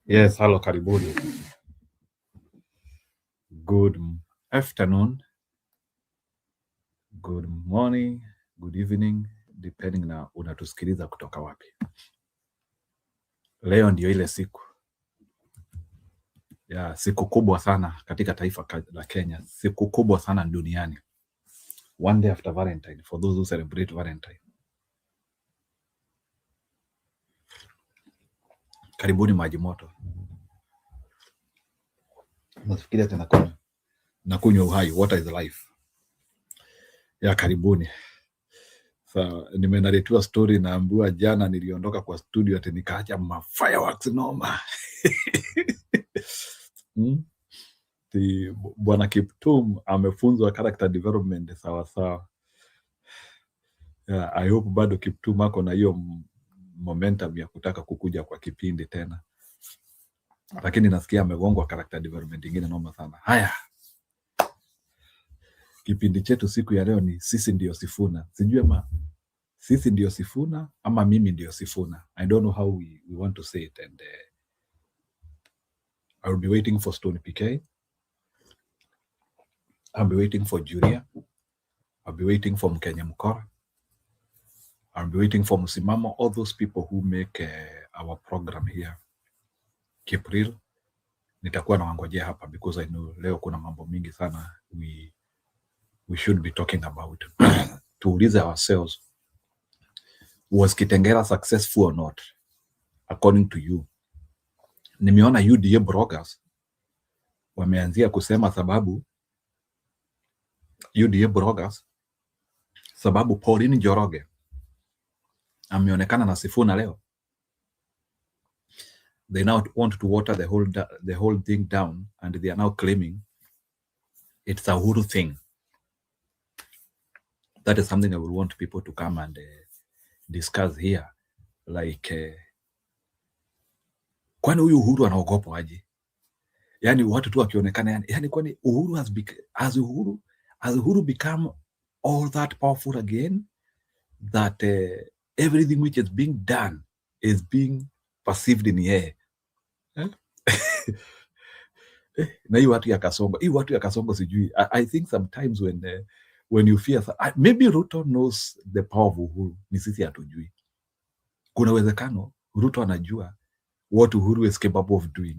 Yes, hello, karibuni. Good afternoon, good morning, good evening, depending na unatusikiliza kutoka wapi. Leo ndio ile siku siku kubwa sana katika taifa la Kenya, siku kubwa sana duniani. One day after Valentine, for those who celebrate Valentine. Karibuni maji moto. Nafikiria tena nakunywa uhai, water is life. Karibuni. Nimenaretiwa story naambiwa jana niliondoka kwa studio ati nikaacha fireworks noma. Bwana Kiptum amefunzwa character development sawa. I hope bado Kiptum ako na hiyo momentum ya kutaka kukuja kwa kipindi tena. Lakini nasikia amegongwa character development ingine noma sana. Haya. Kipindi chetu siku ya leo ni sisi ndio Sifuna. Sijui ama sisi ndio Sifuna ama mimi ndio Sifuna. I don't know how we want to say it, and I will be waiting for Stone PK. I'll be waiting for Julia. I'll be waiting for Mkenya Mkora. I'll be waiting for Musimamo, all those people who make our program here keep real. Nitakuwa nawangojea hapa because I know leo kuna mambo mingi sana we should be talking about. Tuulize ourselves, was Kitengela successful or not according to you? Nimeona UDA bloggers wameanzia kusema sababu Pauline Njoroge ameonekana na Sifuna leo. They now want to water the whole thing down, and they are now claiming it's a Uhuru thing. That is something I would want people to come and discuss here. Like, kwani huyu Uhuru anaogopa aje? Yani watu tu wakionekana, yani kwani Uhuru has Uhuru become all that powerful again, that everything which is being done is being perceived in air. Na hii watu ya Kasongo sijui. I think sometimes when you fear, maybe Ruto knows the power of Uhuru, ni sisi hatujui. Kuna uwezekano Ruto anajua what Uhuru is capable of doing.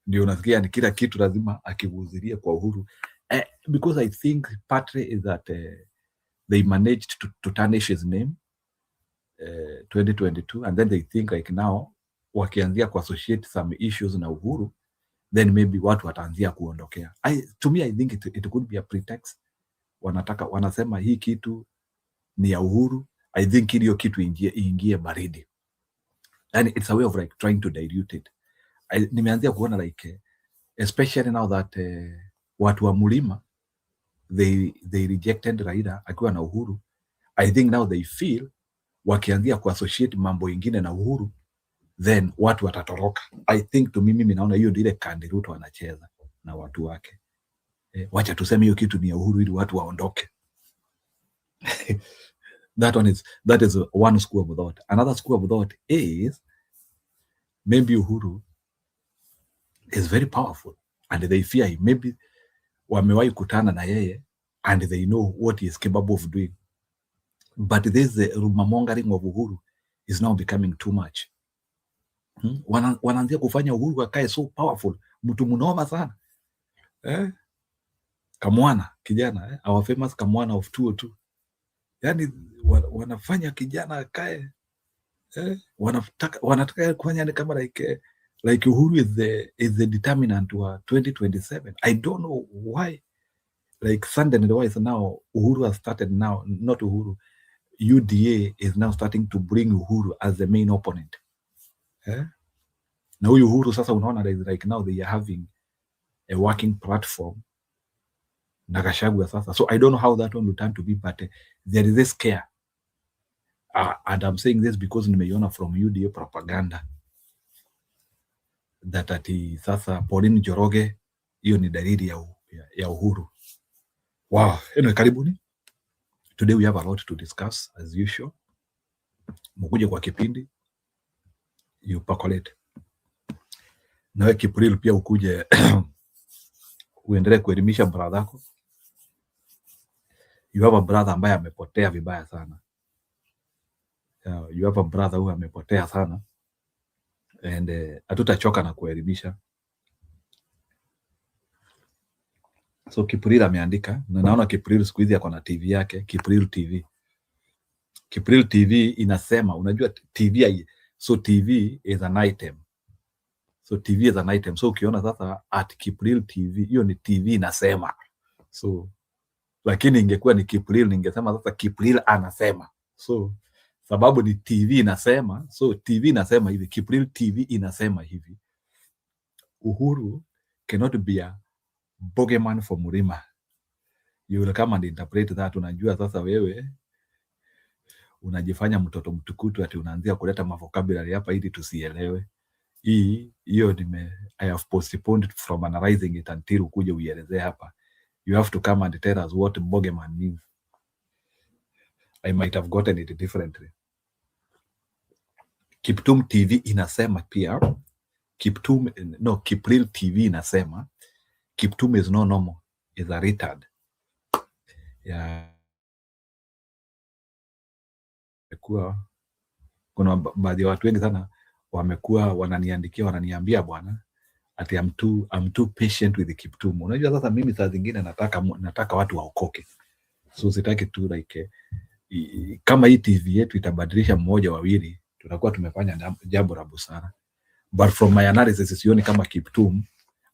Ndio unasikia ni kila kitu lazima akivuziria kwa Uhuru. Because I think partly is that they managed to tarnish his name 2022, and then they think like now wakianzia kuassociate some issues na Uhuru, then maybe watu wataanzia kuondokea. To me I think it could be a pretext. Wanasema hii kitu ni ya Uhuru. I think hiyo kitu ingie baridi, and it's a way of like trying to dilute it. Nimeanzia kuona like especially now that watu wa Mulima they rejected Raila akiwa na Uhuru. I think now they feel wakianzia kuassociate mambo ingine na Uhuru, then watu watatoroka. I think to mimi naona hiyo ndio ile kandi Ruto anacheza na watu wake. Wacha tuseme hiyo kitu ni ya Uhuru ili watu waondoke. That is one school of thought. Another school of thought is maybe Uhuru is very powerful and they fear him. Maybe wamewahi kutana na yeye and they know what he is capable of doing. But this rumor mongering of Uhuru is now becoming too much. Wanaanzia kufanya Uhuru akae so powerful, mtu mnoma sana. Kamwana kijana, our famous Kamwana of 202. Yani wanafanya kijana akae, wanataka kufanya ni kama like Uhuru is the determinant wa 2027. I don't know why. Like suddenly why is now Uhuru has started now, not Uhuru. UDA is now starting to bring Uhuru as the main opponent. Na huyu Uhuru sasa unaona like now they are having a working platform na Gachagua sasa. So I don't know how that one will turn to be, but there is a scare. And I'm saying this because nimeiona from UDA propaganda that ati sasa Pauline Njoroge hiyo ni dalili ya Uhuru. Wow, anyway, karibuni. Today we have a lot to discuss as usual. Mkuje kwa kipindi, you percolate. nawe Kipril pia ukuje uendelee kuelimisha brother yako. You have a brother ambaye amepotea vibaya sana. You have a brother who amepotea sana, and hatutachoka na kuelimisha. So Kipril ameandika, na naona Kipril siku hizi ako na TV yake, Kipril TV. Kipril TV inasema, unajua TV, so TV is an item. So TV is an item. So ukiona sasa at Kipril TV, hiyo ni TV inasema. So lakini ingekuwa ni Kipril, ningesema sasa Kipril anasema. So sababu ni TV inasema, so TV inasema hivi, Kipril TV inasema hivi: Uhuru cannot be a bogeyman for Mlima. You will come and interpret that. Unajua sasa wewe unajifanya mtoto mtukutu ati unaanzia kuleta vocabulary hapa ili tusielewe. Hiyo I have postponed from analyzing it until ukuje uielezee hapa. You have to come and tell us what bogeyman means. I might have gotten it differently. Kiptum TV inasema pia, Kipril TV inasema Kiptum is no normal, is a retard. Kuna baadhi ya watu wengi sana wamekuwa wananiambia bwana ati I'm too patient with the Kiptum. Unajua sasa mimi saa zingine nataka watu waokoke. So sitaki tu like kama hii TV yetu itabadilisha mmoja wawili, tutakuwa tumefanya jambo la busara. But from my analysis sioni kama Kiptum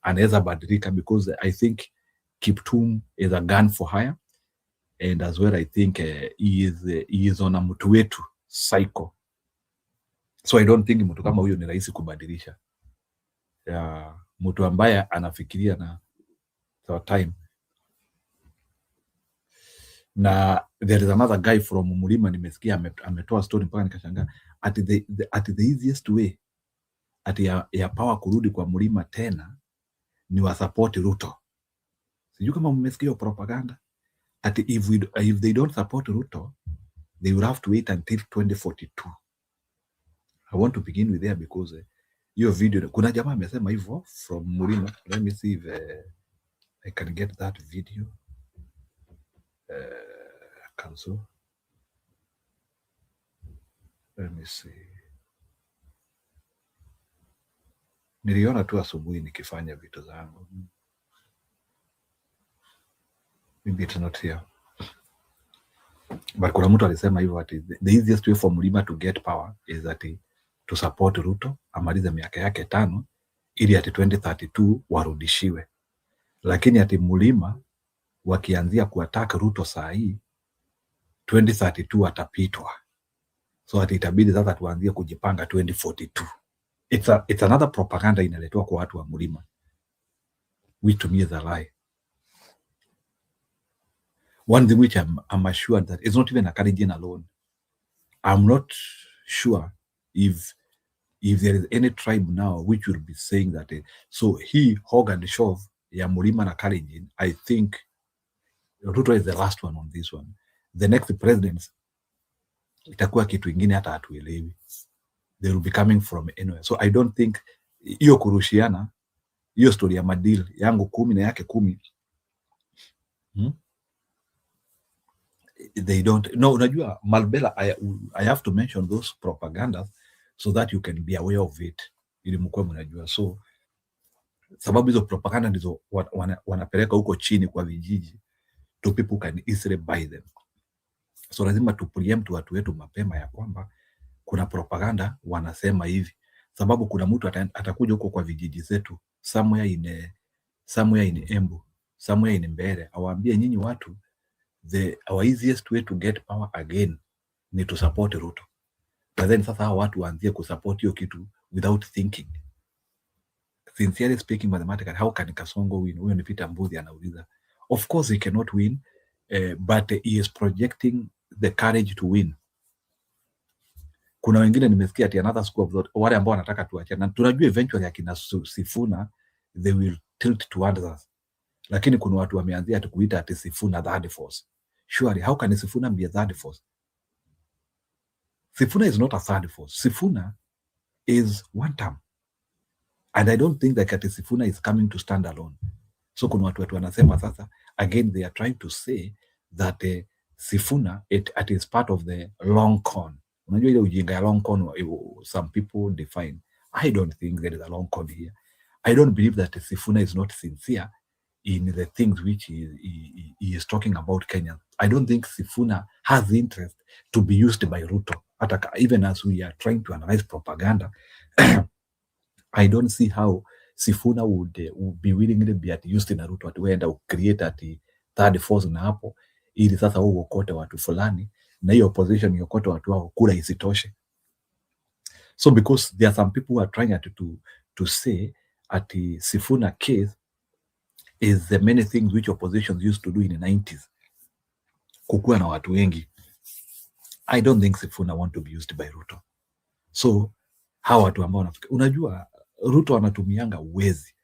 anaweza badilika, because I think Kiptum is a gun for hire, and as well I think he is on a mtu wetu cycle. So I don't think mtu kama huyo ni rahisi kubadilisha. Mtu ambaye anafikiria na time. Na there is another guy from Mlima nimesikia ametoa story mpaka nikashangaa, at the easiest way ati ya power kurudi kwa Mlima tena ni wa support Ruto. Sijui kama mmesikia propaganda ati if they don't support Ruto they will have to wait until 2042. I want to begin with there because hiyo video kuna jamaa amesema hivyo from Mlima. Let me see if I can get that video. Cancel. Let me see. Niliona tu asubuhi nikifanya vitu zangu. Maybe it's not here. But kuna mtu alisema hivyo ati the easiest way for Mlima to get power is ati to support Ruto amalize miaka yake 5 ili ati 2032 warudishiwe. Lakini ati Mlima wakianzia kuattack Ruto saa hii 2032 atapitwa. So ati itabidi sasa tuanzie kujipanga 2042. It's another propaganda inaletwa kwa watu wa Mlima, which to me is a lie. One thing which I'm assured that it's not even a Kalenjin alone. I'm not sure if there is any tribe now which will be saying that so he hog and shove ya Mlima na Kalenjin. I think Ruto is the last one on this one. The next president itakuwa kitu ingine hata hatuelewi. They will be coming from anywhere. So I don't think hiyo kurushiana, hiyo story ya madil yangu 10 na yake 10, they don't. No, unajua Malbela, I have to mention those propagandas so that you can be aware of it, ili mkuwe mnajua. So sababu hizo propaganda ndizo wanapeleka huko chini kwa vijiji, to people can easily buy them. So lazima tu preempt watu wetu mapema ya kwamba kuna propaganda wanasema hivi, sababu kuna mtu atakuja huko kwa vijiji zetu somewhere in Embu, somewhere in Mbere, awaambie nyinyi watu our easiest way to get power again ni to support Ruto. But then sasa hao watu waanzie kusupport hiyo kitu without thinking. Sincerely speaking, mathematically, how can Kasongo win? Huyo ni Peter Mbuthi anauliza. Of course he cannot win, but he is projecting the courage to win. Kuna wengine nimesikia ati another school of thought, wale ambao wanataka tuachane. Tunajua eventually akina Sifuna they will tilt towards us. Lakini kuna watu wameanzia ati kuita ati Sifuna third force. Surely, how can Sifuna be a third force? Sifuna is not a third force. Sifuna is one term. and I don't think that ati Sifuna is coming to stand alone. So kuna watu wanasema sasa, again they are trying to say that Sifuna it is part of the long con. Unajua ile ujinga ya long con some people define. I don't think there is a long con here. I don't believe that Sifuna is not sincere in the things which he is talking about Kenya. I don't think Sifuna has interest to be used by Ruto. Even as we are trying to analyze propaganda, I don't see how Sifuna would be willingly be used na Ruto atuenda create ati third force na hapo ili sasa wao uokote watu fulani na hiyo opposition iokote watu wao kula isitoshe. So because there are some people who are trying to say ati Sifuna case is the many things which oppositions used to do in the 90s. Kukuwa na watu wengi. I don't think Sifuna want to be used by Ruto. So hawa watu ambao wanafikiri, unajua Ruto anatumianga uwezi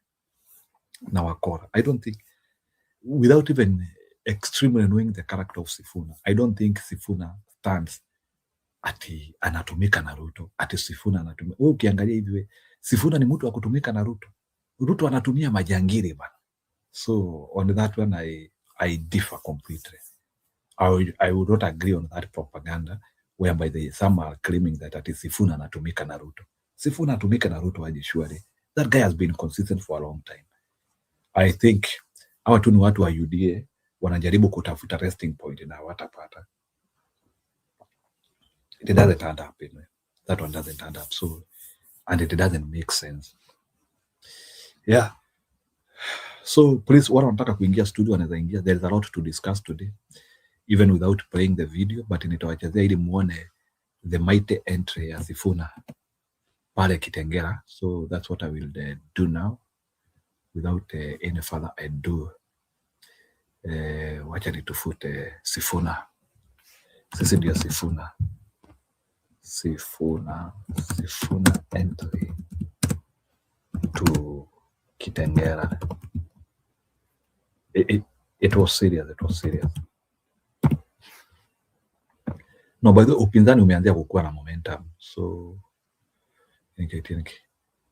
na wakora. I don't think, without even extremely knowing the character of Sifuna, I don't think Sifuna stands ati anatumika na Ruto, ati Sifuna anatumika. Wewe ukiangalia hivi, Sifuna ni mtu wa kutumika na Ruto. Ruto anatumia majangiri bana. So on that one I differ completely. I would not agree on that propaganda whereby some are claiming that ati Sifuna anatumika na Ruto. Sifuna anatumika na Ruto aje surely. That guy has been consistent for a long time. I think hawa tu ni watu wa UDA wanajaribu kutafuta resting point na watapata. It doesn't add up anyway. That one doesn't add up. So, and it doesn't make sense. Yeah. So please, wala wanataka kuingia studio wanaweza ingia. There is a lot to discuss today, even without playing the video, but nitawachezea ili muone the mighty entry ya Sifuna pale Kitengela. So that's what I will do now without any further ado. Wacha nitufute Sifuna. Sisi ndio Sifuna. Sifuna entry to Kitengela. It was serious. It was serious. No, by the upinzani umeanzia kukua na momentum. So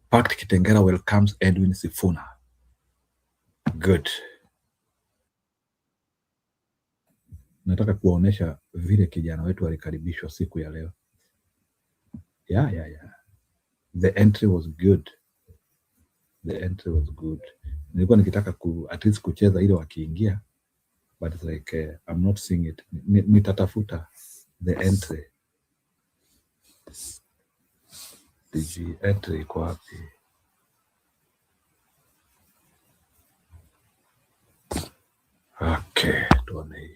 Packed Kitengela welcomes Edwin Sifuna. Good. Nataka kuwaonesha vile kijana wetu alikaribishwa siku ya leo. Yeah. The entry was good. Nilikuwa nikitaka at least kucheza ile wakiingia, but it's like I'm not seeing it. Nitatafuta the entry. The entry iko wapi? Okay, tuone hii.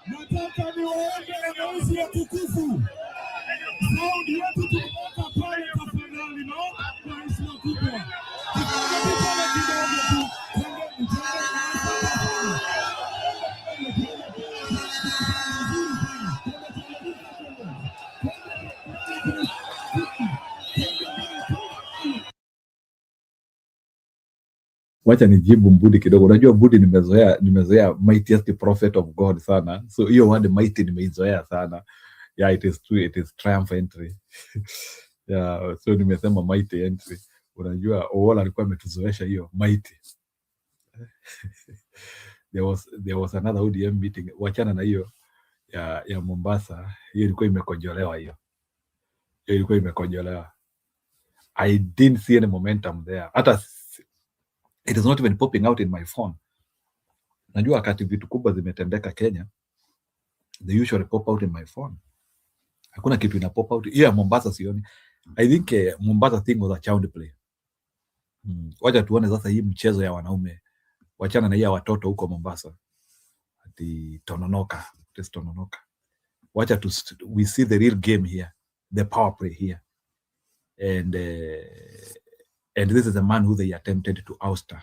Nataka niwaombe wananchi wa tukufu, saundi yetu tukipata pale tafadhali, no kwa heshima kubwa tukipata kidogo tu. Wacha nijibu Mbudi kidogo. Unajua Mbudi nimezoea mightiest prophet of God sana. So hiyo word mighty nimeizoea sana. Yeah, it is true. It is triumph entry. Yeah, so nimesema mighty entry. Unajua Owola alikuwa ametuzoesha hiyo mighty. There was another ODM meeting. Wachana na hiyo ya Mombasa. Hiyo ilikuwa imekojolewa hiyo. I didn't see any momentum there. Hata it is not even popping out in my phone. Najua wakati vitu kubwa zimetendeka Kenya, they usually pop out in my phone. Hakuna kitu ina pop out. Hiyo ya Mombasa sioni. I think Mombasa thing was a child play. Wacha tuone sasa hii mchezo ya wanaume. Wachana na ya watoto huko Mombasa. Ati tononoka. Wacha we see the real game here. The power play here. And this is a man who they attempted to ouster.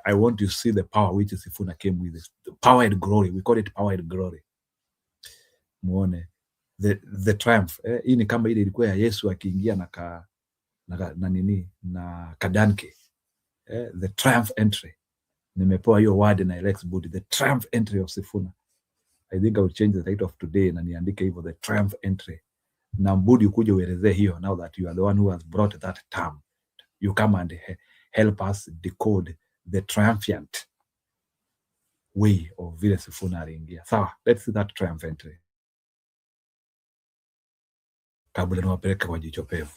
I want to see the power which Sifuna came with. The power and glory. We call it power and glory. Muone the triumph. Hii ni kama ile ilikuwa ya Yesu akiingia na kadanke. The triumph entry. Nimepewa hiyo word na Alex Budi. The triumph entry of Sifuna. I think I will change the title of today na niandike hivyo, the triumph entry. Na Budi ukuje uelezee hiyo, now that you are the one who has brought that term. You come and help us decode the triumphant way of vile Sifuna aliingia. Sawa, let's see that triumph entry. Kabla niwapeleke kwa jicho pevu.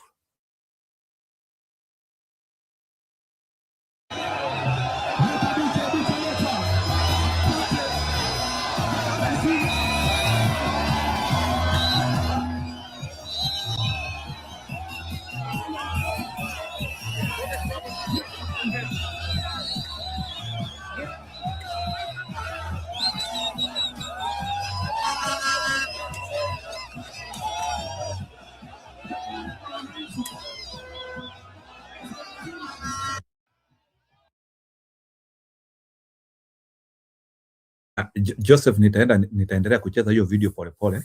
Joseph, nitaendelea kucheza hiyo video pole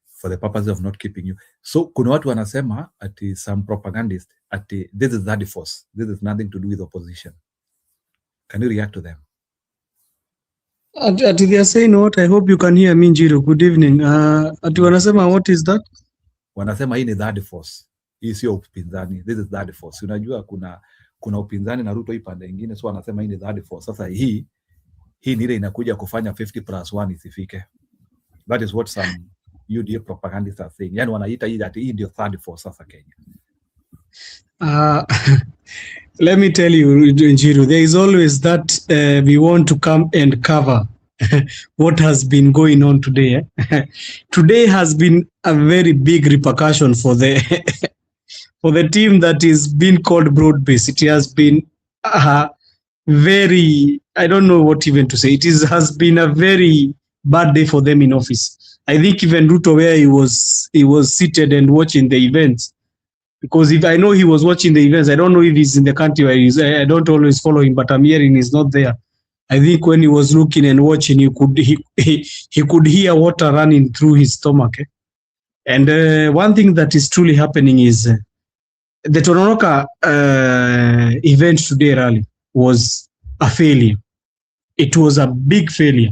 for the purpose of not keeping you. So kuna watu wanasema ati some propagandists ati this is that force, this is nothing to do with opposition. Can you react to them? Ati they are saying what? I hope you can hear me, Njiro. Good evening. Ati wanasema what is that? Wanasema hii ni that force. Hii sio upinzani. This is that force. Unajua kuna upinzani na Ruto hii pande nyingine, so wanasema hii ni that force. Sasa hii ni ile inakuja kufanya 50+1 isifike. That is what some UDA propagandists are saying. Yani wanaita hii that hii ndio third force sasa Kenya. Let me tell you, Njiru, there is always that we want to come and cover what has been going on today. Today has been a very big repercussion for the for the team that is being called broad-based. It has been very, I don't know what even to say. Has been a very bad day for them in office. I think even Ruto, where he was seated and watching the events, because if I know he was watching the events, I don't know if he's in the country where he's. I don't always follow him, but I'm hearing he's not there. I think when he was looking and watching, he could hear water running through his stomach. And one thing that is truly happening is the Tononoka event today rally was a failure. It was a big failure,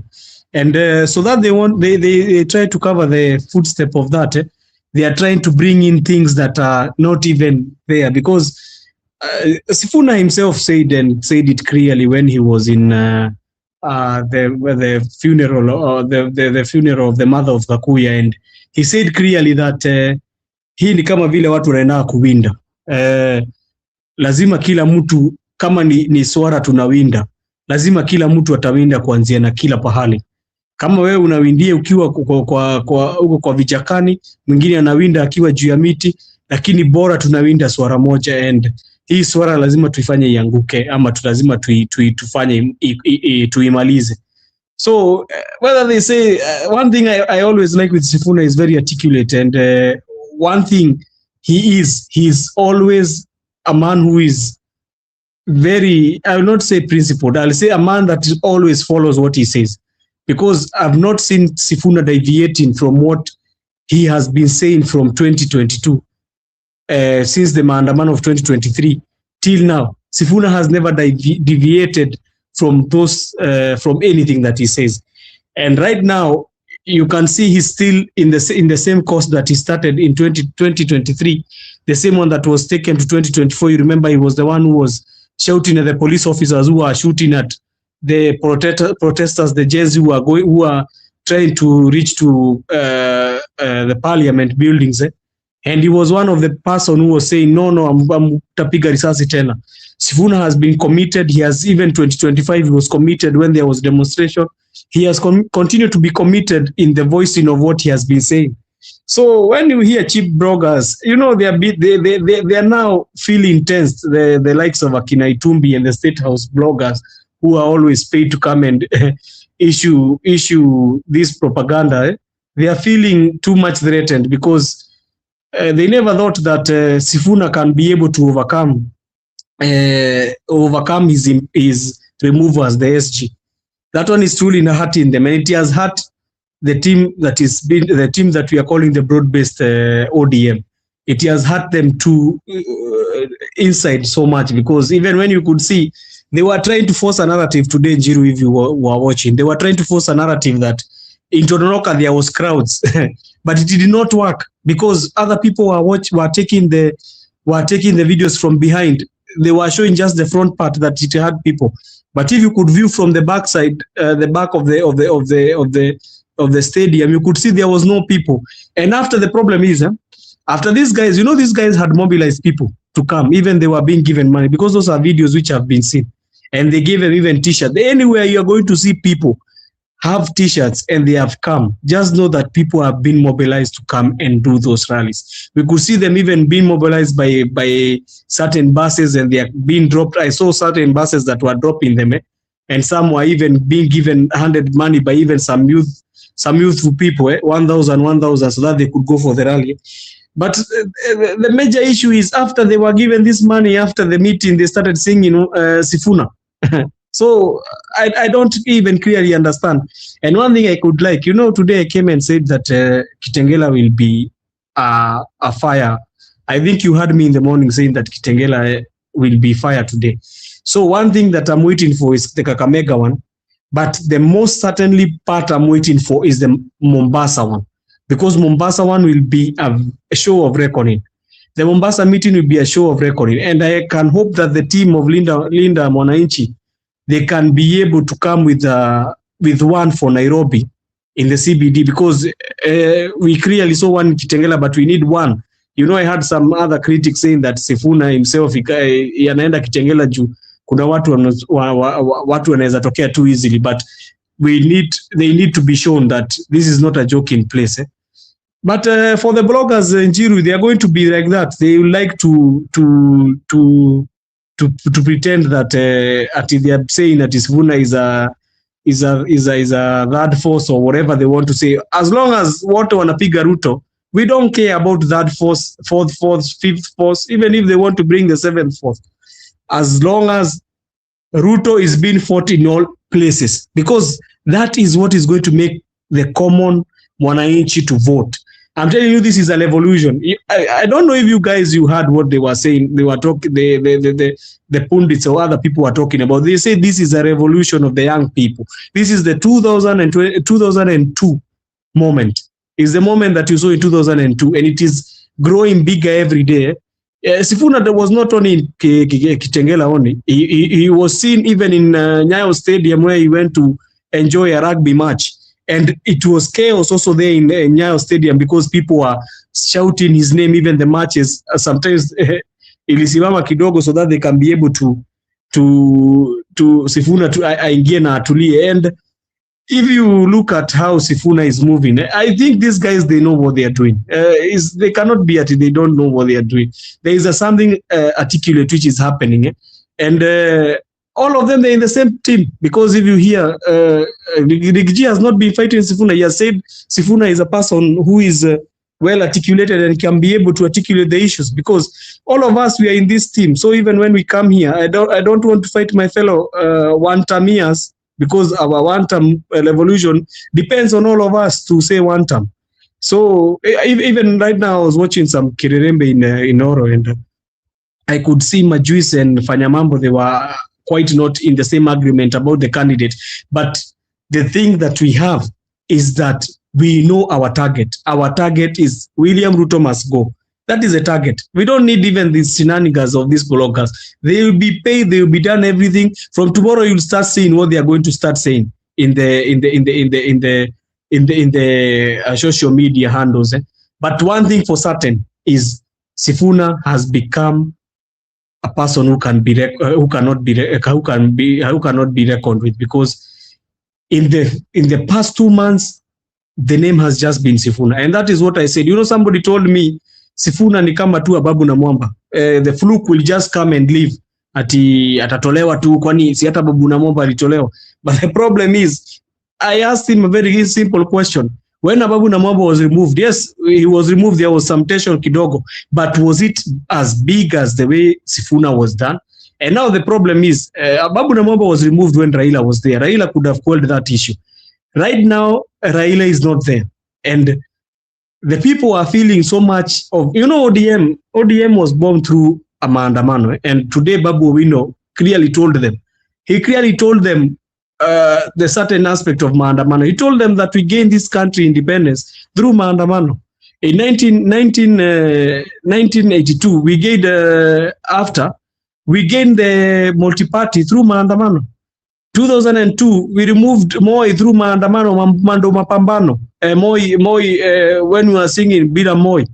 and so that they try to cover the footstep of that. They are trying to bring in things that are not even there, because Sifuna himself said it clearly when he was in the funeral or the funeral of the mother of Gakuya, and he said clearly that hii ni kama vile watu wanaenda kuwinda. Lazima kila mtu, kama ni swara tunawinda, lazima kila mtu atawinda kuanzia na kila pahali. Kama wewe unawindia ukiwa kwa vichakani, mwingine anawinda akiwa juu ya miti, lakini bora tunawinda swara moja, and hii swara lazima tuifanye ianguke, ama lazima tufanye tuimalize. So whether they say one thing I always like with Sifuna is very articulate, and one thing he's always a man who is very, I will not say principled, I'll say a man that always follows what he says. Because I've not seen Sifuna deviating from what he has been saying from 2022, since the maandamano of 2023 till now. Sifuna has never deviated from from anything that he says. And right now, you can see he's still in the same course that he started in 2023, the same one that was taken to 2024. You remember he was the one who was shouting at the police officers who are shooting at the protesters, the Gens who are trying to reach to the parliament buildings, and he was one of the person who was saying no, I'm tapiga risasi tena. Sifuna has been committed. He has, even 2025 he was committed when there was demonstration. He has continued to be committed in the voicing of what he has been saying. So when you hear cheap bloggers, they are now feeling tense. The likes of Akina Itumbi and the State House bloggers, who are always paid to come and issue this propaganda, they are feeling too much threatened, because they never thought that Sifuna can be able to overcome his remove as the SG. That one is truly hurting them, and it has hurt the team that we are calling the broad-based ODM. It has hurt them to inside so much, because even when you could see, they were trying to force a narrative today, Njiru, if you were watching, they were trying to force a narrative that in Tononoka there was crowds, but it did not work because other people were taking the videos from behind. They were showing just the front part that it had people, but if you could view from the back side, the back of the stadium, you could see there was no people. And after the problem is, after these guys, these guys had mobilized people to come, even they were being given money, because those are videos which have been seen, and they gave them even t-shirts. Anywhere you are going to see people have t-shirts and they have come, just know that people have been mobilized to come and do those rallies. We could see them even being mobilized by certain buses, and they are being dropped. I saw certain buses that were dropping them, and some were even being handed money by even some youthful people, 1,000, so that they could go for the rally. But the major issue is, after they were given this money, after the meeting, they started singing, Sifuna. So I don't even clearly understand. And one thing I could like, today I came and said that Kitengela will be a fire. I think you heard me in the morning saying that Kitengela will be fire today. So one thing that I'm waiting for is the Kakamega one. But the most certainly part I'm waiting for is the Mombasa one. Because Mombasa one will be a show of reckoning. The Mombasa meeting will be a show of reckoning. And I can hope that the team of Linda Mwananchi, they can be able to come with one for Nairobi in the CBD, because we clearly saw one in Kitengela, but we need one. I had some other critics saying that Sifuna himself, anaenda Kitengela juu kuna watu wanaweza tokea too easily, but they need to be shown that this is not a joking place. But for the bloggers, Njiru, they are going to be like that. They would like to pretend that they are saying that Sifuna is a third force or whatever they want to say. As long as wote wanapiga Ruto, we don't care about that force, fourth force, fifth force, even if they want to bring the seventh force. As long as Ruto is being fought in all places, because that is what is going to make the common Mwananchi to vote. I'm telling you, this is a revolution. I don't know if you heard what they were saying. They were talking, the pundits or other people were talking about. They say this is a revolution of the young people. This is the 2002 moment. It's the moment that you saw in 2002, and it is growing bigger every day. Sifuna was not only in Kitengela only. He was seen even in Nyayo Stadium, where he went to enjoy a rugby match. And it was chaos also there in Nyayo Stadium, because people were shouting his name, even the matches. Sometimes ilisimama kidogo so that they can be able to Sifuna to aingie na atulie. And if you look at how Sifuna is moving, I think these guys, they know what they are doing. They cannot be at it. They don't know what they are doing. There is something articulate which is happening. And all of them, they're in the same team. Because if you hear, Rigiji has not been fighting Sifuna. He has said Sifuna is a person who is well articulated and can be able to articulate the issues. Because all of us, we are in this team. So even when we come here, I don't want to fight my fellow one-termiers, because our one-term revolution depends on all of us to say one-term. So even right now, I was watching some Kirerembe in Oro, and I could see Majuis and Fanyamambo. They were quite not in the same agreement about the candidate. But the thing that we have is that we know our target. Our target is William Ruto must go. That is a target. We don't need even these shenanigans of these bloggers. They will be paid. They will be done everything. From tomorrow, you'll start seeing what they are going to start saying in the social media handles. But one thing for certain is Sifuna has become a person who cannot be reckoned with, because in the past 2 months, the name has just been Sifuna, and that is what I said. Somebody told me Sifuna ni kama tu Ababu na Mwamba. The fluke will just come and leave. Ati atatolewa tu, kwani si hata Babu na Mwamba alitolewa. But the problem is, I asked him a very simple question. When Ababu na Mwamba was removed, yes, he was removed, there was some tension kidogo, but was it as big as the way Sifuna was done? And now the problem is, Babu Namwamba was removed when Raila was there. Raila could have quelled that issue. Right now, Raila is not there. And the people are feeling so much of, ODM was born through a maandamano. And today, Babu Owino clearly told them. He clearly told them the certain aspect of maandamano. He told them that we gained this country independence through maandamano. In 1982, we gained, we gained the multi-party through maandamano. 2002, we removed Moi through maandamano, mando mapambano. Moi, when we were singing Bila Moi.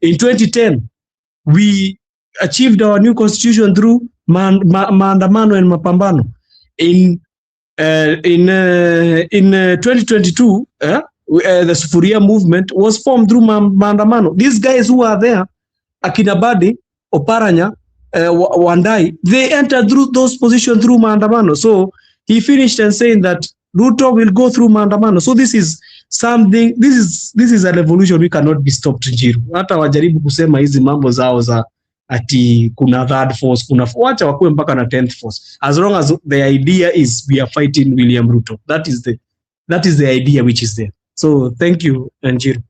In 2010, we achieved our new constitution through maandamano and mapambano. In 2022, the Sifuna movement was formed through maandamano. These guys who are there, Akinabadi, Oparanya, Wandai, they entered through those positions through maandamano. So he finished and saying that Ruto will go through maandamano. So this is something, this is a revolution we cannot be stopped. Njiru hata wajaribu kusema hizi mambo zao za ati kuna third force, wacha wakuwe mpaka na 10th force, as long as the idea is we are fighting William Ruto. That is the idea which is there. So thank you, Njiru.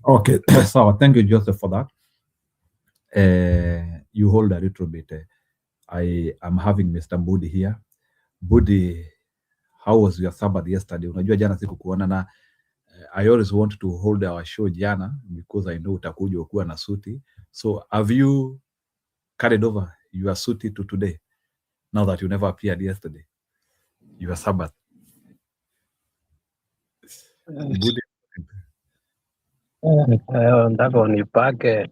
Okay, so thank you, Joseph, for that. You hold a little bit. I am having Mr. Budi here. Budi, how was your Sabbath yesterday? Unajua jana siku kuona na I always want to hold our show jana because I know utakuja ukuwa na suti. So have you carried over your suti to today now that you never appeared yesterday? Your Sabbath. Budi. Ndako nipake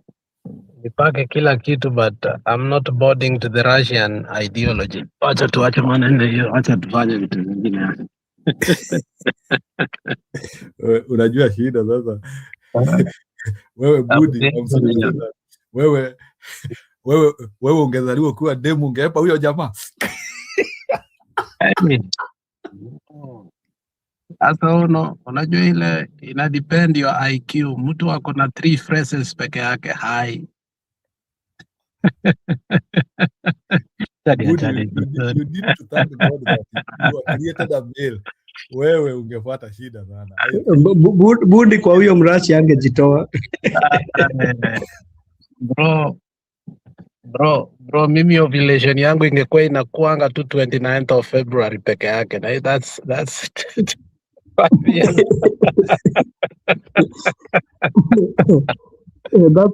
kila kitu, but I'm not boarding to the Russian ideology. Wacha tuache maneno hiyo, wacha tufanye vitu vingine. Unajua shida sasa. Wewe Budi, wewe ungezaliwa kuwa demu ungeepa huyo jamaa. Sasa unajua ile ina depend your IQ. Mtu wako na 3 phrases peke yake hai. You need to thank God that you are created a male. Wewe ungefuata shida sana. Budi kwa huyo mrashi angejitoa. Bro, mimi ovulation yangu ingekuwa inakuanga tu 29th of February peke yake. Na that's that's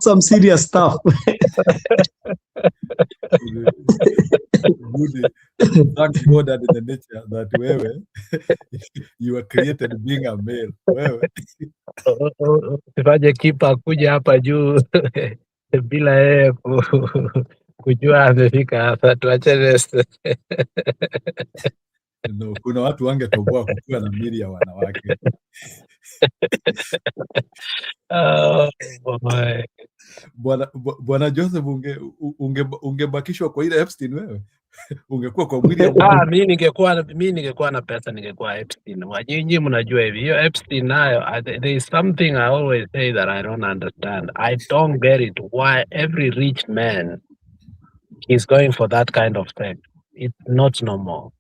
some serious stuff. Thank God that in the nature that wewe you were created being a male. Wewe sifaje kipa kuja hapa juu bila yeye kujua amefika hapa, tuachane. No, kuna watu wangetoboa kukiwa na mili ya wanawake. Bwana Joseph, ungebakishwa kwa ile Epstein wewe. Ungekuwa kwa mwili ya mimi ningekuwa na pesa, ningekuwa Epstein. Wajinyi mnajua hivi, hiyo Epstein nayo, there is something I always say that I don't understand. I don't get it why every rich man is going for that kind of thing. It's not normal,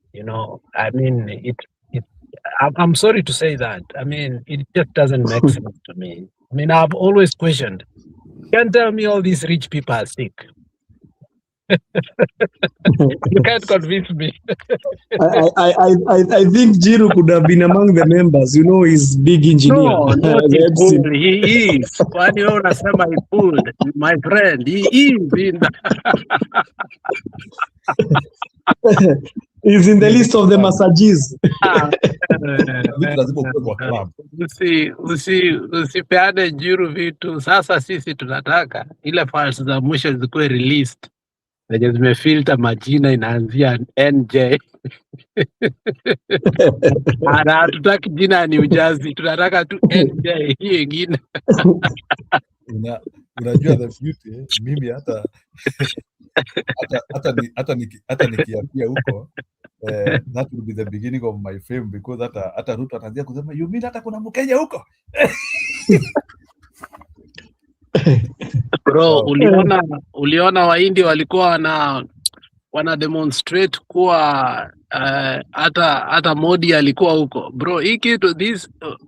I mean, I'm sorry to say that. I mean, it just doesn't make sense to me. I mean, I've always questioned. You can't tell me all these rich people are sick. You can't convince me. I think Jiru could have been among the members. He's big engineer. No, not he is. When you unasema he pulled, my friend, he is in the He's in the list of the massages. Usipeane Jiru vitu. Sasa sisi tunataka ile files za mwisho zikuwe released. Zenye zimefilter majina inaanzia NJ. Hatutaki jina ni ujazi, tunataka tu NJ hii ingine. Unajua the beauty, mimi hata nikiapia huko, that will be the beginning of my fame, because hata Ruto ataanzia kusema you mean hata kuna Mkenya huko. Bro, Wow. uliona Wahindi walikuwa wana demonstrate kuwa hata Modi alikuwa huko. Bro, hii kitu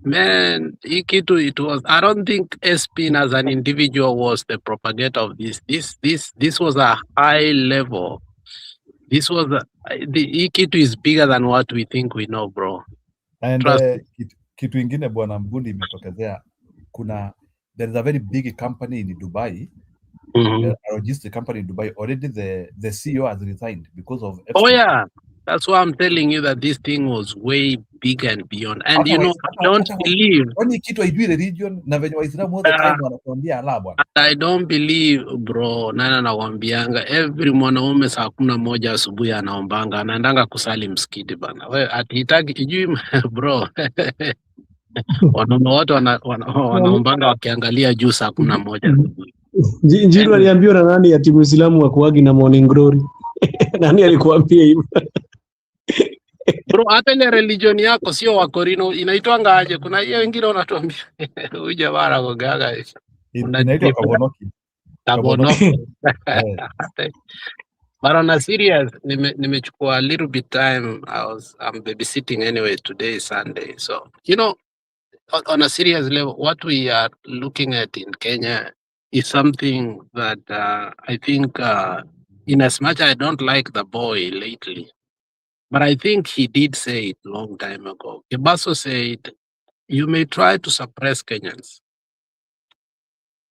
man, hii kitu I don't think SPN as an individual was the propagator of this was a high level. This was hii kitu is bigger than what we think we know, bro. And Trust me. kitu ingine bwana Mbundi imetokezea, there is a very big company in Dubai, a logistic company in Dubai. Already the CEO has resigned because of Epstein. Oh yeah, that's why I'm telling you that this thing was way big and beyond. And you know, I don't believe. Kwani kitu haijui religion na venye Waislamu all the time wanatuambia ala bwana. I don't believe, bro. Nana nakwambianga every mwanaume saa 11 asubuhi anaombanga, anaendanga kusali msikiti bana. Wewe atihitaki ijui bro. Wanaume wote wanaombanga wakiangalia juu saa 11 asubuhi. Njiru aliambiwa na nani ati Muislamu wakuagi na morning glory? Nani alikuambia hivyo? Bro, hata ile religion yako sio wa Korino, inaitwanga aje? Kuna hiyo wengine wanatuambia uje bara gogaga. Inaitwa Kabonoki. Kabonoki. But on a serious, nimechukua a little bit time. I'm babysitting anyway. Today is Sunday, so you know, on a serious level, what we are looking at in Kenya is something that I think, in as much I don't like the boy lately, but I think he did say it long time ago. Kebaso said, you may try to suppress Kenyans,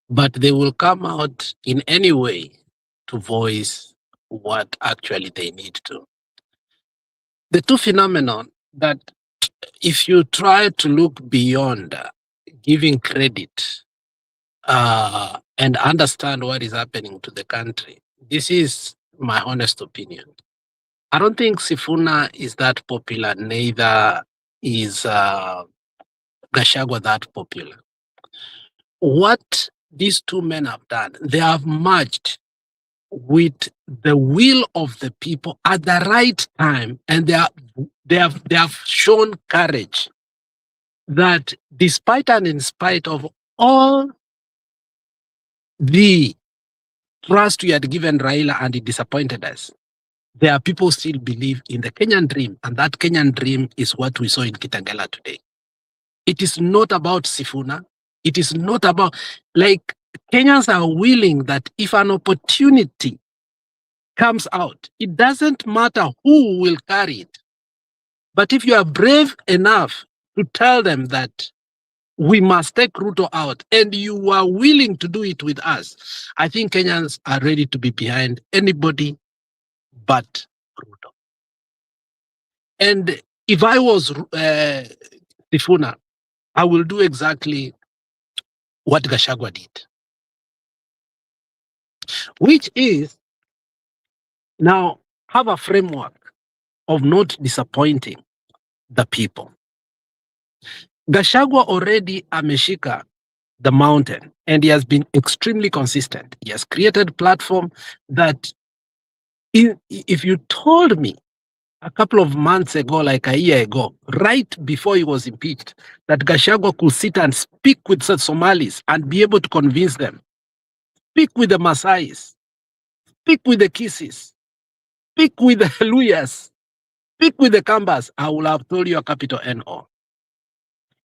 but they will come out in any way to voice what actually they need to. The two phenomenon that if you try to look beyond giving credit and understand what is happening to the country, this is my honest opinion. I don't think Sifuna is that popular, neither is Gachagua that popular. What these two men have done, they have merged with the will of the people at the right time, and they have shown courage that despite and in spite of all the trust we had given Raila and it disappointed us, there are people still believe in the Kenyan dream, and that Kenyan dream is what we saw in Kitengela today. It is not about Sifuna. It is not about, like, Kenyans are willing that if an opportunity comes out, it doesn't matter who will carry it. But if you are brave enough to tell them that we must take Ruto out, and you are willing to do it with us, I think Kenyans are ready to be behind anybody but Ruto. And if I was Sifuna, I will do exactly what Gachagua did, which is now have a framework of not disappointing the people. Gachagua already ameshika the mountain, and he has been extremely consistent. He has created a platform that if you told me a couple of months ago, like a year ago, right before he was impeached, that Gachagua could sit and speak with the Somalis and be able to convince them, speak with the Maasais, speak with the Kisses, speak with the Luyas, speak with the Kambas, I will have told you a capital N-O.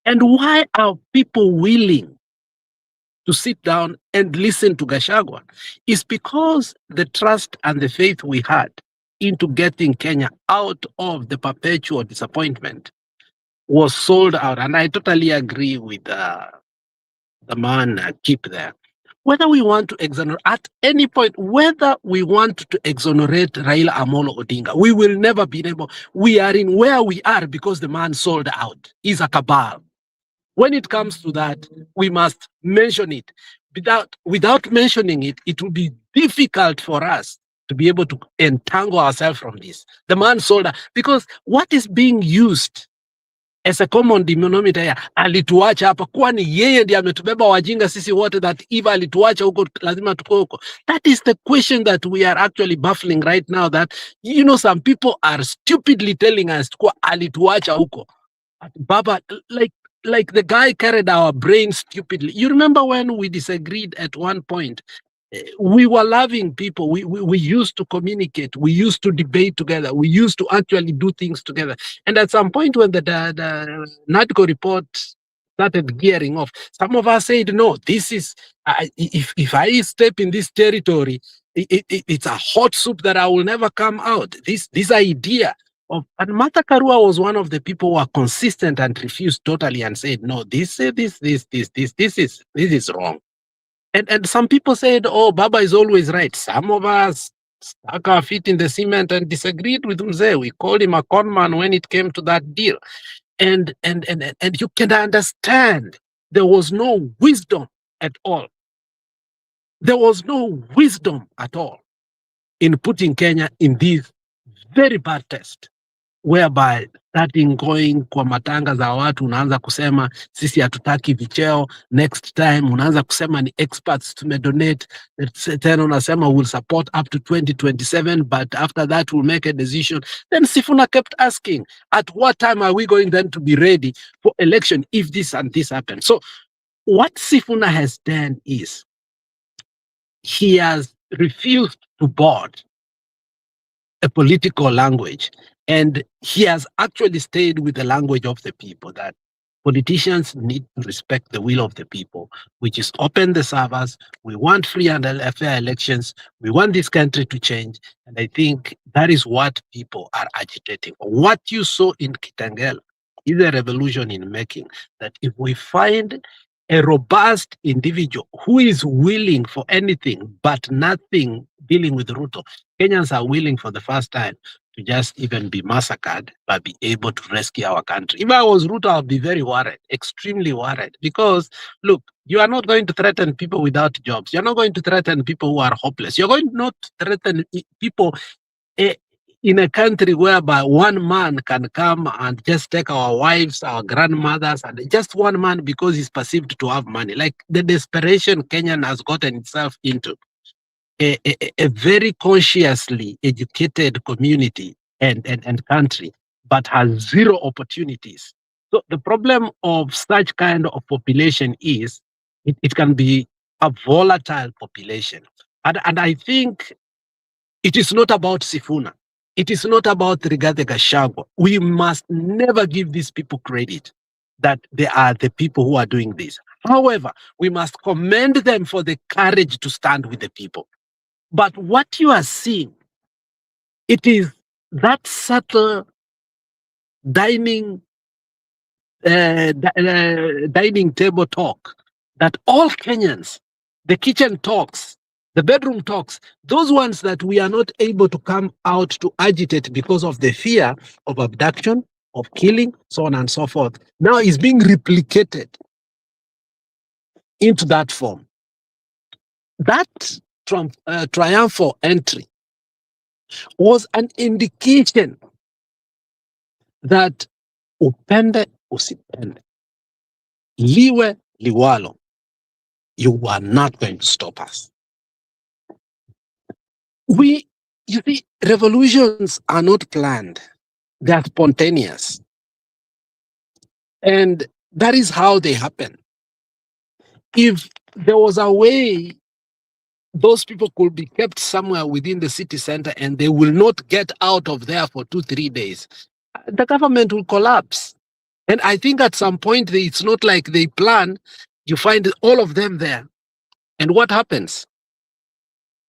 And why are people willing to sit down and listen to Gachagua? It's because the trust and the faith we had into getting Kenya out of the perpetual disappointment was sold out. And I totally agree with the man Kip there. Whether we want to exonerate, at any point, whether we want to exonerate Raila Amolo Odinga, we will never be able. We are in where we are because the man sold out. He's a cabal. When it comes to that, we must mention it. Without mentioning it, it will be difficult for us to be able to entangle ourselves from this. The man sold out. Because what is being used as a common denominator ya alituacha hapa, kwani yeye ndiye ametubeba wajinga sisi wote, that if alituacha huko lazima tuko huko? That is the question that we are actually baffling right now, that, you know, some people are stupidly telling us kwa alituacha huko. Baba, like, like the guy carried our brains stupidly. You remember when we disagreed at one point? We were loving people. We used to communicate. We used to debate together. We used to actually do things together. And at some point when the NADCO report started gearing off, some of us said, no, this is, if I step in this territory, it's a hot soup that I will never come out. This idea of, and Martha Karua was one of the people who were consistent and refused totally and said, no, this is wrong. And some people said, oh, Baba is always right. Some of us stuck our feet in the cement and disagreed with Mzee. We called him a conman when it came to that deal. And you can understand there was no wisdom at all. There was no wisdom at all in putting Kenya in this very bad test, whereby starting going kwa matanga za watu unaanza kusema sisi hatutaki vicheo, next time unaanza kusema ni experts tumedonate, tena unasema we'll support up to 2027 but after that we'll make a decision. Then Sifuna kept asking, at what time are we going then to be ready for election if this and this happens? So what Sifuna has done is he has refused to board a political language, and he has actually stayed with the language of the people, that politicians need to respect the will of the people, which is open the servers. We want free and fair elections. We want this country to change. And I think that is what people are agitating. What you saw in Kitengela is a revolution in making, that if we find a robust individual who is willing for anything but nothing dealing with Ruto, Kenyans are willing for the first time to just even be massacred but be able to rescue our country. If I was Ruto, I would be very worried, extremely worried, because look, you are not going to threaten people without jobs. You're not going to threaten people who are hopeless. You're going not to threaten people in a country whereby one man can come and just take our wives, our grandmothers, and just one man because he's perceived to have money. Like the desperation Kenyan has gotten itself into. A very consciously educated community and country, but has zero opportunities. So the problem of such kind of population is it can be a volatile population. And I think it is not about Sifuna. It is not about Rigathi Gachagua. We must never give these people credit that they are the people who are doing this. However, we must commend them for the courage to stand with the people. But what you are seeing, it is that subtle dining table talk that all Kenyans, the kitchen talks, the bedroom talks, those ones that we are not able to come out to agitate because of the fear of abduction, of killing, so on and so forth, now is being replicated into that form. That triumphal entry was an indication that upende usipende, liwe liwalo, you are not going to stop us. You see, revolutions are not planned. They are spontaneous. And that is how they happen. If there was a way those people could be kept somewhere within the city center and they will not get out of there for 2-3 days, the government will collapse. And I think at some point, it's not like they plan, you find all of them there. And what happens?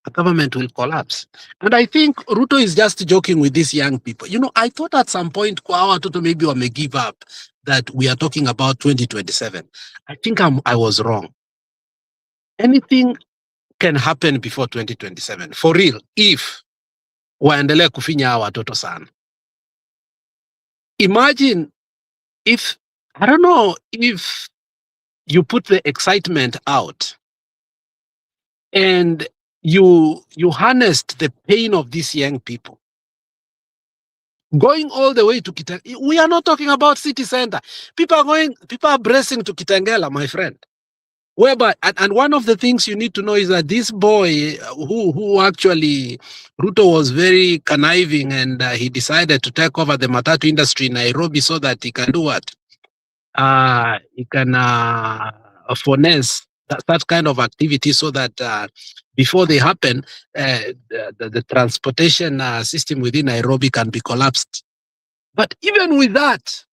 The government will collapse. And I think Ruto is just joking with these young people. You know, I thought at some point, kwa watoto maybe we may give up, that we are talking about 2027. I think I was wrong. Anything can happen before 2027, for real, if waendelee kufinya hawa watoto sana. Imagine if, I don't know, if you put the excitement out and you harnessed the pain of these young people, going all the way to Kitengela. We are not talking about city center. People are bracing to Kitengela, my friend. Whereby, and one of the things you need to know is that this boy who actually, Ruto was very conniving, and he decided to take over the matatu industry in Nairobi so that he can do what? he can finesse that kind of activity so that before they happen, the transportation system within Nairobi can be collapsed. But even with that,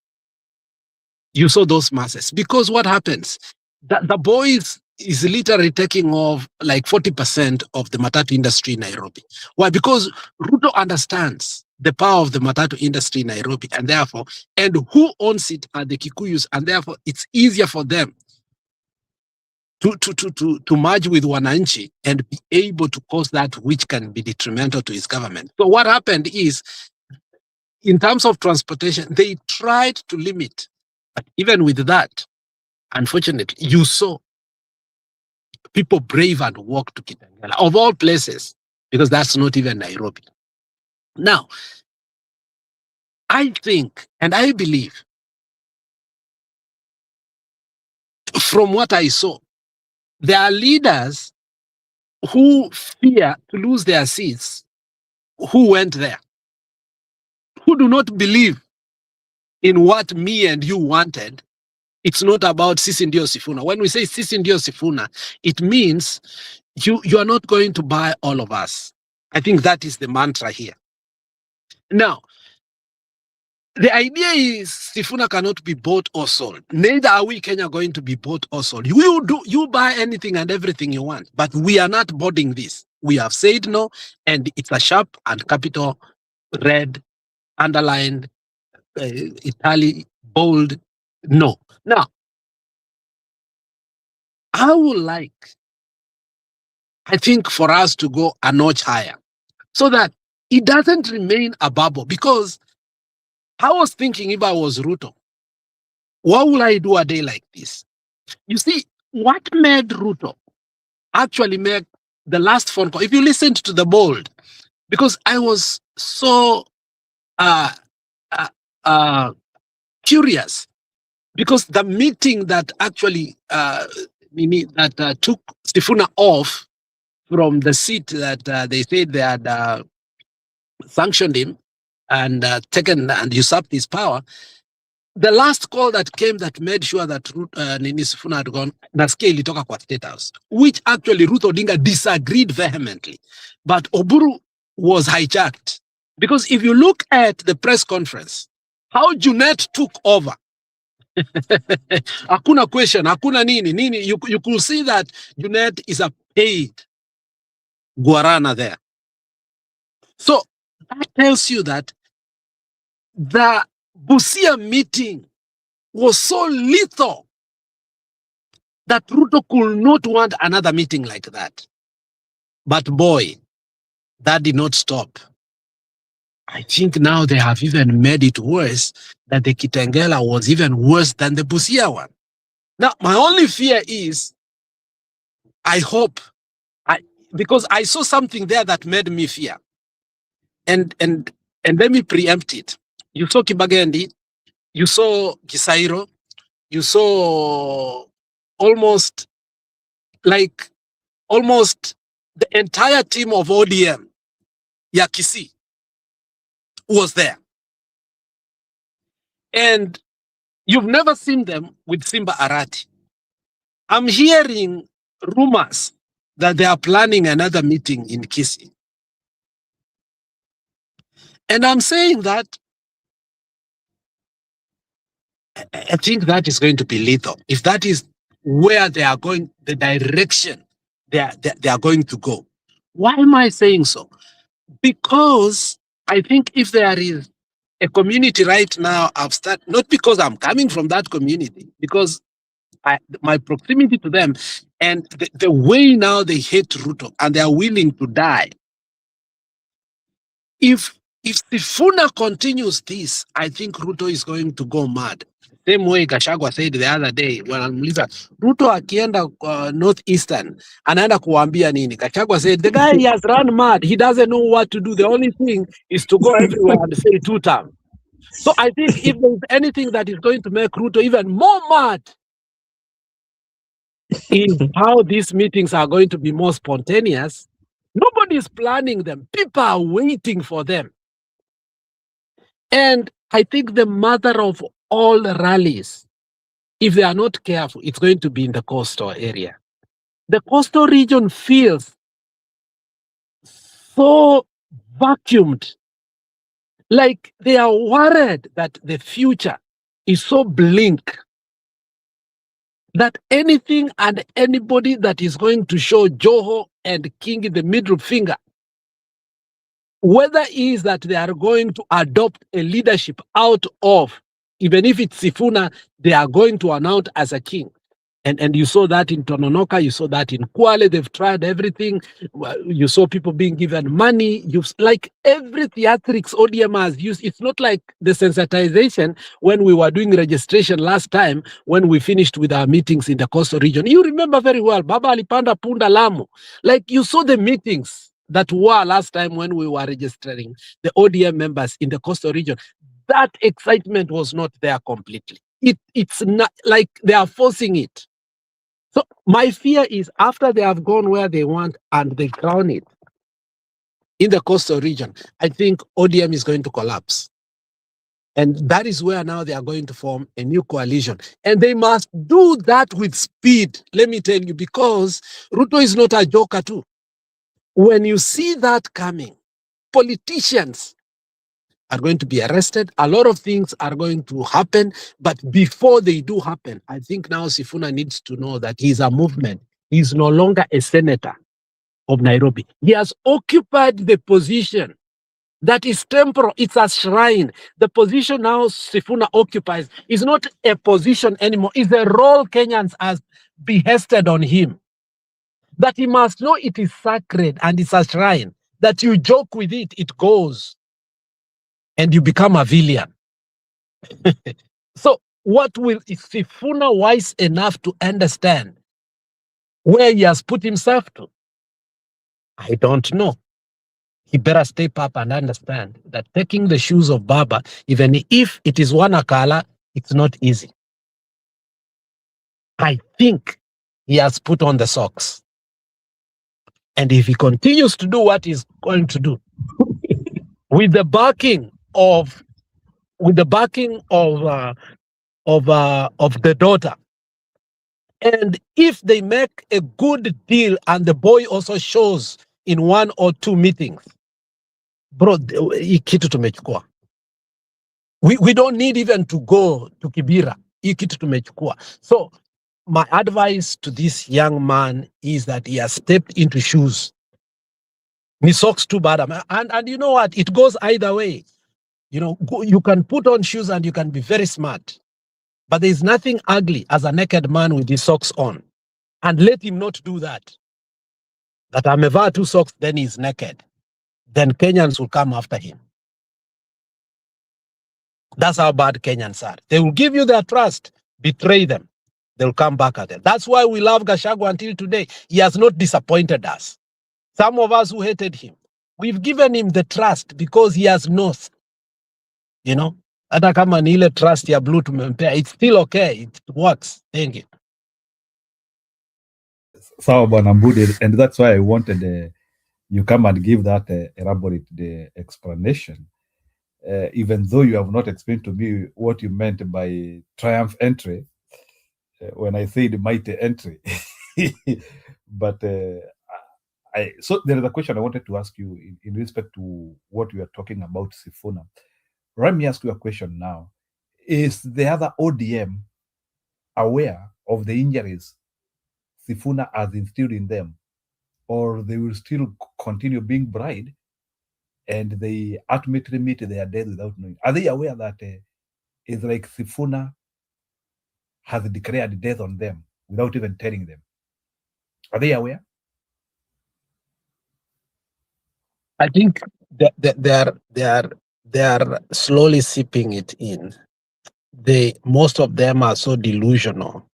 you saw those masses. Because what happens? The boys is literally taking off like 40% of the matatu industry in Nairobi. Why? Because Ruto understands the power of the matatu industry in Nairobi, and therefore, and who owns it are the Kikuyus, and therefore it's easier for them to merge with Wananchi and be able to cause that which can be detrimental to his government. So what happened is, in terms of transportation, they tried to limit. But even with that, unfortunately, you saw people brave and walk to Kitengela, of all places, because that's not even Nairobi. Now, I think, and I believe, from what I saw, there are leaders who fear to lose their seats, who went there, who do not believe in what me and you wanted. It's not about Ndio Sifuna. When we say Ndio Sifuna, it means you are not going to buy all of us. I think that is the mantra here. Now, the idea is Sifuna cannot be bought or sold. Neither are we, Kenya, going to be bought or sold. You buy anything and everything you want, but we are not boarding this. We have said no, and it's a sharp and capital red, underlined, italic, bold, no. Now, I would like, I think, for us to go a notch higher so that it doesn't remain a bubble. Because I was thinking, if I was Ruto, what will I do a day like this? You see, what made Ruto actually make the last phone call? If you listened to the bold, because I was so curious, because the meeting that actually took Sifuna off from the seat that they said they had sanctioned him and taken and usurped his power, the last call that came that made sure that Sifuna had gone, nasikia ilitoka kwa State House, which actually Ruth Odinga disagreed vehemently. But Oburu was hijacked. Because if you look at the press conference, how Junet took over, hakuna question, hakuna nini, you could see that Junet is a paid guarana there. So that tells you that the Busia meeting was so lethal that Ruto could not want another meeting like that. But boy, that did not stop. I think now they have even made it worse, that the Kitengela was even worse than the Busia one. Now, my only fear is, I hope, because I saw something there that made me fear. And let me preempt it. You saw Kibagendi, you saw Gisairo, you saw almost the entire team of ODM, Yakisi, was there. And you've never seen them with Simba Arati. I'm hearing rumors that they are planning another meeting in Kisii. And I'm saying that I think that is going to be lethal. If that is where they are going, the direction they are going to go. Why am I saying so? Because I think if there is a community right now, I've started, not because I'm coming from that community, because my proximity to them and the way now they hate Ruto and they are willing to die. If Sifuna continues this, I think Ruto is going to go mad. Same way Gachagua said the other day when alimuuliza Ruto akienda northeastern anaenda kuambia nini? Gachagua said the guy, he has run mad. He doesn't know what to do. The only thing is to go everywhere and say 2 terms. So I think if there's anything that is going to make Ruto even more mad, is how these meetings are going to be more spontaneous. Nobody is planning them. People are waiting for them. And I think the mother of all rallies if they are not careful, it's going to be in the coastal area. The coastal region feels so vacuumed, like they are worried that the future is so bleak that anything and anybody that is going to show Joho and King the middle finger, whether is that they are going to adopt a leadership out of, even if it's Sifuna, they are going to announce as a king. And you saw that in Tononoka, you saw that in Kwale, they've tried everything. You saw people being given money. Like every theatrics ODM has used. It's not like the sensitization when we were doing registration last time, when we finished with our meetings in the coastal region. You remember very well, Baba Alipanda Punda Lamu. Like you saw the meetings that were last time when we were registering the ODM members in the coastal region. That excitement was not there completely. It's not like they are forcing it. So my fear is after they have gone where they want and they crown it in the coastal region, I think ODM is going to collapse. And that is where now they are going to form a new coalition. And they must do that with speed, let me tell you, because Ruto is not a joker too. When you see that coming, politicians are going to be arrested. A lot of things are going to happen. But before they do happen, I think now Sifuna needs to know that he's a movement. He's no longer a senator of Nairobi. He has occupied the position that is temporal. It's a shrine. The position now Sifuna occupies is not a position anymore. It's a role Kenyans has behested on him. That he must know it is sacred and it's a shrine. That you joke with it, it goes. And you become a villain. So what will, is Sifuna wise enough to understand where he has put himself to? I don't know. He better step up and understand that taking the shoes of Baba, even if it is one Akala, it's not easy. I think he has put on the socks. And if he continues to do what he's going to do, with the backing of the daughter, and if they make a good deal and the boy also shows in 1 or 2 meetings, bro, hii kitu tumechukua. We don't need even to go to Kibira. Hii kitu tumechukua. So my advice to this young man is that he has stepped into shoes. Ni socks too bad. And you know what? It goes either way. You know, you can put on shoes and you can be very smart. But there is nothing ugly as a naked man with his socks on. And let him not do that. That amevaa 2 socks, then he's naked. Then Kenyans will come after him. That's how bad Kenyans are. They will give you their trust, betray them. They'll come back at them. That's why we love Gachagua until today. He has not disappointed us. Some of us who hated him, we've given him the trust because he has north. You know, hata kama ni ile trust ya blue tumempea, it's still okay. It works. Thank you. Sawa Bwana Mbudi, and that's why I wanted you come and give that elaborate explanation. Even though you have not explained to me what you meant by triumph entry, when I said mighty entry. But so there is a question I wanted to ask you in respect to what you are talking about, Sifuna. Let me ask you a question now. Is the other ODM aware of the injuries Sifuna has instilled in them, or they will still continue being bribed and they ultimately meet their death without knowing? Are they aware that it's like Sifuna has declared death on them without even telling them? Are they aware? I think they are slowly sipping it in. Most of them are so delusional.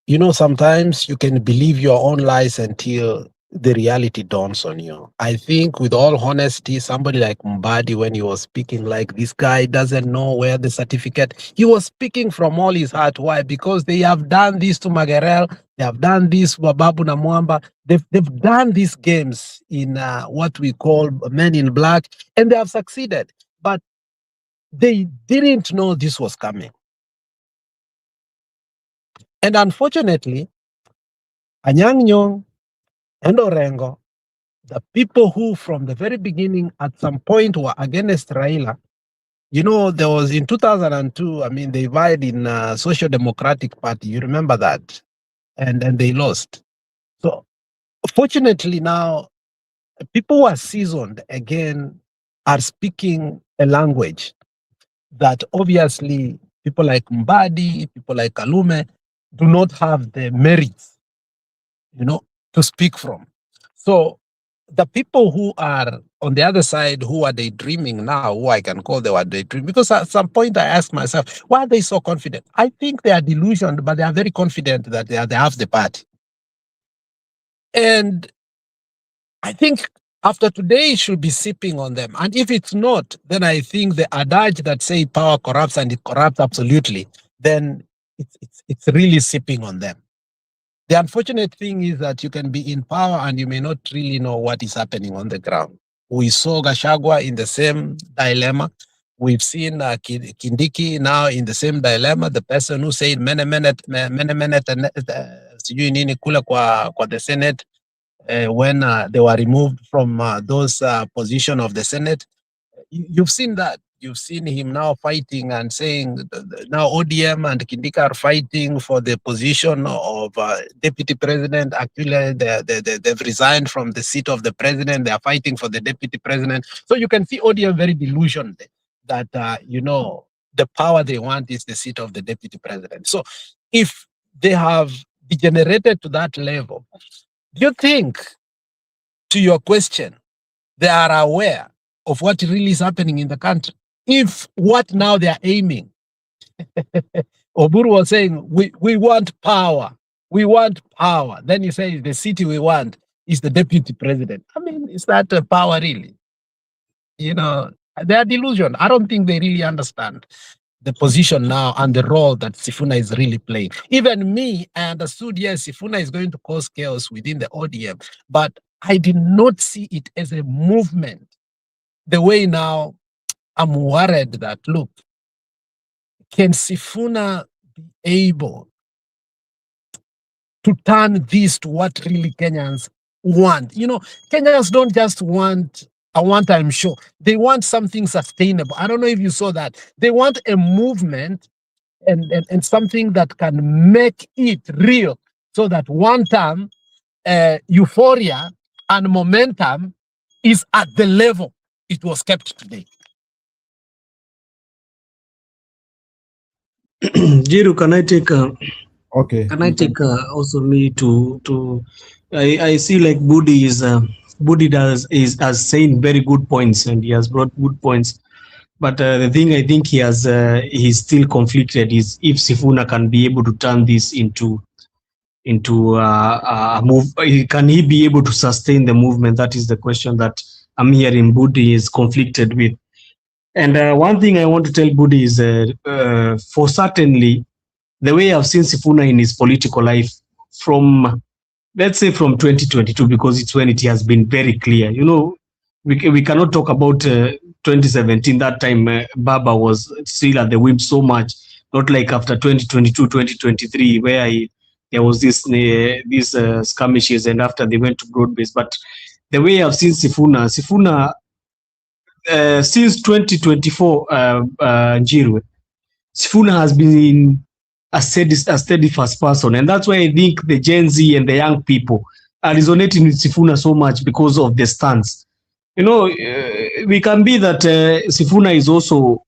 You know, sometimes you can believe your own lies until the reality dawns on you. I think with all honesty, somebody like Mbadi, when he was speaking like this guy doesn't know where the certificate, he was speaking from all his heart. Why? Because they have done this to Magerel, they have done this to Babu na Mwamba, they've done these games in what we call Men in Black, and they have succeeded. But they didn't know this was coming. And unfortunately, Anyang' Nyong'o and Orengo, the people who from the very beginning at some point were against Raila, you know, there was in 2002, I mean, they divided in Social Democratic Party. You remember that? And they lost. So fortunately now, people who are seasoned again are speaking a language that obviously people like Mbadi, people like Kalume do not have the merits, you know, to speak from. So the people who are on the other side, who are daydreaming now, who I can call they were daydreaming, because at some point I asked myself, why are they so confident? I think they are delusioned, but they are very confident that they have the party. And I think after today, it should be sipping on them. And if it's not, then I think the adage that say power corrupts and it corrupts absolutely, then it's really sipping on them. The unfortunate thing is that you can be in power and you may not really know what is happening on the ground. We saw Gachagua in the same dilemma. We've seen Kindiki now in the same dilemma. The person who said many minutes sijui nini kule kwa the Senate when they were removed from those position of the Senate. You've seen that. You've seen him now fighting and saying now ODM and Kindika are fighting for the position of deputy president. Actually, they've resigned from the seat of the president. They are fighting for the deputy president. So you can see ODM very delusioned that, you know, the power they want is the seat of the deputy president. So if they have degenerated to that level, do you think, to your question, they are aware of what really is happening in the country? If what now they are aiming, Oburu was saying, we want power. We want power. Then you say the city we want is the deputy president. I mean, is that a power really? You know, they are delusional. I don't think they really understand the position now and the role that Sifuna is really playing. Even me, I understood, yes, Sifuna is going to cause chaos within the ODM, but I did not see it as a movement. The way now I'm worried that, look, can Sifuna be able to turn this to what really Kenyans want? You know, Kenyans don't just want a one-time show. They want something sustainable. I don't know if you saw that. They want a movement and something that can make it real so that one time euphoria and momentum is at the level it was kept today. Jiru, can I take Okay. can I take also me to I see like Budi is has saying very good points, and he has brought good points. But the thing I think he's still conflicted is if Sifuna can be able to turn this into a move. Can he be able to sustain the movement? That is the question that I'm hearing Budi is conflicted with. And one thing I want to tell Budi is for certainly the way I've seen Sifuna in his political life from, let's say, from 2022, because it's when it has been very clear. You know, we cannot talk about 2017. That time Baba was still at the whim so much, not like after 2022, 2023, where there was these skirmishes, and after they went to broad base. But the way I've seen Sifuna since 2024, Njirwe, Sifuna has been a steady first person, and that's why I think the Gen Z and the young people are resonating with Sifuna so much because of the stance. You know, we can be that Sifuna is also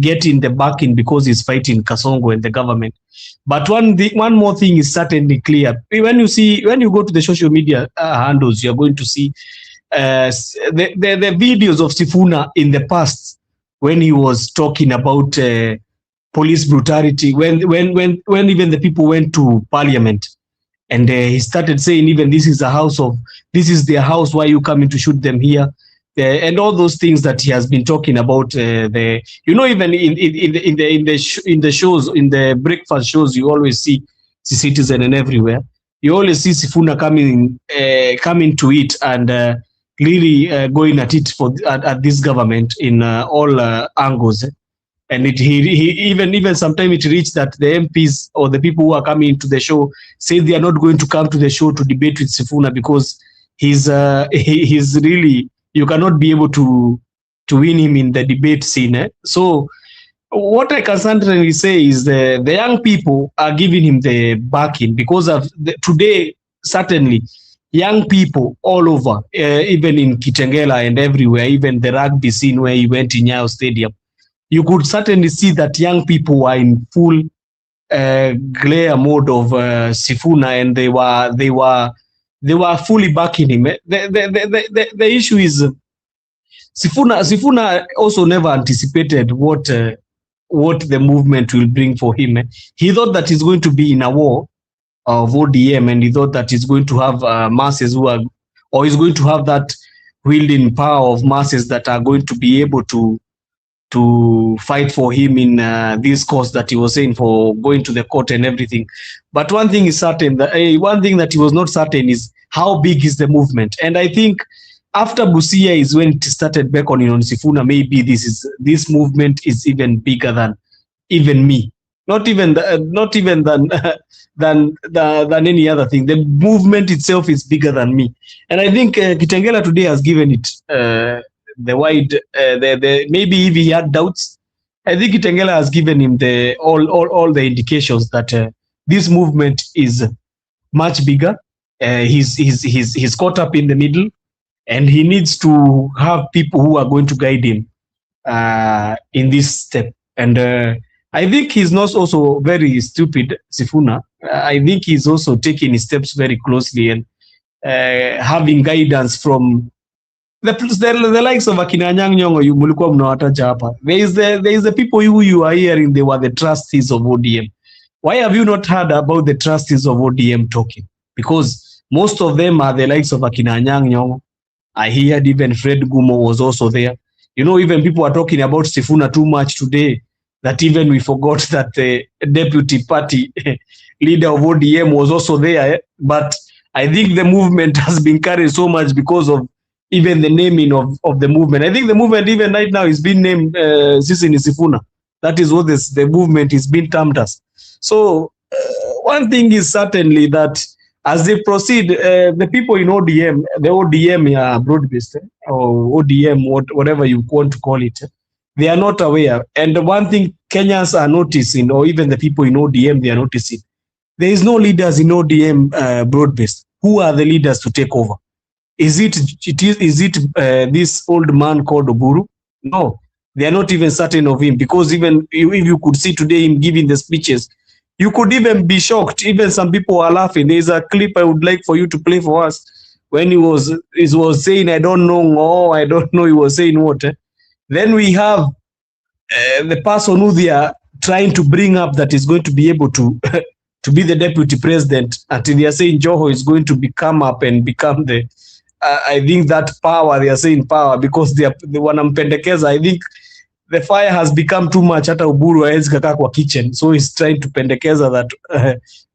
getting the backing because he's fighting Kasongo and the government. But one more thing is certainly clear. When you go to the social media handles, you're going to see the videos of Sifuna in the past when he was talking about police brutality, when even the people went to parliament, and he started saying, even this is their house, why are you coming to shoot them here? And all those things that he has been talking about, even in the shows, in the breakfast shows, you always see Citizen and everywhere. You always see Sifuna coming to it and really going at it at this government in all angles. And he even sometimes it reached that the MPs or the people who are coming to the show say they are not going to come to the show to debate with Sifuna because he's really, you cannot be able to win him in the debate scene. So what I can certainly say is the young people are giving him the backing because of today. Certainly, young people all over, even in Kitengela and everywhere, even the rugby scene where he went in Nyayo Stadium, you could certainly see that young people were in full glare mode of Sifuna, and they were fully backing him. The issue is Sifuna also never anticipated what the movement will bring for him. He thought that he's going to be in a war of ODM, and he thought that he's going to have masses who are, or he's going to have that wielding power of masses that are going to be able to fight for him in this cause that he was saying for going to the court and everything. But one thing is certain, that one thing that he was not certain is how big is the movement. And I think after Busia is when it started beckoning on Sifuna, maybe this movement is even bigger than even me. Not even than any other thing. The movement itself is bigger than me. And I think Kitengela today has given it the wide, maybe if he had doubts, I think Kitengela has given him all the indications that this movement is much bigger. He's caught up in the middle, and he needs to have people who are going to guide him in this step. And I think he's not also very stupid, Sifuna. I think he's also taking his steps very closely and having guidance from the likes of Akina Anyang' Nyong'o. You mulikuwa mnawataja hapa. There is the people who you are hearing, they were the trustees of ODM. Why have you not heard about the trustees of ODM talking? Because most of them are the likes of Akina Anyang' Nyong'o. I heard even Fred Gumo was also there. You know, even people are talking about Sifuna too much today that even we forgot that the deputy party leader of ODM was also there. But I think the movement has been carried so much because of even the naming of the movement. I think the movement even right now is being named Sisi ni Sifuna. That is what the movement is being termed as. So one thing is certainly that as they proceed, the people in ODM, the ODM broad-based, or ODM, whatever you want to call it, they are not aware. And one thing Kenyans are noticing, or even the people in ODM, they are noticing, there is no leaders in ODM broad-based. Who are the leaders to take over? Is it this old man called Oburu? No, they are not even certain of him, because even if you could see today him giving the speeches, you could even be shocked. Even some people are laughing. There's a clip I would like for you to play for us when he was saying, I don't know, he was saying what. Then we have the person who they are trying to bring up that is going to be able to to be the deputy president, until they are saying Joho is going to become up and become the I think that power, they are saying power because they wanampendekeza. I think the fire has become too much. Hata Uburu haezi kakaa kwa kitchen, so he's trying to pendekeza that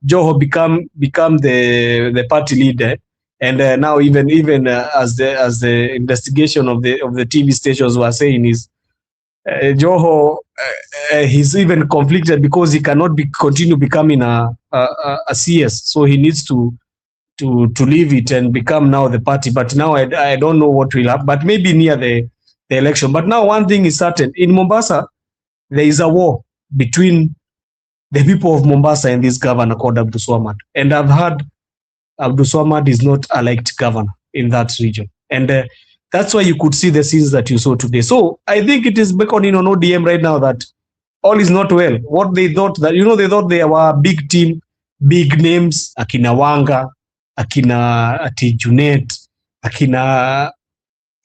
Joho become the party leader. And now even as the investigation of the TV stations were saying is Joho he's even conflicted because he cannot continue becoming a CS, so he needs to leave it and become now the party. But now I don't know what will happen, but maybe near the election. But now one thing is certain, in Mombasa there is a war between the people of Mombasa and this governor called Abdul Swamad. And I've heard Abdul Swamad is not a liked governor in that region, and that's why you could see the scenes that you saw today. So I think it is beckoning on ODM right now that all is not well. What they thought that, they thought they were a big team, big names, Akina Wanga, Akina Junet, Akina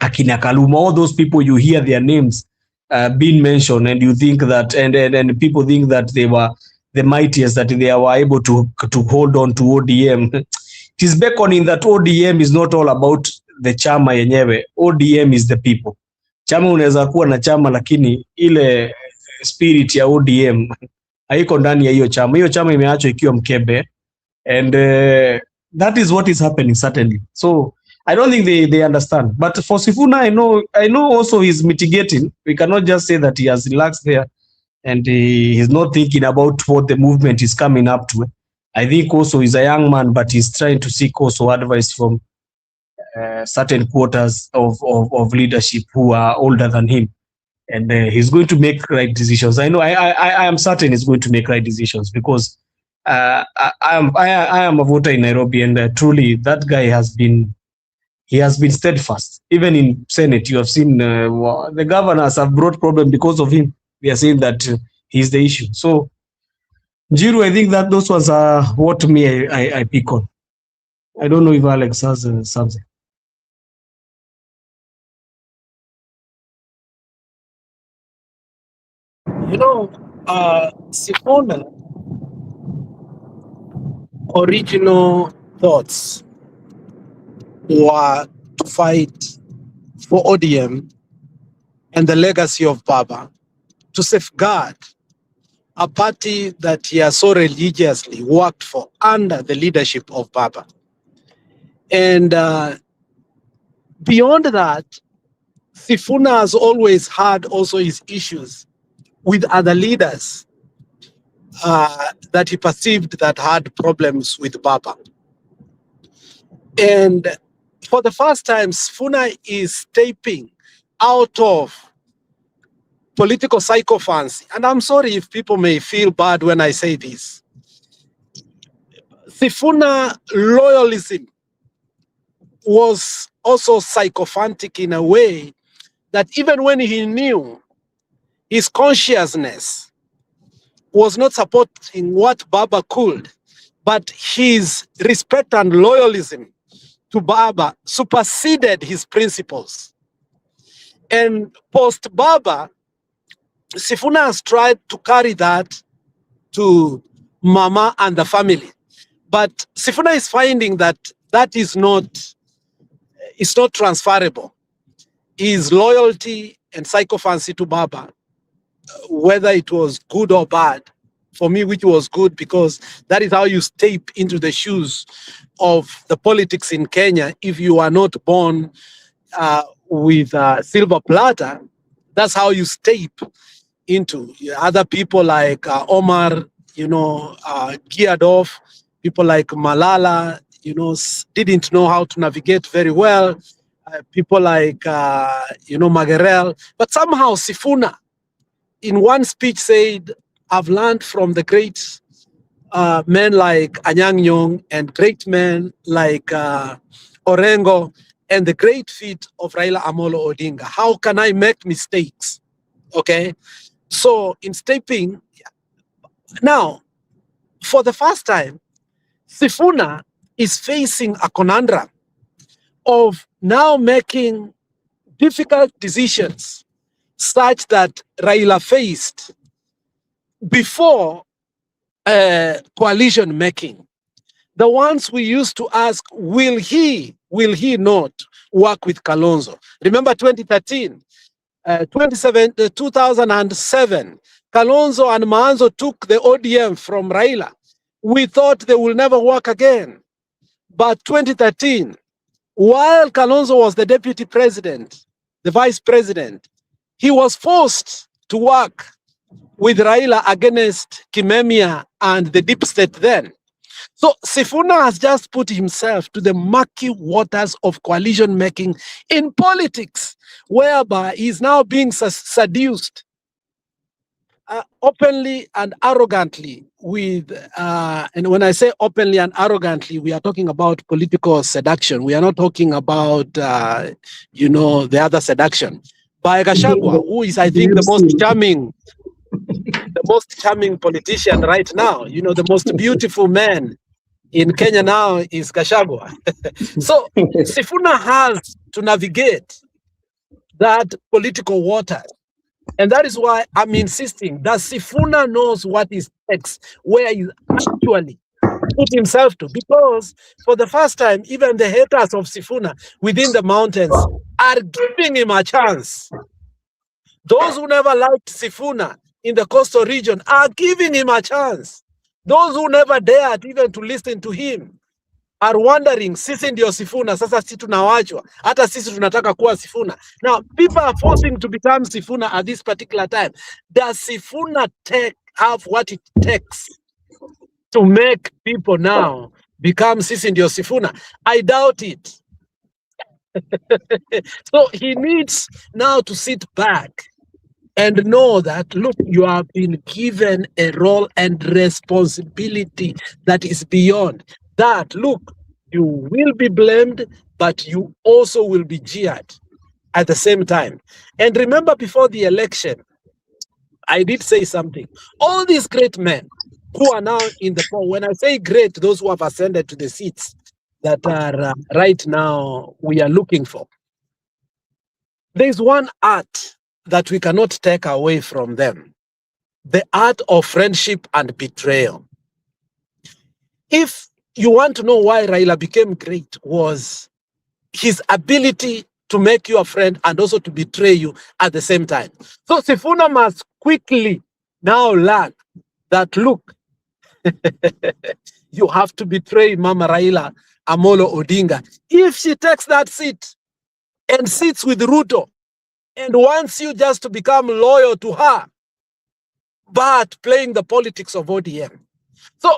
Kaluma, all those people, you hear their names being mentioned, and you think that, and people think that they were the mightiest, that they were able to hold on to ODM. It is beckoning that ODM is not all about the chama yenyewe. ODM is the people. Chama unaweza kuwa na chama, lakini ile spirit ya ODM haiko ndani ya hiyo chama. Hiyo chama imeachwa ikiwa mkebe, and that is what is happening certainly. So I don't think they understand. But for Sifuna, I know also he's mitigating. We cannot just say that he has relaxed there. and he's not thinking about what the movement is coming up to. I think also he's a young man, but he's trying to seek also advice from certain quarters of leadership who are older than him, and he's going to make right decisions. I know. I am certain he's going to make right decisions because I am a voter in Nairobi, and truly that guy has been steadfast. Even in Senate, you have seen the governors have brought problem because of him. They are saying that he's the issue. So, Jiru, I think that those ones are what me I pick on. I don't know if Alex has something. You know, Sifuna original thoughts were to fight for ODM and the legacy of Baba, to safeguard a party that he has so religiously worked for under the leadership of Baba. And beyond that, Sifuna has always had also his issues with other leaders that he perceived that had problems with Baba. And for the first time, Sifuna is stepping out of political psychophancy. And I'm sorry if people may feel bad when I say this. Sifuna loyalism was also psychophantic in a way that even when he knew his consciousness was not supporting what Baba could, but his respect and loyalism to Baba superseded his principles. And post-Baba, Sifuna has tried to carry that to Mama and the family. But Sifuna is finding that that is not transferable. His loyalty and psychophancy to Baba, whether it was good or bad, for me, which was good, because that is how you step into the shoes of the politics in Kenya. If you are not born with silver platter, that's how you step into. Other people like Omar, geared off. People like Malala, didn't know how to navigate very well. People like, Magerel. But somehow Sifuna, in one speech, said, I've learned from the great men like Anyang' Nyong'o and great men like Orengo and the great feat of Raila Amolo Odinga. How can I make mistakes? Okay? So in stepping, now, for the first time, Sifuna is facing a conundrum of now making difficult decisions such that Raila faced before coalition making. The ones we used to ask, will he not work with Kalonzo? Remember 2013, 2007, Kalonzo and Maanzo took the ODM from Raila. We thought they will never work again. But 2013, while Kalonzo was the deputy president, the vice president, he was forced to work with Raila against Kimemia and the deep state then. So Sifuna has just put himself to the murky waters of coalition making in politics, whereby he's now being seduced openly and arrogantly with, and when I say openly and arrogantly, we are talking about political seduction. We are not talking about, the other seduction. By Gachagua, who is, I think, the most charming politician right now. The most beautiful man in Kenya now is Gachagua. So Sifuna has to navigate that political water. And that is why I'm insisting that Sifuna knows what is X, where he actually put himself to. Because for the first time, even the haters of Sifuna within the mountains are giving him a chance. Those who never liked Sifuna in the coastal region are giving him a chance. Those who never dared even to listen to him are wondering, sisi ndio Sifuna, sasa sisi tunawachwa, hata sisi tunataka kuwa Sifuna. Now, people are forcing to become Sifuna at this particular time. Does Sifuna have what it takes to make people now become sisi ndio Sifuna? I doubt it. So he needs now to sit back and know that, look, you have been given a role and responsibility that is beyond that. Look, you will be blamed, but you also will be jeered at the same time. And remember, before the election, I did say something. All these great men who are now in the power, when I say great, those who have ascended to the seats that are right now we are looking for, there's one art that we cannot take away from them: the art of friendship and betrayal. If you want to know why Raila became great, was his ability to make you a friend and also to betray you at the same time. So Sifuna must quickly now learn that, look, you have to betray Mama Raila Amolo Odinga. If she takes that seat and sits with Ruto and wants you just to become loyal to her, but playing the politics of ODM. So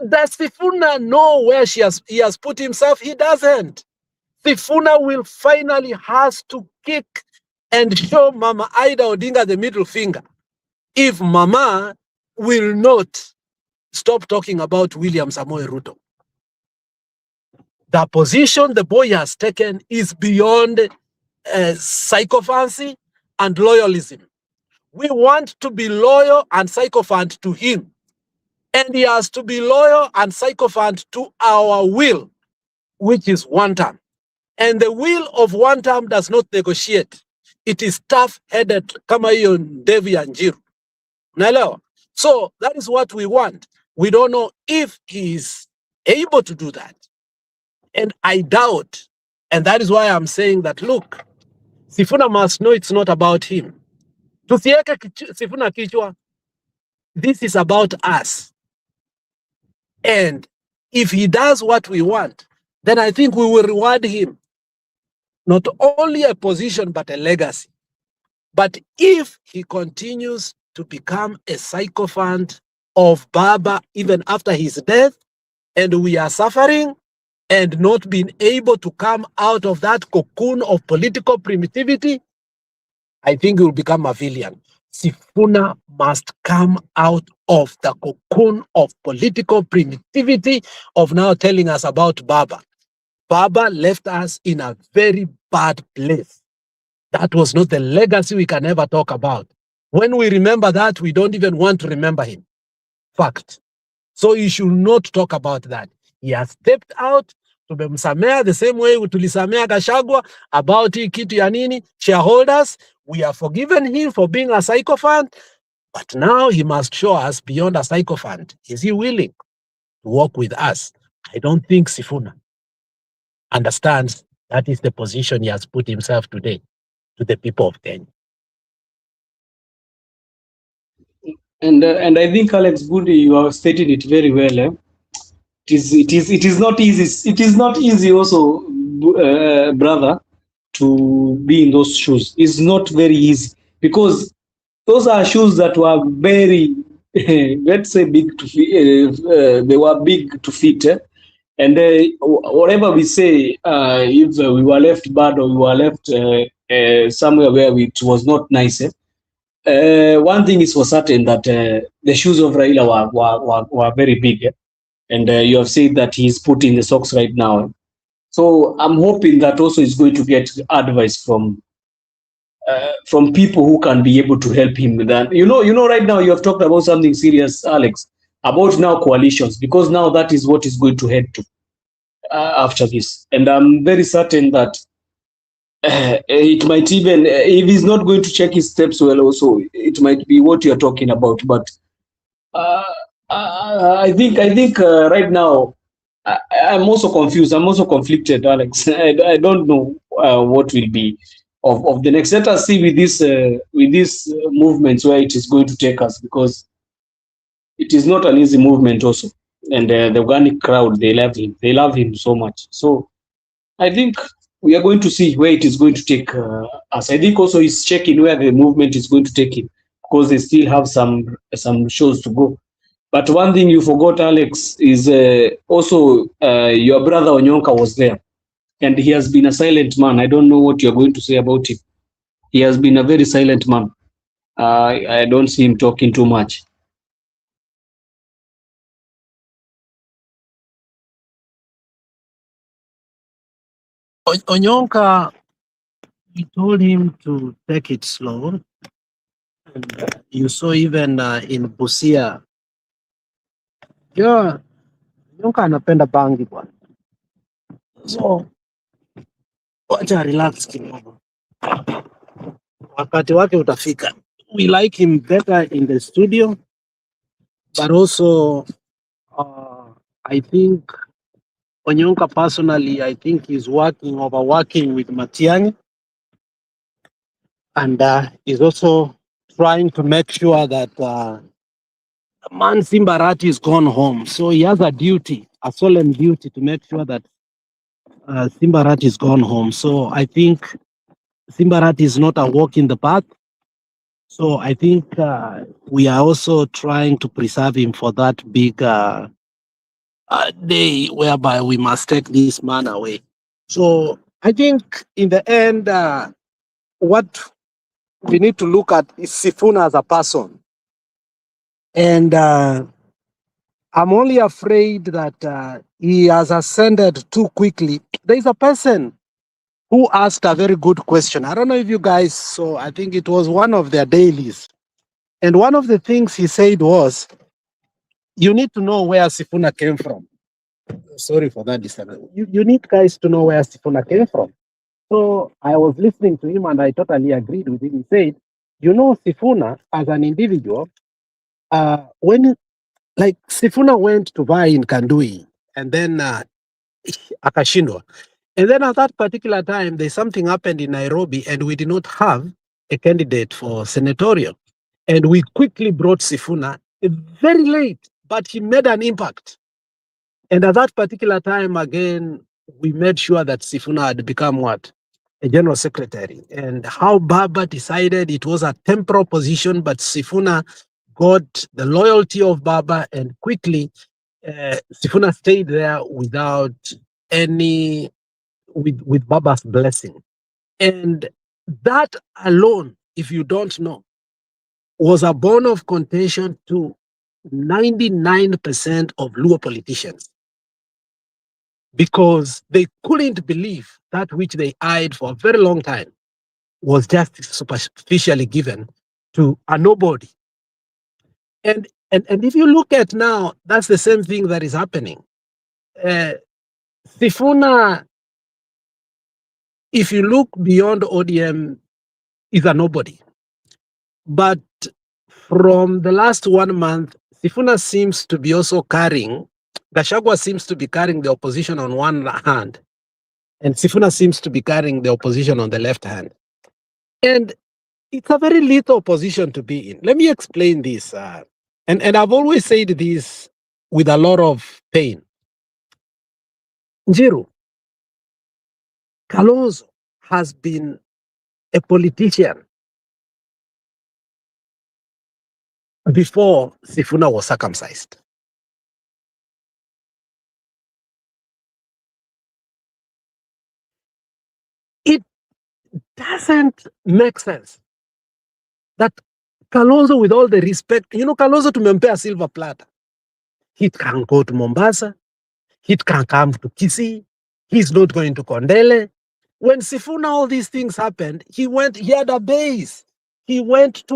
does Sifuna know where he has put himself? He doesn't. Sifuna will finally has to kick and show Mama Ida Odinga the middle finger if Mama will not stop talking about William Samoei Ruto. The position the boy has taken is beyond sycophancy and loyalism. We want to be loyal and sycophant to him, and he has to be loyal and sycophant to our will, which is one term. And the will of one term does not negotiate. It is tough-headed, kama hiyo Devi and Jiru. Naelewa? So that is what we want. We don't know if he is able to do that. And I doubt, and that is why I'm saying that, look, Sifuna must know it's not about him. Tusieke Sifuna kichwa. This is about us. And if he does what we want, then I think we will reward him. Not only a position, but a legacy. But if he continues to become a sycophant of Baba even after his death, and we are suffering and not being able to come out of that cocoon of political primitivity, I think he will become a villain. Sifuna must come out of the cocoon of political primitivity of now telling us about Baba. Baba left us in a very bad place. That was not the legacy we can ever talk about. When we remember that, we don't even want to remember him. Fact. So you should not talk about that. He has stepped out. Tumemsamea the same way tulisamea Gachagua about hii kitu ya nini, shareholders. We have forgiven him for being a sycophant, but now he must show us beyond a sycophant. Is he willing to work with us? I don't think Sifuna understands that is the position he has put himself today to the people of Kenya. And I think, Alex Budi, you have stated it very well. It is not easy. It is not easy also, brother, to be in those shoes. It's not very easy because those are shoes that were very, let's say, big to fit. They were big to fit. And whatever we say, if we were left bad or we were left somewhere where it was not nice, one thing is for certain that the shoes of Raila were very big. And you have said that he's put in the socks right now. So I'm hoping that also is going to get advice from people who can be able to help him with that. You know, right now you have talked about something serious, Alex, about now coalitions, because now that is what is going to head to after this. And I'm very certain that it might even, if he's not going to check his steps well also, it might be what you're talking about. But I think right now, I'm also confused. I'm also conflicted, Alex. I don't know what will be of the next. Let us see with these movements where it is going to take us, because it is not an easy movement also. and the organic crowd, they love him so much. So I think we are going to see where it is going to take us. I think also he's checking where the movement is going to take him, because they still have some shows to go. But one thing you forgot, Alex, is also your brother Onyonka was there, and he has been a silent man. I don't know what you're going to say about him. He has been a very silent man. I don't see him talking too much. Onyonka, we told him to take it slow. And you saw even in Busia, yeah, Onyonka anapenda bangi bwana. So wacha relax kidogo, wakati wake utafika. We like him better in the studio, but also I think Onyonka personally, I think he's overworking with Matiang'i, and he's also trying to make sure that man Simbarati is gone home. So he has a duty, a solemn duty, to make sure that Simbarati is gone home. So I think Simbarati is not a walk in the path. So I think we are also trying to preserve him for that big day whereby we must take this man away. So I think in the end, what we need to look at is Sifuna as a person. And I'm only afraid that he has ascended too quickly. There is a person who asked a very good question. I don't know if you guys saw, I think it was one of their dailies. And one of the things he said was, you need to know where Sifuna came from. Sorry for that disturbance. You need guys to know where Sifuna came from. So I was listening to him and I totally agreed with him. He said, you know, Sifuna as an individual, when like Sifuna went to buy in Kandui and then akashindwa. And then at that particular time, there's something happened in Nairobi and we did not have a candidate for senatorial. And we quickly brought Sifuna very late, but he made an impact. And at that particular time, again, we made sure that Sifuna had become what? A general secretary. And how Baba decided it was a temporal position, but Sifuna got the loyalty of Baba, and quickly Sifuna stayed there without any, with Baba's blessing. And that alone, if you don't know, was a bone of contention to 99% of Luo politicians, because they couldn't believe that which they eyed for a very long time was just superficially given to a nobody. And if you look at now, that's the same thing that is happening. Sifuna, if you look beyond ODM, is a nobody. But from the last 1 month, Sifuna seems to be also carrying, Gachagua seems to be carrying the opposition on one hand, and Sifuna seems to be carrying the opposition on the left hand. And it's a very lethal position to be in. Let me explain this. And I've always said this with a lot of pain. Njiru, Kalonzo has been a politician before Sifuna was circumcised. It doesn't make sense that Kalonzo, with all the respect, you know, Kalonzo tumempea silver platter. He can go to Mombasa. He can come to Kisii. He's not going to Kondele. When Sifuna, all these things happened, he had a base. He went to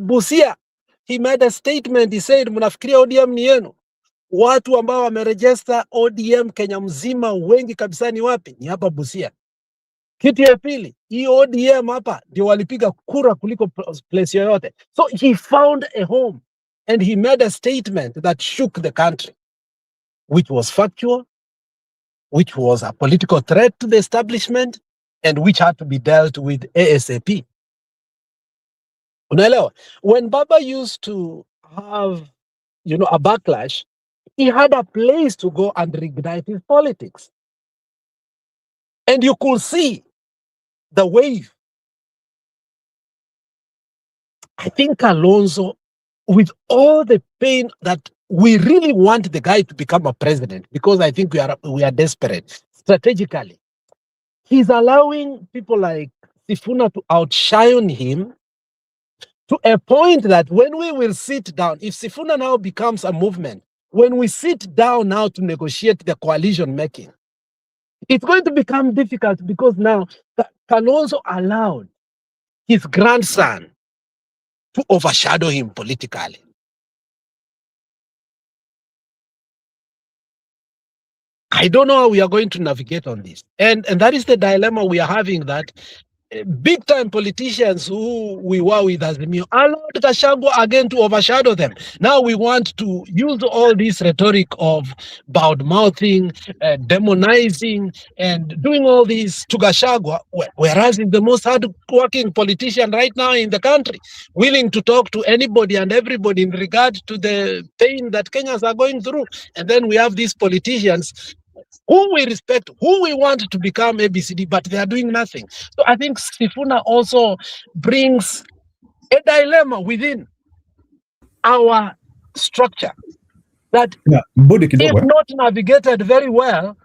Busia. He made a statement. He said, mnafikiria ODM ni yenu. Watu ambao wamerejesta ODM Kenya mzima wengi kabisa ni wapi? Ni hapa Busia. Kitu ya pili, hii ODM hapa ndio walipiga kura kuliko place yoyote. So he found a home and he made a statement that shook the country, which was factual, which was a political threat to the establishment, and which had to be dealt with ASAP. Unaelewa? When Baba used to have, you know, a backlash, he had a place to go and reignite his politics. And you could see the wave. I think Kalonzo, with all the pain that we really want the guy to become a president, because I think we are desperate strategically. He's allowing people like Sifuna to outshine him to a point that when we will sit down, if Sifuna now becomes a movement, when we sit down now to negotiate the coalition making, it's going to become difficult because now Kalonzo allowed his grandson to overshadow him politically. I don't know how we are going to navigate on this. And that is the dilemma we are having, that big time politicians who we were with as the Ndio allowed Gachagua again to overshadow them. Now we want to use all this rhetoric of bad mouthing, demonizing, and doing all this to Gachagua, whereas he's the most hard-working politician right now in the country, willing to talk to anybody and everybody in regard to the pain that Kenyans are going through. And then we have these politicians who we respect, who we want to become ABCD, but they are doing nothing. So I think Sifuna also brings a dilemma within our structure that if not navigated very well,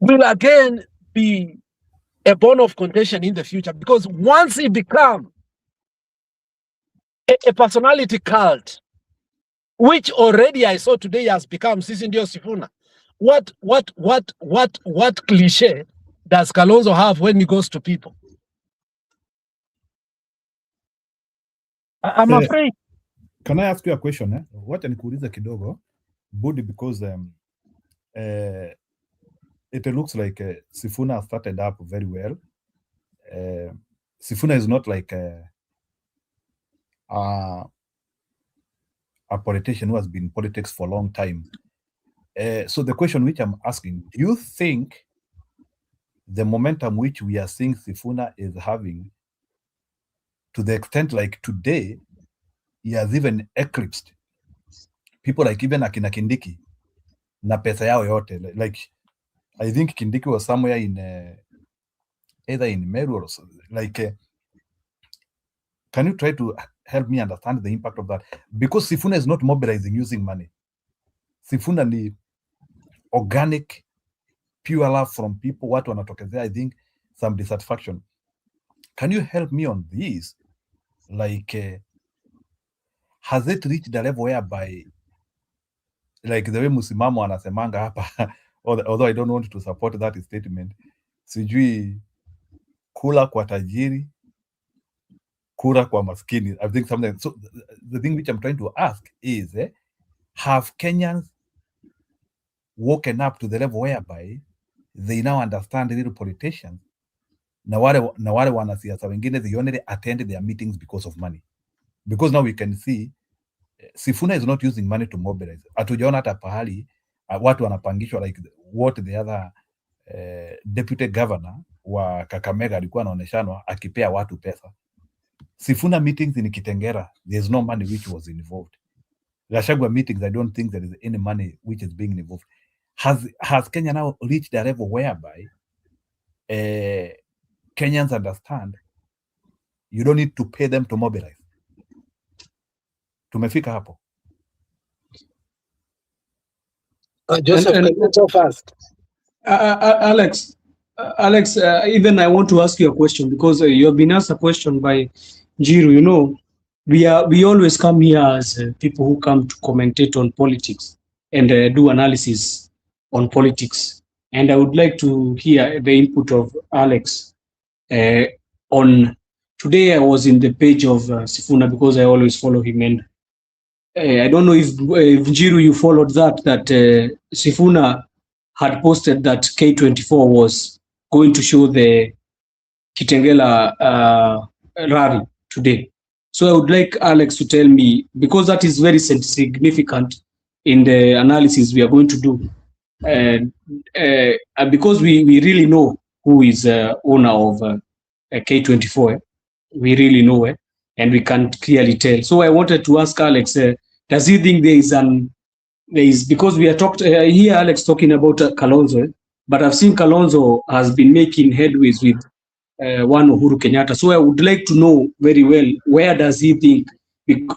will again be a bone of contention in the future. Because once he becomes a personality cult, which already I saw today has become Ndio Sifuna, what cliche does Kalonzo have when he goes to people? I'm afraid. Can I ask you a question? What nikuuliza kidogo, Budi, because it looks like Sifuna started up very well. Sifuna is not like a politician who has been in politics for a long time. So the question which I'm asking, do you think the momentum which we are seeing Sifuna is having, to the extent like today, he has even eclipsed people like even akina Kindiki na pesa yao yote? Like, I think Kindiki was somewhere in either in Meru or so. Like, can you try to help me understand the impact of that? Because Sifuna is not mobilizing using money. Sifuna ni organic, pure love from people. Watu wanatokezea, I think some dissatisfaction. Can you help me on this? Like, has it reached the level whereby, like the way Musimamo anasemanga hapa, although I don't want to support that statement, sijui kula kwa tajiri, kura kwa maskini. I think something. So the thing which I'm trying to ask is, have Kenyans woken up to the level whereby they now understand the little politicians? Na wale wanasiasa wengine, they only attend their meetings because of money. Because now we can see Sifuna is not using money to mobilize. Hatujaona hata pahali watu wanapangishwa like what the other deputy governor wa Kakamega alikuwa anaoneshanwa akipea watu pesa. Sifuna meetings in Kitengela, there's no money which was involved. Gachagua meetings, I don't think there is any money which is being involved. Has Kenya now reached a level whereby Kenyans understand you don't need to pay them to mobilize? Tumefika hapo. Joseph, can you go fast? Alex, even I want to ask you a question, because you have been asked a question by Njiru. You know, we always come here as people who come to commentate on politics and do analysis on politics. And I would like to hear the input of Alex on today. I was in the page of Sifuna because I always follow him, and I don't know if Njiru, you followed that Sifuna had posted that K24 was going to show the Kitengela rally today. So I would like Alex to tell me, because that is very significant in the analysis we are going to do. And because we really know who is owner of K24, we really know it, and we can clearly tell. So I wanted to ask Alex, does he think there is an there is, because we are talked here, Alex talking about Kalonzo, but I've seen Kalonzo has been making headways with one Uhuru Kenyatta. So I would like to know very well, where does he think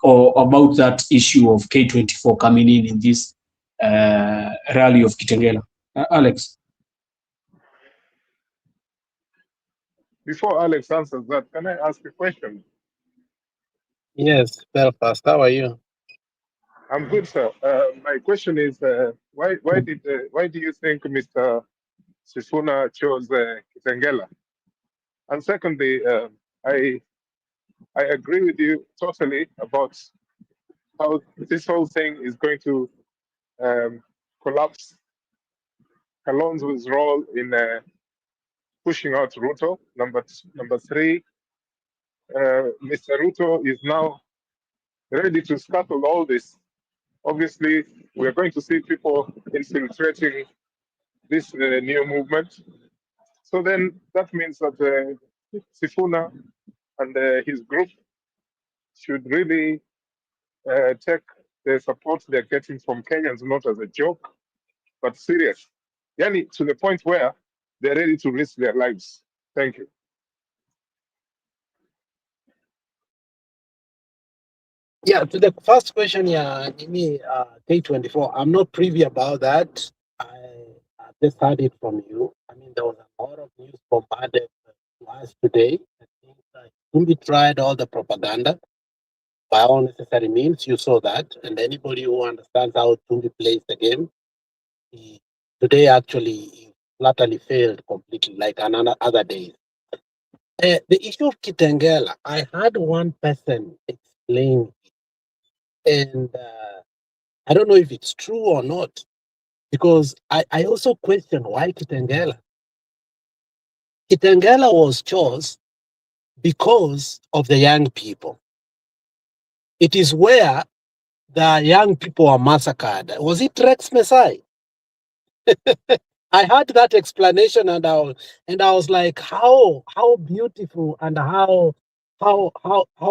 about that issue of K24 coming in this rally of Kitengela? Alex. Before Alex answers that, can I ask a question? Yes, Belfast, how are you? I'm good, sir. My question is, why do you think Mr. Sifuna chose Kitengela? And secondly, I agree with you totally about how this whole thing is going to collapse Kalonzo's role in pushing out Ruto. Number three, Mr. Ruto is now ready to scuttle all this. Obviously, we're going to see people infiltrating this new movement. So then that means that Sifuna and his group should really take the support they're getting from Kenyans not as a joke, but serious. Yani, to the point where they're ready to risk their lives. Thank you. Yeah, to the first question, yeah, K24, I'm not privy about that. I just heard it from you. I mean, there was a lot of news bombarded to us today. I think Tumbi tried all the propaganda by all necessary means. You saw that. And anybody who understands how Tumbi plays the game, today actually flatly failed completely, like another other days. The issue of Kitengela, I had one person explain, and I don't know if it's true or not, because I also question why Kitengela. Kitengela was chosen because of the young people. It is where the young people are massacred. Was it Rex Mesai? I heard that explanation and I was like, how beautiful and how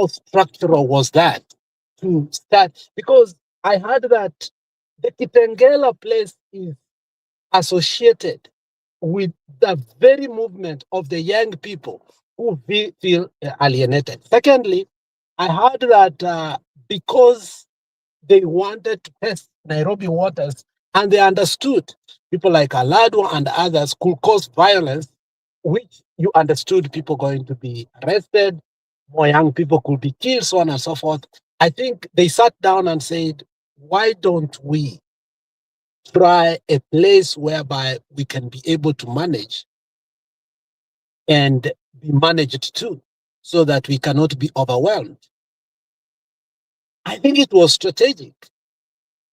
structural was that to start? Because I heard that the Kitengela place is associated with the very movement of the young people who feel alienated. Secondly, I heard that because they wanted to test Nairobi waters and they understood people like Aladwa and others could cause violence, which you understood people going to be arrested, more young people could be killed, so on and so forth. I think they sat down and said, why don't we try a place whereby we can be able to manage and be managed too, so that we cannot be overwhelmed. I think it was strategic.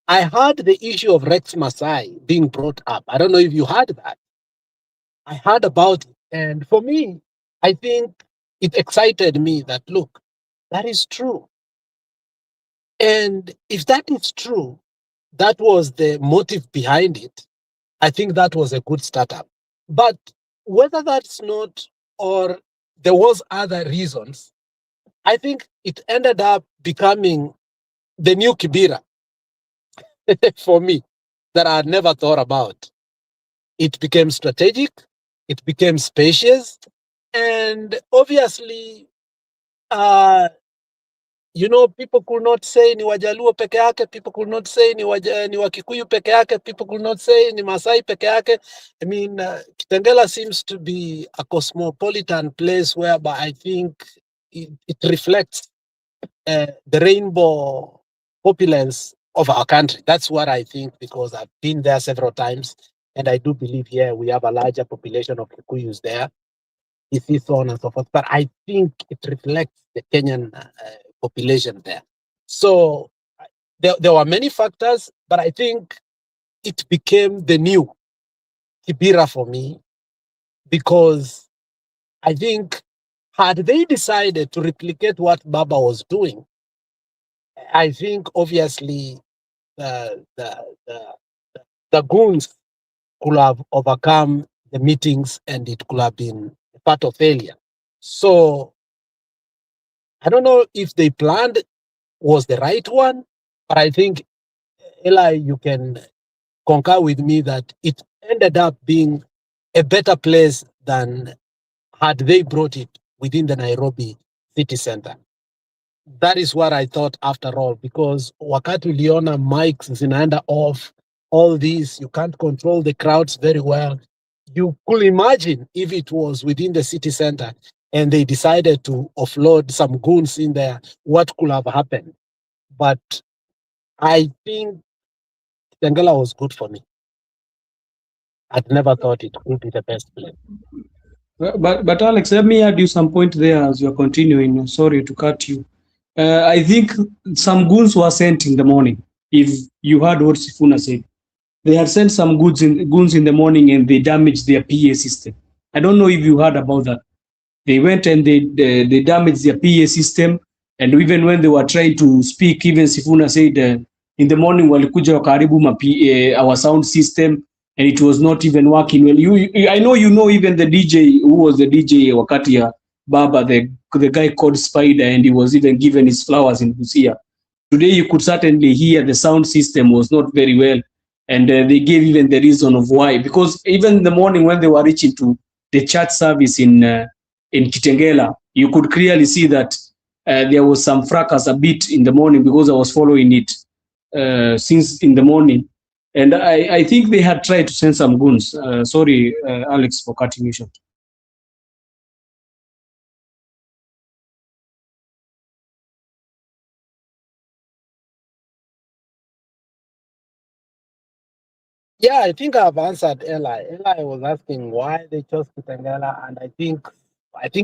I heard the issue of Rex Masai being brought up. I don't know if you heard that. I heard about it. And for me, I think it excited me that, look, that is true. And if that is true, that was the motive behind it. I think that was a good startup. But whether that's not, or there was other reasons, I think it ended up becoming the new Kibera for me that I had never thought about. It became strategic, it became spacious, and obviously, people could not say ni Wajaluo peke yake, people could not say ni Wakikuyu peke yake, people could not say ni Masai peke yake. I mean, Kitengela seems to be a cosmopolitan place whereby I think it reflects the rainbow opulence of our country. That's what I think, because I've been there several times, and I do believe here we have a larger population of Kikuyus there. You see, so on and so forth. But I think it reflects the Kenyan population there. So there were many factors, but I think it became the new Kibera for me, because I think had they decided to replicate what Baba was doing, I think obviously the goons could have overcome the meetings and it could have been a part of failure. So I don't know if they planned was the right one, but I think Eli, you can concur with me that it ended up being a better place than had they brought it within the Nairobi city center. That is what I thought after all, because wakati uliona mics zinaenda off, all these, you can't control the crowds very well. You could imagine if it was within the city center and they decided to offload some goons in there, what could have happened? But I think Kitengela was good for me. I'd never thought it would be the best place. But Alex, let me add you some point there as you're continuing. Sorry to cut you. I think some goons were sent in the morning. If you heard what Sifuna said, they had sent some goons in the morning and they damaged their PA system. I don't know if you heard about that. They went and they damaged their PA system, and even when they were trying to speak, even Sifuna said in the morning walikuja wakaribu our sound system, and it was not even working well. I know you know even the DJ who was the DJ wakati ya Baba, the guy called Spider, and he was even given his flowers in Busia. Today you could certainly hear the sound system was not very well, and they gave even the reason of why. Because even in the morning when they were reaching to the church service in Kitengela, you could clearly see that there was some fracas a bit in the morning, because I was following it since in the morning. And I think they had tried to send some goons. Sorry, Alex, for cutting you short. Yeah, I think I've answered Eli. Eli was asking why they chose Kitengela, and I think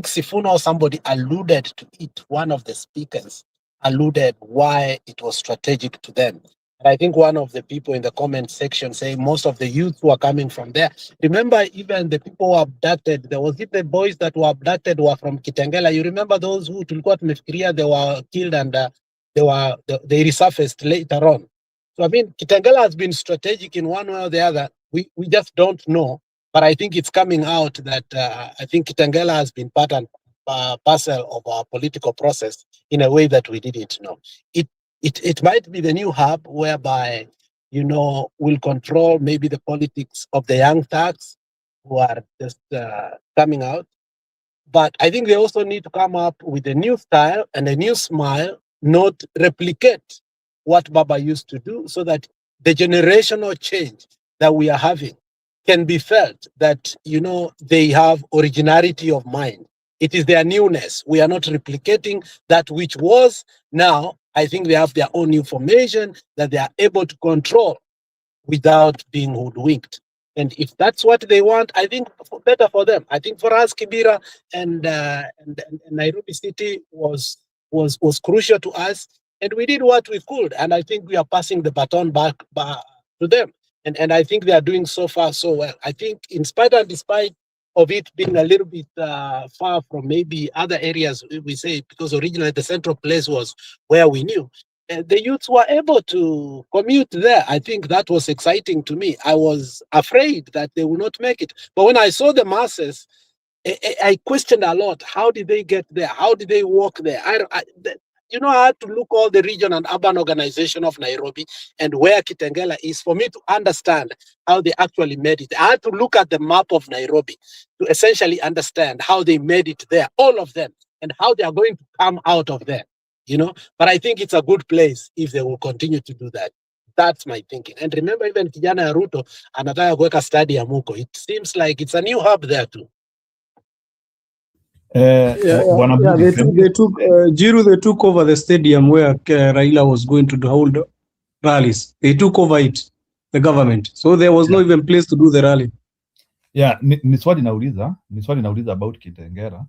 Sifuna or somebody alluded to it. One of the speakers alluded why it was strategic to them. And I think one of the people in the comment section saying most of the youth who are coming from there. Remember, even the people who were abducted, there was even the boys that were abducted were from Kitengela. You remember those who tulikuwa tumefikiria they were killed and they resurfaced later on. So I mean, Kitengela has been strategic in one way or the other. We just don't know, but I think it's coming out that I think Kitengela has been part and parcel of our political process in a way that we didn't know. It might be the new hub whereby, you know, we'll control maybe the politics of the young thugs who are just coming out. But I think they also need to come up with a new style and a new smile, not replicate what Baba used to do, so that the generational change that we are having can be felt, that, you know, they have originality of mind. It is their newness. We are not replicating that which was. Now, I think they have their own information that they are able to control without being hoodwinked. And if that's what they want, I think better for them. I think for us, Kibera and Nairobi City was crucial to us, and we did what we could. And I think we are passing the baton back to them. And I think they are doing so far so well. I think in spite and despite of it being a little bit far from maybe other areas, we say, because originally the central place was where we knew. The youths were able to commute there. I think that was exciting to me. I was afraid that they would not make it. But when I saw the masses, I questioned a lot. How did they get there? How did they walk there? You know, I had to look all the region and urban organization of Nairobi and where Kitengela is for me to understand how they actually made it. I had to look at the map of Nairobi to essentially understand how they made it there, all of them, and how they are going to come out of there. You know, but I think it's a good place if they will continue to do that. That's my thinking. And remember, even kijana ya Ruto anataka kuweka stadium huko. It seems like it's a new hub there too. They took Jiru. They took over the stadium where Raila was going to hold rallies. They took over it, the government. So there was no even place to do the rally. Yeah, ni swali nauliza about Kitengela,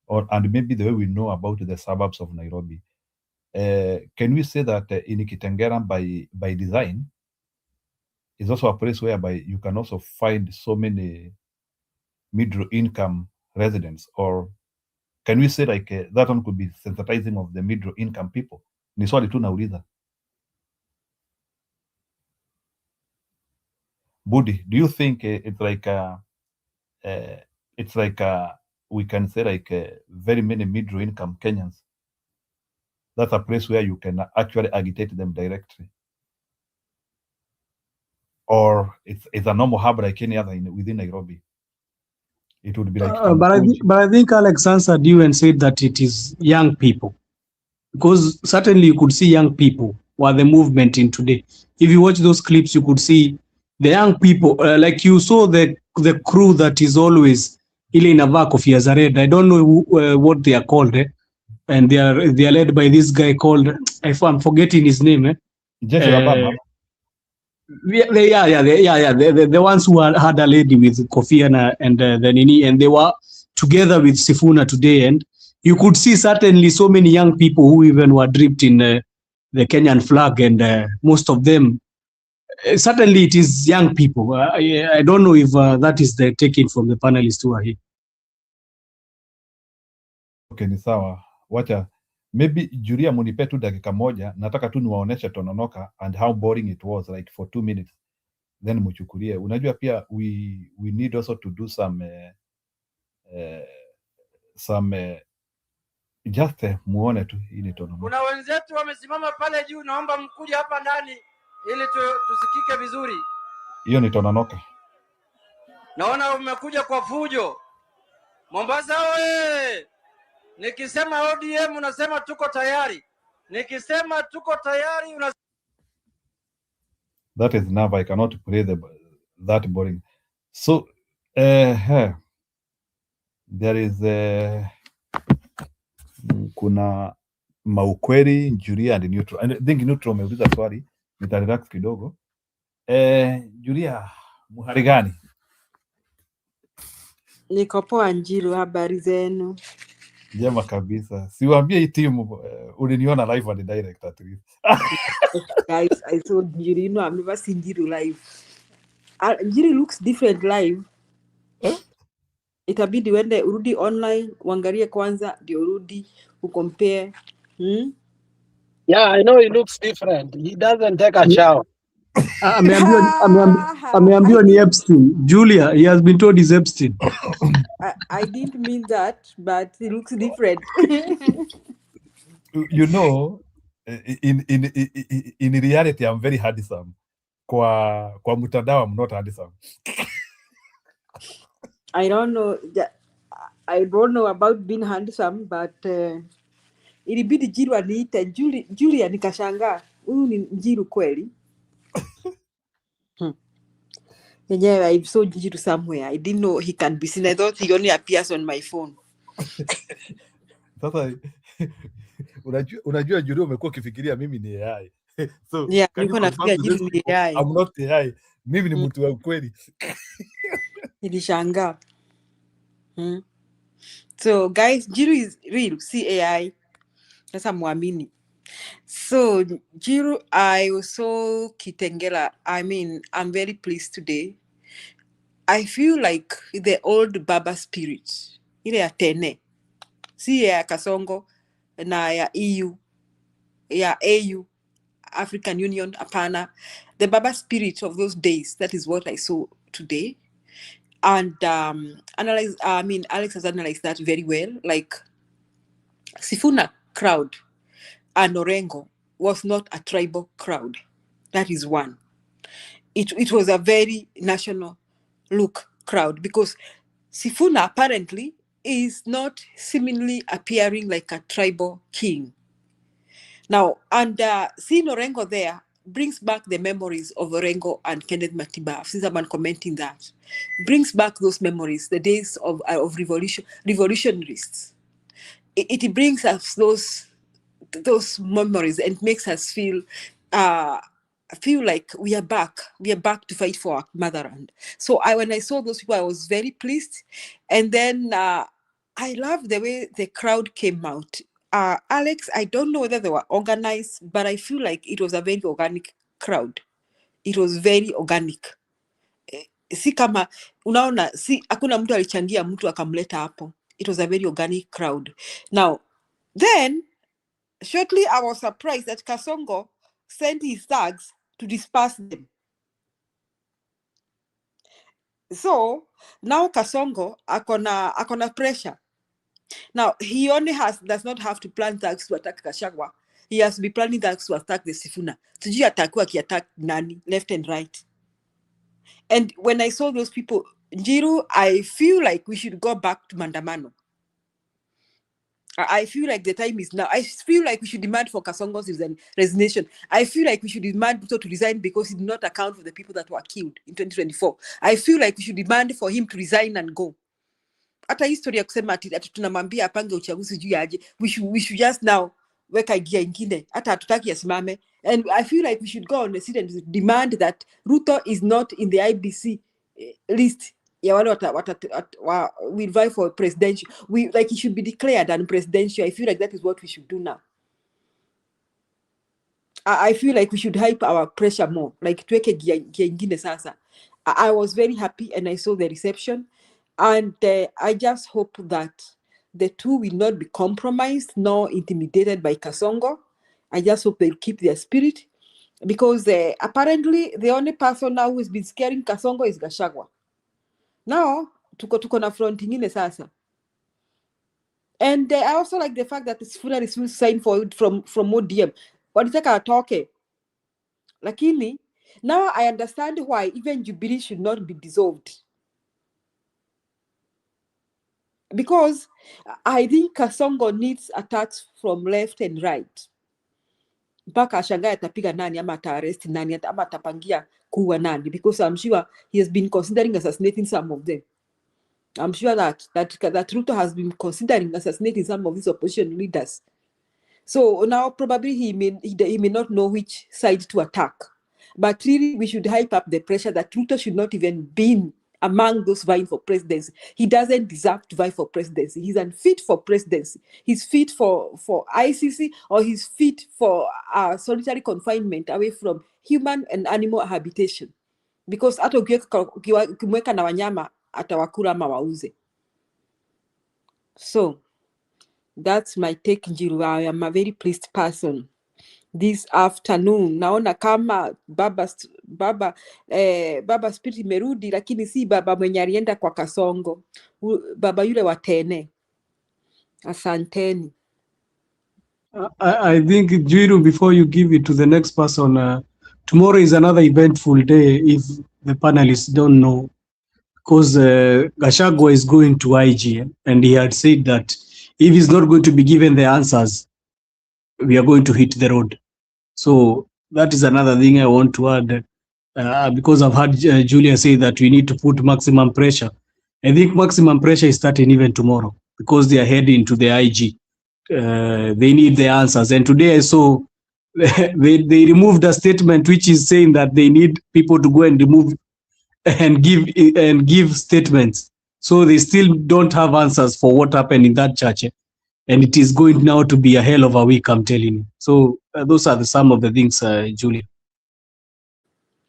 and maybe the way we know about the suburbs of Nairobi. Can we say that in Kitengela by design is also a place whereby you can also find so many middle income residents, or can we say like that one could be sensitizing of the middle income people? Ni swali tu nauliza. Budi, do you think it's like we can say like very many middle income Kenyans? That's a place where you can actually agitate them directly. or it's a normal hub like any other within Nairobi? It would be like but I think Alex answered you and said that it is young people, because certainly you could see young people were the movement in today. If you watch those clips, you could see the young people, like you saw the crew that is always ile inavaa kofia za red. I don't know what they are called, and they are led by this guy called, I'm forgetting his name. Jeshi la Baba. The ones who had a lady with kofia and the nini, and they were together with Sifuna today, and you could see certainly so many young people who even were draped in the Kenyan flag, and most of them, certainly it is young people. I don't know if that is the taking from the panelists who are here. Okay, ni sawa. Wacha maybe Julia munipe tu dakika moja, nataka tu niwaoneshe Tononoka and how boring it was, like for 2 minutes, then muchukulie. Unajua pia we need also to do some just muone tu ili Tononoka. Kuna wenzetu wamesimama pale juu, naomba mkuje hapa ndani ili tusikike vizuri. Hiyo ni Tononoka. Naona umekuja kwa fujo. Mombasa oye! Nikisema ODM unasema tuko tayari. Nikisema tuko tayari unasema... That is enough. I cannot play that boring. So there is kuna Maukweli, Julia and Neutral. I think Neutral umeuliza swali, nitarelax kidogo. Julia, muhali gani? Niko poa Njiru, habari zenu? Jema kabisa. Siwaambie hii timu uliniona live and direct at least. Guys, I saw Njiru. You know, I've never seen Njiru live. Njiru looks different live. Itabidi wende urudi online, uangalie kwanza, ndio urudi, ucompare. Yeah, I know he looks different. He doesn't take a shower. Ameambiwa ni Epstein. Julia, he has been told he's Epstein. I didn't mean that, but he looks different. You know, in reality, I'm very handsome. Kwa mtandao, I'm not handsome. I don't know about being handsome, but ilibidi Njiru aniite Julia, nikashangaa huyu ni Njiru kweli. Yeah, I saw Njiru somewhere. I didn't know he can be seen. I thought he only appears on my phone. Sasa unajua Njiru umekuwa ukifikiria mimi ni AI. So yeah, niko nafikiria Njiru ni AI. I'm not AI. Mimi ni mtu wa ukweli. Nilishangaa. So guys, Njiru is real, see AI. Sasa muamini. So Njiru, I also Kitengela. I mean, I'm very pleased today. I feel like the old Baba spirit, ile ya tene, si ya Kasongo na ya EU, ya AU, African Union, apana. The Baba spirit of those days, that is what I saw today. And Alex has analyzed that very well. Like Sifuna crowd and Orengo was not a tribal crowd. That is one. It was a very national look crowd, because Sifuna apparently is not seemingly appearing like a tribal king. Now, and seeing Orengo there brings back the memories of Orengo and Kenneth Matiba. Since I've been commenting that, brings back those memories, the days of revolutionists. It brings us those memories and makes us feel like we are back to fight for our motherland. So when I saw those people, I was very pleased. And then I love the way the crowd came out. Alex, I don't know whether they were organized, but I feel like it was a very organic crowd. It was very organic. Si kama unaona, si hakuna mtu alichangia mtu akamleta hapo. It was a very organic crowd. Now, then shortly I was surprised that Kasongo sent his thugs to disperse them. So now Kasongo akona pressure. Now he only does not have to plan thugs to attack Kashagwa. He has to be planning thugs to attack the Sifuna. Sijui atakuwa akiattack nani left and right. And when I saw those people, Njiru, I feel like we should go back to Mandamano. I feel like the time is now. I feel like we should demand for Kasongo's resignation. I feel like we should demand Ruto to resign because he did not account for the people that were killed in 2024. I feel like we should demand for him to resign and go. Hata history ya kusema ati tunamwambia apange uchaguzi juu aje. We should just now weka idea ingine. Hata hatutaki asimame. And I feel like we should go on the seat and demand that Ruto is not in the IBC list. Ya wale will vie for presidential. He should be declared unpresidential. I feel like that is what we should do now. I feel like we should hype our pressure more. Like tuweke gia ingine sasa. I was very happy and I saw the reception. And I just hope that the two will not be compromised nor intimidated by Kasongo. I just hope they'll keep their spirit. Because apparently the only person now who has been scaring Kasongo is Gachagua. Now, tuko na front ingine sasa. And I also like the fact that Sifuna is still signed for it from ODM. Walitaka atoke. Lakini, now I understand why even Jubilee should not be dissolved. Because I think Kasongo needs attacks from left and right. Mpaka ashangae atapiga nani ama ata-arrest nani ama atapangia kuwa nani. Because I'm sure he has been considering assassinating some of them. I'm sure that Ruto has been considering assassinating some of these opposition leaders. So now probably he may not know which side to attack. But really, we should hype up the pressure that Ruto should not even be among those vying for presidency. He doesn't deserve to vie for presidency. He's unfit for presidency. He's fit for ICC, or he's fit for solitary confinement away from human and animal habitation. Because hata ukimweka na wanyama atawakula ama wauze. So that's my take, Njiru. I am a very pleased person this afternoon. Naona kama baba spirit imerudi, lakini si baba mwenye alienda kwa Kasongo, baba yule wa Tene. Asanteni. I think, Jiru, before you give it to the next person, tomorrow is another eventful day if the panelists don't know, because Gachagua is going to IG, and he had said that if he's not going to be given the answers, we are going to hit the road. So that is another thing I want to add, because I've heard Julia say that we need to put maximum pressure. I think maximum pressure is starting even tomorrow, because they are heading to the IG. They need the answers. And today I saw they removed a statement which is saying that they need people to go and remove and give statements. So they still don't have answers for what happened in that church. And it is going now to be a hell of a week, I'm telling you. So those are some of the things, Julia.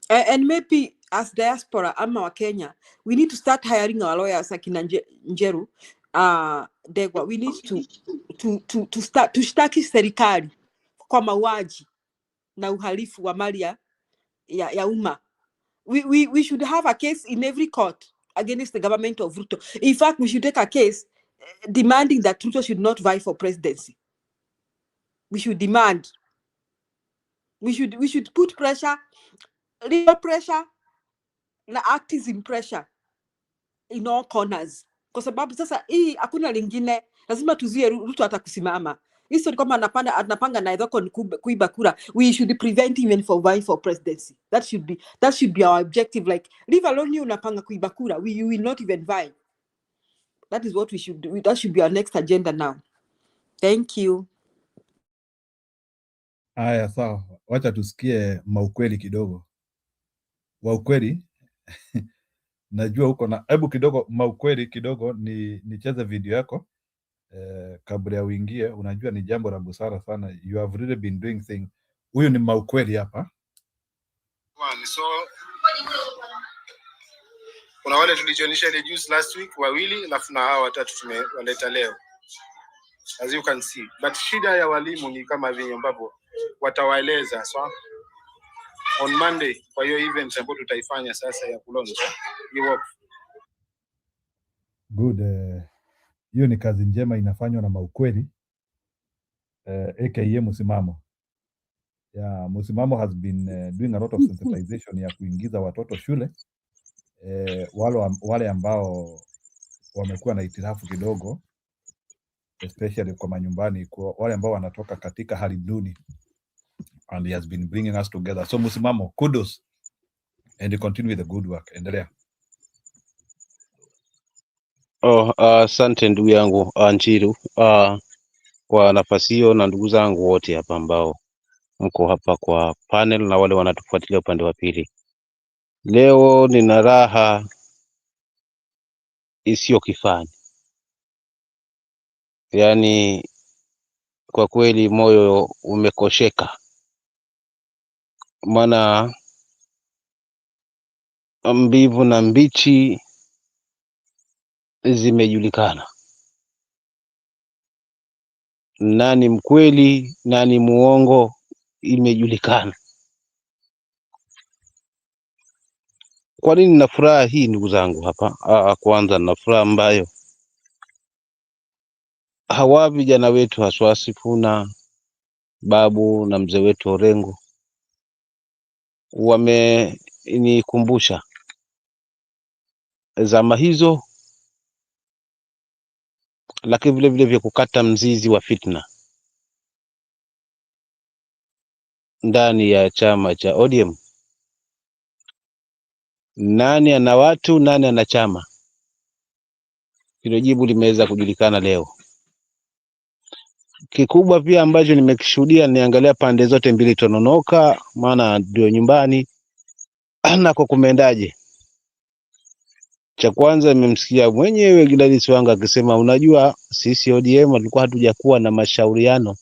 And maybe as diaspora, ama wa Kenya, we need to start hiring our lawyers like in Njeru. Degwa, we need to start tushtaki serikali kwa mauaji na uhalifu wa mali ya umma. We should have a case in every court against the government of Ruto. In fact, we should take a case demanding that Ruto should not vie for presidency. We should demand. We should put pressure, real pressure, na activism pressure in all corners. Kwa sababu sasa hii hakuna lingine, lazima tuzie Ruto atakusimama. Hizo kama anapanga na idhoko ni kuiba kura. We should prevent him for vying for presidency. That should be our objective. Like, leave alone you unapanga kuiba kura. We will not even vie. That is what we should do. That should be our next agenda now. Thank you. Haya, sawa. Wacha tusikie maukweli kidogo. Waukweli najua huko na hebu kidogo maukweli kidogo nicheze video yako kabla ya uingie. Unajua ni jambo la busara sana. You have really been doing things. Huyu ni maukweli hapa. So kuna wale tulijionyesha ile juice last week wawili, alafu na hao watatu tumewaleta leo, as you can see. But shida ya walimu ni kama vile ambapo watawaeleza on Monday kwa hiyo event ambayo tutaifanya sasa ya kulonja hiyo. Good. Hiyo ni kazi njema inafanywa na maukweli aka Msimamo. Yeah, Msimamo has been doing a lot of sensitization ya kuingiza watoto shule wale ambao wamekuwa na itilafu kidogo, especially kwa manyumbani, kwa wale ambao wanatoka katika hali duni, and he has been bringing us together. So msimamo, kudos and continue with the good work. Endelea. Asante ndugu yangu Njiru kwa nafasi hiyo, na ndugu zangu wote hapa ambao mko hapa kwa panel na wale wanatufuatilia upande wa pili. Leo nina raha isiyo kifani, yaani kwa kweli moyo umekosheka, maana mbivu na mbichi zimejulikana, nani mkweli nani muongo imejulikana. Kwa nini na furaha hii ndugu zangu hapa? Kwanza na furaha ambayo hawa vijana wetu haswa Sifuna, Babu na mzee wetu Orengo wamenikumbusha zama hizo, lakini vile vile vya kukata mzizi wa fitna ndani ya chama cha ODM. Nani ana watu, nani ana chama? Hilo jibu limeweza kujulikana leo. Kikubwa pia ambacho nimekishuhudia, niangalia pande zote mbili tononoka, maana ndio nyumbani nako kumeendaje. Cha kwanza nimemsikia mwenyewe Gladys Wanga akisema, unajua sisi ODM tulikuwa hatujakuwa na mashauriano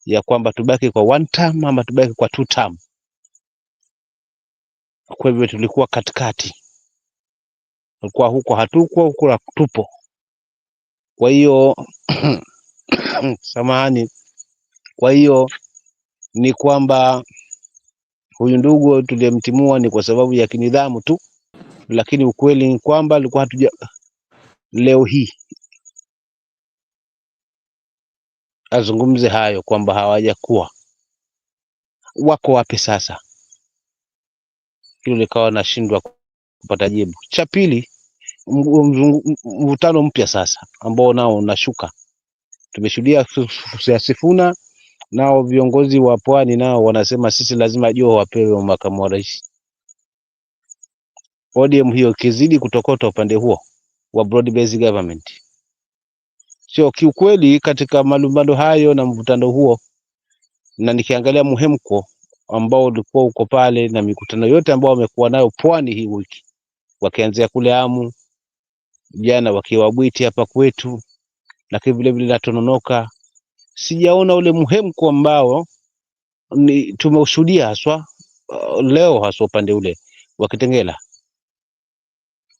ya kwamba tubaki kwa one term ama tubaki kwa two term. Kwa hivyo tulikuwa katikati, tulikuwa huko hatuko, huko tupo. Kwa hiyo samahani, kwa hiyo ni kwamba huyu ndugu tuliyemtimua ni kwa sababu ya kinidhamu tu, lakini ukweli ni kwamba alikuwa hatuja. Leo hii azungumze hayo kwamba hawajakuwa, wako wapi sasa? Hilo likawa nashindwa kupata jibu. Cha pili, mvutano mpya sasa ambao nao unashuka. Tumeshuhudia Sifuna, nao viongozi wa pwani nao wanasema sisi lazima Joho wapewe makamu wa rais. ODM hiyo kizidi kutokota upande huo wa broad based government. Sio kiukweli katika malumbano hayo na mvutano huo, na nikiangalia muhemko ambao ulikuwa uko pale na mikutano yote ambao wamekuwa nayo pwani hii wiki, wakianzia kule Amu, jana wakiwa Bwiti hapa kwetu, lakini vile vile natononoka, sijaona ule muhemko ambao ni tumeushuhudia haswa leo, haswa upande ule wa Kitengela.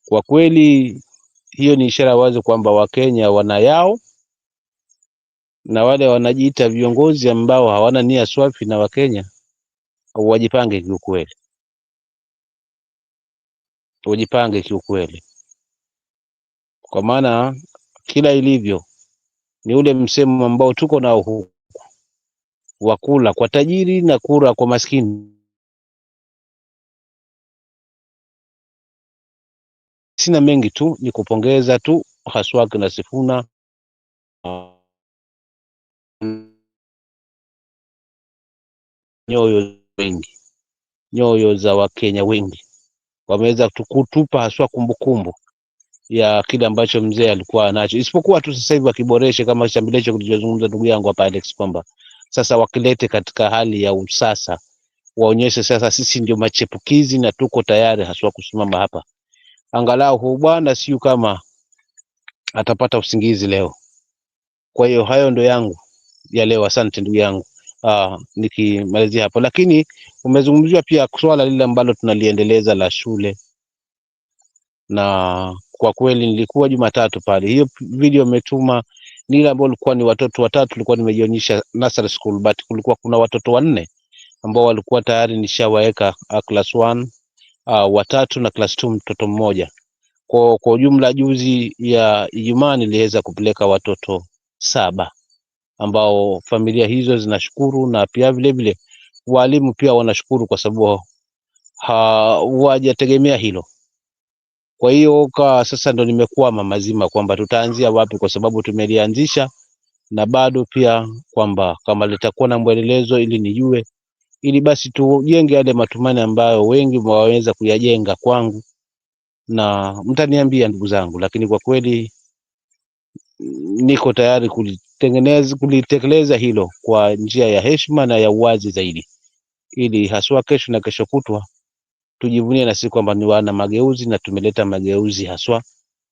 Kwa kweli hiyo ni ishara wazi kwamba Wakenya wana yao, na wale wanajiita viongozi ambao hawana nia swafi na Wakenya wajipange kiukweli, wajipange kiukweli, kwa maana kila ilivyo ni ule msemo ambao tuko nao huku wa kula kwa tajiri na kura kwa maskini. Sina mengi tu, ni kupongeza tu haswa kina Sifuna, nyoyo za Wakenya wengi wameweza kutupa haswa kumbukumbu ya kile ambacho mzee alikuwa nacho, isipokuwa tu sasa hivi wakiboreshe kama chambilecho kilichozungumza ndugu yangu hapa Alex, kwamba sasa wakilete katika hali ya usasa, waonyeshe sasa sisi ndio machepukizi na tuko tayari haswa kusimama hapa. Angalau huu bwana siyo kama atapata usingizi leo. Kwa hiyo hayo ndo yangu ya leo. Asante ndugu yangu. Nikimalizia hapo, lakini umezungumzia pia swala lile ambalo tunaliendeleza la shule, na kwa kweli nilikuwa Jumatatu pale, hiyo video umetuma ni ile ambayo ilikuwa ni watoto watatu, ilikuwa nimejionyesha nursery school, but kulikuwa kuna watoto wanne ambao walikuwa tayari nishawaeka class 1, watatu na class 2 mtoto mmoja. Kwa ujumla juzi ya Ijumaa niliweza kupeleka watoto 7 ambao familia hizo zinashukuru, na pia vile vile walimu pia wanashukuru kwa sababu hawajategemea hilo. Kwa hiyo kwa sasa ndo nimekuwa mazima kwamba tutaanzia wapi, kwa sababu tumelianzisha na bado pia kwamba kama litakuwa na mwendelezo, ili nijue, ili basi tujenge yale matumaini ambayo wengi waweza kuyajenga kwangu, na mtaniambia ndugu zangu, lakini kwa kweli niko tayari kulitekeleza hilo kwa njia ya heshima na ya uwazi zaidi, ili haswa kesho na kesho kutwa tujivunie na sisi kwamba ni wana mageuzi na tumeleta mageuzi haswa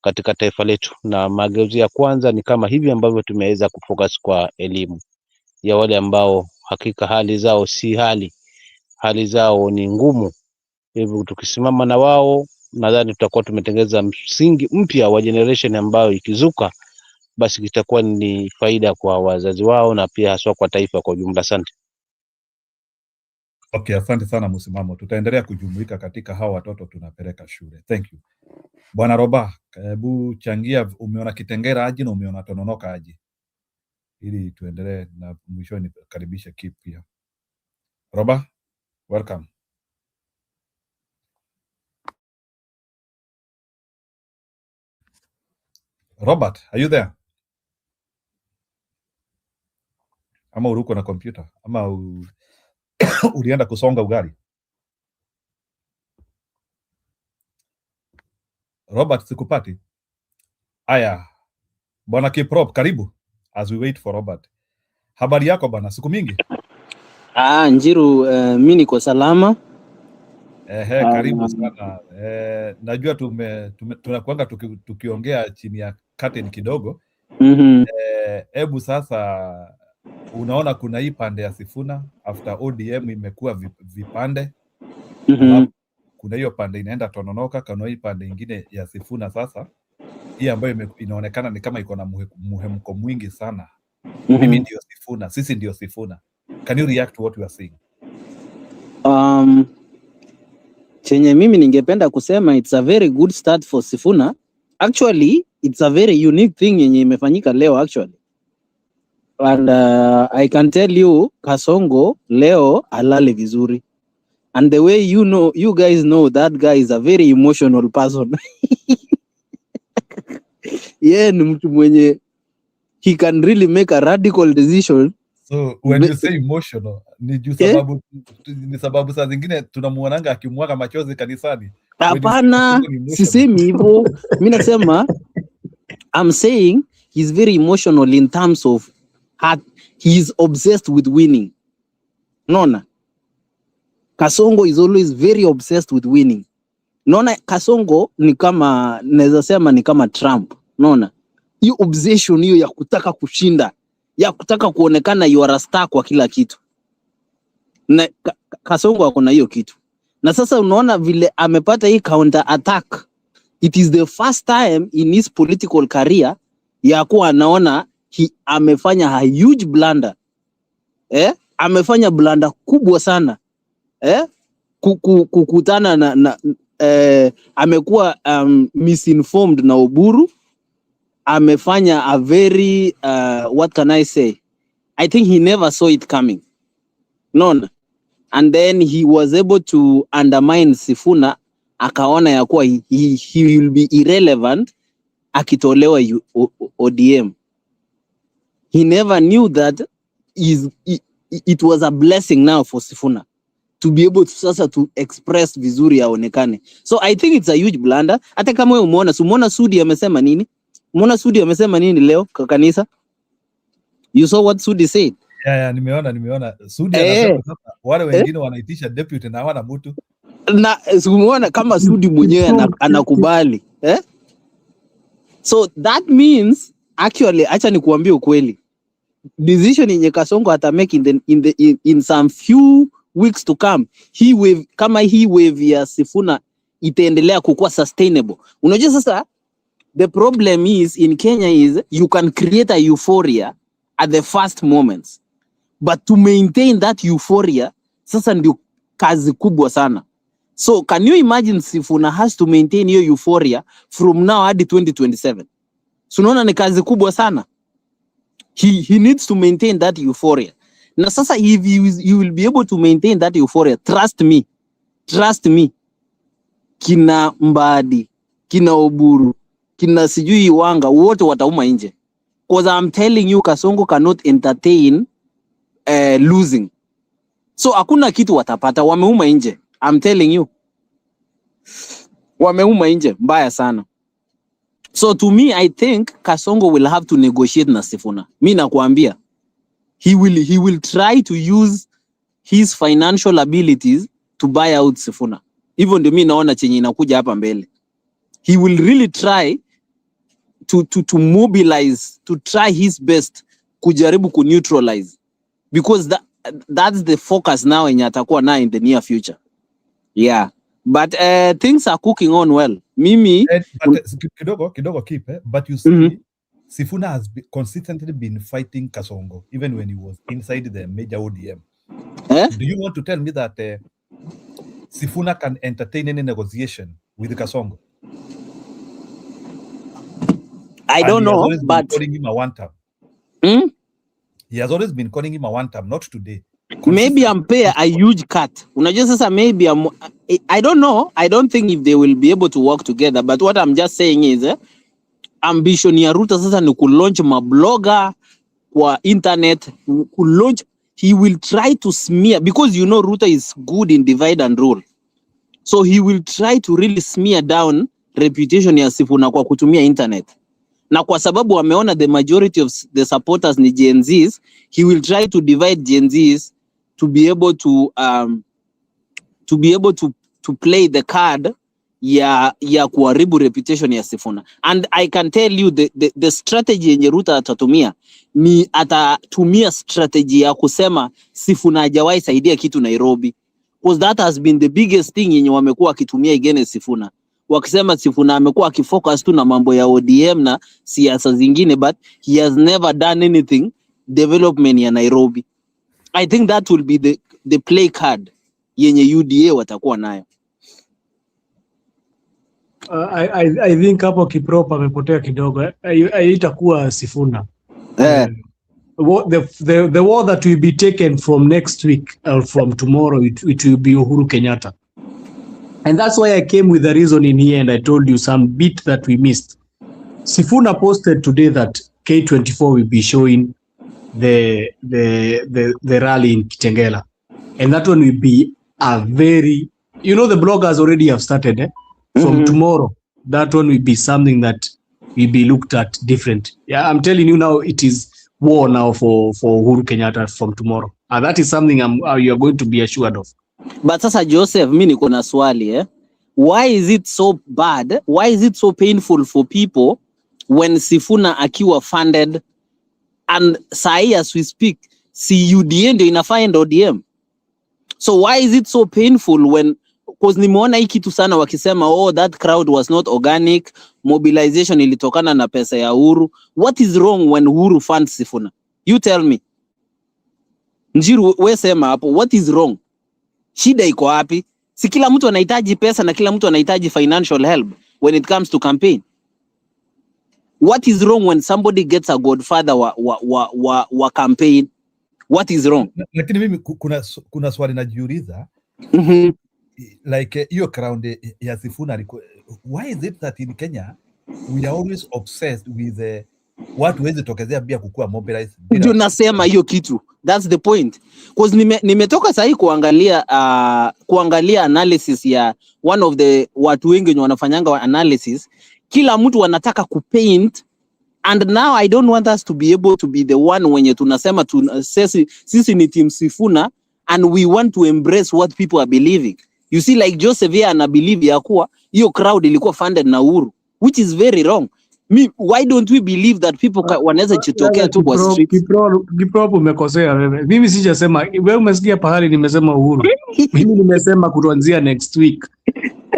katika taifa letu. Na mageuzi ya kwanza ni kama hivi ambavyo tumeweza kufocus kwa elimu ya wale ambao hakika hali zao si hali zao ni ngumu. Hivyo tukisimama na wao, nadhani tutakuwa tumetengeneza msingi mpya wa generation ambayo ikizuka basi kitakuwa ni faida kwa wazazi wao na pia haswa kwa taifa kwa ujumla. Asante. Okay, asante sana Msimamo. Tutaendelea kujumuika katika hawa watoto tunapeleka shule. Thank you. Bwana Roba, hebu changia, umeona Kitengela aje na umeona Tononoka aje, ili tuendelee na mwishoni karibisha Kip pia. Roba, welcome. Robert, are you there? Ama uruko na kompyuta ama ulienda kusonga ugali? Robert, sikupati. Aya, bwana Kiprop, karibu as we wait for Robert. Habari yako bwana, siku mingi? Njiru, mimi niko salama. Karibu sana. Najua tunakuanga tukiongea chini ya curtain kidogo. Hebu sasa, unaona kuna hii pande ya Sifuna after ODM imekuwa vipande. Kuna hiyo pande inaenda Tononoka, kuna hii pande ingine ya Sifuna sasa. Hii ambayo inaonekana ni kama iko na muhemko mwingi sana. Mimi ndio Sifuna, sisi ndio Sifuna. Can you react to what you are saying? Chenye mimi ningependa kusema, it's a very good start for Sifuna. Actually, it's a very unique thing yenye imefanyika leo actually. And I can tell you, Kasongo leo alale vizuri. And the way you guys know that guy is a very emotional person. Yeah, ni mtu mwenye he can really make a radical decision. So when you say emotional, ni juu sababu ni sababu saa zingine tunamuonanga akimwaga machozi kanisani. Hapana, sisemi hivyo. Mimi nasema I'm saying he's very emotional in terms of he's obsessed with winning. Nona Kasongo is always very obsessed with winning. Nona Kasongo ni kama, naweza sema ni kama Trump. Nona hiyo obsession hiyo ya kutaka kushinda, ya kutaka kuonekana you are a star kwa kila kitu. Na Kasongo akona hiyo kitu. Na sasa unaona vile amepata hii counter attack. It is the first time in his political career ya kuwa anaona amefanya a huge blunder. Amefanya blunder kubwa sana. Kukutana na amekuwa misinformed na Oburu. Amefanya a very what can I say? I think he never saw it coming. None. And then he was able to undermine Sifuna, akaona ya kuwa he will be irrelevant akitolewa ODM. He never knew that it was a blessing now for Sifuna to be able to sasa to express vizuri aonekane. So I think it's a huge blunder. Hata kama wewe umeona Sudi amesema nini? Umeona Sudi amesema nini leo kwa kanisa? You saw what Sudi said? Yeah, nimeona. Sudi anasema sasa wale wengine wanaitisha deputy na hawana mtu. Na umeona kama Sudi mwenyewe anakubali. So that means actually, acha nikuambie ukweli. Decision yenye Kasongo ata make in some few weeks to come, hii wave ya Sifuna itaendelea kukua sustainable. Unajua sasa the problem is in Kenya is you can create a euphoria at the first moments, but to maintain that euphoria sasa ndio kazi kubwa sana. So can you imagine Sifuna has to maintain your euphoria from now hadi 2027? So unaona ni kazi kubwa sana. He needs to maintain that euphoria. Na sasa if you will be able to maintain that euphoria, trust me, kina Mbadi, kina Oburu, kina sijui Wanga, wote watauma nje. Because I'm telling you, Kasongo cannot entertain losing. So hakuna kitu watapata, wameuma nje. I'm telling you. Wameuma nje, mbaya sana. So to me, I think Kasongo will have to negotiate na Sifuna. Mi nakuambia. He will try to use his financial abilities to buy out Sifuna. Hivyo ndio mi naona chenye inakuja hapa mbele. He will really try to mobilize, to try his best kujaribu ku neutralize, because that's the focus now yenye atakuwa na in the near future. Yeah, but things are cooking on well. Mimi but kidogo keep but you see Sifuna has consistently been fighting Kasongo even when he was inside the major ODM. Do you want to tell me that Sifuna can entertain any negotiation with Kasongo? I don't know, but calling him a one time. He has always been calling him a one time, not today. Maybe I'm pay a huge cut. Unajua sasa, maybe I don't know. I don't think if they will be able to work together, but what I'm just saying is ambition ya Ruto sasa ni kulaunch mablogger kwa internet, kulaunch. He will try to smear, because you know Ruto is good in divide and rule. So he will try to really smear down reputation ya Sifuna kwa kutumia internet. Na kwa sababu wameona the majority of the supporters ni Gen Zs, he will try to divide Gen Zs to be able to play the card ya kuharibu reputation ya Sifuna. And I can tell you the strategy yenye Ruto atatumia ni atatumia strategy ya kusema Sifuna hajawahi saidia kitu Nairobi, because that has been the biggest thing yenye wamekuwa akitumia against Sifuna. Wakisema Sifuna amekuwa akifocus tu na mambo ya ODM na siasa zingine, but he has never done anything development ya Nairobi. I think that will be the play card yenye UDA watakuwa nayo. I think hapo Kiprop amepotea kidogo. Itakuwa Sifuna. The war that will be taken from next week or from tomorrow, it will be Uhuru Kenyatta. And that's why I came with the reason in here, and I told you some bit that we missed. Sifuna posted today that K24 will be showing the rally in Kitengela, and that one will be a very, the bloggers already have started. From tomorrow, that one will be something that will be looked at different. Yeah, I'm telling you now, it is war now for Uhuru Kenyatta from tomorrow, and that is something you are going to be assured of. But sasa Joseph, mimi niko na swali why is it so bad? Why is it so painful for people when Sifuna akiwa funded, and sahi as we speak, UDA ndio inafund ODM? So why is it so painful when, because nimeona hii kitu sana wakisema that crowd was not organic, mobilization ilitokana na pesa ya Uhuru. What is wrong when Uhuru funds Sifuna? You tell me. Njiru, we sema hapo, what is wrong? Shida iko wapi? Si kila mtu anahitaji pesa na kila mtu anahitaji financial help when it comes to campaign. What is wrong when somebody gets a godfather wa campaign? What is wrong? Lakini mimi kuna swali najiuliza. Like hiyo crowd ya Sifuna, why is it that in Kenya we are always obsessed with watu wezi tokezea bia kukua mobilized? Ndio nasema hiyo kitu. That's the point. Because nimetoka sahi kuangalia analysis ya one of the watu wengi wenye wanafanyanga analysis. Kila mtu wanataka kupaint, and now I don't want us to be able to be the one wenye tunasema sisi ni team Sifuna, and we want to embrace what people are believing. You see, like Joseph here ana believe ya kuwa hiyo crowd ilikuwa funded na Uhuru, which is very wrong. Why don't we believe that people wanaweza jitokea tu kwa street? Kiprop umekosea wewe. Mimi sijasema, wewe umesikia pahali nimesema Uhuru. Mimi nimesema kuanzia next week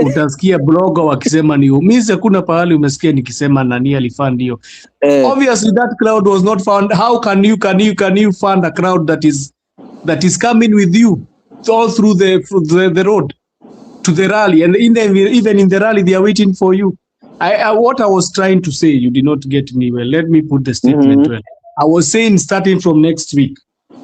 utasikia blogger wakisema ni mimi, hakuna pahali umesikia nikisema nani alifund hiyo. Obviously that crowd was not found. How can you fund a crowd that is coming with you all through the road to the rally, and even in the rally they are waiting for you? What I was trying to say, you did not get me well. Let me put the statement well. I was saying starting from next week,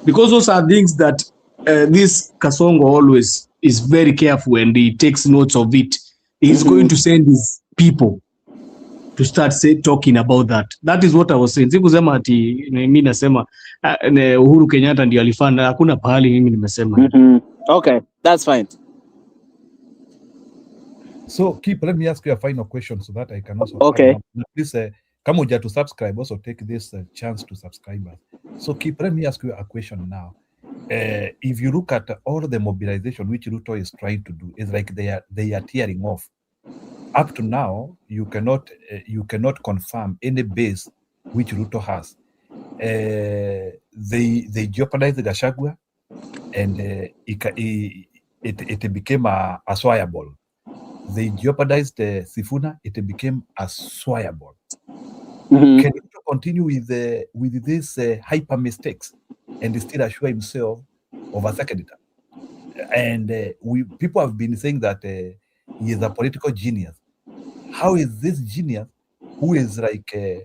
because those are things that this Kasongo always is very careful, and he takes notes of it. He's going to send people to start talking about that. That is what I was saying. Sikusema ati mimi nasema Uhuru Kenyatta ndio alifanya. Hakuna pahali mimi nimesema. Okay, that's fine. So Keep, let me ask you a final question so that I can also Okay. Please, kama uja to subscribe, also take this chance to subscribe us. So Keep, let me ask you a question now. If you look at all the mobilization which Ruto is trying to do, it's like they are tearing off. Up to now, you cannot confirm any base which Ruto has. They jeopardized Gachagua, and it became a swayable. They jeopardized Sifuna, it became a swayable. Can Ruto continue with these hyper mistakes and still assure himself of a second term? And people have been saying that he is a political genius. How is this genius, who is like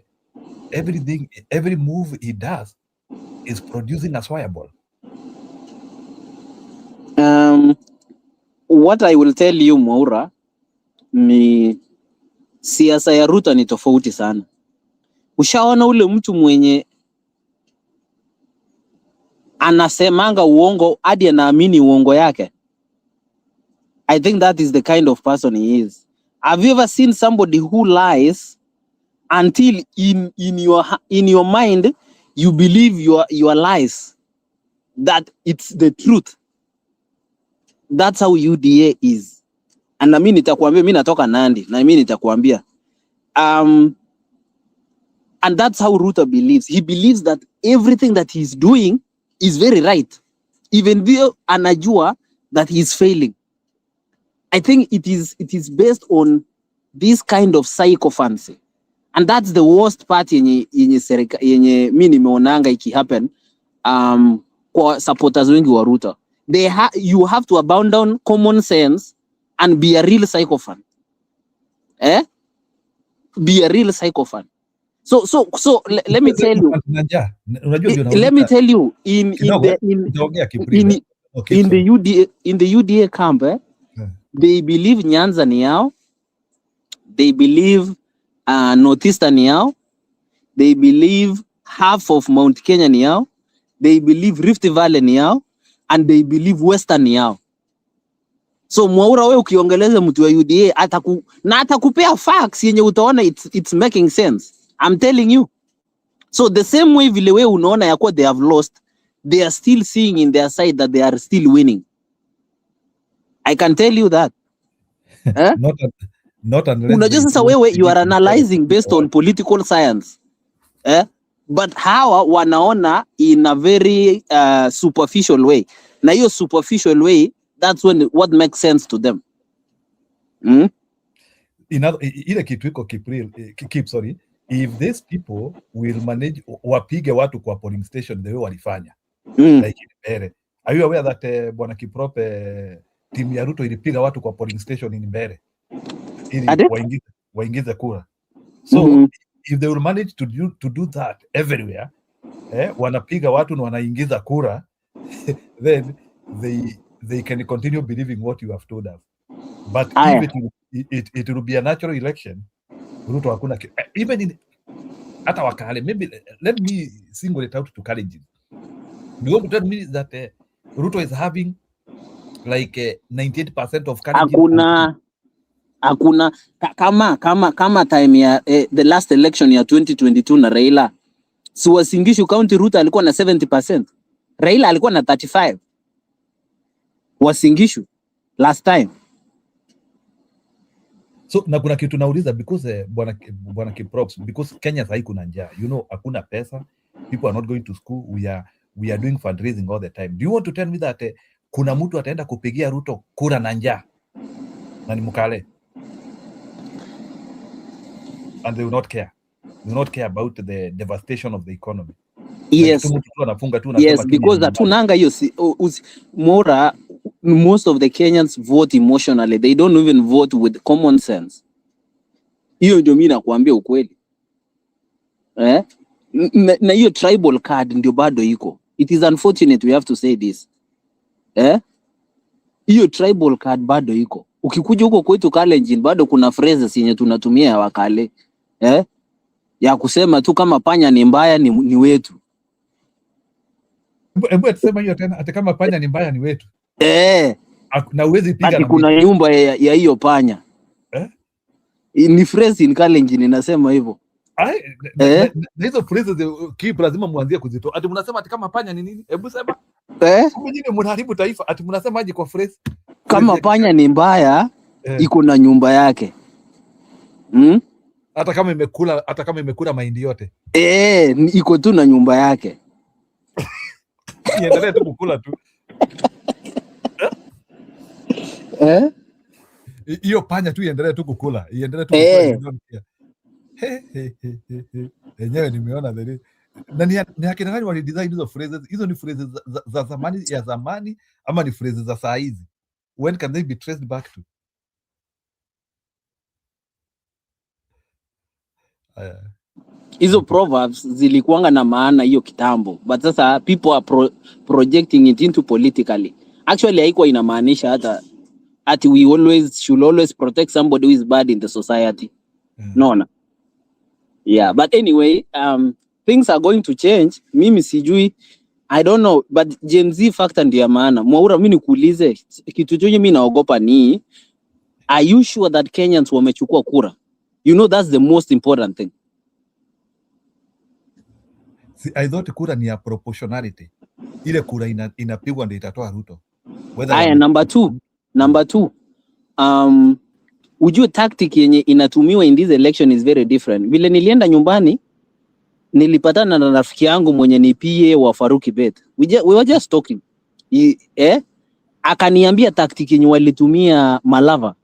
everything, every move he does is producing a swayable? What I will tell you, Mwaura, ni siasa ya Ruto ni tofauti sana. Ushaona ule mtu mwenye anasemanga uongo hadi anaamini uongo yake? I think that is the kind of person he is. Have you ever seen somebody who lies until in your mind you believe your lies, that it's the truth? That's how UDA is. And mimi nitakwambia, mimi natoka Nandi na mimi nitakwambia and that's how Ruto believes. He believes that everything that he's doing is very right, even though anajua that he's failing. I think it is based on this kind of sycophancy, and that's the worst part yenye mimi nimeonanga iki happen kwa supporters wengi wa Ruto. You have to abandon common sense and be a real psychophant. Be a real psychophant. So let me tell you. Let me tell you in the UDA camp, they believe Nyanza ni yao, they believe Northeastern ni yao, they believe half of Mount Kenya ni yao, they believe Rift Valley ni yao, and they believe Western ni yao. So Mwaura, wewe ukiongeleza mtu wa UDA atakupea facts yenye utaona it's making sense. I'm telling you. So the same way vile wewe unaona ya kwa they have lost, they are still seeing in their side that they are still winning. I can tell you that. Not unless unajua sasa wewe you are analyzing based on political science. But hawa wanaona in a very superficial way. Na hiyo superficial way, that's what makes sense to them. Ile kitu iko keep sorry, if these people will manage wapige watu kwa polling station the way walifanya like Mbere. Are you aware that bwana Kiprope timu ya Ruto ilipiga watu kwa polling station in Mbere ili waingize kura? So if they will manage to do that everywhere, wanapiga watu na wanaingiza kura, then they can continue believing what you have told us. But if it will be a natural election, Ruto hakuna even in hata Wakale, maybe let me single it out to Kalenjin. You want to tell me that Ruto is having like 98% of Kalenjin? Hakuna kama time ya the last election ya 2022 na Raila, si Uasin Gishu County Ruto alikuwa na 70%, Raila alikuwa na 35%. Uasin Gishu last time. So na kuna kitu nauliza because bwana Kiprops, because Kenya sasa kuna njaa, you know, hakuna pesa, people are not going to school, we are doing fundraising all the time. Do you want to tell me that kuna mtu ataenda kupigia Ruto kura na njaa na ni Mkale, and they will not care? They will not care about the devastation of the economy. Yes. Yes, because hatunanga hiyo Mwaura, most of the Kenyans vote emotionally. They don't even vote with common sense. Hiyo ndio mimi nakuambia ukweli. Na hiyo tribal card ndio bado iko. It is unfortunate we have to say this. Hiyo tribal card bado iko. Ukikuja huko kwetu Kalenjin bado kuna phrases yenye tunatumia ya Wakale. Ya kusema tu kama panya ni mbaya ni wetu. Hebu atusema hiyo tena, ati kama panya ni mbaya ni wetu. Na uwezi piga na kuna nyumba ya hiyo panya. Ni phrase in Kalenjin inasema hivyo. Na hizo phrases keep lazima muanzie kuzitoa. Ati mnasema ati kama panya ni nini? Hebu sema. Kama nyinyi mnaharibu taifa, ati mnasema aje kwa phrase? Kama panya ni mbaya, iko na nyumba yake. Hata kama imekula mahindi yote. Iko tu na nyumba yake. Iendelee tu kukula tu. Hiyo panya tu iendelee tu kukula. Iendelee tu kukula. Enyewe nimeona dheri. Na ni akina nani wali design hizo phrases? Hizo ni phrases za zamani ama ni phrases za saa hizi? When can they be traced back to? Hizo proverbs zilikuanga na maana hiyo kitambo, but sasa people are projecting it into politically. Actually haikuwa inamaanisha hata ati we should always protect somebody who is bad in the society. No. Yeah, but anyway, things are going to change. Mimi sijui, I don't know, but Gen Z factor ndio maana. Mwaura, mimi nikuulize kitu chenye mimi naogopa ni, are you sure that Kenyans wamechukua kura? You know that's the most important thing. I thought kura ni ya proportionality. Ile kura inapigwa ndio itatoa Ruto. Number two. Ujue tactic yenye inatumiwa in this election is very different. Vile nilienda nyumbani, nilipatana na rafiki yangu mwenye ni PA wa Faruki Bet. We were just talking. Akaniambia tactic yenye walitumia Malava.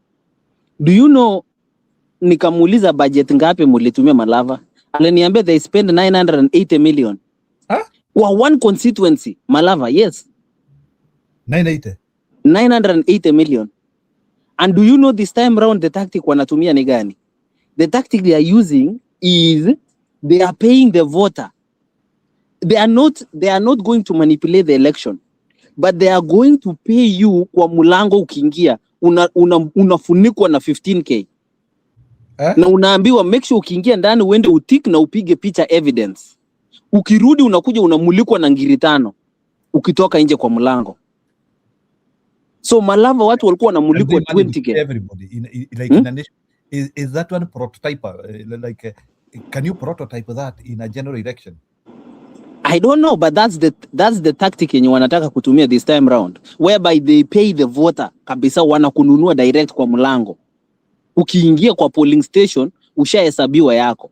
Do you know, nikamuuliza budget ngapi mlitumia Malava? Aliniambia they spend 980 million. Kwa one constituency, Malava, yes. 980 million. And do you know this time round the tactic wanatumia ni gani? The tactic they are using is they are paying the voter. They are not going to manipulate the election, but they are going to pay you kwa mulango ukiingia unafunikwa na 15k. Na unaambiwa make sure ukiingia ndani uende utik na upige picha evidence. Ukirudi unakuja unamulikwa na ngiri 5 ukitoka nje kwa mulango. So Malava watu walikuwa wanamulikwa 20k. Everybody like in a nation, is that one prototype like can you prototype that in a general election? I don't know, but that's the tactic yenye wanataka kutumia this time round, whereby they pay the voter kabisa, wanakununua direct kwa mlango. Ukiingia kwa polling station ushahesabiwa yako.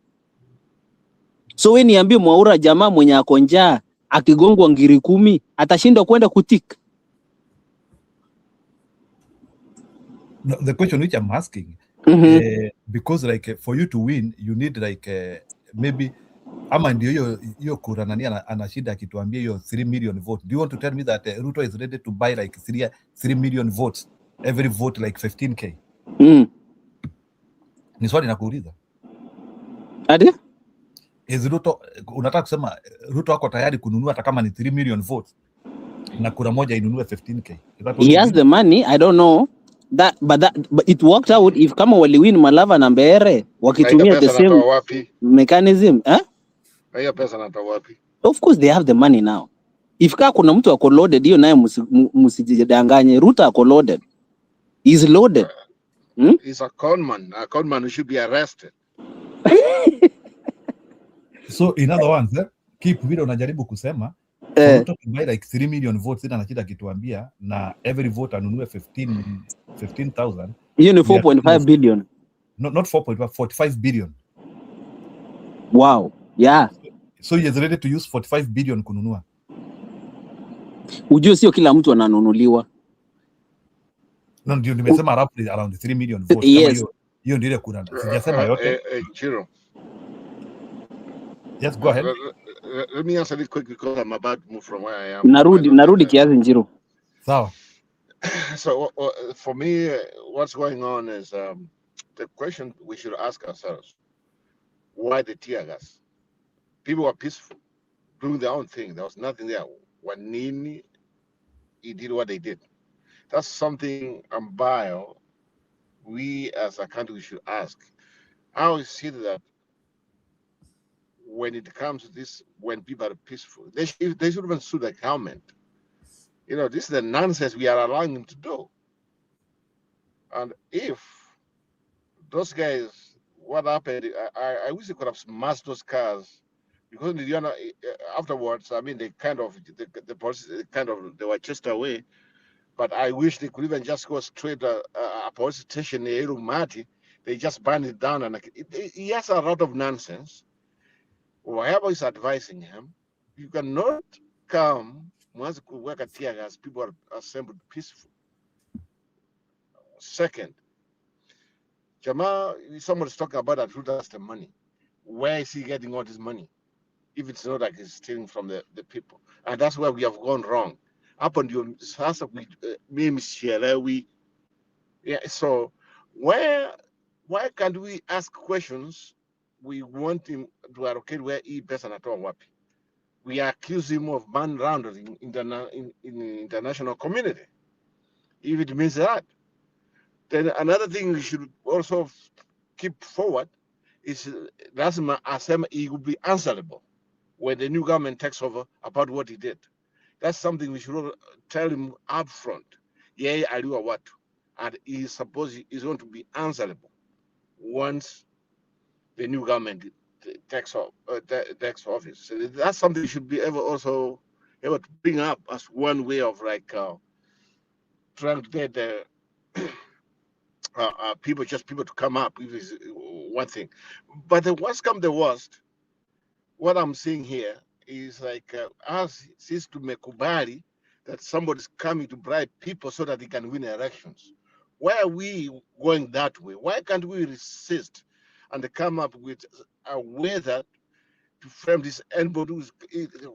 So we niambie Mwaura, jamaa mwenye ako njaa akigongwa ngiri 10 atashindwa kwenda kutik? No, the question which I'm asking, because like for you to win you need like maybe ama ndio hiyo kura nani anashinda akituambia hiyo 3 million vote. Do you want to tell me that Ruto is ready to buy like 3 million votes, every vote like 15k? Ni swali nakuuliza. Ade? Is Ruto, unataka kusema Ruto ako tayari kununua hata kama ni 3 million votes na kura moja inunue 15k? He has the money, I don't know. But it worked out if kama waliwin Malava na Mbeere wakitumia the same mechanism. Hiyo pesa natoa wapi? Of course they have the money now. If kuna mtu ako loaded, hiyo naye msijidanganye. Ruto ako loaded. He's loaded. He's a conman. A conman who should be arrested. So in other words, keep vile unajaribu kusema Ruto to buy like 3 million votes ina anachida kituambia na every vote anunue 15,000. Hiyo ni 4.5 billion. Not 4.5, 45 billion. Wow. Yeah. So he is ready to use 45 billion kununua. Ujue sio kila mtu ananunuliwa. No, ndio nimesema roughly around 3 million votes. Yes. Hiyo ndio kuna. Sijasema yote. Chiro. Yes, go ahead. Let me answer this quick because I'm about to move from where I am. Narudi kiasi Njiro. Sawa. So for me, what's going on is the question we should ask ourselves: why the tear gas? People were peaceful, doing their own thing. There was nothing there. Wanini, he did what they did. That's something ambayo we as a country should ask, how is it that when it comes to this, when people are peaceful, they should even sue the government. You know, this is the nonsense we are allowing them to do. And if those guys, what happened, I wish they could have smashed those cars, because you know, afterwards, I mean, they kind of, the police kind of, they were chased away. But I wish they could even just go straight to a police station near Irumati. They just burned it down, and he has a lot of nonsense. Whoever is advising him, you cannot come once you work at tear gas, people are assembled peaceful. Second, Jama, somebody's talking about that Ruto has the money. Where is he getting all this money? If it's not like he's stealing from the people. And that's where we have gone wrong. Up on your house, we yeah, so why can't we ask questions? We want him to allocate where he best and at all wapi. We accuse him of man laundering in the international community. If it means that, then another thing we should also keep forward is that he will be answerable when the new government takes over about what he did. That's something we should tell him up front. Yeah, I do what, and he's supposed he's going to be answerable once the new government takes office. So that's something we should be able to bring up as one way of like trying to get the people to come up. If is one thing, but the worst come the worst, what I'm seeing here is like us seems to mekubali that somebody's coming to bribe people so that they can win elections. Why are we going that way? Why can't we resist and come up with a way that to frame this anybody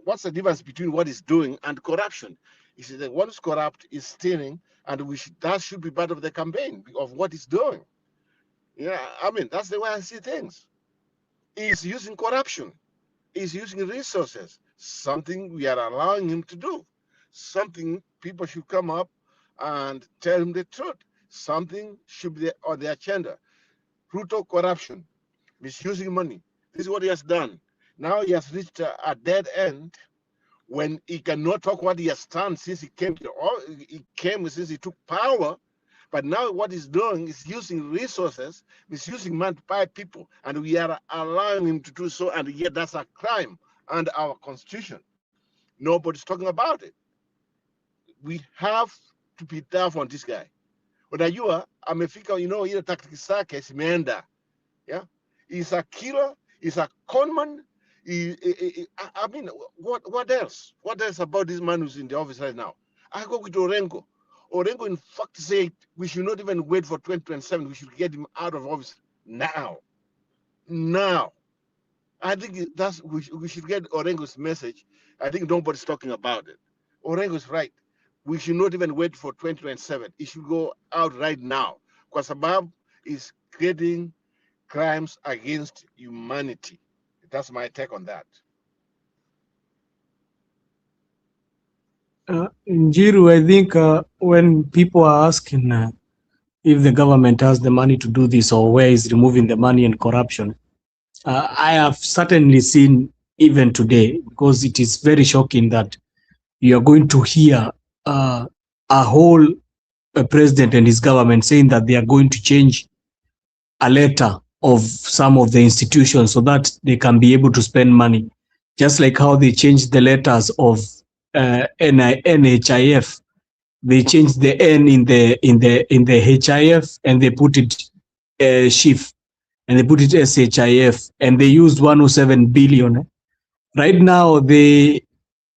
what's the difference between what he's doing and corruption? He said that one who's corrupt is stealing, and that should be part of the campaign of what he's doing. Yeah, I mean, that's the way I see things. He's using corruption. He's using resources, something we are allowing him to do, something people should come up and tell him the truth, something should be on the agenda. Ruto corruption, misusing money. This is what he has done. Now he has reached a dead end when he cannot talk what he has done since he came since he took power. But now what he's doing is using resources, misusing money to buy people, and we are allowing him to do so, and yet that's a crime under our constitution. Nobody's talking about it. We have to be tough on this guy. Unajua amefika, you know, ile tactics zake zimeenda. Yeah, he's a killer. He's a conman. I mean, what else? What else about this man who's in the office right now? I go with Orengo. Orengo, in fact, said we should not even wait for 2027. We should get him out of office now. Now. I think that's we should get Orengo's message. I think nobody's talking about it. Orengo's right. We should not even wait for 2027. It should go out right now. Because Sabab is creating crimes against humanity. That's my take on that. Njiru, I think when people are asking if the government has the money to do this or where is removing the money and corruption, I have certainly seen even today, because it is very shocking that you are going to hear a whole president and his government saying that they are going to change a letter of some of the institutions so that they can be able to spend money, just like how they changed the letters of NHIF. They changed the N in the HIF and they put it SHIF, and they put it SHIF, and they used 107 billion. Right now they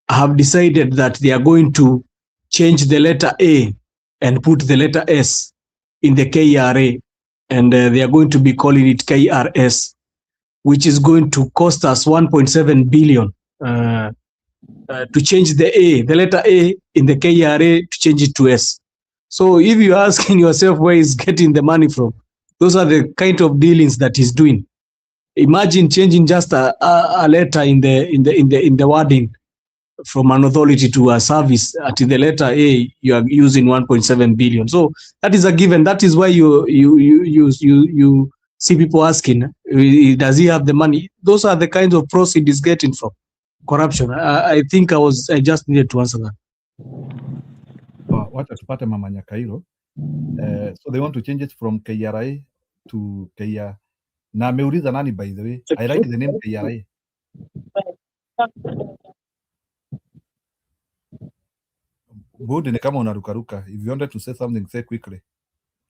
have decided that they are going to change the letter A and put the letter S in the KRA, and they are going to be calling it KRS, which is going to cost us 1.7 billion to change the letter A in the KRA, to change it to S. So if you're asking yourself where he's getting the money from, those are the kind of dealings that he's doing. Imagine changing just a letter in the wording from an authority to a service, at the letter A, you are using 1.7 billion. So that is a given. That is why you see people asking, does he have the money? Those are the kinds of proceeds he's getting from corruption. I think I just needed to answer that. Wacha tupate Mama Nyakairo. So they want to change it from KRA to KR. Na ameuliza nani, by the way? I like the name KRA. Good, ni kama unarukaruka. If you wanted to say something, say quickly.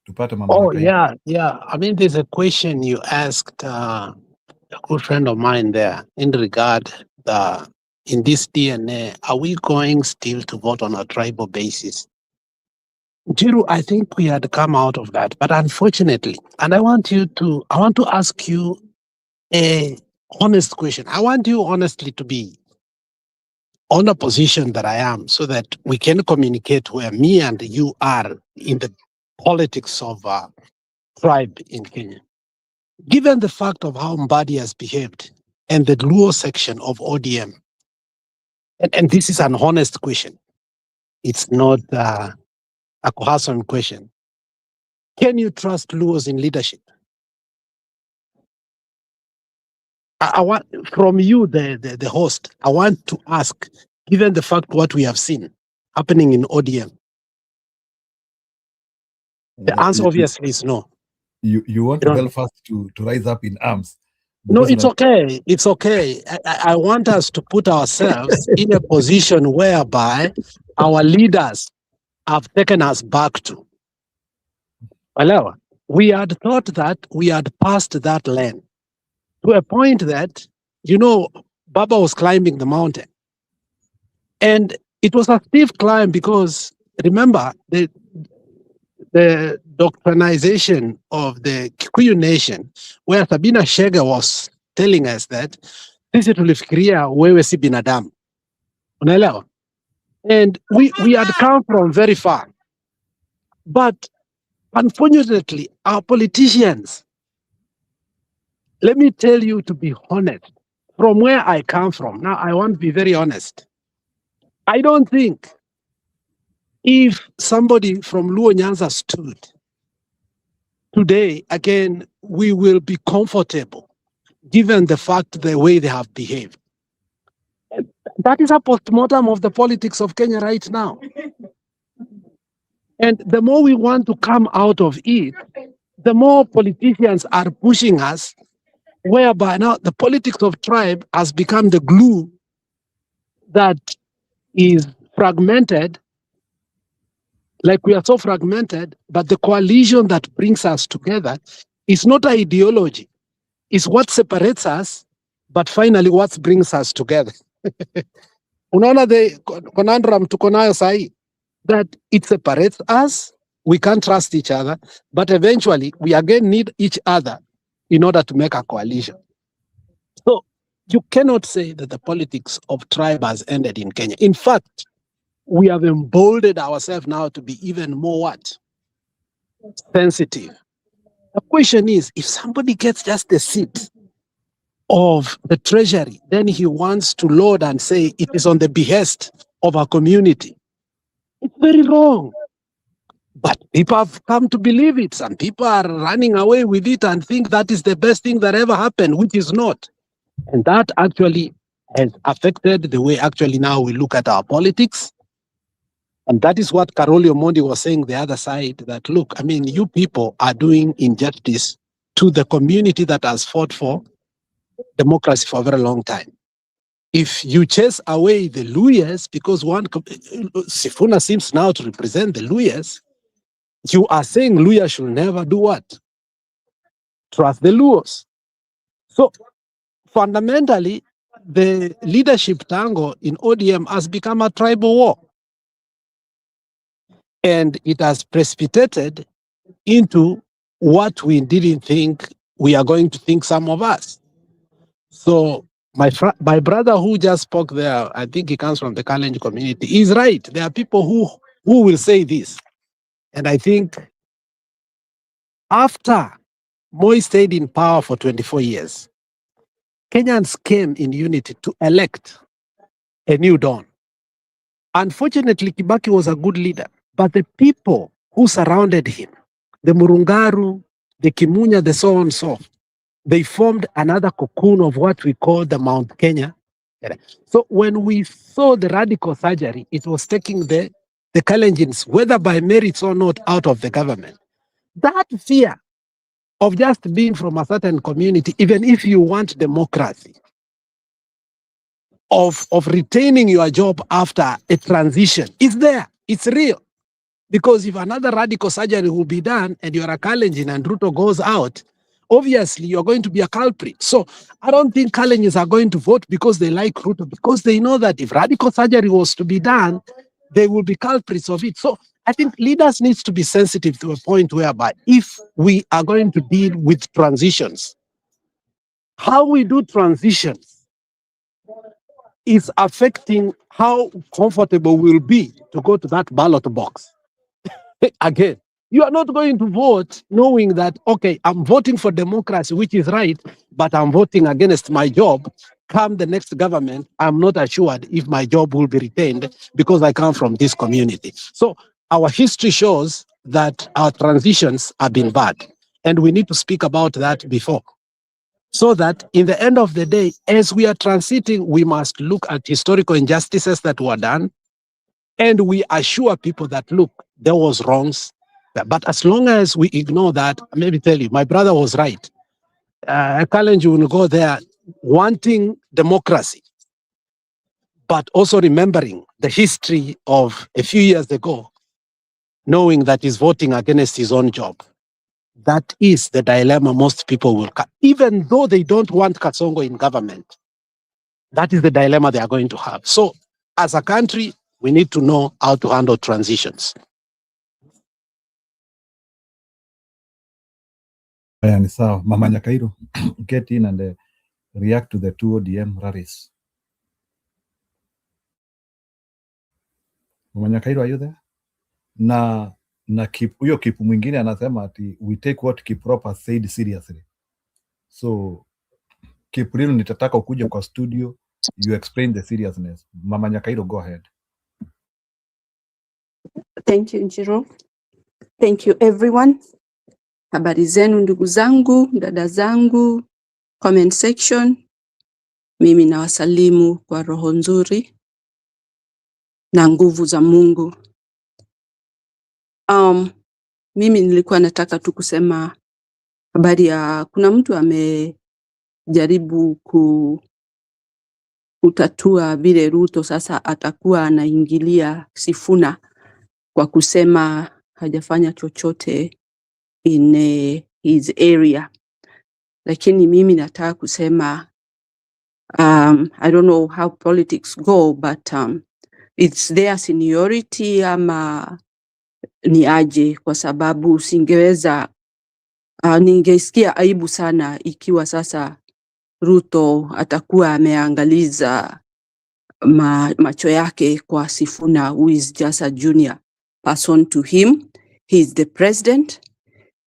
Tupate Mama Oh, Nyakairo. yeah. I mean, there's a question you asked a good friend of mine there in regard in this DNA, are we going still to vote on a tribal basis? Jiru, I think we had come out of that, but unfortunately, and I want to ask you a honest question. I want you honestly to be on a position that I am so that we can communicate where me and you are in the politics of tribe in Kenya. Given the fact of how Mbadi has behaved and the Luo section of ODM, and this is an honest question, it's not a coercion question. Can you trust Luos in leadership? I want from you, the host, I want to ask, given the fact what we have seen happening in ODM, the answer obviously is no. You want Belfast to rise up in arms? No, it's okay. It's okay. I want us to put ourselves in a position whereby our leaders have taken us back to. Well, we had thought that we had passed that lane to a point that, Baba was climbing the mountain. And it was a steep climb because, remember, the doctrinization of the Kikuyu nation, where Sabina Shega was telling us that sisi tulifikiria wewe si binadamu. Unaelewa? And we had come from very far. But unfortunately, our politicians, let me tell you to be honest, from where I come from, now I want to be very honest. I don't think if somebody from Luo Nyanza stood today, again, we will be comfortable given the fact the way they have behaved. That is a postmortem of the politics of Kenya right now. And the more we want to come out of it, the more politicians are pushing us, whereby now the politics of tribe has become the glue that is fragmented. Like we are so fragmented, but the coalition that brings us together is not an ideology. It's what separates us, but finally what brings us together. Unaona the conundrum tuko nayo sahi, that it separates us, we can't trust each other, but eventually we again need each other in order to make a coalition. So you cannot say that the politics of tribe has ended in Kenya. In fact, we have emboldened ourselves now to be even more what? Sensitive. The question is, if somebody gets just a seat of the treasury, then he wants to load and say it is on the behest of a community. It's very wrong. But people have come to believe it. Some people are running away with it and think that is the best thing that ever happened, which is not. And that actually has affected the way actually now we look at our politics. And that is what Karoli Omondi was saying the other side, that look, I mean, you people are doing injustice to the community that has fought for democracy for a very long time. If you chase away the Luyas, because Sifuna seems now to represent the Luyas, you are saying Luya should never do what? Trust the Luos. So fundamentally, the leadership tango in ODM has become a tribal war. And it has precipitated into what we didn't think we are going to think, some of us. So my brother who just spoke there, I think he comes from the Kalenjin community, is right. There are people who will say this. And I think after Moi stayed in power for 24 years, Kenyans came in unity to elect a new dawn. Unfortunately, Kibaki was a good leader, but the people who surrounded him, the Murungaru, the Kimunya, the so on so, they formed another cocoon of what we call the Mount Kenya. So when we saw the radical surgery, it was taking the Kalenjins, whether by merits or not, out of the government. That fear of just being from a certain community, even if you want democracy, of retaining your job after a transition, is there. It's real. Because if another radical surgery will be done and you're a Kalenjin and Ruto goes out, obviously you're going to be a culprit. So I don't think Kalenjins are going to vote because they like Ruto, because they know that if radical surgery was to be done, they will be culprits of it. So I think leaders need to be sensitive to a point whereby if we are going to deal with transitions, how we do transitions is affecting how comfortable we'll be to go to that ballot box. Again, you are not going to vote knowing that, okay, I'm voting for democracy, which is right, but I'm voting against my job. Come the next government, I'm not assured if my job will be retained because I come from this community. So our history shows that our transitions have been bad, and we need to speak about that before. So that in the end of the day, as we are transiting, we must look at historical injustices that were done, and we assure people that, look, there was wrongs. But as long as we ignore that, maybe tell you, my brother was right. Kalenji will go there wanting democracy, but also remembering the history of a few years ago, knowing that he's voting against his own job. That is the dilemma most people will, even though they don't want Kasongo in government. That is the dilemma they are going to have. So as a country, we need to know how to handle transitions. Ni sawa. Mama Nyakairo, get in and react to the two ODM rallies. Mama Nyakairo, are you there? Na huyo Kipu mwingine anasema ati we take what Kipropa said seriously. So Kipril, nitataka ukuja kwa studio, you explain the seriousness. Mama Nyakairo, go ahead. Thank you, Njiro. Thank you, everyone. Habari zenu ndugu zangu, dada zangu, comment section. Mimi nawasalimu kwa roho nzuri na nguvu za Mungu. Mimi nilikuwa nataka tu kusema habari ya kuna mtu amejaribu kutatua vile Ruto sasa atakuwa anaingilia Sifuna kwa kusema hajafanya chochote in his area. Lakini mimi nataka kusema I don't know how politics go, but it's their seniority ama ni aje, kwa sababu singeweza ningesikia aibu sana ikiwa sasa Ruto atakuwa ameangaliza macho yake kwa Sifuna, who is just a junior person to him. He is the president.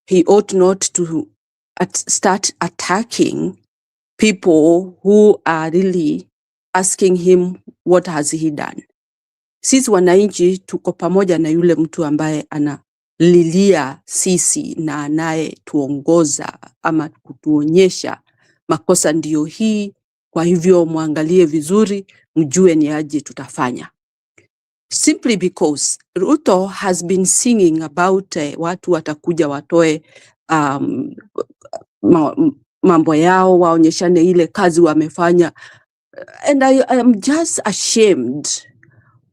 He ought not to start attacking people who are really asking him what has he done. Sisi wananchi tuko pamoja na yule mtu ambaye analilia sisi na anaye tuongoza ama kutuonyesha makosa ndio hii, kwa hivyo muangalie vizuri, mjue ni aje tutafanya. Simply because Ruto has been singing about watu watakuja watoe mambo yao, waonyeshane ile kazi wamefanya. And I am just ashamed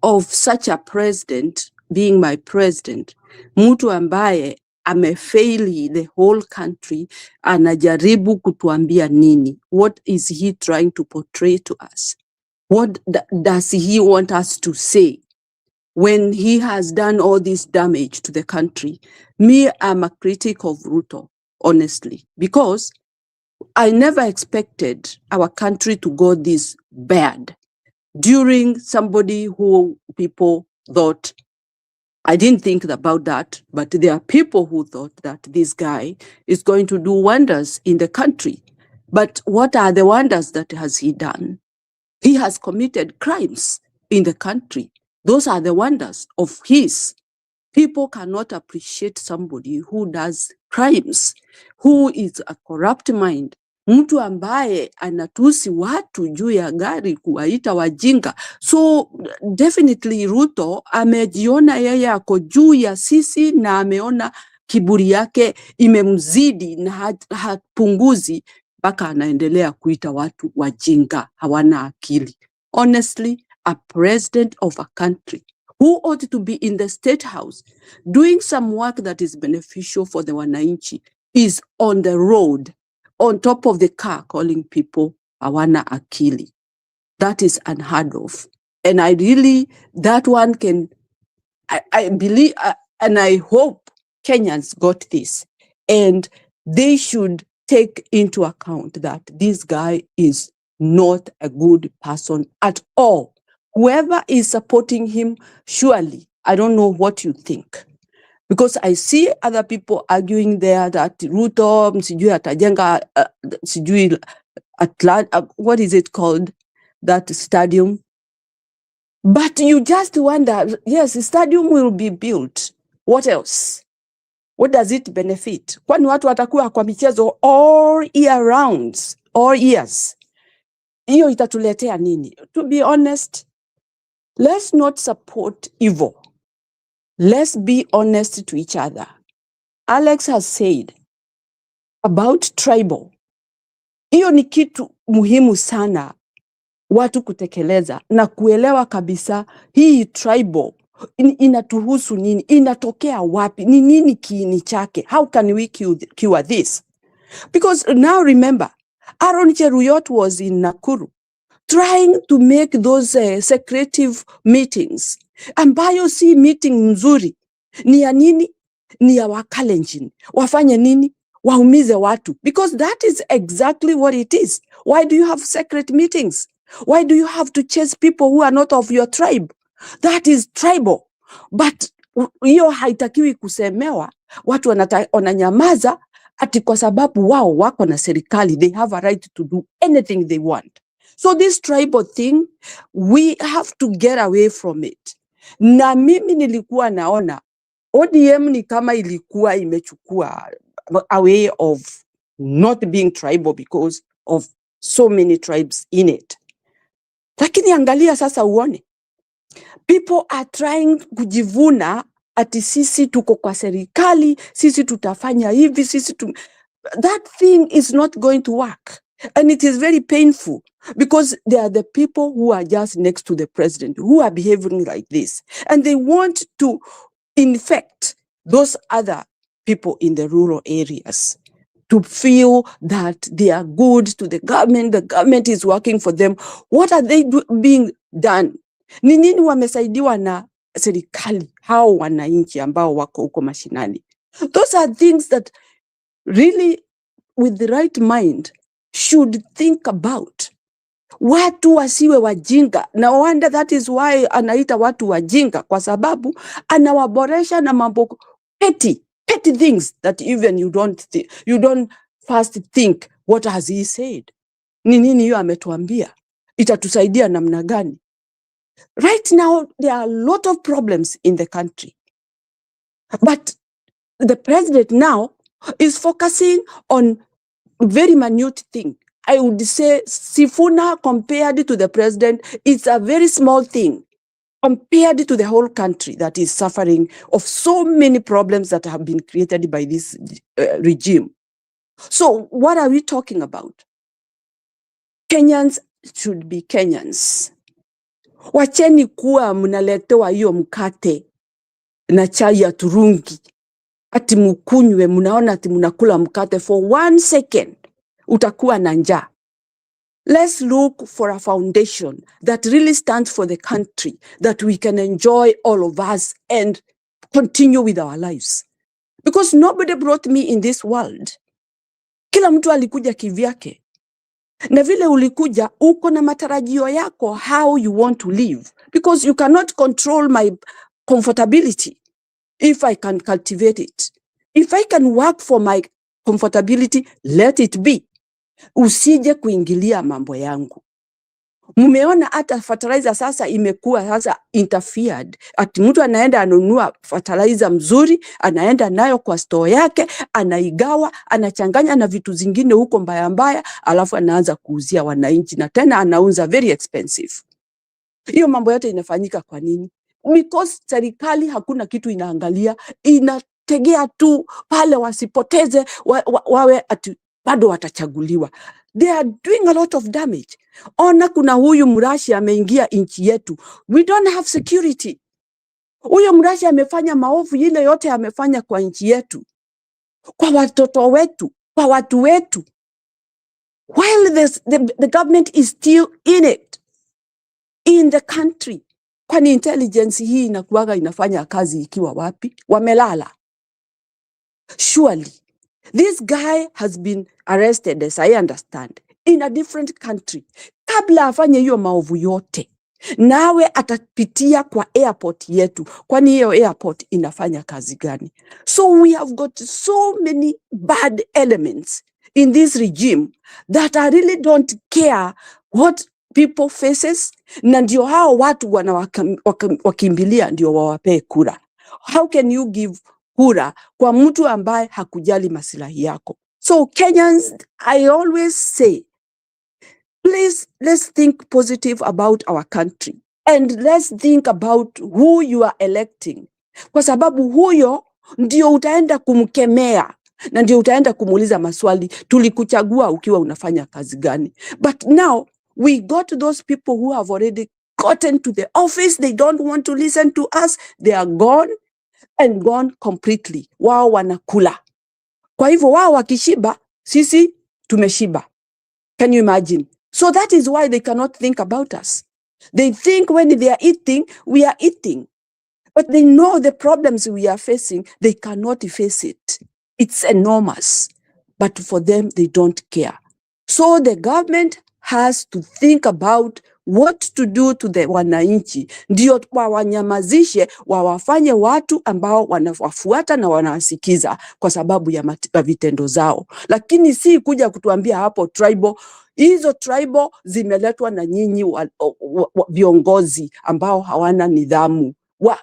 of such a president being my president. Mtu ambaye amefaili the whole country, anajaribu kutuambia nini? What is he trying to portray to us? What does he want us to say when he has done all this damage to the country? Me, I'm a critic of Ruto, honestly, because I never expected our country to go this bad during somebody who people thought, I didn't think about that, but there are people who thought that this guy is going to do wonders in the country. But what are the wonders that has he done? He has committed crimes in the country. Those are the wonders of his. People cannot appreciate somebody who does crimes, who is a corrupt mind. Mtu ambaye anatusi watu juu ya gari kuwaita wajinga. So definitely Ruto amejiona yeye ako juu ya sisi na ameona kiburi yake imemzidi na hapunguzi mpaka anaendelea kuita watu wajinga, hawana akili. Honestly, a president of a country who ought to be in the State House doing some work that is beneficial for the wananchi is on the road, on top of the car, calling people hawana akili. That is unheard of. And I really, that one can, I believe, and I hope Kenyans got this. And they should take into account that this guy is not a good person at all. Whoever is supporting him, surely, I don't know what you think. Because I see other people arguing there that Ruto, sijui atajenga, sijui what is it called? That stadium. But you just wonder, yes, the stadium will be built. What else? What does it benefit? Kwani watu watakuwa kwa michezo all year rounds, all years. Hiyo itatuletea nini? To be honest, let's not support evil. Let's be honest to each other. Alex has said about tribal. Hiyo ni kitu muhimu sana watu kutekeleza na kuelewa kabisa hii tribal inatuhusu nini, inatokea wapi, ni nini kiini chake. How can we cure this? Because now remember, Aaron Cheruyot was in Nakuru trying to make those secretive meetings, ambayo si meeting nzuri. Ni ya nini? Ni ya Wakalenjin. Wafanye nini? Waumize watu. Because that is exactly what it is. Why do you have secret meetings? Why do you have to chase people who are not of your tribe? That is tribal. But hiyo haitakiwi kusemewa. Watu wananyamaza ati kwa sababu wao wako na serikali. They have a right to do anything they want. So this tribal thing, we have to get away from it. Na mimi nilikuwa naona ODM ni kama ilikuwa imechukua a way of not being tribal because of so many tribes in it. Lakini angalia sasa uone. People are trying kujivuna ati sisi tuko kwa serikali, sisi tutafanya hivi, that thing is not going to work. And it is very painful because they are the people who are just next to the president who are behaving like this. And they want to infect those other people in the rural areas to feel that they are good to the government is working for them. What are they being done? Ni nini wamesaidiwa na serikali hao wananchi ambao wako huko mashinani? Those are things that really, with the right mind, should think about. Watu wasiwe wajinga. Na wonder that is why anaita watu wajinga, kwa sababu anawaboresha na mambo petty things that even you don't first think, what has he said? Ni nini hiyo ametuambia? Itatusaidia namna gani? Right now, there are a lot of problems in the country. But the president now is focusing on very minute thing. I would say Sifuna compared to the president, it's a very small thing compared to the whole country that is suffering of so many problems that have been created by this regime. So what are we talking about? Kenyans should be Kenyans. Wacheni kuwa mnaletewa hiyo mkate na chai ya turungi. Ati mukunywe, munaona ati munakula mkate for 1 second. Utakuwa na njaa. Let's look for a foundation that really stands for the country, that we can enjoy all of us and continue with our lives. Because nobody brought me in this world. Kila mtu alikuja kivyake. Na vile ulikuja, uko na matarajio yako how you want to live. Because you cannot control my comfortability if I can cultivate it. If I can work for my comfortability, let it be. Usije kuingilia mambo yangu. Mumeona hata fertilizer sasa imekuwa sasa interfered. Ati mtu anaenda anunua fertilizer mzuri, anaenda nayo kwa store yake, anaigawa, anachanganya na vitu zingine huko mbaya mbaya, alafu anaanza kuuzia wananchi na tena anauza very expensive. Hiyo mambo yote inafanyika kwa nini? Because serikali hakuna kitu inaangalia, inategea tu pale wasipoteze wawe ati bado watachaguliwa. They are doing a lot of damage. Ona kuna huyu mrashi ameingia nchi yetu. We don't have security. Huyo mrashi amefanya maovu ile yote amefanya kwa nchi yetu, kwa watoto wetu, kwa watu wetu. While the government is still in it, in the country. Kwani intelligence hii inakuwaga inafanya kazi ikiwa wapi? Wamelala. Surely, this guy has been arrested, as I understand, in a different country. Kabla afanye hiyo maovu yote, nawe atapitia kwa airport yetu. Kwani hiyo airport inafanya kazi gani? So we have got so many bad elements in this regime that I really don't care what people faces, na ndio hao watu wakimbilia ndio wawapee kura. How can you give kura kwa mtu ambaye hakujali maslahi yako? So Kenyans, I always say, please, let's think positive about our country and let's think about who you are electing, kwa sababu huyo ndio utaenda kumkemea na ndio utaenda kumuuliza maswali, tulikuchagua ukiwa unafanya kazi gani? But now we got those people who have already gotten to the office. They don't want to listen to us. They are gone and gone completely. Wao wanakula. Kwa hivyo wao wakishiba, sisi tumeshiba. Can you imagine? So that is why they cannot think about us. They think when they are eating, we are eating. But they know the problems we are facing, they cannot face it. It's enormous. But for them, they don't care. So the government has to think about what to do to the wananchi, ndio wawanyamazishe, wawafanye watu ambao wanawafuata na wanawasikiza kwa sababu ya vitendo zao. Lakini si kuja kutuambia hapo tribal. Hizo tribal zimeletwa na nyinyi viongozi ambao hawana nidhamu.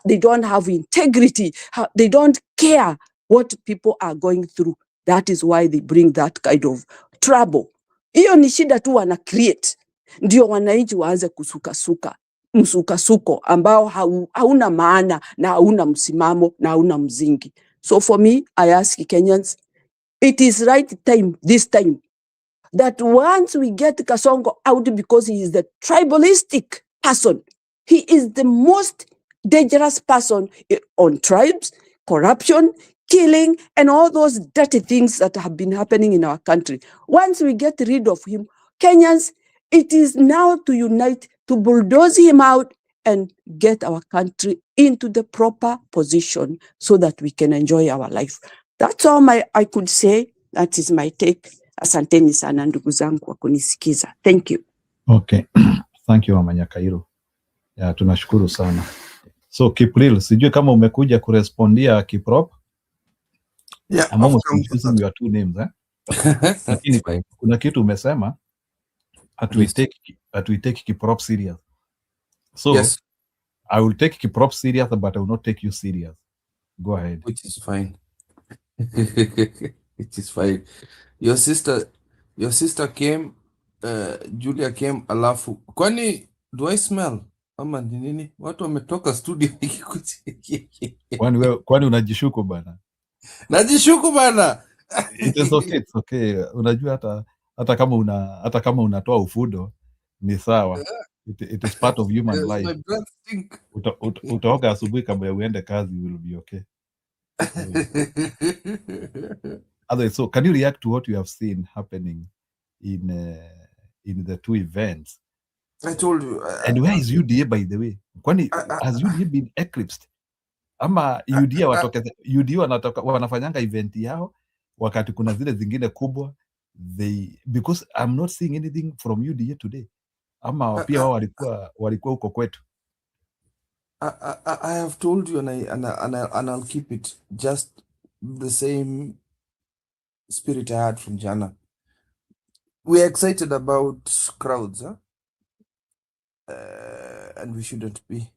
They don't have integrity. They don't care what people are going through. That is why they bring that kind of trouble. Hiyo ni shida tu wana create. Ndio wananchi waanze kusukasuka. Msukasuko ambao hauna maana na hauna msimamo na hauna mzingi. So for me, I ask Kenyans, it is right time, this time, that once we get Kasongo out, because he is the tribalistic person, he is the most dangerous person on tribes, corruption, killing, and all those dirty things that have been happening in our country. Once we get rid of him, Kenyans, it is now to unite, to bulldoze him out and get our country into the proper position so that we can enjoy our life. That's all I could say. That is my take. Asanteni sana ndugu zangu kwa kunisikiza. Thank you. Okay. Thank you, Mama Nyakairo. Ya, tunashukuru sana. So Kipril, sijui kama umekuja kurespondia Kiprop. Yeah, I'm almost confusing your two names, eh? Lakini kuna kitu umesema atuitake Kiprop serious. So yes, I will take Kiprop serious, but I will not take you serious. Go ahead. which is fine. It is fine. Your sister came, Julia came, alafu. Kwani do I smell? Ama ni nini? Watu wametoka studio. Kwani unajishuku bana? Najishuku bana. It's okay, it's okay. Unajua hata kama unatoa ufudo ni sawa. It is part of human life. My breath stink. Utaoga asubuhi kabla ya uende kazi, will be okay. Otherwise, so can you react to what you have seen happening in the two events? I told you. And where is UDA, by the way? Kwani has UDA been eclipsed? Ama UDA wanafanyanga event yao wakati kuna zile zingine kubwa, because I'm not seeing anything from UDA today. Ama pia wao walikuwa huko kwetu. I have told you, and I'll keep it just the same spirit I had from Jana. We're excited about crowds, huh? and we shouldn't be.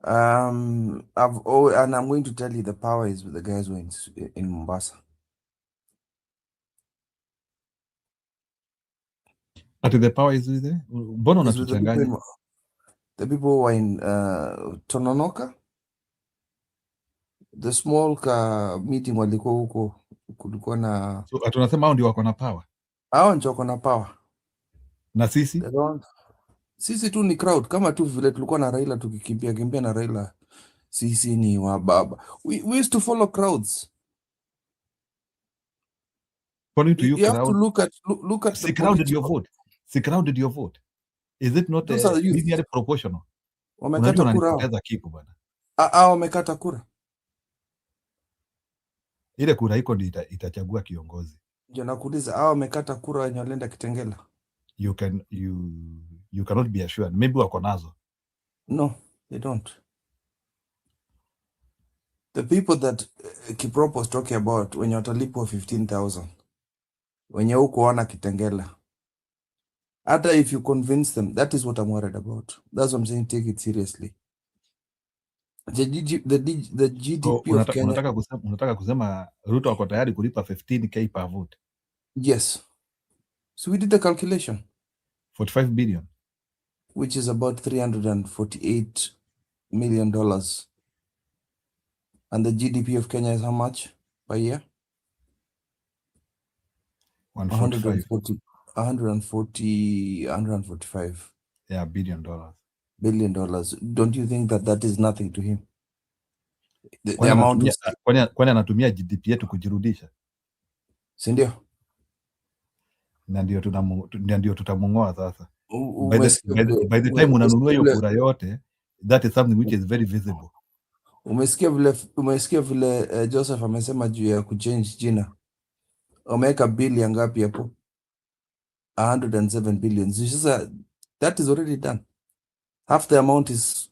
And I'm going to tell you the power is with the guys who are in Mombasa. Ati the power is with there? Mbona Is with unatuchanganya? the people who are in Tononoka. The small meeting walikuwa huko, kulikuwa na So tunasema hao ndio wako na power. hao ndio wako na power. Na sisi? Sisi tu ni crowd, kama tu vile tulikuwa na Raila tukikimbia na Raila. Sisi ni wababa. We used to follow crowds. According to you have to look at the crowd did your vote. The crowd did your vote. Is it not linearly proportional? Wamekata kura. Unapoteza kipu bwana. Wamekata kura. Ile kura iko ndio itachagua kiongozi. Ndio nakuuliza, wamekata kura wenye walienda Kitengela. You cannot be assured. Maybe wako nazo. No, they don't. The people that Kiprop was talking about wenye watalipwa 15,000 wenye huko wana Kitengela. Hata if you convince them, that is what I'm worried about. That's what I'm saying, take it seriously. The GDP of Kenya. Unataka kusema Ruto wako tayari kulipa 15k per vote? Yes. So we did the calculation. 45 billion. Which is about $348 million. And the GDP of Kenya is how much per year? 145. Yeah, $1 billion. Don't you think that is nothing to him? The amount of kwani anatumia GDP yetu kujirudisha? Si ndio? Na ndio tutamungoa sasa. By the time unanunua hiyo kura yote, that is something which is very visible. Umesikia vile Joseph amesema juu ya kuchange jina. Wameweka bili ngapi hapo? 107 billion. Sasa that is already done. Half the amount is,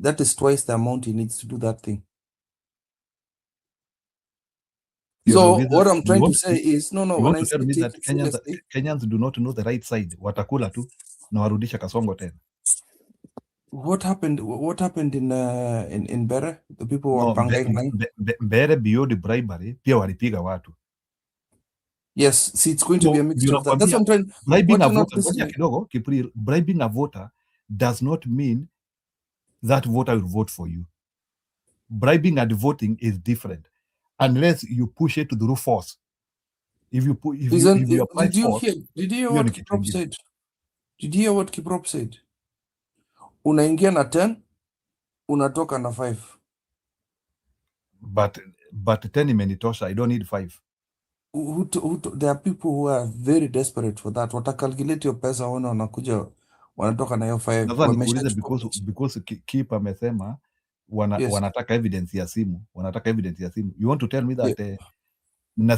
that is twice the amount he needs to do that thing. So what I'm trying to say is, no, when I say take it seriously, Kenyans do not know the right side. Watakula tu na warudisha Kasongo tena. What happened in Bere? The people were panging. Bere beyond bribery, pia walipiga watu. Yes, see, it's going to be a mixture of that. That's what I'm trying. Bribing a voter does not mean that voter will vote for you. Bribing and voting is different, unless you push it to the force. If you apply force, did you hear what Kiprop said? Did you hear what Kiprop said? Unaingia na 10, unatoka na 5. But 10 imenitosha. I don't need 5. There are people who are very desperate for that. Watakalculate your pesa, wanakuja wanatoka na hiyo 5. Because Kip amesema wanataka evidence ya simu. You want to tell me that na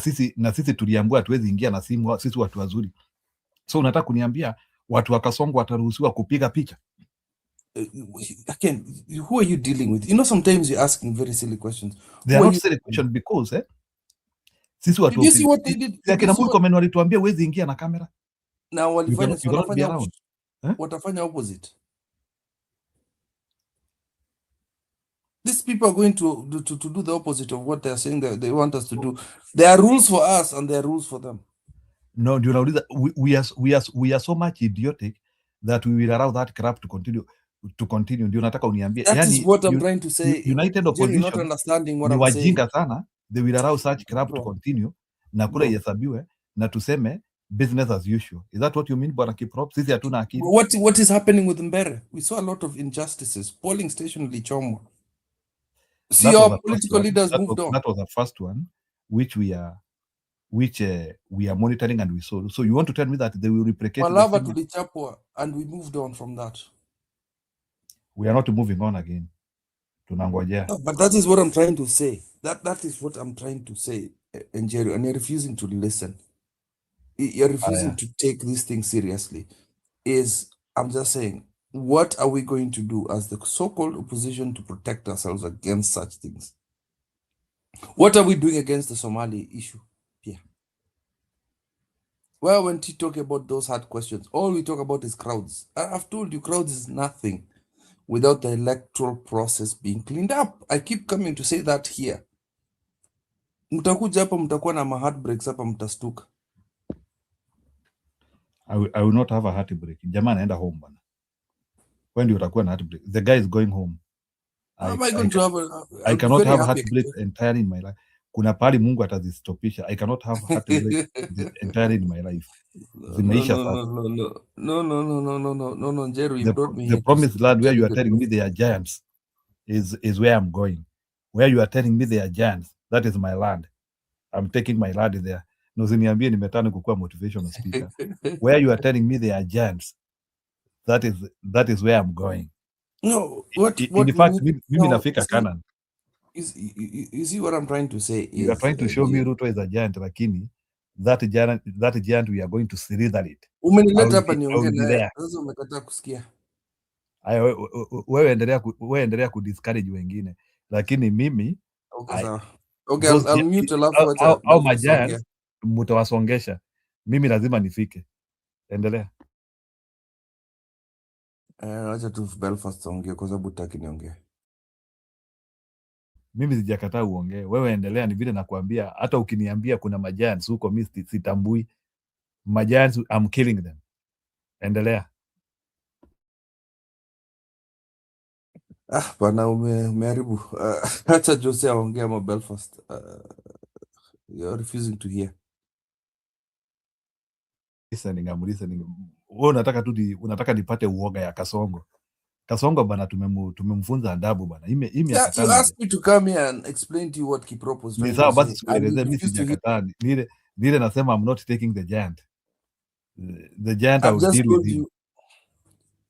sisi tuliambiwa hatuwezi ingia na simu, sisi watu wazuri. So unataka kuniambia watu wa Kasongo wataruhusiwa kupiga picha? Again, who are you dealing with? Sometimes you're asking very silly questions. They are not silly questions because sisi watu. Did you see what they did? Kina Murkomen walituambia huwezi ingia na kamera. Na watafanya opposite. These people are going to do the opposite of what they are saying that they want us to do. There are rules for us and there are rules for them. No, do you know that we are so much idiotic that we will allow that crap to continue. Ndio nataka uniambie. That is what I'm trying to say. United Opposition, not understanding what I'm saying. Ni wajinga sana. They will allow such crap to continue. Na kura ihesabiwe na tuseme business as usual. Is that what you mean, Bwana Kiprop? Sisi hatuna akili. What is happening with Mbere? We saw a lot of injustices. Polling station Lichomwa. See, our political leaders moved on. That was the first one, which we are monitoring and we saw. So you want to tell me that they will replicate? Malava to Lichapwa, and we moved on from that. We are not moving on again. Tunangojea. No, but that is what I'm trying to say. That is what I'm trying to say, Njeri, and you're refusing to listen. You're refusing to take this thing seriously. I'm just saying, what are we going to do as the so-called opposition to protect ourselves against such things? What are we doing against the Somali issue? Yeah. Well, when you talk about those hard questions, all we talk about is crowds. I've told you, crowds is nothing without the electoral process being cleaned up. I keep coming to say that here. Mtakuja hapa mtakuwa na heartbreaks hapa mtastuka. I will not have a heartbreak. Jamaa anaenda home bana. When you utakuwa na heartbreak? The guy is going home. How am I going to have I I'll be cannot very have happy. heartbreak entirely in my life. Kuna pahali Mungu atazistopisha. I cannot have heartbreak entirely in my life. Zimeisha sasa. No, Jerry, you brought me The here promised land where you are the telling me they are giants is where I'm going. Where you are telling me they are giants, that is my land. I'm taking my land there. No, usiniambie nimetana kukuwa motivational speaker. Where you are telling me they are giants, that is where I'm going. No, In fact, mimi nafika Canaan. You see what I'm trying to say is You are trying to show me Ruto is a giant, lakini that giant we are going to slither it. Umenileta hapa niongee naye. Sasa umekataa kusikia. Wewe endelea kudiscourage wengine, lakini mimi Okay, I'll mute alafu au majiants mtawasongesha. Mimi lazima nifike. Endelea. Acha tu Belfast ongea kwa sababu hutaki niongee. Mimi sijakataa uongee. Wewe endelea, ni vile nakwambia hata ukiniambia kuna majiants huko mimi sitambui. Majiants, I'm killing them. Endelea. Bana umeharibu. Acha Jose aongea ama Belfast. You're refusing to hear. I'm listening. Wewe unataka nipate uoga ya Kasongo. Kasongo bana tumemfunza adabu bana. You asked me to come here and explain to you what Kipropo is trying to say. Basi sikuelezea, mimi sijakataa. Nile nasema I'm not taking the giant. The giant I will deal with you.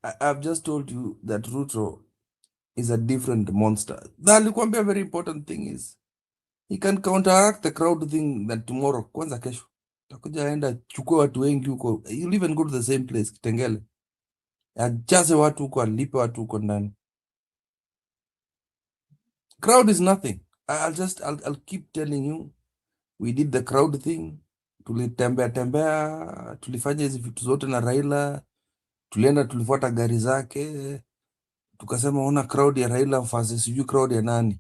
I've just told you that Ruto is a different monster. Nalikwambia very important thing is he can counteract the crowd thing that tomorrow. Kwanza kesho takuja aenda chukua watu wengi huko. You'll even go to the same place, Kitengela. Ajaze watu huko, alipe watu huko ndani. Crowd is nothing. I'll keep telling you, we did the crowd thing. Tulitembea, tulifanya hizi vitu zote na Raila. Tulienda tulifuata gari zake. Tukasema ona crowd ya Raila versus sijui crowd ya nani.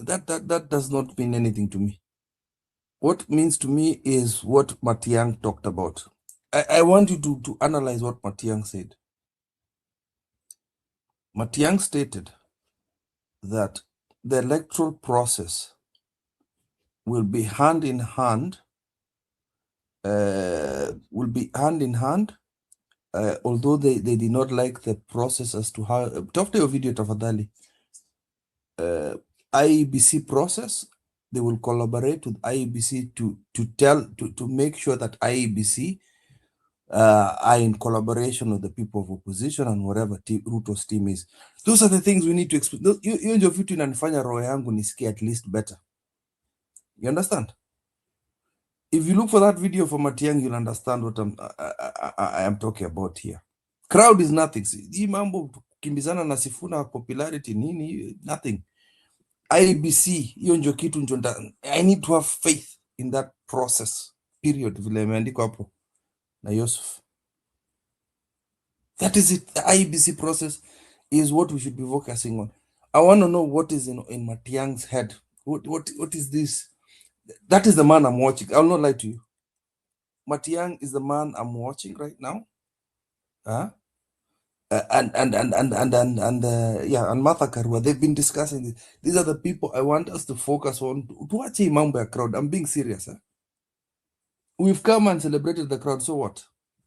That does not mean anything to me. What means to me is what Matiang talked about. I want you to analyze what Matiang said. Matiang stated that the electoral process will be hand in hand, although they did not like the process as to how. Talk to your video, tafadhali. IEBC process, they will collaborate with IEBC to make sure that IEBC are in collaboration with the people of opposition and whatever Ruto's team is. Those are the things we need to explain. Hiyo ndio vitu inanifanya roho yangu nisikie at least better. You understand? If you look for that video from Matiang'i, you'll understand what I am talking about here. Crowd is nothing. Hii mambo kimbizana na Sifuna popularity nini, nothing. IEBC, hiyo ndio kitu I need to have faith in that process. Period. Vile imeandikwa hapo na Yusuf. That is it. The IEBC process is what we should be focusing on. I want to know what is in Matiang's head. What is this? That is the man I'm watching. I'll not lie to you. Matiang is the man I'm watching right now. And Martha Karua, they've been discussing this. These are the people I want us to focus on. Tuache hii mambo ya crowd. I'm being serious. We've come and celebrated the crowd. So what?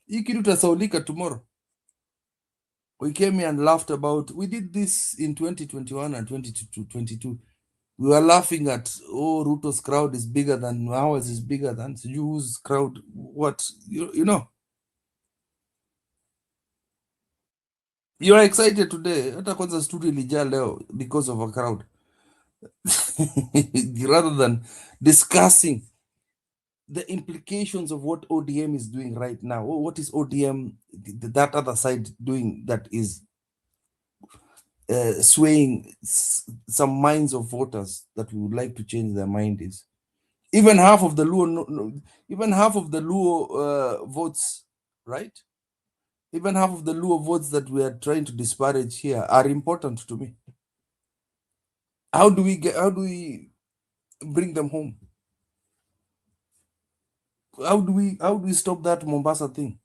Hii kitu tasaulika tomorrow. We came here and laughed about. We did this in 2021 and 2022. We were laughing at, Ruto's crowd is bigger than ours, is bigger than whose crowd. What? You know. You are excited today. Hata kwanza studio ilijaa leo because of a crowd. Rather than discussing the implications of what ODM is doing right now. What is ODM, that other side, doing that is swaying some minds of voters that we would like to change their mind is. Even half of the Luo, even half of the Luo votes, right? Even half of the Luo votes that we are trying to disparage here are important to me. How do we bring them home? How do we stop that Mombasa thing?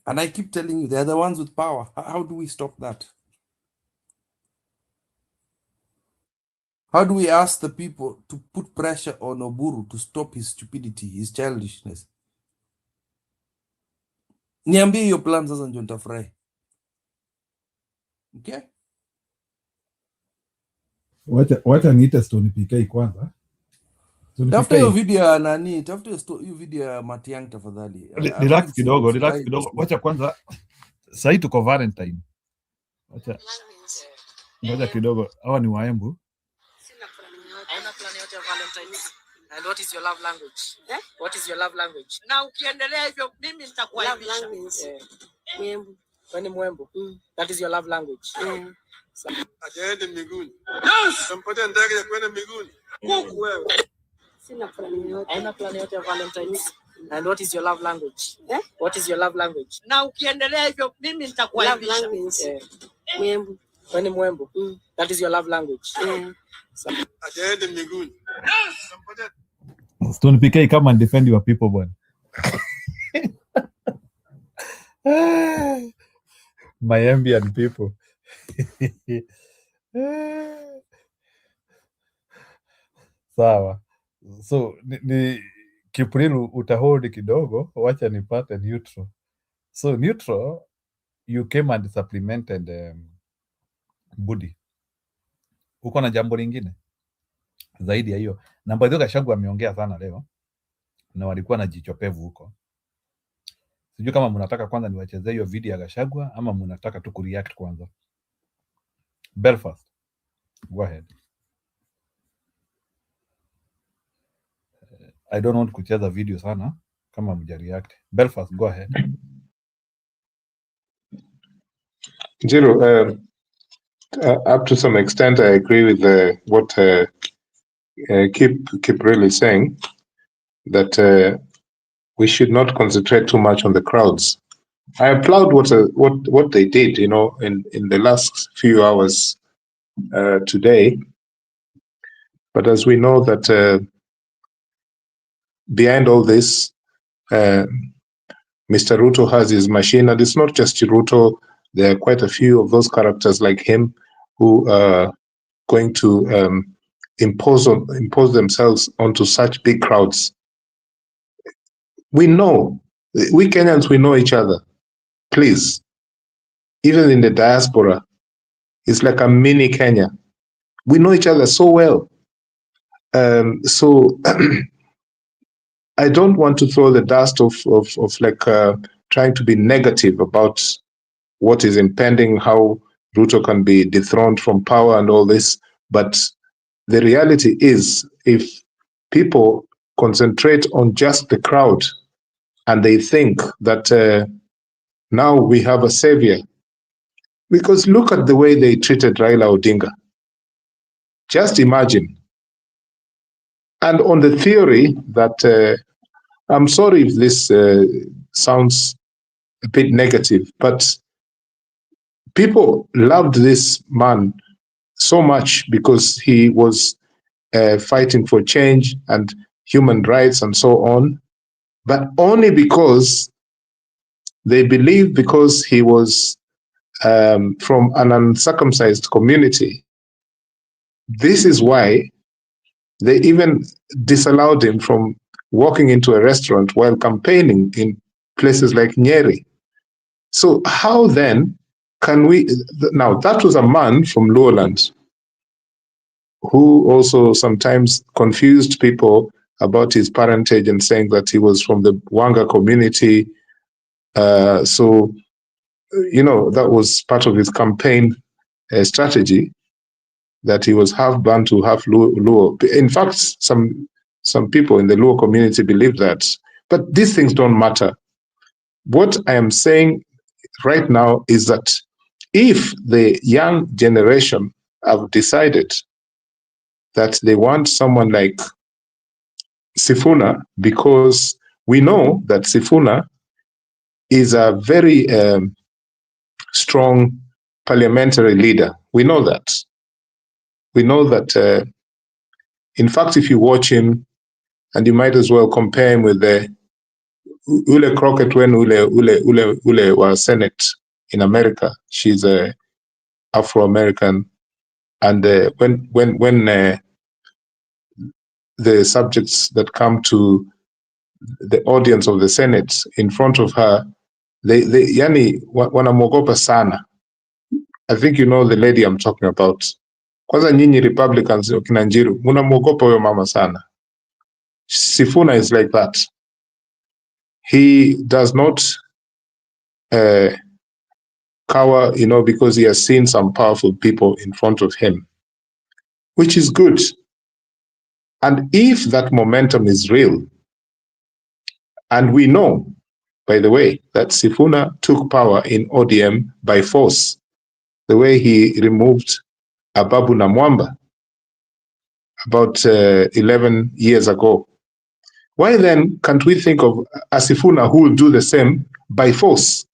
And I keep telling you, they're the ones with power. How do we stop that? How do we ask the people to put pressure on Oburu to stop his stupidity, his childishness? Niambie hiyo plan sasa ndio nitafurahi. Okay? Wacha niite Stone PK kwanza. Tafuta hiyo video ya nani? Tafuta hiyo video ya Matiang'i tafadhali. Relax kidogo. Wacha kwanza. Sasa tuko Valentine. Wacha. Ngoja kidogo. Hawa ni Waembu. Hauna plan yote ya Valentine. And what is your love language? What is your love language? Na ukiendelea hivyo mimi nitakuaibisha. Mwembu. Wewe ni Mwembu. That is your love language. Ajaende miguuni. Tumpate ndege ya kwenda miguuni. Kuku wewe. Sina plan yote. Hauna plan yote ya Valentine. And what is your love language? What is your love language? Na ukiendelea hivyo mimi nitakuaibisha. Mwembu. Wewe ni Mwembu. That is your love language. Ajaende miguuni. Stone PK, come and defend your people, bwana. My ambient people. Sawa. So ni Kiprilu utahold kidogo, wacha nipate neutral. So neutral, you came and supplemented Budi. Uko na jambo lingine zaidi ya hiyo? Na by the way, Gachagua ameongea sana leo na walikuwa na jichopevu huko. Sijui kama mnataka kwanza niwachezee hiyo video ya Gachagua ama mnataka tu kureact kwanza. Belfast, go ahead. I don't want kucheza video sana kama mjareact. Belfast, go ahead. Jiro, up to some extent, I agree with what keep really saying, that we should not concentrate too much on the crowds. I applaud what they did, in the last few hours today. But as we know that behind all this, Mr. Ruto has his machine, and it's not just Ruto. There are quite a few of those characters like him who are going to impose themselves onto such big crowds. We know, we Kenyans, we know each other. Please, even in the diaspora, it's like a mini Kenya. We know each other so well. So I don't want to throw the dust of like trying to be negative about what is impending, how Ruto can be dethroned from power and all this. But the reality is, if people concentrate on just the crowd and they think that now we have a savior, because look at the way they treated Raila Odinga. Just imagine. And on the theory that, I'm sorry if this sounds a bit negative, but people loved this man so much because he was fighting for change and human rights and so on, but only because they believed, because he was from an uncircumcised community. This is why they even disallowed him from walking into a restaurant while campaigning in places like Nyeri. So how then can we, now that was a man from Lowlands who also sometimes confused people about his parentage and saying that he was from the Wanga community. So, that was part of his campaign strategy, that he was half Bantu, half Luo. In fact, some people in the Luo community believe that. But these things don't matter. What I am saying right now is that if the young generation have decided that they want someone like Sifuna because we know that Sifuna is a very strong parliamentary leader. We know that. We know that, in fact, if you watch him, and you might as well compare him with the Ule Crockett when Ule was Senate in America. She's a Afro-American, and when the subjects that come to the audience of the Senate in front of her, they yani wanamwogopa sana. I think you know the lady I'm talking about. Kwanza nyinyi Republicans kina Njiru mnamwogopa huyo mama sana. Sifuna is like that. He does not cower, because he has seen some powerful people in front of him, which is good. And if that momentum is real, and we know, by the way, that Sifuna took power in ODM by force, the way he removed Ababu Namwamba about 11 years ago. Why then can't we think of a Sifuna who will do the same by force?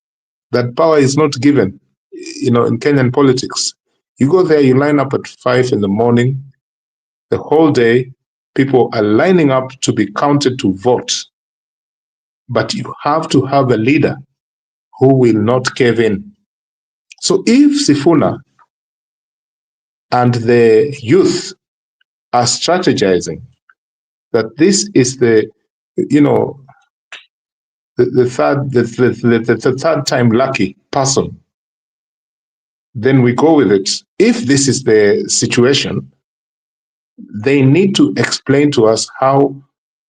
That power is not given, in Kenyan politics. You go there, you line up at 5 in the morning, the whole day, people are lining up to be counted to vote. But you have to have a leader who will not cave in. So if Sifuna and the youth are strategizing that this is the third time lucky person, then we go with it. If this is the situation, they need to explain to us how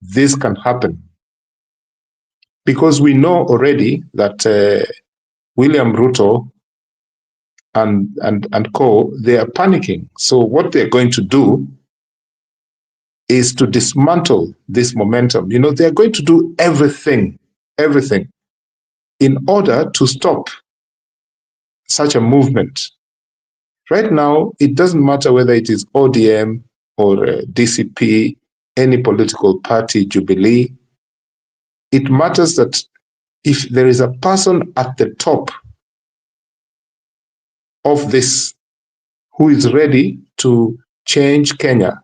this can happen. Because we know already that William Ruto and co, they are panicking. So what they're going to do is to dismantle this momentum. They're going to do everything in order to stop such a movement. Right now, it doesn't matter whether it is ODM or DCP, any political party, Jubilee. It matters that if there is a person at the top of this who is ready to change Kenya,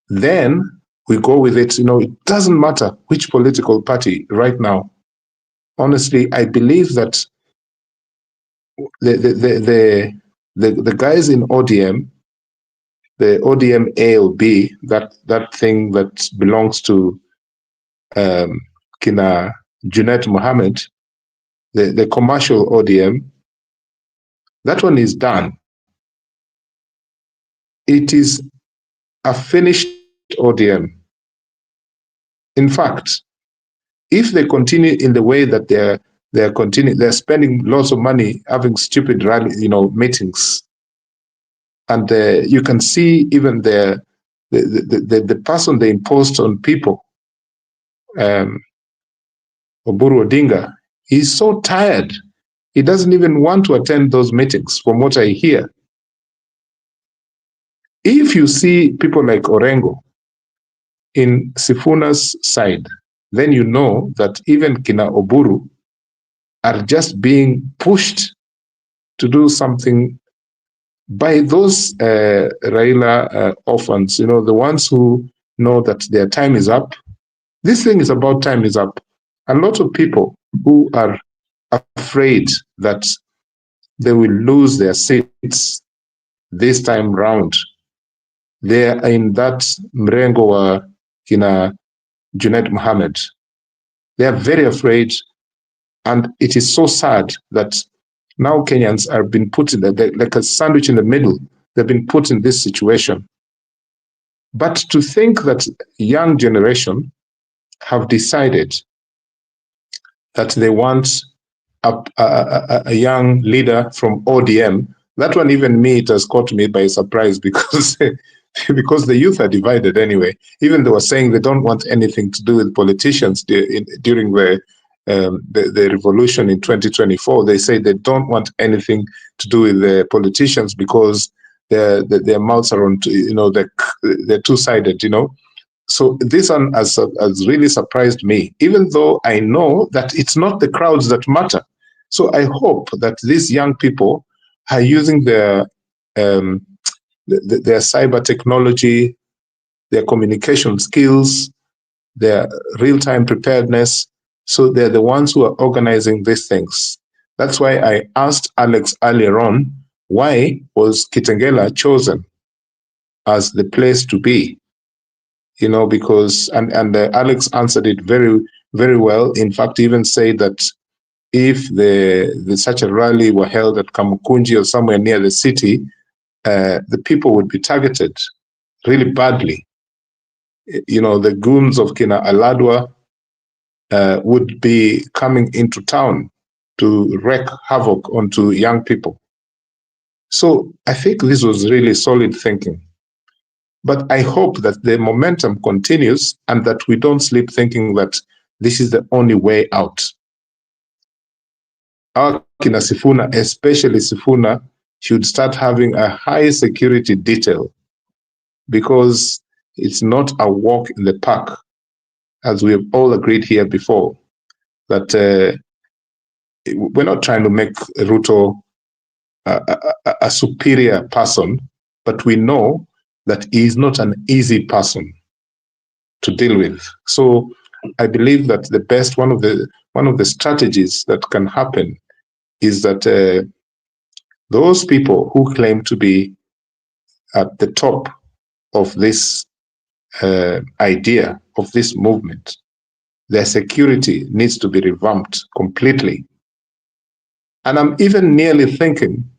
then we go with it. It doesn't matter which political party right now. Honestly, I believe that the guys in ODM, the ODM A or B, that thing that belongs to Kina Junet Mohammed, the commercial ODM, that one is done. It is a finished ODM. In fact, if they continue in the way that they're spending lots of money having stupid rally, meetings, and you can see even the person they imposed on people, Oburu Odinga, he's so tired. He doesn't even want to attend those meetings, from what I hear. If you see people like Orengo in Sifuna's side, then you know that even Kina Oburu are just being pushed to do something by those Raila orphans, the ones who know that their time is up. This thing is about time is up. A lot of people who are afraid that they will lose their seats this time round, they are in that mrengo wa Kina Junet Mohammed. They are very afraid, and it is so sad that now Kenyans are being put in like a sandwich in the middle. They've been put in this situation. But to think that young generation have decided that they want a young leader from ODM, that one, even me, it has caught me by surprise because because the youth are divided anyway. Even they were saying they don't want anything to do with politicians during the revolution in 2024. They say they don't want anything to do with the politicians because their mouths are on, they're two-sided, So this one has really surprised me, even though I know that it's not the crowds that matter. So I hope that these young people are using their cyber technology, their communication skills, their real-time preparedness. So they're the ones who are organizing these things. That's why I asked Alex earlier on, why was Kitengela chosen as the place to be? You know, because, and Alex answered it very, very well. In fact, even said that if such a rally were held at Kamukunji or somewhere near the city, the people would be targeted really badly. You know, the goons of Kina Aladwa would be coming into town to wreak havoc onto young people. So I think this was really solid thinking. But I hope that the momentum continues and that we don't sleep thinking that this is the only way out. Our Kina Sifuna, especially Sifuna, should start having a high security detail, because it's not a walk in the park, as we have all agreed here before, that we're not trying to make Ruto a superior person, but we know that he is not an easy person to deal with. So I believe that the best, one of the strategies that can happen is that those people who claim to be at the top of this idea, of this movement, their security needs to be revamped completely. And I'm even nearly thinking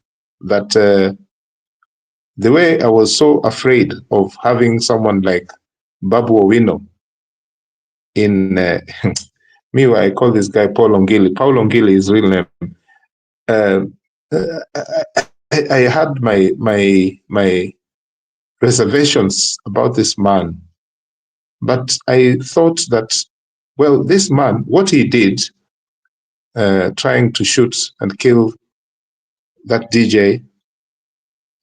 that the way I was so afraid of having someone like Babu Owino in me, I call this guy Paul Ongili. Paul Ongili is real name. I had my reservations about this man, but I thought that, well, this man, what he did, trying to shoot and kill that DJ,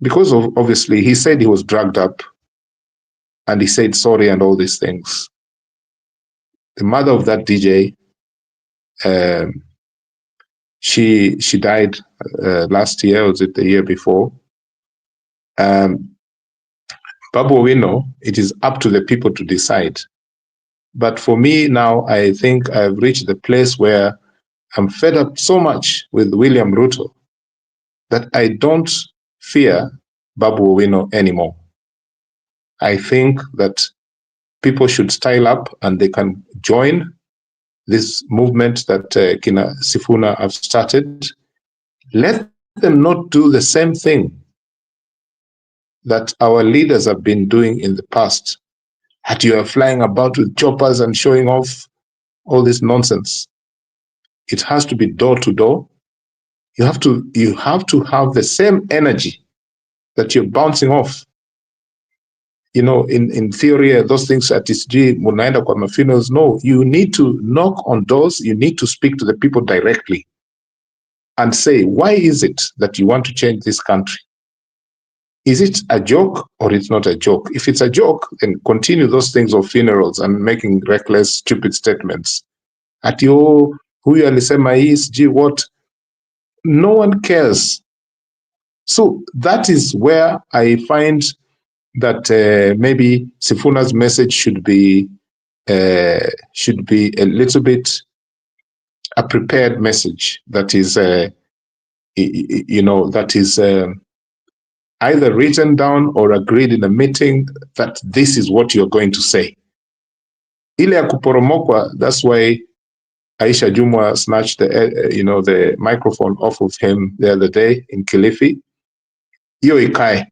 because of, obviously, he said he was drugged up and he said sorry and all these things. The mother of that DJ, she died last year, or was it the year before? Babu Owino, it is up to the people to decide. But for me now, I think I've reached the place where I'm fed up so much with William Ruto that I don't fear Babu Owino anymore. I think that people should style up and they can join this movement that Kina Sifuna have started. Let them not do the same thing that our leaders have been doing in the past. That you are flying about with choppers and showing off all this nonsense. It has to be door to door. You have to have the same energy that you're bouncing off. You know, in theory, those things at TSG, Munaenda kwa mafinos, no, you need to knock on doors. You need to speak to the people directly and say, why is it that you want to change this country? Is it a joke or it's not a joke? If it's a joke, then continue those things of funerals and making reckless, stupid statements. At your, huyu alisema hii, sijui what? No one cares. So that is where I find that maybe Sifuna's message should be a little bit a prepared message that is, you know, that is either written down or agreed in a meeting that this is what you're going to say. Ile ya kuporomokwa, that's why Aisha Jumwa snatched the microphone off of him the other day in Kilifi. Iyo ikae.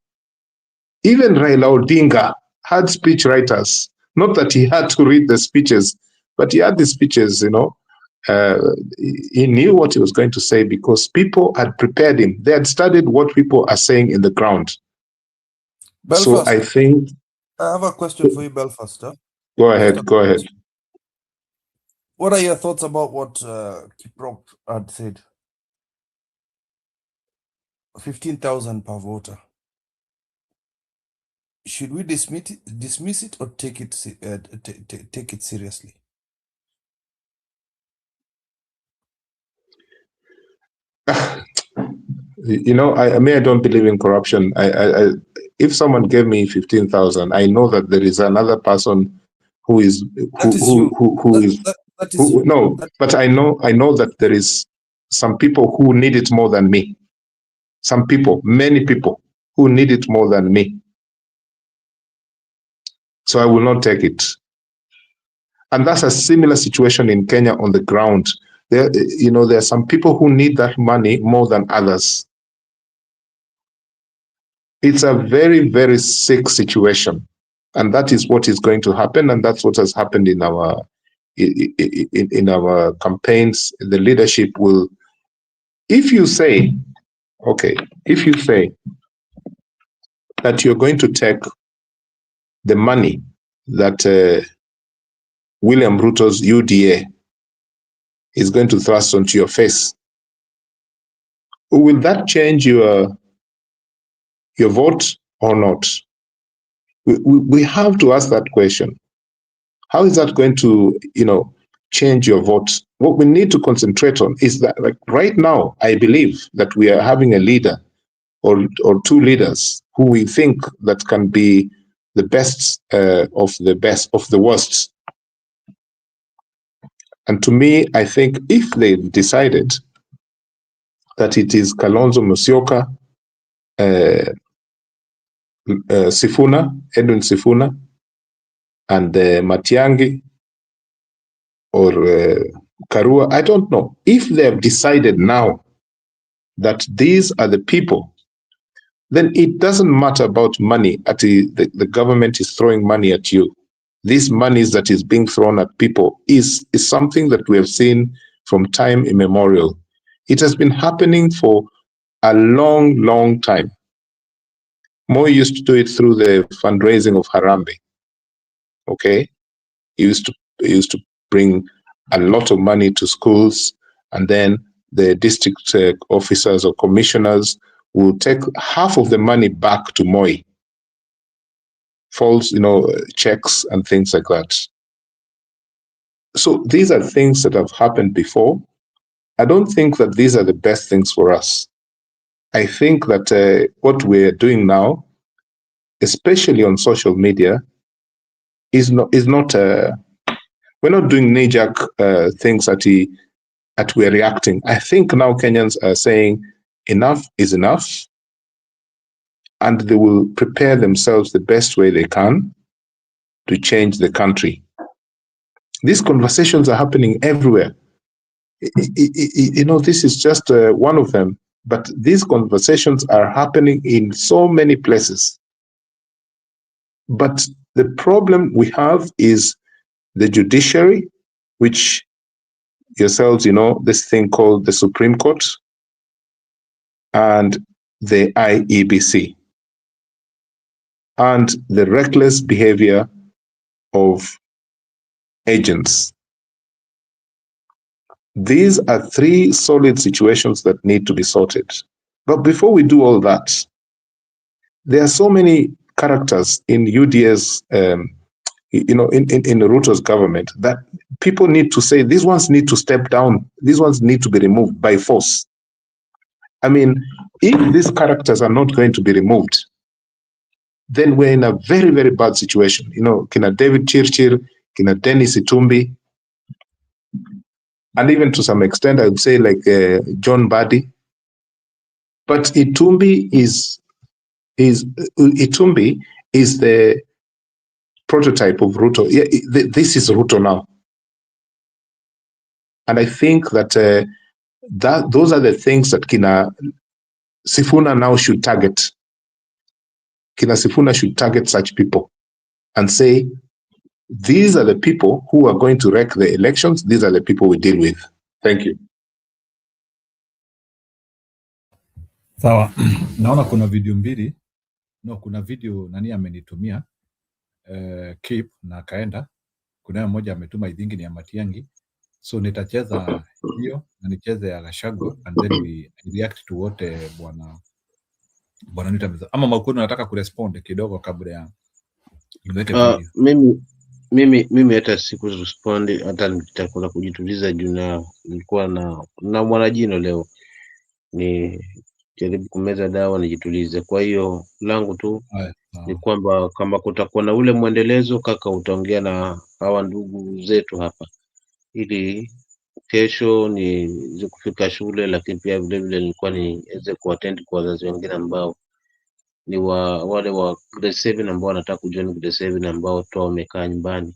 Even Raila Odinga had speech writers. Not that he had to read the speeches, but he had the speeches, you know. He knew what he was going to say because people had prepared him. They had studied what people are saying in the ground. Belfast, So I think... I have a question for you, Belfast. Go ahead, go ahead. What are your thoughts about what Kiprop had said? 15,000 per voter. should we dismiss it or take it take it seriously? You know, I don't believe in corruption. If someone gave me 15,000, I know that there is another person who is That is you. That is you. No, but I know that there is some people who need it more than me. Some people, many people who need it more than me. So I will not take it. And that's a similar situation in Kenya on the ground. There are some people who need that money more than others. It's a very, very sick situation. And that is what is going to happen. And that's what has happened in our campaigns. The leadership will, if you say that you're going to take the money that William Ruto's UDA is going to thrust onto your face, will that change your vote or not? We have to ask that question. How is that going to, change your vote? What we need to concentrate on is that, like right now, I believe that we are having a leader or two leaders who we think that can be the best of the worst. And to me, I think if they've decided that it is Kalonzo Musyoka, Sifuna, Edwin Sifuna, and Matiang'i, or Karua, I don't know. If they have decided now that these are the people, then it doesn't matter about money. The government is throwing money at you. This money that is being thrown at people is something that we have seen from time immemorial. It has been happening for a long, long time. Moi used to do it through the fundraising of Harambee. Okay, he used to bring a lot of money to schools, and then the district officers or commissioners will take half of the money back to Moi. False, checks and things like that. So these are things that have happened before. I don't think that these are the best things for us. I think that what we're doing now, especially on social media, is not. We're not doing knee-jerk things that we're reacting. I think now Kenyans are saying enough is enough, and they will prepare themselves the best way they can to change the country. These conversations are happening everywhere. This is just one of them, but these conversations are happening in so many places. But the problem we have is the judiciary, which yourselves, this thing called the Supreme Court, and the IEBC, and the reckless behavior of agents. These are three solid situations that need to be sorted. But before we do all that, there are so many characters in UDA's, in Ruto's government, that people need to say, these ones need to step down, these ones need to be removed by force. I mean, if these characters are not going to be removed, then we're in a very, very bad situation. Kina David Chirchir, Kina Dennis Itumbi, and even to some extent, I would say like John Badi. But Itumbi is the prototype of Ruto. Yeah, this is Ruto now, and I think that those are the things that Kina Sifuna now should target. Kina Sifuna should target such people and say, these are the people who are going to wreck the elections. These are the people we deal with. Thank you. Sawa. Naona kuna video mbili. Kuna video nani amenitumia clip na akaenda. Kuna mmoja ametuma I think ni ya Matiang'i. So nitacheza hiyo na nicheze ya Gachagua, and then we react to what bwana Bwana Nita ama Maukuni nataka kurespond kidogo kabla ya niweke video. Mimi hata siku respond, hata nitakula kujituliza juu na nilikuwa na mwanajino leo, ni jaribu kumeza dawa nijitulize. Kwa hiyo langu tu ni kwamba kama kutakuwa na ule mwendelezo, kaka, utaongea na hawa ndugu zetu hapa ili kesho niweze kufika shule, lakini pia vile vile nilikuwa niweze kuattend kwa wazazi wengine ambao ni wale wa grade 7 ambao wanataka kujoin grade 7 ambao tu wamekaa nyumbani.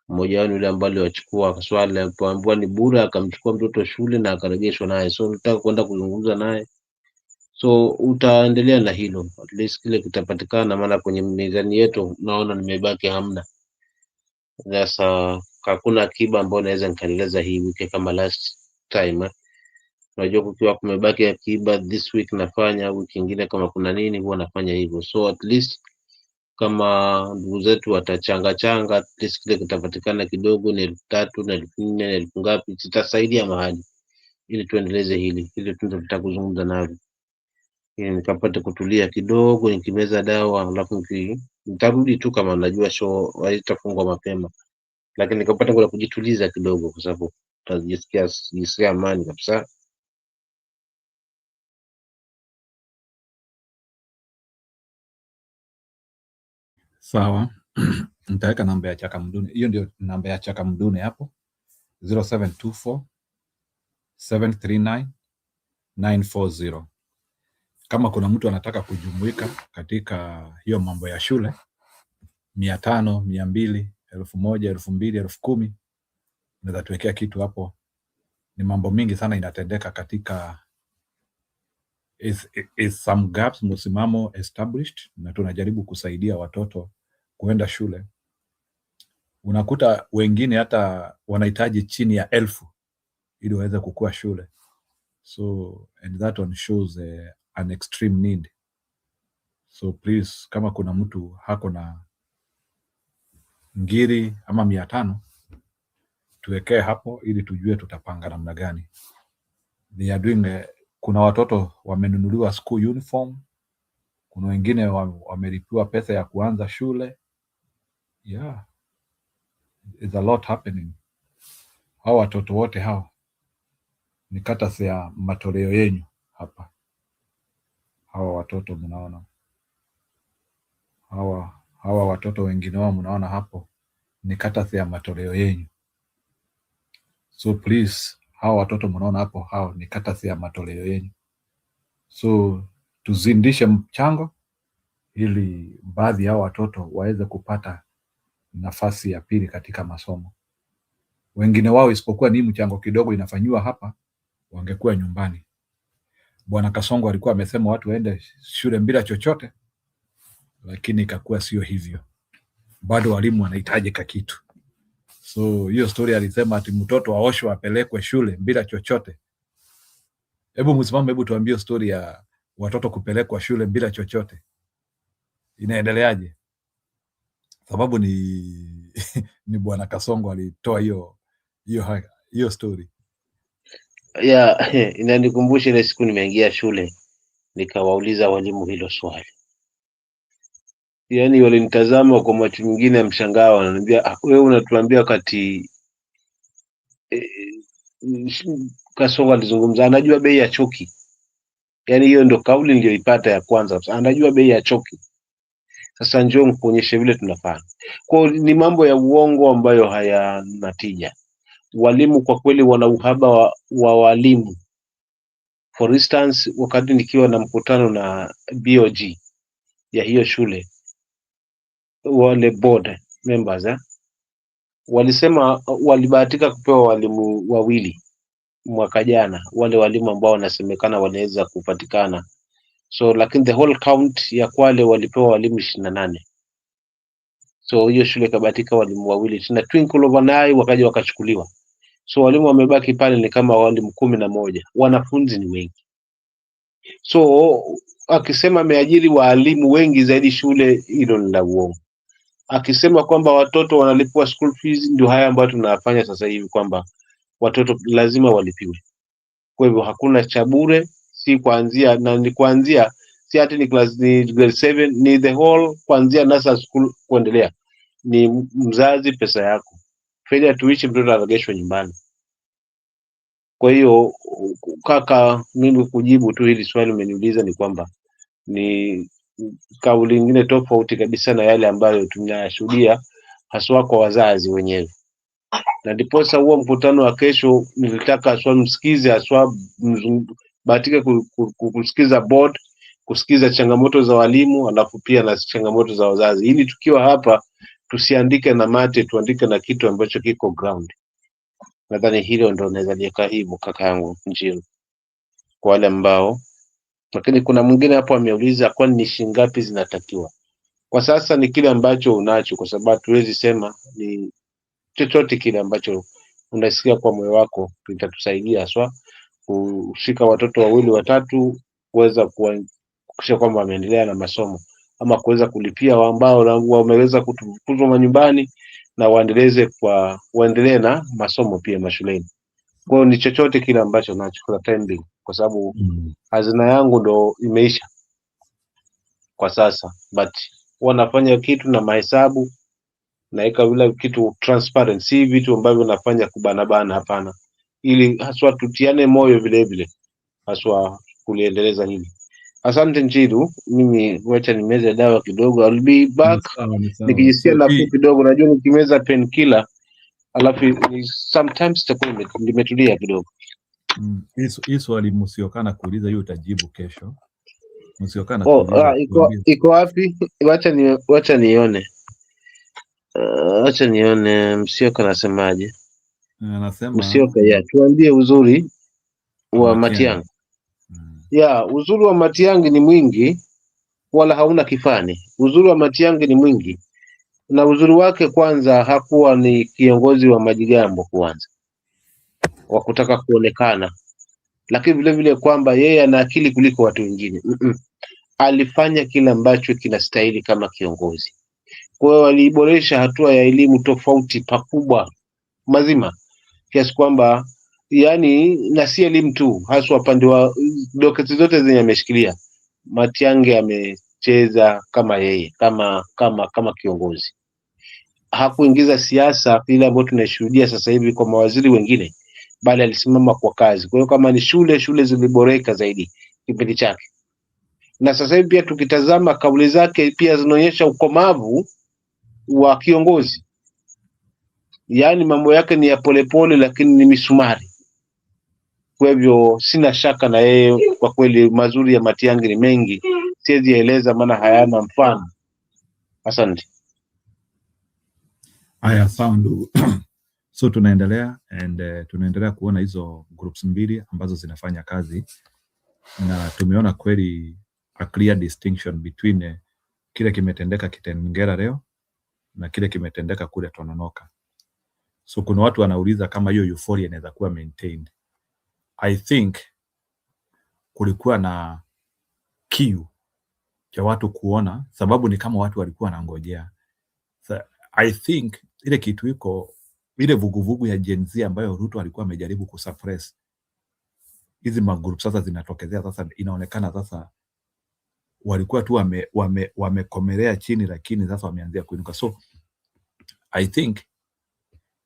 Mmoja wao ni yule ambaye aliwachukua swali alipoambiwa ni bure, akamchukua mtoto shule na akarejeshwa naye, so nataka kwenda kuzungumza naye. So utaendelea na hilo, at least kile kitapatikana, maana kwenye mizani yetu naona nimebaki hamna. Sasa hakuna akiba ambayo naweza nikaeleza hii wiki kama last time. Unajua kukiwa kumebaki akiba this week nafanya, wiki nyingine kama kuna nini huwa nafanya hivyo. So at least kama ndugu zetu watachanga changa, at least kile kitapatikana kidogo ni 3,000 na 4,000 na 1,000 ngapi, zitasaidia mahali ili tuendeleze hili tunataka kuzungumza nalo, ili nikapate kutulia kidogo, nikimeza dawa, alafu nitarudi tu kama najua show haitafungwa mapema, lakini nikapata kwa kujituliza kidogo, kwa sababu tutajisikia amani kabisa. Sawa. Nitaweka namba ya Chaka Mdune. Hiyo ndio namba ya Chaka Mdune hapo, 0724 739 940. Kama kuna mtu anataka kujumuika katika hiyo mambo ya shule, 500, 200, 1,000, 2,000, 10,000, unaweza tuwekea kitu hapo. Ni mambo mingi sana inatendeka katika is some gaps msimamo established, na tunajaribu kusaidia watoto kuenda shule. Unakuta wengine hata wanahitaji chini ya 1,000 ili waweze kukua shule. So and that one shows an extreme need. So please, kama kuna mtu hako na ngiri ama 500 tuwekee hapo ili tujue tutapanga namna gani. They are doing kuna watoto wamenunuliwa school uniform, kuna wengine wamelipiwa pesa ya kuanza shule. Yeah, there's a lot happening. Hao watoto wote hao ni kata ya matoleo yenu hapa. Hawa watoto mnaona, hawa watoto wengine wao mnaona hapo ni kata ya matoleo yenu. So please, hawa watoto mnaona hapo, hao ni kata ya matoleo yenu. So tuzindishe mchango ili baadhi ya watoto waweze kupata nafasi ya pili katika masomo. Wengine wao isipokuwa ni mchango kidogo inafanywa hapa, wangekuwa nyumbani. Bwana Kasongo alikuwa amesema watu waende shule bila chochote, lakini ikakuwa sio hivyo. Bado walimu wanahitaji kitu. So hiyo story alisema ati mtoto aoshwe apelekwe shule bila chochote. Hebu msimame, hebu tuambie story ya watoto kupelekwa shule bila chochote. Inaendeleaje? Sababu ni ni Bwana Kasongo alitoa hiyo story. Yeah, inanikumbusha ile siku nimeingia shule nikawauliza walimu hilo swali. Yaani walinitazama kwa macho mengine ya mshangao, wananiambia wewe unatuambia wakati Kasongo alizungumza anajua bei ya choki. Yaani hiyo ndo kauli niliyoipata ya kwanza, anajua bei ya choki. Sasa njoo nikuonyeshe vile tunafanya. Kwa ni mambo ya uongo ambayo hayana tija. Walimu kwa kweli wana uhaba wa walimu. For instance, wakati nikiwa na mkutano na BOG ya hiyo shule, wale board members walisema walibahatika kupewa walimu 2 mwaka jana, wale walimu ambao wanasemekana wanaweza kupatikana. So lakini the whole count ya Kwale walipewa walimu 28. So hiyo shule kabahatika walimu 2 tena twinkle over naye wakaja wakachukuliwa. So walimu wamebaki pale ni kama walimu 11. Wanafunzi ni wengi. So akisema ameajiri walimu wengi zaidi shule, hilo ni la uongo. Akisema kwamba watoto wanalipwa school fees, ndio haya ambayo tunafanya sasa hivi, kwamba watoto lazima walipiwe. Kwa hivyo hakuna cha bure, si kuanzia na ni kuanzia si ati ni class ni grade 7, ni the whole kuanzia nursery school kuendelea. Ni mzazi, pesa yako. Failure to which mtoto anarejeshwa nyumbani. Kwa hiyo kaka, mimi kujibu tu hili swali umeniuliza ni kwamba ni kauli nyingine tofauti kabisa na yale ambayo tunayashuhudia haswa kwa wazazi wenyewe. Na ndiposa huo mkutano wa kesho nilitaka haswa msikize, haswa bahatika kusikiza board, kusikiza changamoto za walimu, alafu pia na changamoto za wazazi, ili tukiwa hapa tusiandike na mate, tuandike na kitu ambacho kiko ground. Nadhani hilo ndo naweza liweka hivyo kaka yangu Ndio, kwa wale ambao. Lakini kuna mwingine hapo ameuliza kwani ni shilingi ngapi zinatakiwa. Kwa sasa ni kile ambacho unacho, kwa sababu tuwezi sema ni chochote kile ambacho unasikia kwa moyo wako kitatusaidia haswa kushika watoto wawili watatu, kuweza kuhakikisha kwamba wameendelea na masomo, ama kuweza kulipia ambao wameweza kutuzwa manyumbani na waendelee na masomo pia mashuleni. Kwa hiyo ni chochote kile ambacho nacho kwa time being, kwa sababu hazina yangu ndo imeisha kwa sasa, but wanafanya kitu na mahesabu, naika vile kitu transparent, si vitu ambavyo nafanya kubanabana, hapana, ili haswa tutiane moyo vile vile haswa kuliendeleza hili. Asante Njiru, mimi wacha nimeze dawa kidogo, I'll be back. Ni sawa. Nikijisikia So, nafuu kidogo, najua nikimeza painkiller alafu sometimes itakuwa nimetulia kidogo. Hii swali Musiokana kuuliza hiyo utajibu kesho. Musiokana kuuliza iko wapi? Wacha nione. Wacha nione Msioka anasemaje. Anasema Msioka tuambie uzuri wa Matiang'i. Uzuri wa Matiang'i ni mwingi wala hauna kifani. Uzuri wa Matiang'i ni mwingi, na uzuri wake kwanza hakuwa ni kiongozi wa majigambo kwanza wa kutaka kuonekana, lakini vile vile kwamba yeye ana akili kuliko watu wengine. Alifanya kile ambacho kinastahili kama kiongozi. Kwa hiyo aliboresha hatua ya elimu tofauti pakubwa mazima, kiasi kwamba yani na si elimu tu, haswa upande wa doketi zote zenye ameshikilia, Matiang'i amecheza kama yeye kama kiongozi. Hakuingiza siasa ile ambayo tunashuhudia sasa hivi kwa mawaziri wengine, bali alisimama kwa kazi. Kwa hiyo kama ni shule ziliboreka zaidi kipindi chake, na sasa hivi pia tukitazama kauli zake pia zinaonyesha ukomavu wa kiongozi. Yaani mambo yake ni ya polepole, lakini ni misumari. Kwa hivyo sina shaka na yeye kwa kweli. Mazuri ya Matiang'i ni mengi, siwezi eleza maana hayana mfano. Asante. Haya, sound. So tunaendelea tunaendelea kuona hizo groups mbili ambazo zinafanya kazi, na tumeona kweli a clear distinction between kile kimetendeka Kitengela leo na kile kimetendeka kule Tononoka. So kuna watu wanauliza kama hiyo euphoria inaweza kuwa maintained. I think kulikuwa na kiu cha watu kuona, sababu ni kama watu walikuwa wanangojea. So, I think ile kitu iko ile vuguvugu ya Gen Z ambayo Ruto alikuwa amejaribu kusuppress, hizi magroup sasa zinatokezea. Sasa inaonekana sasa walikuwa tu wamekomelea chini, lakini sasa wameanzia kuinuka. So I think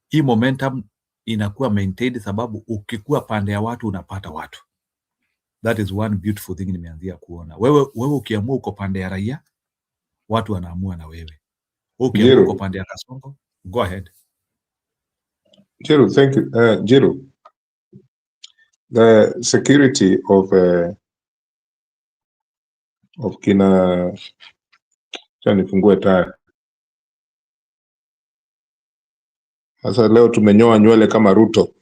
hii momentum inakuwa maintained, sababu ukikuwa pande ya watu unapata watu. That is one beautiful thing nimeanzia kuona. Wewe ukiamua uko pande ya raia, watu wanaamua na wewe. Ukiamua uko pande ya Kasongo, go ahead. Jiru, thank you. Jiru, the security of kina nifungue tayari. Sasa leo tumenyoa nywele kama Ruto.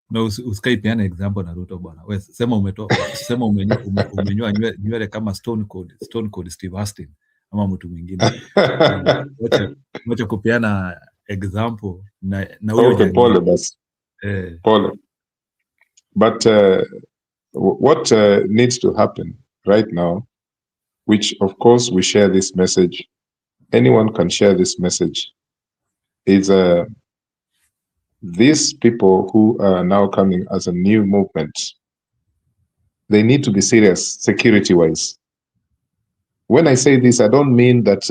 No, usikaipeana example na Ruto bwana. Wewe sema umenyoa nywele kama Stone Cold Steve Austin ama mtu mwingine. Wacha kupeana example na huyo okay, pole basi. Pole. But what needs to happen right now, which of course we share this message, anyone can share this message, is these people who are now coming as a new movement, they need to be serious security-wise. When I say this, I don't mean that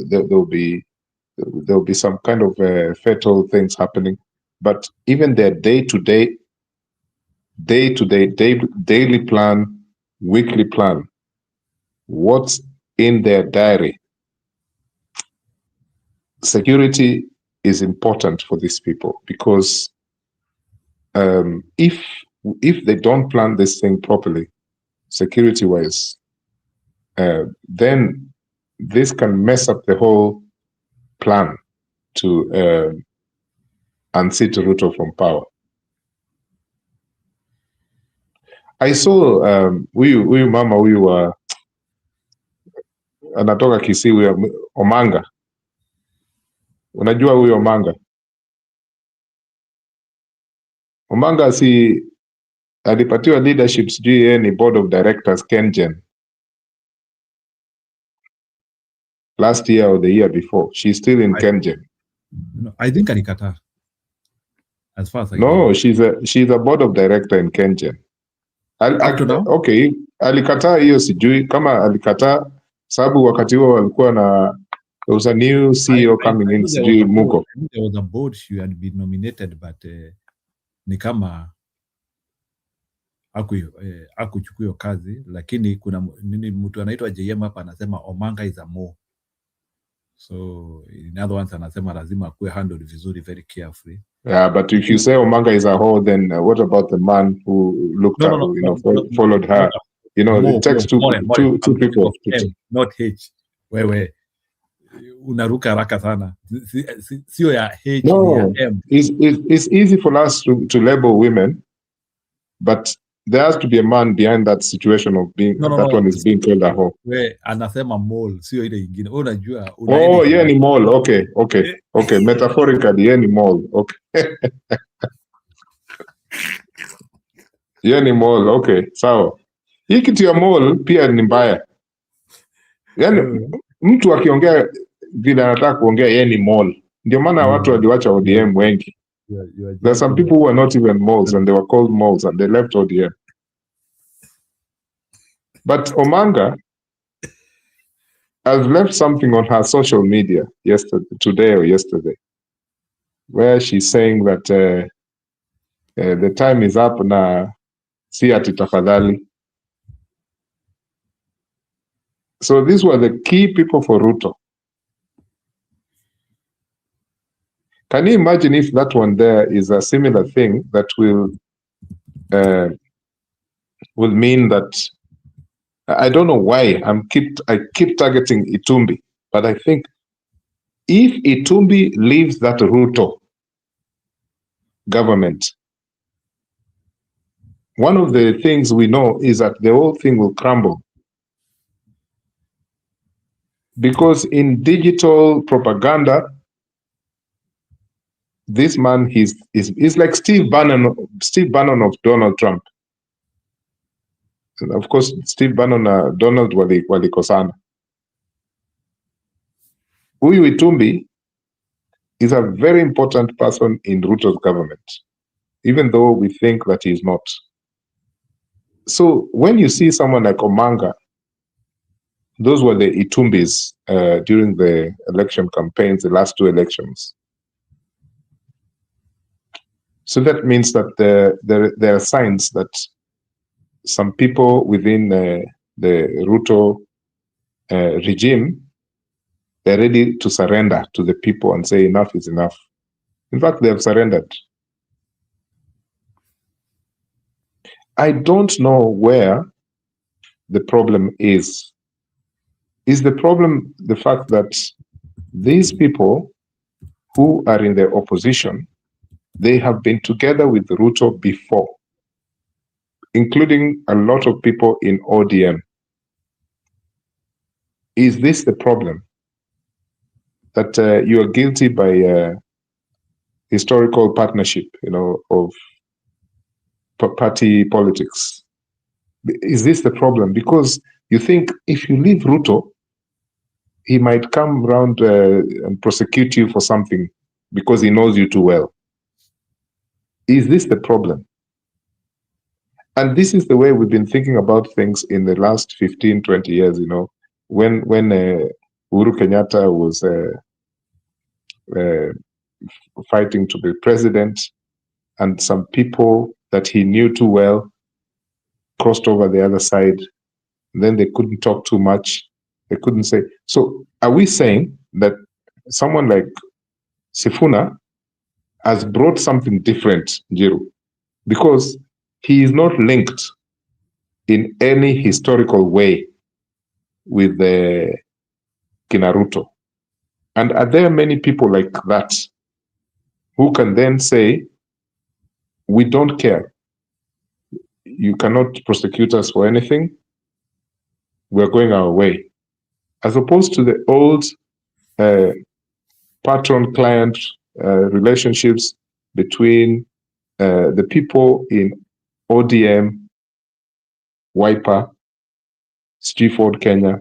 there'll be some kind of fatal things happening, but even their day-to-day, daily plan, weekly plan, what's in their diary. Security is important for these people, because if they don't plan this thing properly, security-wise, then this can mess up the whole plan to unseat Ruto from power. I saw huyu mama huyu anatoka Kisii, huyu Omanga. Unajua huyu Omanga? Omanga si alipatiwa leadership, sijui yeye ni board of directors KenGen last year or the year before. She's still in KenGen. No, I think alikataa. As far as I No, know. she's a board of director in KenGen. Up to now? Okay, alikataa hiyo sijui kama alikataa sababu wakati huo walikuwa na there was a new CEO coming in, sijui Mugo. There was a board she had been nominated, but ni kama hakuchukua hiyo kazi, lakini kuna mtu anaitwa JM hapa anasema Omanga is a more. So in other words anasema lazima akuwe handled vizuri, very carefully. Yeah, but if you say Omanga is a whore, then what about the man who looked followed her? You know, it takes two people. Not H. Wewe unaruka haraka sana. Sio ya H, no, ni ya M. It's easy for us to label women, but there has to be a man behind that situation of being one is being called a whore. We anasema mole, sio ile ingine. Unajua yeah, ni mole. Okay. Metaphorically, yeah, ni mole. Okay. Yeah, ni mole. Okay, sawa. Hii kitu ya mole pia ni mbaya. Yaani mtu akiongea vile anataka kuongea yeye ni mole. Ndio maana watu waliwacha ODM wengi. There are some people who are not even moles and they were called moles and they left ODM. But Omanga has left something on her social media today or yesterday, where she's saying that the time is up na si ati tafadhali. So these were the key people for Ruto. Can you imagine if that one there is a similar thing that will mean that I don't know why I keep targeting Itumbi, but I think if Itumbi leaves that Ruto government, one of the things we know is that the whole thing will crumble. Because in digital propaganda, this man is like Steve Bannon of Donald Trump. And of course, Steve Bannon na Donald walikosana. Huyu Itumbi is a very important person in Ruto's government, even though we think that he's not. So when you see someone like Omanga, those were the Itumbis during the election campaigns, the last two elections. So that means that there are signs that some people within the Ruto regime, they're ready to surrender to the people and say enough is enough. In fact, they have surrendered. I don't know where the problem is. Is the problem the fact that these people who are in the opposition, they have been together with Ruto before, including a lot of people in ODM? Is this the problem? That you are guilty by historical partnership, of party politics? Is this the problem? Because you think if you leave Ruto, he might come around and prosecute you for something because he knows you too well. Is this the problem? And this is the way we've been thinking about things in the last 15, 20 years, you know, when Uhuru Kenyatta was fighting to be president, and some people that he knew too well crossed over the other side. Then they couldn't talk too much. They couldn't say. So are we saying that someone like Sifuna has brought something different, Jiru? Because he is not linked in any historical way with the Kinaruto. And are there many people like that who can then say, we don't care. You cannot prosecute us for anything. We're going our way. As opposed to the old patron-client relationships between the people in ODM, Wiper, Ford Kenya,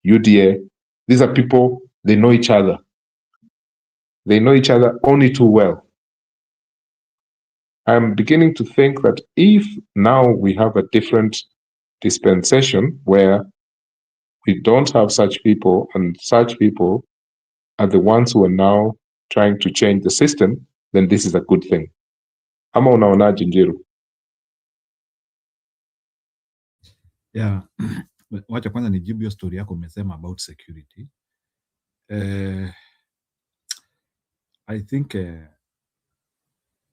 UDA. These are people, they know each other. They know each other only too well. I'm beginning to think that if now we have a different dispensation where we don't have such people, and such people are the ones who are now trying to change the system, then this is a good thing. Ama unaonaje, Njiru? Yeah. Wacha kwanza nijibu hiyo story yako umesema about security. I think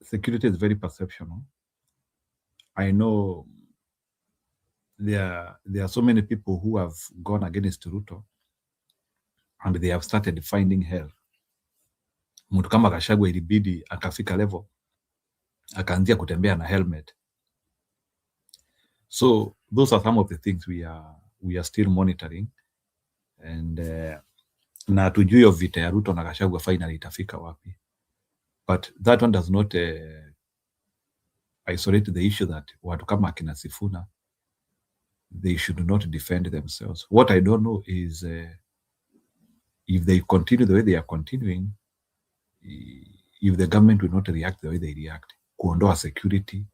security is very perceptional. I know there are so many people who have gone against Ruto and they have started finding hell. Mtu kama Gachagua ilibidi akafika level akaanzia kutembea na helmet. So those are some of the things we are still monitoring, and na tujui hiyo vita ya Ruto na Gachagua finally itafika wapi. But that one does not isolate the issue that watu kama akina Sifuna, they should not defend themselves. What I don't know is if they continue the way they are continuing, if the government will not react the way they react, kuondoa security,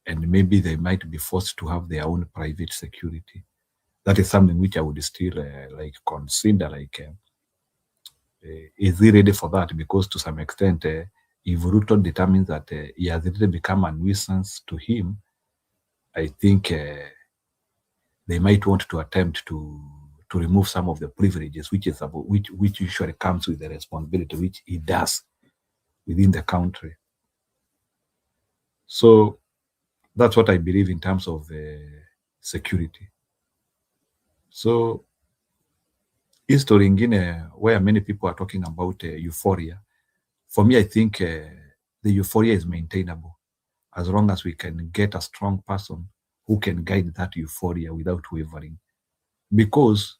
and maybe they might be forced to have their own private security. That is something which I would still like consider, like is he ready for that? Because to some extent, if Ruto determines that he has really become a nuisance to him, I think they might want to attempt to remove some of the privileges, which usually comes with the responsibility which he does within the country. So that's what I believe in terms of security. So history ingine where many people are talking about euphoria, for me I think the euphoria is maintainable as long as we can get a strong person who can guide that euphoria without wavering, because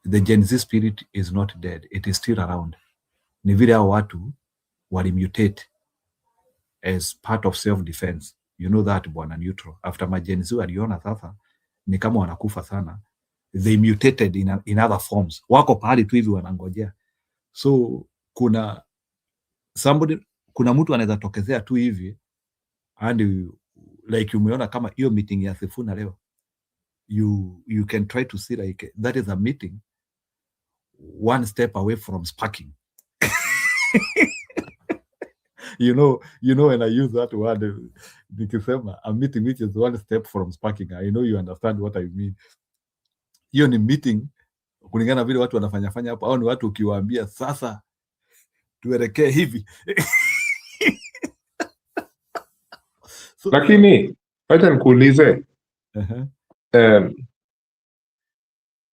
the Gen Z spirit is not dead, it is still around. Ni vile hao watu walimutate as part of self-defense. You know that, bwana Neutral. After ma Gen Z waliona sasa ni kama wanakufa sana, they mutated in other forms. Wako pahali tu hivi wanangojea. So kuna mtu anaweza tokezea tu hivi and like umeona kama hiyo meeting ya Sifuna leo, you can try to see like that is a meeting one step away from sparking. you know when I use that word, nikisema a meeting which is one step from sparking, I know you understand what I mean. Hiyo ni meeting kulingana vile watu wanafanya hapo, au ni watu ukiwaambia sasa tuelekee hivi. So, Lakini wacha nikuulize,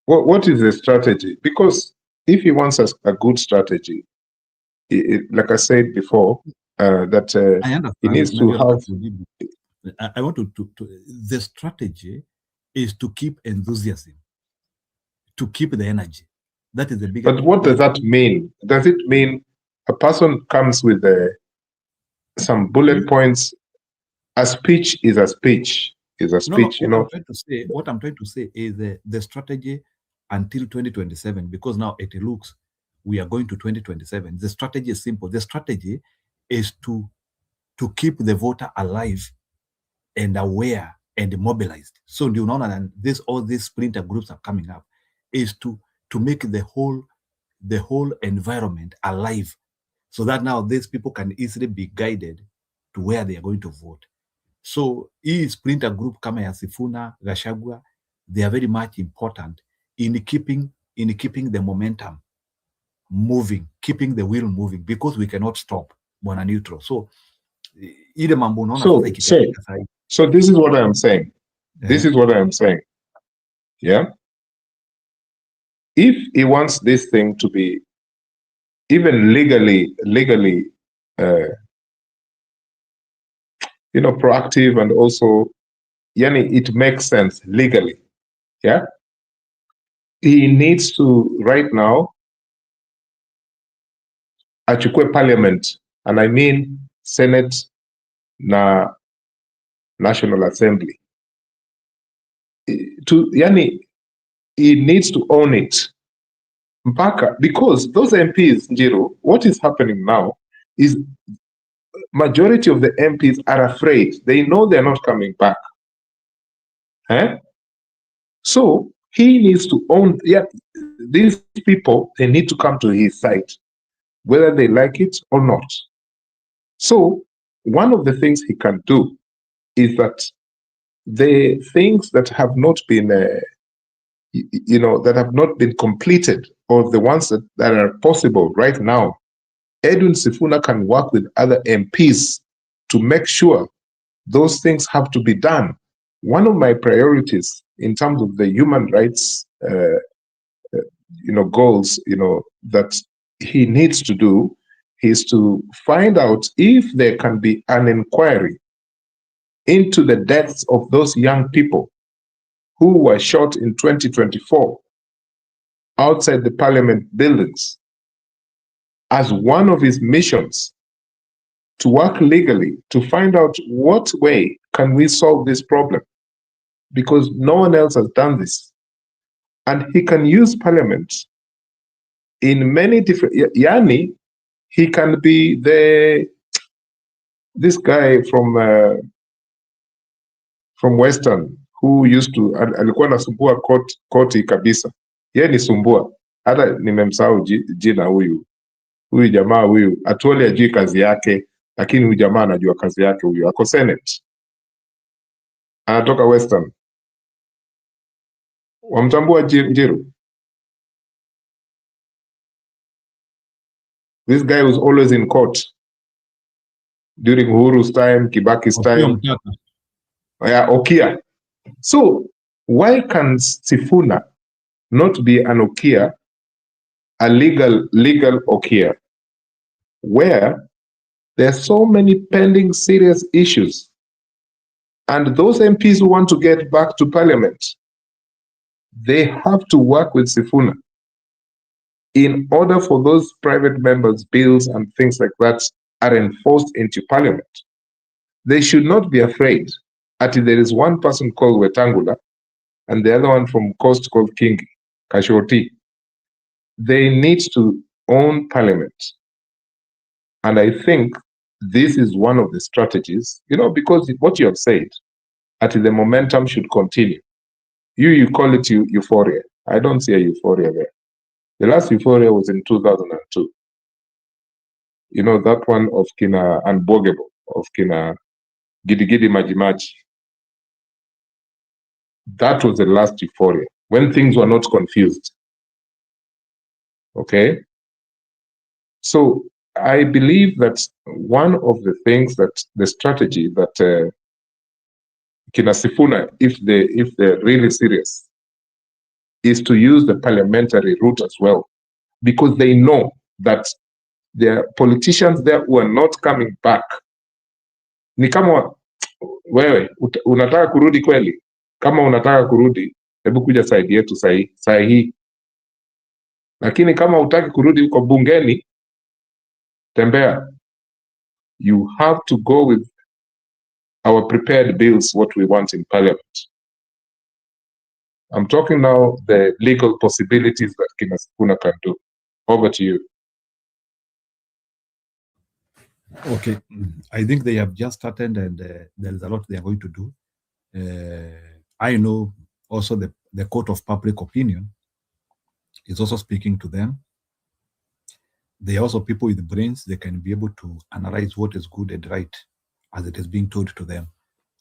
what is the strategy? Because if he wants a good strategy, like I said before, that he needs to have. I want to the strategy is to keep enthusiasm, to keep the energy. That is the biggest. But what does that mean? Does it mean a person comes with some bullet points? A speech is a speech. Is a speech, no, you know. What I'm trying to say is the strategy until 2027, because now it looks we are going to 2027. The strategy is simple. The strategy is to keep the voter alive and aware and mobilized. So do you know that this all these splinter groups are coming up is to make the whole environment alive, so that now these people can easily be guided to where they are going to vote. So hii splinter group kama ya Sifuna, Gachagua, they are very much important in keeping the momentum moving, keeping the wheel moving, because we cannot stop Bwana Neutral. So ile mambo unaona sasa ikitendeka sasa. So this is what I am saying. This is what I am saying. Yeah. If he wants this thing to be even legally, proactive, and also, it makes sense legally. Yeah. He needs to right now achukue parliament, and I mean Senate na National Assembly. He needs to own it. Mpaka, because those MPs, Njiro, what is happening now is majority of the MPs are afraid. They know they're not coming back. So he needs to own, these people, they need to come to his side, whether they like it or not. So one of the things he can do is that the things that have not been, that have not been completed, or the ones that are possible right now, Edwin Sifuna can work with other MPs to make sure those things have to be done. One of my priorities in terms of the human rights, goals, that he needs to do is to find out if there can be an inquiry into the deaths of those young people who were shot in 2024 outside the parliament buildings, as one of his missions to work legally to find out what way can we solve this problem, because no one else has done this. And he can use parliament in many different, he can be this guy from Western who used to, alikuwa nasumbua koti kabisa. Yeye ni sumbua. Hata nimemsahau jina huyu jamaa huyu. Atuoli ajui kazi yake, lakini huyu jamaa anajua kazi yake huyu. Ako Senate. Anatoka Western. Wamtambua Njiru? This guy was always in court during Uhuru's time, Kibaki's time. Okia. So why can Sifuna not be an Okia, a legal Okia, where there are so many pending serious issues, and those MPs who want to get back to parliament, they have to work with Sifuna in order for those private members' bills and things like that are enforced into parliament. They should not be afraid that there is one person called Wetangula and the other one from Coast called Kingi, Kashoti. They need to own parliament. And I think this is one of the strategies, because what you have said, that the momentum should continue. You call it euphoria. I don't see a euphoria there. The last euphoria was in 2002. That one of Kina Unbogable, of Kina Gidigidi Majimaji. That was the last euphoria, when things were not confused. Okay? So I believe that one of the things that the strategy that Kina Sifuna, if they're really serious, is to use the parliamentary route as well, because they know that there are politicians there who are not coming back. Ni kama wewe unataka kurudi kweli? Kama unataka kurudi, hebu kuja side yetu sahi. Lakini kama utaki kurudi huko bungeni, tembea. You have to go with our prepared bills, what we want in parliament. I'm talking now the legal possibilities that Kina Sifuna can do. Over to you. Okay, I think they have just started, and there is a lot they are going to do. I know also the court of public opinion is also speaking to them. They are also people with brains. They can be able to analyze what is good and right as it is being told to them.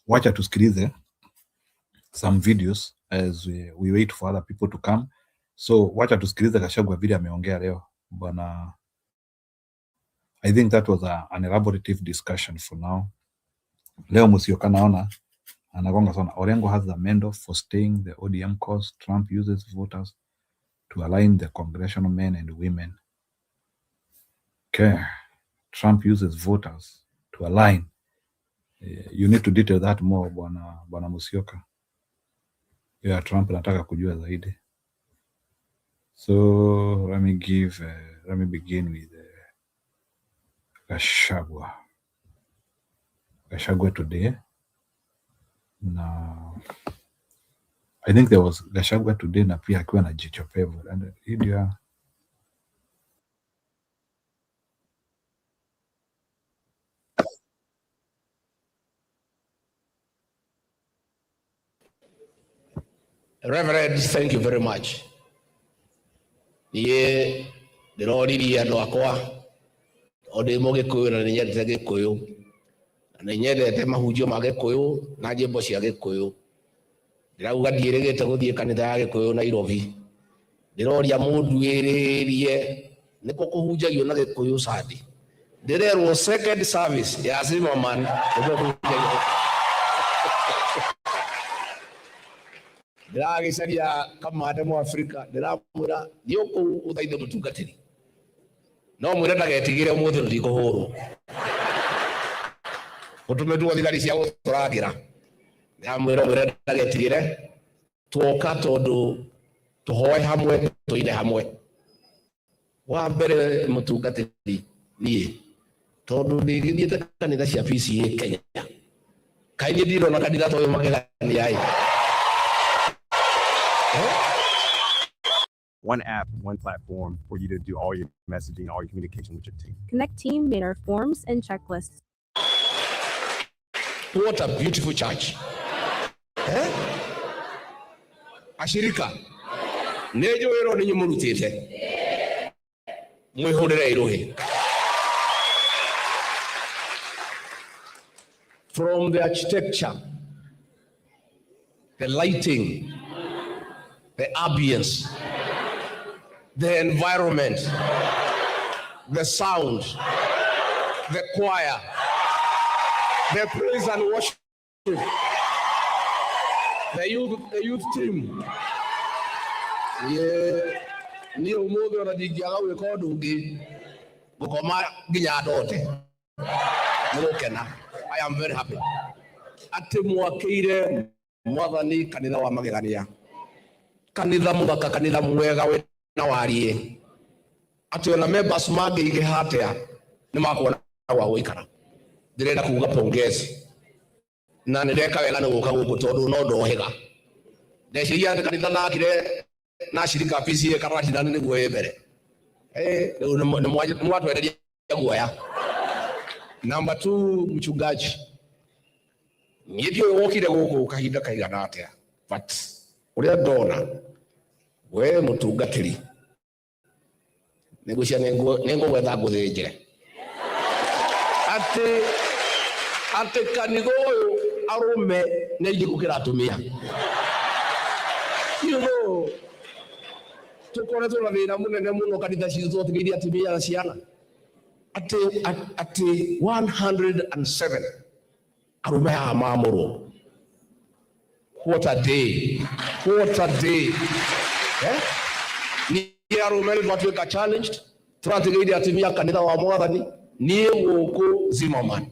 Wacha tusikilize some videos as we wait for other people to come. So wacha tusikilize Gachagua vile ameongea leo bwana. I think that was an elaborative discussion for now. Leo Musyoka naona anagonga sana. Orengo has the mandate for staying the ODM cause. Trump uses voters to align the congressional men and women. Okay. Trump uses voters to align. You need to detail that more, bwana Musyoka. Yeah, Trump nataka kujua zaidi. So let me begin with Gachagua. Gachagua today. Now, I think there was Gachagua today na pia akiwa na jicho pevu. And India. Reverend, thank you very much. Ye ndĩroririe andũ akwa o ndĩ Mũgĩkũyũ na nĩnyendete Gĩkũyũ na nĩnyendete mahunjio ma Gĩkũyũ na nyĩmbo cia Gĩkũyũ. Ndĩrauga ndiĩrĩgĩte gũthiĩ kanitha ya Gĩkũyũ Nairobi. Ndĩroria mũndũ wĩrĩrie nĩkũ kũhunjagio na Gĩkũyũ Sunday. Ndĩrerwo second service ya Zimmerman nĩkũ kũhunjagio. Ndĩragĩcaria kamande mu Afrika ndĩramwĩra thiĩ kũu ũthaithe mũtungatĩri no mwĩre ndagetigĩre ũmũthĩ ndikũhũrwo ũtũmĩtwo thigari cia gũtũrangĩra. Ndĩramwĩra mwĩre ndagetigĩre tuoka tondũ tũhoe hamwe tũine hamwe. Wa mbere mũtungatĩri niĩ tondũ nĩgĩthiĩte kanitha cia PCA Kenya kaingĩ ndirona kanitha ta ũyũ magegania. One app, one platform for you to do all your messaging, all your communication with your team. Connect team made our forms and checklists. What a beautiful church. Ashirika. Nejo wero ninyi murutite. Mwihurire iruhi. From the architecture, the lighting, the ambience, the environment, the sound, the choir, the praise and worship, the youth team. Ni umuthi ona ndingiaga gwika undu ungi gukoma nginya ndote mugukena. I am very happy. Ati mwakire mwathani kanitha wa magegania, kanitha muthaka, kanitha mwega wina warie, ati ona members mangĩingĩ hatia nĩ makuona wa gũikara. Ndĩrenda kuga pongezi na nĩndeka wega nĩ gũka gũkũ tondũ no ndohĩga. Ndeciria atĩ kanitha nakire na shirika PCA karacindana nĩguo ĩ mbere. Nĩ mwatwenderia guoya. Number 2, mchungaji. Ndio wokire gũkũ kahinda kaigana atĩa, but ũrĩa ndona we mũtungatĩri nĩgũcia nĩngũgwetha ngũthĩnjĩre atĩ kanitha ũyũ arũme nĩ aingĩ gũkĩra atumia. Tũkoretwo na thĩna mũnene mũno kanitha citũ tũtigĩirie atumia na ciana. Ati 107 arume amamuro. What a day. What a day. Ni arume watuweka challenged. Tunategeidia atimia kanitha wa mwathani. Ni woko Zimmerman.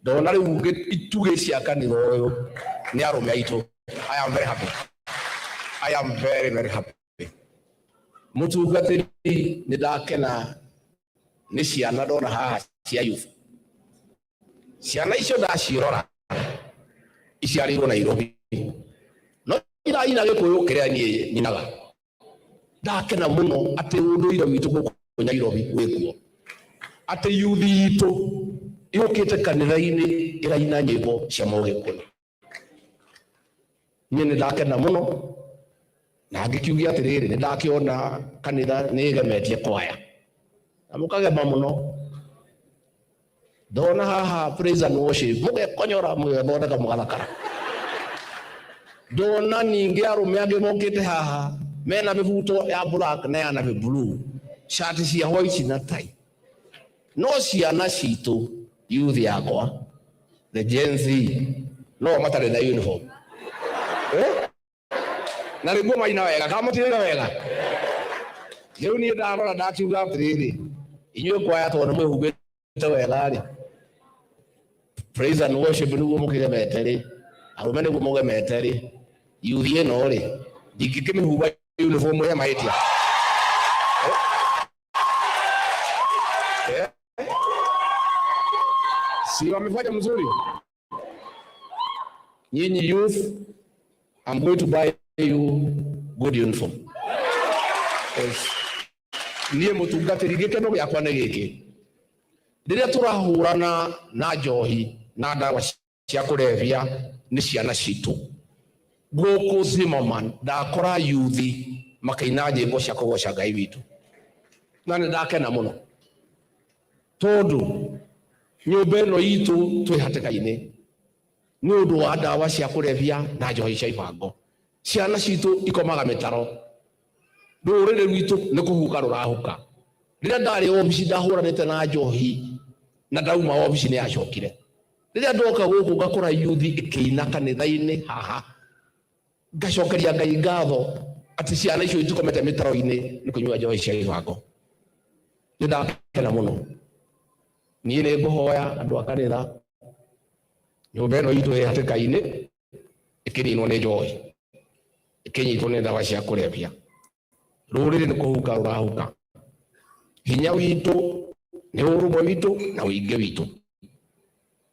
Ndona riu itugecia kanitha uyu ni arume aitu. I am very happy. I am very, very happy. Mutungatĩri nĩ ndakena nĩ ciana ndona haha cia youth. Ciana icio ndacirora iciarĩirwo Nairobi no iraina Gĩkũyũ kĩrĩa niĩ nyinaga. Ndakena mũno atĩ ũndũire witũ gũkũ Nairobi wĩkuo. ate yuthi itu yukite kanitha-ini iraina nyimbo cia Mũgĩkũyũ. Niĩ nĩ ndakena mũno na ngĩkiugia atĩrĩrĩ nĩ ndakiona kanitha nĩ ĩgemetie kwaya na mũkagema mũno. Ndona haha praise and worship mũgekonyora mũgethondeka mũgathakara. Ndona ningĩ arũme angĩ mokĩte haha mena mĩbuto ya black na ya navy blue, shati cia white na tai. No ciana citũ youth yakwa the Gen Z no matarĩ na uniform. Na rĩmwe maina wega kana mũtirĩga wega. Rĩu niĩ ndarora ndakiuga atĩrĩrĩ inyuĩ kwaya tondũ mwĩhumbĩte wega rĩ, praise and worship nĩguo mũkĩgemete rĩ, arũme nĩguo mũgemete rĩ, youth ĩno rĩ ndingĩkĩmĩhumba uniform ya mahĩtia. Si wamefanya mzuri. Nyinyi youth, I'm going to buy you good uniform. Niĩ mũtungatĩri gĩkeno gĩakwa nĩ gĩkĩ. Rĩrĩa tũrahũrana na njohi na ndawa cia kũrebia nĩ ciana citũ. Gũkũ Zimmerman ndakora yuthi makaina nyĩmbo cia kũgoca Ngai witũ. Na nĩ ndakena mũno. Tondũ nyũmba ĩno itũ twĩ hatĩka-inĩ nĩ ũndũ wa ndawa cia kũrebia na njohi cia ibango. Ciana citũ ikomaga mĩtaro. Rũrĩrĩ rwitũ nĩ kũhuka rũrahuka. Rĩrĩa ndarĩ obici ndahũranĩte na njohi na ndauma obici nĩ yacokire. Rĩrĩa ndoka gũkũ ngakora yuthi ĩkĩina kanitha-inĩ haha ngacokeria Ngai ngatho atĩ ciana icio itikomete mĩtaro-inĩ nĩ kũnyua njohi cia ibango. Nĩ ndakena mũno. Niĩ nĩ ngũhoya andũ a kanitha nyũmba ĩno itũ ĩ hatĩka-inĩ ĩkĩninwo nĩ njohi, ĩkĩnyitwo nĩ ndawa cia kũrebia. Rũrĩrĩ nĩ kũhuka rũrahuka. Hinya witũ nĩ ũrũmwe witũ na ũingĩ witũ.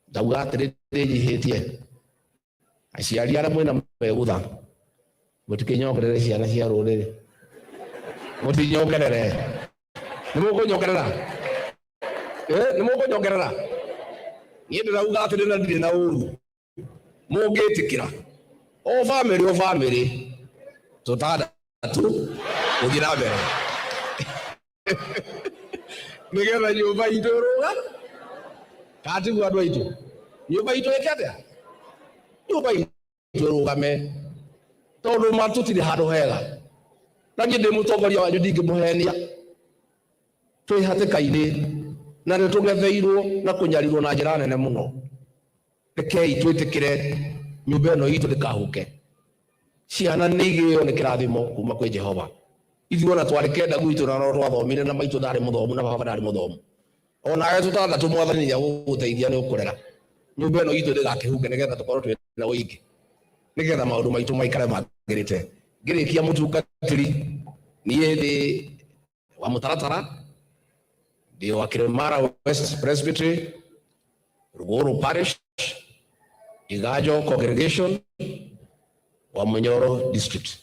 Ndauga atĩrĩrĩ njihĩtie aciari arĩa mwĩna megũtha mũtikĩnyongerere ciana cia rũrĩrĩ, mũtinyongerere. Nĩ mũkũnyongerera? Nĩ mũkũnyongerera? Niĩ ndĩrauga atĩrĩrĩ ndirĩ na ũru mũngĩtĩkĩra o bamĩrĩ tũtandatũ gũthiĩ na mbere nĩgetha nyũmba itũ ĩrũga. Katiguo andũ aitũ nyũmba itũ ĩke atĩa? Nyũmba itũ ĩrũgame tondũ ma tũtirĩ handũ hega. Na niĩ ndĩ mũtongoria wanyu ndingĩmũhenia. Twĩ hatĩka-inĩ na nĩ tũgetheirwo na kũnyarirwo na njĩra nene mũno. Rekei twĩtĩkĩre nyũmba ĩno itũ ndĩkahuke. Ciana nĩ igĩo nĩ kĩrathimo kuma kwĩ Jehova. Ithuĩ ona twarĩ kenda gwitũ na no twathomire na maitũ ndarĩ mũthomu na baba ndarĩ mũthomu. Onawe tũtandatũ mwathani nĩ agũgũteithia nĩ ũkũrera. Nyũmba ĩno itũ ndĩgakĩhuke nĩgetha tũkorwo twĩ na ũingĩ, nĩgetha maũndũ maitũ maikare magĩrĩte. Ngĩrĩkia mũtungatĩri niĩ ndĩ wa mũtaratara, ndĩ wa Kirimara West Presbytery, Ruguru Parish, Igajo Congregation, wa Munyoro District.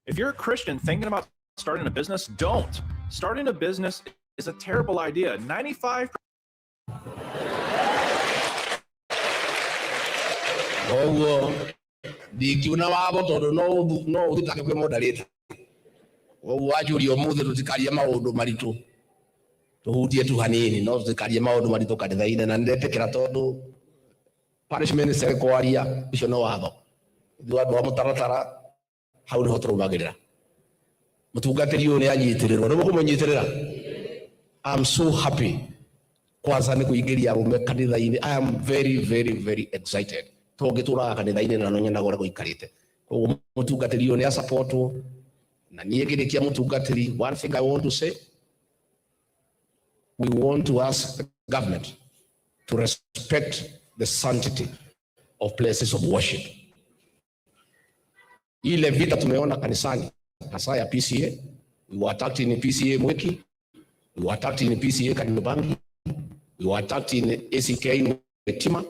If you're a Christian thinking about starting a business, don't. Starting a business is a terrible idea. 95%. Oguo ndikiuna wabo tondu no uthitake kwi moderate. Oguo wajũria ũmũthĩ tũtikarie maũndũ maritũ, tũhutie tu hanini, no tũtikarie maũndũ maritũ kanitha-inĩ. Na ndetĩkĩra tondũ parish minister kwaria icio no watho. Ithuĩ andũ a mũtaratara hau nĩho tũrũmagĩrĩra. Mũtungatĩri ũyũ nĩ anyitĩrĩrwo. Nĩ mũkũmũnyitĩrĩra? I'm so happy kwanza nĩ kũingĩria arũme kanitha-inĩ. I am very very very excited. Tũngĩtũraga kanitha-inĩ na nonyenaga ũrĩa gũikarĩte. Koguo mũtungatĩri ũyũ nĩ a-supportwo. Na niĩ ngĩrĩkia mũtungatĩri, one thing I want to say, we want to ask the government to respect the sanctity of places of worship. Ile vita tumeona kanisani hasa ya PCA, we were attacked in PCA Mweki, we were attacked in PCA Kanibangi, we were attacked in ACK in Wetima,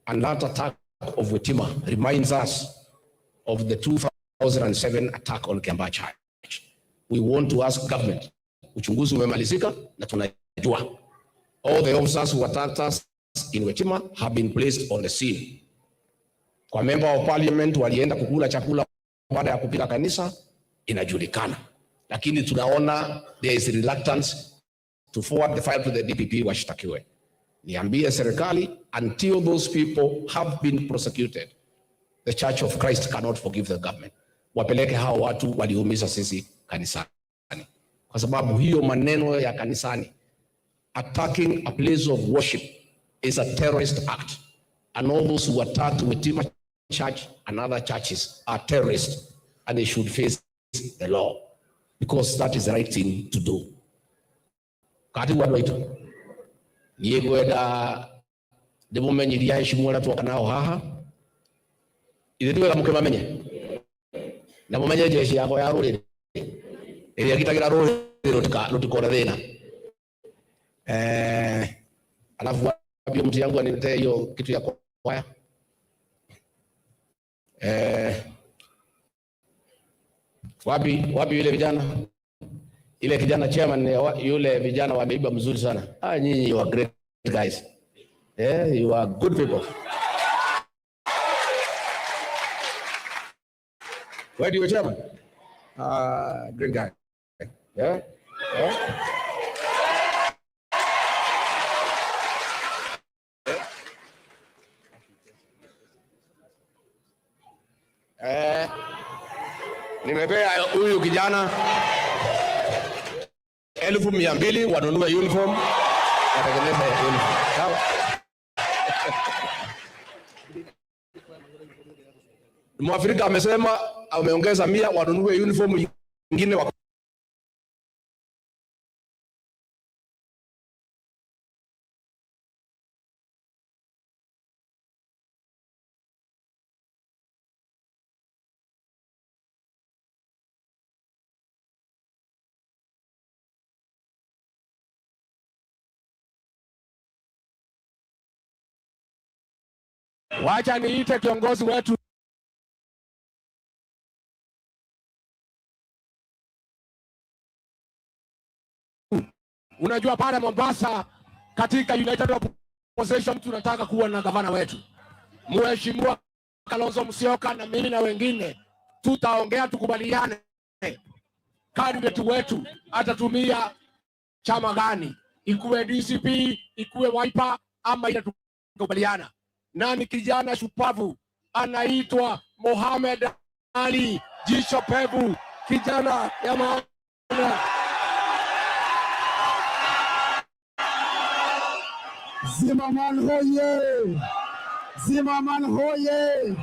and that attack of Wetima reminds us of the 2007 attack on Kiambaa Church. We want to ask government, uchunguzi umemalizika na All the officers who attacked us in Wetima have been placed on the scene. Kwa member of parliament walienda kukula chakula baada ya kupika kanisa inajulikana. Lakini tunaona there is reluctance to forward the file to the DPP washtakiwe. Niambie serikali, until those people have been prosecuted, the Church of Christ cannot forgive the government. Wapeleke hao watu waliumiza sisi kanisani. Kwa sababu hiyo maneno ya kanisani, attacking a place of worship is a terrorist act. And all those who attacked Wetima Church and other churches are terrorists, and they should face the law, because that is the right thing to do. Kati wadu waitu niye kwenda demo menye liya ishimura tuwaka nao haha ile tuweka mke mamenye na mamenye jeshi yako ya ruri ili yakitagira ruri lutikora dhena alafu wapi mtu yangu anilete hiyo kitu ya kwaya wapi yule vijana ile kijana chairman yule vijana wameiba mzuri sana. Nyinyi you are great guys. You are good people. Where do you chairman? Great guy. Yeah. Nimepea huyu kijana 1,200 wanunue uniform watengeneze uniform. Sawa? Mwafrika amesema ameongeza 100 wanunue uniform nyingine wa wacha niite kiongozi wetu. Unajua pale Mombasa katika United Opposition tunataka kuwa na gavana wetu Mheshimiwa Kalonzo Musyoka, na mimi na wengine tutaongea tukubaliane candidate wetu atatumia chama gani, ikuwe DCP, ikuwe Wiper ama ile tukubaliana. Nani kijana shupavu anaitwa Mohamed Ali Jicho Pevu, kijana ya maana. Zimmerman hoye! Zimmerman hoye!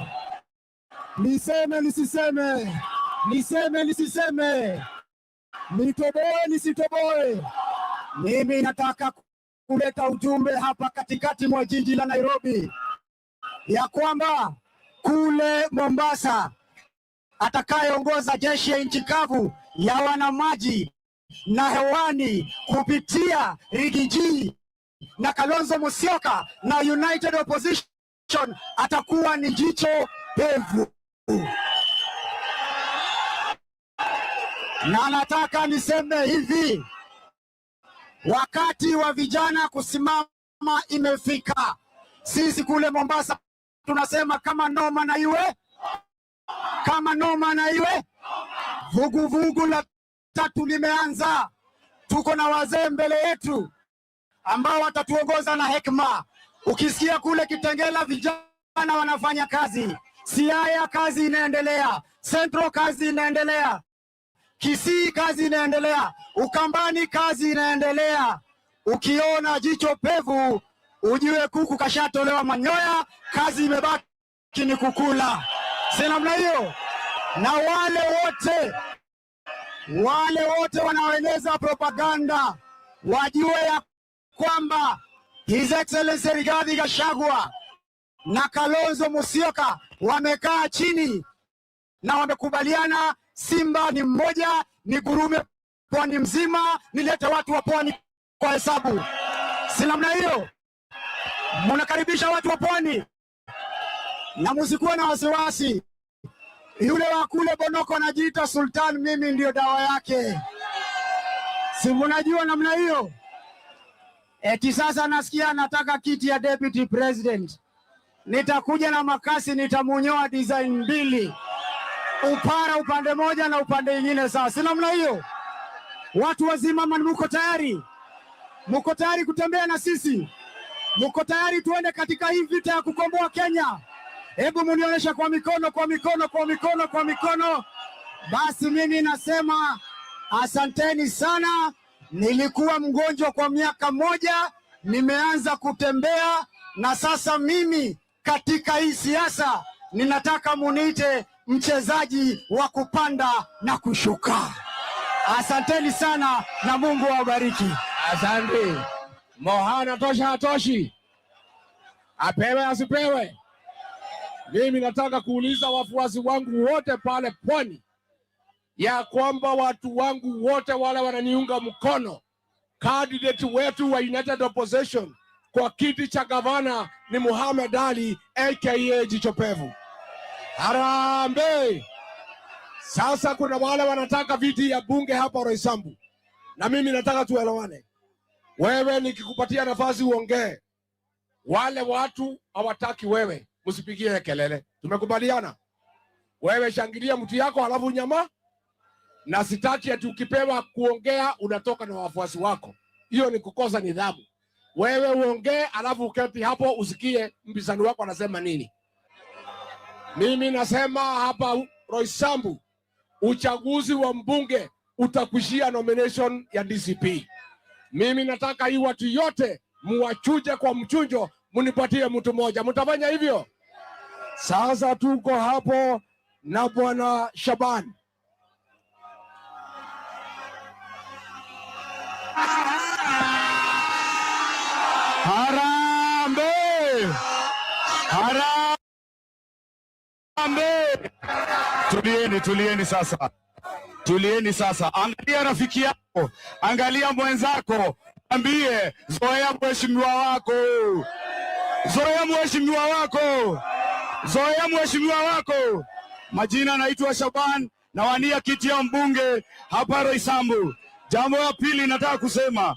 Niseme nisiseme, niseme nisiseme, nitoboe nisitoboe. Mimi nataka kuleta ujumbe hapa katikati mwa jiji la Nairobi ya kwamba kule Mombasa atakayeongoza jeshi ya nchi kavu ya wanamaji na hewani kupitia Rigiji na Kalonzo Musyoka na United Opposition atakuwa ni Jicho Pevu. Na nataka niseme hivi, wakati wa vijana kusimama imefika. Sisi kule Mombasa tunasema kama noma na iwe, kama noma na iwe. Vuguvugu la 3 limeanza. Tuko na wazee mbele yetu ambao watatuongoza na hekima. Ukisikia kule Kitengela vijana wanafanya kazi, Siaya kazi inaendelea, Central kazi inaendelea, Kisii kazi inaendelea, Ukambani kazi inaendelea. Ukiona Jicho Pevu ujue kuku kashatolewa manyoya, kazi imebaki ni kukula. Si namna hiyo? Na wale wote wanaoeneza propaganda wajue ya kwamba His Excellency Rigathi Gachagua na Kalonzo Musyoka wamekaa chini na wamekubaliana simba ni mmoja, ni gurume pwani mzima, nilete watu wa pwani kwa hesabu. Si namna hiyo? Mnakaribisha watu wa pwani na msikuwe na wasiwasi. Yule wa kule Bonoko anajiita Sultan, mimi ndio dawa yake. Si mnajua namna hiyo? Eti sasa nasikia nataka kiti ya deputy president. Nitakuja na makasi, nitamunyoa design mbili, upara upande moja na upande mwingine. Sawa, si namna hiyo? Watu wazima, mko tayari? Mko tayari kutembea na sisi? Mko tayari tuende katika hii vita ya kukomboa Kenya? Hebu munionyesha kwa mikono, kwa mikono, kwa mikono, kwa mikono. Basi mimi nasema asanteni sana. Nilikuwa mgonjwa kwa miaka moja, nimeanza kutembea, na sasa mimi katika hii siasa ninataka muniite mchezaji wa kupanda na kushuka. Asanteni sana na Mungu awabariki. Asante. Mohana tosha hatoshi, apewe asipewe? Mimi nataka kuuliza wafuasi wangu wote pale Pwani ya kwamba watu wangu wote wale wananiunga mkono, candidate wetu wa United Opposition kwa kiti cha gavana ni Mohamed Ali aka Jichopevu. Harambee! Sasa kuna wale wanataka viti ya bunge hapa Roysambu, na mimi nataka tuelewane. Wewe nikikupatia nafasi uongee, wale watu hawataki wewe, msipigie kelele. Tumekubaliana? Wewe shangilia mtu yako halafu nyama, na sitaki ati ukipewa kuongea unatoka na wafuasi wako. Hiyo ni kukosa nidhamu. Wewe uongee halafu uketi hapo usikie mpinzani wako anasema nini. Mimi nasema hapa Roysambu uchaguzi wa mbunge utakuishia nomination ya DCP. Mimi nataka hii watu yote muwachuje kwa mchunjo, munipatie mtu mmoja. Mtafanya hivyo? Sasa tuko hapo na bwana Shaban. Harambee! Harambee! Tulieni sasa. Tulieni sasa. Angalia rafiki yako, angalia mwenzako, ambie zoea mheshimiwa wako. Zoea mheshimiwa wako. Zoea mheshimiwa wako. Majina naitwa Shaban, nawania kiti ya mbunge hapa Roysambu. Jambo la pili nataka kusema,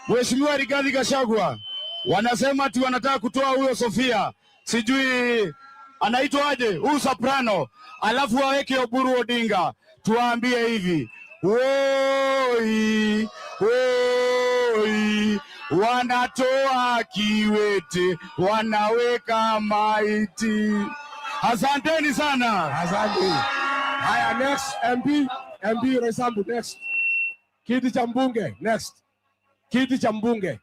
Mheshimiwa Rigathi Gachagua wanasema ati wanataka kutoa huyo Sofia, sijui anaitwaje, huyu soprano, alafu waweke Oburu Odinga. Tuwaambie hivi, woi, woi, wanatoa kiwete, wanaweka maiti. Asanteni sana. Asante. Haya, next MP Roysambu, next. Kiti cha mbunge, next. Kiti cha mbunge.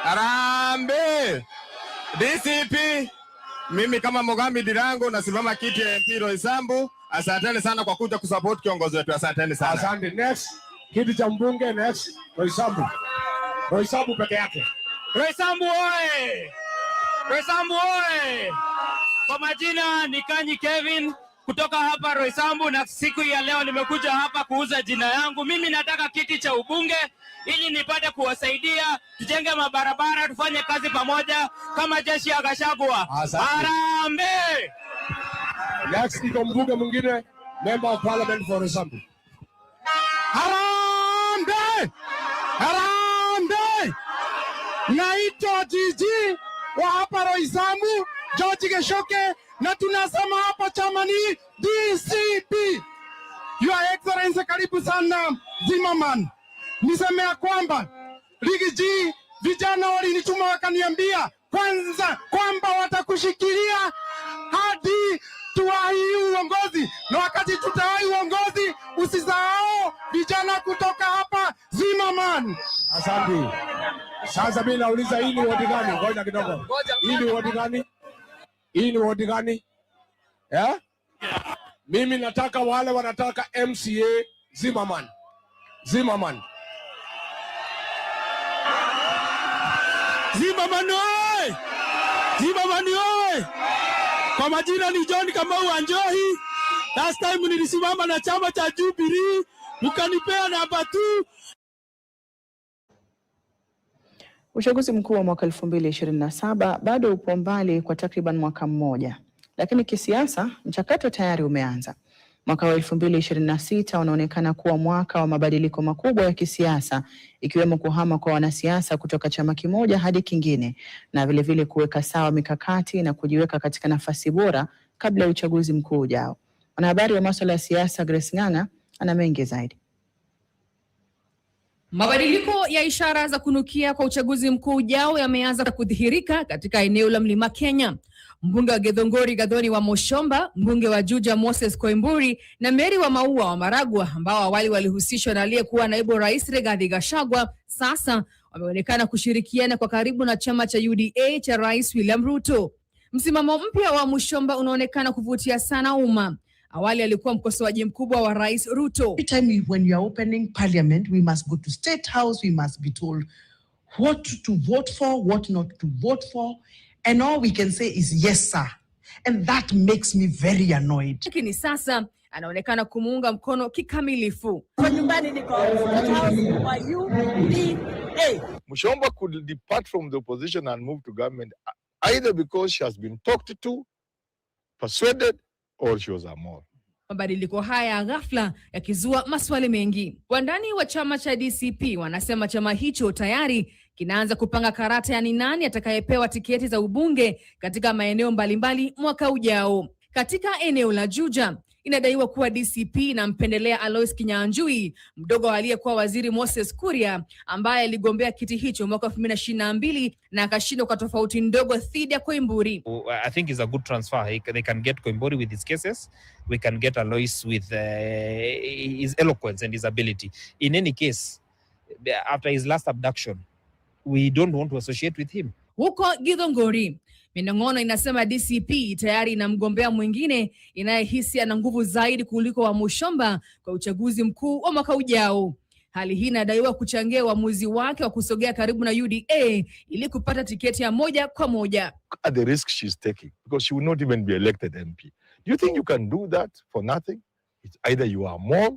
Harambee! DCP, mimi kama Mogambi Dirango nasimama kiti ya MP Roysambu. Asanteni sana kwa kuja kusupport kiongozi wetu. Asanteni sana. Asante. Next. Kiti cha mbunge, next. Roysambu. Roysambu peke yake. Roysambu oye! Roysambu oye! Kwa majina ni Kanyi Kevin kutoka hapa Roysambu, na siku ya leo nimekuja hapa kuuza jina yangu. Mimi nataka kiti cha ubunge ili nipate kuwasaidia tujenge mabarabara, tufanye kazi pamoja kama jeshi ya Gachagua. Harambee! Next iko mbunge mwingine, member of parliament for Roysambu. Harambee! Harambee! Naitwa Jiji wa hapa Roysambu, George Geshoke, na tunasema hapa chama ni DCP. Your Excellency, karibu sana Zimmerman. Nisemea kwamba Ligi G vijana walinituma wakaniambia kwanza kwamba watakushikilia hadi tuwahi uongozi, na wakati tutawahi uongozi usisahau vijana kutoka hapa Zimmerman. Asante. Sasa mimi nauliza, hii ni wodi gani? Ngoja kidogo. Hii ni wodi gani? Hii ni wodi gani? Yeah? Mimi nataka wale wanataka MCA Zimmerman. Zimmerman. Zimmerman oye! Zimmerman oye! Kwa majina ni John Kamau Anjohi. Last time nilisimama na chama cha Jubilee, mkanipea namba 2. Uchaguzi mkuu wa mwaka 2027 bado upo mbali kwa takriban mwaka mmoja, lakini kisiasa mchakato tayari umeanza. Mwaka wa 2026 unaonekana kuwa mwaka wa mabadiliko makubwa ya kisiasa, ikiwemo kuhama kwa wanasiasa kutoka chama kimoja hadi kingine, na vilevile kuweka sawa mikakati na kujiweka katika nafasi bora kabla ya uchaguzi mkuu ujao. Mwanahabari wa masuala ya siasa Grace Ng'ang'a ana mengi zaidi. Mabadiliko ya ishara za kunukia kwa uchaguzi mkuu ujao yameanza kudhihirika katika eneo la Mlima Kenya. Mbunge wa Githongori Gathoni wa Mushomba, mbunge wa Juja Moses Koimburi na Mary wa Maua wa Maragwa, ambao awali walihusishwa na aliyekuwa naibu rais Rigathi Gachagua, sasa wameonekana kushirikiana kwa karibu na chama cha UDA cha Rais William Ruto. Msimamo mpya wa Mushomba unaonekana kuvutia sana umma. Awali alikuwa mkosoaji mkubwa wa Rais Ruto. Every time when you are opening parliament, we must go to State House, we must be told what to vote for, what not to vote for, and all we can say is yes sir. And that makes me very annoyed. Lakini sasa anaonekana kumuunga mkono kikamilifu. Kwa nyumbani niko State House wa UDA. Mushomba could depart from the opposition and move to government either because she has been talked to, persuaded, or she was a more. Mabadiliko haya ghafla yakizua maswali mengi. Wandani wa chama cha DCP wanasema chama hicho tayari kinaanza kupanga karata ya ni nani atakayepewa tiketi za ubunge katika maeneo mbalimbali mwaka ujao. Katika eneo la Juja, inadaiwa kuwa DCP inampendelea Alois Kinyanjui, mdogo aliyekuwa waziri Moses Kuria, ambaye aligombea kiti hicho mwaka 2022 na akashindwa kwa tofauti ndogo dhidi ya Koimburi. I think it's a good transfer. They can get Koimburi with his cases. We can get Alois with his eloquence and his ability. In any case, after his last abduction, we don't want to associate with him. Huko Githongori, minong'ono inasema DCP tayari ina mgombea mwingine inayehisi ana nguvu zaidi kuliko wa Mushomba kwa uchaguzi mkuu wa mwaka ujao. Hali hii inadaiwa kuchangia uamuzi wake wa kusogea karibu na UDA ili kupata tiketi ya moja kwa moja. At the risk she's taking, because she will not even be elected MP. Do you think you can do that for nothing? It's either you are more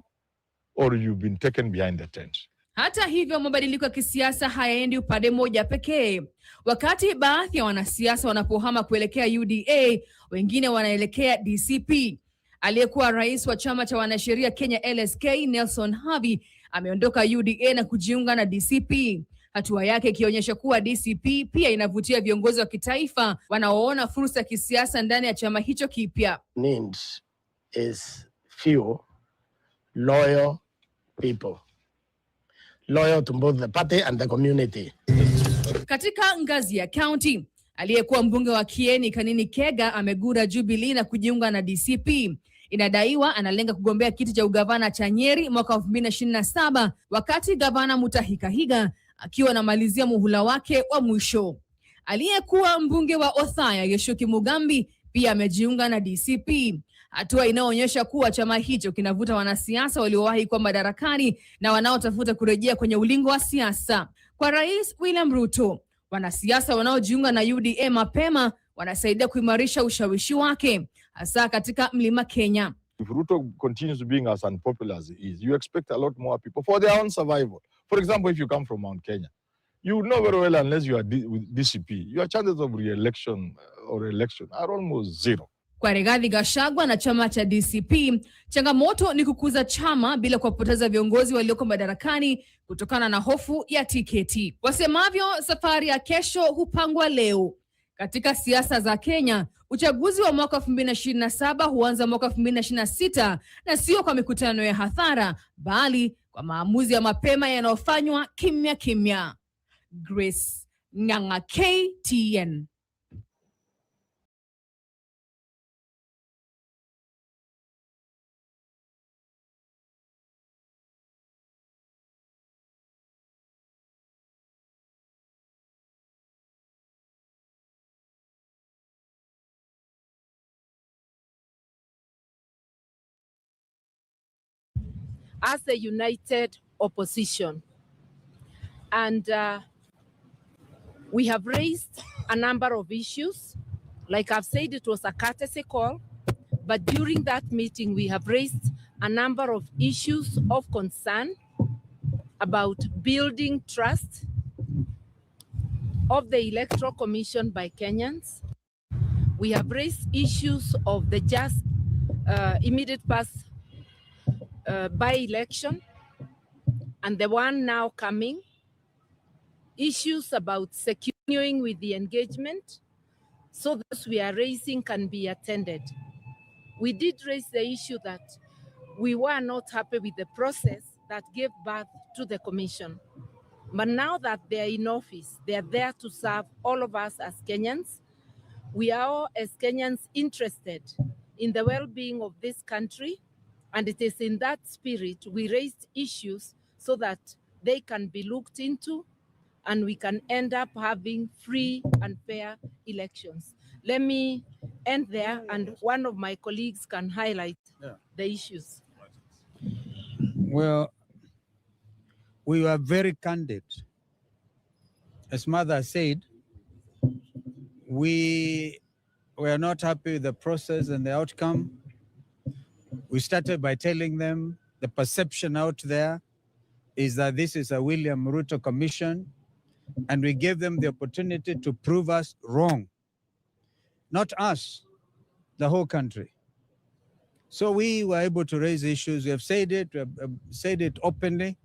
or you've been taken behind the tent. Hata hivyo, mabadiliko ya kisiasa hayaendi upande moja pekee. Wakati baadhi ya wanasiasa wanapohama kuelekea UDA, wengine wanaelekea DCP. Aliyekuwa rais wa chama cha wanasheria Kenya LSK Nelson Havi ameondoka UDA na kujiunga na DCP. Hatua yake ikionyesha kuwa DCP pia inavutia viongozi wa kitaifa wanaoona fursa ya kisiasa ndani ya chama hicho kipya. Needs is few loyal people. Loyal to both the party and the community. Katika ngazi ya county, aliyekuwa mbunge wa Kieni Kanini Kega amegura Jubilee na kujiunga na DCP. Inadaiwa analenga kugombea kiti cha ugavana cha Nyeri mwaka 2027, wakati gavana Mutahi Kahiga akiwa anamalizia muhula wake wa mwisho. Aliyekuwa mbunge wa Othaya Geshoki Mugambi pia amejiunga na DCP. Hatua inaonyesha kuwa chama hicho kinavuta wanasiasa waliowahi kuwa madarakani na wanaotafuta kurejea kwenye ulingo wa siasa. Kwa Rais William Ruto, wanasiasa wanaojiunga na UDA mapema wanasaidia kuimarisha ushawishi wake, hasa katika Mlima Kenya. If Ruto continues being as unpopular as he is, you expect a lot more people for their own survival. For example, if you come from Mount Kenya, you know very well unless you are with DCP, your chances of re-election or election are almost zero. Kwa Rigathi Gachagua na chama cha DCP, changamoto ni kukuza chama bila kuwapoteza viongozi walioko madarakani kutokana na hofu ya tiketi. Wasemavyo, safari ya kesho hupangwa leo. Katika siasa za Kenya, uchaguzi wa mwaka 2027 huanza mwaka 2026 na sio kwa mikutano ya hadhara, bali kwa maamuzi ya mapema yanayofanywa kimya kimya. Grace Ng'ang'a, KTN. As a united opposition, and we have raised a number of issues. Like I've said, it was a courtesy call, but during that meeting we have raised a number of issues of concern about building trust of the Electoral Commission by Kenyans. We have raised issues of the just immediate past by-election and the one now coming, issues about securing with the engagement so that we are raising can be attended. We did raise the issue that we were not happy with the process that gave birth to the commission. But now that they're in office, they're there to serve all of us as Kenyans. We are all as Kenyans interested in the well-being of this country, and it is in that spirit we raised issues so that they can be looked into and we can end up having free and fair elections. Let me end there, and one of my colleagues can highlight the issues. Well, we were very candid. As Mother said, we were not happy with the process and the outcome. We started by telling them the perception out there is that this is a William Ruto commission, and we gave them the opportunity to prove us wrong. Not us, the whole country. So we were able to raise issues. We have said it openly,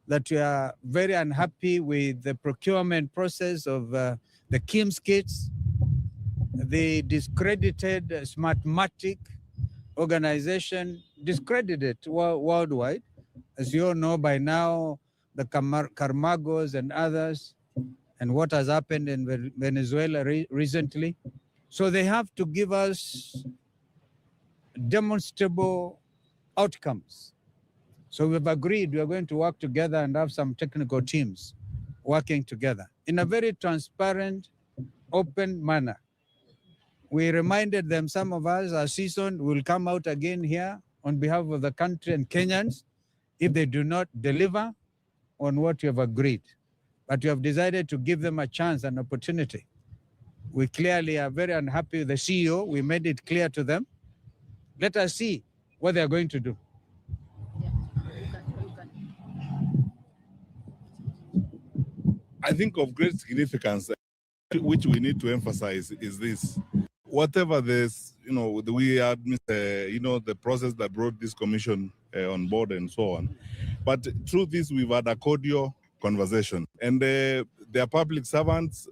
that we are very unhappy with the procurement process of the KIMS kits, the discredited Smartmatic organization, discredited worldwide. As you all know by now, the Carmagos and others, and what has happened in Venezuela recently. So they have to give us demonstrable outcomes. So we've agreed we are going to work together and have some technical teams working together in a very transparent, open manner. We reminded them, some of us are seasoned, will come out again here on behalf of the country and Kenyans if they do not deliver on what you have agreed. But you have decided to give them a chance, an opportunity. We clearly are very unhappy with the CEO. We made it clear to them. Let us see what they're going to do. I think of great significance, which we need to emphasize, is this. Whatever this, we had, the process that brought this commission on board and so on. But through this, we've had a cordial conversation. And they are public servants.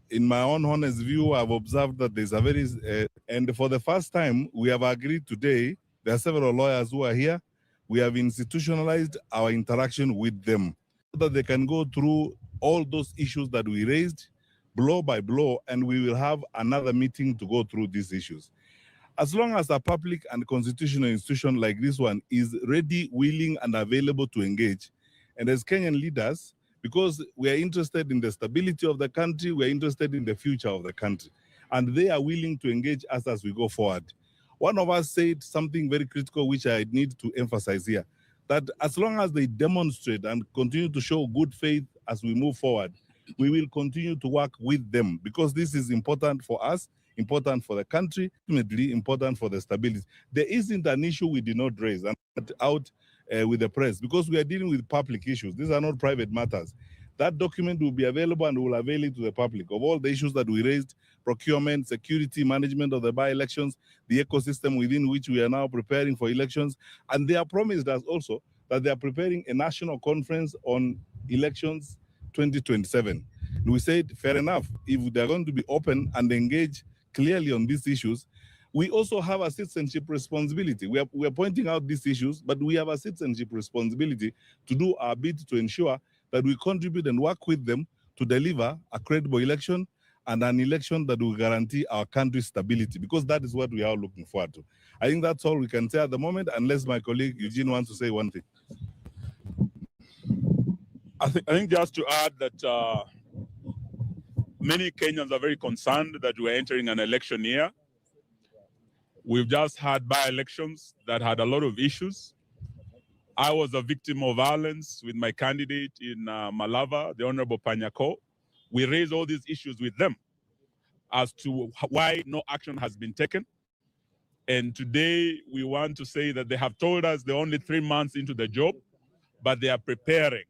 In my own honest view, I've observed that there's a very, and for the first time, we have agreed today, there are several lawyers who are here, we have institutionalized our interaction with them so that they can go through all those issues that we raised, blow by blow, and we will have another meeting to go through these issues. As long as a public and constitutional institution like this one is ready, willing, and available to engage, and as Kenyan leaders, because we are interested in the stability of the country, we are interested in the future of the country, and they are willing to engage us as we go forward. One of us said something very critical, which I need to emphasize here, that as long as they demonstrate and continue to show good faith as we move forward, we will continue to work with them, because this is important for us, important for the country, ultimately important for the stability. There isn't an issue we did not raise and out with the press, because we are dealing with public issues. These are not private matters. That document will be available and will avail it to the public of all the issues that we raised: procurement, security, management of the by-elections, the ecosystem within which we are now preparing for elections. And they have promised us also that they are preparing a national conference on elections 2027. And we said, fair enough, if they're going to be open and engage clearly on these issues, we also have a citizenship responsibility. We are pointing out these issues, but we have a citizenship responsibility to do our bit to ensure that we contribute and work with them to deliver a credible election and an election that will guarantee our country's stability, because that is what we are looking forward to. I think that's all we can say at the moment, unless my colleague Eugene wants to say one thing. I think just to add that many Kenyans are very concerned that we're entering an election year. We've just had by-elections that had a lot of issues. I was a victim of violence with my candidate in Malava, the Honorable Panyako. We raised all these issues with them as to why no action has been taken. And today we want to say that they have told us they're only 3 months into the job, but they are preparing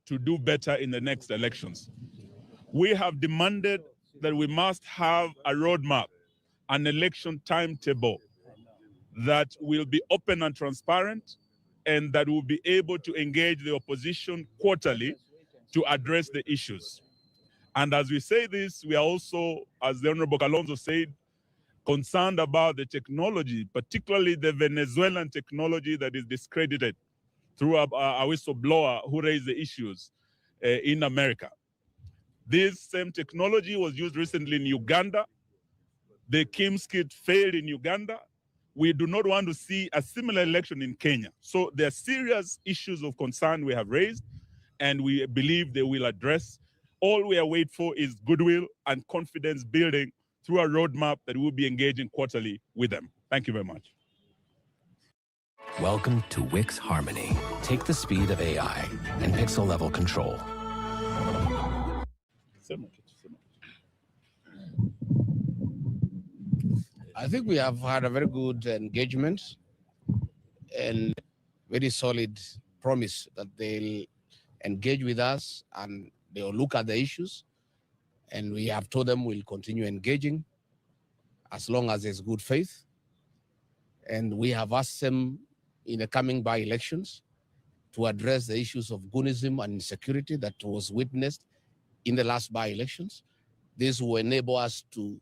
to do better in the next elections. We have demanded that we must have a roadmap, an election timetable that will be open and transparent, and that will be able to engage the opposition quarterly to address the issues. And as we say this, we are also, as the Honorable Kalonzo said, concerned about the technology, particularly the Venezuelan technology that is discredited through a whistleblower who raised the issues in America. This same technology was used recently in Uganda. The Kim's kit failed in Uganda. We do not want to see a similar election in Kenya. So there are serious issues of concern we have raised, and we believe they will address. All we are waiting for is goodwill and confidence building through a roadmap that we'll be engaging quarterly with them. Thank you very much. Welcome to Wix Harmony. Take the speed of AI and pixel level control. I think we have had a very good engagement and very solid promise that they'll engage with us and they'll look at the issues. And we have told them we'll continue engaging as long as there's good faith. And we have asked them in the coming by-elections to address the issues of goonism and insecurity that was witnessed in the last by-elections. This will enable us to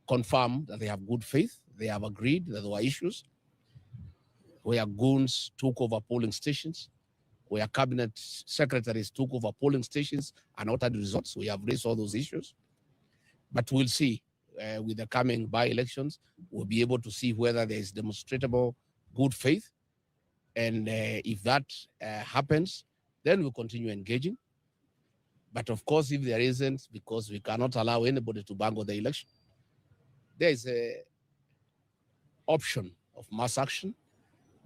confirm that they have good faith. They have agreed that there were issues where goons took over polling stations, where cabinet secretaries took over polling stations and altered results. We have raised all those issues. But we'll see with the coming by-elections, we'll be able to see whether there is demonstrable good faith. And if that happens, then we'll continue engaging. But of course, if there isn't, because we cannot allow anybody to bangle the election, there is an option of mass action.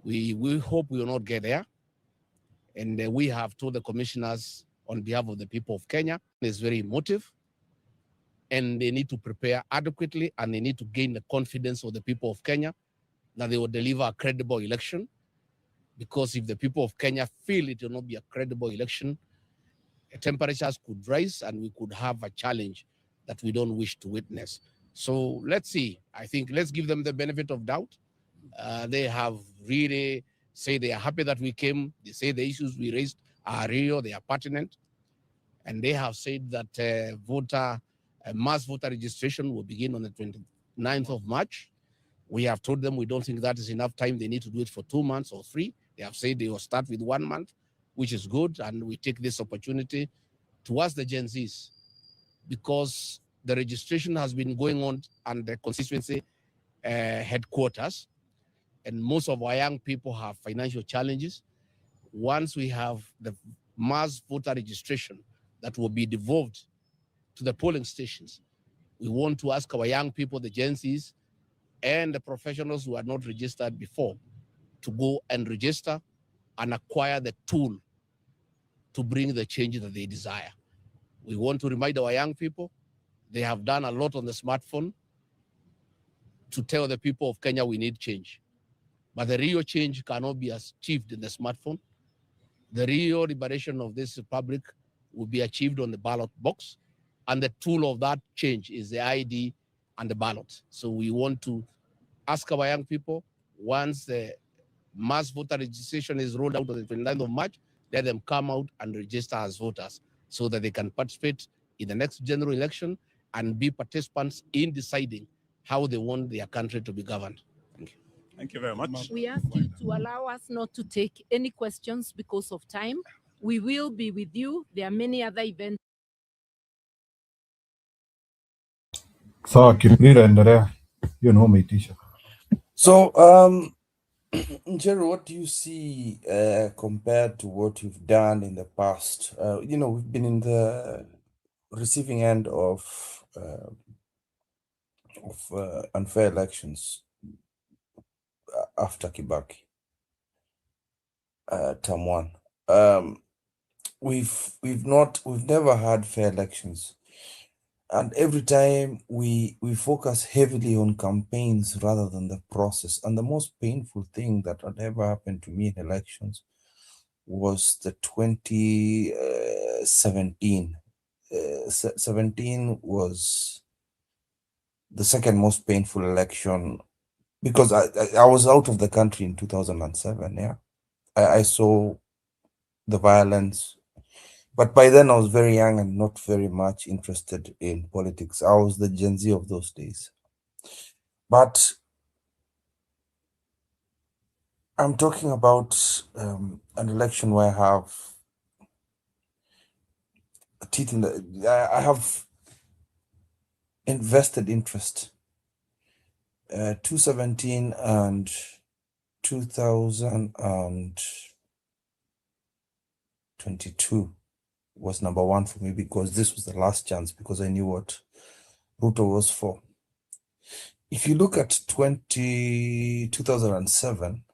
We hope we will not get there. And we have told the commissioners on behalf of the people of Kenya, it's very emotive, and they need to prepare adequately, and they need to gain the confidence of the people of Kenya that they will deliver a credible election. Because if the people of Kenya feel it will not be a credible election, temperatures could rise and we could have a challenge that we don't wish to witness. So let's see. I think let's give them the benefit of doubt. They have really said they are happy that we came. They say the issues we raised are real, they are pertinent. And they have said that mass voter registration will begin on the 29th of March. We have told them we don't think that is enough time. They need to do it for 2 months or 3. They have said they will start with 1 month, which is good. And we take this opportunity to ask the Gen Zs, because the registration has been going on at the constituency headquarters, and most of our young people have financial challenges. Once we have the mass voter registration that will be devolved to the polling stations, we want to ask our young people, the Gen Zs, and the professionals who are not registered before to go and register and acquire the tool to bring the change that they desire. We want to remind our young people, they have done a lot on the smartphone to tell the people of Kenya we need change. But the real change cannot be achieved in the smartphone. The real liberation of this republic will be achieved on the ballot box. And the tool of that change is the ID and the ballot. So we want to ask our young people, once the mass voter registration is rolled out on the 29th of March, let them come out and register as voters so that they can participate in the next general election and be participants in deciding how they want their country to be governed. Thank you. Thank you very much. We ask you to allow us not to take any questions because of time. We will be with you. There are many other events. Sawa, Kiprira, endelea. Hiyo ndio umeitisha. So, Njero, what do you see compared to what you've done in the past? We've been in the receiving end of unfair elections after Kibaki, term 1. We've never had fair elections. And every time we focus heavily on campaigns rather than the process. And the most painful thing that had ever happened to me in elections was the 2017. 17 was the second most painful election because I was out of the country in 2007, yeah. I saw the violence. But by then I was very young and not very much interested in politics. I was the Gen Z of those days. But I'm talking about an election where I have teeth in the, I have invested interest. 2017 and 2022 was number one for me because this was the last chance, because I knew what Ruto was for. If you look at 2007,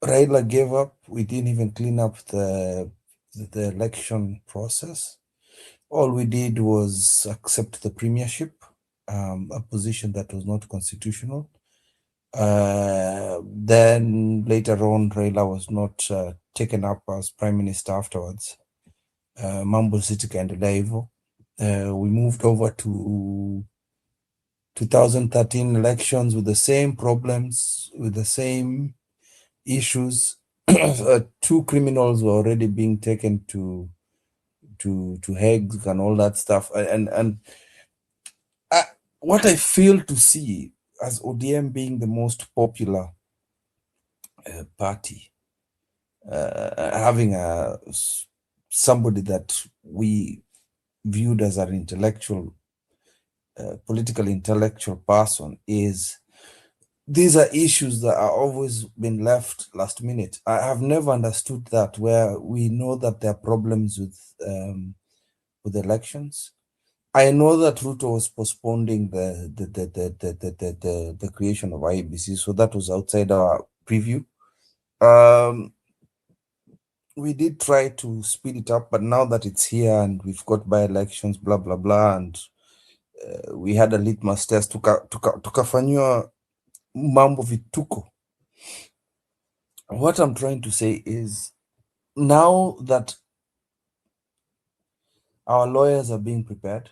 Raila gave up. We didn't even clean up the election process. All we did was accept the premiership, a position that was not constitutional. Then later on, Raila was not taken up as prime minister afterwards. Mambo City kaendelea hivyo. We moved over to 2013 elections with the same problems, with the same issues. Two criminals were already being taken to Hague and all that stuff. And what I fail to see as ODM being the most popular party, having somebody that we viewed as an intellectual, political intellectual person, is these are issues that are always been left last minute. I have never understood that, where we know that there are problems with elections. I know that Ruto was postponing the creation of IEBC, so that was outside our preview. We did try to speed it up, but now that it's here and we've got by-elections, blah blah blah, and we had a litmus test, tukafanywa mambo vituko. What I'm trying to say is, now that our lawyers are being prepared,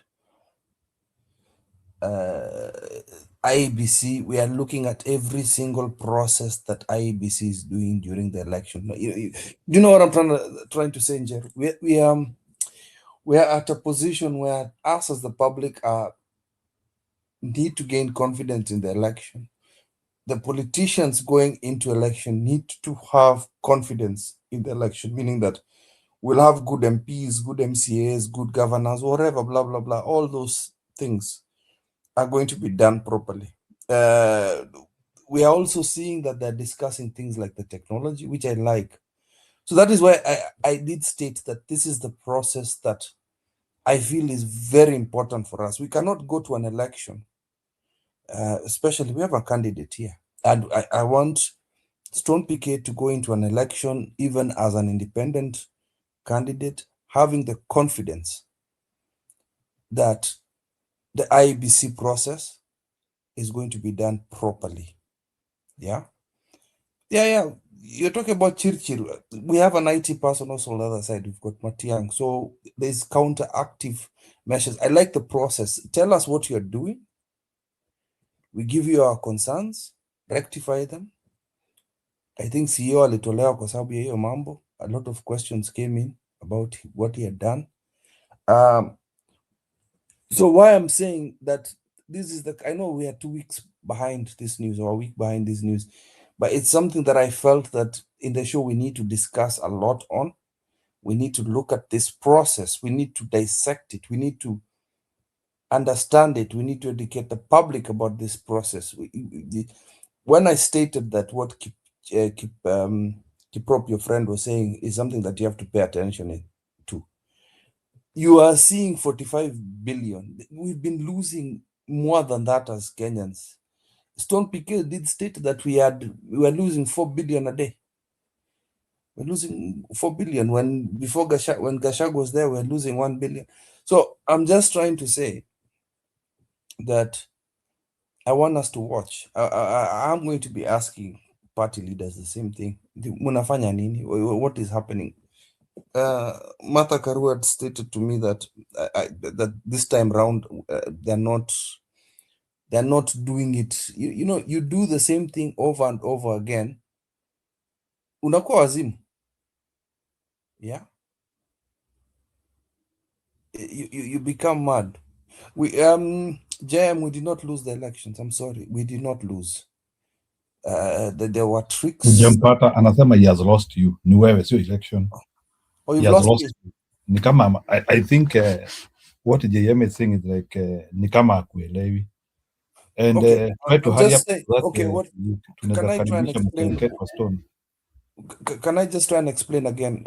IEBC, we are looking at every single process that IEBC is doing during the election. You know what I'm trying to say, Njer? We are at a position where us as the public need to gain confidence in the election. The politicians going into election need to have confidence in the election, meaning that we'll have good MPs, good MCAs, good governors, whatever, blah, blah, blah. All those things are going to be done properly. We are also seeing that they're discussing things like the technology, which I like. So that is why I did state that this is the process that I feel is very important for us. We cannot go to an election, especially we have a candidate here. And I want Stone PK to go into an election, even as an independent candidate, having the confidence that the IEBC process is going to be done properly. Yeah. You're talking about Chirchir. We have an IT person also on the other side. We've got Matiang. So there's counteractive measures. I like the process. Tell us what you're doing. We give you our concerns, rectify them. I think CEO alitolewa kwa sababu ya hiyo mambo. A lot of questions came in about what he had done. So why I'm saying that this is I know we are 2 weeks behind this news, or a week behind this news, but it's something that I felt that in the show we need to discuss a lot on. We need to look at this process. We need to dissect it. We need to understand it. We need to educate the public about this process. When I stated that what Kiprop, your friend, was saying is something that you have to pay attention to. You are seeing 45 billion. We've been losing more than that as Kenyans. Stone PK did state that we were losing 4 billion a day. We're losing 4 billion when Gachagua was there, we're losing 1 billion. So I'm just trying to say that I want us to watch. I'm going to be asking party leaders the same thing. Munafanya nini? What is happening? Martha Karua had stated to me that that this time round they're not doing it. You know, you do the same thing over and over again, unakuwa wazimu. Yeah, you become mad. We JM, we did not lose the elections. I'm sorry, we did not lose. There were tricks. Hujampata, anasema he has lost you. Ni wewe, sio election. Oh, He you've has lost lost me. you. Ni kama, I think what JM is saying is like ni kama akuelewi. And Okay, try to I'll hurry just up say, that okay, what tunaweza can I try and karibisha explain? mkeke kwa stone. Can I just try and explain again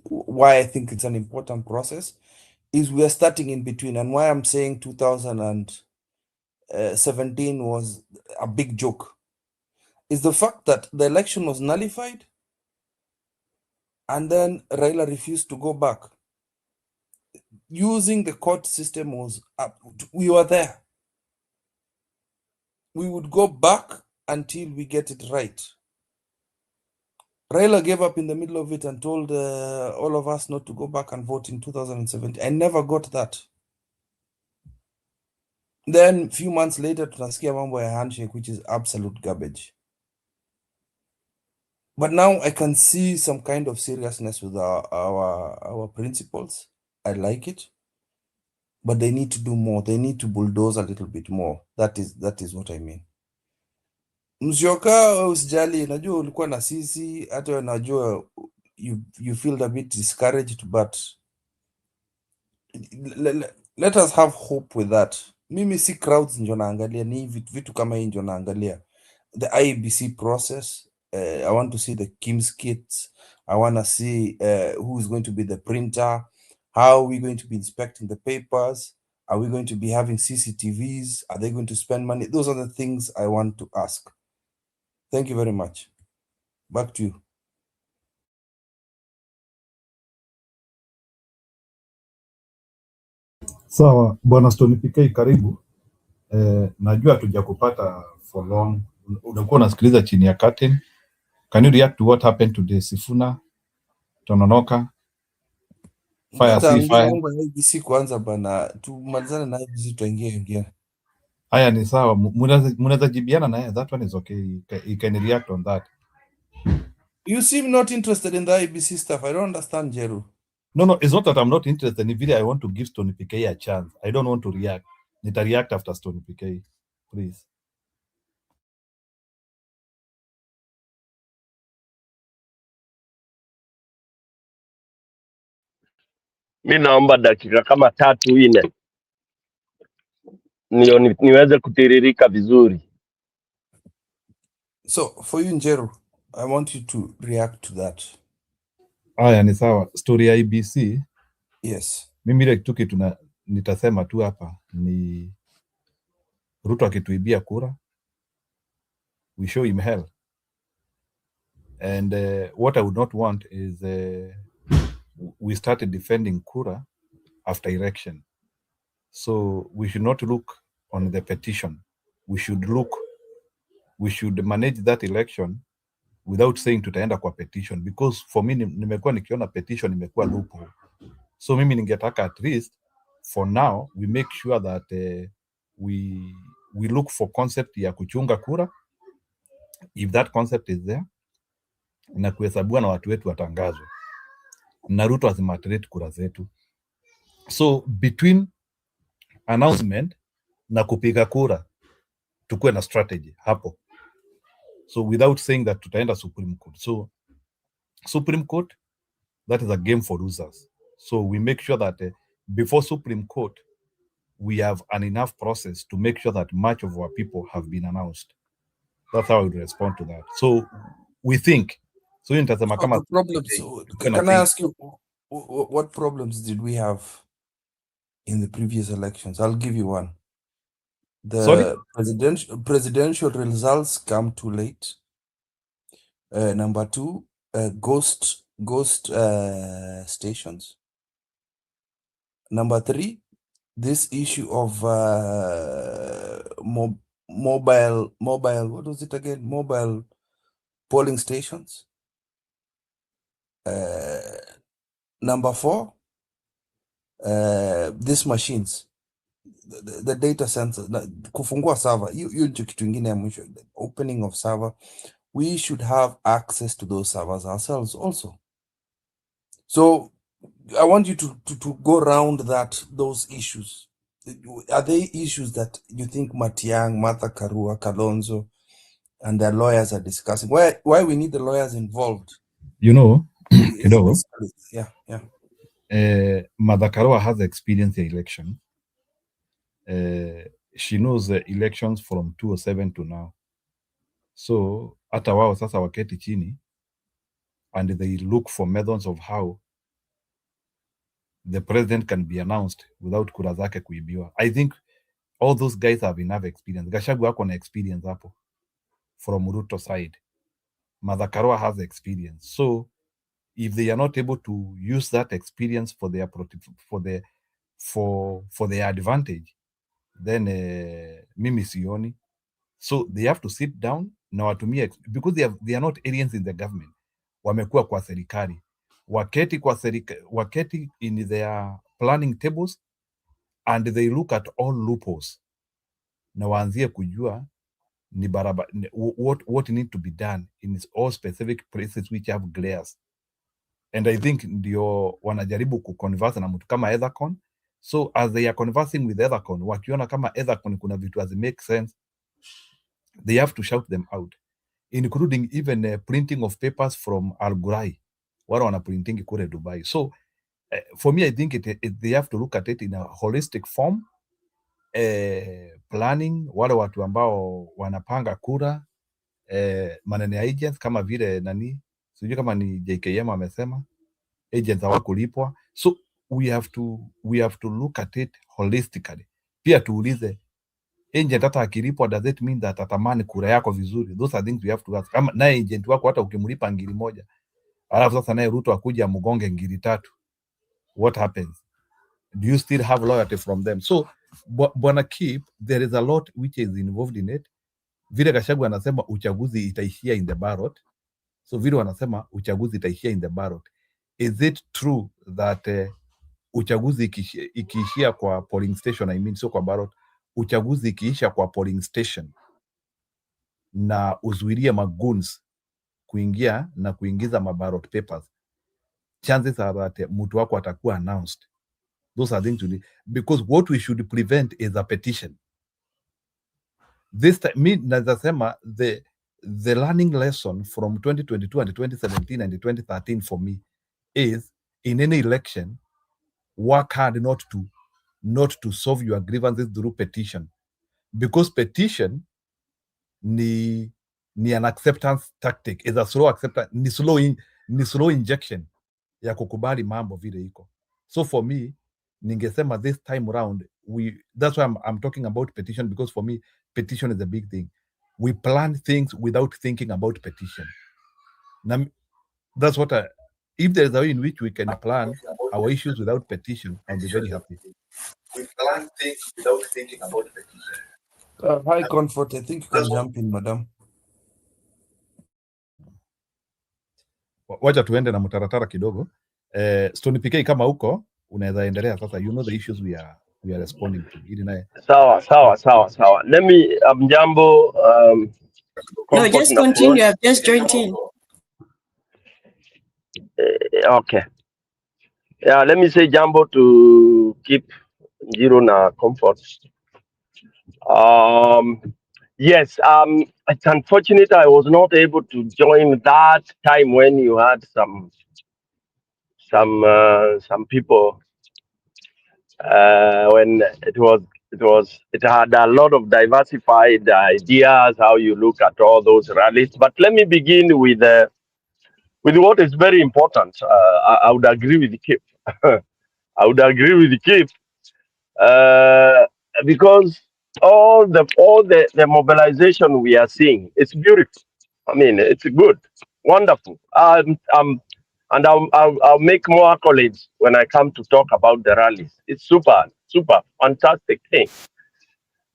why I think it's an important process? Is we are starting in between, and why I'm saying 2017 was a big joke is the fact that the election was nullified, and then Raila refused to go back. Using the court system was up. We were there. We would go back until we get it right. Raila gave up in the middle of it and told all of us not to go back and vote in 2017. I never got that. Then a few months later, tunasikia mambo ya handshake, which is absolute garbage. But now I can see some kind of seriousness with our principles. I like it, but they need to do more. They need to bulldoze a little bit more. That is what I mean. Msioka usijali, najua ulikuwa na sisi, hata najua you feel a bit discouraged, but let us have hope with that. Mimi si crowds ndio naangalia, ni vitu kama hii ndio naangalia. The IEBC process, I want to see the KIMS kits. I want to see who is going to be the printer. How are we going to be inspecting the papers? Are we going to be having CCTVs? Are they going to spend money? Those are the things I want to ask. Thank you very much. Back to you. Sawa, Bwana Stone PK, karibu. Najua hatujakupata for long. Unakuwa unasikiliza chini ya curtain. Can you react to what happened today? Sifuna, Tononoka, fire Hata si ambia fire. mambo ya IEBC kwanza bana, tumalizane na IEBC tuingie wengine. Haya ni sawa, munaweza jibiana naye, that one is okay. You can react on that. You seem not interested in the IEBC stuff. I don't understand, Jeru. No, it's not that I'm not interested. Ni vile I want to give Stone PK a chance. I don't want to react. Nita react after Stone PK, please. Mi naomba dakika kama 3-4 niweze kutiririka vizuri. So for you, Njeru, I want you to react to that. Haya ni sawa. Story ya IEBC. Yes. Mimi ile kitu nitasema tu hapa ni Ruto akituibia kura, we show him hell. And what I would not want is we started defending kura after election. So we should not look on the petition. We should manage that election without saying tutaenda kwa petition, because for me nimekuwa nikiona petition imekuwa loophole. So mimi ningetaka at least for now we make sure that we look for concept ya kuchunga kura, if that concept is there, na kuhesabiwa na watu wetu watangazwe na Ruto azimateriate kura zetu. So between announcement na kupiga kura tukue na strategy hapo. So without saying that tutaenda Supreme Court. So Supreme Court, that is a game for losers. So we make sure that before Supreme Court, we have an enough process to make sure that much of our people have been announced. That's how I would respond to that. So we think. So nitasema kama the problems. Can I ask you, what problems did we have in the previous elections? I'll give you one. The presidential results come too late. Number 2, ghost stations. Number 3, this issue of mobile, what was it again? Mobile polling stations. Number 4, these machines, the data center, kufungua server, hiyo ndio kitu ingine ya mwisho, the opening of server. we should have access to those servers ourselves also. So I want you to go around those issues. Are they issues that you think Matiang, Martha Karua, Kalonzo, and their lawyers are discussing? Why we need the lawyers involved? You know, Kidogo, yeah. Martha Karua has experience in election. She knows the elections from 2007 to now. So hata wao sasa waketi chini and they look for methods of how the president can be announced without kura zake kuibiwa. I think all those guys have enough experience. Gachagua ako na experience hapo from Ruto side. Martha Karua has experience. So if they are not able to use that experience for their advantage, then mimi sioni. So they have to sit down na watumie, because they are not aliens in the government. Wamekuwa kwa serikali. Waketi in their planning tables and they look at all loopholes. Na waanzie kujua ni barabara, what need to be done in all specific places which have glares. And I think ndio wanajaribu kuconverse na mtu kama Ethacon. So as they are conversing with Ethacon, wakiona kama Ethacon kuna vitu as make sense, they have to shout them out, including even printing of papers from Al Ghurair, wale wana printing kule Dubai. So for me, I think they have to look at it in a holistic form, planning, wale watu ambao wanapanga kura, manene ya agents kama vile nani, sijui kama ni JKM amesema agents hawakulipwa. So we have to look at it holistically. Pia tuulize, agent hata akilipwa, does it mean that atamani kura yako vizuri? Those are things we have to ask. Kama naye agent wako hata ukimlipa ngiri moja, alafu sasa naye Ruto akuja mgonge ngiri 3, what happens? Do you still have loyalty from them? So bwana Kip, there is a lot which is involved in it. Vile Gachagua anasema uchaguzi itaishia in the ballot. So vile wanasema uchaguzi itaishia in the ballot. Is it true that uchaguzi ikiishia kwa polling station, I mean, so kwa ballot, uchaguzi ikiisha kwa polling station na uzuilie magoons kuingia na kuingiza maballot papers, chances are that mtu wako atakuwa announced. Those are things to do. Because what we should prevent is a petition. This time, me nazasema the learning lesson from 2022 and 2017 and 2013 for me is, in any election, work hard not to solve your grievances through petition, because petition ni an acceptance tactic, is a slow acceptance, ni slow injection ya kukubali mambo vile iko. So for me, ningesema this time around, that's why I'm talking about petition, because for me petition is a big thing. We plan things without thinking about petition. Now, that's what if there's a way in which we can plan our issues without petition, I'll be very happy. We plan things without thinking about petition. High Comfort, I think you can jump in, madam. Wacha tuende na mtaratara kidogo. Stone PK, kama huko unaweza endelea sasa. You know the issues we are responding to. Ili naye Sawa. Let me Jambo. No, just continue. I've just joined in. Okay. Yeah, let me say Jambo to keep Njiro na Comfort. Yes, it's unfortunate I was not able to join that time when you had some people when it had a lot of diversified ideas how you look at all those rallies. But let me begin with what is very important. I would agree with Kip. I would agree with Kip because all the mobilization we are seeing, it's beautiful. I mean, it's good, wonderful. And I'll make more accolades when I come to talk about the rallies. It's super, fantastic thing.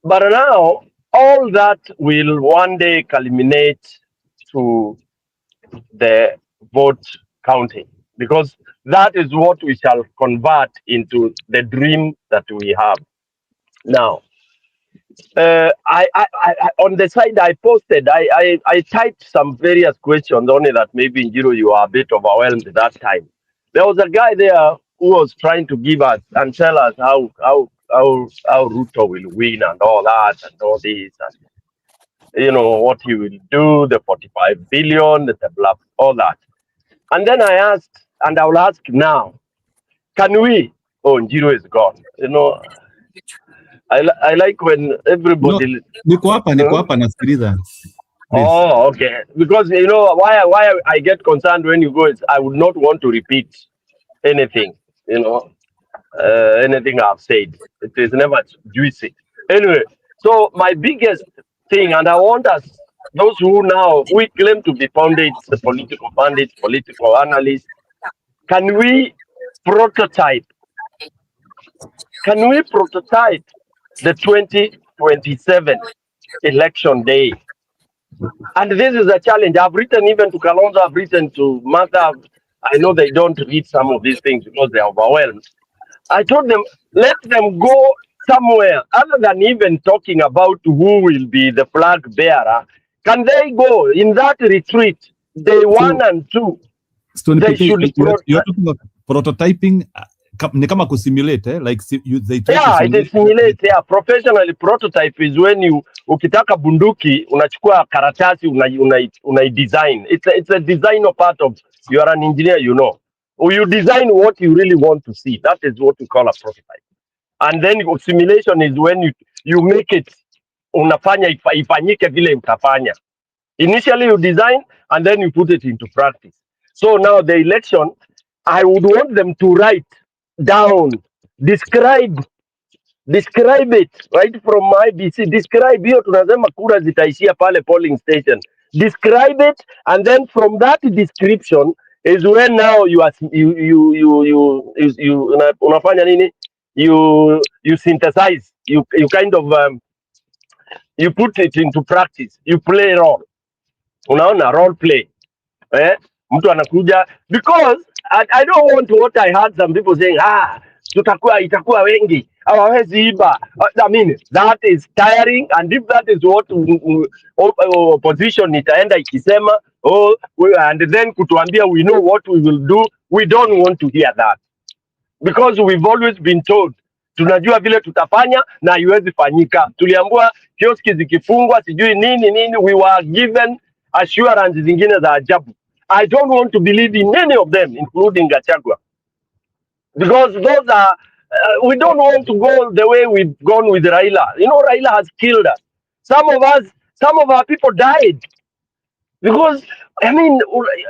But now, all that will one day culminate to the vote counting, because that is what we shall convert into the dream that we have. Now, On the side I posted, I typed some various questions, only that maybe you are a bit overwhelmed at that time. There was a guy there who was trying to give us and tell us how Ruto will win and all that and all this, and what he will do, the 45 billion, the blah, all that. And then I asked, and I will ask now, can we? Oh, Njiro is gone. I like when everybody. Niko hapa nasikiliza. Oh, okay. Because why I get concerned when you go is I would not want to repeat anything. Anything I've said. It is never juicy. Anyway, so my biggest thing, and I want us, those who now we claim to be pundits, the political pundits, political analysts, can we prototype? Can we prototype the 2027 election day? And this is a challenge. I've written even to Kalonzo, I've written to Martha. I know they don't read some of these things because they're overwhelmed. I told them, let them go somewhere other than even talking about who will be the flag bearer. Can they go in that retreat, day 1 and 2? They should you're talking about prototyping. Ni kama kusimulate, like they try to simulate. It is simulate. Yeah, professionally prototype is when ukitaka bunduki unachukua karatasi unai design. It's a designer part of, you are an engineer, or you design what you really want to see. That is what we call a prototype. And then simulation is when you make it, unafanya ifanyike vile utafanya. Initially you design and then you put it into practice. So now the election, I would want them to write down, describe it right from IBC. Describe hiyo tunasema kura zitaishia pale polling station. Describe it, and then from that description is when now unafanya nini? You synthesize. You kind of you put it into practice. You play role. Unaona, role play. Mtu anakuja, because I don't want what I heard some people saying, itakuwa wengi, hawawezi iba. I mean, that is tiring, and if that is what opposition itaenda ikisema, and then kutuambia we know what we will do, we don't want to hear that. Because we've always been told, tunajua vile tutafanya na haiwezi fanyika. Tuliambiwa kioski zikifungwa sijui nini, we were given assurance zingine za ajabu. I don't want to believe in any of them, including Gachagua. Because those are, we don't want to go the way we've gone with Raila. Raila has killed us. Some of our people died. Because, I mean,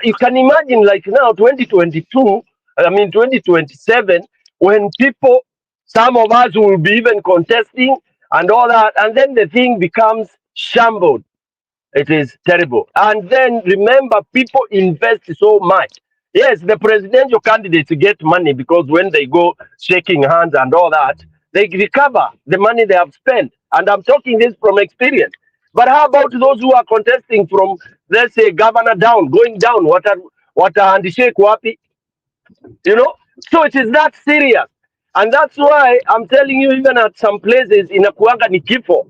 you can imagine like now, 2022, 2027, when people, some of us will be even contesting and all that, and then the thing becomes shambled. It is terrible. And then remember, people invest so much. Yes, the presidential candidates get money because when they go shaking hands and all that, they recover the money they have spent. And I'm talking this from experience. But how about those who are contesting from, let's say, governor down, going down? What a handshake wapi? So it is that serious. And that's why I'm telling you, even at some places in Akuanga ni kifo.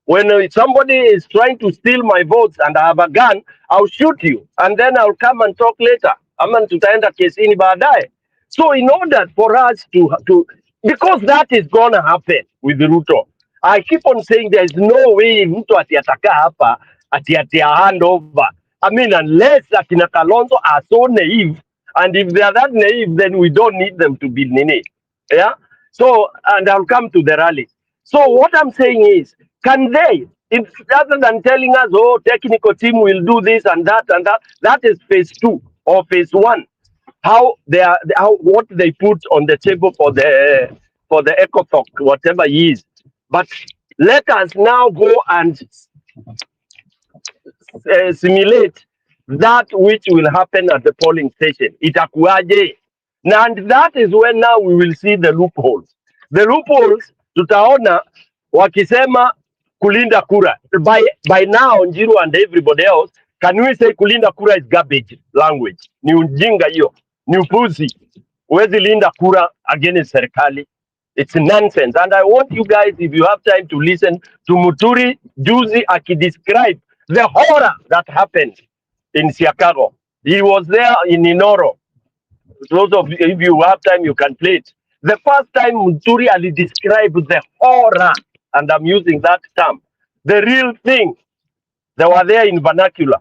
When somebody is trying to steal my votes and I have a gun, I'll shoot you. And then I'll come and talk later. Tutaenda kesini baadaye. So in order for us to because that is going to happen with Ruto. I keep on saying there is no way Ruto ataka hapa atiatia hand over. I mean, unless akina Kalonzo are so naive, and if they are that naive, then we don't need them to be naive. Yeah? So, and I'll come to the rally. So what I'm saying is, can they, if rather than telling us, technical team will do this and that, that is phase 2 or phase 1. What they put on the table for the ECOTOC, whatever it is. But let us now go and simulate that which will happen at the polling station. Itakuwaje? And that is when now we will see the loopholes. The loopholes, tutaona wakisema kulinda kura. By now, Njiru and everybody else, can we say kulinda kura is garbage language? Ni ujinga hiyo. Ni upuzi. Huwezi linda kura against serikali. It's nonsense. And I want you guys, if you have time, to listen to Muturi Juzi describe the horror that happened in Chicago. He was there in Inoro. Those of you, if you have time, you can play it. The first time Muturi Ali described the horror, and I'm using that term, the real thing, they were there in vernacular.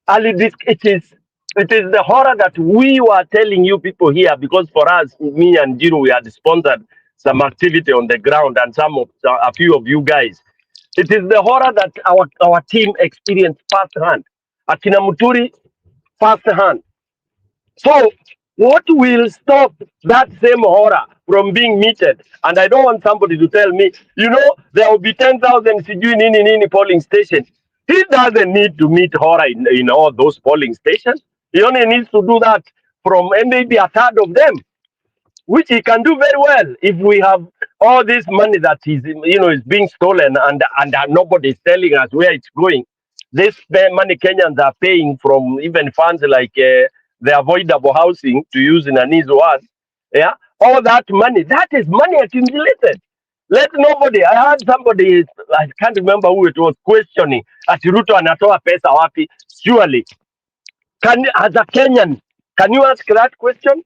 Ali, it is the horror that we were telling you people here, because for us, me and Jiro, we had sponsored some activity on the ground, and a few of you guys. It is the horror that our team experienced firsthand. Akina Muturi, firsthand. So what will stop that same horror from being meted? And I don't want somebody to tell me, there will be 10,000 sijui nini polling stations. He doesn't need to meet horror in all those polling stations. He only needs to do that from maybe a third of them, which he can do very well if we have all this money that is being stolen and nobody is telling us where it's going. This money Kenyans are paying from even funds like the avoidable housing, to use in an easy word. Yeah, all that money, that is money accumulated. Let nobody, I heard somebody, I can't remember who it was, questioning ati Ruto anatoa pesa wapi. Surely, as a Kenyan, can you ask that question?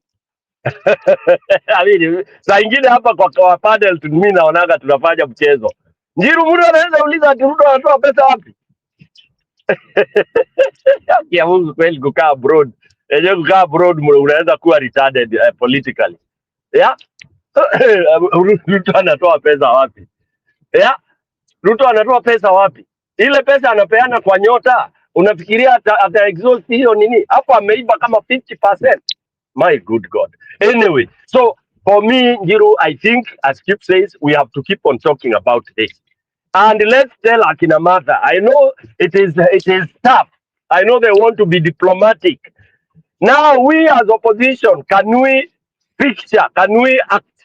I mean, saa ingine hapa kwa panel mimi naonaga tunafanya mchezo. Njiru, mtu anaweza uliza ati Ruto anatoa pesa wapi? Ya Mungu, kweli kukaa abroad. Yenyewe kukaa abroad unaweza kuwa retarded politically. Yeah? Ruto anatoa pesa wapi? Yeah? Ruto anatoa pesa wapi? Ile pesa anapeana kwa nyota. Unafikiria ata exhaust hiyo nini? Hapo ameiba kama 50%. My good God. Anyway, so for me, Njiru, I think, as Kip says, we have to keep on talking about this. And let's tell Akina Martha, I know it is tough. I know they want to be diplomatic. Now, we as opposition, can we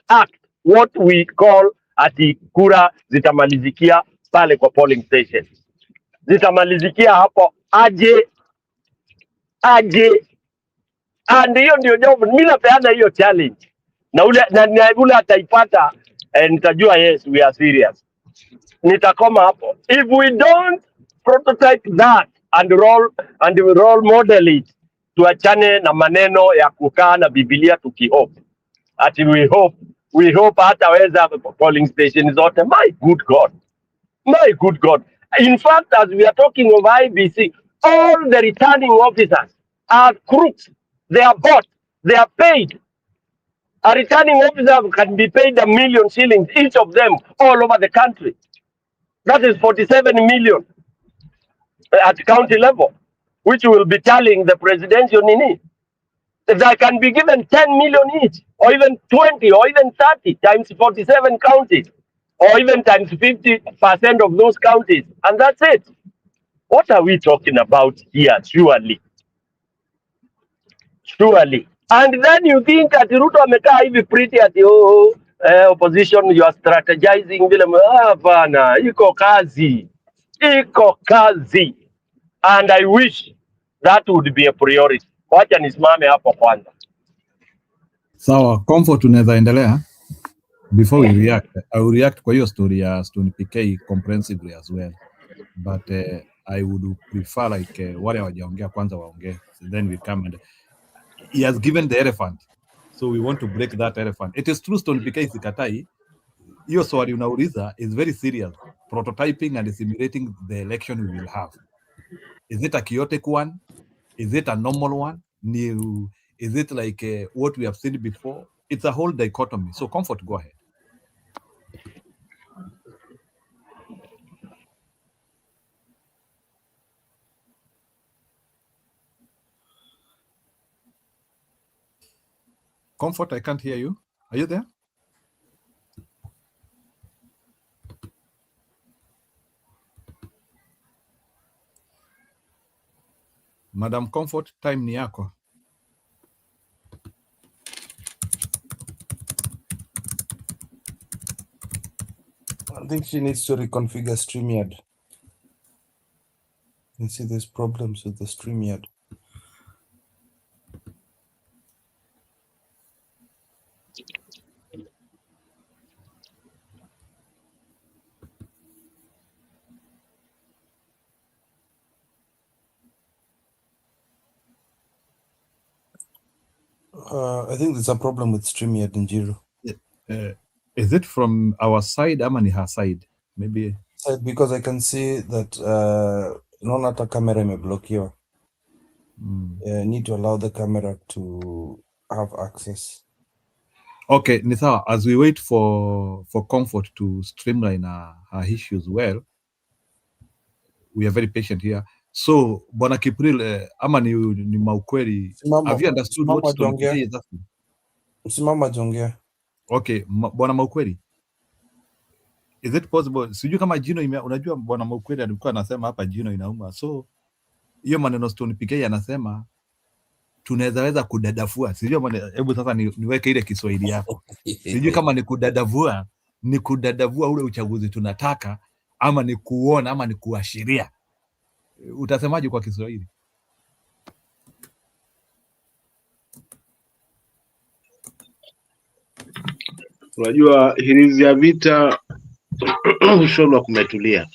act what we call ati kura zitamalizikia pale kwa polling station? Zitamalizikia hapo aje. And hiyo ndio job, mimi napeana hiyo challenge. Na ule ataipata, nitajua yes, we are serious. Nitakoma hapo. If we don't prototype that and role model it, tuachane na maneno ya kukaa na Biblia tukihope. Ati we hope hataweza polling station zote. My good God. My good God. In fact, as we are talking of IBC, all the returning officers are crooks. They are bought. They are paid. A returning officer can be paid 1 million shillings, each of them, all over the country. That is 47 million at county level, which will be telling the presidential nini. They can be given 10 million each, or even 20, or even 30 times 47 counties, or even times 50% of those counties, and that's it. What are we talking about here? Surely. And then you think that Ruto amekaa hivi pretty at opposition, you are strategizing vile bana, iko kazi. And I wish that would be a priority. Wacha nisimame hapo kwanza. Sawa, Comfort unaweza endelea. Before we react, I will react kwa hiyo story ya Stone PK comprehensively as well. But I would prefer like wale wajaongea kwanza waongee. So then we come and he has given the elephant. So we want to break that elephant. It is true Stone PK sikatai. Hiyo swali unauliza is very serious. Prototyping and simulating the election we will have. Is it a chaotic one? Is it a normal one? New? Is it like what we have seen before? It's a whole dichotomy. So Comfort, go ahead. Comfort, I can't hear you. Are you there? Madam Comfort, time ni yako. I think she needs to reconfigure StreamYard. You see there's problems with the StreamYard. I think there's a problem with StreamYard in Jiro. Is it from our side ama ni her side? Maybe Because I can see that naona hata camera imeblokiwa. Need to allow the camera to have access. Okay, ni sawa. As we wait for Comfort to streamline her issues well, we are very patient here. So, Bwana Kipril, ama ni maukweli, have you understood what Stone PK is asking? Msimama jongea. Okay, Bwana Maukweli, is it possible? Sijui kama jino unajua Bwana Maukweli alikuwa anasema hapa jino inauma. So, hiyo maneno Stone PK anasema tunaweza kudadavua. Sijui hebu sasa niweke ile Kiswahili yako. Sijui kama ni kudadavua ule uchaguzi tunataka ama ni kuona ama ni kuashiria. Utasemaje kwa Kiswahili? Unajua hirizi ya vita ushonwa kumetulia.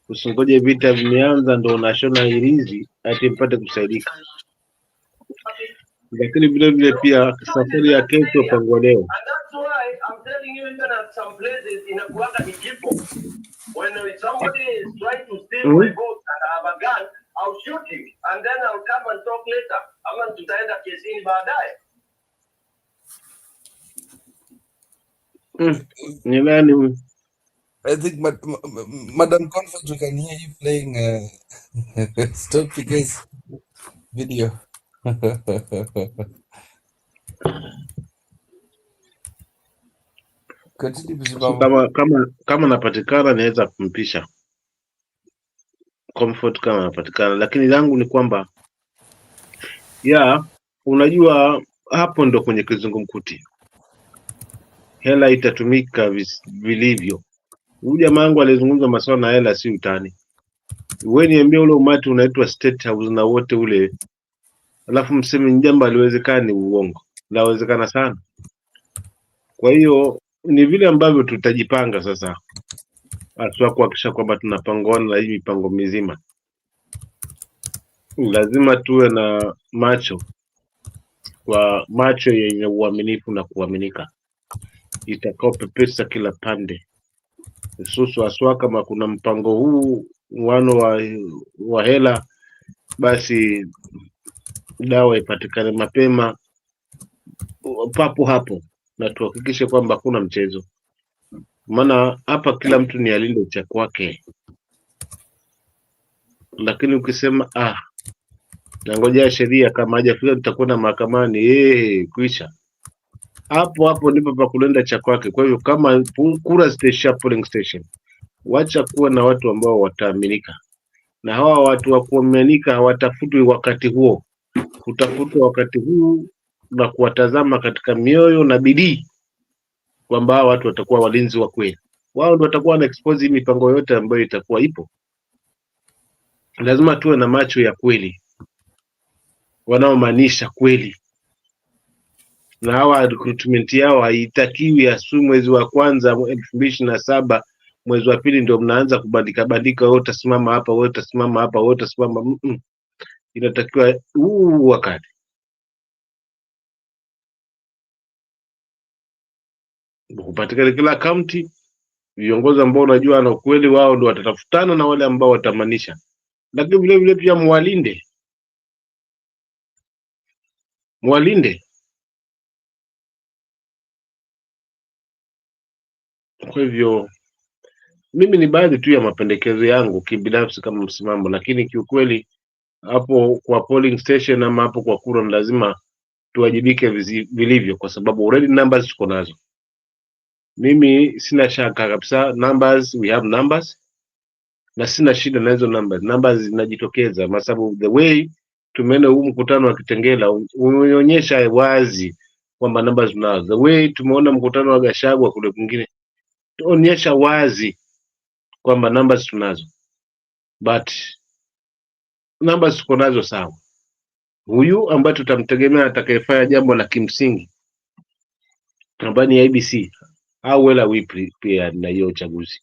Usingoje vita vimeanza ndo unashona hirizi ati mpate kusaidika. Lakini vile vile pia safari ya kesho pango leo. When somebody is trying to steal my vote and I have a gun, I'll shoot him and then I'll come and talk later. Ama tutaenda kesini baadaye. Ni nani? I think Madam Comfort, we can hear you playing Stone PK's video. Kama napatikana naweza kumpisha Comfort kama napatikana, lakini langu ni kwamba unajua hapo ndo kwenye kizungumkuti. Hela itatumika vilivyo. Huyu jamaa wangu alizungumza masuala na hela si utani. Wewe niambie ule umati unaitwa State House na wote ule, alafu mseme njamba aliwezekana ni uongo. Lawezekana sana. Kwa hiyo ni vile ambavyo tutajipanga sasa. Haswa kuhakikisha kwamba tunapangana na hii mipango mizima. Lazima tuwe na macho yenye uaminifu na kuaminika. Itakao pepesa kila pande. Hususu haswa kama kuna mpango huu wa hela, basi dawa ipatikane mapema papo hapo na tuhakikishe kwamba hakuna mchezo. Maana hapa kila mtu ni alinde cha kwake. Lakini ukisema na ngoja sheria kama hajafika tutakwenda mahakamani, kuisha. Hapo ndipo pa kulenda cha kwake. Kwa hiyo kama kura station, polling station, wacha kuwa na watu ambao wataaminika. Na hawa watu wa kuaminika hawatafutwi wakati huo. Utafutwa wakati huu na kuwatazama katika mioyo na bidii kwamba watu watakuwa walinzi wa kweli. Wao ndio watakuwa na expose mipango yote ambayo itakuwa ipo. Lazima tuwe na macho ya kweli, wanaomaanisha kweli. Na hawa recruitment yao haitakiwi asui mwezi wa kwanza 2027 mwezi wa pili ndio mnaanza kubandika wewe utasimama hapa, wewe utasimama hapa, wewe utasimama. Inatakiwa wakati kupatikana kila kaunti viongozi ambao unajua na ukweli wao ndio watatafutana na wale ambao watamanisha. Lakini vile vile pia mwalinde. Kwa hivyo mimi ni baadhi tu ya mapendekezo yangu kibinafsi kama msimamo, lakini kiukweli hapo kwa polling station ama hapo kwa kura lazima tuwajibike vilivyo, kwa sababu already numbers tuko nazo. Mimi sina shaka kabisa, we have numbers, na sina shida na hizo numbers zinajitokeza, kwa sababu the way tumeenda huu mkutano wa Kitengela umeonyesha wazi kwamba numbers tunazo. The way tumeona mkutano wa Gachagua kule kwingine tuonyesha wazi kwamba numbers tunazo, but numbers tuko nazo sawa. Huyu ambaye tutamtegemea atakayefanya jambo la kimsingi ambaye ni IBC au wala wipi pia na hiyo uchaguzi.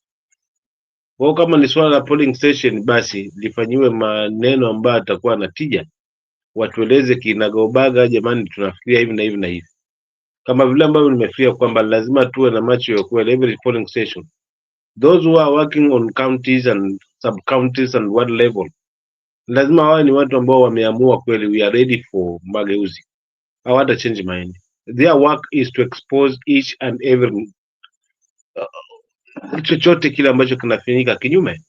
Kwa kama ni swala la polling station, basi lifanyiwe maneno ambayo atakuwa na tija watueleze kinagaubaga, jamani, tunafikiria hivi na hivi na hivi, kama vile ambavyo nimefikiria kwamba lazima tuwe na macho ya kweli every polling station. Those who are working on counties and sub counties and ward level, lazima wawe ni watu ambao wameamua kweli we are ready for mageuzi, hawata change mind. Their work is to expose each and every chochote kile ambacho kinafanyika kinyume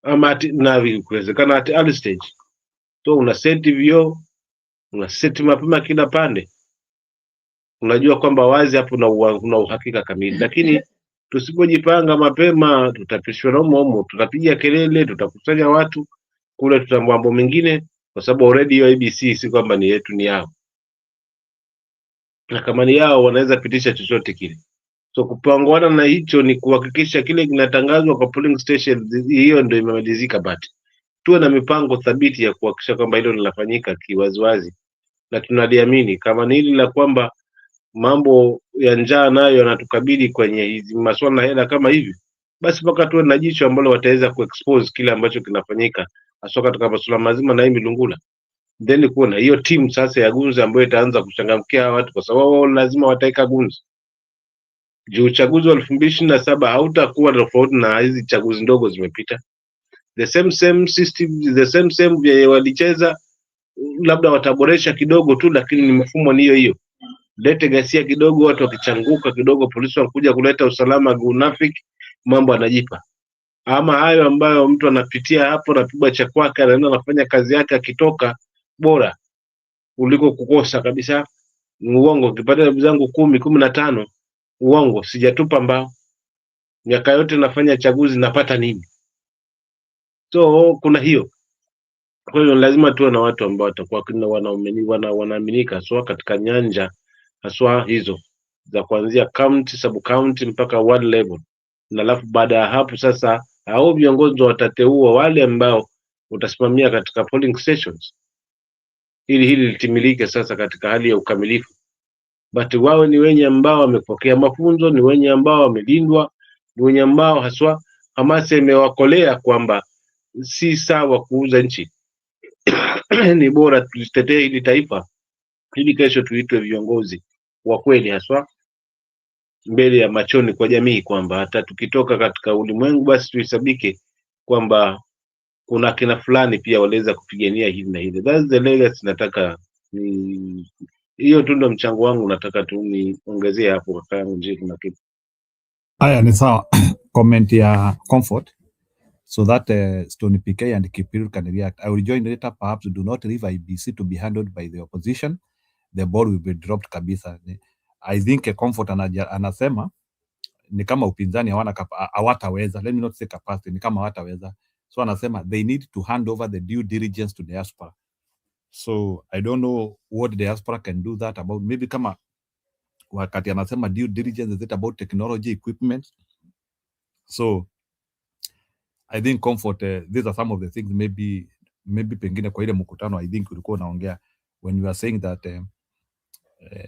ama na kuwezekana at early stage. So una set vio, una set mapema kila pande, unajua kwamba wazi hapo una uhakika kamili. Lakini tusipojipanga mapema, tutapishwa na umo, tutapiga kelele, tutakusanya watu kule, tutamwambo mengine, kwa sababu already hiyo ABC si kwamba ni yetu, ni yao, na kama ni yao wanaweza pitisha chochote kile. So kupangwana na hicho ni kuhakikisha kile kinatangazwa kwa polling station, hiyo ndio imemalizika. But tuwe na mipango thabiti ya kuhakikisha kwamba hilo linafanyika kiwaziwazi, na tunaliamini kama ni hili la kwamba mambo ya njaa nayo yanatukabili kwenye hizi masuala ya hela kama hivi, basi mpaka tuwe na jicho ambalo wataweza kuexpose kile ambacho kinafanyika hasa katika masuala mazima na hii milungula. Then kuwe na hiyo timu sasa ya gunzi ambayo itaanza kuchangamkia watu, kwa sababu lazima wataika gunzi juu uchaguzi wa 2027 hautakuwa tofauti na hizi chaguzi ndogo zimepita. The same system, the same vya walicheza, labda wataboresha kidogo tu, lakini ni mfumo ni hiyo. Lete ghasia kidogo, watu wakichanguka kidogo, polisi wanakuja kuleta usalama, gunafiki, mambo anajipa. Ama hayo ambayo mtu anapitia hapo, anapigwa cha kwake, anaenda anafanya kazi yake, akitoka bora kuliko kukosa kabisa. Uongo, ukipata hesabu zangu 10, 15, uongo, sijatupa mbao. Miaka yote nafanya chaguzi, napata nini? So kuna hiyo. Kwa hiyo lazima tuwe na watu ambao watakuwa wanaaminika haswa katika nyanja haswa hizo za kuanzia county, sub county mpaka ward level. Na alafu baada ya hapo sasa hao viongozi watateua wale ambao utasimamia katika polling stations, ili hili litimilike sasa katika hali ya ukamilifu. But wawe ni wenye ambao wamepokea mafunzo, ni wenye ambao wamelindwa, ni wenye ambao haswa hamasa imewakolea kwamba si sawa kuuza nchi ni bora tulitetee hili taifa ili kesho tuitwe viongozi wa kweli haswa mbele ya machoni kwa jamii, kwamba hata tukitoka katika ulimwengu basi tuhesabike kwamba kuna kina fulani pia waliweza kupigania hili na hili. That's the legacy. Nataka ni hiyo tu ndo mchango wangu, nataka tu niongezee hapo kaka yangu nje kuna kitu. Haya ni sawa. Comment ya Comfort so that Stony PK and Kipirul can react. I will join later. Perhaps do not leave IBC to be handled by the opposition. The ball will be dropped kabisa. I think Comfort anasema ni kama upinzani hawataweza. Let me not say capacity, ni kama hawataweza. So anasema they need to hand over the due diligence to Diaspora. So I don't know what Diaspora can do that about. Maybe kama wakati anasema due diligence, is it about technology, equipment? So I think Comfort, these are some of the things maybe pengine kwa ile mkutano I think ulikuwa unaongea when you are saying that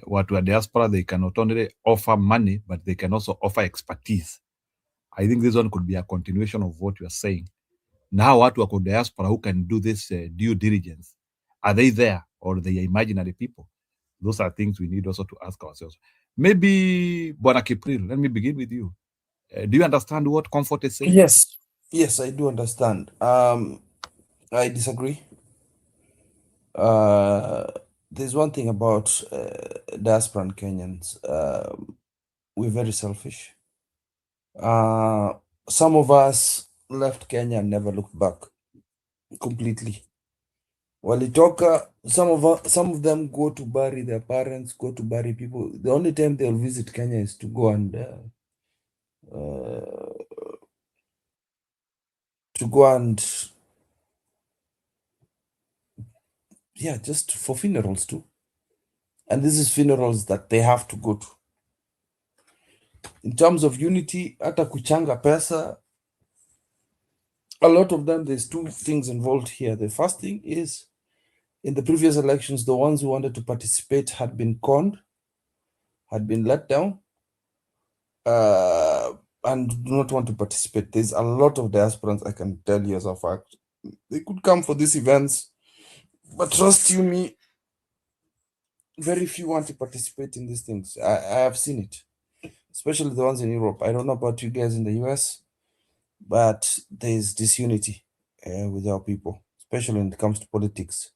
watu wa Diaspora, they can not only offer money but they can also offer expertise. I think this one could be a continuation of what you are saying. Now watu wako Diaspora who can do this due diligence, are they there or they are imaginary people? Those are things we need also to ask ourselves. Maybe Bwana Kipril, let me begin with you. Do you understand what Comfort is saying? Yes, I do understand. I disagree. There's one thing about diasporan Kenyans. We're very selfish. Some of us left Kenya and never looked back completely. Walitoka, some of them go to bury their parents, go to bury people. The only time they'll visit Kenya is to go and just for funerals too. And this is funerals that they have to go to. In terms of unity, hata kuchanga pesa, a lot of them, there's two things involved here. The first thing is, in the previous elections, the ones who wanted to participate had been conned, had been let down, and do not want to participate. There's a lot of diasporans, I can tell you as a fact. They could come for these events, But trust you me, very few want to participate in these things. I have seen it, especially the ones in Europe. I don't know about you guys in the US, but there's disunity with our people, especially when it comes to politics.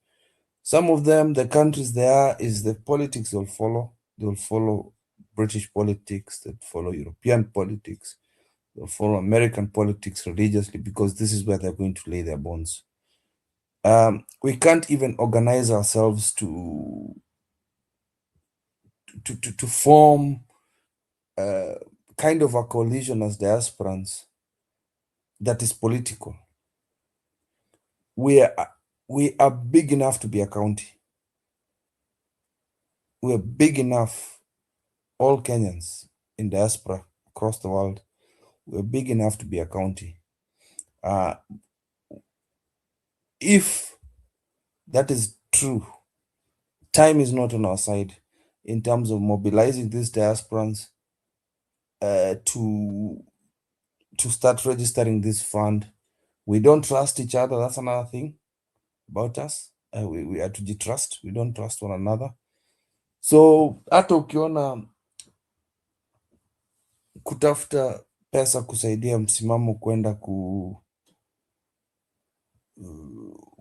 Some of them, the countries there is the politics they'll follow. They'll follow British politics, they'll follow European politics, they'll follow American politics religiously because this is where they're going to lay their bones. We can't even organize ourselves to form kind of a coalition as diasporans that is political. We are big enough to be a county. We are big enough, all Kenyans in diaspora across the world, we're big enough to be a county. If that is true, time is not on our side in terms of mobilizing these diasporans to start registering this fund. We don't trust each other. That's another thing about us. We are to trust. We don't trust one another. So hata ukiona kutafuta pesa kusaidia msimamo kwenda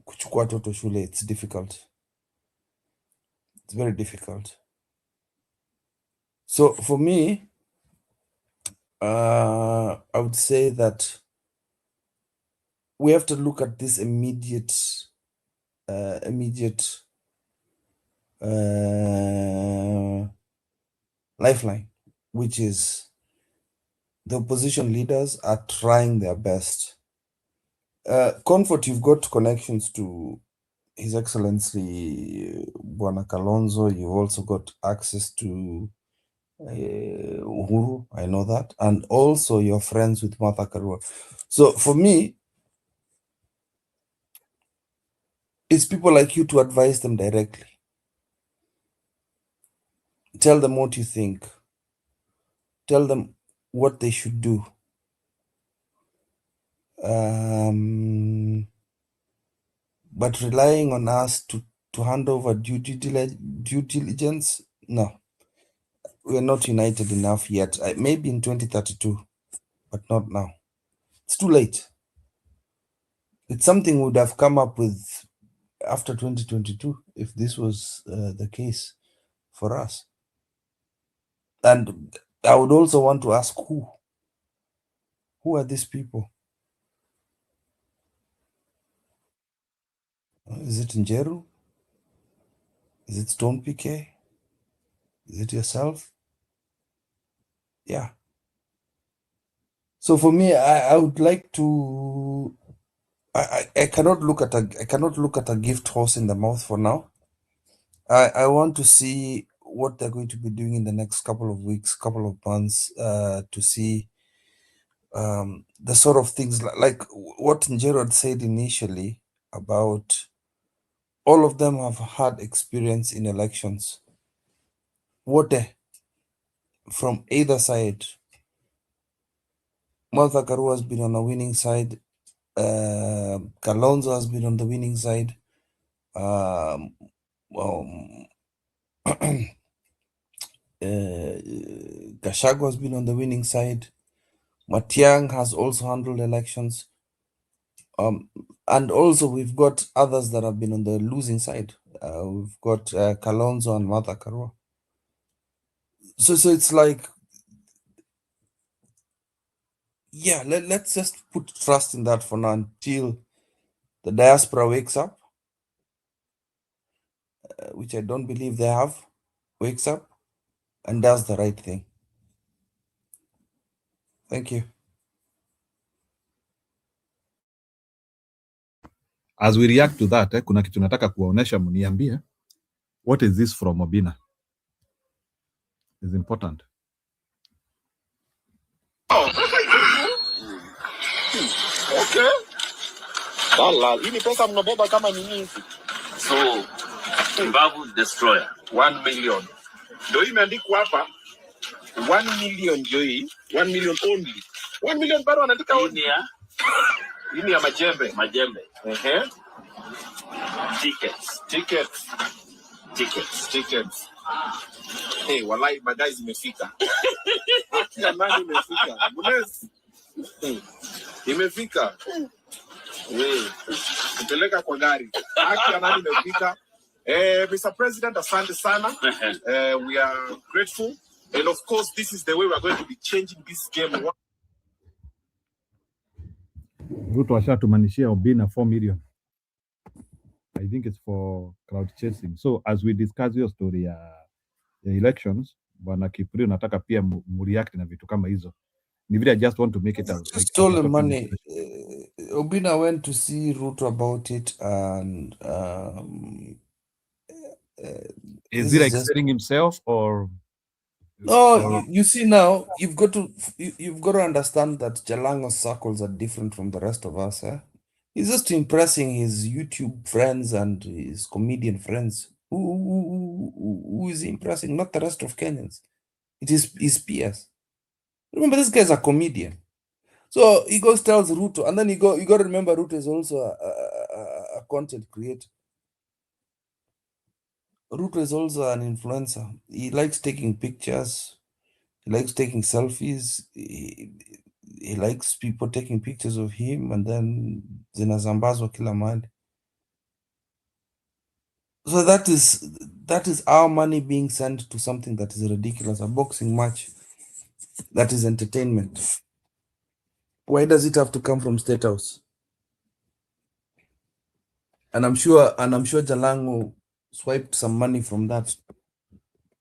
kuchukua watoto shule, it's difficult. It's very difficult. So for me, I would say that we have to look at this immediate lifeline, which is the opposition leaders are trying their best. Comfort, you've got connections to His Excellency Bwana Kalonzo. You've also got access to Uhuru, I know that, and also you're friends with Martha Karua. So for me, it's people like you to advise them directly. Tell them what you think. Tell them what they should do. But relying on us to hand over due diligence, no. We are not united enough yet. Maybe in 2032, but not now. It's too late. It's something we would have come up with after 2022 if this was the case for us. And I would also want to ask who are these people? Is it Njeru? Is it Stone PK? Is it yourself? Yeah. So for me, I would like to. I cannot look at a gift horse in the mouth for now. I want to see what they're going to be doing in the next couple of weeks, couple of months, to see the sort of things like what Njeru had said initially about all of them have had experience in elections. What from either side. Martha Karua has been on the winning side. Kalonzo has been on the winning side. Gachagua has been on the winning side. Matiang has also handled elections. And also we've got others that have been on the losing side. We've got Kalonzo and Martha Karua. So it's like, yeah, let's just put trust in that for now until the diaspora wakes up, which I don't believe they have, wakes up and does the right thing. Thank you. As we react to that, kuna kitu nataka kuwaonesha, mniambie, what is this from Obina? It's important. Okay. Wala, hii ni pesa mnabeba kama nini hizi? So, Mbavu Destroyer, 1 million. Ndio imeandikwa hapa 1 million ndio hii, 1 million only. 1 million bado anaandika only. Hii ni ya majembe. Majembe. Tickets. Hey, walai madai zimefika. Haki ya nani imefika? Mnezi. Imefika. Kupeleka kwa gari. Haki ya nani imefika? Mr. President, asante sana. We are grateful. And of course, this is the way we are going to be changing this game. Ruto ashatumanishia Obina 4 million. I think it's for crowd chasing. So as we discuss your story ya elections, bwana Kiprio nataka pia mreact na vitu kama hizo. Ni vile I just want to make it out. Like Stolen money. Obina went to see Ruto about it, and is he like selling himself or? No, you see now you've got to understand that Jalango's circles are different from the rest of us. He's just impressing his YouTube friends and his comedian friends. Who is he impressing? Not the rest of Kenyans. It is his peers. Remember, this guy's a comedian. So he goes tells Ruto, and then you got to remember Ruto is also a content creator. Ruto is also an influencer. He likes taking pictures. He likes taking selfies. He likes people taking pictures of him, and then zinazambazwa kila mahali. So that is our money being sent to something that is ridiculous, a boxing match. That is entertainment. Why does it have to come from State House? And I'm sure Jalango swiped some money from that.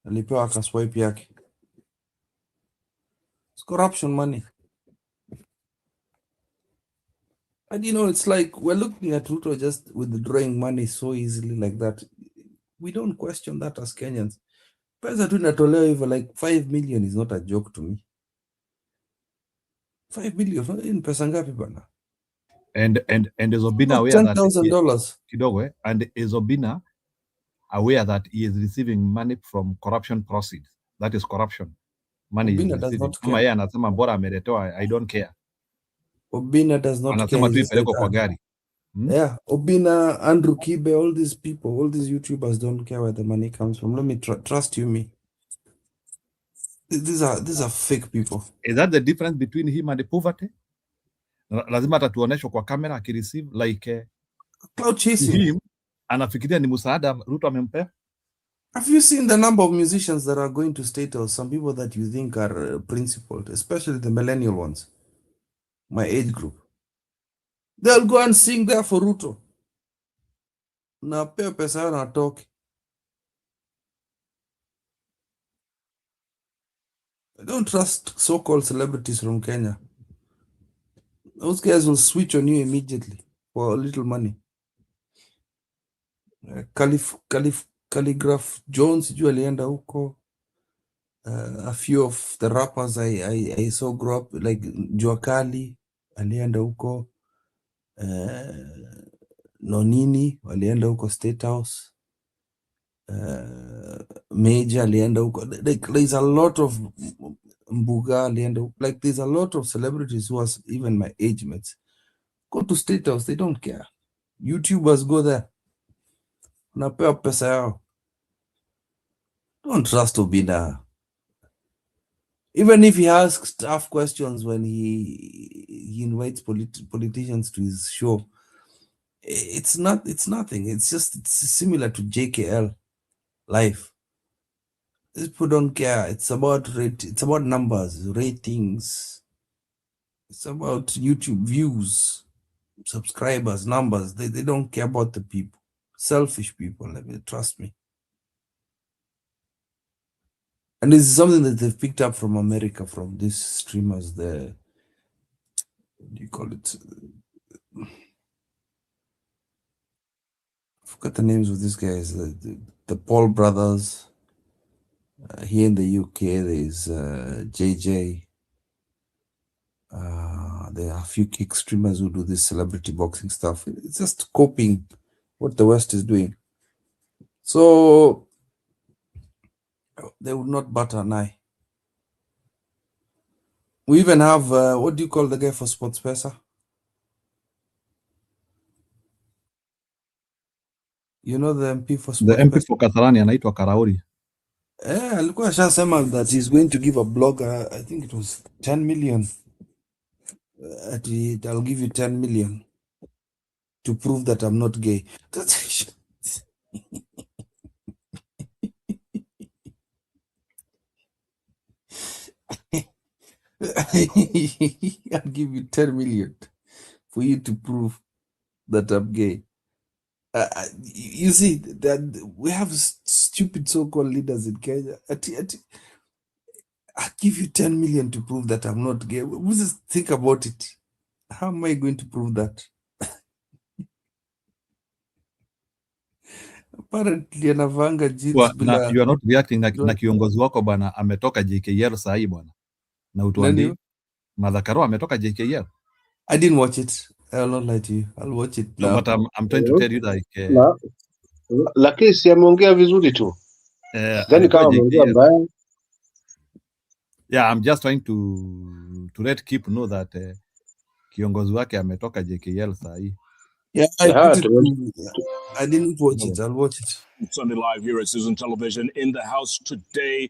Alipewa akaswipe yake. It's corruption money. And it's like we're looking at Ruto just withdrawing money so easily like that. We don't question that as Kenyans. Pesa tu inatolewa hivyo, like 5 million is not a joke to me. 5 million in pesa ngapi bana? And is Obina aware that $10,000 kidogo, and is Obina aware that he is receiving money from corruption proceeds? That is corruption money. Obina does not care. Kama yeye anasema bora ameletewa, I don't care. Obina does not anasema care. tu ipelekwe kwa gari. Yeah, Obina, Andrew Kibe, all these people, all these YouTubers don't care where the money comes from. Let me trust you me. These are fake people. Is that the difference between him and the poverty? Lazima atatuoneshwa kwa kamera akireceive like cloud chasing. Him anafikiria ni msaada Ruto amempea. Have you seen the number of musicians that are going to State House? Some people that you think are principled, especially the millennial ones, my age group. They'll go and sing there for Ruto. Na pea pesa na talk. I don't trust so-called celebrities from Kenya. Those guys will switch on you immediately for a little money. Calligraph Jones, alienda huko. A few of the rappers I saw grow up, like Juakali, alienda huko. Nonini, alienda huko State House. Major, alienda huko. Like, there's a lot of Mbuga, alienda huko. Like, there's a lot of celebrities who are even my age mates. Go to State House, they don't care. YouTubers go there. Napewa pesa yao. Don't trust Obina. Even if he asks tough questions when he invites politicians to his show, it's nothing. It's similar to JKL life. These people don't care. It's about numbers, ratings. It's about YouTube views, subscribers, numbers. They don't care about the people. Selfish people, trust me. And this is something that they've picked up from America, from these streamers, what do you call it? I forgot the names of these guys. The Paul brothers. Here in the UK, there's JJ. There are a few kick streamers who do this celebrity boxing stuff. It's just copying what the West is doing. So they would not bat an eye. We even have, what do you call the guy for Sports Pesa? You know the MP for The sports MP person? for Kasarani anaitwa Karauri. Alikuwa ashasema that he's going to give a blogger, I think it was 10 million. I'll give you 10 million to prove that I'm not gay. I'll give you 10 million for you to prove that I'm gay. You see, that we have stupid so-called leaders in Kenya. I'll give you 10 million to prove that I'm not gay. We just think about it. How am I going to prove that? Apparently, anavanga jeans bila... You are not reacting na kiongozi wako bwana ametoka JKL saa hii bwana. Na utuambie Martha Karua ametoka JKL. I didn't watch it. I'll not lie to you. I'll watch it now. No, but I'm trying to tell you like lakini si ameongea vizuri tu. Then kama ameongea mbaya. Yeah, I'm just trying to let keep know that kiongozi wake ametoka JKL saa hii. Yeah, I didn't watch it. I'll watch it. Sunday Live here at Citizen Television. In the house today,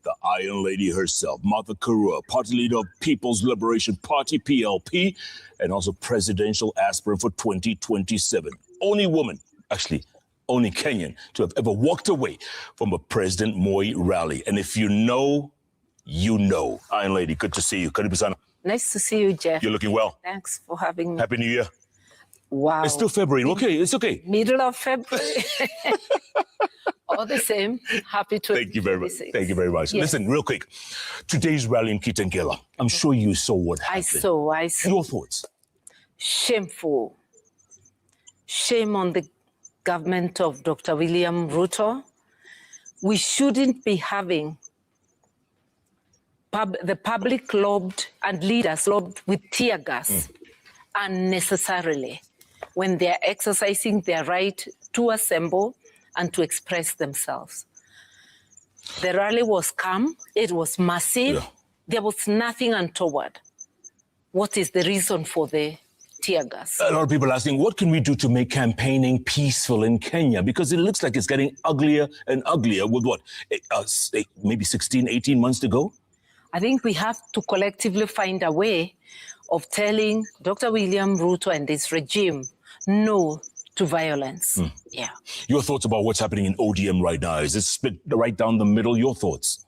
the Iron Lady herself, Martha Karua, party leader of People's Liberation Party, PLP, and also presidential aspirant for 2027. Only woman, actually, only Kenyan to have ever walked away from a President Moi rally. And if you know, you know. Iron Lady, good to see you. Karibu sana. Nice to see you, Jeff. You're looking well. Thanks for having me. Happy New Year. Wow. It's still February. Okay, it's okay. Middle of February. All the same, happy to. Thank you very much. Thank you very much. Yes. Listen, real quick. Today's rally in Kitengela. I'm sure you saw what happened. I saw. Your thoughts? Shameful. Shame on the government of Dr. William Ruto. We shouldn't be having the public lobbed and leaders lobbed with tear gas unnecessarily when they're exercising their right to assemble and to express themselves. The rally was calm, it was massive, there was nothing untoward. What is the reason for the tear gas? A lot of people are asking, what can we do to make campaigning peaceful in Kenya? Because it looks like it's getting uglier and uglier with what, maybe 16, 18 months to go? I think we have to collectively find a way of telling Dr. William Ruto and his regime no to violence. Yeah. Your thoughts about what's happening in ODM right now? Is it split right down the middle? Your thoughts?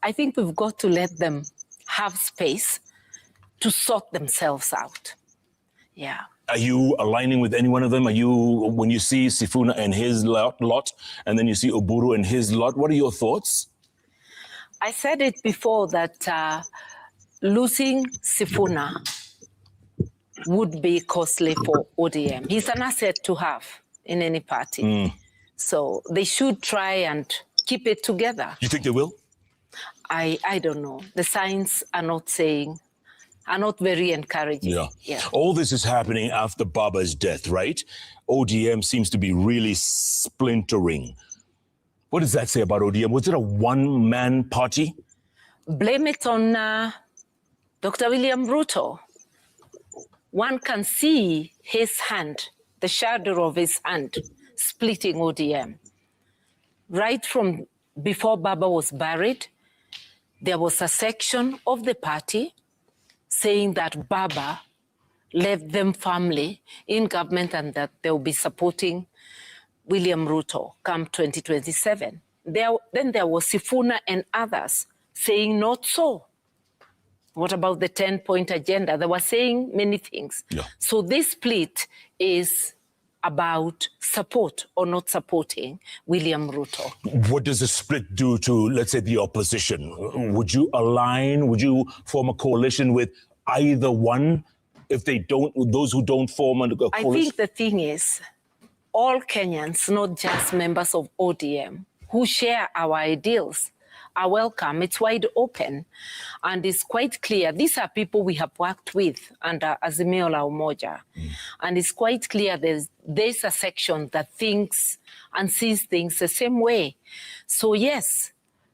I think we've got to let them have space to sort themselves out. Yeah. Are you aligning with any one of them? Are you, when you see Sifuna and his lot, and then you see Oburu and his lot, what are your thoughts? I said it before that losing Sifuna would be costly for ODM. He's an asset to have in any party. So they should try and keep it together. You think they will? I don't know. The signs are not very encouraging. Yeah. All this is happening after Baba's death, right? ODM seems to be really splintering. What does that say about ODM? Was it a one-man party? Blame it on Dr. William Ruto. One can see his hand, the shadow of his hand, splitting ODM. Right from before Baba was buried, there was a section of the party saying that Baba left them firmly in government and that they'll be supporting William Ruto come 2027. Then there was Sifuna and others saying not so. What about the 10-point agenda? They were saying many things. So this split is about support or not supporting William Ruto. What does the split do to, let's say, the opposition? Would you align, would you form a coalition with either one if they don't, those who don't form a coalition? I think the thing is, all Kenyans, not just members of ODM, who share our ideals, are welcome. It's wide open. And it's quite clear. These are people we have worked with under Azimio la Umoja. And it's quite clear there's a section that thinks and sees things the same way. So yes,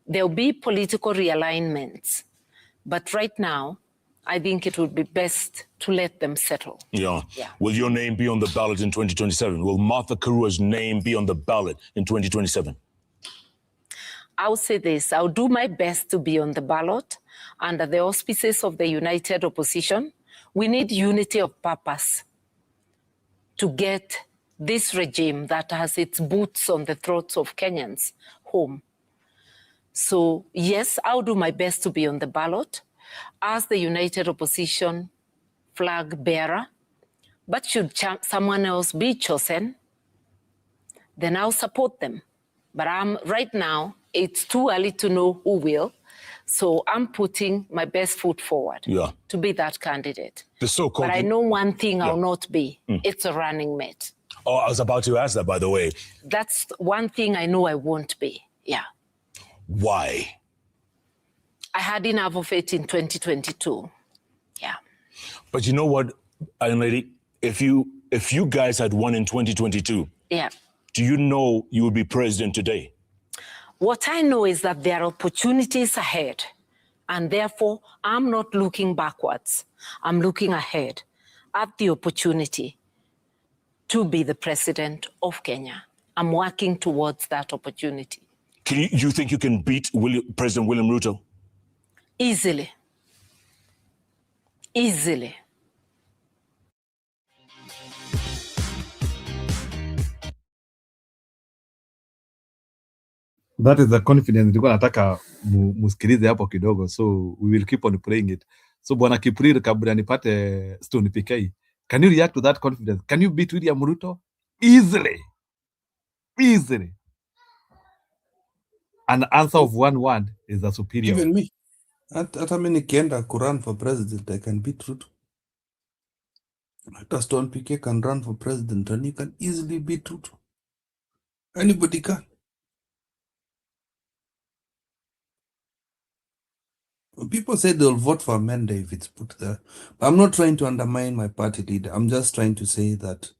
there'll be political realignments. But right now, I think it would be best to let them settle. Yeah. Will your name be on the ballot in 2027? Will Martha Karua's name be on the ballot in 2027? I'll say this, I'll do my best to be on the ballot under the auspices of the united opposition. We need unity of purpose to get this regime that has its boots on the throats of Kenyans home. So yes, I'll do my best to be on the ballot as the united opposition flag bearer, but should someone else be chosen, then I'll support them. But right now, it's too early to know who will. So I'm putting my best foot forward to be that candidate. The so-called... But I know one thing I'll not be. It's a running mate. Oh, I was about to ask that, by the way. That's one thing I know I won't be. Yeah. Why? I had enough of it in 2022. Yeah. But you know what, Iron Lady? If you guys had won in 2022, do you know you would be president today? What I know is that there are opportunities ahead, and therefore I'm not looking backwards. I'm looking ahead at the opportunity to be the president of Kenya. I'm working towards that opportunity. You think you can beat President William Ruto? Easily. Easily. That is the confidence nilikuwa nataka musikilize hapo kidogo, so we will keep on playing it. So Bwana Kipriri, kabla nipate Stone PK, can you react to that confidence? Can you beat William Ruto? Easily. Easily. An answer of one word is a superior. Even me. Hata mimi nikienda kurun for president, I can beat Ruto. Hata Stone PK can run for president and he can easily beat Ruto. Anybody can. People say they'll vote for Amanda if it's put there. But I'm not trying to undermine my party leader. I'm just trying to say that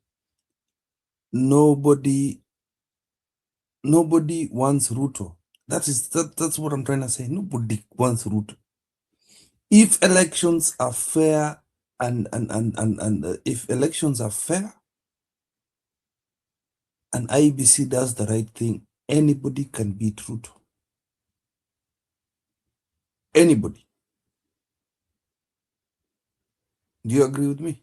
nobody wants Ruto. That's what I'm trying to say. Nobody wants Ruto. If elections are fair and if elections are fair and IBC does the right thing, anybody can beat Ruto. Anybody. Do you agree with me?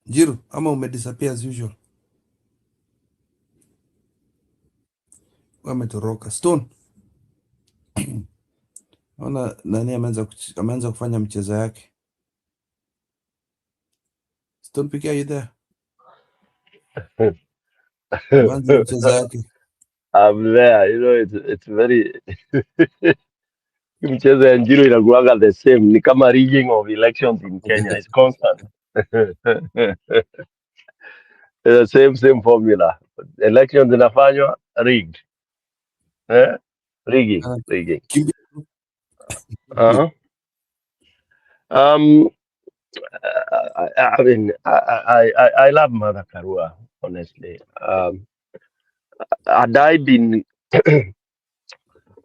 Jiru, ama umedisappear as usual. Wametoroka. Stone. Ona nani ameanza kufanya mchezo yake. Stone PK, are you there? I'm there. You know, it's very mchezo ya Ndio inakuanga the same. Ni kama rigging of elections in Kenya. It's constant. It's the same formula. Elections inafanywa rigged. Rigging. I mean, I love Mother Karua, honestly. Had I been,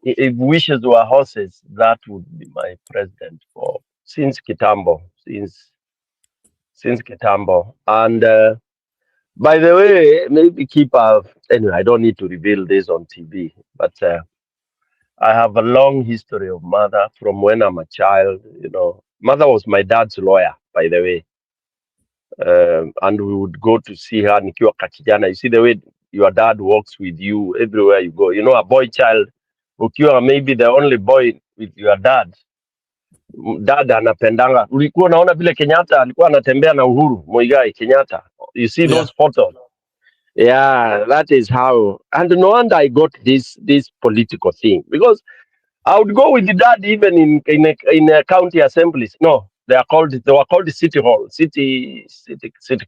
if wishes were horses, that would be my president since Kitambo, since Kitambo. And by the way, maybe anyway, I don't need to reveal this on TV, but I have a long history of Mother from when I'm a child. You know, Mother was my dad's lawyer, by the way. And we would go to see her nikiwa kakijana. You see the way your dad walks with you everywhere you go. You know, a boy child, ukiwa maybe the only boy with your dad. Dad anapendanga. Ulikuwa unaona vile Kenyatta alikuwa anatembea na Uhuru Muigai Kenyatta. You see those photos. Yeah, that is how. And no wonder I got this political thing, because I would go with the dad even in county assemblies. No, they were called city hall, city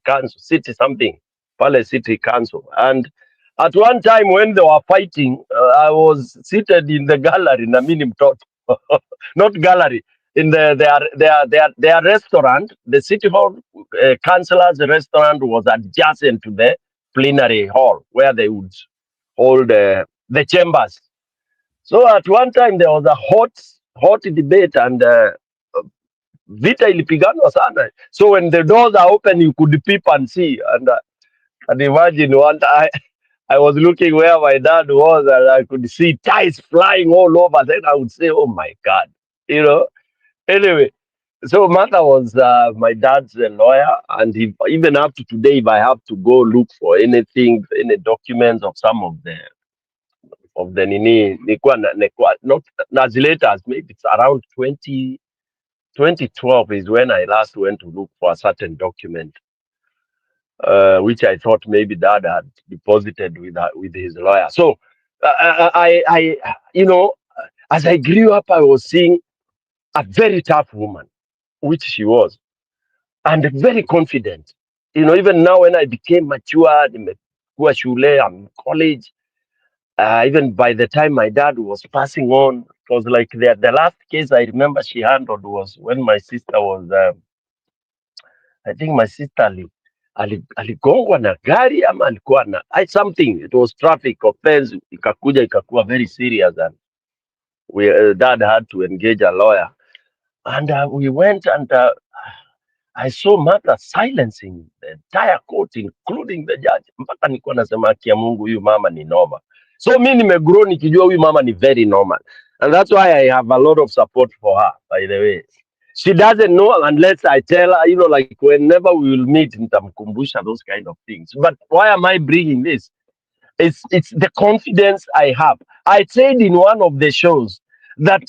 council, city something, Palace City Council. And at one time when they were fighting, I was seated in the gallery, not gallery, in their restaurant. The city hall councillor's restaurant was adjacent to the plenary hall where they would all the chambers. So at one time there was a hot debate and vita ilipiganwa sana. So when the doors are open, you could peep and see. And imagine one time I was looking where my dad was and I could see ties flying all over. Then I would say, oh my God, you know. Anyway, so Martha was my dad's lawyer, and even up to today, if I have to go look for anything, any documents of some of the nini, not as late as maybe it's around 2012 is when I last went to look for a certain document, which I thought maybe Dad had deposited with his lawyer. So I you know, as I grew up, I was seeing a very tough woman, which she was, and very confident. You know, even now when I became mature, nimekuwa shule, I'm in college. Even by the time my dad was passing on, it was like the last case I remember she handled was when my sister was, I think my sister aligongwa na gari ama alikuwa na something. It was traffic offense, ikakuwa very serious, and dad had to engage a lawyer, and we went and I saw Martha silencing the entire court, including the judge. Mpaka nilikuwa nasema haki ya Mungu, huyu mama ni normal. So mimi nimegrow nikijua huyu mama ni very normal. And that's why I have a lot of support for her, by the way. She doesn't know unless I tell her, you know, like whenever we will meet, nitamkumbusha those kind of things. But why am I bringing this? It's the confidence I have. I said in one of the shows that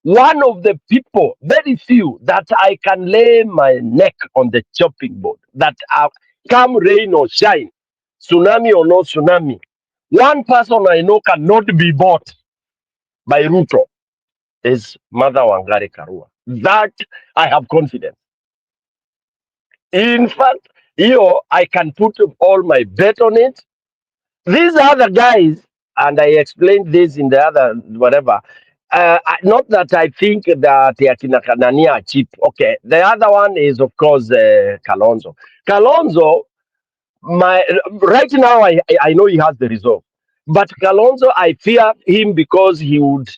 one of the people, very few, that I can lay my neck on the chopping board, that come rain or shine, tsunami or no tsunami, one person I know cannot be bought by Ruto is Mother Wangari Karua. That I have confidence. In fact, I can put all my bet on it. These other guys, and I explained this in the other whatever. Not that I think that Yakina Kanania are cheap. Okay, the other one is of course Kalonzo. Kalonzo, right now I know he has the resolve, but Kalonzo, I fear him because he would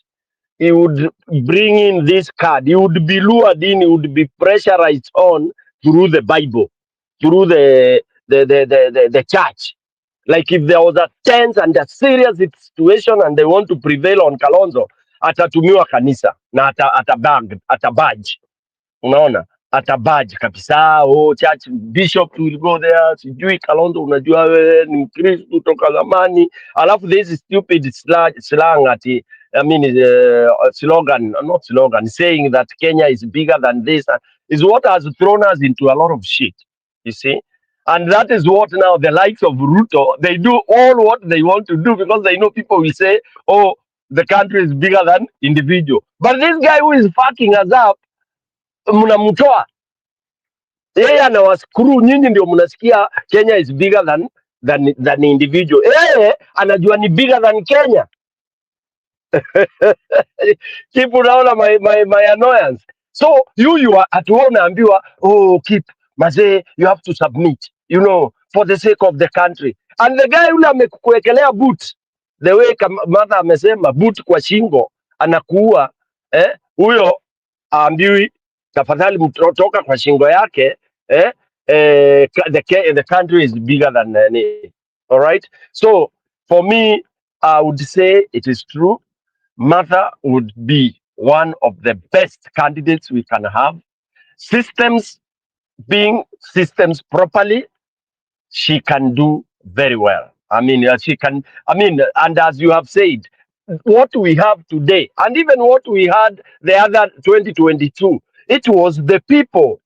bring in this card. He would be lured in. He would be pressurized on through the Bible, through the church. Like if there was a tense and a serious situation and they want to prevail on Kalonzo, atatumiwa kanisa na atabadge. Unaona? Atabadge kabisa. Oh, church bishop will go there. Sijui Kalonzo, unajua wewe ni Mkristo kutoka zamani. Alafu this stupid slang ati, I mean, slogan, not slogan, saying that Kenya is bigger than this is what has thrown us into a lot of shit. You see? And that is what now the likes of Ruto, they do all what they want to do because they know people will say, oh, the country is bigger than individual. But this guy who is fucking us up, mnamtoa. Yeye anawaskuru, nyinyi ndio mnasikia Kenya is bigger than individual. Yeye anajua ni bigger than Kenya. Keep unaona my annoyance. So you are at home naambiwa, oh, keep mazee, you have to submit, you know, for the sake of the country. And the guy yule amekuwekelea boot, the way mother amesema boot kwa shingo anakuua, huyo aambiwi tafadhali mtoka kwa shingo yake, the country is bigger than any. All right. So for me, I would say it is true. Martha would be one of the best candidates we can have. Being systems properly, she can do very well. I mean, she can, I mean, and as you have said, what we have today, and even what we had the other 2022, it was the people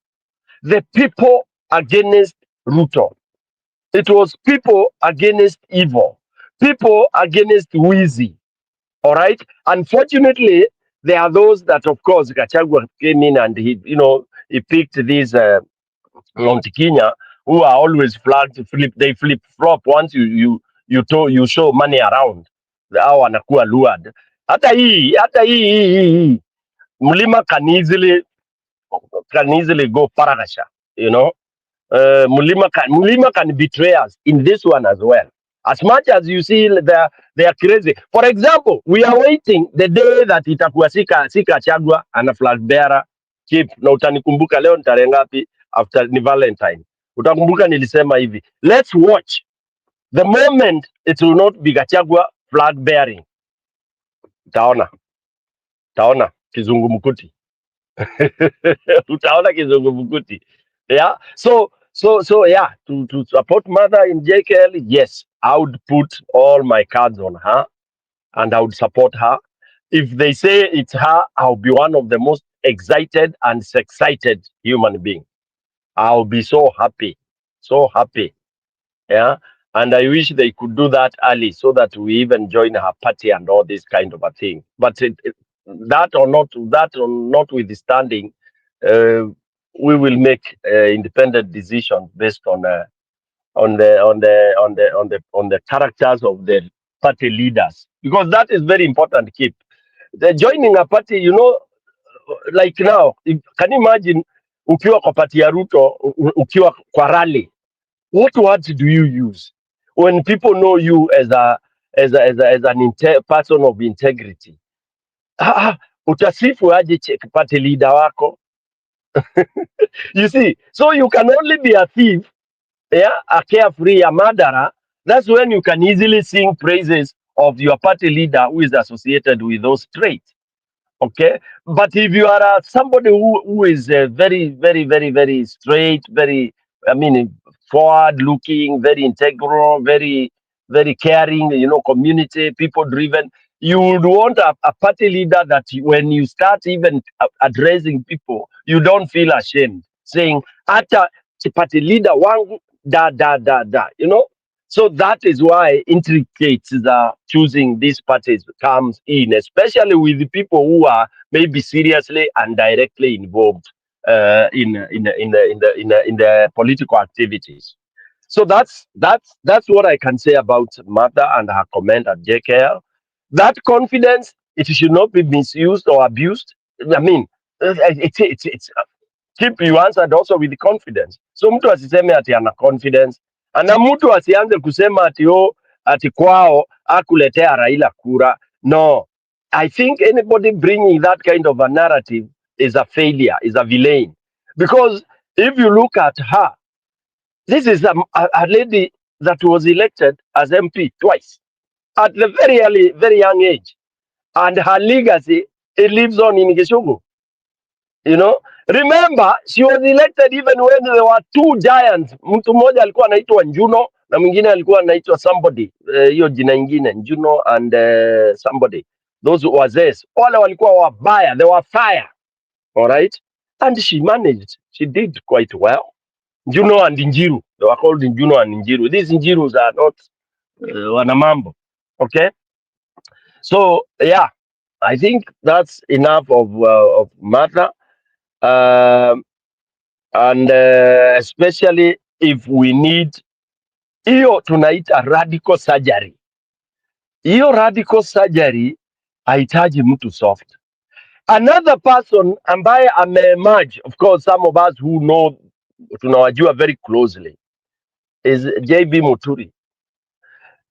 against Ruto. It was people against evil, people against Wizi. All right. Unfortunately, there are those that, of course, Gachagua came in and he picked these Mount Kenya who are always flagged. They flip flop once you show money around. Hao wanakuwa lured. Hata hii mlima can easily go paragasha. You know, Mulima can betray us in this one as well. As much as you see they are crazy. For example, we are waiting the day that itakuwa sika chagwa ana flag bearer chief, na utanikumbuka leo ni tarehe ngapi after ni Valentine. Utakumbuka nilisema hivi, let's watch the moment it will not be Gachagua flag bearing. Utaona kizungumkuti. Utaona kizungumkuti. Yeah. So yeah, to support mother in JKL, yes, I would put all my cards on her and I would support her. If they say it's her, I'll be one of the most excited and excited human being. I'll be so happy. So happy. Yeah. And I wish they could do that early so that we even join her party and all this kind of a thing. But that or notwithstanding, we will make independent decisions based on the characters of the party leaders, because that is very important. Keep the joining a party, like now. Can you imagine ukiwa kwa party ya Ruto, ukiwa kwa rally? What words do you use when people know you as an person of integrity? Utasifu aje party leader wako? You see, so you can only be a thief, yeah, a carefree, a murderer. That's when you can easily sing praises of your party leader who is associated with those traits. Okay, but if you are somebody who is very, very, very, very straight, very, forward looking, very integral, very, very caring, community, people driven, you would want a party leader that when you start even addressing people, you don't feel ashamed, saying, "Ata party leader wangu da." So that is why intricates choosing these parties comes in, especially with the people who are maybe seriously and directly involved in the political activities. So that's what I can say about Martha and her comment at JKL. That confidence, it should not be misused or abused. I mean, it's keep you answered also with confidence. So mtu asiseme ati ana confidence, ana mtu asianze kusema ati kwao akuletea Raila kura. No, I think anybody bringing that kind of a narrative is a failure, is a villain. Because if you look at her, this is a lady that was elected as MP twice at the very early, very young age, and her legacy, it lives on in Gisugu. Remember, she was elected even when there were two giants. Mtu mmoja alikuwa anaitwa Njuno na mwingine alikuwa anaitwa somebody. Hiyo jina ingine, Njuno and somebody. Those wazes. Wale walikuwa wabaya. They were fire. All right? And she managed. She did quite well. Njuno and Njiru. They were called Njuno and Njiru. These Njirus are not wanamambo. Okay? So, yeah. I think that's enough of matter. And especially if we need hiyo tunaita radical surgery. Hiyo radical surgery haitaji mtu soft. Another person ambaye ameemerge, of course some of us who know, tunawajua very closely, is JB Muturi.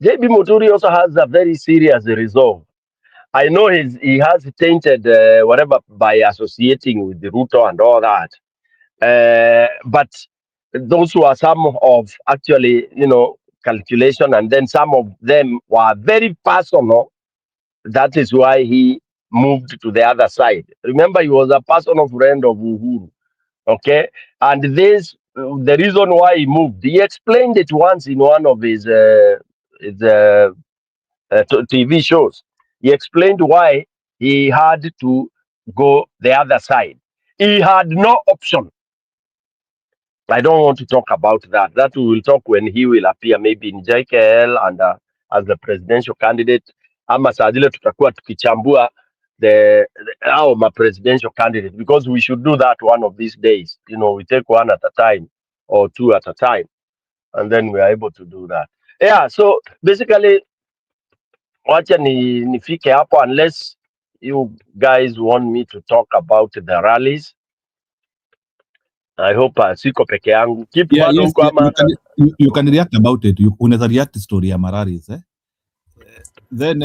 JB Muturi also has a very serious resolve. I know he has tainted whatever by associating with the Ruto and all that. But those were some of actually, calculation, and then some of them were very personal. That is why he moved to the other side. Remember, he was a personal friend of Uhuru. Okay, and the reason why he moved. He explained it once in one of his TV shows. He explained why he had to go the other side. He had no option. I don't want to talk about that. That we will talk when he will appear, maybe in JKL and as the presidential candidate. Ama saa zile tutakuwa tukichambua my presidential candidate, because we should do that one of these days. We take one at a time or two at a time, and then we are able to do that. Yeah. So basically, wacha nifike hapo, unless you guys want me to talk about the rallies. I hope siko peke yangu. Keep Yeah, bado yes, huko ama you can react about it. Unaweza react story ya Mararis, eh? Then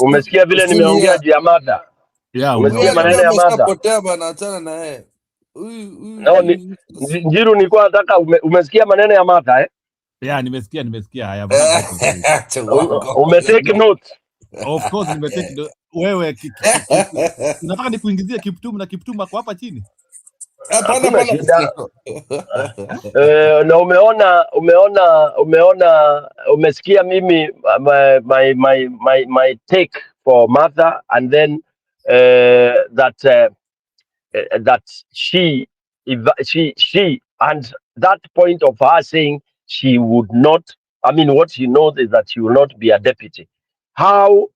umesikia vile Still nimeongea here. juu ya mada. Yeah, Umesikia maneno ya mada. Ameshapotea bana, achana na yeye. No, Njiru nilikuwa nataka umesikia maneno ya mada, eh? Yeah, nimesikia. I have heard. Umetake note. Of course nimetake note. Wewe unataka nikuingizie Kiptum na Kiptum ako hapa chini? Hakuna shida. Na umesikia mimi my take for mother, and then that she and that point of her saying she would not, I mean, what she knows is that she will not be a deputy. How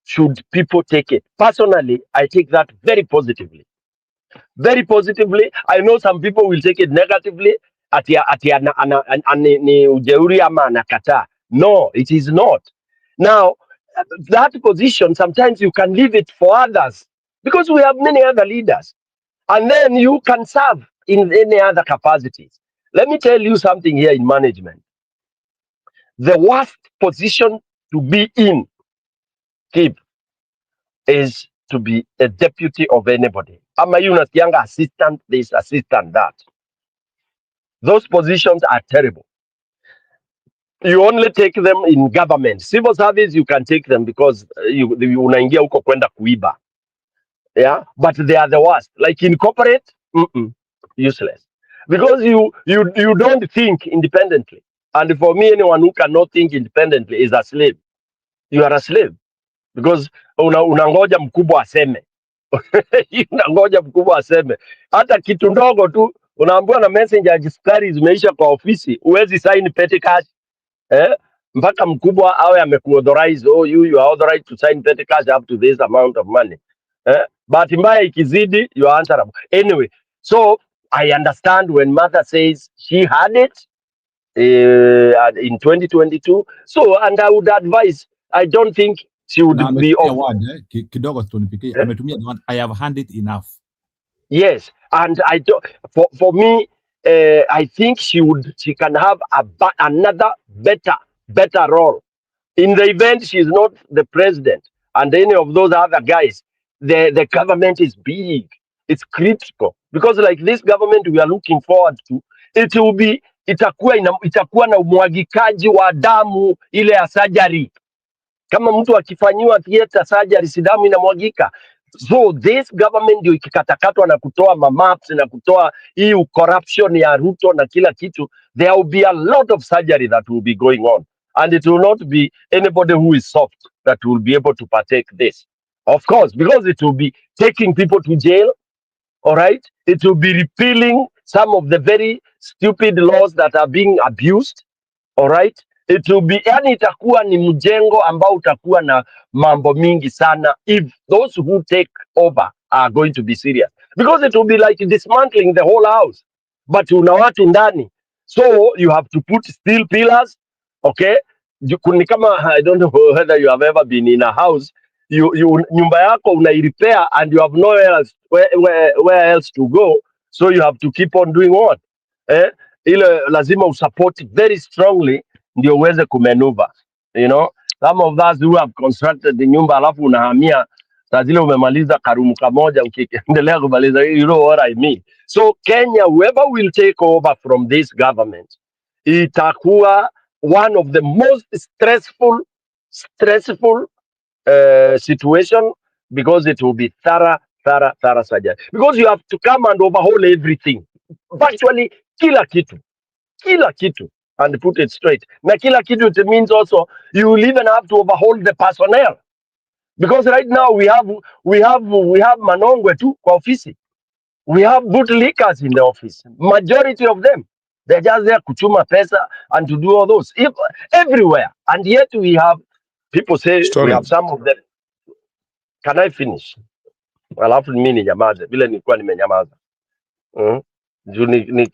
should people take it? Personally, I take that very positively. Very positively. I know some people will take it negatively. No, it is not. Now, that position, sometimes you can leave it for others, because we have many other leaders. And then you can serve in any other capacities. Let me tell you something here in management. The worst position to be in, Keep, is to be a deputy of anybody. Ama you young assistant this, assistant that. Those positions are terrible. You only take them in government. Civil service, you can take them because you unaingia huko kwenda kuiba. Yeah, but they are the worst. Like in corporate, useless. Because you don't think independently. And for me, anyone who cannot think independently is a slave. You are a slave. Because unangoja mkubwa aseme. Unangoja mkubwa aseme. Hata kitu ndogo tu unaambiwa na messenger ajiskari zimeisha kwa ofisi, uwezi sign petty cash. Mpaka mkubwa awe amekuauthorize, you are authorized to sign petty cash up to this amount of money. But mbaya ikizidi, you are answerable. Anyway, so I understand when mother says she had it in 2022. So, and I would advise, I don't think she would be off. Kidogo tunipikie. Ametumia the one, I have handed enough. Yes, and I don't. For me, I think she can have another better role in the event she's not the president and any of those other guys. The government is big. It's critical, because like this government we are looking forward to, itakuwa na umwagikaji wa damu ile ya surgery. Kama mtu akifanyiwa theater surgery, si damu inamwagika. So this government ndio ikikatakatwa na kutoa maps na kutoa hii corruption ya Ruto na kila kitu, there will be a lot of surgery that will be going on, and it will not be anybody who is soft that will be able to partake this. Of course, because it will be taking people to jail. All right, it will be repealing some of the very stupid laws that are being abused. All right, it will be, yani itakuwa ni mjengo ambao utakuwa na mambo mingi sana if those who take over are going to be serious, because it will be like dismantling the whole house, but una watu ndani, so you have to put steel pillars. Okay, ni kama, I don't know whether you have ever been in a house, nyumba yako unairepair and you have nowhere else, where else to go, so you have to keep on doing what? Ile lazima usupport very strongly ndio uweze kumaneuver. You know, some of us who have constructed the nyumba alafu unahamia saa zile umemaliza karumu kamoja ukiendelea kumaliza, you know what I mean. So Kenya, whoever will take over from this government, itakuwa one of the most stressful situation, because it will be thorough surgery, because you have to come and overhaul everything, virtually kila kitu and put it straight. Na kila kitu, it means also you will even have to overhaul the personnel, because right now we have manongwe tu kwa ofisi. We have bootlickers in the office, majority of them. They're just there kuchuma pesa and to do all those everywhere, and yet we have people say we have some of them. Can I finish? Alafu mimi ninyamaze vile nilikuwa nimenyamaza.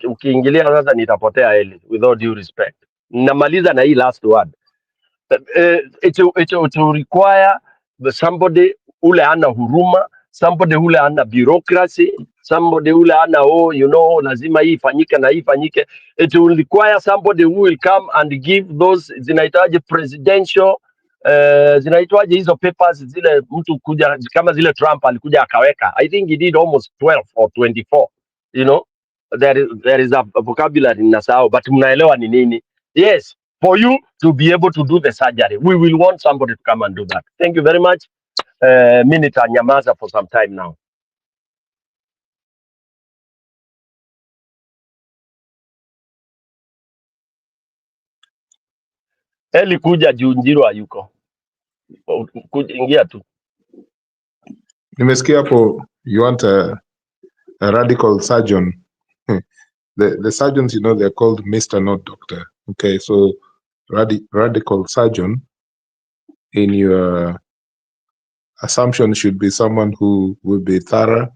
Ukiingilia sasa nitapotea heli, with all due respect. Namaliza na hii last word. It will require somebody ule ana huruma, somebody ule ana bureaucracy, somebody ule ana lazima hii ifanyike na hii ifanyike. It will require somebody who will come and give those zinaitwaje presidential zinaitwaje hizo papers zile mtu kuja kama zile Trump alikuja akaweka. I think he did almost 12 or 24. There is a vocabulary nasahau, but mnaelewa ni nini. Yes, for you to be able to do the surgery, we will want somebody to come and do that. Thank you very much. Mimi nitanyamaza for some time now. Eli kuja juu Njiro hayuko. Ingia tu. Nimesikia hapo you want a radical surgeon. The surgeons, they're called Mr. not Doctor. Okay, so radical surgeon in your assumption should be someone who will be thorough,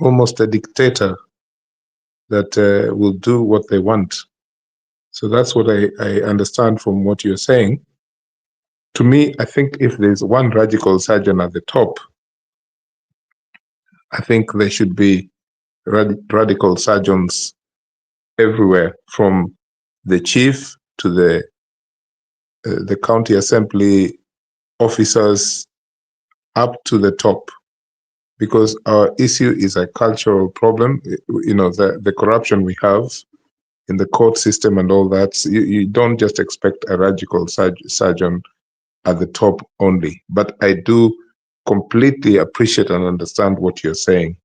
almost a dictator that will do what they want. So that's what I understand from what you're saying. To me, I think if there's one radical surgeon at the top, I think there should be radical surgeons everywhere, from the chief to the county assembly officers up to the top, because our issue is a cultural problem. The corruption we have in the court system and all that. You don't just expect a radical surgeon at the top only. But I do completely appreciate and understand what you're saying.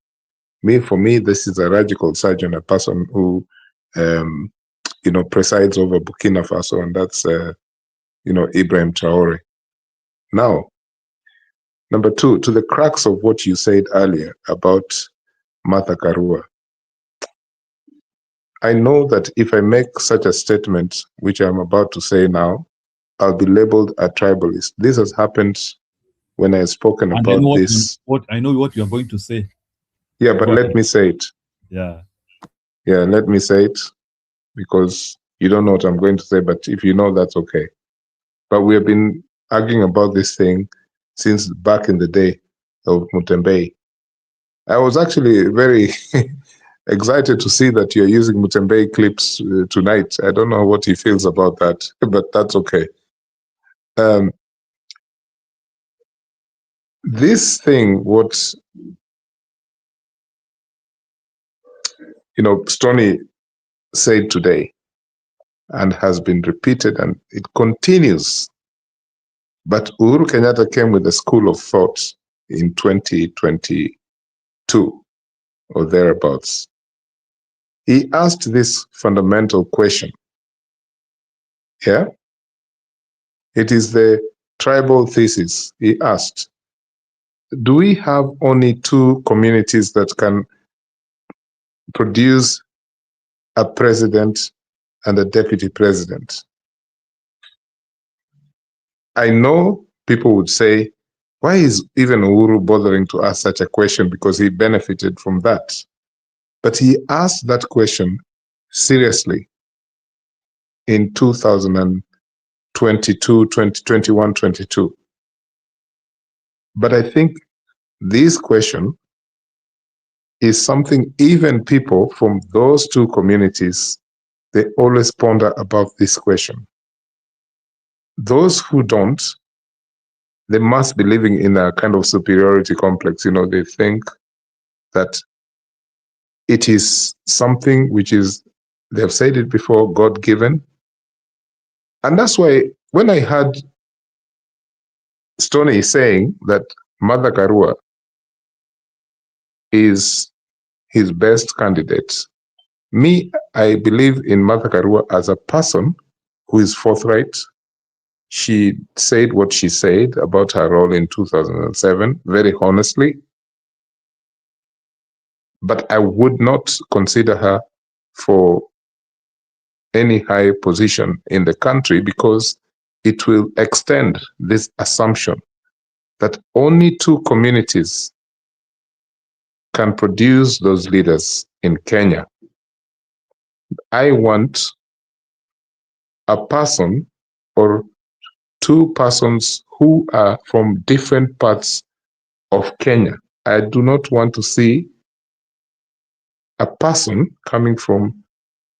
For me, this is a radical surgeon, a person who, presides over Burkina Faso, and that's, Ibrahim Traore. Now, number two, to the crux of what you said earlier about Martha Karua. I know that if I make such a statement, which I'm about to say now, I'll be labeled a tribalist. This has happened when I've spoken And about this. I know what you are going to say. Yeah, but let me say it. Yeah. Yeah, let me say it, because you don't know what I'm going to say, but if you know, that's okay. But we have been arguing about this thing since back in the day of Mutembe. I was actually very excited to see that you're using Mutembe clips tonight. I don't know what he feels about that, but that's okay. This thing, what Stony said today, and has been repeated, and it continues. But Uhuru Kenyatta came with a school of thought in 2022 or thereabouts. He asked this fundamental question. Yeah? It is the tribal thesis. He asked, do we have only two communities that can produce a president and a deputy president? I know people would say, why is even Uhuru bothering to ask such a question? Because he benefited from that. But he asked that question seriously in 2021, 22. But I think this question is something even people from those two communities, they always ponder about this question. Those who don't, they must be living in a kind of superiority complex. They think that it is something which is, they have said it before, God-given. And that's why when I heard Stoney saying that Martha Karua is his best candidate, I believe in Martha Karua as a person who is forthright. She said what she said about her role in 2007, very honestly. But I would not consider her for any high position in the country, because it will extend this assumption that only two communities can produce those leaders in Kenya. I want a person or two persons who are from different parts of Kenya. I do not want to see a person coming from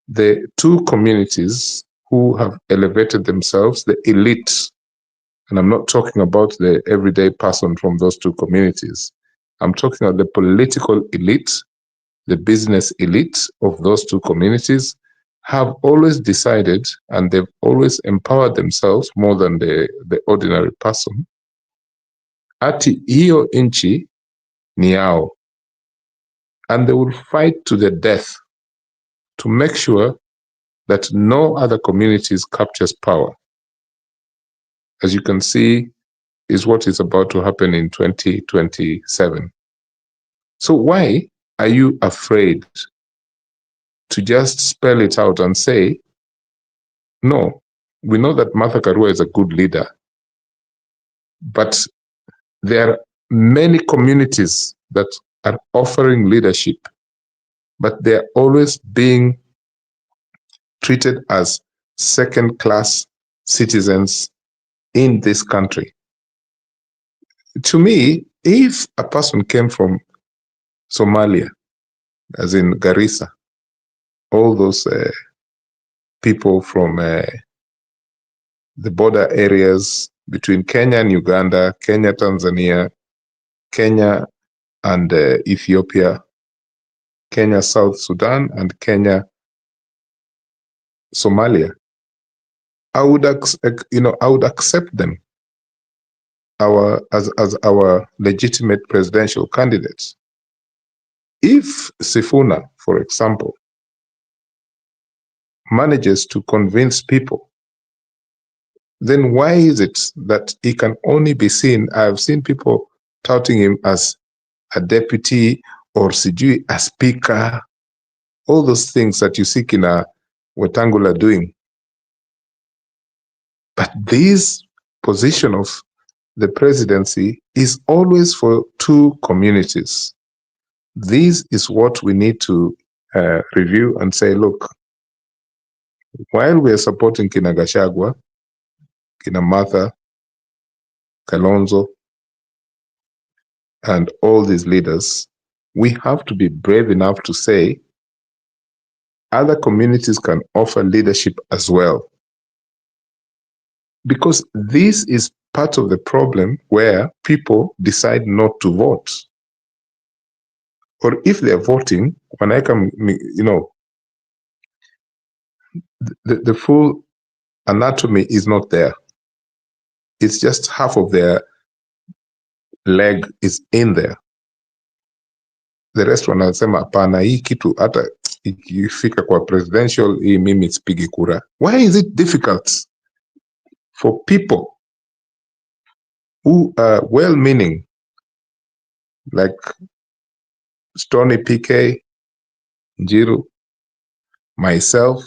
the two communities who have elevated themselves, the elite, and I'm not talking about the everyday person from those two communities. I'm talking about the political elite, the business elite of those two communities have always decided, and they've always empowered themselves more than the ordinary person. Ati hiyo inchi ni yao, and they will fight to the death to make sure that no other communities captures power. As you can see, is what is about to happen in 2027. So why are you afraid to just spell it out and say, no, we know that Martha Karua is a good leader, but there are many communities that are offering leadership, but they're always being treated as second-class citizens in this country. To me, if a person came from Somalia, as in Garissa, all those people from the border areas between Kenya and Uganda, Kenya, Tanzania, Kenya and Ethiopia, Kenya, South Sudan, and Kenya, Somalia, I would accept them as our legitimate presidential candidates. If Sifuna, for example, manages to convince people, then why is it that he can only be seen? I've seen people touting him as a deputy or sijui a speaker, all those things that you see Kina Wetangula doing. But this position of the presidency is always for two communities. This is what we need to review and say, look, while we are supporting Kina Gachagua, Kina Martha, Kalonzo, and all these leaders, we have to be brave enough to say other communities can offer leadership as well. Because this is part of the problem where people decide not to vote. Or if they're voting, when I come, the full anatomy is not there. It's just half of their leg is in there. The rest wanasema hapana, hii kitu hata ikifika kwa presidential, hii mimi sipigi kura. Why is it difficult for people who are well-meaning, like Stony PK, Njiru, myself,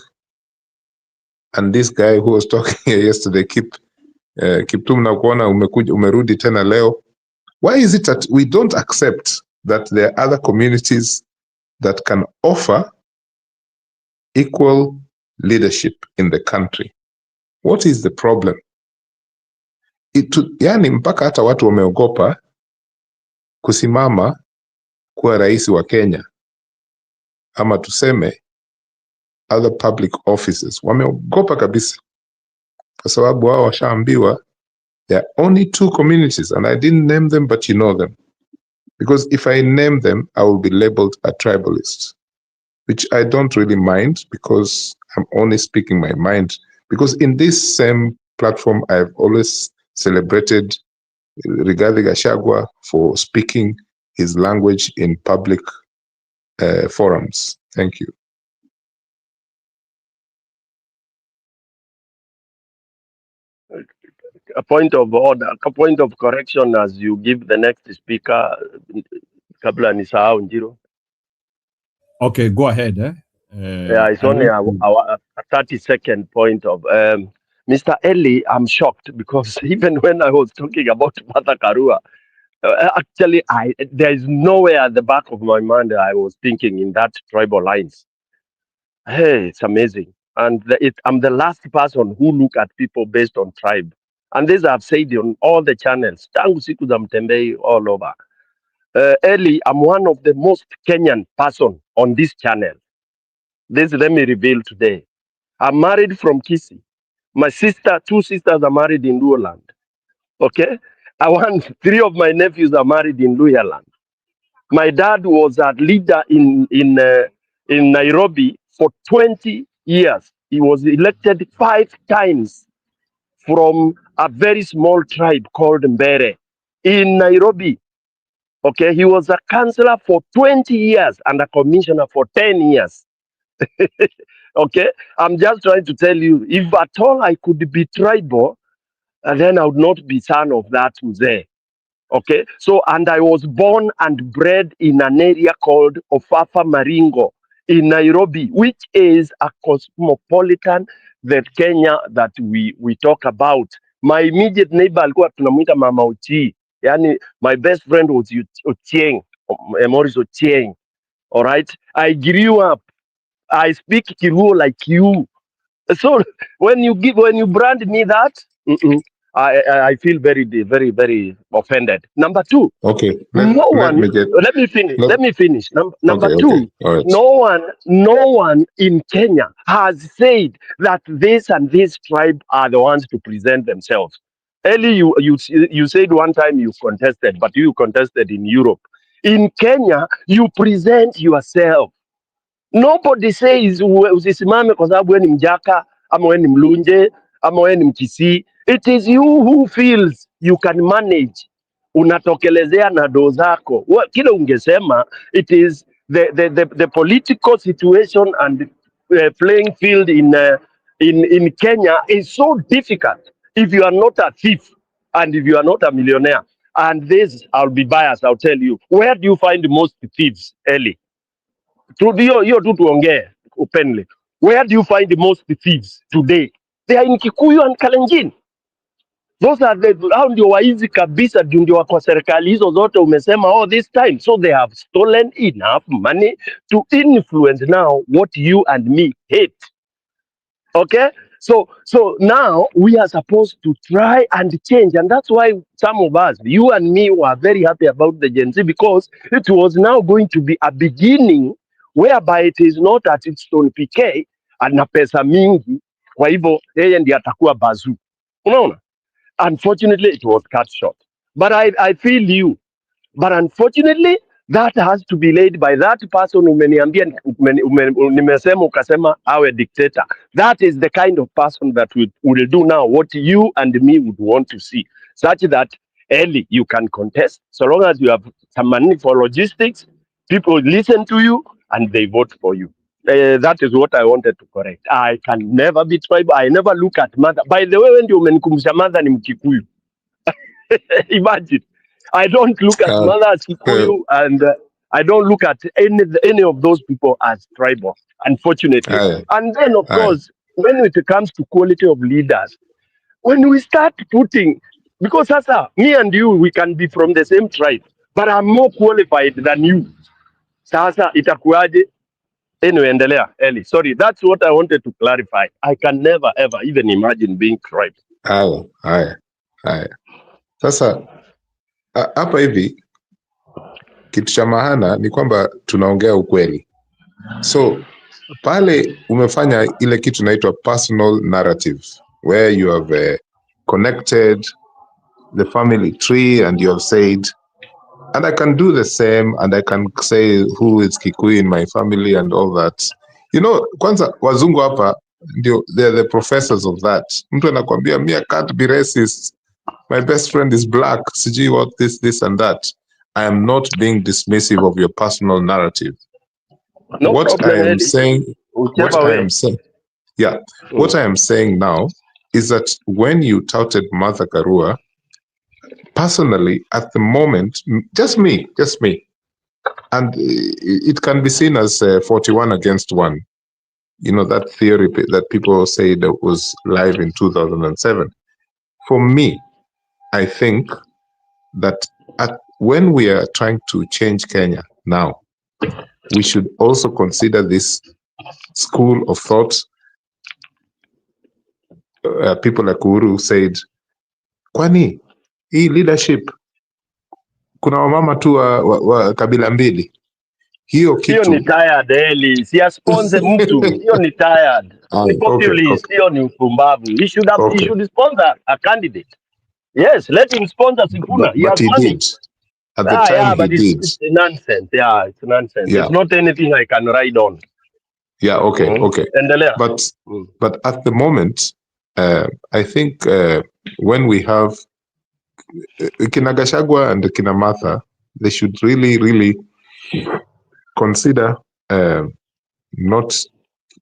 and this guy who was talking here yesterday, Kiptum na kuona umerudi tena leo. Why is it that we don't accept that there are other communities that can offer equal leadership in the country? What is the problem? Yani mpaka hata watu wameogopa kusimama kuwa rais wa Kenya, ama tuseme other public offices. Wameogopa kabisa kwa sababu wao washaambiwa there are only two communities, and I didn't name them, but you know them. Because if I name them, I will be labeled a tribalist, which I don't really mind because I'm only speaking my mind. Because in this same platform, I've always celebrated Rigathi Gachagua for speaking his language in public forums. Thank you. A point of order, a point of correction as you give the next speaker, kabla nisahau Njiro. Okay, go ahead. Yeah, it's only a 30-second point of Mr. Eli. I'm shocked because even when I was talking about Martha Karua, actually, there is nowhere at the back of my mind I was thinking in that tribal lines. Hey, it's amazing. And I'm the last person who look at people based on tribe. And this I've said on all the channels, tangu siku za Mtembei all over. Ellie, I'm one of the most Kenyan person on this channel. This let me reveal today. I'm married from Kisii. My sister, 2 sisters are married in Luoland. Okay? I want 3 of my nephews are married in Luyaland. My dad was a leader in Nairobi for 20 years. He was elected 5 times from a very small tribe called Mbere in Nairobi. Okay, he was a councillor for 20 years and a commissioner for 10 years. Okay, I'm just trying to tell you, if at all I could be tribal, then I would not be son of that mzee. Okay, so and I was born and bred in an area called Ofafa Maringo in Nairobi, which is a cosmopolitan that Kenya that we talk about. My immediate neighbor alikuwa tunamuita Mama Uchi. Yani my best friend was Ochieng, Morris Ochieng. All right, I grew up. I speak Kiruo like you. So when you brand me that, I feel very offended. Number 2, Okay, no let one. me get. Let me finish. Let, Let me finish. Number okay, 2, all right. no one in Kenya has said that this and this tribe are the ones to present themselves. Early, you said one time you contested, but you contested in Europe. In Kenya, you present yourself. Nobody says usisimame kwa sababu wewe ni Mjaka ama wewe ni Mlunje ama wewe ni Mkisii. It is you who feels you can manage. Unatokelezea na doo zako. Kile ungesema, it is the political situation and playing field in Kenya is so difficult if you are not a thief and if you are not a millionaire. And this, I'll be biased, I'll tell you. Where do you find most thieves, Ellie? Hiyo tu tuongee openly. Where do you find the most thieves today? They are in Kikuyu and Kalenjin. Those are hao ndio waizi kabisa, ndio wako serikali hizo zote umesema all this time. So they have stolen enough money to influence now what you and me hate. Okay, so now we are supposed to try and change, and that's why some of us, you and me, were very happy about the Gen Z, because it was now going to be a beginning whereby it is not at its own PK ana pesa mingi, kwa hivyo yeye ndiye atakuwa bazoo. Unaona? Unfortunately, it was cut short. But I feel you. But unfortunately, that has to be laid by that person umeniambia, nimesema ukasema awe dictator. That is the kind of person that will do now what you and me would want to see. Such that, Ellie, you can contest. So long as you have some money for logistics, people listen to you and they vote for you. That is what I wanted to correct. I can never be tribal. I never look at mother. By the way, when you umenikumbusha mother ni Mkikuyu. Imagine. I don't look at mother as Kikuyu, and I don't look at any of those people as tribal, unfortunately. And then, of course, when it comes to quality of leaders, when we start putting, because Sasa, me and you, we can be from the same tribe, but I'm more qualified than you. Sasa, itakuwaje? Anyway, endelea, Eli. Sorry, that's what I wanted to clarify. I can never, ever even imagine being tribal. Haya. Sasa hapa hivi kitu cha maana ni kwamba tunaongea ukweli. So pale umefanya ile kitu inaitwa personal narrative, where you have connected the family tree and you have said, and I can do the same, and I can say who is Kikuyu in my family and all that. You know, kwanza wazungu hapa ndio, they're the professors of that. Mtu anakuambia me, I can't be racist. My best friend is black. Sijui what this and that. I am not being dismissive of your personal narrative. No what problem, I am Eddie. saying, what I am saying, what I am saying now is that when you touted Martha Karua, personally, at the moment, just me, and it can be seen as 41 against 1. You know, that theory that people say that was live in 2007. For me, I think that when we are trying to change Kenya now, we should also consider this school of thought. People like Uhuru said, kwani hii leadership kuna wamama tu wa kabila mbili. Hiyo Hiyo kitu ni tired Eli, si sponsor mtu. Hiyo ni tired. Ni populist, hiyo ni upumbavu. He should sponsor a candidate. Yes, let him sponsor Sifuna. He but has he money. did. At the time he But did. it's nonsense. Yeah, it's nonsense. Yeah. It's not anything I can ride on. Yeah, okay. Endelea. But at the moment, I think when we have Kina Gachagua and Kina Martha, they should really consider not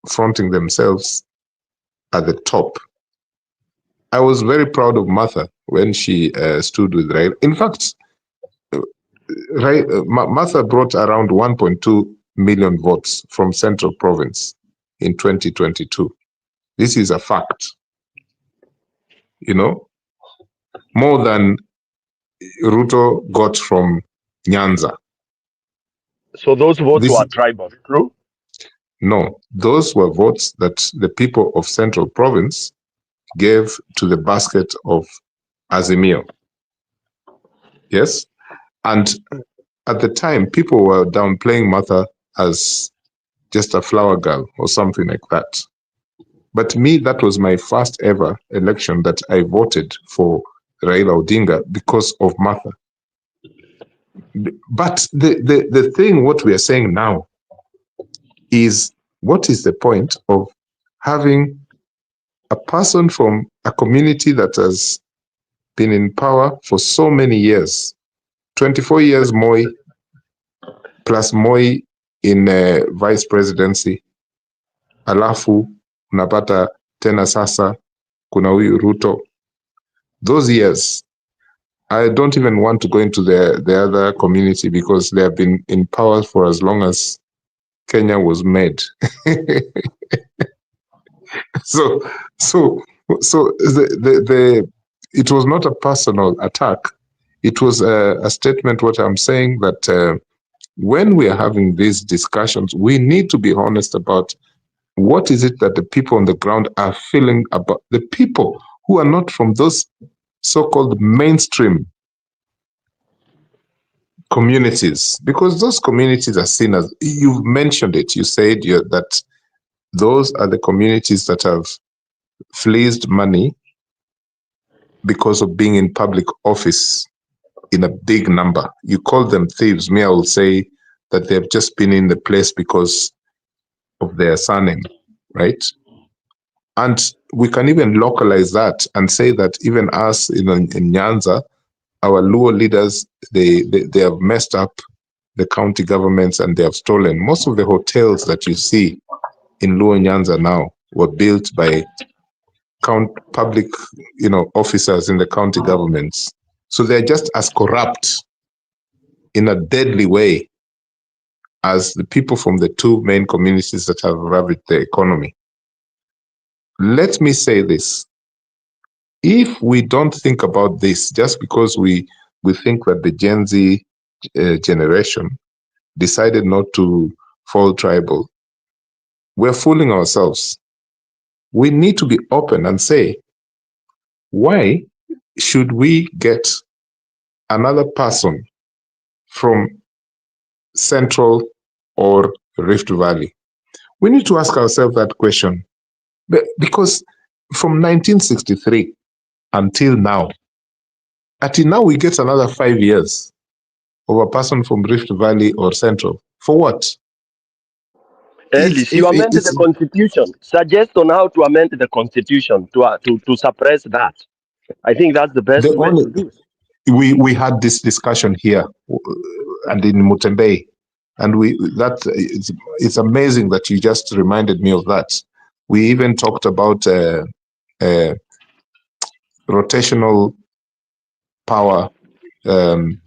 fronting themselves at the top. I was very proud of Martha when she stood with Raila. In fact, Martha brought around 1.2 million votes from Central Province in 2022. This is a fact. You know, more than Ruto got from Nyanza. So those votes were tribal, true? No, those were votes that the people of Central Province gave to the basket of Azimio. Yes? And at the time, people were downplaying Martha as just a flower girl or something like that. But me, that was my first ever election that I voted for Raila Odinga because of Martha. But the thing, what we are saying now is, what is the point of having a person from a community that has been in power for so many years, 24 years Moi, plus Moi in vice presidency, alafu unapata tena sasa kuna huyu Ruto. Those years, I don't even want to go into the other community because they have been in power for as long as Kenya was made. So it was not a personal attack. It was a statement. What I'm saying that when we are having these discussions, we need to be honest about what is it that the people on the ground are feeling about the people who are not from those so-called mainstream communities, because those communities are seen as, you've mentioned it, you said that those are the communities that have fleeced money because of being in public office in a big number. You call them thieves. Me, I will say that they've just been in the place because of their surname, right? And we can even localize that and say that even us in Nyanza, our Luo leaders, they have messed up the county governments and they have stolen. Most of the hotels that you see in Luo Nyanza now were built by public, officers in the county governments. So they're just as corrupt in a deadly way as the people from the two main communities that have ravaged the economy. Let me say this. If we don't think about this, just because we think that the Gen Z generation decided not to fall tribal, we're fooling ourselves. We need to be open and say, why should we get another person from Central or Rift Valley? We need to ask ourselves that question. Because from 1963 until now we get another 5 years of a person from Rift Valley or Central. For what? Ellis, you amended the constitution. Suggest on how to amend the constitution to suppress that. I think that's the best way to do it. We had this discussion here and in Mutembei, and it's amazing that you just reminded me of that. We even talked about rotational power, and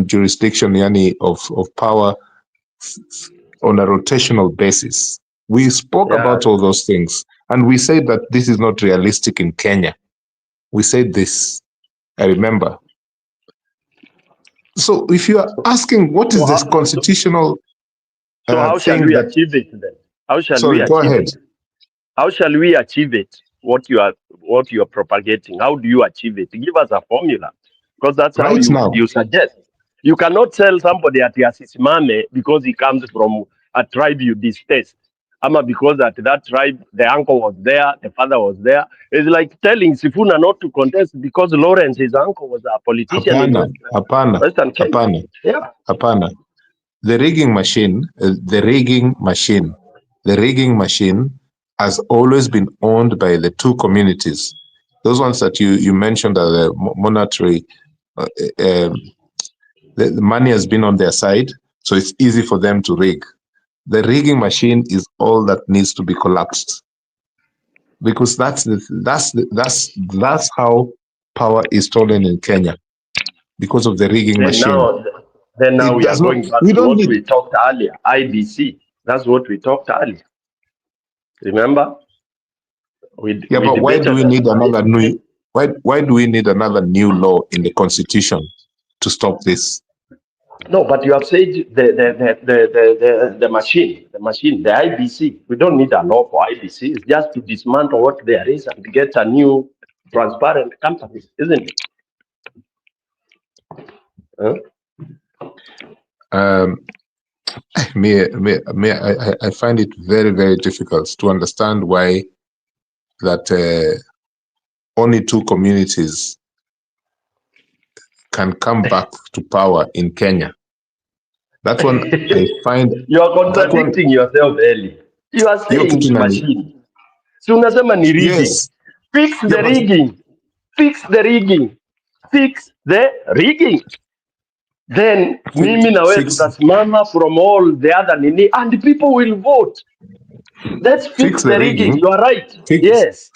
jurisdiction, of power on a rotational basis. We spoke about all those things, and we said that this is not realistic in Kenya. We said this, I remember. So if you are asking what is this constitutional so how shall we achieve it then? How shall we achieve go ahead. it? How shall we achieve it? What you are propagating? How do you achieve it? Give us a formula. because that's how Right now. you suggest. You cannot tell somebody at Yasisimame because he comes from a tribe you detest. Ama because at that tribe, the uncle was there, the father was there. It's like telling Sifuna not to contest because Lawrence, his uncle, was a politician in Western Kenya. Hapana. Yeah. Hapana. The rigging machine has always been owned by the two communities. Those ones that you mentioned are the monetary, the money has been on their side, so it's easy for them to rig. The rigging machine is all that needs to be collapsed, because that's how power is stolen in Kenya, because of the rigging machine. Then now we are does not- going back we to don't what need- we talked earlier, IBC. That's what we talked earlier. Remember? But why do we need another new? Why do we need another new law in the constitution to stop this? No, but you have said the machine, the IBC. We don't need a law for IBC. It's just to dismantle what there is and get a new transparent company, isn't it? Huh? I find it very, very difficult to understand why that only two communities can come back to power in Kenya. That one I find. You are contradicting yourself, Eli. You are saying the machine. So unasema ni rigging. Yes. Fix the rigging. Fix the rigging. Fix the rigging. Then mimi na wewe tutasimama from all the other nini and people will vote. Let's fix the rigging. You are right. Yes.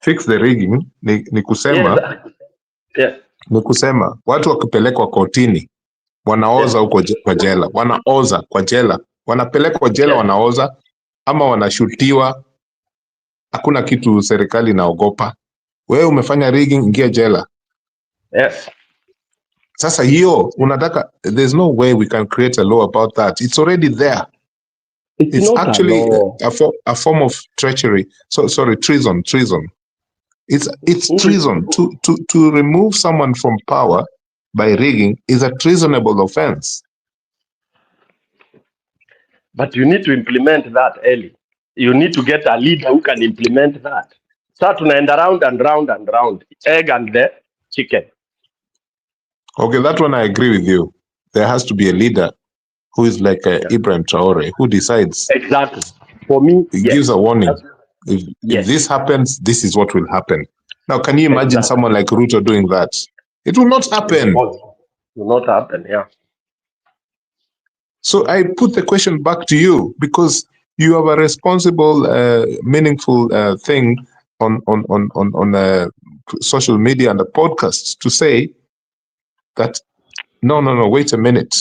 Fix the rigging ni kusema. Yes. Ni kusema watu wakipelekwa kotini wanaoza huko kwa jela, wanaoza kwa jela, wanapelekwa jela, wanaoza ama wanashutiwa. Hakuna kitu serikali inaogopa. Wewe umefanya rigging, ingia jela. Yes. Sasa hiyo unataka, there's no way we can create a law about that. It's already there. It's actually a form of treachery. Treason. It's treason to remove someone from power by rigging is a treasonable offense. But you need to implement that, Eli. You need to get a leader who can implement that. So tunaenda round and round and round, egg and the chicken. Okay, that one I agree with you. There has to be a leader who is like Ibrahim Traore, who decides. Exactly. For me, he gives a warning. If this happens, this is what will happen. Now, can you imagine someone like Ruto doing that? It will not happen. It will not happen, yeah. So I put the question back to you, because you have a responsible, meaningful thing on social media and the podcasts to say that, no, wait a minute.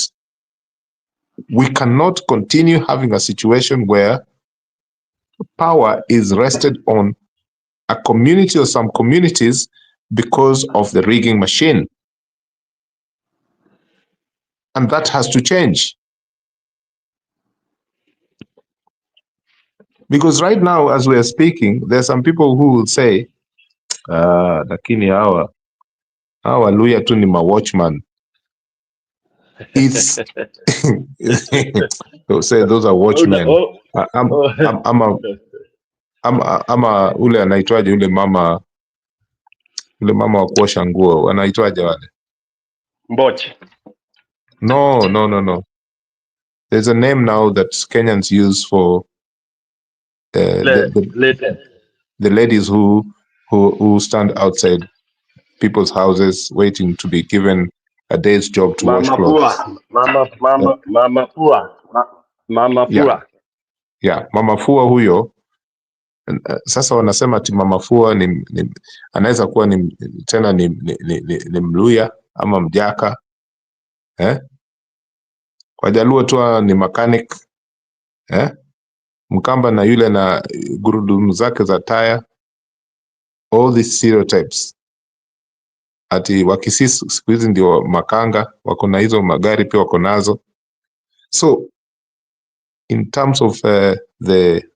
We cannot continue having a situation where power is rested on a community or some communities because of the rigging machine. And that has to change. Because right now, as we are speaking, there are some people who will say, lakini hawa Luya tu ni ma watchman. It's they'll say those are watchmen. Ama ule anaitwaje ule mama wa kuosha nguo anaitwaje wale? Mboche. No. There's a name now that Kenyans use for the ladies who stand outside people's houses waiting to be given a day's job to wash clothes. Mama Fua. Yeah, Mama Fua huyo. Sasa wanasema ati Mama Fua anaweza kuwa ni Mluya ama Mjaka. Kwa Jaluo tu ni mechanic. Mkamba na yule na gurudumu zake za taya. All these stereotypes. Ati Wakisii siku hizi ndio makanga, wako na hizo magari pia wako nazo. So in terms of the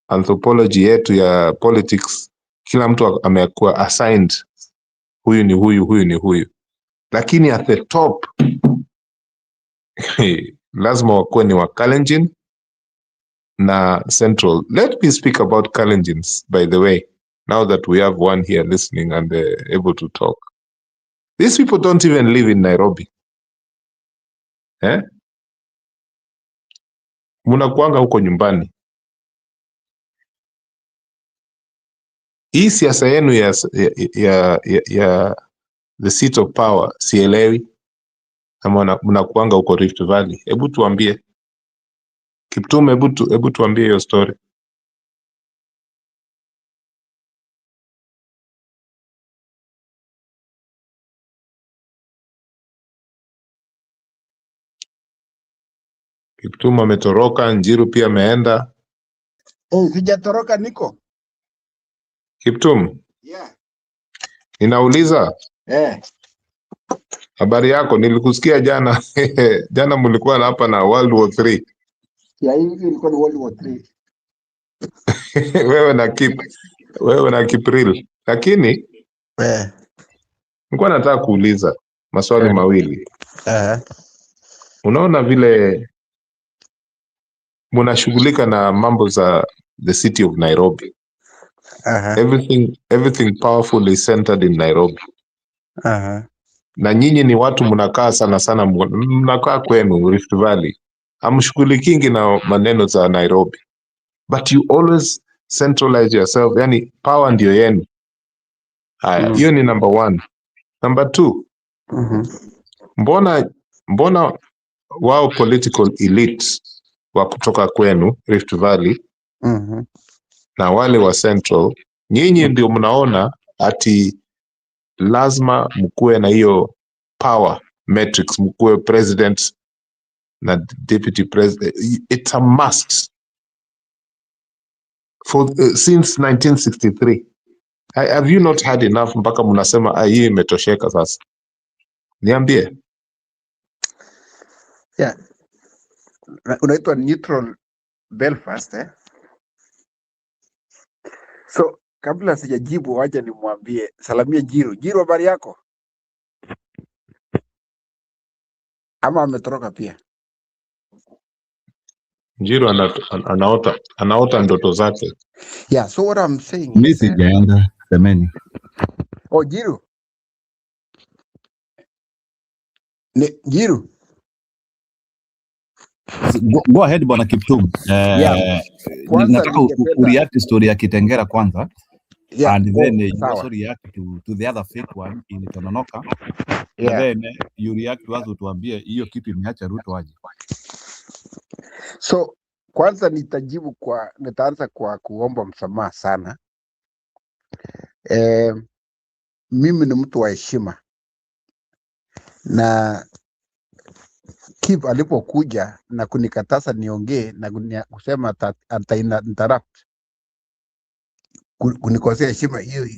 anthropology yetu ya politics, kila mtu amekuwa assigned huyu ni huyu. lakini at the top lazima wakuwe ni wa Kalenjin na Central. Let me speak about Kalenjins, by the way, now that we have one here listening and able to talk. These people don't even live in Nairobi. Munakuanga huko nyumbani. Hii siasa yenu ya the seat of power sielewi. Kama mnakuanga huko Rift Valley. Hebu tuambie. Kiptum, hebu tuambie hiyo story. Kiptum ametoroka, Njiru pia ameenda. Sijatoroka niko. Kiptum. Yeah. Ninauliza. Habari yako, nilikusikia jana. Jana mlikuwa hapa na World War 3. Ya hii ilikuwa ni World War 3. wewe na Kipril. Lakini nilikuwa nataka kuuliza maswali mawili. Unaona vile mnashughulika na mambo za the city of Nairobi. Everything powerful is centered in Nairobi. Na nyinyi ni watu mnakaa sana mnakaa kwenu Rift Valley. Hamshughulikingi na maneno za Nairobi. But you always centralize yourself. Yani power ndio yenu. Haya, hiyo ni number 1. Number 2. Mbona wao political elite wa kutoka kwenu Rift Valley na wale wa Central, nyinyi ndio mnaona ati lazima mkuwe na hiyo power matrix, mkuwe president na deputy president. It's a must for since 1963. Have you not had enough mpaka mnasema hii imetosheka sasa? Niambie. Yeah. Unaitwa neutral Belfast So kabla sijajibu, wacha nimwambie salamie Jiru. Jiru, habari yako? Ama ametoroka pia? Jiru anaota ndoto zake. Yeah, so what I'm saying Mimi is sijaenda semeni. Oh, Jiru. Jiru. Go ahead bwana Kiptum. Nataka ureact story ya Kitengela kwanza. Yeah, and then you sawa. also react to the other fake one in Tononoka. And then you react to us utuambie hiyo kitu imeacha Ruto aje. So kwanza nitaanza kwa kuomba msamaha sana. Mimi ni mtu wa heshima, na Kip alipokuja na kunikataza niongee na kusema interrupt, kunikosea heshima, hiyo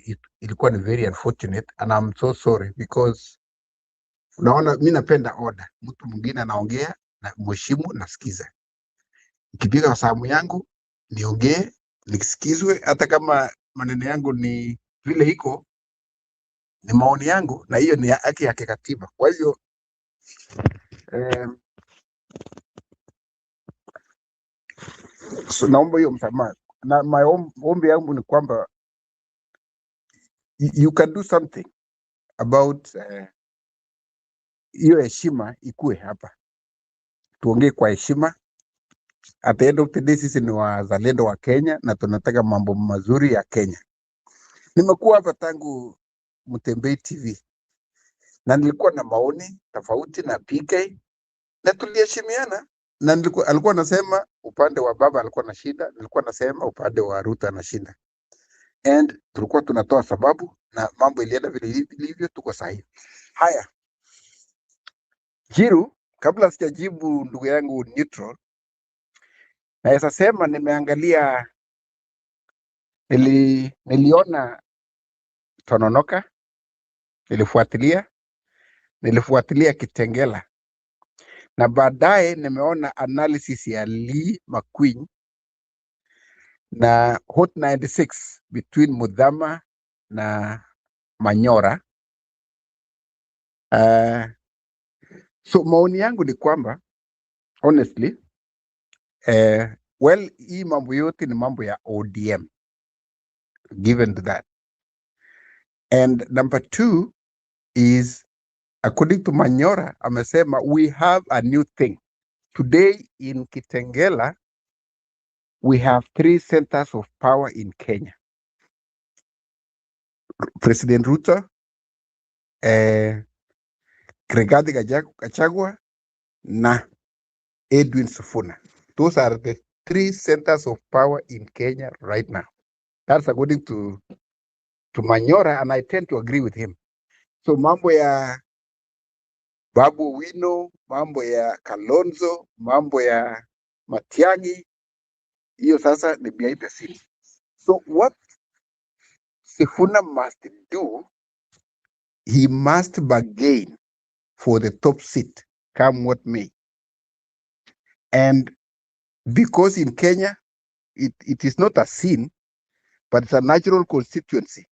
ilikuwa ni very unfortunate and I'm so sorry, because unaona mimi napenda order. Mtu mwingine anaongea na mheshimu, nasikiza. Nikipiga samu yangu niongee, nisikizwe, hata kama maneno yangu ni vile iko, ni maoni yangu, na hiyo ni haki ya kikatiba. Kwa hiyo so naomba hiyo msamaha, na ombi yangu ni kwamba you can do something about hiyo heshima ikue hapa, tuongee kwa heshima. At the end of the day, sisi ni wazalendo wa Kenya na tunataka mambo mazuri ya Kenya. Nimekuwa hapa tangu Mtembei TV na nilikuwa na maoni tofauti na PK na tuliheshimiana, na alikuwa anasema upande wa baba alikuwa na shida, nilikuwa nasema upande wa Ruto ana shida, and tulikuwa tunatoa sababu na mambo ilienda vile ilivyo, tuko sahihi. Haya, Jiru, kabla sijajibu ndugu yangu neutral, naweza sema nimeangalia, niliona Tononoka, nilifuatilia Kitengela, na baadaye nimeona analysis ya Lee McQueen na Hot 96 between Mudhama na Manyora, So maoni yangu ni kwamba honestly, well, hii mambo yote ni mambo ya ODM, given to that. And number two is, according to Manyora, amesema we have a new thing. Today in Kitengela, we have 3 centers of power in Kenya. President Ruto, Rigathi Gachagua, na Edwin Sifuna. Those are the 3 centers of power in Kenya right now. That's according to Manyora, and I tend to agree with him. So mambo ya Babu Wino, mambo ya Kalonzo, mambo ya Matiang'i, hiyo sasa ni behind the scenes. So what Sifuna must do, he must bargain for the top seat, come what may. And because in Kenya, it is not a sin, but it's a natural constituency.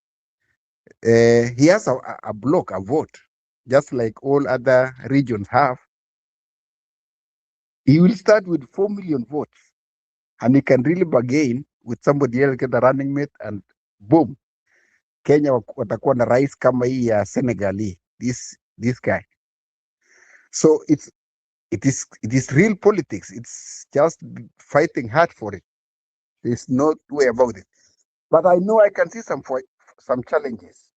He has a block, a vote, just like all other regions have. He will start with 4 million votes, and he can really bargain with somebody else, get a running mate, and boom, Kenya watakuwa na rais kama hii ya Senegal, this guy. So it is real politics. It's just fighting hard for it. There's no way about it. But I know I can see some challenges.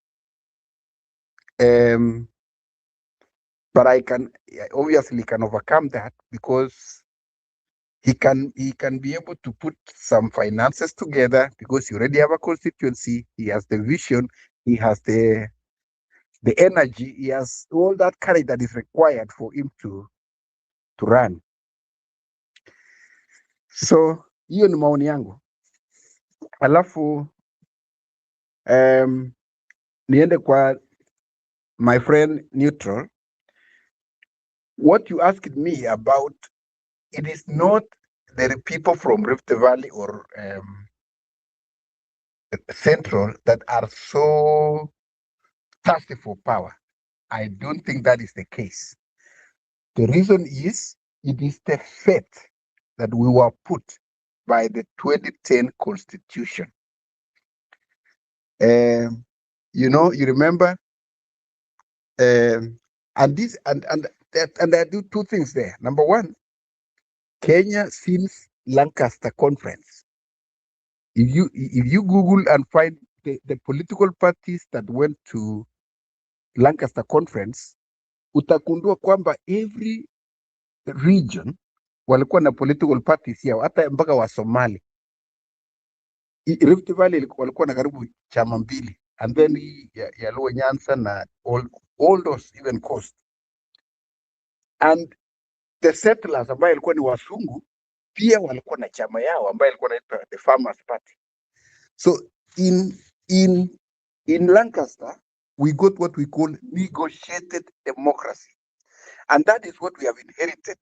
But I obviously can overcome that, because he can be able to put some finances together, because he already have a constituency, he has the vision, he has the energy, he has all that courage that is required for him to run. So hiyo ni maoni yangu. Alafu niende kwa my friend Neutral. What you asked me about, it is not the people from Rift Valley or Central that are so thirsty for power. I don't think that is the case. The reason is, it is the fate that we were put by the 2010 Constitution. You remember, and I do 2 things there. Number one, Kenya since Lancaster Conference. If you Google and find the political parties that went to Lancaster Conference, utakundua kwamba every region walikuwa na political parties yao, hata mpaka wa Somali. Rift Valley walikuwa na karibu chama 2, and then ya Luo Nyanza na all those, even Coast. And the settlers ambayo ilikuwa ni wasungu pia walikuwa na chama yao ambayo ilikuwa inaitwa the Farmers Party. So in Lancaster, we got what we call negotiated democracy, and that is what we have inherited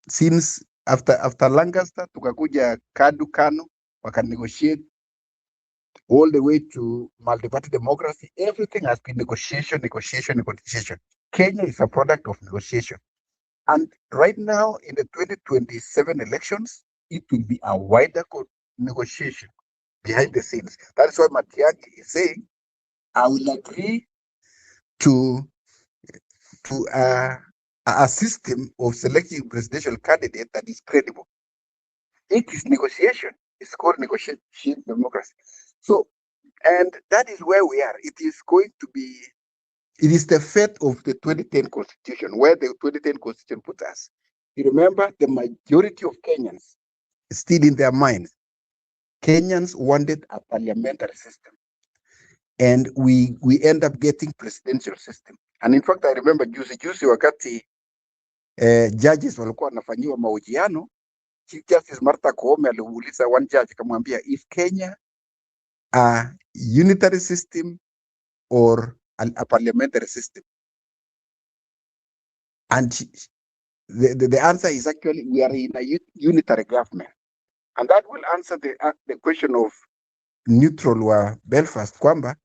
since after Lancaster. Tukakuja Kanu waka negotiate all the way to multi-party democracy. Everything has been negotiation. Kenya is a product of negotiation, and right now in the 2027 elections, it will be a wider negotiation behind the scenes. That is why Matiang'i is saying, I will agree to a system of selecting presidential candidate that is credible. It is negotiation. It's called negotiation democracy. So, and that is where we are. It is the fate of the 2010 Constitution, where the 2010 Constitution put us. You remember, the majority of Kenyans, still in their minds, Kenyans wanted a parliamentary system, and we end up getting presidential system. And in fact, I remember juzi wakati judges walikuwa wanafanyiwa mahojiano, Chief Justice Martha Koome aliuliza one judge, akamwambia, is Kenya a unitary system or a parliamentary system? And the answer is actually, we are in a unitary government. And that will answer the question of Neutral wa Belfast, kwamba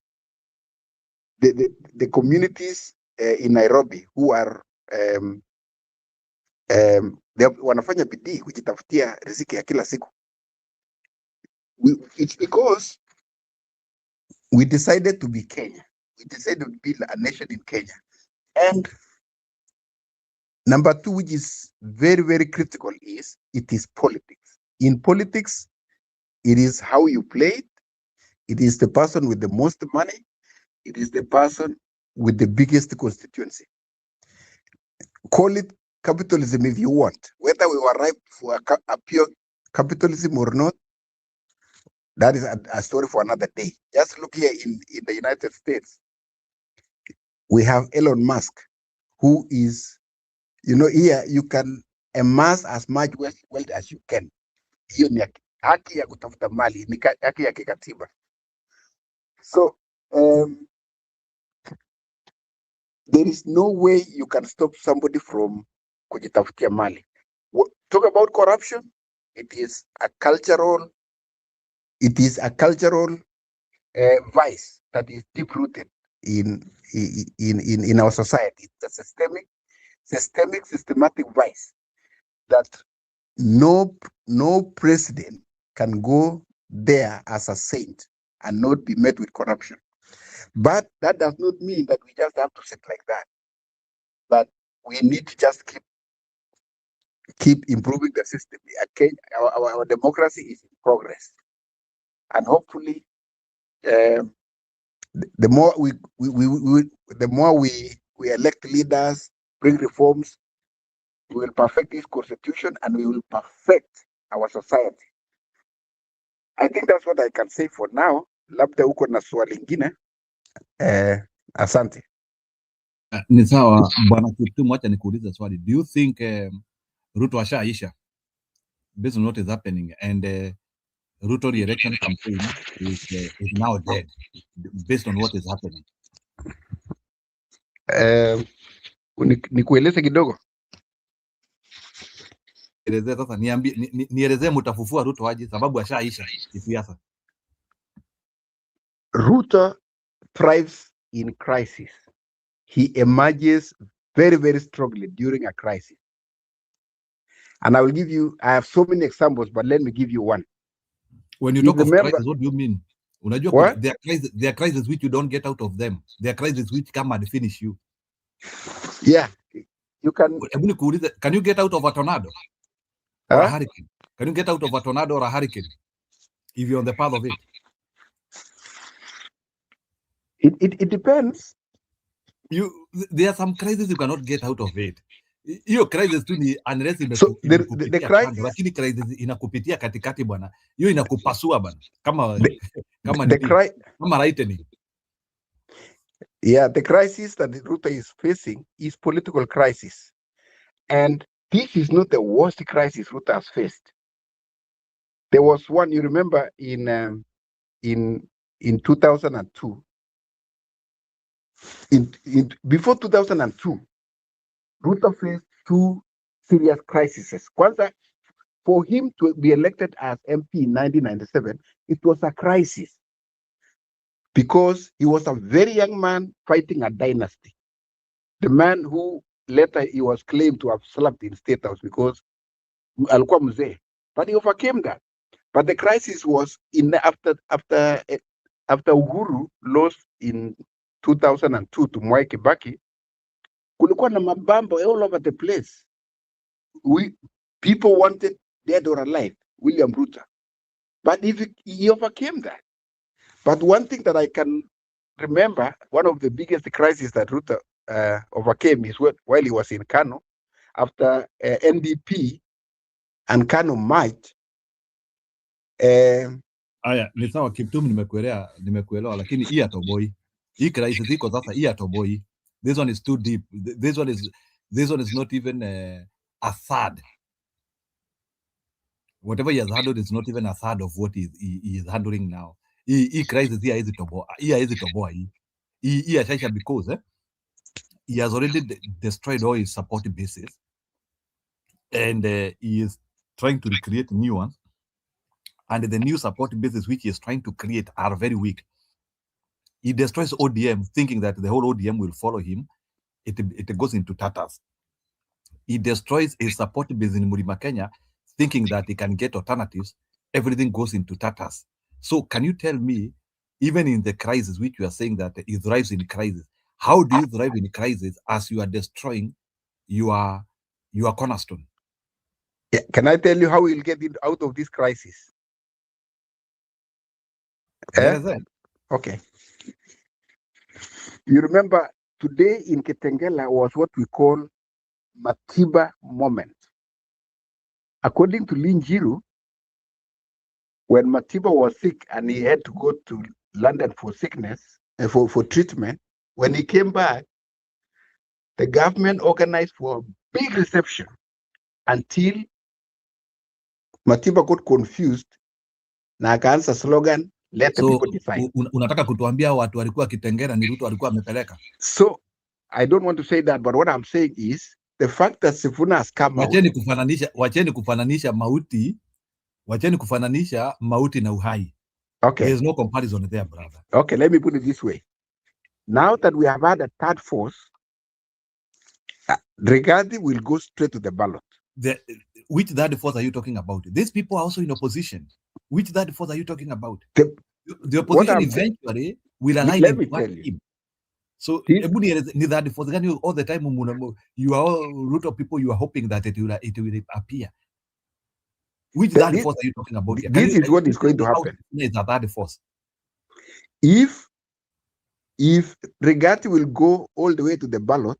the communities in Nairobi who are wanafanya bidii kujitafutia riziki ya kila siku. It's because we decided to be Kenya. We decided to build a nation in Kenya. And number two, which is very, very critical, is it is politics. In politics, it is how you play it. It is the person with the most money. It is the person with the biggest constituency. Call it capitalism if you want. Whether we were ripe for a pure capitalism or not, that is a story for another day. Just look here in the United States. We have Elon Musk, who is, here you can amass as much wealth as you can. Hiyo ni haki ya kutafuta mali, ni haki ya kikatiba. So, there is no way you can stop somebody from kujitafutia mali. Talk about corruption. It is a cultural vice that is deep rooted in our society. It's a systematic vice that no president can go there as a saint and not be met with corruption. But that does not mean that we just have to sit like that. But we need to just keep improving the system. Our democracy is in progress, and hopefully, the more we elect leaders, bring reforms, we will perfect this constitution and we will perfect our society. I think that's what I can say for now. Labda uko na swali lingine. Asante. Ni sawa bwana Kiptum, acha nikuulize swali. Do you think Ruto ashaisha based on what is happening, and Ruto re-election campaign is now dead based on what is happening? Nikueleze kidogo. Elezea sasa, nielezee mtafufua Ruto aje, sababu ashaisha kisiasa. Ruto thrives in crisis. He emerges very, very strongly during a crisis. And I have so many examples, but let me give you one. When you talk of crisis, what do you mean? Unajua, there are crises which you don't get out of them. There are crises which come and finish you. Yeah, you can. Can you get out of a tornado or a hurricane? Can you get out of a tornado or a hurricane if you're on the path of it? It depends. There are some crises you cannot get out of it. Hiyo crisis tu ni unless the crisis, lakini crisis inakupitia katikati bwana, hiyo inakupasua bwana, kama lightning. Yeah, the crisis that Ruto is facing is political crisis, and this is not the worst crisis Ruto has faced. There was one, you remember, in 2002. Before 2002, Ruto faced two serious crises. Kwanza, for him to be elected as MP in 1997, it was a crisis because he was a very young man fighting a dynasty. The man who later he was claimed to have slept in State House because alikuwa mzee, but he overcame that. But the crisis was after Uhuru lost in 2002 to Mwai Kibaki. Kulikuwa na mabambo all over the place. People wanted dead or alive William Ruto, but he overcame that. But one thing that I can remember, one of the biggest crises that Ruto overcame is while he was in Kano, after NDP and Kano merged. Aya, ni sawa Kiptum, nimekuelewa, lakini hii atoboi. Hii crisis iko sasa, hii atoboi. This one is too deep. This one is not even a third. Whatever he has handled is not even a third of what he is handling now. Hii crisis hii haizi toboa hii. Hii ashaisha because he has already destroyed all his support bases, and he is trying to recreate new ones, and the new support bases which he is trying to create are very weak. He destroys ODM thinking that the whole ODM will follow him, it goes into tatters. He destroys his support base in Mlima Kenya, thinking that he can get alternatives. Everything goes into tatters. So can you tell me, even in the crisis, which you are saying that he thrives in crisis, how do you thrive in crisis as you are destroying your cornerstone? Yeah. Can I tell you how we'll get out of this crisis? Okay. You remember today in Kitengela was what we call Matiba moment. According to Linjiru, when Matiba was sick and he had to go to London for sickness, for treatment, when he came back, the government organized for a big reception until Matiba got confused na akaanza slogan, let the people decide. Unataka kutuambia watu walikuwa Kitengela ni Ruto alikuwa amepeleka? So I don't want to say that, but what I'm saying is the fact that Sifuna has come out. Wacheni kufananisha mauti na uhai. Okay. There's no comparison there, brother. Okay, let me put it this way. Now that we have had a third force, Rigathi will go straight to the ballot. Which third force are you talking about? These people are also in opposition. Which third force are you talking about? The opposition eventually will align with him. So ni third force all the time you are all root of people, you are hoping that it will appear. Which third force are you talking about? This is what is going to happen. It's a third force. If Rigathi will go all the way to the ballot,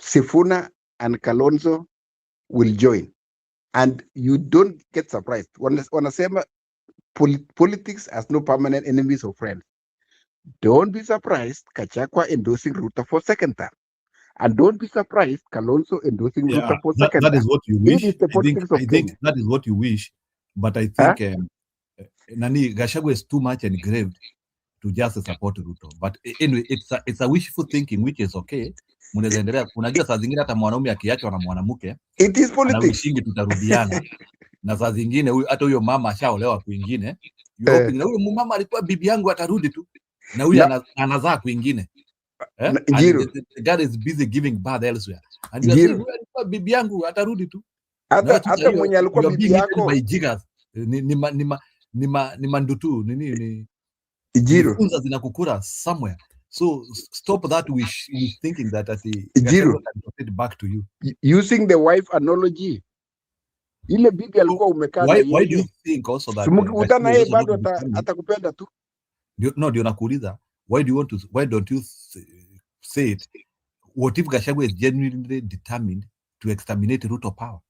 Sifuna and Kalonzo will join. And you don't get surprised. Wanasema politics has no permanent enemies or friends. Don't be surprised Kachakwa endorsing Ruto for second term. And don't be surprised Kalonzo endorsing Ruto for second term. That is what you wish. I think that is what you wish. But I think Gachagua is too much engraved to just support Ruto. But anyway, it's a wishful thinking, which is okay. Unajua saa zingine hata mwanaume akiachwa na mwanamke, it is politics. Anawishingi tutarudiana. Na saa zingine hata huyo mama ashaolewa kwingine. Na huyo mama alikuwa bibi yangu atarudi tu. Na huyo anazaa kwingine. God is busy giving birth elsewhere. And you say alikuwa bibi yangu atarudi tu. Hata mwenye alikuwa bibi yako by jiggers ni mandutu ni funza zinakukura somewhere. So stop that wish thinking that back to you. Using the wife analogy. Ile bibi alikuwa umekaa na why do you think also that ukikutana yeye bado atakupenda tu? Ndio nakuuliza, why don't you say it? What if Gachagua is genuinely determined to exterminate Ruto power?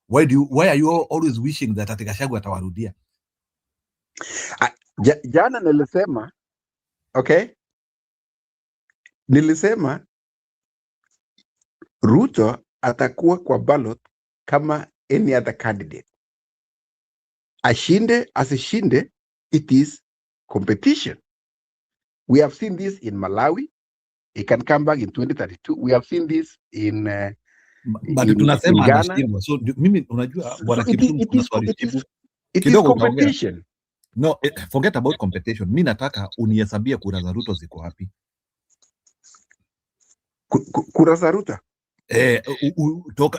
Why are you always wishing that Gachagua atawarudia? Jana nilisema, okay? Nilisema Ruto atakuwa kwa ballot kama any other candidate. Ashinde asishinde, it is competition. We have seen this in Malawi. He can come back in 2032. We have seen this in tunasema anashindwa. So mimi unajua bwana Kiptum kuna swali jibu. It is competition. No, forget about competition. Mimi nataka unihesabie kura za Ruto ziko wapi? Kura za Ruto?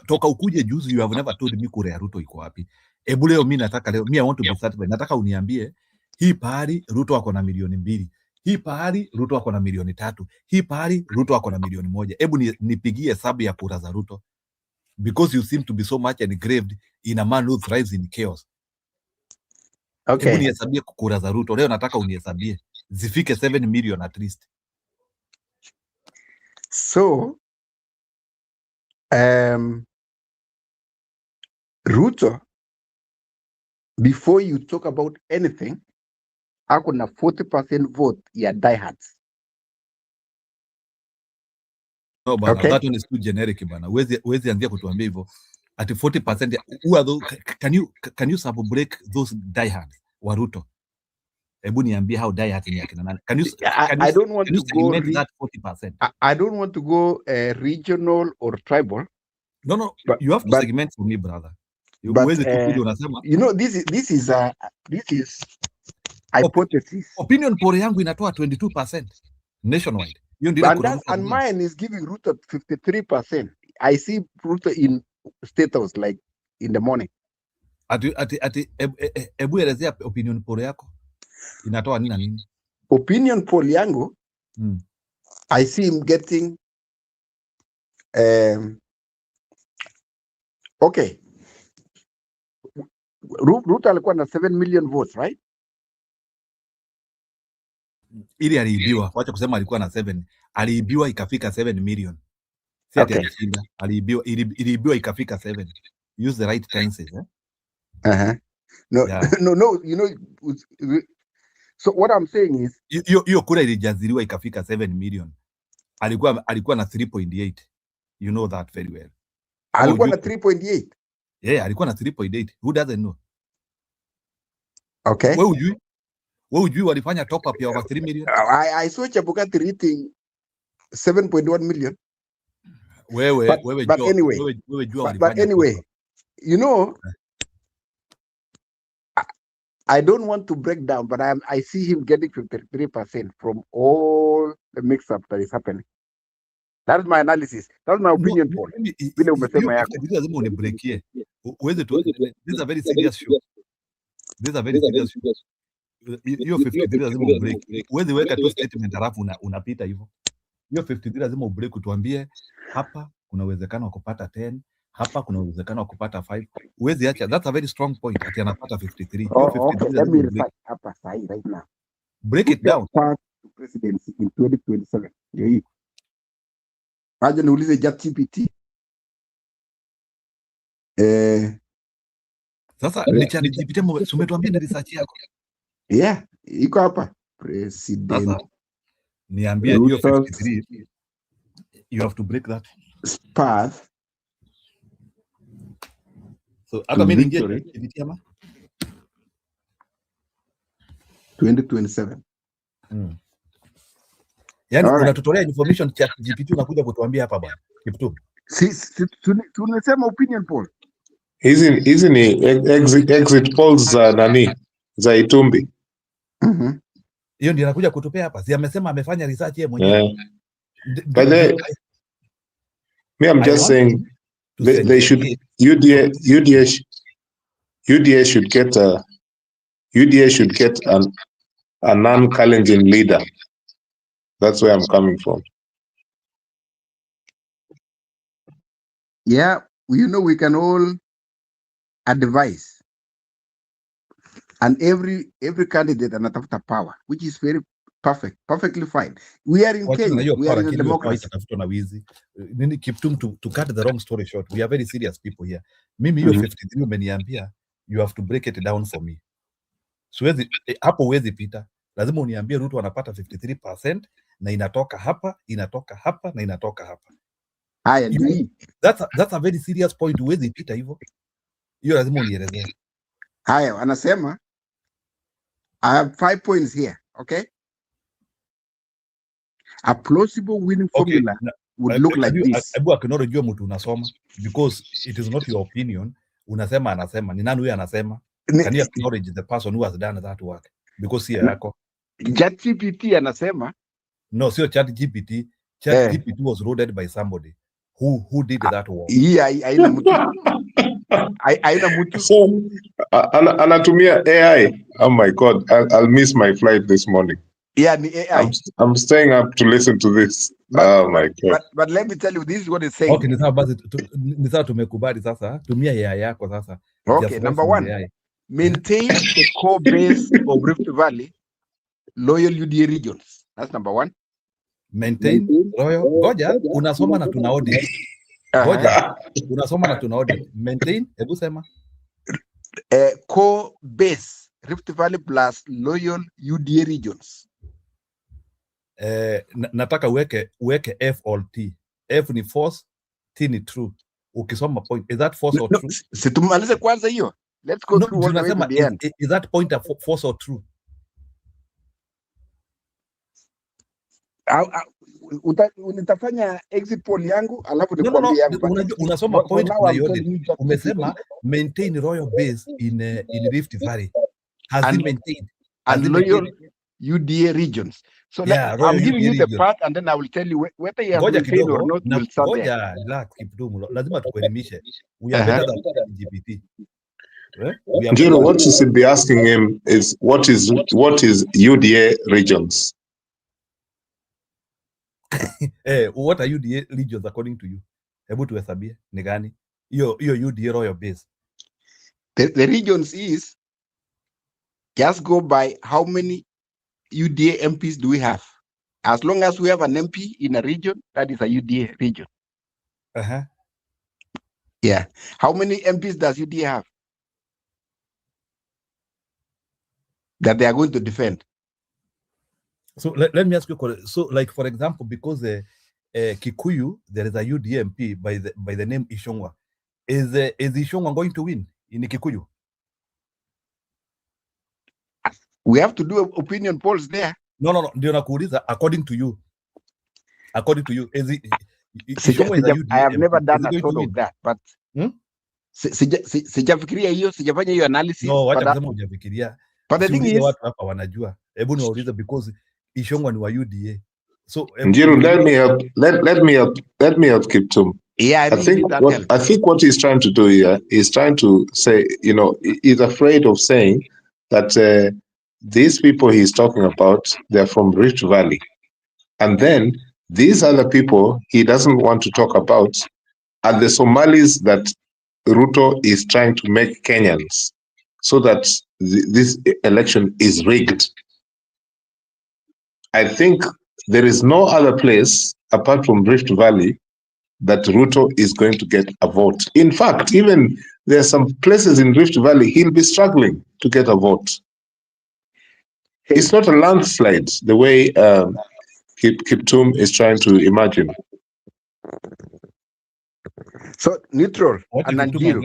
Toka ukuje juzi, you have never told me kura ya Ruto iko wapi. Ebu leo mimi nataka leo, I want to be satisfied. Nataka uniambie hii pahali Ruto ako na 2,000,000. Hii pahali Ruto ako na 3,000,000. Hii pahali Ruto ako na 1,100,000. Ebu nipigie hesabu ya kura za Ruto. Because you seem to be so much engraved in a man who thrives in chaos. Okay. Ebu nihesabie kura za Ruto. Leo nataka unihesabie. Zifike 7 million at least. So, Ruto, before you talk about anything, ako na 40% vote ya diehards. No, bana, okay. That one is too generic, bana. Wezi anzia kutuambia hivyo. At 40%, who are those, can you sub-break those diehards wa Ruto? Ebu niambie how diehards ni akina nani? I don't want to go that 40%. I don't want to go regional or tribal. No, but, you have to segment for me, brother. You know, this is hypothesis. Opinion poll yangu inatoa 22% nationwide. And mine is giving Ruto 53%. I see Ruto in State House like in the morning. Ebu elezea opinion poll yako inatoa nini na nini? Opinion poll yangu, I see him getting okay. Ruto alikuwa na 7 million votes, right? Ili aliibiwa, wacha kusema alikuwa na 7. Aliibiwa ikafika 7 million. Si ati alishinda, aliibiwa, iliibiwa ikafika 7. Use the right tenses, eh? No, Yeah. no, you know, so what I'm saying is hiyo kura ilijaziliwa ikafika 7 million. Alikuwa na 3.8. You know that very well. Alikuwa na 3.8. Yeah, alikuwa na 3.8. Who doesn't know? Okay. Wewe ujui walifanya top up ya over 3 million? I saw Chebukati reading 7.1 million. But anyway, you know, I don't want to break down, but I see him getting 53% from all the mix-up that is happening. That's my analysis. That's my opinion, Paul. Vile umesema yako. Lazima unibreakie. This is a very serious show. Hiyo 53 lazima ubreak. Uweze weka tu statement halafu unapita hivyo. Hiyo 53 lazima ubreak, utuambie hapa kuna uwezekano wa kupata 10, hapa kuna uwezekano wa kupata 5. Uweze acha. That's a very strong point. Ati anapata 53. Okay, let me research hapa sahi right now. Break it down. Path to presidency in 2027. Ndio hii. Aje niulize ChatGPT. Sasa ni ChatGPT umetuambia ni research yako. Yeah, iko hapa. President. Sasa niambie hiyo 53. You have to break that path. So hata mimi ningie ChatGPT ama 2027. Yaani unatutolea information ChatGPT unakuja kutuambia hapa bwana. Kiptu. Tunasema opinion poll. Hizi ni exit polls za nani? Za Itumbi. Hiyo ndio anakuja kutupea hapa. Si amesema amefanya research yeye mwenyewe. But I'm just saying they should UDA should get a non-challenging leader. That's where I'm coming from. Yeah, you know, we can all advise, and every candidate anatafuta power, which is very perfectly fine. We are in Kenya, we are in a democracy. To cut the wrong story short, we are very serious people here. Mimi hiyo 53 umeniambia, you have to break it down for me. Siwezi hapo uwezi pita. Lazima uniambie Ruto anapata 53% na inatoka hapa, inatoka hapa na inatoka hapa. I agree. That's a very serious point. Uwezi pita hivyo. Hiyo lazima unielezee. Haya, anasema I have 5 points here, okay? A plausible winning formula would look like this. Ebu acknowledge mtu unasoma because it is not your opinion. Unasema anasema. Ni nani huyo anasema? Can you acknowledge the person who has done that work? Because si yako. ChatGPT anasema. No, sio ChatGPT. ChatGPT was loaded by somebody who did that work. Haina mtu. Haina mtu. So, anatumia AI. Oh my God, I'll miss my flight this morning. Yeah, ni AI. I'm staying up to listen to this. Oh my God. But let me tell you, this is what it's saying. Okay, ni sawa basi, ni sawa tumekubali sasa. Tumia AI yako sasa. Okay, number 1. Maintain the core base of Rift Valley loyal UDA regions. That's number 1. Maintain loyal. Goja, unasoma na tuna audit. Goja, unasoma na tuna audit. Maintain, hebu sema. Core base Rift Valley plus loyal UDA regions. Nataka uweke F or T. F ni false, T ni true. Ukisoma point, is that false or true? Situmalize kwanza hiyo. Let's go through all the way to the end. Is that point a false or true? Unitafanya exit poll yangu alafu nikwambie yangu. Unasoma point na yote. Umesema maintain royal base in Rift Valley. Has he maintained? And loyal UDA regions. So Yeah, I'm Royal giving UDA you the region. path, and then I will tell you whether he has Ngoja been said or kidogo not. na We'll start there. ngoja relax Kiptum. Lazima tukuelimishe. We are better than LGBT. We are Jiro, better what than you should be asking him is what is UDA regions? What are UDA regions according to you? Hebu tuhesabie ni gani? Hiyo UDA Royal base. The regions is just go by how many UDA MPs do we have. As long as we have an MP in a region, that is a UDA region. Yeah. How many MPs does UDA have that they are going to defend? So let me ask you, so like for example, because Kikuyu, there is a UDA MP by the name Ishongwa. Is Ishongwa going to win in Kikuyu? We have to do opinion polls there. No. Ndio nakuuliza, according to you, is Ishongwa is a UDA I have MP. never Is done he a going sort to of win? that, but sijafikiria hiyo, sijafanya hiyo analysis. No, wacha kusema hujafikiria. But the thing is, watu hapa wanajua. Hebu niwaulize because Ishongwa ni wa UDA. So Jiro, let me help Kiptum. Yeah, I think what he's trying to do here is trying to say, he's afraid of saying that these people he's talking about, they're from Rift Valley. And then these other people he doesn't want to talk about are the Somalis that Ruto is trying to make Kenyans so that this election is rigged. I think there is no other place apart from Rift Valley that Ruto is going to get a vote. In fact, even there are some places in Rift Valley he'll be struggling to get a vote. It's not a landslide the way Kiptum is trying to imagine. So neutral and Ndio.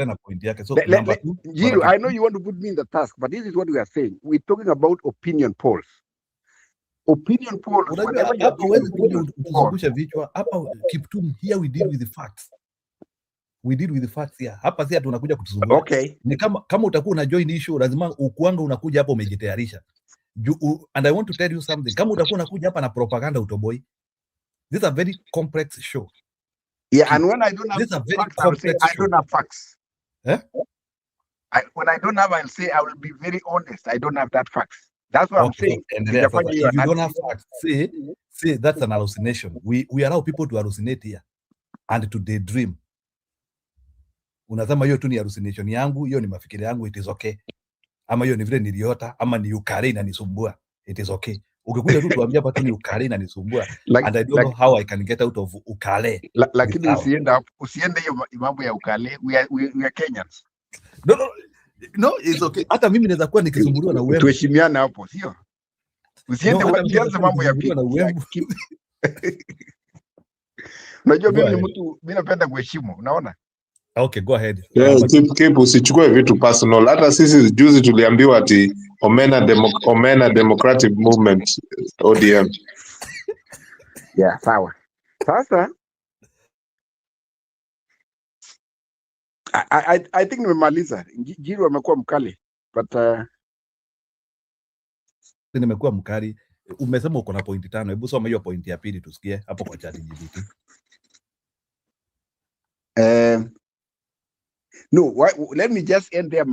So Ndio, I know you want to put me in the task, but this is what we are saying. We're talking about opinion polls. Opinion polls. Unazungusha vichwa hapa Kiptum. Here we deal with the facts. We deal with the facts here. Hapa si tunakuja kutusumbua. Okay. Ni kama utakuwa una join issue, lazima ukuanga unakuja hapa umejitayarisha. And I want to tell you something. Kama utakuwa unakuja hapa na propaganda utoboi. This is a very complex show. Yeah, and when I don't have facts, I will say I don't have facts. Eh? When I don't have, I'll say I will be very honest. I don't have that facts. That's what I'm saying. If you don't have facts, say that's an hallucination. We allow people to hallucinate here and to daydream. Unasema hiyo tu ni hallucination yangu, hiyo ni mafikiri yangu, it is okay. Ama hiyo ni vile niliota, ama ni ukare inanisumbua, it is okay. Ukikuja tu tuambia hapa tu ni ukare inanisumbua, and I don't know how I can get out of ukale. Lakini usiende hiyo mambo ya ukale. We are Kenyans. No, it's okay. Hata mimi naweza kuwa nikisumbuliwa na uembe. Tuheshimiane hapo, sio? Usiende usianze mambo ya uembe. Unajua mimi napenda kuheshimu, unaona? Okay, go ahead. Yeah, keep usichukue vitu personal. Hata sisi juzi tuliambiwa ati Omena Democratic Movement ODM. Yeah, sawa. Sasa I think nimemaliza. Jiro amekuwa mkali, but nimekuwa mkali. Umesema uko na point 5. Hebu soma hiyo point ya pili tusikie hapo kwa chat GPT. No, let me just end there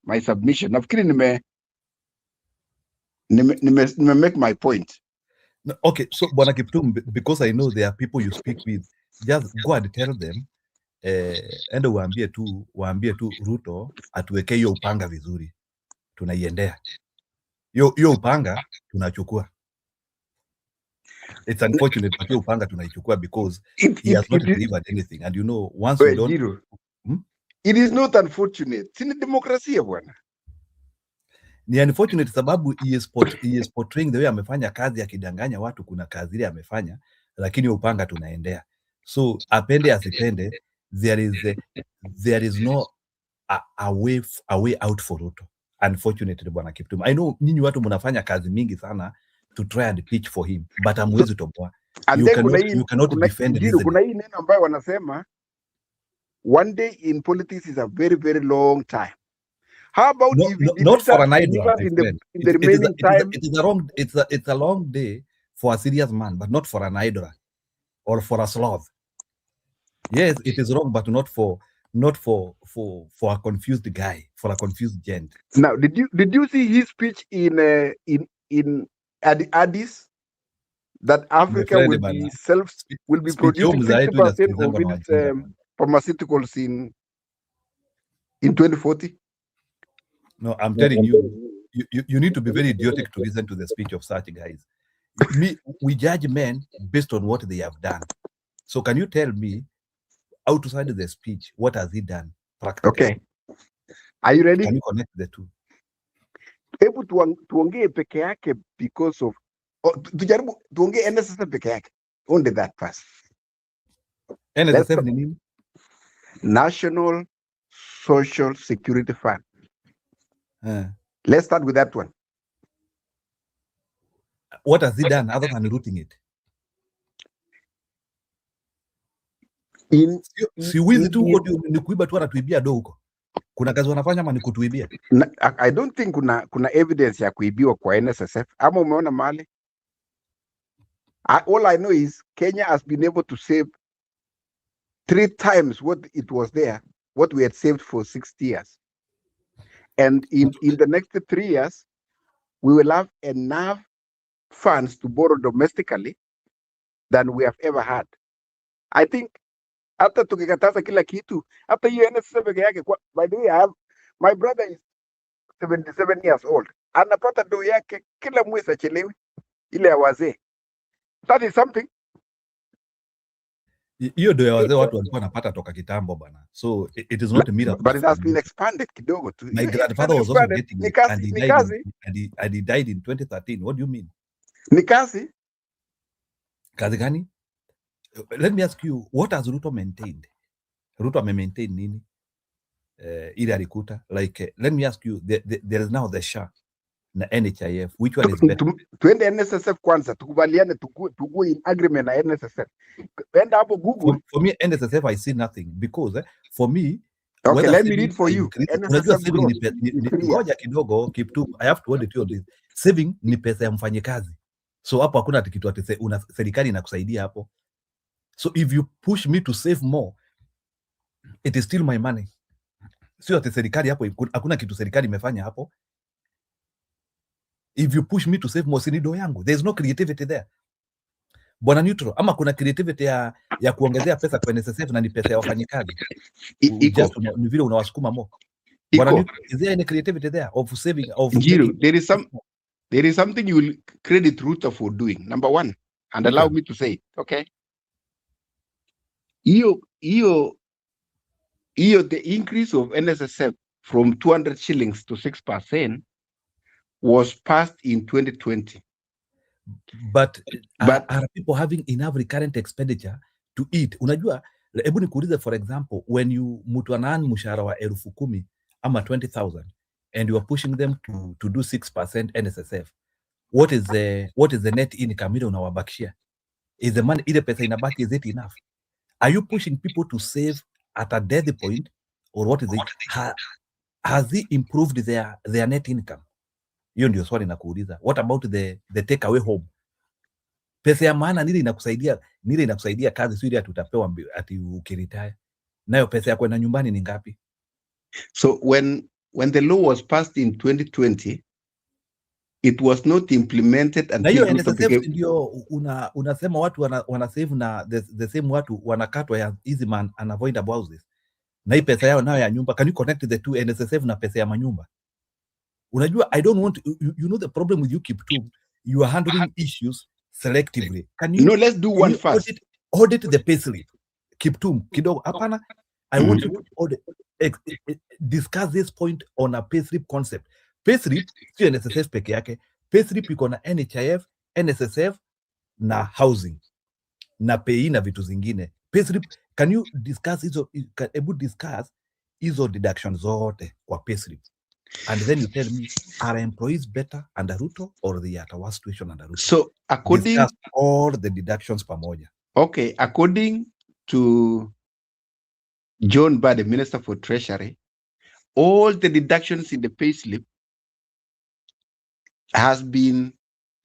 my submission. Nafikiri nime make my point. Okay, so Bwana Kiptum, because I know there are people you speak with, just go and tell them ende waambie tu Ruto atuwekee hiyo upanga vizuri. Tunaiendea. Hiyo upanga tunachukua. It's unfortunate but hiyo upanga tunaichukua because he has not delivered anything, and once we don't it is not unfortunate. Sini demokrasia bwana. Ni unfortunate sababu he is portraying the way amefanya kazi akidanganya watu kuna kazi ile amefanya, lakini upanga tunaendea. So apende asipende, there is no a way out for Ruto. Unfortunately Bwana Kiptum. I know nyinyi watu mnafanya kazi mingi sana to try and pitch for him, but amwezi toboa. You cannot defend it. Kuna hii neno ambayo wanasema one day in politics is a very, very long time. How about No, if we not for deliver, an idler, deliver my in the friend. in the remaining time? It's a long day for a serious man, but not for an idler or for a sloth. Yes, it is wrong, but not for a confused guy, for a confused gent. Now, did you see his speech in Addis that My Africa friend will bana, be speech producing yangu za yetu 60% inasikilizangwa of na its wajinga bana. pharmaceuticals in 2040? No, I'm telling you, you need to be very idiotic to listen to the speech of such guys. We judge men based on what they have done. So can you tell me, outside the speech, what has he done practically? Okay. Are you ready? Can you connect the two? Hebu tuongee peke yake because of tujaribu tuongee NSSF peke yake. Only that first. NSSF ni nini? National Social Security Fund. Let's start with that one. What has he done other than routing it? Si wizi tu huko ni kuiba tu, anatuibia do huko. Kuna kazi wanafanya ama ni kutuibia? I don't think kuna evidence ya kuibiwa kwa NSSF. Ama umeona mahali? All I know is Kenya has been able to save 3 times what it was there, what we had saved for 60 years. And in the next 3 years, we will have enough funds to borrow domestically than we have ever had. I think hata tukikataza kila kitu, hata hiyo NSSF peke yake. By the way, my brother is 77 years old. Anapata do yake kila mwezi achelewi, ile ya wazee. That is something. Hiyo do ya wazee watu walikuwa wanapata toka kitambo bana. So it is not a miracle. But it has been expanded kidogo tu. My grandfather was also getting it, and he died in 2013. What do you mean? Ni kazi? Kazi gani? Let me ask you, what has Ruto maintained? Ruto ame-maintain nini? Ile alikuta. Like, let me ask you, there is now the SHA na NHIF. Which one is better? Tuende NSSF kwanza, tukubaliane, tugue in agreement na NSSF. Enda hapo Google. For me, NSSF, I see nothing. Because for me, okay, let me read for you. NSSF ngoja kidogo, keep to, I have to hold it on this. Saving ni pesa ya mfanyikazi. So hapo hakuna kitu ati serikali inakusaidia hapo. So if you push me to save more, it is still my money. Sio ati serikali hapo, hakuna kitu serikali imefanya hapo. If you push me to save more, sinido yangu. There is no creativity there. Bwana Neutral, ama kuna creativity ya kuongezea pesa kwa NSSF na ni pesa ya wafanyikazi. Just ni vile unawasukuma more. Bwana Neutral, is there any creativity there of saving of Ngiro, there is something you will credit Ruto for doing. Number one, and allow me to say it, okay? The increase of NSSF from 200 shillings to 6% was passed in 2020. But are people having enough recurrent expenditure to eat? Unajua, hebu nikuulize, for example, when mtu anaani mshahara wa 10,000 ama 20,000 and you are pushing them to do 6% NSSF, what is the net income ile unawabakishia? Is the money, ile pesa inabaki, is it enough? Are you pushing people to save at a death point, or what is it? Has he improved their net income? Hiyo ndio swali nakuuliza. What about the take away home? Pesa ya maana nile inakusaidia kazi, sio ile utapewa ati ukiretire. Nayo pesa ya kwenda nyumbani ni ngapi? So when the law was passed in 2020, it was not implemented na hiyo NSSF ndio unasema watu wana save na the same watu wanakatwa ya easy man unavoidable houses. Na hii pesa yao nayo ya nyumba, can you connect the two, NSSF na pesa ya manyumba? Unajua, I don't want you know the problem with you Kiptum, you are handling issues selectively. Can you let's do one first. Audit the payslip. Kiptum kidogo hapana. I want you to discuss this point on a payslip concept. Payslip sio NSSF peke yake. Payslip iko na NHIF, NSSF na housing na pay na vitu zingine. Payslip, can you discuss hizo deductions zote kwa payslip? And then you tell me, are employees better under Ruto or they are at a worse situation under Ruto? So according discuss all the deductions pamoja. Okay, according to John Bade, Minister for Treasury, all the deductions in the payslip has been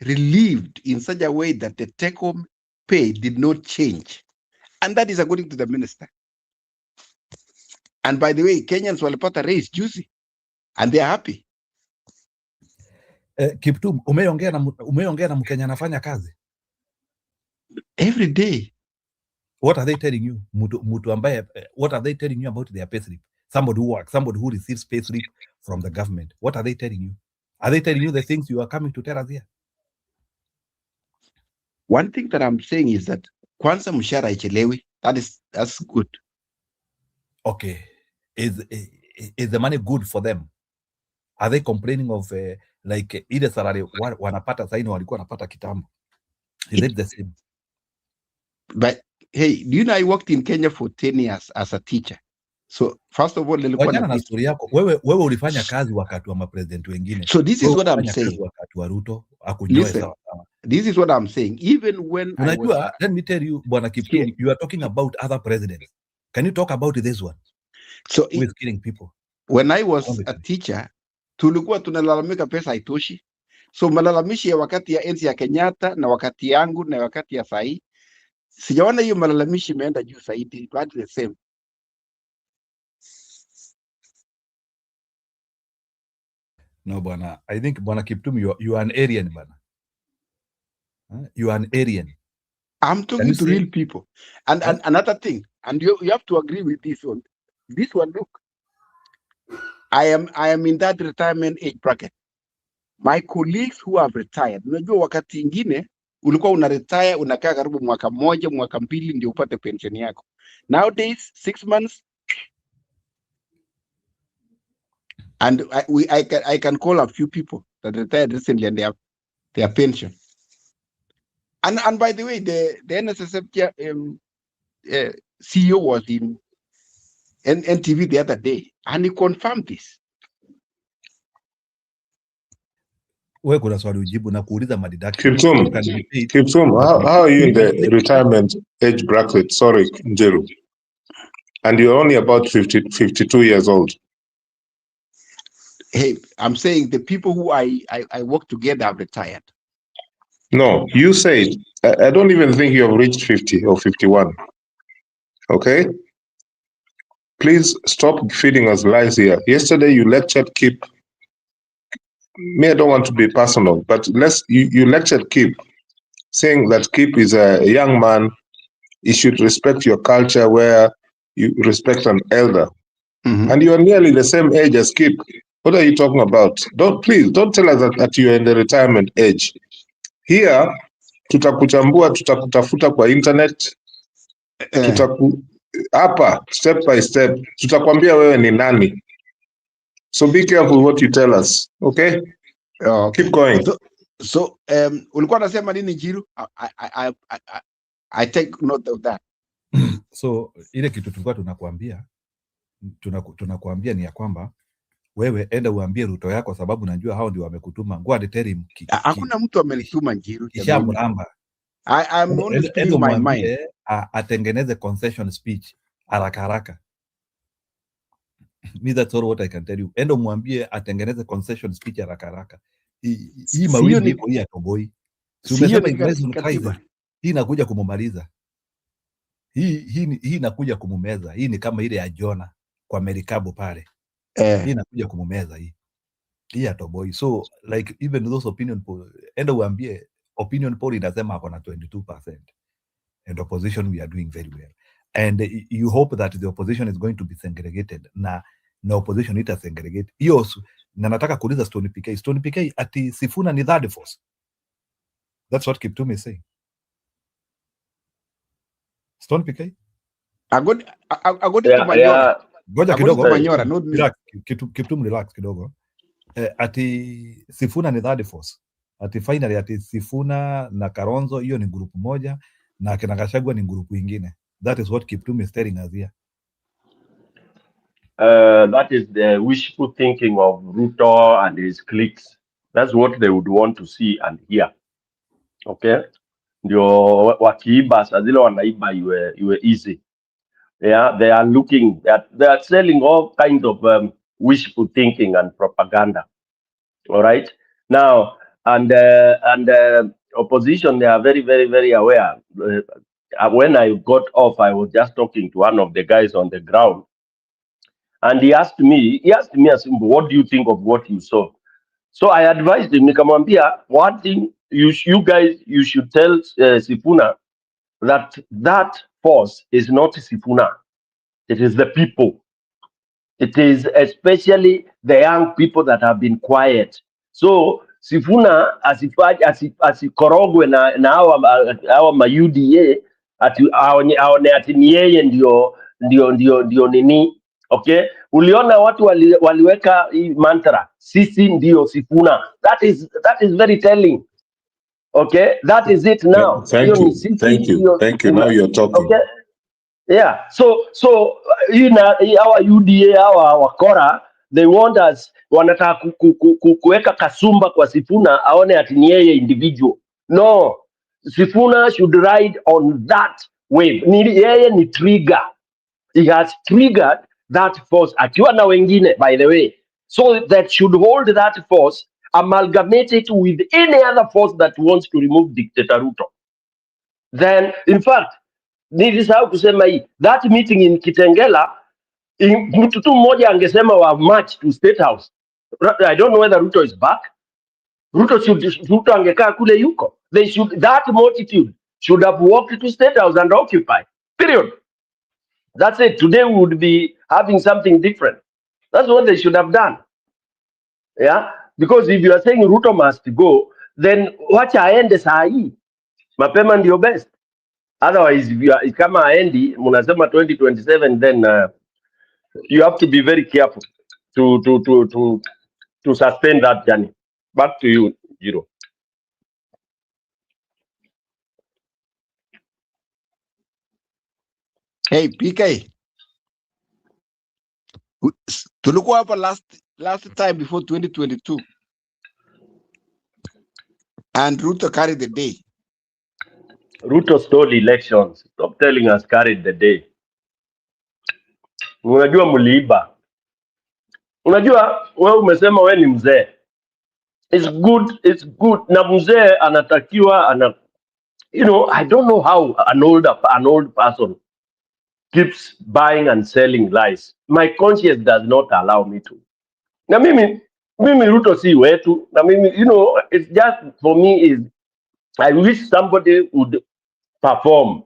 relieved in such a way that the take-home pay did not change. And that is according to the minister. And by the way, Kenyans walipata raise juicy, and they are happy. Kiptum, umeongea na Mkenya anafanya kazi every day. What are they telling you? Mutu ambaye, what are they telling you about their payslip? Somebody who works, somebody who receives payslip from the government. What are they telling you? Are they telling you the things you are coming to tell us here? One thing that I'm saying is that kwanza mshahara ichelewi. That's good. Okay, is the money good for them? Are they complaining of like ile salary wanapata saini walikuwa wanapata kitambo? Is it the same? But hey, do you know I worked in Kenya for 10 years as a teacher? So first of all, wajana na story yako, wewe ulifanya kazi wakati wa mapresident wengine. So this is what I'm saying. Wakati wa Ruto akunyoe sawa sawa. This is what I'm saying. Even when unajua, let me tell you, Bwana Kiptum, you are talking about other presidents. Can you talk about this one? So who is killing people? When I was a teacher, tulikuwa tunalalamika pesa haitoshi. So malalamishi ya wakati ya enzi ya Kenyatta na wakati yangu na wakati ya sahi, sijaona hiyo malalamishi imeenda juu zaidi, but the same. No, Bwana, I think Bwana Kiptum, you are an Aryan, Bwana. You are an Aryan. I'm talking to real people. And another thing, and you have to agree with this one. This one, look, I am in that retirement age bracket. My colleagues who have retired, unajua wakati ingine ulikuwa una retire unakaa karibu mwaka moja, mwaka mbili ndio upate pension yako. Nowadays 6 months, and I can call a few people that retired recently and they have their pension. And by the way, the NSSF CEO was in NTV the other day, and he confirmed this. Wewe kuna swali ujibu na kuuliza madidaction. Kiptum, how are you in the retirement age bracket? Sorry, Njeru. And you're only about 52 years old. Hey, I'm saying the people who I work together have retired. No, you said, I don't even think you have reached 50 or 51. Okay? Please stop feeding us lies here. Yesterday you lectured Kip. Me, I don't want to be personal, but you lectured Kip, saying that Kip is a young man. You should respect your culture where you respect an elder. And you are nearly the same age as Kip. What are you talking about? Please don't tell us that you are in the retirement age. Here, tutakuchambua, tutakutafuta kwa internet, hapa step by step, tutakwambia wewe ni nani. So be careful what you tell us, okay? Keep going. So ulikuwa unasema nini Jiru? I take note of that. So ile kitu tulikuwa tunakuambia ni ya kwamba wewe enda uambie Ruto yako, sababu najua hao ndio wamekutuma. Go and tell him. Hakuna mtu amenituma Njiru. Kisha mramba. I'm only speaking my mind. Atengeneze concession speech haraka haraka. Me, that's all what I can tell you. Enda mwambie atengeneze concession speech haraka haraka. Hii mawili iko hii atoboi. Si umesema Ibrahim Kaiser. Hii inakuja kumumaliza. Hii inakuja kumumeza. Hii ni kama ile ya Jona kwa Merikabo pale. Hii inakuja kumumeza hii. Hii atoboi. So like even those opinion poll, enda uambie opinion poll inasema ako na 22%. And opposition, we are doing very well. And you hope that the opposition is going to be segregated. Na opposition ita segregate. Hiyo na nataka kuuliza Stone PK ati Sifuna ni third force. That's what Kiptum is saying. Stone PK? Agodi to Manyora. Goja kidogo. Manyora, not me. Kiptum relax kidogo. Ati Sifuna ni third force. Ati finally ati Sifuna na Karonzo hiyo ni group moja na kina Gachagua ni group ingine. That is what Kiptum is telling us here. That is the wishful thinking of Ruto and his cliques. That's what they would want to see and hear. Okay? Ndio wakiiba saa zile wanaiba iwe easy. Yeah, they are looking at, they are selling all kinds of wishful thinking and propaganda. All right. Now, and opposition, they are very, very, very aware. When I got off, I was just talking to one of the guys on the ground, and he asked me, what do you think of what you saw? So I advised him, nikamwambia, one thing you guys should tell Sifuna that force is not Sifuna. It is the people. It is especially the young people that have been quiet. So Sifuna asikorogwe na hawa ma UDA aone ati ni yeye ndio nini. Okay, uliona watu waliweka hii mantra, sisi ndio Sifuna. That is very telling. Okay, that is it now. Thank you. Now you're talking. Okay. Yeah, so our UDA, our wakora, they want us, wanataka kuweka kasumba kwa Sifuna aone ati ni yeye individual. No, Sifuna should ride on that wave. Yeye ni trigger. He has triggered that force akiwa na wengine, by the way. So that should hold that force, amalgamate it with any other force that wants to remove Dictator Ruto. Then, in fact, nilisahau kusema hii, that meeting in Kitengela, mtu tu mmoja angesema wa march to State House. I don't know whether Ruto is back. Ruto angekaa kule yuko. That multitude should have walked to State House and occupy. Period. That's it. Today we would be having something different. That's what they should have done. Yeah? Because if you are saying Ruto must go, then wacha aende saa hii. Mapema ndio best. Otherwise, if kama aendi, munasema 2027, then you have to be very careful to sustain that journey. Back to you, Jiro. Hey, PK. Tulikuwa hapa last time before 2022. And Ruto carried the day. Ruto stole elections. Stop telling us carried the day. Unajua muliiba. Unajua wewe umesema wewe ni mzee. It's good. Na mzee anatakiwa I don't know how an old person keeps buying and selling lies. My conscience does not allow me to. Na mimi Ruto si wetu. Na mimi, it's just for me is I wish somebody would perform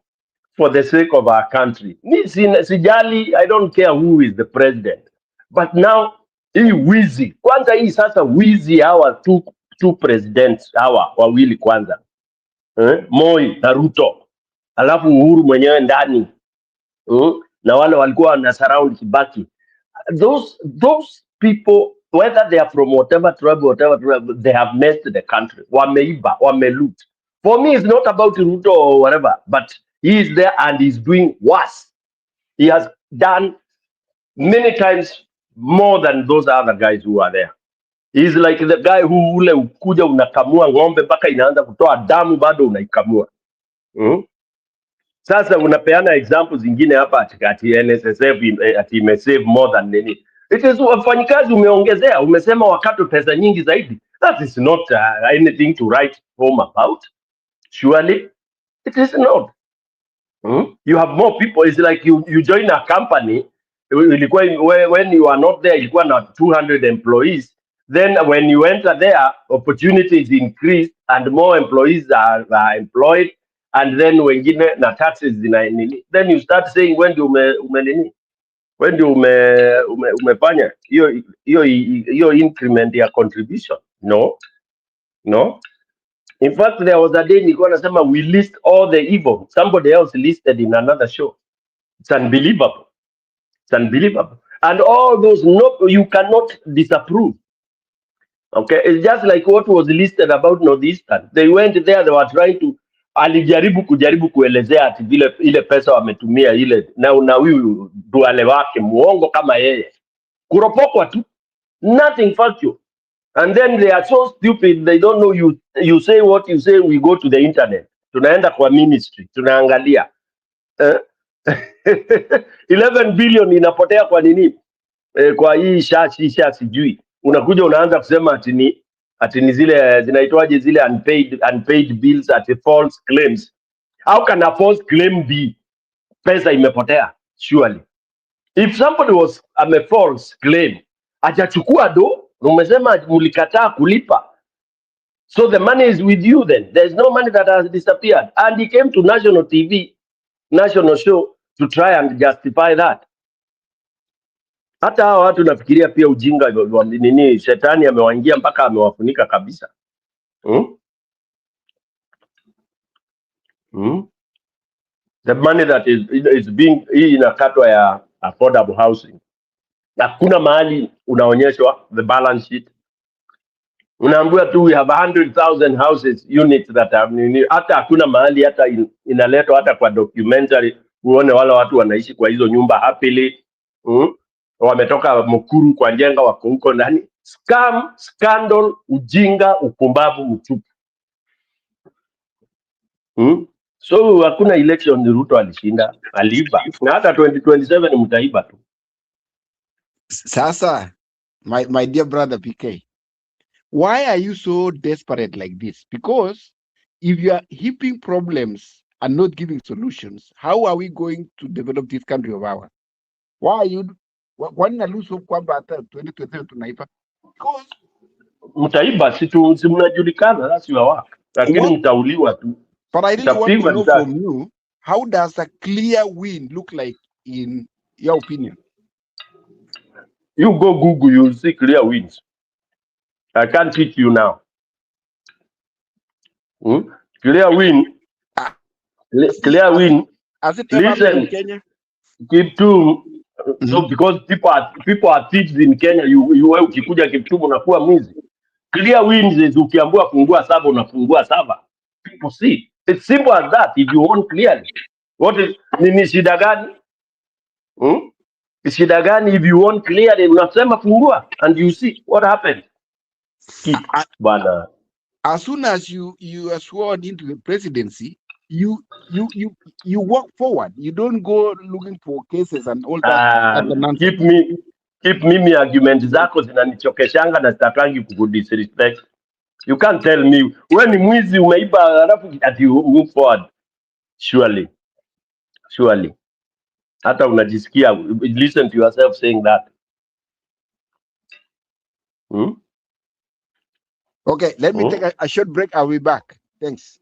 for the sake of our country. Sijali, I don't care who is the president. But now, hii wizi. Kwanza hii sasa wizi hawa two presidents hawa wawili kwanza. Moi na Ruto. Alafu Uhuru mwenyewe ndani. Na wale walikuwa na surround Kibaki. Those people, whether they are from whatever tribe, they have messed the country. Wameiba, wameloot. For me, it's not about Ruto or whatever, but he is there and he's doing worse. He has done many times more than those other guys who are there. He's like the guy who ule ukuja unakamua ng'ombe mpaka inaanza kutoa damu bado unaikamua. Sasa unapeana examples zingine hapa ati NSSF ati imesave more than nini. It is wafanyikazi umeongezea, umesema wakati pesa nyingi zaidi. That is not anything to write home about. Surely, it is not. You have more people. It's like you join a company. When you are not there, ilikuwa na 200 employees. Then when you enter there, opportunities increase and more employees are employed. And then wengine na taxes then you start saying when do umefanya hiyo increment ya contribution. No. In fact, there was a day nilikuwa nasema we list all the evil. Somebody else listed in another show. It's unbelievable. And all those, you cannot disapprove. Okay, it's just like what was listed about Northeastern. They went there, they were trying to kujaribu kuelezea ati vile ile pesa wametumia ile na huyu duale wake muongo kama yeye. Kuropokwa tu. Nothing factual. And then they are so stupid, they don't know you say what you say, we go to the internet. Tunaenda kwa ministry, tunaangalia. 11 billion inapotea kwa nini? kwa hii shisha sijui. Unakuja unaanza kusema ati ni zile zinaitwaje zile unpaid bills ati false claims. How can a false claim be pesa imepotea? Surely. If somebody was a false claim, hajachukua do, umesema mlikataa kulipa. So the money is with you then. There's no money that has disappeared. And he came to national TV, national show to try and justify that. Hata hawa watu nafikiria pia ujinga nini, shetani amewaingia mpaka amewafunika kabisa. The money that is being hii inakatwa ya affordable housing. Na kuna mahali unaonyeshwa the balance sheet. Unaambiwa tu we have 100,000 houses units that have hata hakuna mahali hata inaletwa hata kwa documentary uone wale watu wanaishi kwa hizo nyumba happily. Wametoka Mukuru kwa Njenga wako huko ndani. Scam, scandal, ujinga, upumbavu mtupu. So hakuna election Ruto alishinda, aliiba. Na hata 2027 mtaiba tu. Sasa, my dear brother PK, why are you so desperate like this? Because if you are heaping problems and not giving solutions, how are we going to develop this country of ours? Why are you na lose hope kwamba hata 2027 tunaiba? Because mtaiba si mnajulikana, that's your work. Lakini mtauliwa tu. But I really want to know from you, how does a clear win look like in your opinion? You go Google, you'll see clear wins. I can't teach you now. Clear win. Clear win. Has it ever happened in Kenya? Kiptum. So because people are thieves in Kenya, you ukikuja Kiptum unakuwa mwizi. Clear wins is ukiambiwa fungua saba unafungua saba. People see. It's simple as that if you want clearly. What is nini shida gani? Shida gani if you want clearly unasema fungua and you see what happens. As soon as you are sworn into the presidency, you walk forward. You don't go looking for cases and all that. Keep me argument zako zinanichokeshanga na sitakangi kukudisrespect. You can't tell me when mwizi umeiba alafu that you move forward. Surely. Hata unajisikia, listen to yourself saying that. Okay, let me take a short break. I'll be back. Thanks.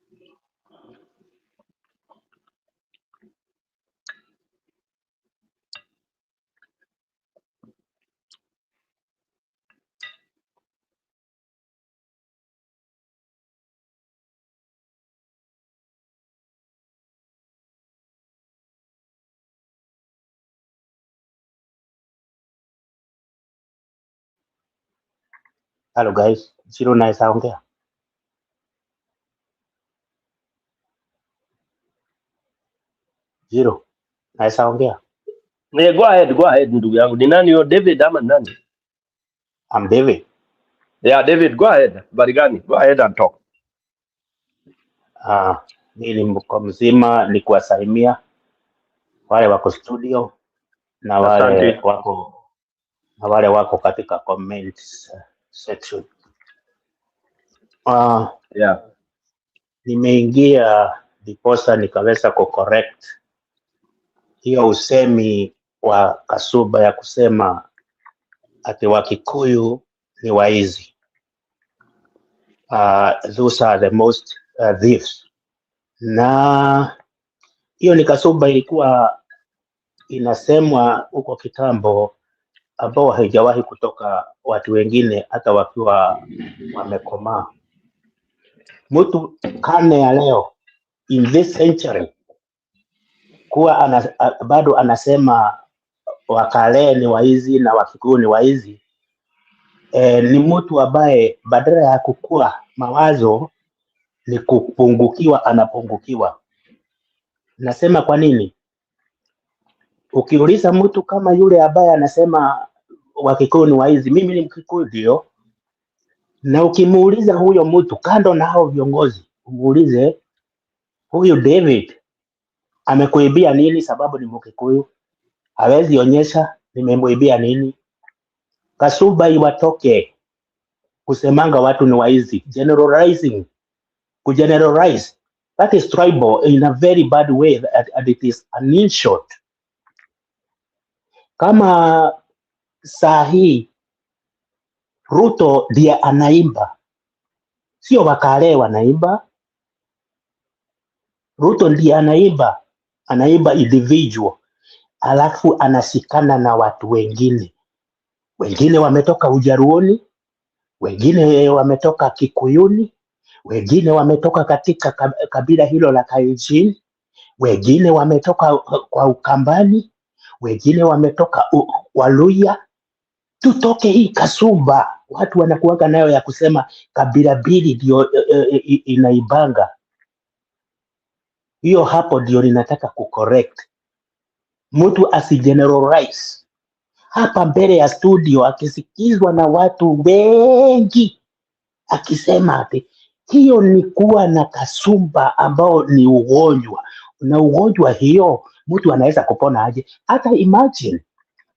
Hello guys, Zero nice ongea. Zero nice ongea. Go ahead ndugu yangu. Ni nani yo, David ama nani? I'm David. Yeah, David, go ahead. Barigani, go ahead and talk. Mimi mko mzima, ni kuwasalimia wale wako studio na wale wako katika comments section. Yeah. Nimeingia diposa nikaweza kucorrect hiyo usemi wa Kasuba ya kusema ati Wakikuyu ni waizi. Those are the most thieves. Na hiyo ni Kasuba ilikuwa inasemwa huko kitambo, ambao haijawahi kutoka watu wengine hata wakiwa wamekomaa. Mtu karne ya leo, in this century, kuwa bado anasema Wakale ni waizi na Wakikuyu ni waizi, ni mtu ambaye badala ya kukua mawazo ni kupungukiwa, anapungukiwa. Nasema kwa nini? Ukiuliza mtu kama yule ambaye anasema Wakikuyu ni waizi, mimi ni Mkikuyu ndio, na ukimuuliza huyo mtu kando na hao viongozi, umuulize huyu David amekuibia nini sababu ni Mkikuyu, hawezi onyesha nimemuibia nini. Kasumba iwatoke kusemanga watu ni waizi, kugeneralize. That is tribal in a very bad way, and it is an insult. Kama saa hii Ruto ndiye anaimba, sio Wakale wanaimba. Ruto ndiye anaimba individual, alafu anashikana na watu wengine wametoka Ujaruoni, wengine wametoka Kikuyuni, wengine wametoka katika kabila hilo la Kalenjin, wengine wametoka kwa Ukambani, wengine wametoka Waluya. Tutoke hii kasumba watu wanakuwaga nayo ya kusema kabila mbili ndio inaibanga hiyo. Hapo ndio ninataka kucorrect. Mtu asigeneralize hapa mbele ya studio akisikizwa na watu wengi akisema ati hiyo ni kuwa na kasumba ambao ni ugonjwa, na ugonjwa hiyo mtu anaweza kupona aje? Hata imagine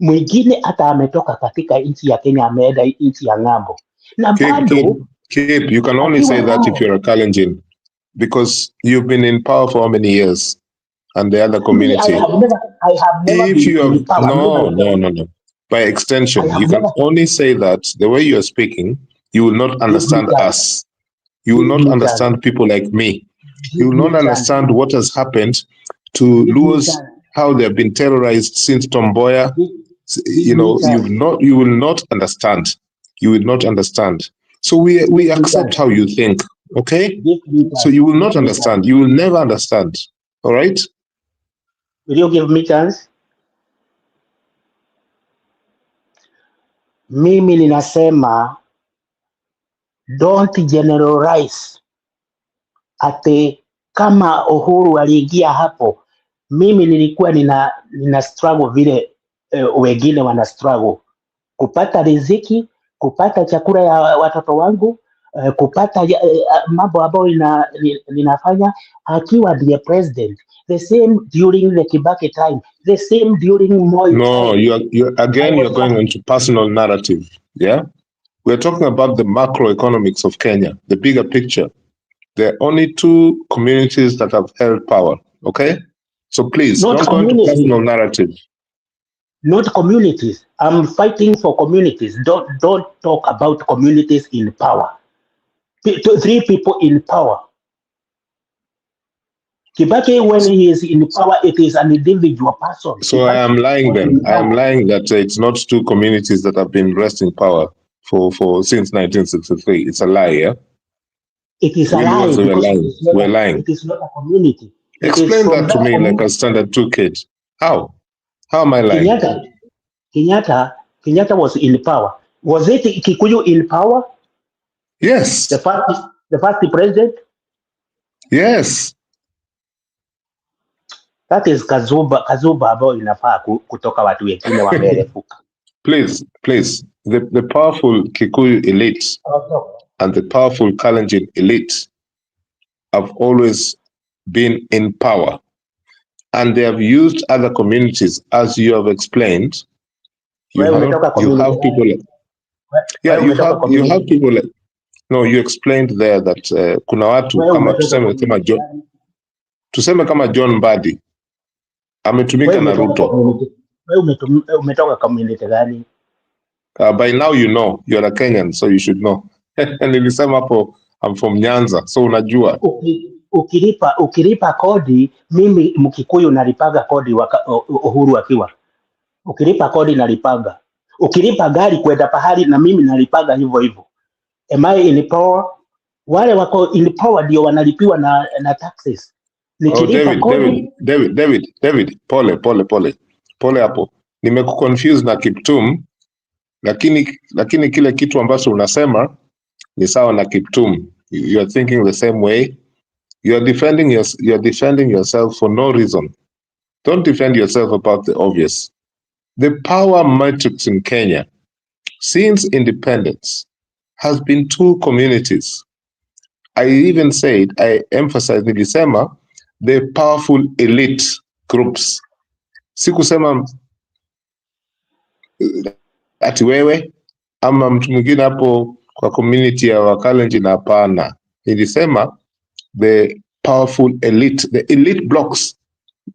mwingine hata ametoka katika nchi ya Kenya ameenda nchi ya ng'ambo na bado you can only say that if you're a Kalenjin because you've been in power for how many years and the other community. I have never If been you have in power. no. By extension, you can only say that the way you are speaking, you will not understand us. You will not understand people like me. You will not understand what has happened to Luos, how they have been terrorized since Tomboya. You know, you will not understand. You will not understand. So we accept how you think, okay? So you will not understand. You will never understand. All right? Will you give me chance? Mimi ninasema don't generalize. Ate kama Uhuru aliingia hapo, mimi nilikuwa nina struggle vile wengine wana struggle kupata riziki, kupata chakula ya watoto wangu, kupata mambo ambayo ninafanya akiwa the president. The same during the Kibaki time, the same during Moi time. No, you're going into personal narrative. Yeah, we're talking about the macroeconomics of Kenya, the bigger picture. There are only two communities that have held power. Okay, so please don't go into personal narrative. Not communities. I'm fighting for communities. Don't talk about communities in power. Three people in power. Kibaki, when he is in power, it is an individual person. So I am lying then. I am lying that it's not two communities that have been resting power for since 1963. It's a lie, yeah? It is a lie. We're lying. It is not a community. Explain that to me like a standard 2 kid. How? How am I lying? Kenyatta was in power. Was it Kikuyu in power? Yes. The first president? Yes. That is kazuba ambao inafaa kutoka watu wengine wamerefuka. Please, the powerful Kikuyu elite and the powerful Kalenjin elite have always been in power, and they have used other communities, as you have explained. You have people like, no, you explained there that kuna watu kama tuseme kama John Mbadi ametumika na Ruto. Umetoka community gani? By now you know, you're a Kenyan, so you should know. Nilisema hapo I'm from Nyanza, so unajua. Ukilipa kodi, mimi Mkikuyu nalipaga kodi Uhuru akiwa. Ukilipa kodi nalipaga. Ukilipa gari kwenda pahali na mimi nalipaga hivyo. Am I in power? Wale wako in power ndio wanalipiwa na taxes. David, pole hapo. Nimekuconfuse na Kiptum, lakini kile kitu ambacho unasema ni sawa na Kiptum. You are thinking the same way. You are defending yourself for no reason. Don't defend yourself about the obvious. The power matrix in Kenya since independence has been two communities. I even said, I emphasized nilisema the powerful elite groups. Sikusema ati wewe, ama mtu mwingine hapo kwa community ya Wakalenjin, hapana. Nilisema the powerful elite, the elite blocks.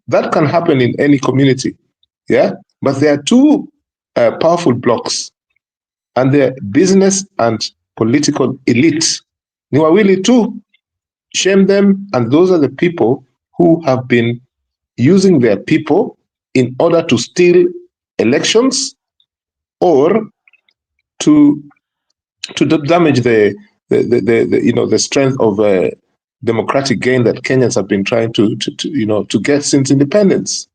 That can happen in any community, yeah? But there are two powerful blocks, and the business and political elite. Ni wawili tu, shame them, and those are the people who have been using their people in order to steal elections or to damage the strength of democratic gain that Kenyans have been trying to get since independence.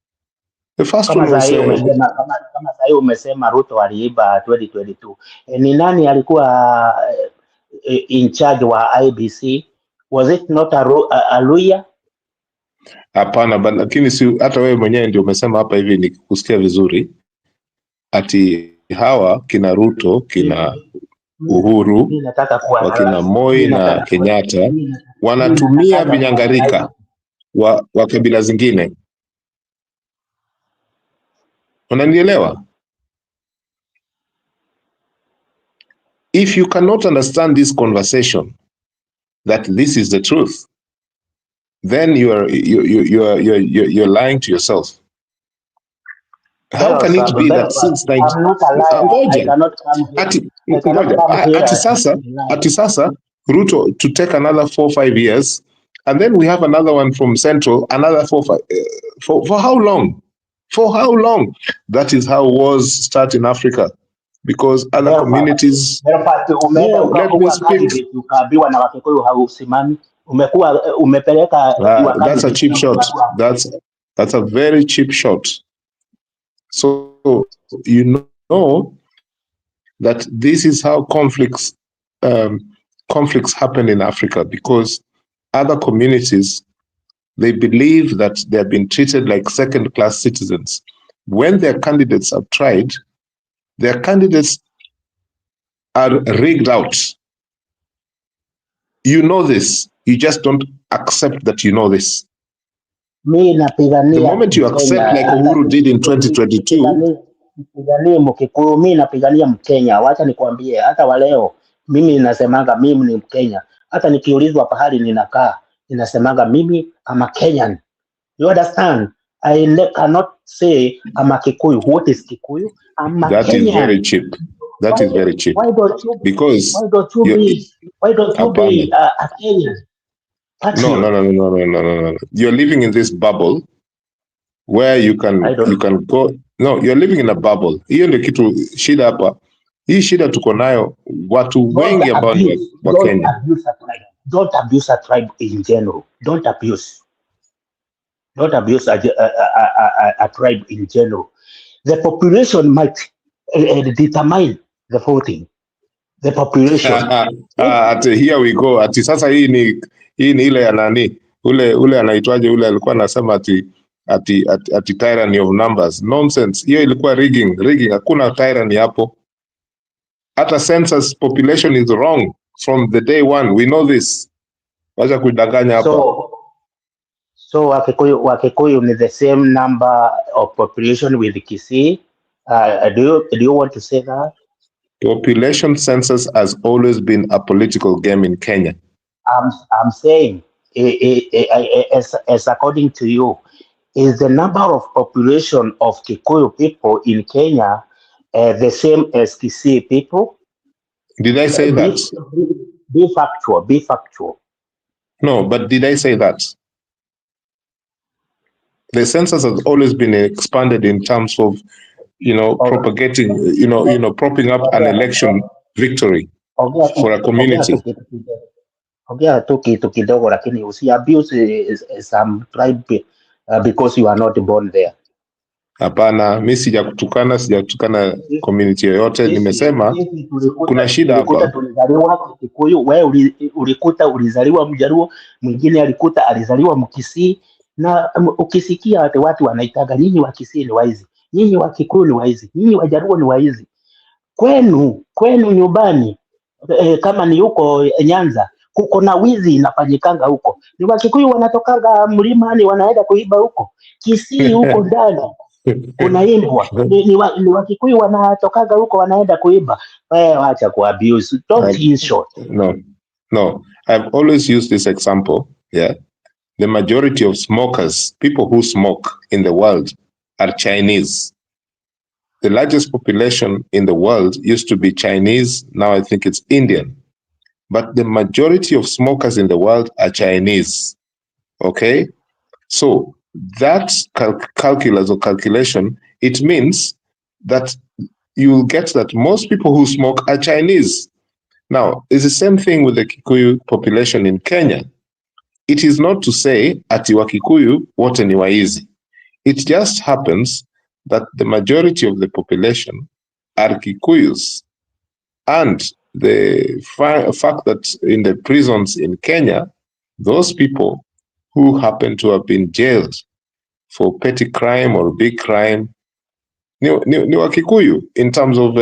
The first one was kama sahi umesema Ruto aliiba 2022. Ni nani alikuwa in charge wa IBC? Was it not a Luya? Hapana, lakini si hata wewe mwenyewe ndio umesema hapa hivi, nikusikia vizuri, ati hawa kina Ruto, kina Uhuru, wakina Moi na Kenyatta wanatumia vinyangarika wa kabila zingine. Unanielewa? If you cannot understand this conversation, that this is the truth, then you're lying to yourself. How can it be that since ati sasa Ruto to take another 4-5 years, and then we have another one from Central, another 4-5 for how long? For how long? That is how wars start in Africa, because other communities. No, let me speak. That's a cheap shot. That's a very cheap shot. So you know that this is how conflicts happen in Africa, because other communities, they believe that they have been treated like second-class citizens. When their candidates have tried, their candidates are rigged out. You know this. You just don't accept that you know this. The moment you accept, like Uhuru did in 2022. Mimi napigania Mkenya. Wacha nikwambie, hata waleo mimi ninasemanga mimi ni Mkenya. Hata nikiulizwa pahali ninakaa, ninasemanga mimi am a Kenyan. You understand? I cannot say I'm a Kikuyu. What is Kikuyu? I'm a Kenyan. That is very cheap. That is very cheap. Why don't you be a Kenyan? No. You're living in this bubble where you can go. No, you're living in a bubble. Hiyo ndio kitu shida hapa. Hii shida tuko nayo watu wengi ambao ni wa Kenya. Don't abuse a tribe in general. Don't abuse a tribe in general. The population might determine the voting. The population. Here we go. Ati sasa hii ni ile ya nani? Ule anaitwaje ule alikuwa anasema ati tyranny of numbers. Nonsense. Hiyo ilikuwa rigging. Hakuna tyranny hapo. Hata census population is wrong from the day one. We know this. Wacha kudanganya hapa. So Wakikuyu is the same number of population with Kisii. Do you want to say that? Population census has always been a political game in Kenya. I'm saying, as according to you, is the number of population of Kikuyu people in Kenya the same as Kisii people? Did I say that? Be factual. No, but did I say that? The census has always been expanded in terms of, propagating, propping up an election victory for a community. Ongea tu kitu kidogo, lakini usiabuse some tribe because you are not born there. Hapana, mimi sijakutukana community yoyote. Nimesema kuna shida hapa. Tulizaliwa Kikuyu, wewe ulikuta ulizaliwa Mjaruo, mwingine alikuta alizaliwa Mkisii, na ukisikia watu wanaitaga nyinyi wa Kisii ni waizi, nyinyi wa Kikuyu ni waizi, nyinyi wa Jaruo ni waizi. Kwenu nyumbani kama ni huko Nyanza kuko na wizi inafanyikanga huko. Ni Wakikuyu wanatokanga mlimani wanaenda kuiba huko. Kisii huko ndani. kunaimbwa ni Wakikuyu wanatokaga huko wanaenda kuimba. Wewe acha kuabuse, don't use short. No, I've always used this example. Yeah, the majority of smokers, people who smoke in the world, are Chinese. The largest population in the world used to be Chinese. Now I think it's Indian. But the majority of smokers in the world are Chinese. Okay? So that calculus or calculation, it means that you will get that most people who smoke are Chinese. Now, it's the same thing with the Kikuyu population in Kenya. It is not to say ati wa Kikuyu wote ni waizi. It just happens that the majority of the population are Kikuyus. And the fact that in the prisons in Kenya, those people who happen to have been jailed for petty crime or big crime, ni wa Kikuyu in terms of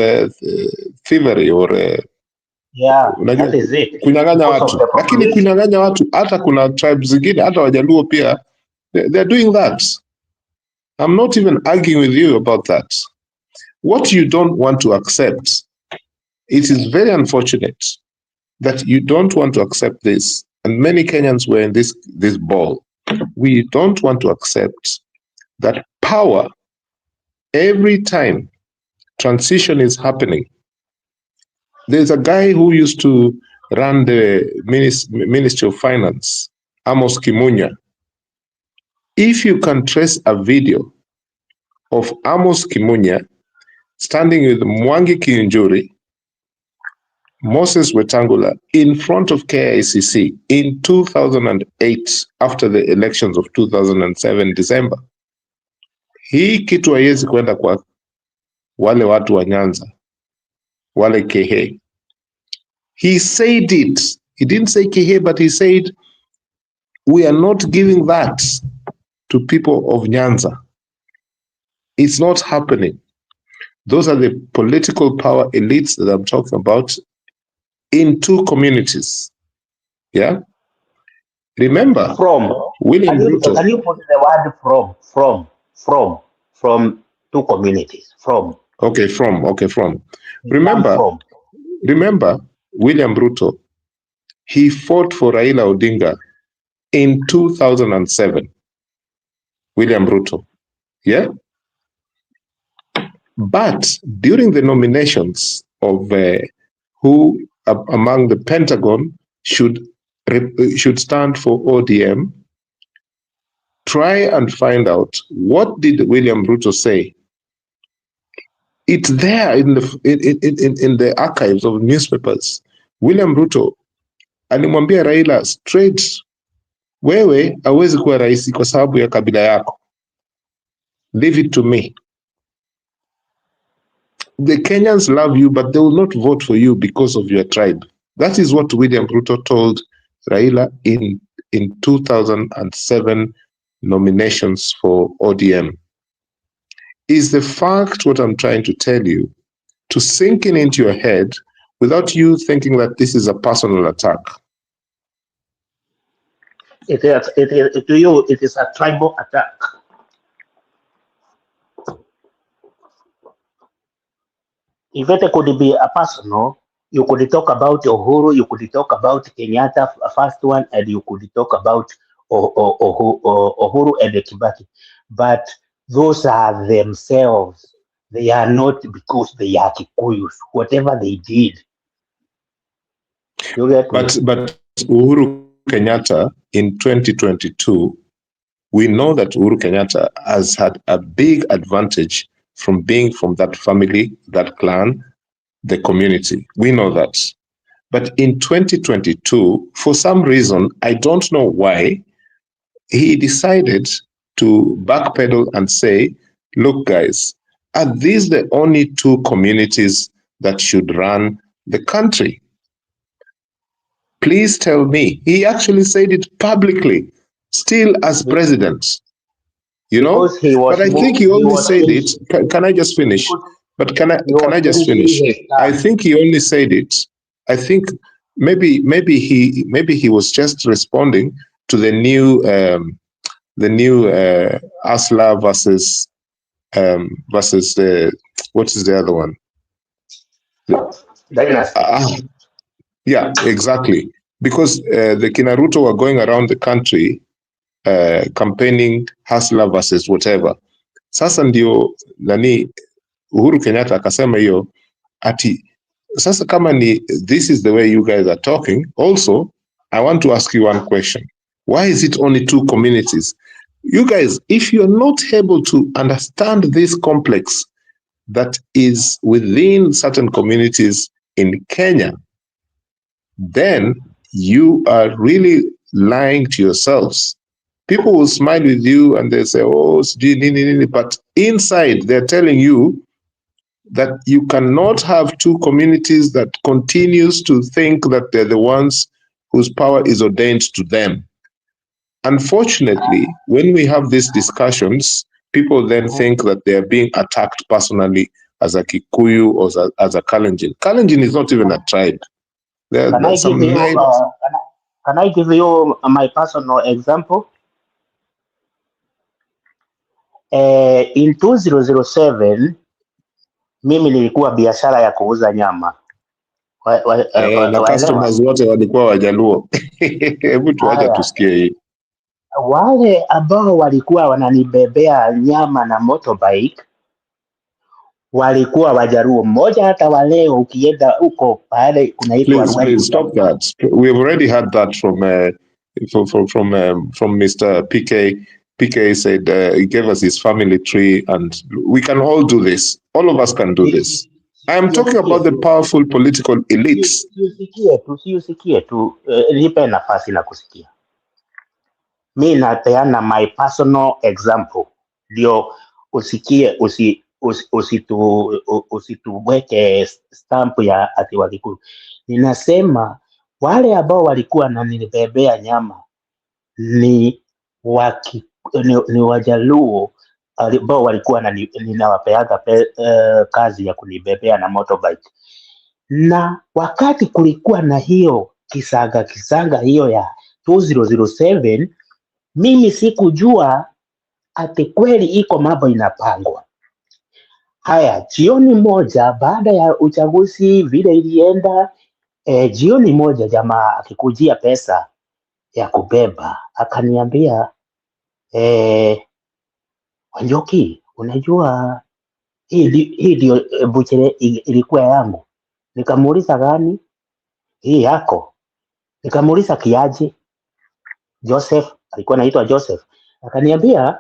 thievery or that is it. Kunyang'anya watu. Lakini kunyang'anya watu, hata kuna tribes zingine, hata Wajaluo pia, they're doing that. I'm not even arguing with you about that. What you don't want to accept, it is very unfortunate that you don't want to accept this. And many Kenyans were in this ball. We don't want to accept that power, every time transition is happening. There's a guy who used to run the Ministry of Finance, Amos Kimunya. If you can trace a video of Amos Kimunya standing with Mwangi Kiunjuri, Moses Wetangula in front of KICC in 2008, after the elections of 2007 December, hii kitu haiwezi kwenda kwa wale watu wa Nyanza, wale Kehe. He said it. He didn't say Kehe, but he said, we are not giving that to people of Nyanza. It's not happening. Those are the political power elites that I'm talking about in two communities. Yeah? Remember, William Ruto. Can you put the word from two communities? From. Okay, from. Remember, William Ruto, he fought for Raila Odinga in 2007. William Ruto. Yeah? But during the nominations of who among the Pentagon should stand for ODM, try and find out what did William Ruto say. It's there in the archives of newspapers. William Ruto alimwambia Raila straight, wewe hawezi kuwa rais kwa sababu ya kabila yako. Leave it to me. The Kenyans love you, but they will not vote for you because of your tribe. That is what William Ruto told Raila in 2007 nominations for ODM. Is the fact what I'm trying to tell you to sink into your head without you thinking that this is a personal attack? To you, it is a tribal attack. If it could be a personal, you could talk about Uhuru, you could talk about Kenyatta, first one, and you could talk about Uhuru and Kibaki. But those are themselves. They are not because they are Kikuyus, whatever they did. You get but Uhuru Kenyatta in 2022, we know that Uhuru Kenyatta has had a big advantage from being from that family, that clan, the community. We know that. But in 2022, for some reason, I don't know why, he decided to backpedal and say, look, guys, are these the only two communities that should run the country? Please tell me. He actually said it publicly, still as president. You know, but I think he only said it. Can I just finish? But can I just finish? I think he only said it. I think maybe he was just responding to the new Asla versus versus what is the other one? Yeah, exactly. Because the Kinaruto were going around the country campaigning hustler versus whatever. Sasa ndio Uhuru Kenyatta akasema hiyo ati sasa kama ni this is the way you guys are talking. Also, I want to ask you one question. Why is it only 2 communities? You guys, if you're not able to understand this complex that is within certain communities in Kenya, then you are really lying to yourselves. People will smile with you and they say, oh, but inside they're telling you that you cannot have 2 communities that continues to think that they're the ones whose power is ordained to them. Unfortunately, when we have these discussions, people then think that they are being attacked personally as a Kikuyu or as a Kalenjin. Kalenjin is not even a tribe. Can I give you my personal example? In 2007 mimi nilikuwa biashara ya kuuza nyama. Na customers wote walikuwa Wajaluo. Hebu tuaje tusikie hii. Wale ambao walikuwa wananibebea nyama na motorbike walikuwa Wajaluo. Mmoja hata waleo ukienda huko pale kunaitwa Please stop that. We've already had that from Mr. PK. PK said he gave us his family tree, and we can all do this. All of us can do this. I am talking about the powerful political elites. Usikie tu, nipe nafasi na kusikia. Mi napeana my personal example. Ndio usikie, usituweke stamp ya ati Wakikuyu. Ninasema wale ambao walikuwa wananibebea nyama ni Wajaluo ambao walikuwa ninawapeaga kazi ya kunibebea na motorbike. Na wakati kulikuwa na hiyo kisaga hiyo ya 2007, mimi sikujua ati kweli iko mambo inapangwa. Haya, jioni moja baada ya uchaguzi vile ilienda, jioni moja jamaa akikujia pesa ya kubeba akaniambia, Wanjoki, unajua hii ndio buchere ilikuwa yangu. Nikamuuliza gani? Hii yako. Nikamuuliza kiaje? Joseph, alikuwa anaitwa Joseph. Akaniambia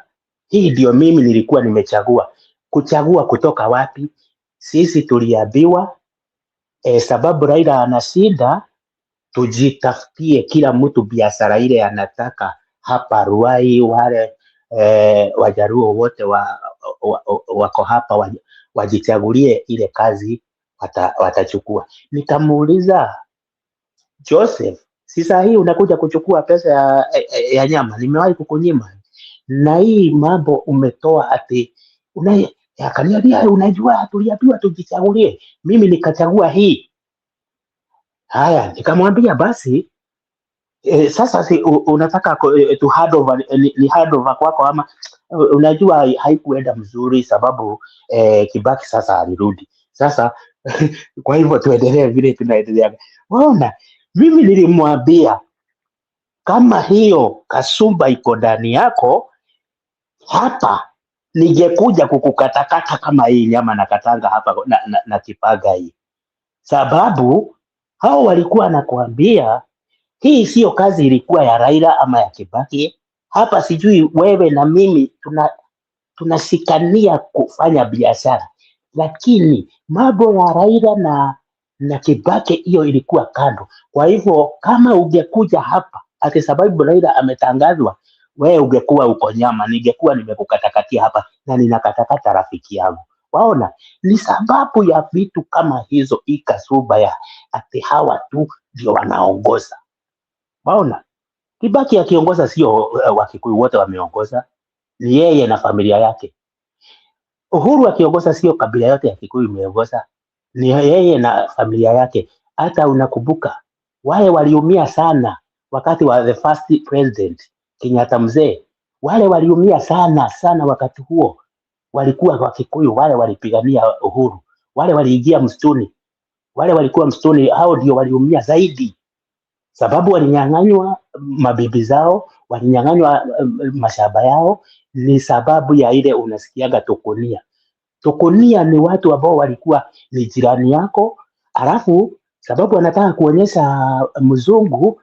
hii ndio mimi nilikuwa nimechagua. Kuchagua kutoka wapi? Sisi tuliambiwa sababu Raila anashinda, tujitafutie kila mtu biashara ile anataka hapa Ruai. Wale Wajaruo wote wako hapa wajichagulie ile kazi watachukua. Nikamuuliza Joseph, si saa hii unakuja kuchukua pesa ya nyama? Nimewahi kukunyima? Na hii mambo umetoa ati akaniambia, unajua tuliambiwa tujichagulie, mimi nikachagua hii. Haya, nikamwambia basi sasa si unataka to hand over, ni hand over kwako ama? Unajua haikuenda mzuri sababu Kibaki sasa alirudi. Sasa kwa hivyo tuendelee vile tunaendelea. Waona, mimi nilimwambia kama hiyo kasumba iko ndani yako, hapa ningekuja kukukatakata kama hii nyama na katanga hapa na kipaga hii, sababu hao walikuwa nakuambia hii sio kazi ilikuwa ya Raila ama ya Kibaki. Hapa sijui wewe na mimi tunasikania kufanya biashara, lakini mambo ya Raila na Kibaki hiyo ilikuwa kando. Kwa hivyo kama ungekuja hapa ati sababu Raila ametangazwa, wewe ungekuwa uko nyama, ningekuwa nimekukatakatia hapa na ninakatakata rafiki yangu. Waona, ni sababu ya vitu kama hizo, ikasuba ya ati hawa tu ndio wanaongoza. Waona, Kibaki akiongoza sio Wakikuyu wote wameongoza, ni yeye na familia yake. Uhuru akiongoza sio kabila yote ya Kikuyu imeongoza, ni yeye na familia yake. Hata unakumbuka wale waliumia sana wakati wa the first president Kenyatta mzee, wale waliumia sana wakati huo walikuwa Wakikuyu, wale walipigania uhuru, wale waliingia msituni, wale walikuwa msituni, hao ndio waliumia zaidi, sababu walinyang'anywa mabibi zao, walinyang'anywa mashamba yao, ni sababu ya ile unasikiaga tukunia. Tukunia ni watu ambao walikuwa ni jirani yako, alafu sababu anataka kuonyesha mzungu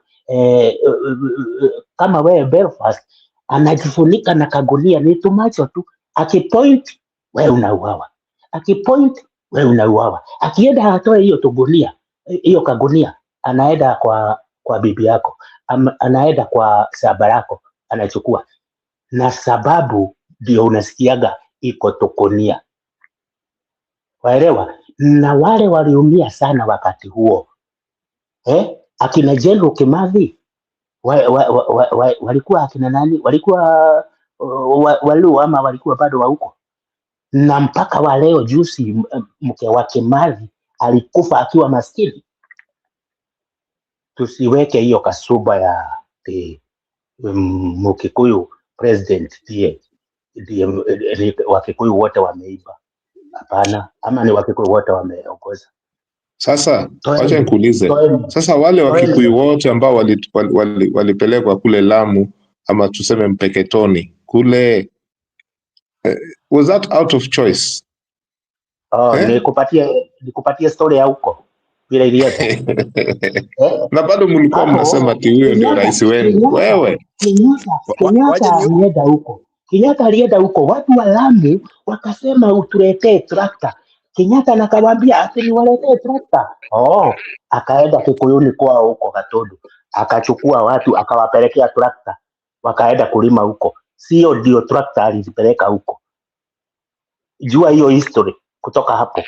kama wewe Belfast, anajifunika na kagunia, ni tumacho tu, akipoint wewe unauawa, akipoint wewe unauawa, akienda atoe hiyo tugunia, hiyo kagunia, anaenda kwa bibi yako, anaenda kwa shamba lako, anachukua, na sababu ndio unasikiaga iko tukunia. Waelewa? Na wale waliumia sana wakati huo. Akina General Kimathi walikuwa akina nani? Walikuwa Waluo ama walikuwa bado wa huko? Na mpaka wa leo juzi mke wa Kimathi alikufa akiwa maskini. Tusiweke hiyo kasuba ya Mkikuyu president ndiye Wakikuyu wote wameiba. Hapana, ama ni Wakikuyu wote wameongoza. Sasa wacha nikuulize, sasa wale Wakikuyu wote ambao walipelekwa kule Lamu ama tuseme Mpeketoni kule, was that out of choice? Nikupatie story ya huko vile ilienda. Na bado mlikuwa mnasema ati huyo ndio rais wenu. Wewe Kenyatta alienda huko, watu wa Lamu wakasema utuletee trakta. Kenyatta nakawaambia ati niwaletee trakta. Akaenda Kikuyuni kwao huko Gatundu, akachukua watu akawapelekea trakta, wakaenda kulima huko. Sio ndio trakta alizipeleka huko. Jua hiyo history kutoka hapo.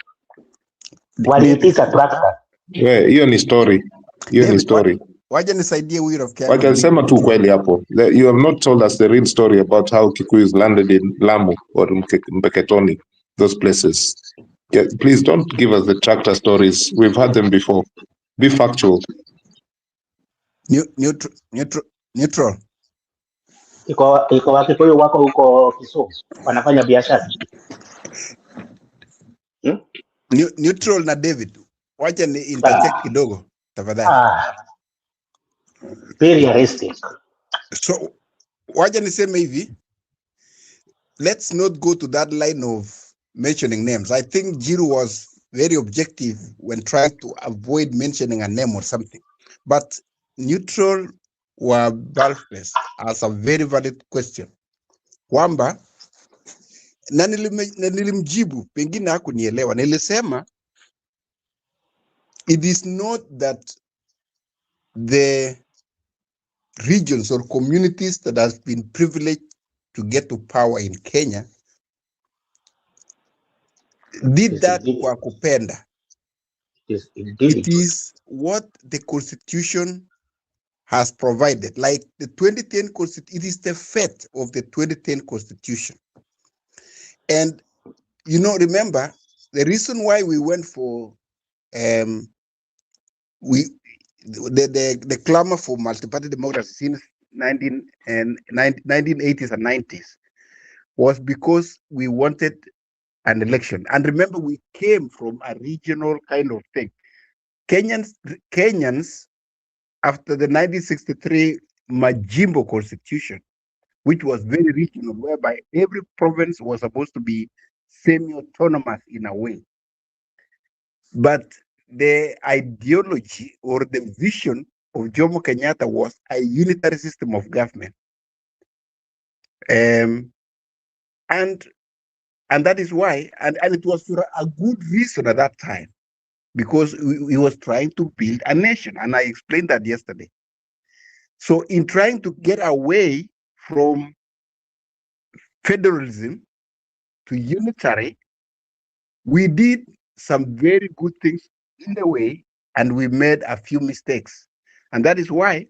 Waliitisha trakta. Hiyo ni story. Hiyo ni story. Waje nisaidie Wheel of Kenya. Wacha sema tu kweli hapo. You have not told us the real story about how Kikuyus landed in Lamu or Mpeketoni, those places. Yeah, please don't give us the tractor stories. We've had them before. Be factual. Neutral. Iko Wakikuyu wako huko Kisumu wanafanya biashara. Neutral na David. Wacha ni interject kidogo tafadhali. Very realistic. So wacha niseme hivi, let's not go to that line of mentioning names. I think Jiru was very objective when trying to avoid mentioning a name or something. But Neutral were Belfast as a very valid question. Kwamba na nilimjibu pengine hakunielewa. Nilisema it is not that the regions or communities that has been privileged to get to power in Kenya did that kwa kupenda. It is what the constitution has provided. Like the 2010 constitution, it is the fate of the 2010 constitution. And remember the reason why we went for the clamor for multi-party democracy since 1980s and 90s was because we wanted an election. And remember, we came from a regional kind of thing. Kenyans after the 1963 Majimbo constitution, which was very regional, whereby every province was supposed to be semi-autonomous in a way. But the ideology or the vision of Jomo Kenyatta was a unitary system of government. And that is why, and it was for a good reason at that time, because he was trying to build a nation. And I explained that yesterday. So in trying to get away from federalism to unitary, we did some very good things in the way, and we made a few mistakes. And that is why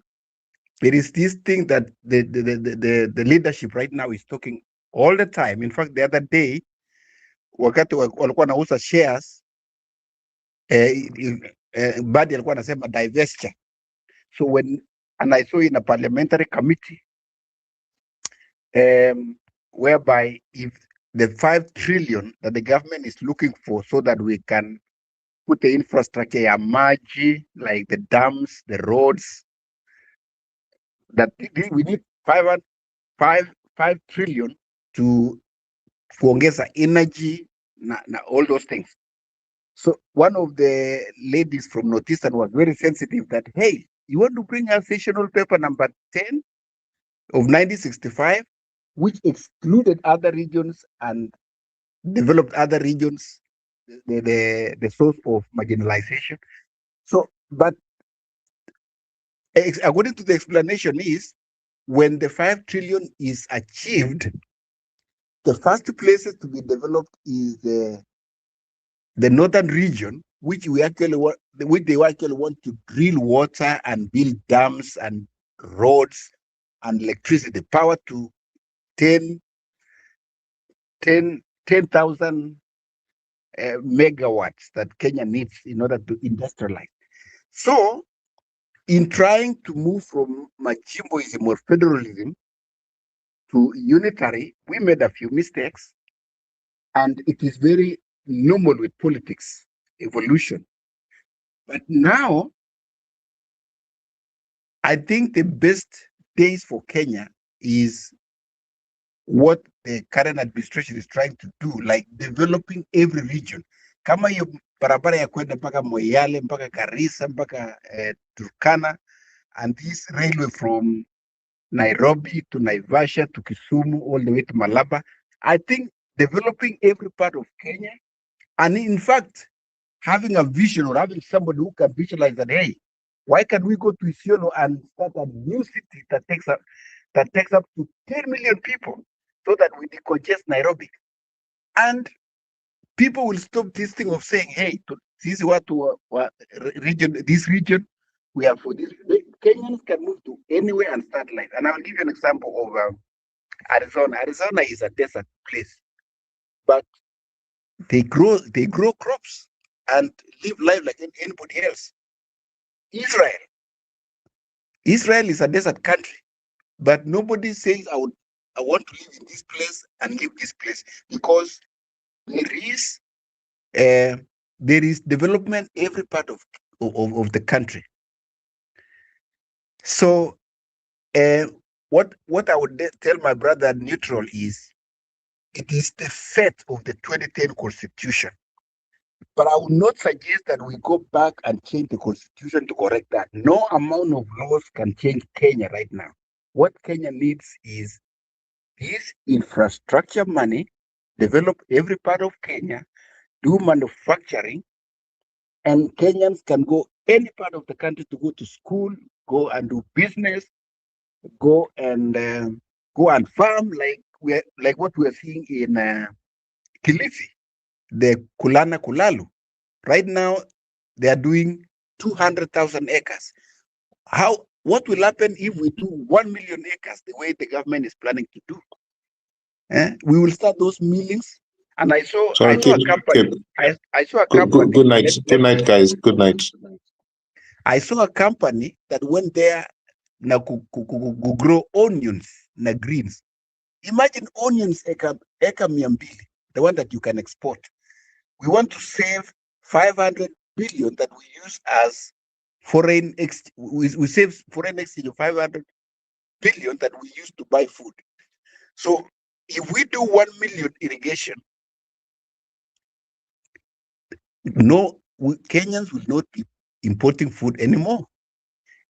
there is this thing that the leadership right now is talking all the time. In fact, the other day, wakati walikuwa nauza shares, Badi alikuwa anasema Diversionary. So and I saw in a parliamentary committee, whereby if the 5 trillion that the government is looking for so that we can put the infrastructure ya maji, like the dams, the roads, that we need 5 trillion to kuongeza energy na all those things. So one of the ladies from Northeastern was very sensitive that, hey, you want to bring us sessional paper number 10 of 1965, which excluded other regions and developed other regions, the source of marginalization. So, but according to the explanation is, when the 5 trillion is achieved, the first places to be developed is the northern region, which they actually want to drill water and build dams and roads and electricity power to 10,000 megawatts that Kenya needs in order to industrialize. So, in trying to move from Majimboism or federalism to unitary, we made a few mistakes, and it is very normal with politics, evolution. But now, I think the best days for Kenya is what the current administration is trying to do, like developing every region. Kama hiyo barabara ya kwenda mpaka Moyale, mpaka Garissa, mpaka Turkana, and this railway from Nairobi to Naivasha to Kisumu all the way to Malaba. I think developing every part of Kenya, and in fact, having a vision or having somebody who can visualize that, hey, why can't we go to Isiolo and start a new city that takes up to 10 million people so that we decongest Nairobi? And people will stop this thing of saying, hey, this is what this region, we have for this. Kenyans can move to anywhere and start life. And I'll give you an example of Arizona. Arizona is a desert place, but they grow crops and live life like anybody else. Israel is a desert country, but nobody says I want to live in this place and live this place, because there is development every part of the country. So what I would tell my brother Neutral is, it is the fate of the 2010 constitution. But I would not suggest that we go back and change the constitution to correct that. No amount of laws can change Kenya right now. What Kenya needs is this infrastructure money, develop every part of Kenya, do manufacturing, and Kenyans can go any part of the country to go to school, go and do business, go and farm, like what we are seeing in Kilifi, the Kulana Kulalu. Right now, they are doing 200,000 acres. What will happen if we do 1 million acres the way the government is planning to do? We will start those millings. And I saw a company. I saw a company. Good night. Good night, guys. Good night. I saw a company that went there na grow onions na greens. Imagine onions eka 200, the one that you can export. We want to save 500 billion that we use as foreign exchange. We save foreign exchange of 500 billion that we use to buy food. So if we do 1 million irrigation, Kenyans will not be importing food anymore.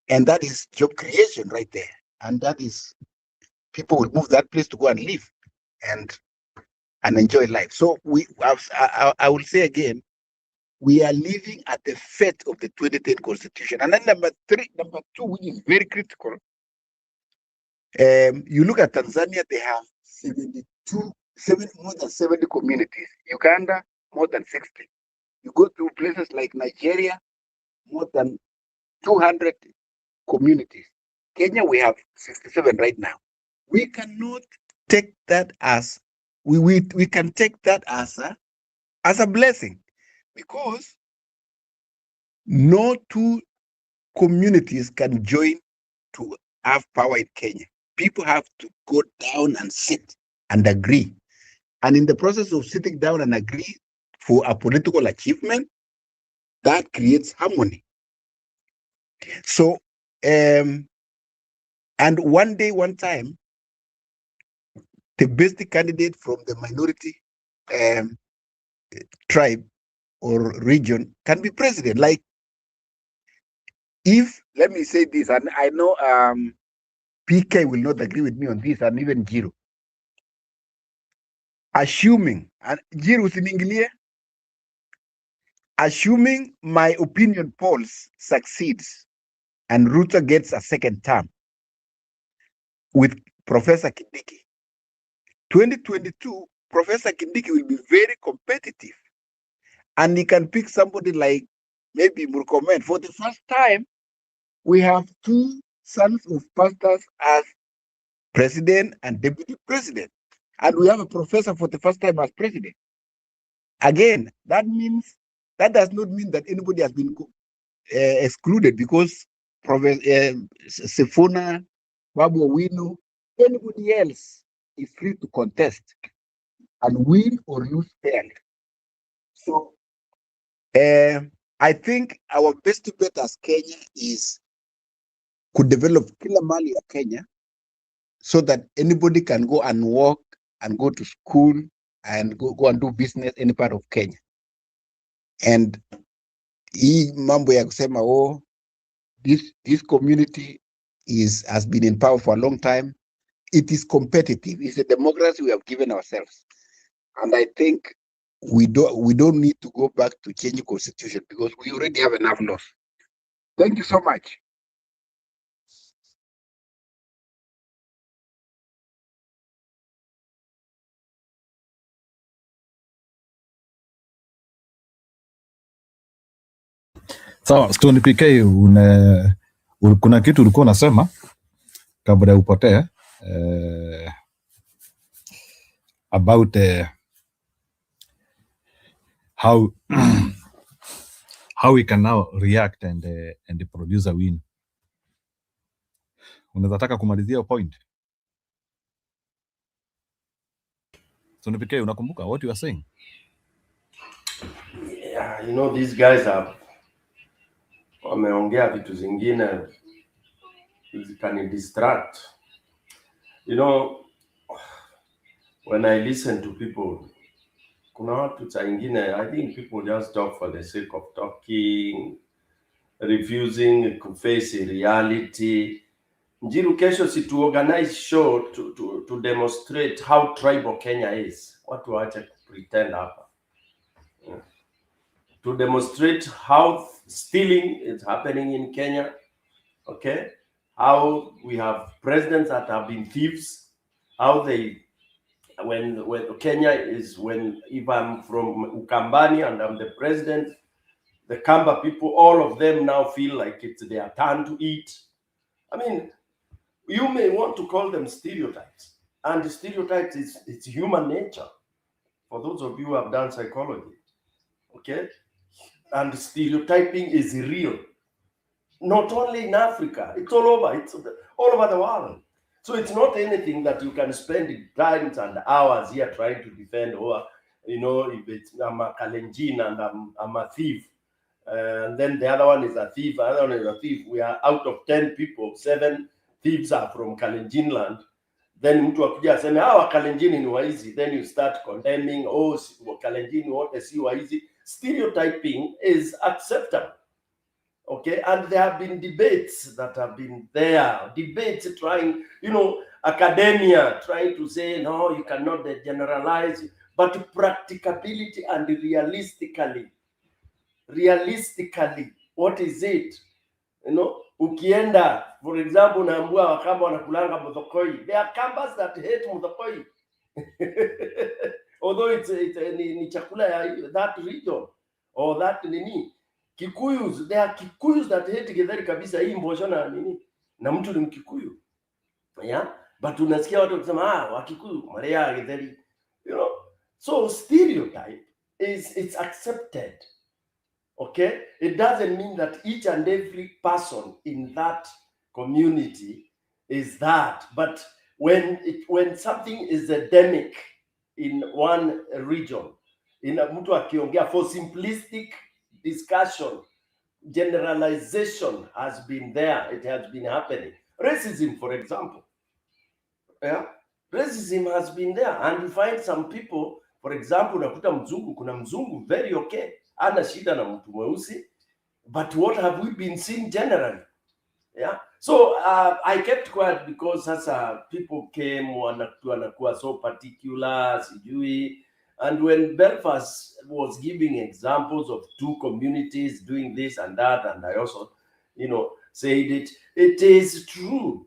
And that is job creation right there. And that is, people will move that place to go and live and enjoy life. So I will say again, we are living at the fate of the 2010 constitution. And then number two, which is very critical. You look at Tanzania, they have more than 70 communities. Uganda, more than 60. You go to places like Nigeria, more than 200 communities. Kenya, we have 67 right now. We cannot take that as we can take that as a blessing, because no two communities can join to have power in Kenya. People have to go down and sit and agree. And in the process of sitting down and agree for a political achievement, that creates harmony. So, and one day, one time, the best candidate from the minority tribe or region can be president. Like, if, let me say this, and I know PK will not agree with me on this, and even Jiro. Assuming, and Jiro Sininglia, assuming my opinion polls succeeds and Ruto gets a second term with Professor Kindiki, 2022, Professor Kindiki will be very competitive. And he can pick somebody like maybe Murkomen. For the first time, we have two sons of pastors as president and deputy president. And we have a professor for the first time as president. Again, that does not mean that anybody has been excluded, because Professor Sifuna, Babu Owino, anybody else is free to contest and win or lose fairly. So I think our best bet as Kenya could develop kila mali ya Kenya, so that anybody can go and work and go to school and go and do business any part of Kenya. And hii mambo ya kusema this community has been in power for a long time. It is competitive. It's a democracy we have given ourselves. And I think we don't need to go back to change the constitution, because we already have enough laws. Thank you so much. Sawa, Stone PK, kuna kitu ulikuwa unasema kabla upotee about how we can now react and produce a win. Unaweza taka kumalizia point? Stone PK, unakumbuka what you are saying? Yeah, you know, these guys wameongea vitu zingine can distract. You know, when I listen to people, kuna watu saa ingine, I think people just talk for the sake of talking, refusing to face reality. Njiru, kesho si to organize show to demonstrate how tribal Kenya is. Watu waache pretend hapa. To demonstrate how stealing is happening in Kenya, okay? How we have presidents that have been thieves, how they, when Kenya is, if I'm from Ukambani and I'm the president, the Kamba people, all of them now feel like it's their turn to eat. I mean, you may want to call them stereotypes, and the stereotypes it's human nature. For those of you who have done psychology, okay? And stereotyping is real. Not only in Africa, it's all over. It's all over the world. So it's not anything that you can spend times and hours here trying to defend, or, you know, if it's I'm a Kalenjin and I'm a thief, and then the other one is a thief, another one is a thief. We are out of 10 people, 7 thieves are from Kalenjin land. Then mtu akija aseme Kalenjin ni waizi, then you start condemning, Kalenjin wote si waizi. Stereotyping is acceptable. Okay, and there have been debates that have been there, debates trying, you know, academia trying to say, no, you cannot generalize, but practicability and realistically, what is it? You know, ukienda, for example, naambua Wakamba wanakulanga Muthokoi. There are Kambas that hate Muthokoi. Although it's ni chakula ya that region or that nini. Kikuyus, there are Kikuyus that hate Githeri kabisa, hii mbosho na nini, na mtu ni Mkikuyu. Yeah, but unasikia watu wakisema Wakikuyu Maria Githeri, you know. So stereotype it's accepted. Okay, it doesn't mean that each and every person in that community is that, but when something is endemic, in one region. Mtu akiongea for simplistic discussion, generalization has been there. It has been happening. Racism, for example. Yeah, racism has been there, and you find some people, for example, unakuta mzungu, kuna mzungu very okay, ana shida na mtu mweusi, but what have we been seeing generally? Yeah, so I kept quiet because people came wanakuwa so particular, sijui, and when Belfast was giving examples of two communities doing this and that, and I also, said it is true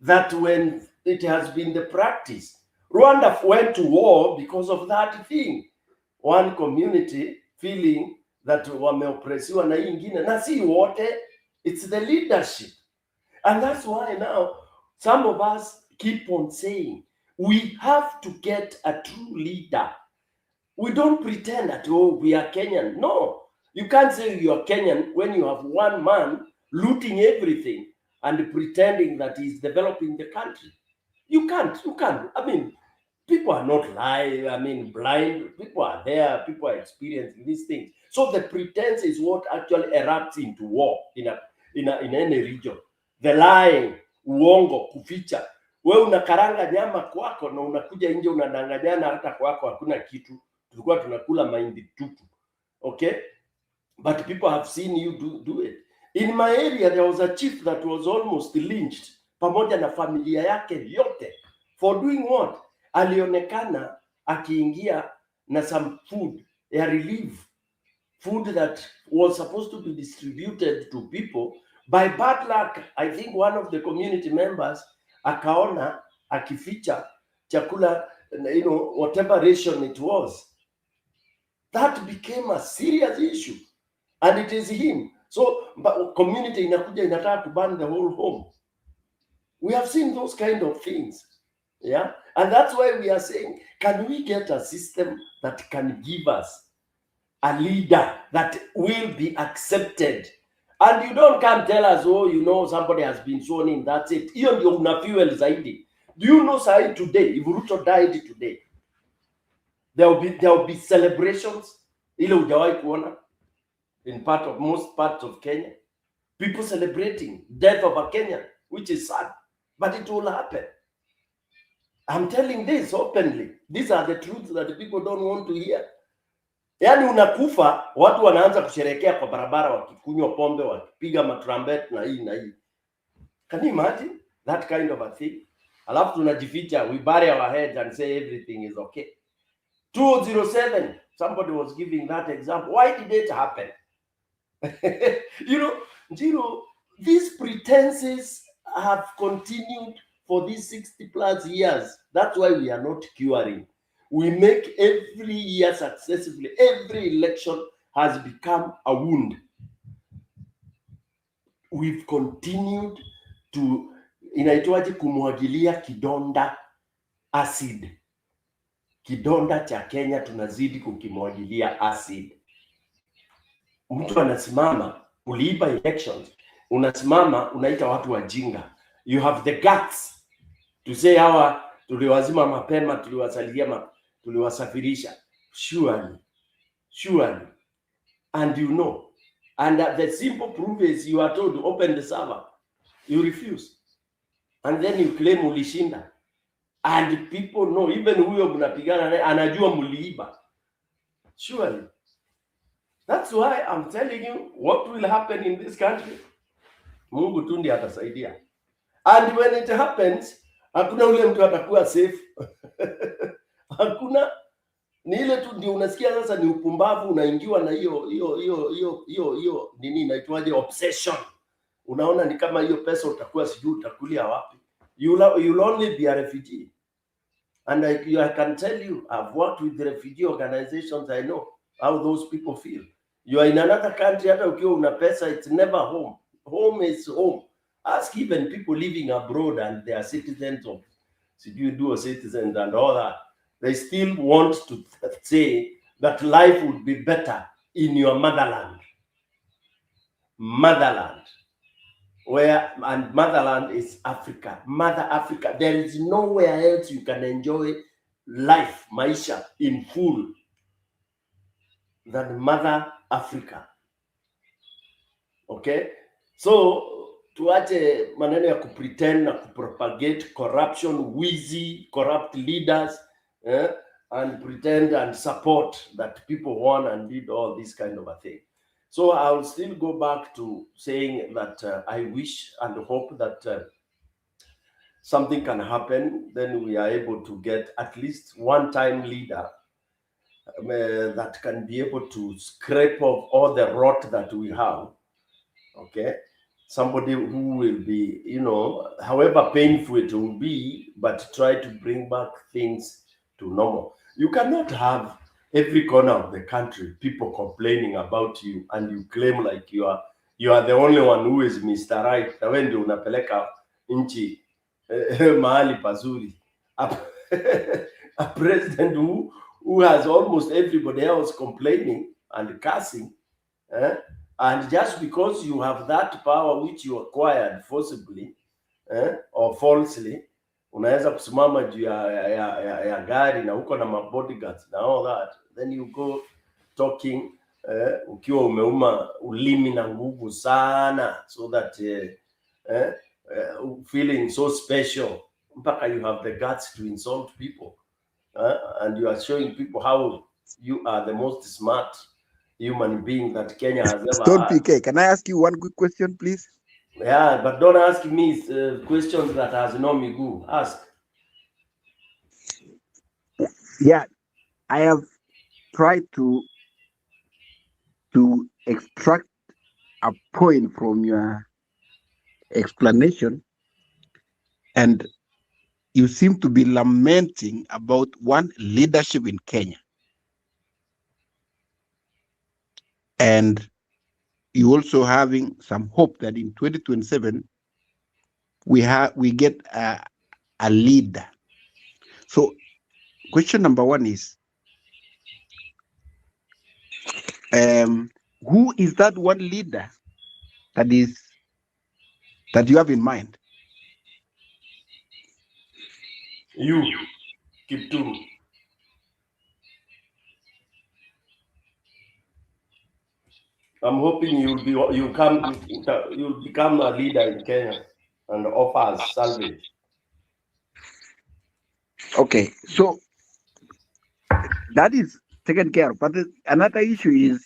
that when it has been the practice, Rwanda went to war because of that thing. One community feeling that wameopresiwa na ingine, na si wote, it's the leadership. And that's why now some of us keep on saying we have to get a true leader. We don't pretend that, oh, we are Kenyan. No, you can't say you are Kenyan when you have one man looting everything and pretending that he's developing the country. You can't. I mean, people are not blind. People are there. People are experiencing these things. So the pretense is what actually erupts into war in any region. The lying, uongo, kuficha. We unakaranga nyama kwako na unakuja nje unadanganyana hata kwako hakuna kitu. Tulikuwa tunakula mahindi tupu. Okay? But people have seen you do it. In my area, there was a chief that was almost lynched pamoja na familia yake yote. For doing what? Alionekana akiingia na some food, a relief food that was supposed to be distributed to people. By bad luck, I think one of the community members akaona akificha chakula, whatever ration it was. That became a serious issue, and it is him. So community inakuja inataka to ban the whole home. We have seen those kind of things. Yeah, and that's why we are saying, can we get a system that can give us a leader that will be accepted? And you don't come tell us, oh, somebody has been sworn in, that's it. Hiyo ndio una fuel zaidi. Do you know, say today, if Ruto died today, there will be celebrations. Ile hujawahi kuona in most parts of Kenya. People celebrating death of a Kenyan, which is sad, but it will happen. I'm telling this openly. These are the truths that the people don't want to hear. Yaani unakufa, watu wanaanza kusherehekea kwa barabara wakikunywa pombe, wakipiga matrumpet na hii na hii. Can you imagine that kind of a thing? Alafu tunajificha, we bury our heads and say everything is okay. 2007, somebody was giving that example. Why did it happen? These pretenses have continued for these 60 plus years. That's why we are not curing. We make every year successively. Every election has become a wound. We've continued to, inaitwaje, kumwagilia kidonda acid. Kidonda cha Kenya tunazidi kukimwagilia acid. Mtu anasimama, uliiba elections, unasimama unaita watu wajinga. You have the guts to say hawa tuliwazima mapema, tuliwasafirisha. Surely. And and the simple proof is you are told to open the server. You refuse. And then you claim ulishinda. And people know, even huyo mnapigana naye anajua mliiba. Surely. That's why I'm telling you what will happen in this country. Mungu tu ndiye atasaidia. And when it happens, hakuna ule mtu atakuwa safe. Hakuna, ni ile tu ndio unasikia sasa ni upumbavu, unaingiwa na hiyo nini inaitwaje, obsession. Unaona ni kama hiyo pesa utakuwa sijui utakulia wapi. You'll only be a refugee. And I can tell you, I've worked with the refugee organizations. I know how those people feel. You are in another country, hata ukiwa una pesa, it's never home. Home is home. Ask even people living abroad and they are citizens of, dual citizens and all that. They still want to say that life would be better in your motherland. Motherland. And motherland is Africa. Mother Africa. There is nowhere else you can enjoy life, maisha in full than Mother Africa. Okay? So tuache maneno ya kupretend na kupropagate corruption, wizi, corrupt leaders, and pretend and support that people want and did all this kind of a thing. So I'll still go back to saying that I wish and hope that something can happen. Then we are able to get at least one-time leader that can be able to scrape off all the rot that we have. Okay, somebody who will be, you know, however painful it will be, but try to bring back things to normal. You cannot have every corner of the country people complaining about you and you claim like you are the only one who is Mr. Right. Na wewe ndio unapeleka nchi mahali pazuri. A president who has almost everybody else complaining and cursing, and just because you have that power which you acquired forcibly or falsely, unaweza kusimama juu ya gari na uko na bodyguards na all that, then you go talking ukiwa umeuma ulimi na nguvu sana, so that feeling so special mpaka you have the guts to insult people, and you are showing people how you are the most smart human being that Kenya has ever Stone had. PK, can I ask you one quick question, please? Yeah, but don't ask me questions that has no miguu. Ask. Yeah, I have tried to extract a point from your explanation, and you seem to be lamenting about one leadership in Kenya. And you also having some hope that in 2027 we get a leader. So question number one is, who is that one leader that you have in mind? You, Kiptum. I'm hoping you'll become a leader in Kenya and offer us salvage. Okay, so that is taken care of. But another issue is,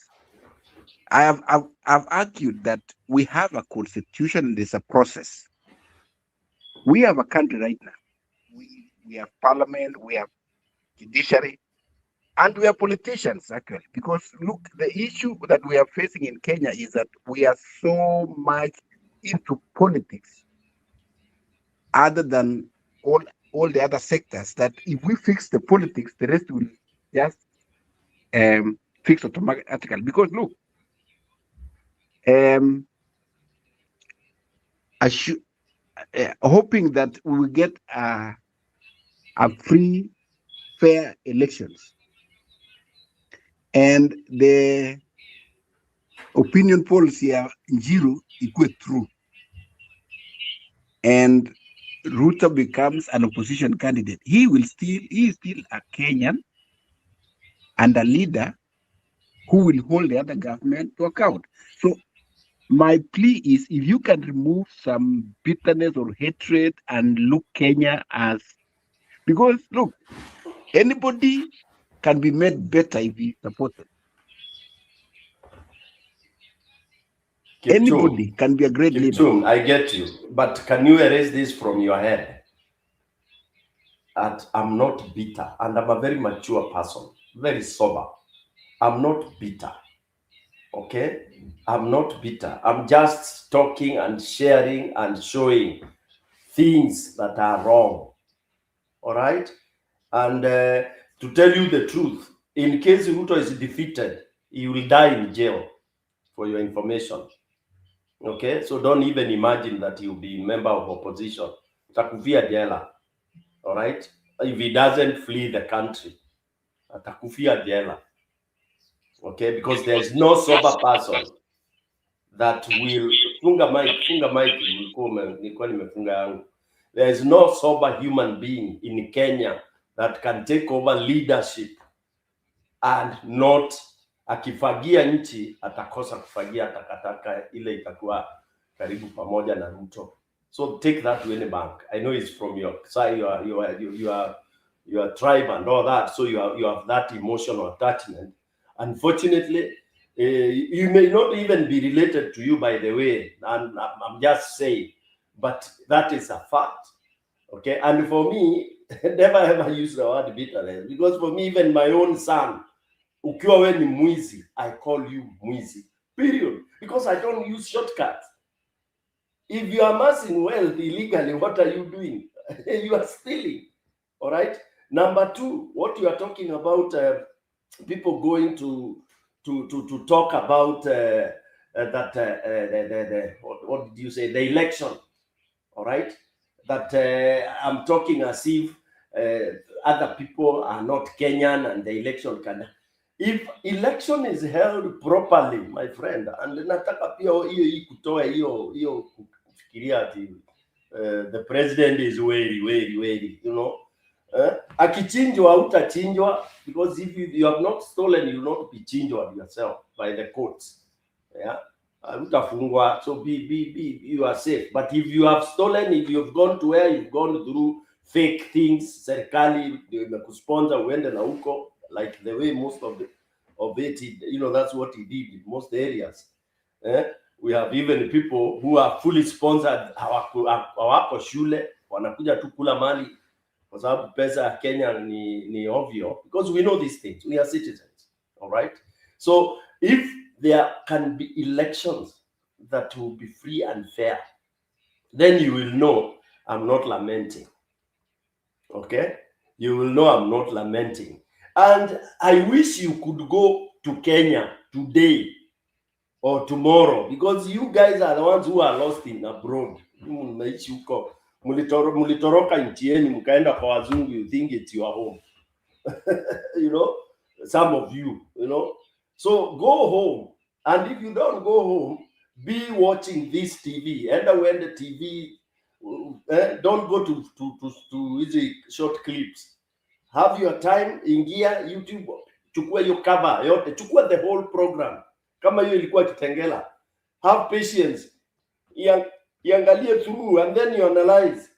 I've argued that we have a constitution and there's a process. We have a country right now. We have parliament, we have judiciary, and we have politicians actually. Because look, the issue that we are facing in Kenya is that we are so much into politics, other than all the other sectors, that if we fix the politics, the rest will just fix automatically. Because look, hoping that we will get a free, fair elections, and the opinion polls here in Njiru equate true, and Ruto becomes an opposition candidate. He is still a Kenyan and a leader who will hold the other government to account. So my plea is, if you can remove some bitterness or hatred and look Kenya as, because look, anybody can be made better if he supported. Anybody can be a great leader. I get you, but can you erase this from your head? That I'm not bitter, and I'm a very mature person, very sober. I'm not bitter. Okay? I'm not bitter. I'm just talking and sharing and showing things that are wrong. All right? And to tell you the truth, in case Ruto is defeated, he will die in jail, for your information. Okay? So don't even imagine that he'll be a member of opposition. Atakufia jela. All right? If he doesn't flee the country, atakufia jela. Okay? Because there's no sober person that will funga mic nilikuwa nimefunga yangu. There is no sober human being in Kenya that can take over leadership and not akifagia nchi atakosa kufagia takataka ile itakuwa karibu pamoja na Ruto. So take that to any bank. I know it's from your side, your tribe and all that. So you have that emotional attachment. Unfortunately, you may not even be related to you, by the way. And I'm just saying, but that is a fact. Okay, and for me, never ever use the word bitterness, because for me, even my own son, ukiwa we ni mwizi, I call you mwizi. Period. Because I don't use shortcuts. If you are amassing wealth illegally, what are you doing? You are stealing. All right. Number two, what you are talking about, people going to talk about what did you say? The election. All right. That I'm talking as if other people are not Kenyan and the election can. If election is held properly, my friend, and nataka pia hiyo kutoa hiyo kufikiria ati the president is very, you know. Akichinjwa utachinjwa, because if you have not stolen, you will not be chinjwa yourself by the courts. Yeah. Utafungwa, so you are safe. But if you have stolen, if you have gone to where you've gone through fake things, serikali imekusponsor uende na huko, like the way most of it, you know, that's what he did in most areas. We have even people who are fully sponsored, hawako shule, wanakuja tu kula mali kwa sababu pesa ya Kenya ni ovyo, because we know these things, we are citizens. All right. So if there can be elections that will be free and fair, then you will know I'm not lamenting. Okay? You will know I'm not lamenting. And I wish you could go to Kenya today or tomorrow, because you guys are the ones who are lost in abroad. Mnaishi huko, mlitoroka nchi yenu mkaenda kwa wazungu, you think it's your home. You know, some of you, you know. So go home, and if you don't go home, be watching this TV. And when the TV, don't go to easy short clips. Have your time, ingia YouTube, chukua your cover yote, chukua the whole program. Kama hiyo ilikuwa Kitengela, have patience, iangalie through and then you analyze.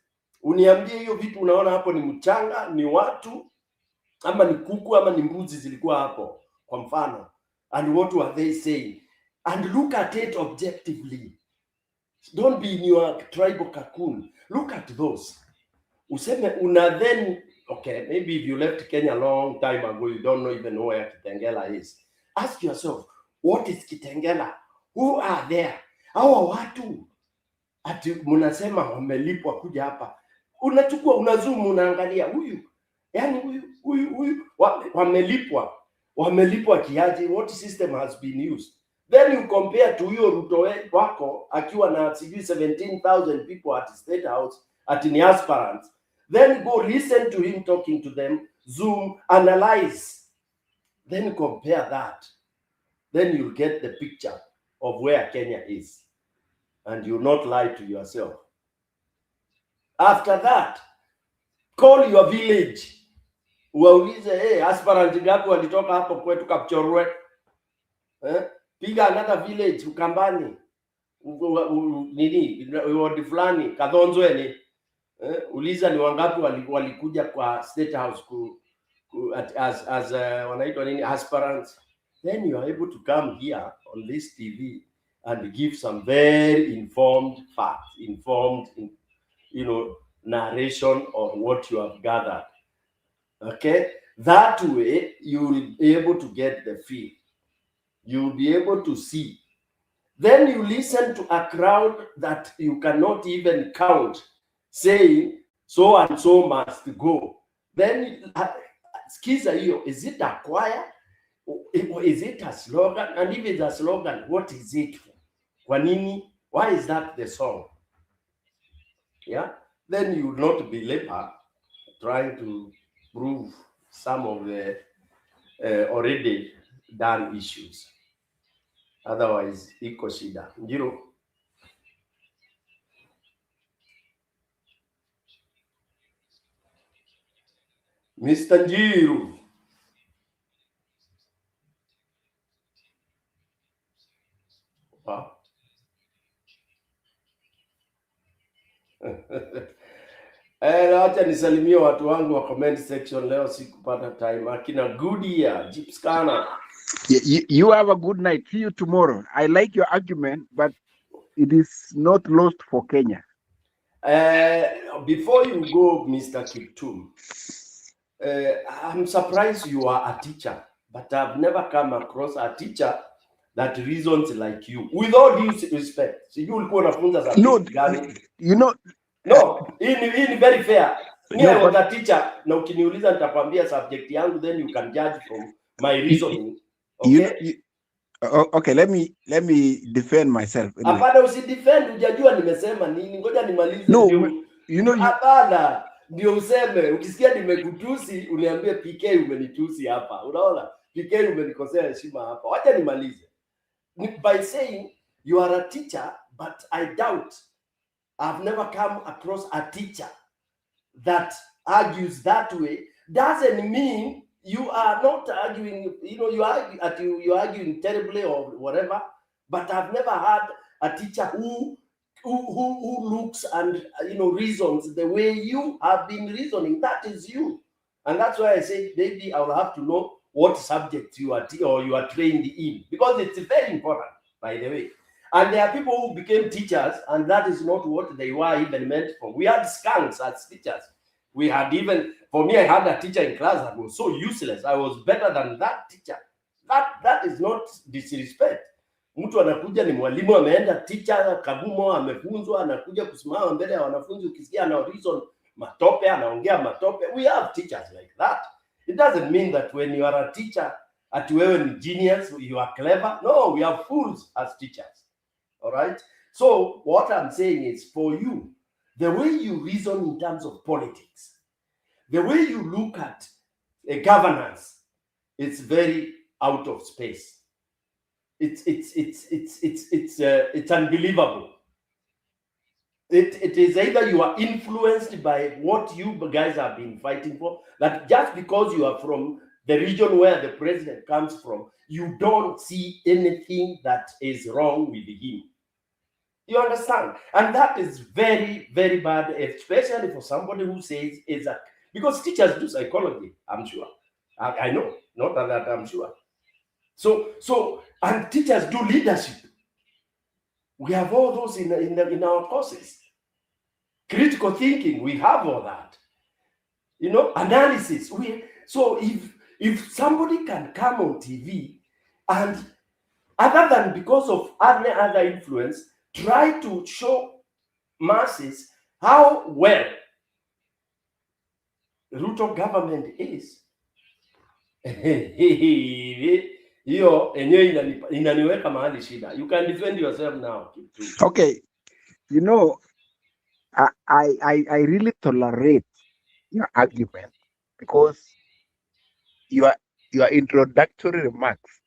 Uniambie hiyo vitu unaona hapo ni mchanga, ni watu, ama ni kuku, ama ni mbuzi zilikuwa hapo kwa mfano, and what were they saying, and look at it objectively. Don't be in your tribal cocoon. Look at those. Useme una then, okay, maybe if you left Kenya a long time ago, you don't know even know where Kitengela is. Ask yourself, what is Kitengela? Who are there? Hawa watu ati mnasema wamelipwa kuja hapa. Unachukua, unazoom, unaangalia huyu. Yani huyu wamelipwa kiaje? What system has been used? Then you compare to hiyo Ruto wako akiwa na 17,000 people at State House at ni aspirants. Then go listen to him talking to them, zoom, analyze, then compare that. Then you'll get the picture of where Kenya is, and you'll not lie to yourself. After that, call your village. Waulize, hey, aspirant ngapi walitoka hapo kwetu Kapchorwe? Piga another village Ukambani. Nini? Ward fulani Kadhonzweni. Uliza ni wangapi walikuja kwa State House as wanaitwa nini, aspirants. Then you are able to come here on this TV and give some very informed facts, you know, narration of what you have gathered. Okay, that way you will be able to get the feel. You will be able to see. Then you listen to a crowd that you cannot even count, saying so and so must go. Then skiza hiyo, is it a choir? Is it a slogan? And if it's a slogan, what is it for? Kwa nini? Why is that the song? Yeah. Then you will not be labor trying to prove some of the already done issues. Otherwise, iko shida. Ndio. Mr. Njiru. Wow. Acha nisalimie watu wangu wa comment section leo, sikupata time. Akina Goodia, Jipscana. You have a good night. See you tomorrow. I like your argument, but it is not lost for Kenya. Before you go, Mr. Kiptum, I'm surprised you are a teacher, but I've never come across a teacher that reasons like you. With all due respect, so you will go No, hii ni very fair. Me, I was a teacher, na ukiniuliza nitakwambia subject yangu, then you can judge from my reasoning. Okay? Okay, let me defend myself. Hapana, usidefend, hujajua nimesema nini. Ngoja nimalize. No, hapana, ndio useme. Ukisikia nimekutusi, uniambie PK umenitusi hapa. Unaona? PK umenikosea heshima hapa. Wacha nimalize. By saying you are a teacher, but I doubt I've never come across a teacher that argues that way. Doesn't mean you are not arguing, you're arguing terribly or whatever, but I've never had a teacher who looks and reasons the way you have been reasoning. That is you. And that's why I say maybe I will have to know what subject you are trained in, because it's very important, by the way. And there are people who became teachers, and that is not what they were even meant for. We had skunks as teachers. We had for me, I had a teacher in class that was so useless. I was better than that teacher. That is not disrespect. Mtu anakuja ni mwalimu ameenda teacher Kagumo amefunzwa, anakuja kusimama mbele ya wanafunzi, ukisikia ana reason matope, anaongea matope. We have teachers like that. It doesn't mean that when you are a teacher, at wewe ni genius, you are clever. No, we have fools as teachers. All right. So what I'm saying is, for you, the way you reason in terms of politics, the way you look at a governance, it's very out of space. It's unbelievable. It is either you are influenced by what you guys have been fighting for, that just because you are from the region where the president comes from, you don't see anything that is wrong with him. You understand? And that is very, very bad, especially for somebody who says because teachers do psychology, I'm sure. I know, not that I'm sure. So and teachers do leadership. We have all those in our courses. Critical thinking, we have all that. Analysis. So if somebody can come on TV and, other than because of other influence, try to show masses how well Ruto government is, hiyo enyewe inaniweka mahali shida. You can defend yourself now. Okay, I really tolerate your argument, because your introductory remarks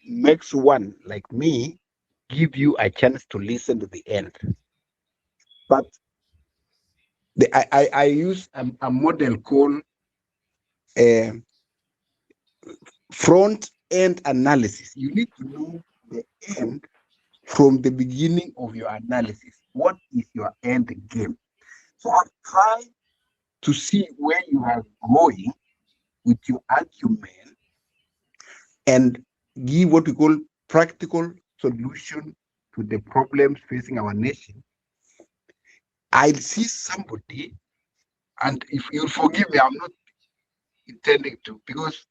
makes one like me give you a chance to listen to the end. But I use a model called front end analysis. You need to know the end from the beginning of your analysis. What is your end game? So I'm trying to see where you are going with your argument and give what we call practical solution to the problems facing our nation. I see somebody, and if you forgive me, I'm not intending to, because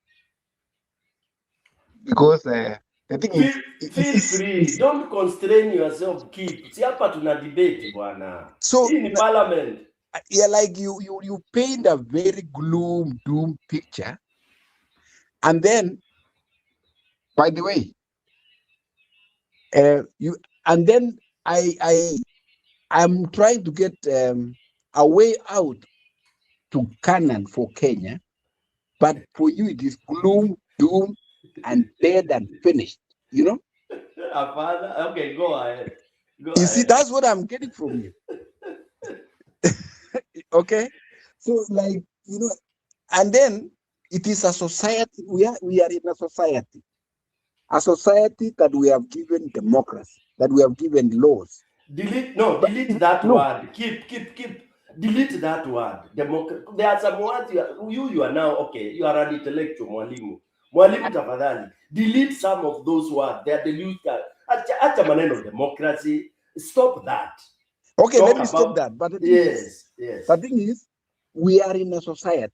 the thing feel free, don't constrain yourself. Si hapa tuna debate bwana. So hii ni parliament. Yeah, like you paint a very doom picture, and then, by the way, I'm trying to get a way out to Canaan for Kenya, but for you it is gloom, doom, and dead and finished. Okay, go ahead. See, that's what I'm getting from you. Okay, so like you know, and then it is a society. We are in a society that we have given democracy, that we have given laws. Delete that word. Keep. Delete that word. There are some words you are now, okay, you are an intellectual, mwalimu. Mwalimu tafadhali. Delete some of those words. They are deleted. Acha maneno democracy. Stop that. Okay, let me stop that. But the thing is, we are in a society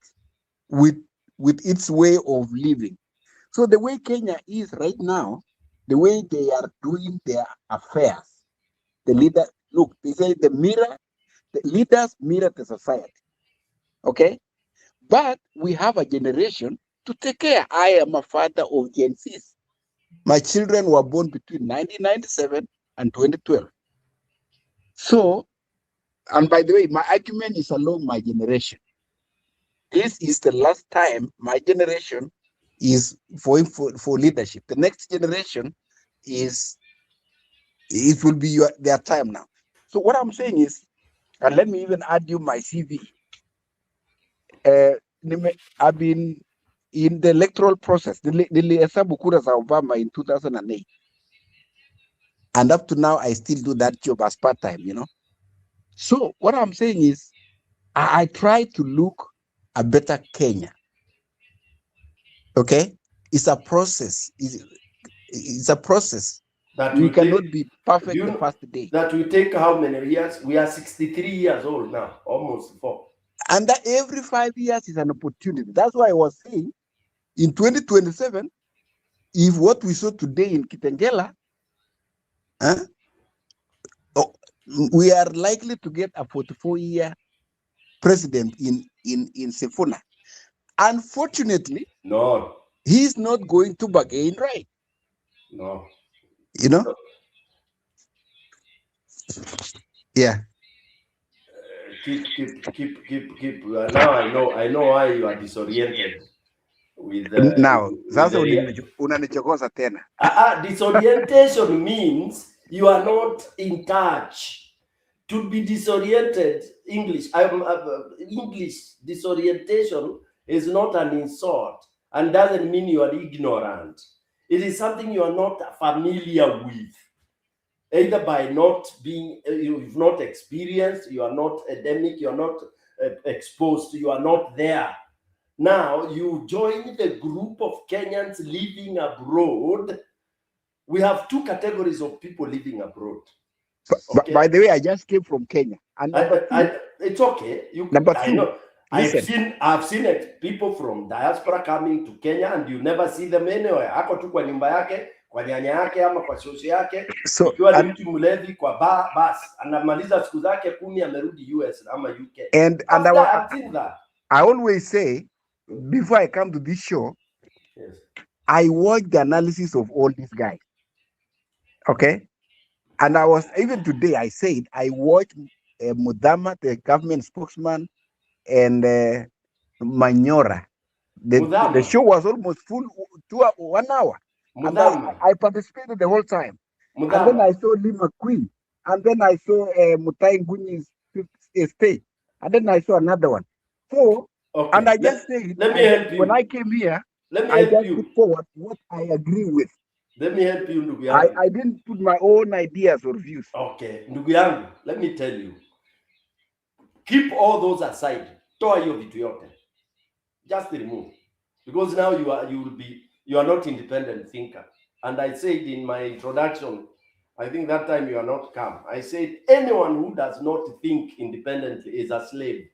with its way of living. So the way Kenya is right now, the way they are doing their affairs, the leader, look, they say the leaders mirror the society. Okay? But we have a generation to take care. I am a father of Gen Zs. My children were born between 1997 and 2012. So, and by the way, my argument is along my generation. This is the last time my generation is for leadership. The next generation it will be their time now. So what I'm saying is, and let me even add you my CV. I've been in the electoral process, nilihesabu kura za Obama in 2008. And up to now, I still do that job as part-time, you know. So what I'm saying is, I try to look a better Kenya. Okay? It's a process. It's a process. That we cannot be perfect the first day. That will take how many years? We are 63 years old now, almost 4. And that every 5 years is an opportunity. That's why I was saying, in 2027, if what we saw today in Kitengela, we are likely to get a 44-year president in Sifuna. Unfortunately, no, he's not going to bargain right. No. You know? Yeah. Keep. Now I know why you are disoriented with now. Sasa unanichokoza tena. Disorientation means you are not in touch. To be disoriented, English disorientation is not an insult and doesn't mean you are ignorant. It is something you are not familiar with. Either by not being, you've not experienced, you are not endemic, you are not exposed, you are not there. Now you join the group of Kenyans living abroad. We have 2 categories of people living abroad. Okay. By the way, I just came from Kenya. And it's okay. I know. I've seen it. People from diaspora coming to Kenya and you never see them anywhere. Ako tu kwa nyumba yake, kwa nyanya yake ama kwa shoshi yake. So, ikiwa ni mtu mlevi kwa bus anamaliza siku zake 10 amerudi US ama UK. And I've seen that. I always say, before I come to this show, I watch the analysis of all these guys. Okay? And I was, even today, I said, I watched Mudama, the government spokesman, and Manyora. The show was almost full, 1 hour. And I participated the whole time. And then I saw Lima Queen. And then I saw Mutai Nguni's estate. And then I saw another one. So, and I just said, let me help you. When I came here, I just put forward what I agree with. Let me help you, ndugu yangu. I didn't put my own ideas or views. Okay, ndugu yangu, let me tell you. Keep all those aside. Toa hiyo vitu yote. Just remove. Because now you are not independent thinker. And I said in my introduction, I think that time you are not calm. I said anyone who does not think independently is a slave.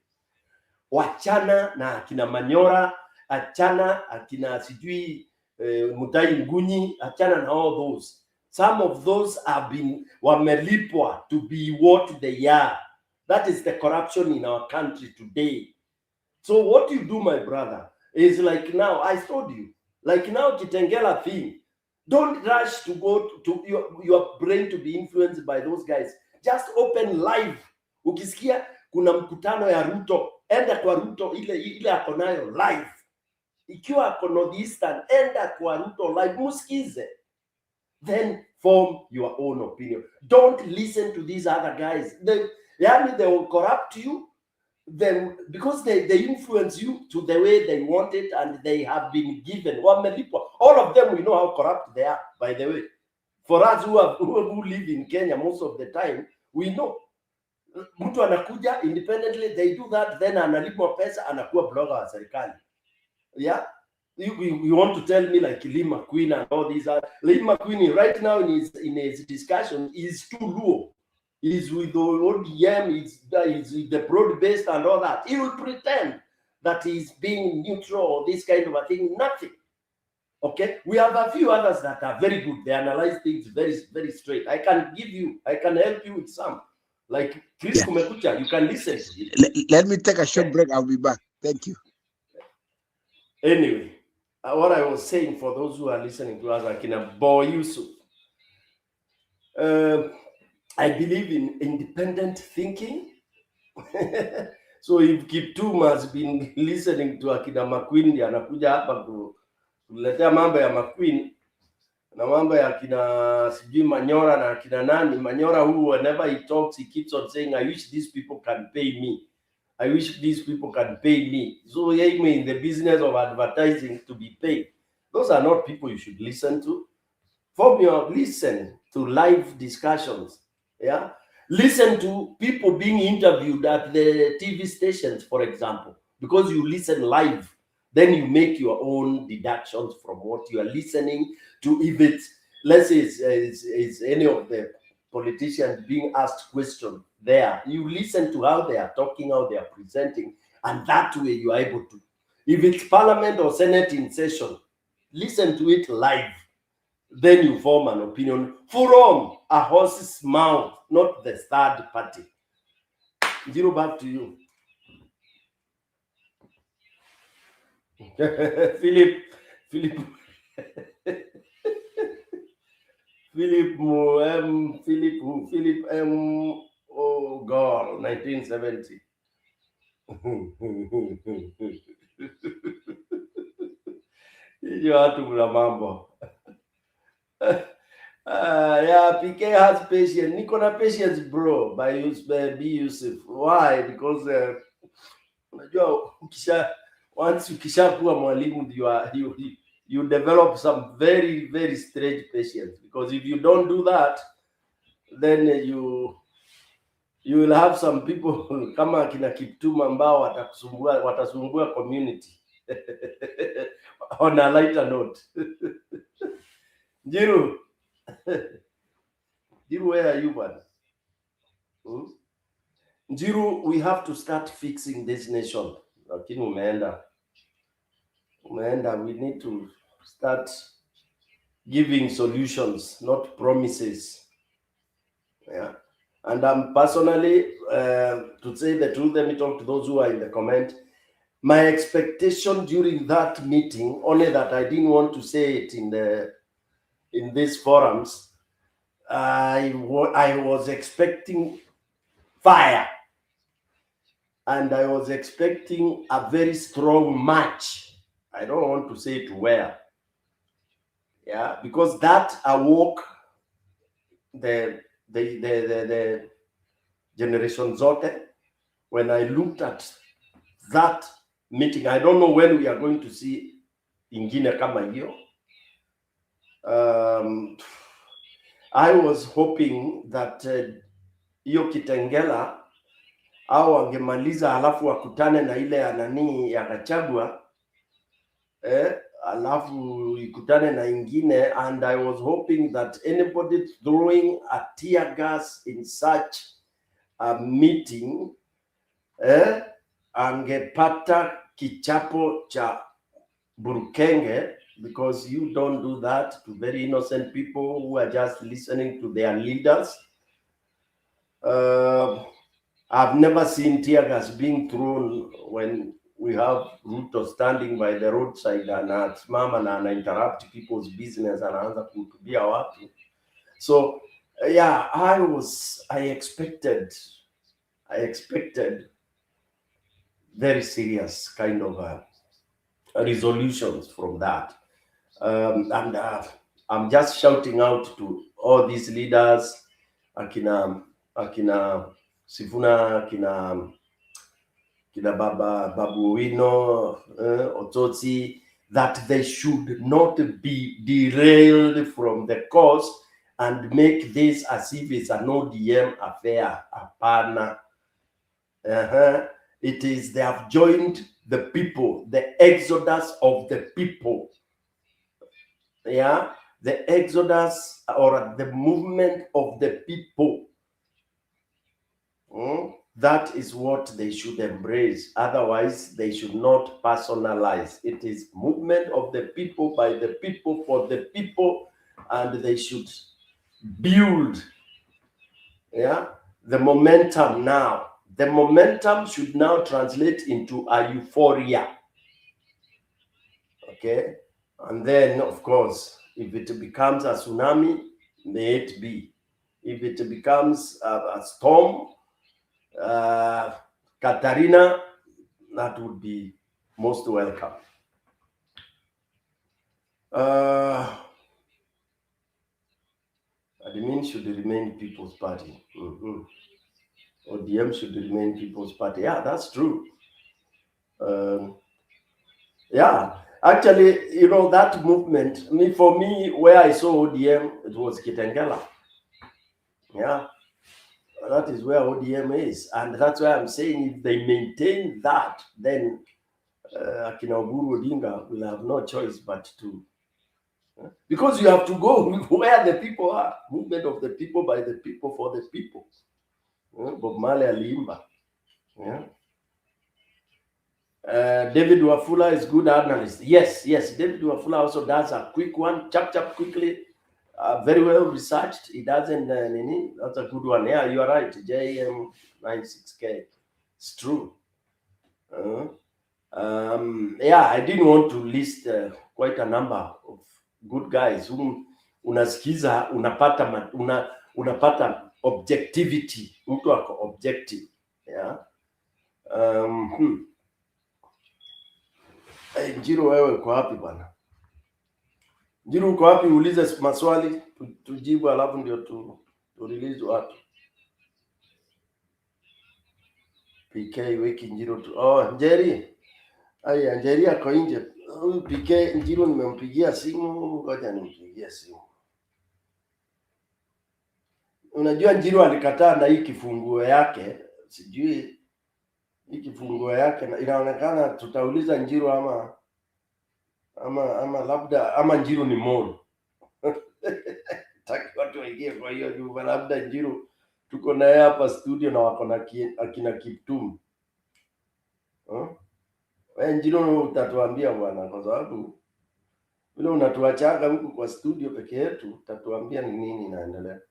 Wachana na akina Manyora, achana akina sijui Mutai Ngunyi, achana na all those. Some of those have been wamelipwa to be what they are. That is the corruption in our country today. So what you do, my brother, is like now, I told you, like now Kitengela thing. Don't rush to go to your brain to be influenced by those guys. Just open live. Ukisikia kuna mkutano ya Ruto, enda kwa Ruto ile ako nayo live. Ikiwa ako Northeastern, enda kwa Ruto live, musikize. Then form your own opinion. Don't listen to these other guys. They will corrupt you. then because they influence you to the way they want it, and they have been given all of them. We know how corrupt they are, by the way. For us who live in Kenya most of the time, we know mtu anakuja independently, they do that, then analipwa pesa, anakuwa blogger wa serikali. Yeah, you want to tell me like Lee McQueen and all these are Lee McQueen right now in his discussion is too low. He's with the ODM, he's with the broad-based and all that. He will pretend that he's being neutral or this kind of a thing. Nothing. Okay, we have a few others that are very good. They analyze things very, very straight. I can help you with some. Like Chris Kumekucha, you can listen to it. Let me take a short break. I'll be back. Thank you. Anyway, what I was saying for those who are listening to us, Akina Bo Yusuf, I believe in independent thinking. So if Kiptum has been listening to Akina McQueen, anakuja hapa kuletea mambo ya McQueen na mambo ya kina sijui Manyora na kina nani. Manyora, who whenever he talks, he keeps on saying, I wish these people can pay me. I wish these people can pay me. So he in the business of advertising to be paid. Those are not people you should listen to. Listen to live discussions. Yeah, listen to people being interviewed at the TV stations, for example, because you listen live. Then you make your own deductions from what you are listening to. If it's, let's say, it's any of the politicians being asked questions there, you listen to how they are talking, how they are presenting, and that way you are able to. If it's Parliament or Senate in session, listen to it live. Then you form an opinion from a horse's mouth, not the third party. Zero, back to you. Philip oh God, 1970. Hiyo watu mna mambo. Yeah, PK has patience. Niko na patience, bro, by B. Yusuf. Why? Because unajua once ukishakuwa mwalimu, you develop some very, very strange patience, because if you don't do that, then you will have some people kama kina Kiptuma ambao watasumbua community. On a lighter note. Jiru, where are you, man? Jiru, we have to start fixing this nation. Lakini umeenda. We need to start giving solutions, not promises. Yeah. And I'm personally, to say the truth, let me talk to those who are in the comment. My expectation during that meeting, only that I didn't want to say it in these forums, I was expecting fire, and I was expecting a very strong match. I don't want to say it where. Yeah, because that awoke the generation zote. When I looked at that meeting, I don't know when we are going to see ingine kama hiyo. I was hoping that hiyo Kitengela au wangemaliza halafu wakutane na ile ya nani ya Gachagua, alafu ikutane na ingine, and I was hoping that anybody throwing a tear gas in such a meeting angepata kichapo cha burukenge, because you don't do that to very innocent people who are just listening to their leaders. I've never seen tear gas being thrown when we have Ruto standing by the roadside and anasimama na interrupt people's business and anaanza kuhutubia watu. So yeah, I expected very serious kind of resolutions from that. And I'm just shouting out to all these leaders, akina Sifuna, akina kina Babu Owino, Ototi, that they should not be derailed from the course and make this as if it's an ODM affair. Apana. It is, they have joined the people, the exodus of the people. Yeah, the exodus or the movement of the people. That is what they should embrace. Otherwise, they should not personalize. It is movement of the people, by the people, for the people, and they should build, yeah, the momentum now. The momentum should now translate into a euphoria. Okay? And then, of course, if it becomes a tsunami, may it be. If it becomes a storm, Katarina, that would be most welcome. Admin should remain People's Party. ODM should remain People's Party. Yeah, that's true. Yeah, actually, you know, that movement, for me, where I saw ODM, it was Kitengela. Yeah, that is where ODM is. And that's why I'm saying if they maintain that, then Akina Oburu Odinga will have no choice but to, because you have to go where the people are. Movement of the people, by the people, for the people. Bob Marley aliimba. Yeah. David Wafula is good analyst. Yes, David Wafula also does a quick one, chap quickly, very well researched. He doesn't, that's a good one. Yeah, you are right, JM96K. It's true. Yeah, I didn't want to list quite a number of good guys whom unasikiza, unapata objectivity, mtu wako objective. Yeah. Njiro, wewe uko wapi bwana? Njiro, uko wapi? Ulize maswali tujibu, alafu ndio tu release watu. PK wiki Njiro tu. Oh, Njeri. Aya, Njeri ako nje. PK Njiro nimempigia simu, ngoja nimpigie simu. Unajua Njiro alikataa na hii kifunguo yake, sijui hii kifunguo yake inaonekana tutauliza Njiro ama labda ama Njiro ni mono. Taki watu waingie kwa hiyo nyumba, labda Njiro tuko naye hapa studio na wako na akina Kiptum. Wewe Njiro utatuambia bwana, kwa sababu vile unatuachaga huku kwa studio peke yetu, utatuambia ni nini inaendelea.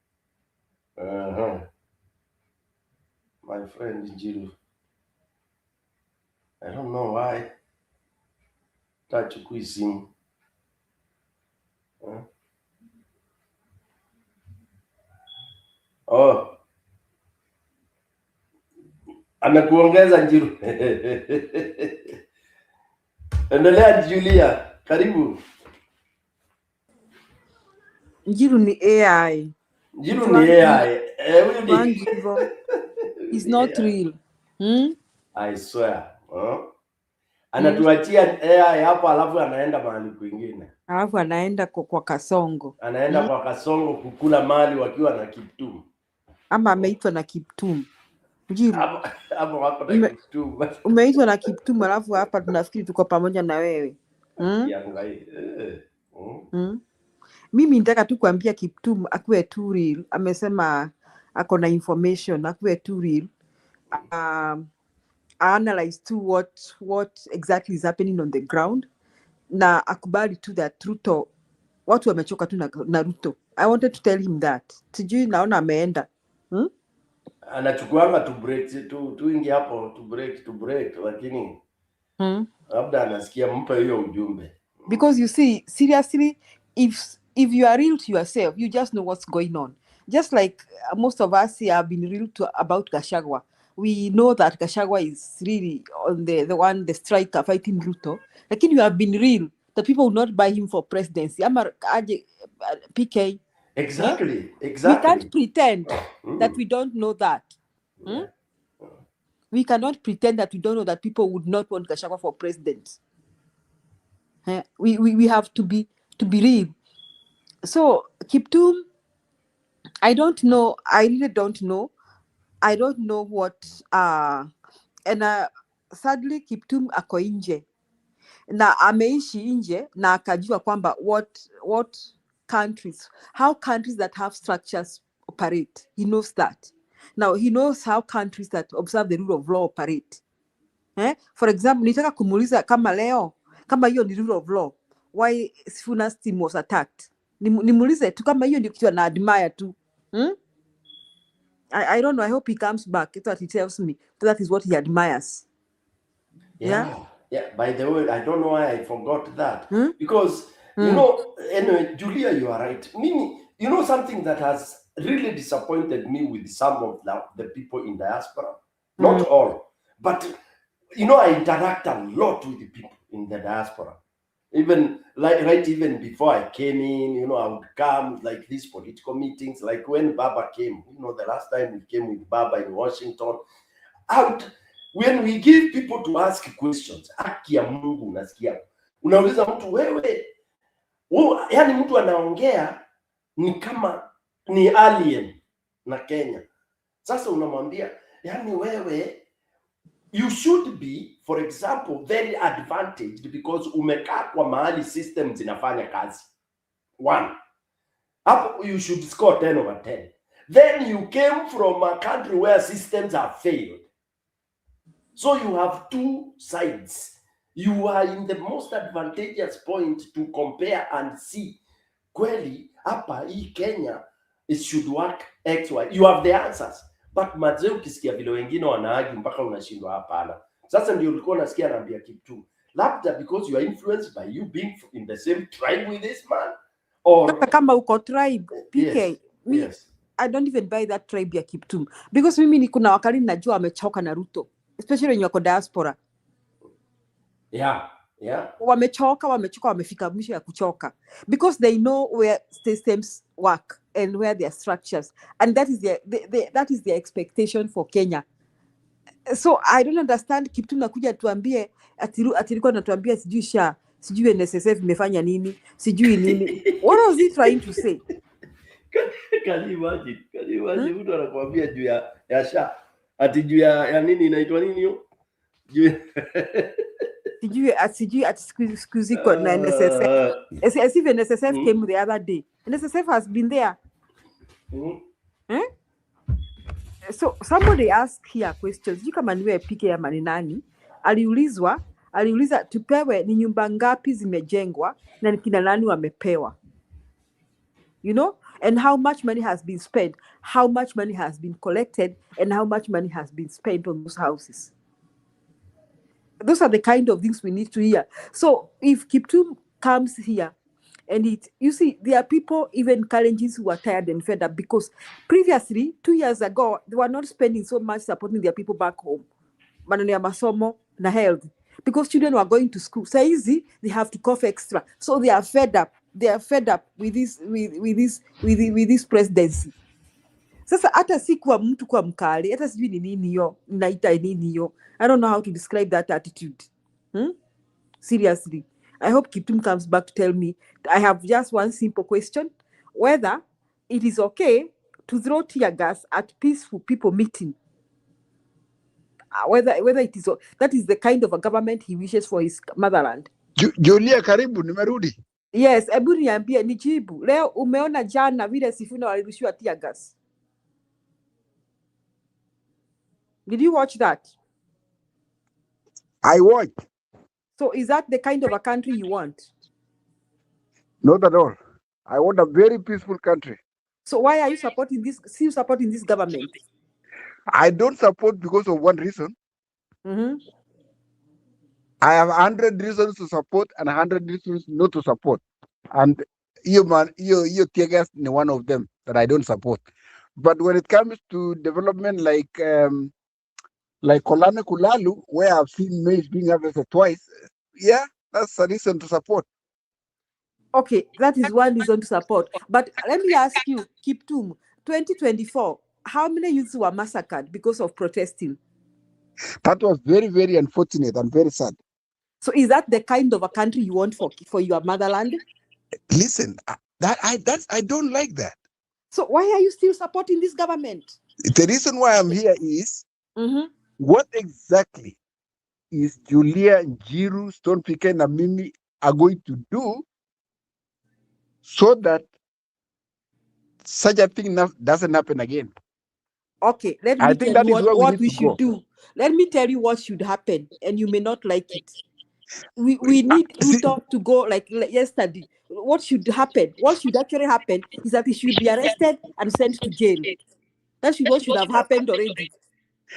My friend Njiro, I don't know why tachukui simu. Oh, amekuongeza Njiro. Endelea Julia, karibu. Njiru ni AI. Njiru ni AI. It's not real. I swear. Anatuachia AI hapo, alafu anaenda mahali kwingine. Alafu anaenda kwa Kasongo. Anaenda kwa Kasongo kukula mali wakiwa na Kiptum. Ama ameitwa na Kiptum. Njiru. Hapo wako na Kiptum. Umeitwa na Kiptum, alafu hapa tunafikiri tuko pamoja na wewe. Mimi nataka tu kuambia Kiptum akuwe too real. Amesema ako na information, akuwe too real. Analyze to what exactly is happening on the ground. Na akubali tu that Ruto, watu wamechoka tu na Ruto. I wanted to tell him that. Sijui naona ameenda. Anachukuanga to break tu ingi hapo to break lakini labda anasikia mpa hiyo ujumbe. Because you see, seriously, if you are real to yourself, you just know what's going on. Just like most of us here have been real about Gachagua. We know that Gachagua is really on the striker fighting Ruto. Lakini you have been real. The people will not buy him for presidency. PK. Exactly. We can't pretend that we don't know that. We cannot pretend that we don't know that people would not want Gachagua for president. We have to be real. So Kiptum, I don't know. I really don't know. I don't know what. And sadly Kiptum ako nje na ameishi nje na akajua kwamba what countries, how countries that have structures operate. He knows that. Now he knows how countries that observe the rule of law operate. For example, nitaka kumuuliza kama leo, kama hiyo ni rule of law, why Sifuna's team was attacked. Nimuulize tu kama hiyo ndio kitu na admire tu. I don't know. I hope he comes back. That's what he tells me. That is what he admires. Yeah. By the way, I don't know why I forgot that. Because, you know, anyway, Julia, you are right. Mimi, you know something that has really disappointed me with some of the people in diaspora? Not all. But, you know, I interact a lot with the people in the diaspora. Even, even before I came in, you know, I would come like these political meetings, like when Baba came, you know, the last time we came with Baba in Washington, when we give people to ask questions, haki ya Mungu unasikia. Unauliza mtu wewe, yani mtu anaongea ni kama ni alien na Kenya. Sasa unamwambia, yani wewe, you should be, for example, very advantaged because umekaa kwa mahali systems zinafanya kazi. 1. Hapo you should score 10 over 10. Then you came from a country where systems have failed. So you have two sides. You are in the most advantageous point to compare and see. Kweli, hapa hii Kenya, it should work X, Y. You have the answers. But mazee ukisikia vile wengine wanaagi mpaka unashindwa hapana. Sasa ndio ulikuwa unasikia naambia kitu. Labda because you are influenced by you being in the same tribe with this man. Or kama uko tribe, PK. Yes. I don't even buy that tribe ya Kiptum. Because mimi ni kuna wakati najua amechoka na Ruto. Especially when you are diaspora. Yeah. Wamechoka, wamefika mwisho ya kuchoka. Because they know where systems work and where their structures. And that is their expectation for Kenya. So I don't understand Kiptum nakuja tuambie, atilikuwa natuambia sijui NSSF imefanya nini, sijui nini. What was he trying to say? Can you imagine? Mtu anakuambia juu ya SHA. Ati juu ya nini inaitwa nini hiyo? Sijui excuse kwa na NSSF. As if NSSF came the other day. NSSF has been there. So somebody asked here questions. Sijui kama niwe PK ya nani. Aliuliza tupewe ni nyumba ngapi zimejengwa na ni kina nani wamepewa. You know? And how much money has been spent, how much money has been collected, and how much money has been spent on those houses. Those are the kind of things we need to hear. So if Kiptum comes here, and you see, there are people, even Kalenjins, who are tired and fed up because previously, 2 years ago, they were not spending so much supporting their people back home. Maneno ya masomo na health. Because children were going to school. So easy, they have to cough extra. So they are fed up. They are fed up with this presidency. Sasa hata si kwa mtu kwa mkali, hata sijui ni nini hiyo, naita nini hiyo. I don't know how to describe that attitude. Seriously. I hope Kiptum comes back to tell me. I have just one simple question. Whether it is okay to throw tear gas at peaceful people meeting. Whether it is, that is the kind of a government he wishes for his motherland. Julia, karibu, nimerudi. Yes, ebu niambie, nijibu. Leo umeona jana vile Sifuna walirushiwa tear gas. Did you watch that? I watched. So is that the kind of a country you want? Not at all. I want a very peaceful country. So why are you supporting this? Still supporting this government? I don't support because of one reason. I have 100 reasons to support and 100 reasons not to support. And you tear gas is one of them that I don't support. But when it comes to development like Kolane Kulalu, where I've seen maize being harvested twice, yeah, that's a reason to support. Okay, that is one reason to support. But let me ask you, Kiptum, 2024, how many youths were massacred because of protesting? That was very, very unfortunate and very sad. So is that the kind of a country you want for your motherland? Listen, I don't like that. So why are you still supporting this government? The reason why I'm here is Mm-hmm. what exactly is Julia, Njiru, Stone Piken, and Mimi are going to do so that such a thing doesn't happen again? Okay, let I me think tell that you is where we what need we to go. should do. Let me tell you what should happen, and you may not like it. We need Ruto to go like yesterday. What should happen? What should actually happen is that he should be arrested and sent to jail. That's what should have happened already.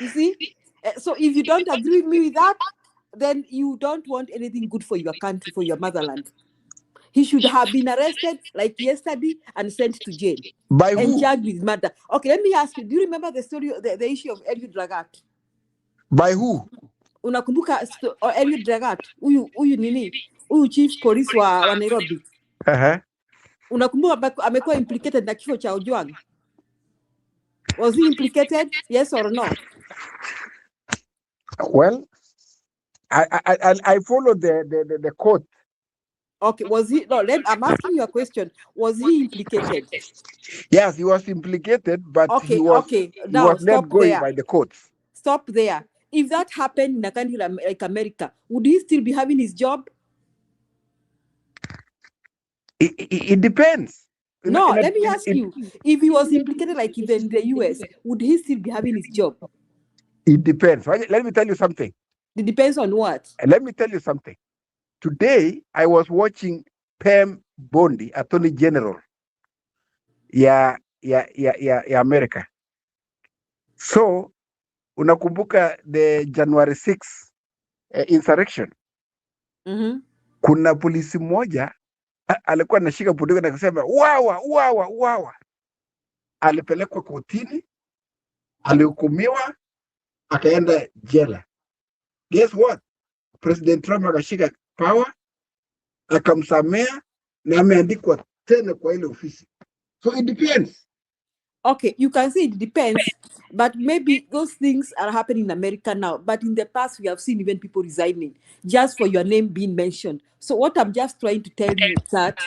You see? So if you don't agree with me with that, then you don't want anything good for your country, for your motherland. He should have been arrested like yesterday and sent to jail. By and who? charged with murder. Okay, let me ask you, do you remember the story, the issue of Eliud Lagat? By who? Unakumbuka Eliud Lagat? Huyu nini? Huyu chief police wa Nairobi. Uh-huh. Unakumbuka amekuwa implicated na kifo cha Ojwang? Was he implicated? Yes or no? Well, I follow the court. Okay, was he? No, I'm asking you a question. Was he implicated? Yes, he was implicated, but Okay, he was now let stop go there. by the courts. Stop there. If that happened in a country like America, would he still be having his job? It depends. No, let me ask you. If he was implicated like even in the US, would he still be having his job? It depends. Let me tell you something. It depends on what? Let me tell you something. Today, I was watching Pam Bondi, Attorney General. Ya America. So, unakumbuka the January 6 insurrection. Mm-hmm. Kuna polisi mmoja alikuwa anashika bunduki na kusema uawa. Alipelekwa kotini, alihukumiwa, akaenda jela. Guess what? President Trump akashika power, akamsamea na ameandikwa tena kwa ile ofisi. So it depends. Okay, you can say it depends, but maybe those things are happening in America now. But in the past, we have seen even people resigning just for your name being mentioned. So what I'm just trying to tell you is that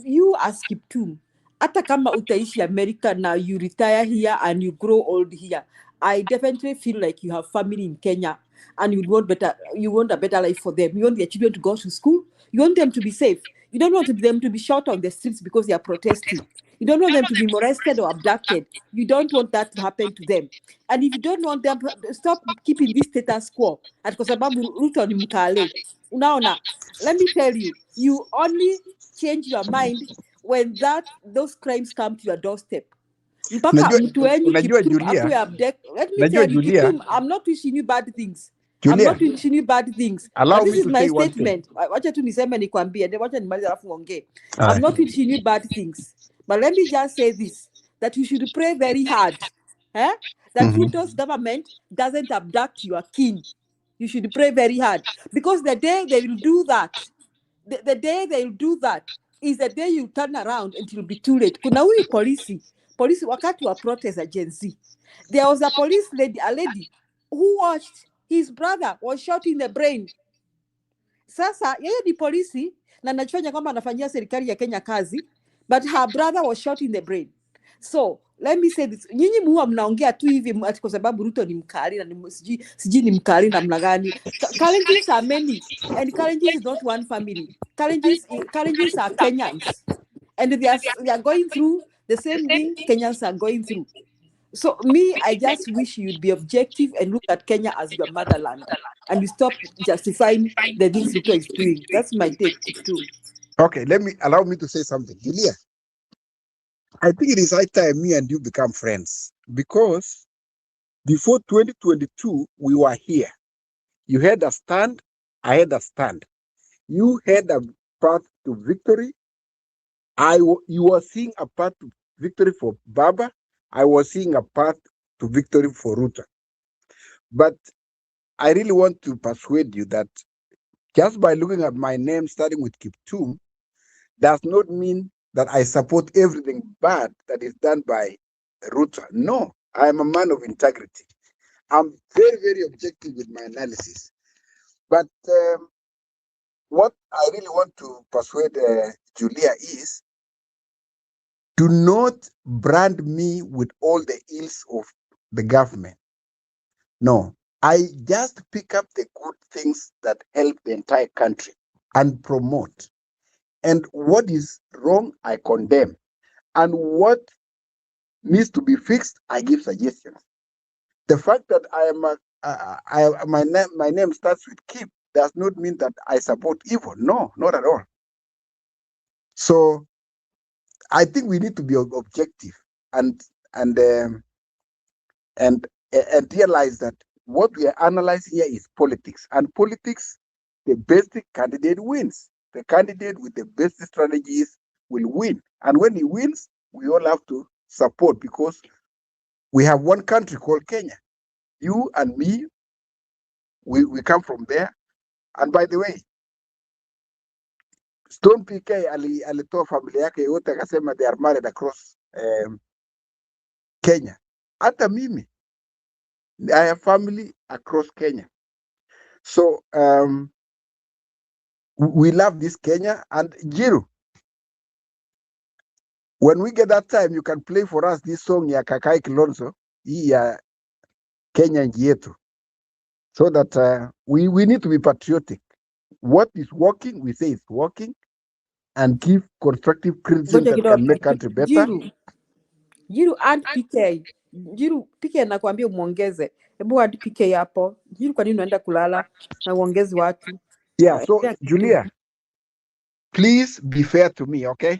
you as Kiptum, hata kama utaishi America now, you retire here and you grow old here, I definitely feel like you have family in Kenya and you want a better life for them. You want your children to go to school. You want them to be safe. You don't want them to be shot on the streets because they are protesting. You don't want them to be molested or abducted. You don't want that to happen to them. And if you don't want them, stop keeping this status quo. At kwa sababu Ruto ni mkale. Unaona, let me tell you, you only change your mind when those crimes come to your doorstep. Mpaka mtu wenyu Kiptum akuwe abduct. Let me tell you, Kiptum, I'm not wishing you bad things. I'm not wishing you bad things. Allow but this me is to my say one statement. Wacha tu niseme nikwambie, wacha nimalize alafu ongee. I'm not wishing you bad things. But let me just say this, that you should pray very hard, that Ruto's government doesn't abduct your kin. You should pray very hard. Because the day they will do that, the day they will do that is the day you turn around and it will be too late. Kuna huyu polisi wakati wa protest agency. There was a lady who watched his brother was shot in the brain. Sasa yeye ni polisi na anafanya kama anafanyia serikali ya Kenya kazi, but her brother was shot in the brain. So let me say this, nyinyi muwa mnaongea tu hivi kwa sababu Ruto ni mkali na sijui ni mkali na mnagani. Challenges are many, and challenges is not one family. Challenges are Kenyans, and they are going through the same thing Kenyans are going through. So me, I just wish you'd be objective and look at Kenya as your motherland, and you stop justifying the things Ruto is doing. That's my take, too. Okay, allow me to say something. Julia, I think it is high time me and you become friends, because before 2022, we were here. You had a stand, I had a stand. You had a path to victory. You were seeing a path to victory for Baba. I was seeing a path to victory for Ruto. But I really want to persuade you that just by looking at my name starting with Kiptum does not mean that I support everything bad that is done by Ruto. No, I am a man of integrity. I'm very, very objective with my analysis. But what I really want to persuade Julia is, do not brand me with all the ills of the government. No, I just pick up the good things that help the entire country and promote. And what is wrong, I condemn. And what needs to be fixed, I give suggestions. The fact that my name starts with Keep does not mean that I support evil. No, not at all. So I think we need to be objective and realize that what we are analyzing here is politics. And politics, the best candidate wins. The candidate with the best strategies will win. And when he wins, we all have to support, because we have one country called Kenya. You and me, we come from there. And by the way, Stone PK alitoa familia yake yote akasema they are married across Kenya. Hata mimi, I have family across Kenya. So we love this Kenya. And Jiru, when we get that time, you can play for us this song ya Kakai Kilonzo, hii ya Kenya nchi yetu, so that we need to be patriotic. What is working, we say it's working, and give constructive criticism Ngoja that kidogo. can make country better. Jiru and PK. Jiru PK nakwambia umuongeze. Hebu hadi PK hapo. Jiru, kwa nini unaenda kulala na uongezi watu? Yeah, so Endelea kitu. Julia, please be fair to me, okay?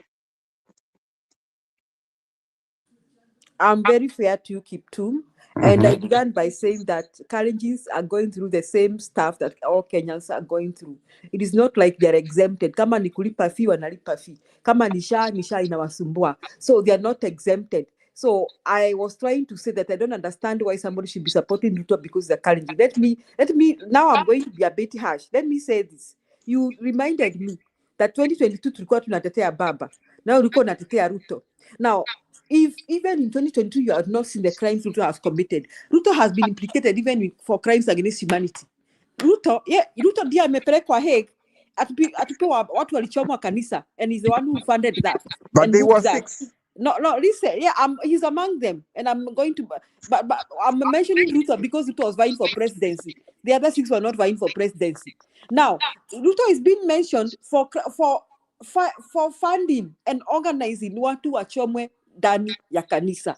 I'm very fair to you, Kiptum. And I began by saying that Kalenjins are going through the same stuff that all Kenyans are going through. It is not like they're exempted. Kama ni kulipa fee, wanalipa fee. Kama ni SHA inawasumbua. So they are not exempted. So I was trying to say that I don't understand why somebody should be supporting Ruto because they're Kalenjin. Let me, now I'm going to be a bit harsh. Let me say this. You reminded me that 2022 tulikuwa tunatetea baba. Now ulikuwa unatetea Ruto. Now, if even in 2022 you have not seen the crimes Ruto has committed, Ruto has been implicated even for crimes against humanity. Ruto ndiye amepelekwa Hague atupewa watu walichomwa kanisa, and he's the one who funded that. But they were 6. No, listen, yeah, he's among them, and I'm going to, but I'm mentioning Ruto because Ruto was vying for presidency. The other 6 were not vying for presidency. Now, Ruto is being mentioned for funding and organizing watu wachomwe ndani ya kanisa.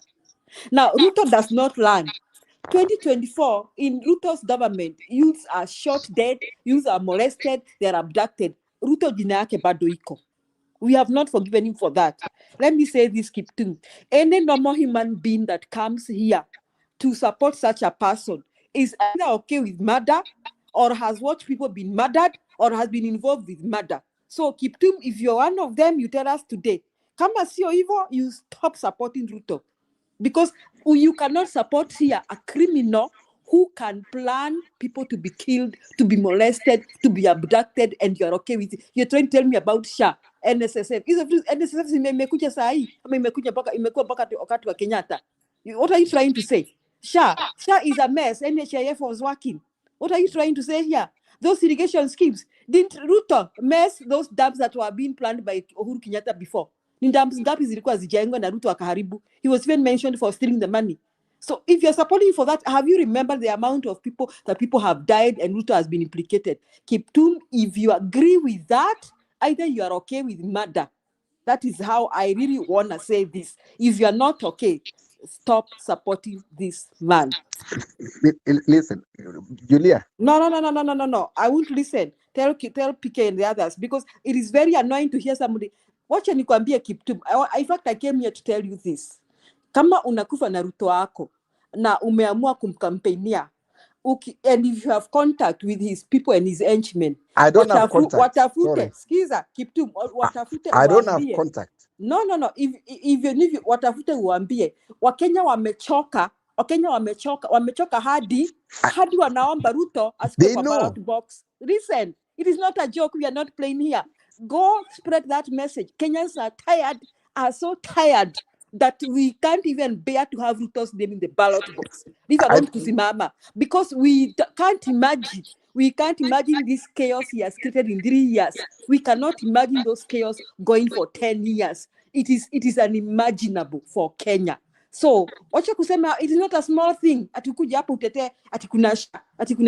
Now, Ruto does not learn. 2024, in Ruto's government, youths are shot dead, youths are molested, they are abducted. Ruto jina yake bado iko. We have not forgiven him for that. Let me say this, Kiptum. Any normal human being that comes here to support such a person is either okay with murder, or has watched people being murdered, or has been involved with murder. So, Kiptum, if you're one of them, you tell us today. Kama sio hivyo, you stop supporting Ruto. Because you cannot support here a criminal who can plan people to be killed, to be molested, to be abducted, and you're okay with it. You're trying to tell me about SHA, NSSF. NSSF imekuja saa hii, ama imekuwa mpaka wakati wa Kenyatta. What are you trying to say? SHA is a mess. NHIF was working. What are you trying to say here? Those irrigation schemes, didn't Ruto mess those dams that were being planned by Uhuru Kenyatta before? Ni dams ngapi zilikuwa zijengwa na Ruto akaharibu? He was even mentioned for stealing the money. So if you're supporting for that, have you remembered the amount of people have died and Ruto has been implicated? Kiptum, if you agree with that, either you are okay with murder. That is how I really want to say this. If you're not okay, stop supporting this man. Listen, Julia. No. I won't listen. Tell PK and the others, because it is very annoying to hear somebody. Wacha nikwambie Kiptum. In fact, I came here to tell you this. Kama unakufa na Ruto wako na umeamua kumkampenia, and if you have contact with his people and his henchmen, I don't have contact. Watafute, skiza Kiptum, watafute I don't have contact. No. If watafute uambie, Wakenya wamechoka hadi wanaomba Ruto asikuwe kwa ballot box. Listen, it is not a joke. We are not playing here. Go spread that message. Kenyans are so tired that we can't even bear to have Ruto's name in the ballot box. These are I, not kusimama, because we can't imagine. We can't imagine this chaos he has created in 3 years. We cannot imagine those chaos going for 10 years. It is unimaginable for Kenya. So, wacha kusema, it is not a small thing. Atikuja hapo utete, atikuna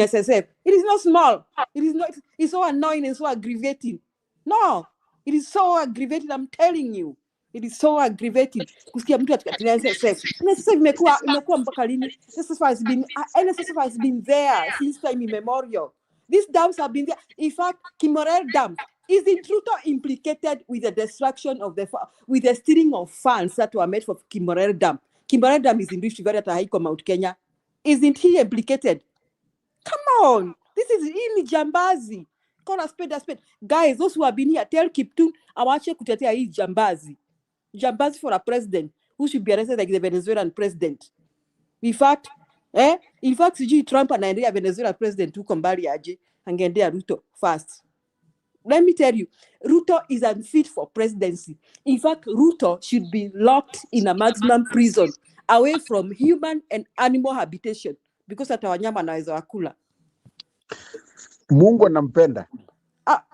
SSF. It is not small. It is not. It's so annoying and so aggravating. No, it is so aggravating. I'm telling you, it is so aggravating. Kusikia mtu atikuna SSF. NSSF imekuwa mpaka lini? NSSF has been there since time immemorial. These dams have been there. In fact, Kimorel Dam, isn't Ruto implicated with the destruction of with the stealing of funds that were made for Kimorel Dam? Kimorel Dam is in Rift Valley at Haiko, Mount Kenya. Isn't he implicated? Come on. This is really jambazi. Call a spade. Guys, those who have been here, tell Kiptum, awache kutetea hii jambazi. Jambazi for a president who should be arrested like the Venezuelan president. In fact, sijui Trump anaendea Venezuela president huko mbali aje, angeendea Ruto first. Let me tell you, Ruto is unfit for presidency. In fact, Ruto should be locked in a maximum prison away from human and animal habitation, because hata wanyama anaweza wakula. Mungu anampenda.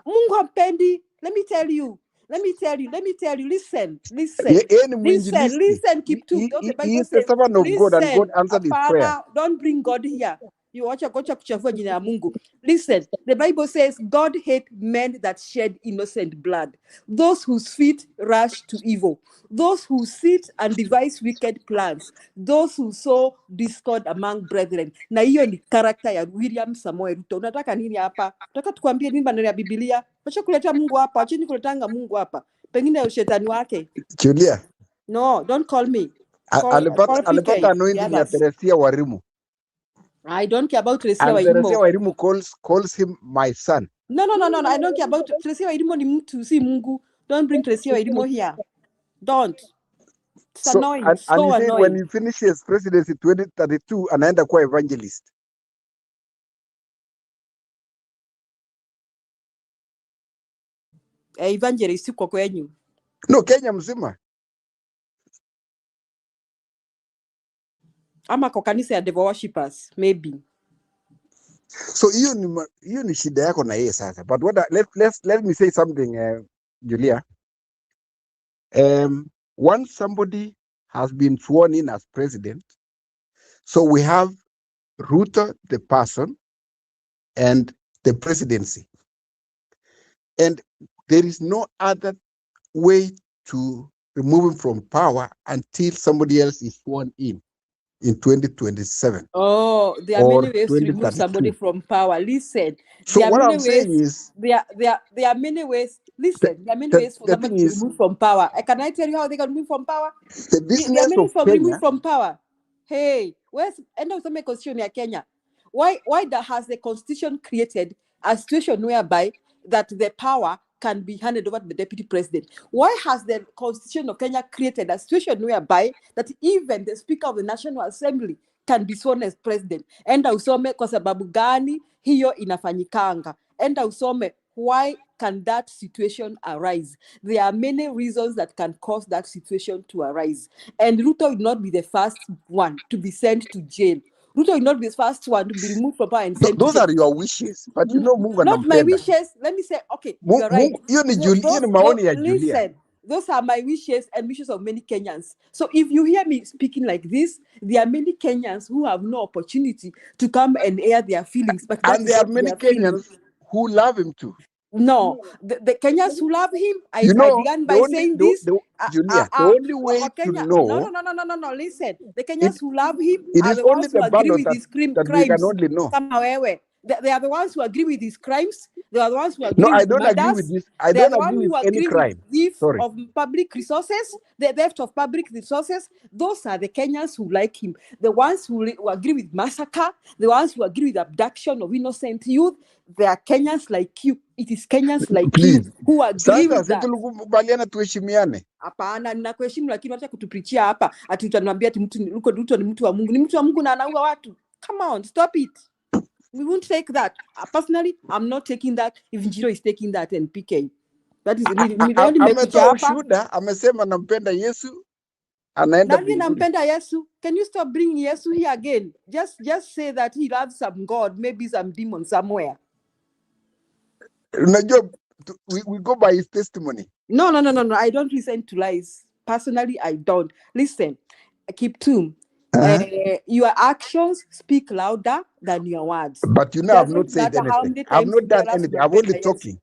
Mungu hampendi. Let me tell you. Listen, Kiptum. He is the servant of God, and God answered his prayer. Don't bring God here. You watch kuchafua jina ya Mungu. Listen, the Bible says God hates men that shed innocent blood, those whose feet rush to evil, those who sit and devise wicked plans, those who sow discord among brethren. Na hiyo ni character ya William Samoei Ruto. Unataka nini hapa? Unataka tukwambie nini maneno ya Biblia? Acha kuleta Mungu hapa, acheni kuletanga Mungu hapa. Pengine shetani wake. Julia. No, don't call me. Alipata anointing ya Teresia Warimu. I don't care about Teresia Warimu. And Teresia Warimu calls him my son. No. I don't care about Teresia Warimu, ni mtu, si Mungu. Don't bring Teresia Warimu here. Don't. It's annoying. And so he said annoying. when he finishes presidency 2032, anaenda kuwa evangelist. Evangelist kwa kwenyu. No, Kenya mzima. Ama kwa kanisa ya devil worshippers, maybe. So hiyo ni shida yako na yeye sasa. But let me say something, Julia. Once somebody has been sworn in as president, so we have Ruto, the person, and the presidency. And there is no other way to remove him from power until somebody else is sworn in 2027. Oh, there are many ways to remove somebody from power. Listen. So what I'm saying is, there are many ways. Listen, there are many ways for somebody to remove from power. Can I tell you how they can remove from power? The business of Kenya. Remove from power. Hey, end of the constitution in Kenya? Why has the constitution created a situation whereby that the power can be handed over to the deputy president? Why has the constitution of Kenya created a situation whereby that even the speaker of the National Assembly can be sworn as president? Enda usome kwa sababu gani hiyo inafanyikanga. Enda usome why can that situation arise. There are many reasons that can cause that situation to arise. And Ruto will not be the first one to be sent to jail. Ruto will not be the first one to be removed from power and sent those to jail. are your wishes, but you know Mungu not my wishes. Let me say, okay, you're right. Listen, those are my wishes and wishes of many Kenyans. So if you hear me speaking like this, there are many Kenyans who have no opportunity to come and air their feelings. But and there are many Kenyans who love him too. No, the Kenyans who love him, I began by saying this. Julia, the only way to know. No. Listen, the Kenyans who love him it are is the only ones who the agree with ballot his crimes. we can only know. They are the ones who agree with his crimes. They are the ones who agree with I don't murders. agree with this. I they are don't the agree ones with who any agree crime. with theft of public resources, the theft of public resources. Those are the Kenyans who like him. The ones who agree with massacre, the ones who agree with abduction of innocent youth. They are Kenyans like you. It is Kenyans like you who agree with that. Hapana, ninakuheshimu lakini wacha kutuprichia hapa ati utaniambia ati Ruto ni mtu wa Mungu. Ni mtu wa Mungu na anaua watu. Come on, stop it. We won't take that. Personally, I'm not taking that. If Ndio is taking that and PK. That is ametoa ushuhuda, amesema nampenda Yesu anaenda Nani mbinguni. nampenda Yesu? Can you stop bringing Yesu here again? Just say that he loves some God, maybe some demon somewhere. Unajua, we go by his testimony. No. I don't listen to lies. Personally, I don't. Listen, keep tuned. Your actions speak louder than your words. But you know, I've not said Doesn't matter how anything. many I've times not you done tell us anything. I'm only unampenda Yesu. talking.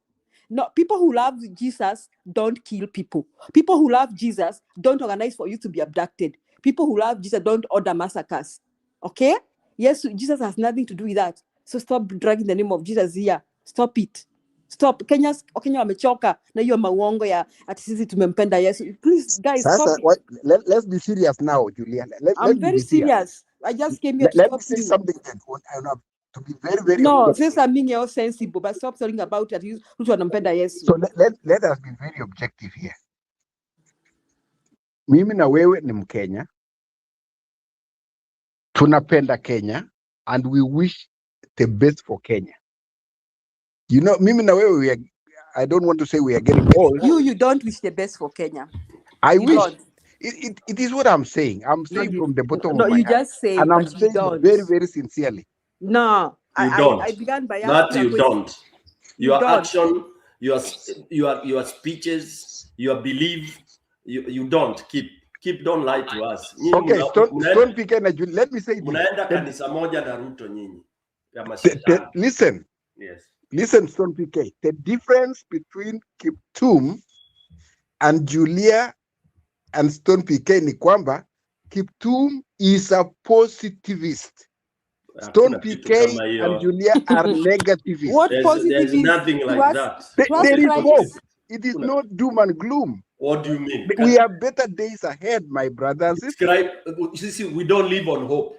No, people who love Jesus don't kill people. People who love Jesus don't organize for you to be abducted. People who love Jesus don't order massacres. Okay? Yes, Jesus has nothing to do with that. So stop dragging the name of Jesus here. Stop it. Stop. Kenya wamechoka na hiyo mauongo ya ati sisi tumempenda Yesu. Please, guys, stop Sasa, it. let's be serious now, Julian. I'm Let me very be serious. serious. I just came here to Let me stop say you. something that I have to be very, very No, objective. since I'm being all sensible, but stop talking about it. Who's wanampenda Yesu? So let us be very objective here. Mimi na wewe ni Mkenya. Tunapenda Kenya and we wish the best for Kenya. You know, mimi na wewe, I don't want to say we are getting old. You don't wish the best for Kenya. I You wish. don't. It is what I'm saying. I'm saying from the bottom of my you heart. just say, And I'm but you saying don't. very, very sincerely. No, You I don't. began by That asking a you question. don't. You Your don't. action, your speeches, your belief, you don't. Don't lie to us. Nyinyi Okay, Stone PK na Julie, let me say this. Munaenda kanisa moja na Ruto nyinyi. Ya mashetani. Listen. Yes. Listen, Stone PK. The difference between Kiptum and Julia and Stone PK ni kwamba Kiptum is a positivist. Stone PK and Julia are negativists. What There's positivist? nothing like that. There is hope. It is not doom and gloom. What do you mean? We have better days ahead, my brothers. See, we don't live on hope.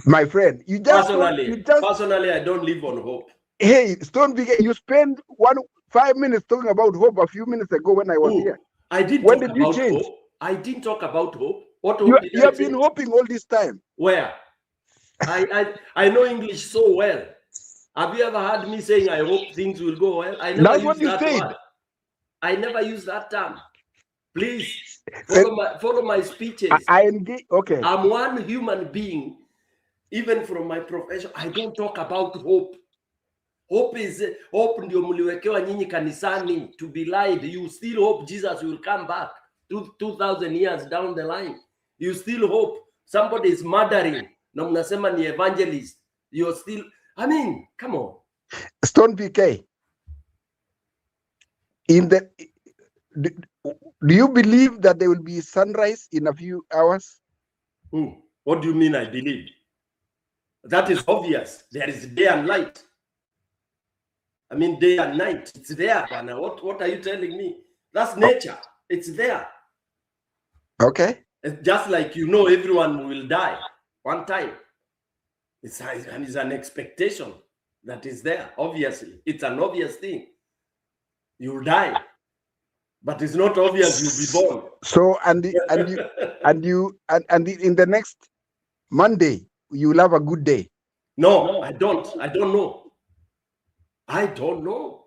My friend, Personally, I don't live on hope. Hey, Stone PK, you spent 5 minutes talking about hope a few minutes ago when I was here. I didn't when talk did you about change? hope. I didn't talk about hope. What hope did You I have been hoping all this time. Where? I know English so well. Have you ever heard me saying I hope things will go well? I never use that word. I never use that term. Please follow my speeches. I engage. Okay. I'm one human being. Even from my profession, I don't talk about hope. Hope ndio mliwekewa nyinyi kanisani to be lied. You still hope Jesus will come back 2,000 years down the line. You still hope somebody is murdering. Na mnasema ni evangelist. You're still, I mean, come on. Stone PK. Do you believe that there will be sunrise in a few hours? What do you mean I believe? That is obvious. There is day and light. I mean, day and night. It's there, Bana. What are you telling me? That's nature. It's there. Okay. It's just like everyone will die one time. It's an expectation that is there. Obviously, it's an obvious thing. You'll die, but it's not obvious you'll be born. So and in the next Monday you will have a good day. No, I don't. I don't know. I don't know.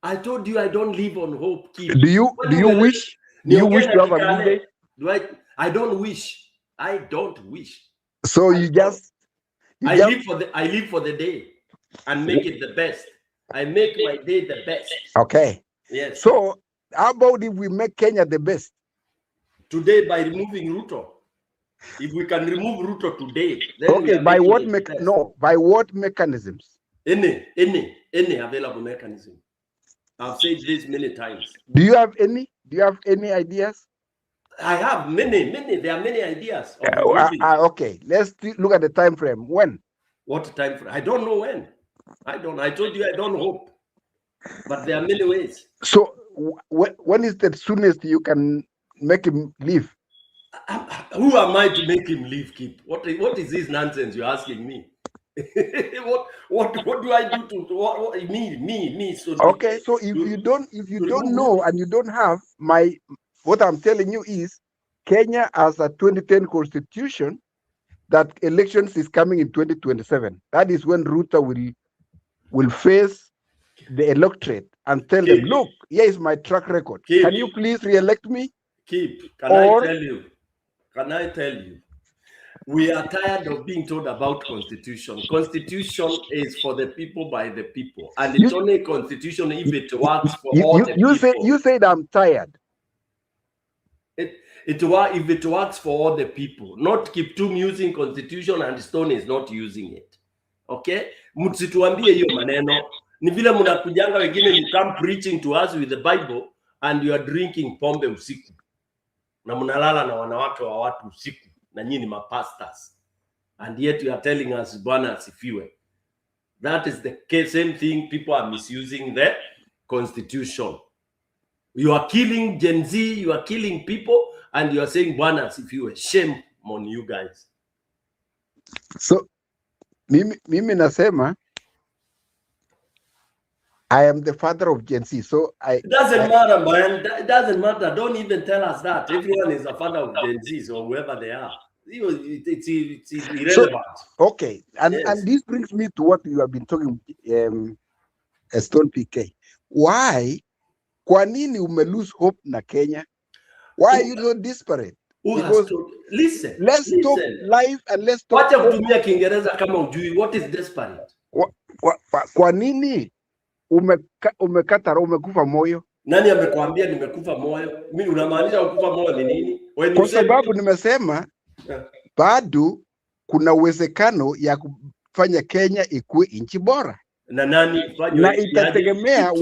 I told you I don't live on hope. Keith. Do you wish to have a good day? I don't wish. I don't wish. So I live for the day and make it the best. I make my day the best. Okay. Yes. So how about if we make Kenya the best? Today by removing Ruto. If we can remove Ruto today, then okay, by what mechanisms? Any available mechanism. I've said this many times. Do you have any ideas? I have many. There are many ideas. Okay, let's look at the time frame. When? What time frame? I don't know when. I told you I don't hope. But there are many ways. So when is the soonest you can make him leave? Who am I to make him leave, Kip? What is this nonsense you're asking me? what do I do to me? So okay, so if you don't know and you don't have what I'm telling you is Kenya has a 2010 constitution that elections is coming in 2027. That is when Ruto will face the electorate and tell them, look, here is my track record. Can you please re-elect me? Can I tell you? We are tired of being told about constitution. Constitution is for the people by the people, and it's only constitution if it works for all the people. You said I'm tired. If it works for all the people, not Kiptum using constitution and Stone is not using it. Okay? Msituambie hiyo maneno. Ni vile mnakujanga wengine, you come preaching to us with the Bible and you are drinking pombe usiku. Na mnalala na wanawake wa watu usiku. Na nyinyi mapastors. And yet you are telling us Bwana asifiwe. That is the same thing. People are misusing the constitution. You are killing Gen Z, you are killing people, and you are saying Bwana asifiwe. Shame on you guys. So mimi nasema I am the father of Gen Z. So it doesn't matter, man. It doesn't matter. Don't even tell us that. Everyone is a father of Gen Z or whoever they are. It's irrelevant. So, okay, and this brings me to what you have been talking, Stone PK. Why? Kwa nini ume lose hope na Kenya? Why are you so desperate? Because listen. Let's talk live and let's talk. Wacha kutumia Kiingereza kama ujui. What is desperate? Kwa nini umekata roho, umekufa moyo? Nani amekwambia nimekufa moyo? Mimi unamaanisha kukufa moyo ni nini? Kwa sababu nimesema bado kuna uwezekano ya kufanya Kenya ikuwe nchi bora. Na nani fanya? Na itategemea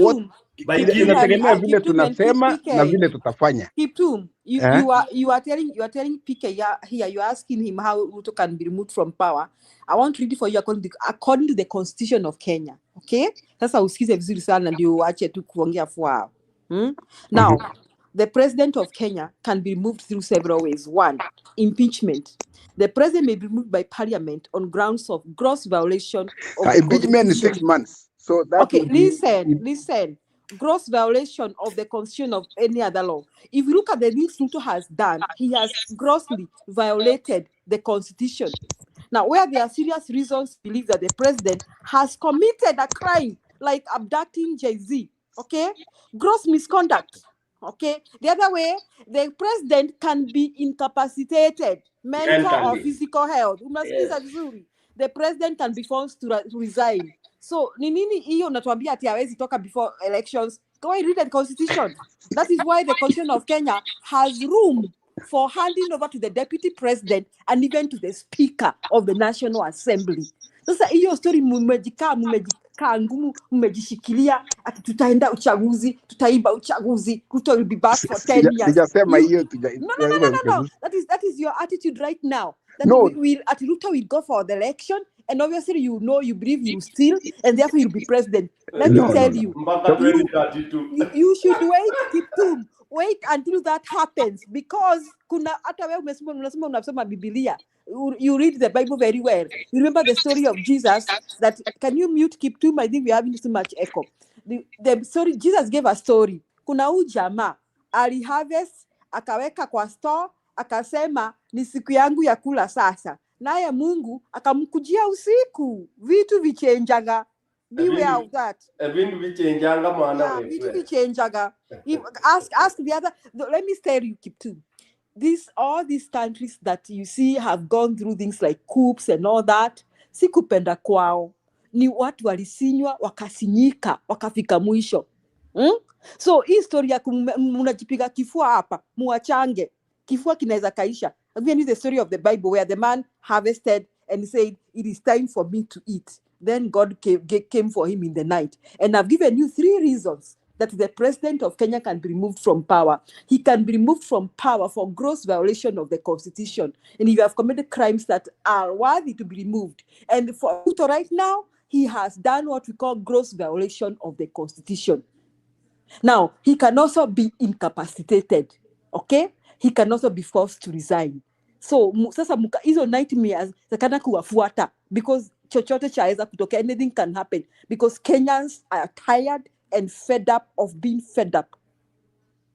inategemea vile tunasema na vile tutafanya. Kiptum, you are telling PK here, you are asking him how Ruto can be removed from power. I want to read it for you according to the constitution of Kenya. Okay? Sasa usikize vizuri sana ndio uache tu kuongea fwa. Now, the president of Kenya can be removed through several ways. One, impeachment. The president may be removed by parliament on grounds of gross violation of impeachment is 6 months. So that okay, listen. Gross violation of the constitution of any other law. If you look at the things Ruto has done, he has grossly violated the constitution. Now, where there are serious reasons to believe that the president has committed a crime like abducting Jay-Z, okay? Gross misconduct, okay? The other way, the president can be incapacitated, mental or physical health. The president can be forced to resign. So, nini hiyo unatuambia ati hawezi toka before elections? Go and read the constitution. That is why the constitution of Kenya has room for handing over to the deputy president and even to the speaker of the National Assembly. Sasa hiyo story mmejikaa ngumu, mmejishikilia ati tutaenda uchaguzi, tutaiba uchaguzi, Ruto will be back for 10 years. Sijasema hiyo No. That is your attitude right now. That Ruto will go for the election, and obviously you believe you steal, and therefore you'll be president. Let me tell you, you should wait until that happens, because kuna hata wewe unasema Biblia. You read the Bible very well. You remember the story of Jesus that, can you mute Kiptum? I think we're having too much echo. The story, Jesus gave a story. Kuna huyu jamaa aliharvest, akaweka kwa store, akasema ni siku yangu ya kula sasa. Naye Mungu akamkujia usiku. Vitu vichenjaga. Beware of that. Vitu vichenjaga maana. Vitu vichenjaga. Ask the other. Let me tell you, Kiptum. All these countries that you see have gone through things like coups and all that, si kupenda kwao, ni watu walisinywa, wakasinyika, wakafika mwisho. So hii story ya mnajipiga kifua hapa, muachange. Kifua kinaweza kaisha. Again, is the story of the Bible where the man harvested and said, it is time for me to eat. Then God came for him in the night. And I've given you 3 reasons that the president of Kenya can be removed from power. He can be removed from power for gross violation of the constitution. And if you have committed crimes that are worthy to be removed. And for Ruto right now, he has done what we call gross violation of the constitution. Now, he can also be incapacitated. Okay? He can also be forced to resign. So, sasa hizo nightmares zakana kuwafuata, because chochote chaeza kutoka, anything can happen, because Kenyans are tired and fed up of being fed up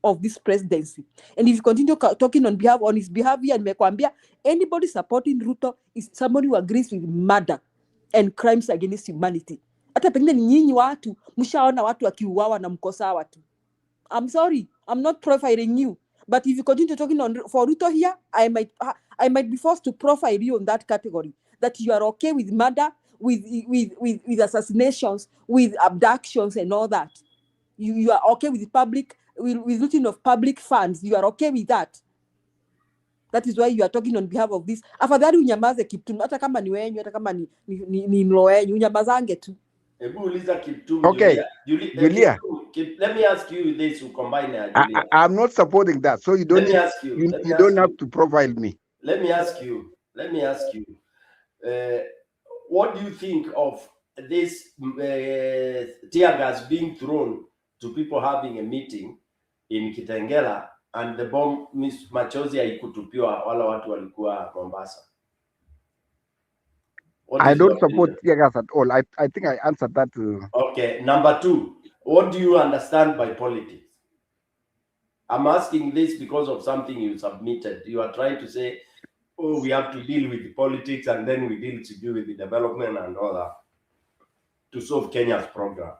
of this presidency. And if you continue talking on his behalf here, and mekwambia, anybody supporting Ruto is somebody who agrees with murder and crimes against humanity. Hata pengine ni nyinyi watu, mshaona watu wakiuawa na mkosa watu. I'm sorry, I'm not profiling you, But if you continue talking on for Ruto here, I might be forced to profile you on that category, that you are okay with murder, with assassinations, with abductions and all that. You are okay with with looting of public funds. You are okay with that. That is why you are talking on behalf of this. Afadhali unyamaze Kiptum, hata kama ni wenyu, hata kama ni mlo wenyu, unyamazange tu. Hebu uliza Kiptum, Okay, Julia. Let me ask you this to combine Julia. I'm not supporting that, so you don't. Let me ask you. You don't have to profile me. Let me ask you. What do you think of this tear gas being thrown to people having a meeting in Kitengela and the bomb machozi haikutupiwa wala watu walikuwa Mombasa? I don't support tear gas at all. I think I answered that. Okay, number 2. What do you understand by politics? I'm asking this because of something you submitted. You are trying to say, oh, we have to deal with the politics and then we deal to do with the development and all that to solve Kenya's problem.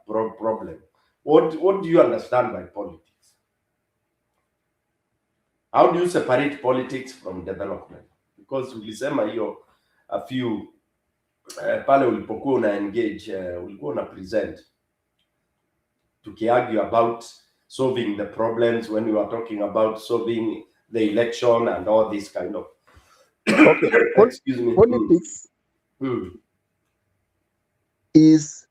What do you understand by politics? How do you separate politics from development? Because ulisema hiyo a few pale ulipokuwa una engage, ulikuwa una present tukiargue about solving the problems when we were talking about solving the election and all this kind of okay. Excuse me. Politics is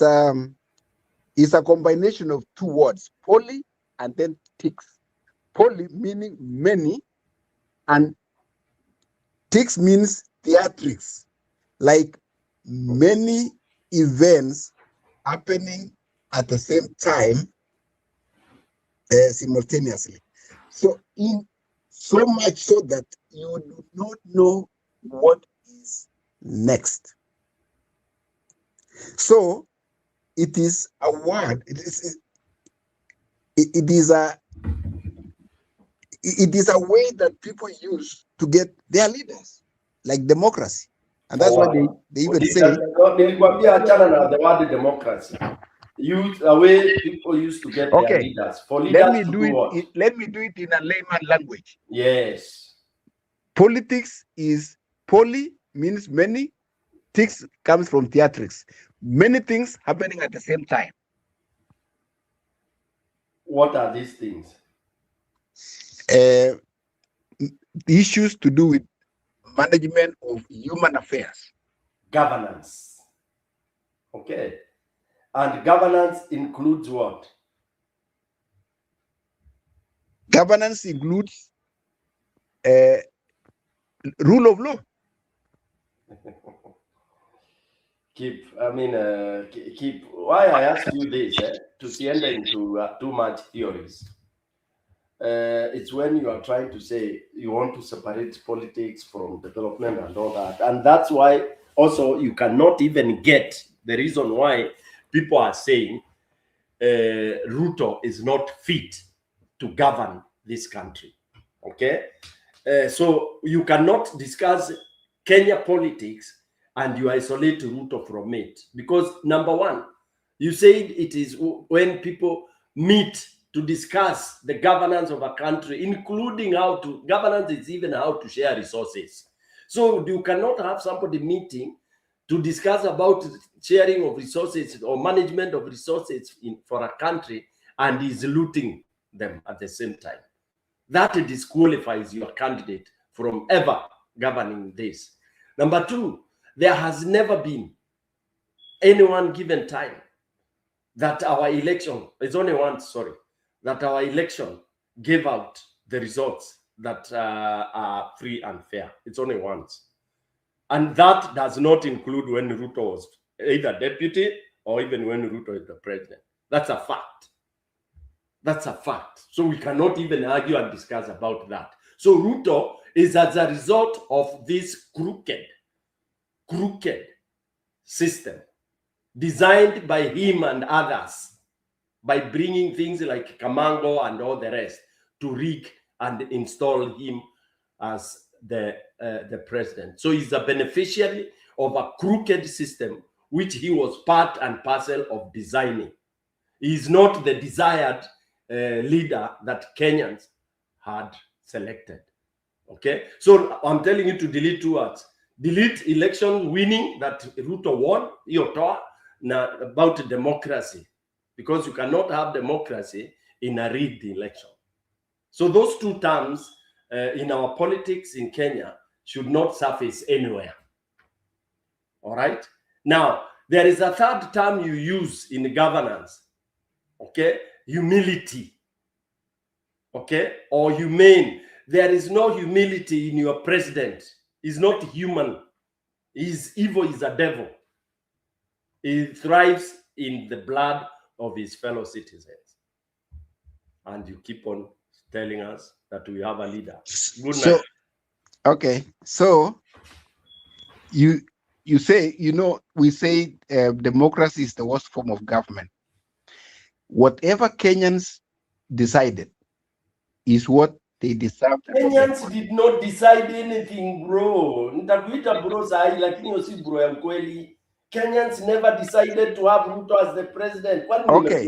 a combination of two words, poly and then tics. Poly meaning many, and tics means theatrics, like many events happening at the same time simultaneously. So so much so that you do not know what is next. So it is a word. It is a way that people use to get their leaders, like democracy, and that's why they even say. Nilikwambia achana na the word democracy. Use a way people used to get their leaders. For leaders let me to do do it. what? Let me do it in a layman language. Yes. Politics is poly means many. Tics comes from theatrics. Many things happening at the same time. What are these things? Issues to do with management of human affairs. Governance. Okay. And governance includes what? Governance includes rule of law. Why I ask you this, to enter into too much theories. It's when you are trying to say you want to separate politics from development and all that. And that's why also you cannot even get the reason why people are saying Ruto is not fit to govern this country. Okay? So you cannot discuss Kenya politics and you isolate Ruto from it. Because number one, you said it is when people meet to discuss the governance of a country, including governance is even how to share resources. So you cannot have somebody meeting to discuss about sharing of resources or management of resources for a country and is looting them at the same time. That disqualifies your candidate from ever governing this. Number two, there has never been any one given time that our election, it's only once, sorry, that our election gave out the results that are free and fair. It's only once. And that does not include when Ruto was either deputy or even when Ruto is the president. That's a fact. That's a fact. So we cannot even argue and discuss about that. So Ruto is as a result of this crooked system designed by him and others, by bringing things like Kamango and all the rest to rig and install him as the president. So he's a beneficiary of a crooked system which he was part and parcel of designing. He is not the desired leader that Kenyans had selected. Okay, so I'm telling you to delete 2 words. Delete election winning that Ruto won, about democracy, because you cannot have democracy in a rigged election. So those 2 terms in our politics in Kenya should not surface anywhere. All right. Now, there is a 3rd term you use in governance. Okay, humility. Okay, or humane. There is no humility in your president. He's not human. He's evil. He's a devil. He thrives in the blood of his fellow citizens. And you keep on telling us that we have a leader. Good night. Okay, so you say, we say democracy is the worst form of government. Whatever Kenyans decided is what they deserve. Kenyans did not decide anything, bro. Nitakuita bro sahi, lakini usi bro ya mkweli. Kenyans never decided to have Ruto as the president. Okay,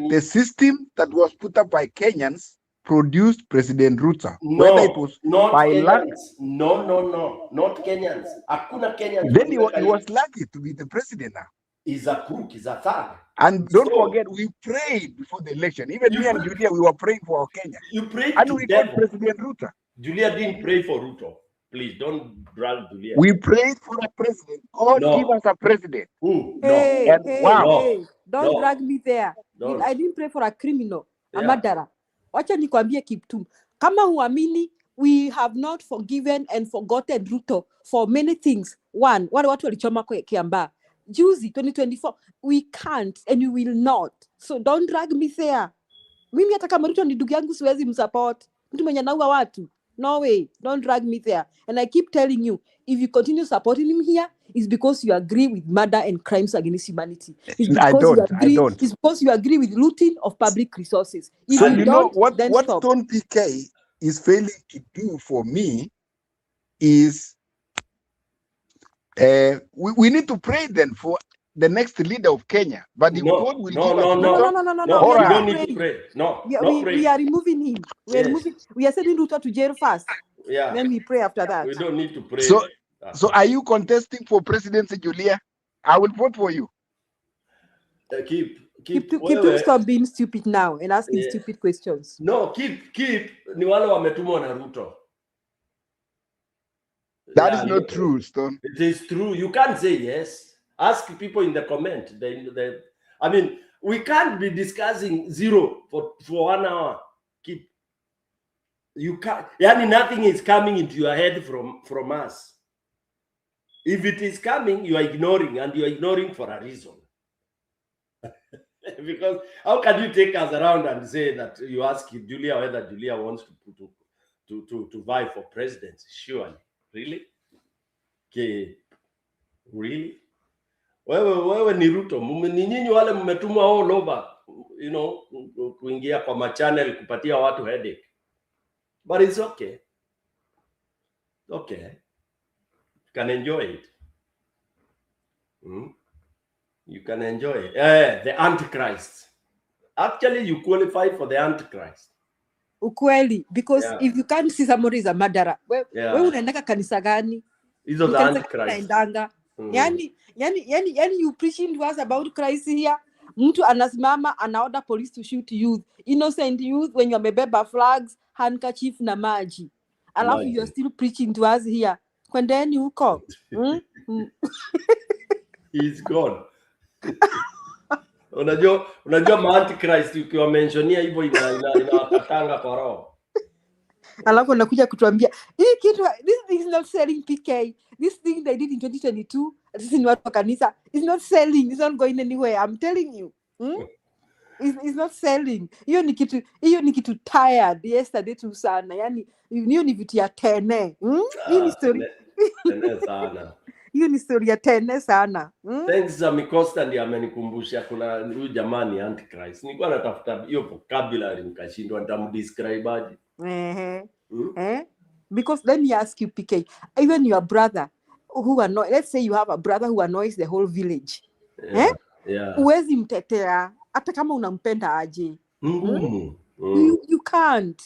the system that was put up by Kenyans produced President Ruto. No, Whether it was not by luck, Kenyans. No, not Kenyans. Hakuna Kenyans. then he was lucky to be the president now. He's a crook, he's a thug. And don't forget, we prayed before the election. Even me and Julia, we were praying for our Kenya. You prayed and to we got devil. President Ruto. Julia didn't pray for Ruto. Please don't drag Julia. We prayed for a president. God give us a president. Who? Hey, And hey, wow. hey, don't drag me there. Don't. I didn't pray for a criminal, a Yeah. murderer. Wacha nikwambie Kiptum. Kama huamini, we have not forgiven and forgotten Ruto for many things. One, wale watu walichoma kwa Kiambaa. Juzi 2024, we can't and we will not. So don't drag me there. Mimi hata kama Ruto ni ndugu yangu siwezi msupport. Mtu mwenye anaua watu. No way, don't drag me there. And I keep telling you, if you continue supporting him here, it's because you agree with murder and crimes against humanity. It's because I you don't. It's because you agree with looting of public resources. If So you you know don't, what then stop. Stone PK is failing to do for me is we need to pray then for the next leader of Kenya. But if God will give us No. No, We you are don't not need to praying. pray. No, We are, not we praying. are removing him. Yes. We are sending Ruto to jail first. Yeah. Then we pray after that. We don't need to pray. So are you contesting for presidency, Julia? I will vote for you. Keep to stop being stupid now and asking stupid questions. No, keep ni wale wametumwa na Ruto. That is not true, Stone. It is true. You can't say yes. Ask people in the comment. I mean, we can't be discussing zero for 1 hour. You can't. Yani nothing is coming into your head from us. If it is coming, you are ignoring, and you are ignoring for a reason. Because how can you take us around and say that you ask Julia whether Julia wants to vie for presidency? Surely, really? Okay, really? Wewe ni Ruto, ni nyinyi wale mmetumwa all over, kuingia kwa machannel kupatia watu headache. But it's okay. Okay. You can enjoy it. You can enjoy it. The Antichrist. Actually, you qualify for the Antichrist. Ukweli, because if you can't see somebody is a murderer, wewe unaendaka kanisa gani? Hizo the Antichrist. Yani you preaching to us about Christ here. Mtu anasimama anaorder police to shoot youth, innocent youth, when you amebeba flags, handkerchief na maji. Alafu you are still preaching to us here. Kwendeni huko. He's gone. Unajua Antichrist ukiwa mentionia hivyo inakatanga kwa roho. Alafu anakuja kutuambia hii kitu, this thing is not selling PK. This thing they did in 2022, sisi ni watu wa kanisa, is not selling, it's not going anywhere. I'm telling you. It's not selling. Hiyo ni kitu tired yesterday tu sana. Yani hiyo ni vitu ya tene. Hiyo ni story. Tene sana. Hiyo ni story ya tene sana. Thanks za Mikosta ndiye amenikumbusha kuna huyu jamani Antichrist. Nilikuwa natafuta hiyo vocabulary nikashindwa nitamdescribe aje. Because let me ask you, PK, even your brother who annoys, let's say you have a brother who annoys the whole village. Uwezi mtetea hata kama unampenda aje. You can't.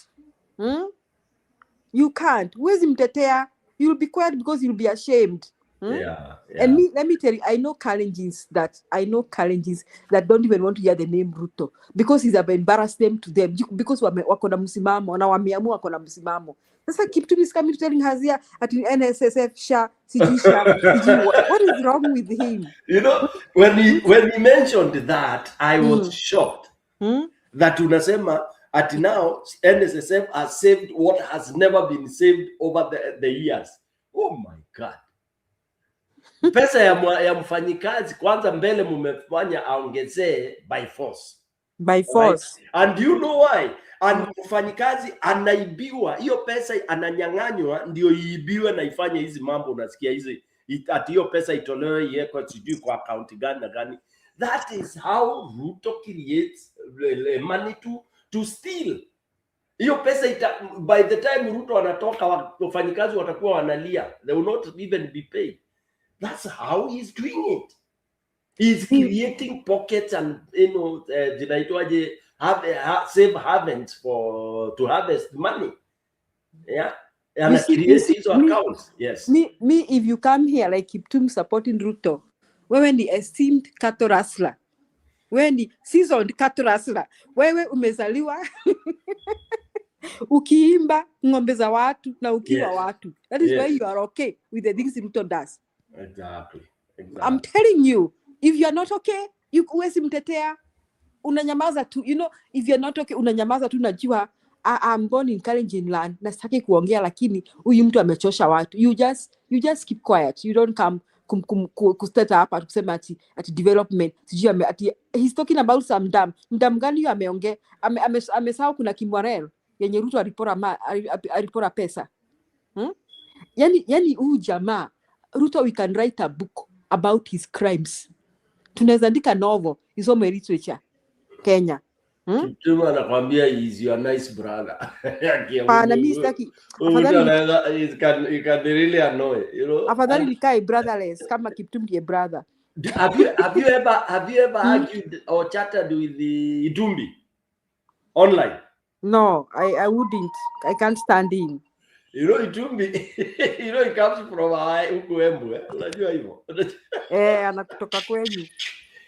You can't. Huwezi mtetea. You'll be quiet because you'll be ashamed. Yeah. And let me tell you, I know Kalenjins that don't even want to hear the name Ruto because he's embarrassed them to them because wako na msimamo na wameamua wako na msimamo. Sasa Kiptum is coming to telling us here at NSSF sha. What is wrong with him? You know, when he mentioned that, I was shocked. That unasema at now NSSF has saved what has never been saved over the years. Oh my God. Pesa ya mfanyikazi kwanza mbele mumefanya aongezee by force. By force. Right? And you know why? And mfanyikazi anaibiwa hiyo pesa, ananyang'anywa ndio iibiwe na ifanye hizi mambo unasikia hizi ati hiyo pesa itolewe iwekwe sijui kwa account gani na gani. That is how Ruto creates money to steal. Hiyo pesa by the time Ruto anatoka wafanyikazi watakuwa wanalia. They will not even be paid. That's how he's doing it. He's creating pockets and zinaitwaje save havens to harvest money. Yeah. And create these accounts. Yes. Me, if you come here like Kiptum supporting Ruto, wewe ni esteemed cattle rustler. Wewe ni seasoned cattle rustler. Wewe umezaliwa ukiimba ng'ombe za watu na ukiwa watu. That is why you are okay with the things Ruto does. Exactly. I'm telling you, if you are not okay, you huwezi mtetea, unanyamaza tu. You know, if you are not okay, unanyamaza tu. Najua I'm born in Kalenjin land, na sitaki kuongea, lakini huyu mtu amechosha watu. You just keep quiet. You don't come kusteta hapa kusema ati development. Sijui ati he's talking about some dam gani hiyo ameongea. Amesahau kuna Kimwarel yenye Ruto alipora pesa. Yani huyu jamaa Ruto, we can write a book about his crimes. Tunaweza andika novel isome literature Kenya. Kiptum anakuambia is your nice brother. Pana mimi sitaki. Afadhali you can really annoy, you know. Afadhali nikae brotherless kama Kiptum ndiye brother. Have you ever argued or chatted with the Itumbi online? No, I wouldn't. I can't stand him. You know Itumbi, you know he comes from huku Embu, unajua hivyo. Anakutoka kwenyu.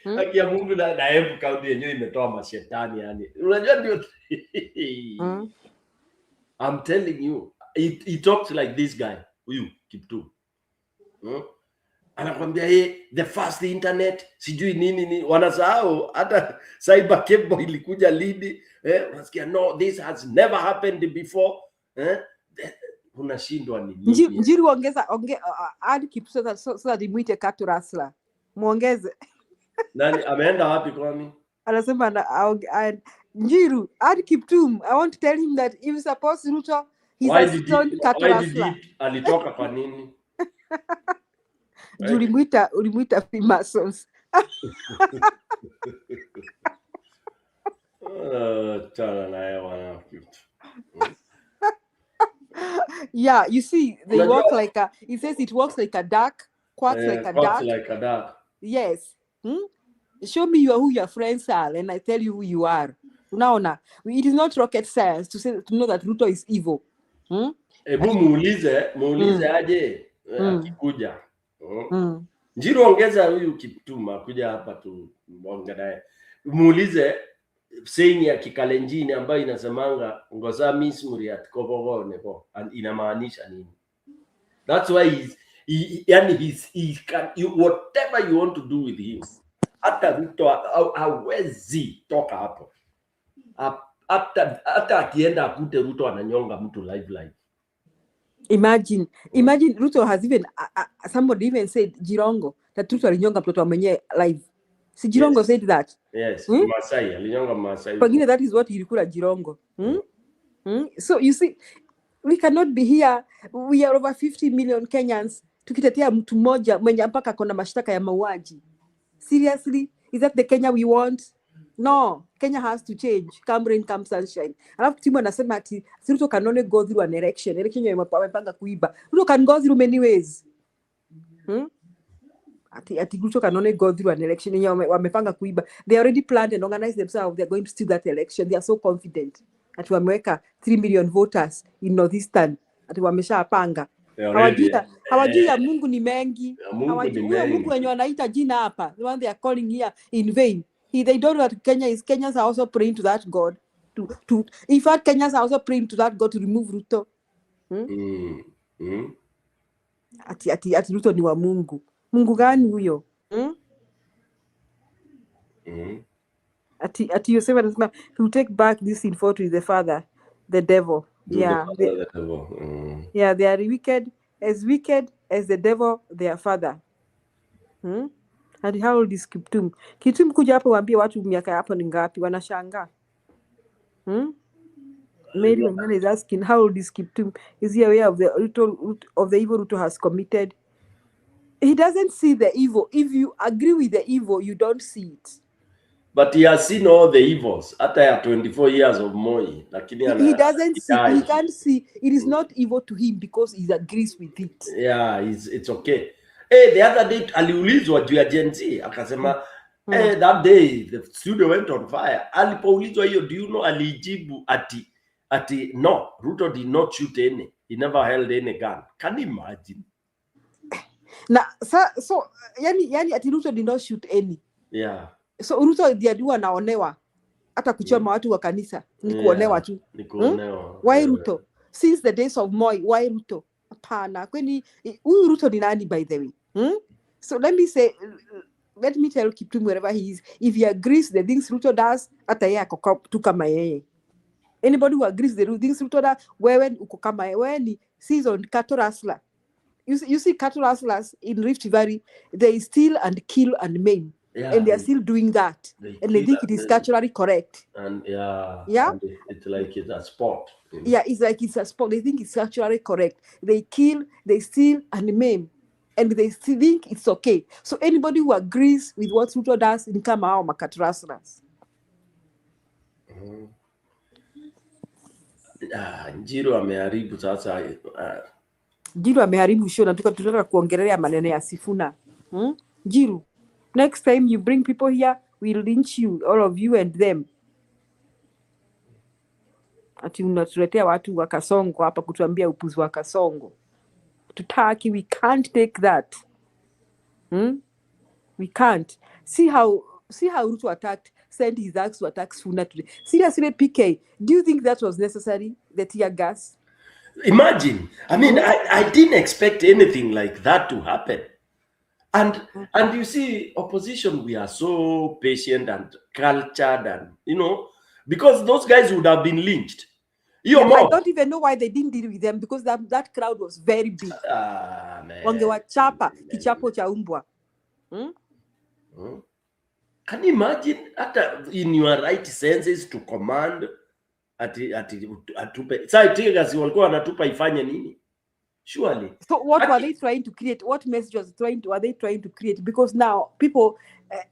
Haki ya Mungu na Embu kaunti yenyewe imetoa mashetani yani. Unajua ndio. I'm telling you, he talks like this guy, huyu Kiptum. Anakwambia the first internet, sijui nini, wanasahau hata cyber cable ilikuja lini, unasikia no, this has never happened before, unashindwa nini? Njiru ongeza add Kiptum so that imuite cattle rustler. Muongeze. Nani ameenda wapi kwani? Anasema Njiru add Kiptum. I want to tell him that if suppose Ruto he's a strong cattle rustler. Alitoka kwa nini? Ulimuita Freemasons. Yeah, you see, they walk like he says it walks like a duck, quacks like a duck. Yes. Show me who your friends are, and I tell you who you are. Unaona, it is not rocket science to know that Ruto is evil. Ebu muulize aje akikuja. Njiru ongeza huyu Kiptum akuja hapa tu mbonga naye. Muulize saying ya Kikalenjini ambayo inasemanga ngoza mismuri at kobogone ko, inamaanisha nini? That's why he can whatever you want to do with him. Hata Ruto hawezi toka hapo. Hata akienda akute Ruto ananyonga mtu live. Imagine Ruto has even somebody even said Jirongo that Ruto alinyonga mtoto mwenyewe live. Si Jirongo said that? Yes, Masai alinyonga Masai. Pengine that is what ilikula Jirongo. So you see, we cannot be here. We are over 50 million Kenyans tukitetea mtu mmoja mwenye mpaka kona mashtaka ya mauaji. Seriously, is that the Kenya we want? No, Kenya has to change. Come rain, come sunshine. Alafu timu anasema ati Ruto can only go through an election. Election yenye wamepanga kuiba. Ruto can go through many ways. Ati Ruto can only go through an election yenye wamepanga kuiba. They already planned and organized themselves. They are going to steal that election. They are so confident. ati wameweka 3 million voters in Northeastern, ati wameshapanga. Already. Hawajui ya Mungu ni mengi. Ya Mungu ni Huyo Mungu mengi. wenye wanaita jina hapa, the one they are calling here in vain. They don't know that Kenyans are also praying to that God. In fact, Kenyans are also praying to that God to remove Ruto. Ati Ruto ni wa Mungu. Mungu gani huyo? Ati Yosef anasema to take back this info to the father, the devil. Yeah, yeah, they are wicked as the devil, their father. And how old is Kiptum? Kiptum kuja hapo waambie watu miaka hapo ni ngapi, wanashangaa. Mary Wangana is asking how old is Kiptum? Is he aware of the evil Ruto has committed? He doesn't see the evil. If you agree with the evil, you don't see it. But he has seen all the evils after 24 years of Moi. He doesn't see. He can't see. It is not evil to him because he agrees with it. Yeah, it's okay. Hey, the other day aliulizwa juu ya Gen Z akasema that day the studio went on fire. Alipoulizwa hiyo, do you know, alijibu ati no, Ruto did not shoot any. He never held any gun. Can you imagine? So yani ati Ruto did not shoot any. Yeah. So Ruto ndiye anaonewa hata kuchoma watu wa kanisa ni kuonewa tu. Ni kuonewa. Why Ruto? Since the days of Moi, why Ruto? Hapana, kwani huyu Ruto ni nani by the way? So let me tell Kiptum wherever he is, if he agrees the things Ruto does, hata yeye ako tu kama yeye. Anybody who agrees the things Ruto does, wewe uko kama yeye, wewe ni seasoned cattle rustler. You see cattle rustlers in Rift Valley, they steal and kill and maim. Yeah, and they are still doing that, and they think it is culturally correct. And yeah, and it's like it's a sport. Yeah, it's like it's a sport. They think it's culturally correct. They kill, they steal, and maim, and they still think it's okay. So anybody who agrees with what Ruto does, ni kama hao makat rustlers. Njiro ameharibu sasa. Njiro ameharibu show, na tunataka kuongelea maneno ya Sifuna. Njiro, next time you bring people here, we'll lynch you, all of you and them. Ati unatuletea watu wa Kasongo hapa kutuambia upuzi wa Kasongo. Tutaki, we can't take that. We can't. See how Ruto sent his axe to attack Sifuna today. Seriously, PK, do you think that was necessary, the tear gas? Imagine. I mean, I didn't expect anything like that to happen. And you see, opposition, we are so patient and cultured, and because those guys would have been lynched. I don't even know why they didn't deal with them, because that crowd was very big. Wangewachapa kichapo cha umbwa. Can you imagine, in your right senses, to command atupe sasa tigers walikuwa wanatupa ifanye nini? Surely. So what were they trying to create? What message were they trying to create? Because now people,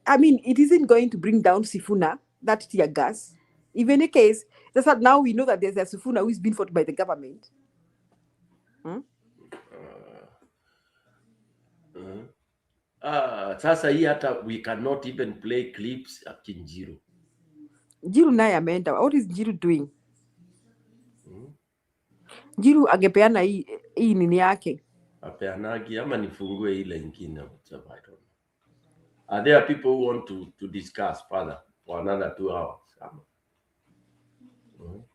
I mean, it isn't going to bring down Sifuna, that tear gas. If in any case, that's that now we know that there's a Sifuna who is being fought by the government. Sasa hii hata we cannot even play clips at Njiro. Njiro naye ameenda. What is Njiro doing? Njiro angepeana hii nini yake. Apeanagi ama nifungue ile nyingine. Are there people who want to discuss further for another 2 hours?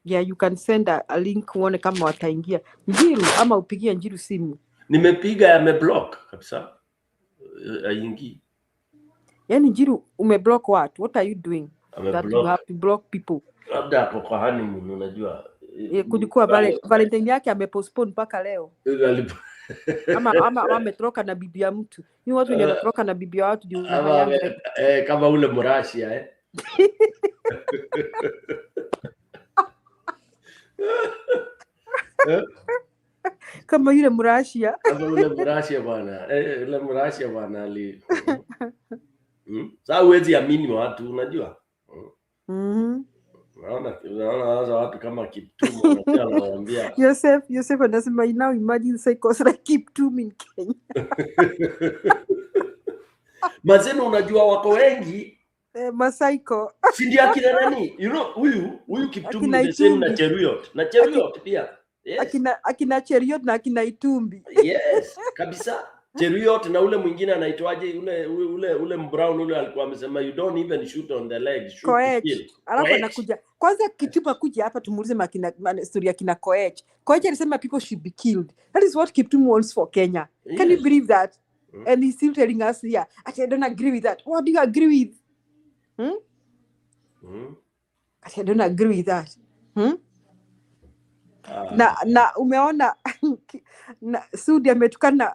Yeah, you can send a link uone kama wataingia. Njiro ama upigie Njiro simu. Nimepiga ameblock kabisa. Aingi. Yani Njiro umeblock what? What are you doing? That you have to block people. Labda hapo kwa honeymoon unajua. Kulikuwa Valentine yake amepostpone mpaka leo. ama ametoroka na bibi ya mtu. Ni watu wenye wametoroka na bibi ya watu ndio kama ule Murashia kama yule Murashia. Kama ule Murashia bwana. Ule Murashia bwana ali. Sasa huwezi amini watu unajua. Naona watu kama Kiptum wanaambia. Yosef anasema now imagine psychos like Kiptum in Kenya. Mazeno unajua wako wengi. Masaiko. Si ndio akina nani? You know, huyu Kiptum Akina ni the same na Itumbi. Cheruiyot. Na Cheruiyot pia. Yes. Akina Cheruiyot na akina Itumbi. Yes, kabisa. Cheruiyot na ule mwingine anaitwaje, ule brown ule alikuwa amesema you don't even shoot on the leg, shoot to kill. Alafu anakuja. Kwanza Kiptum kuja hapa tumuulize story ya kina Koech. Koech alisema people should be killed. That is what Kiptum wants for Kenya. Can you believe that? And he's still telling us here, I don't agree with that. What do you agree with? I don't agree with that. Na umeona na Sudi ametukana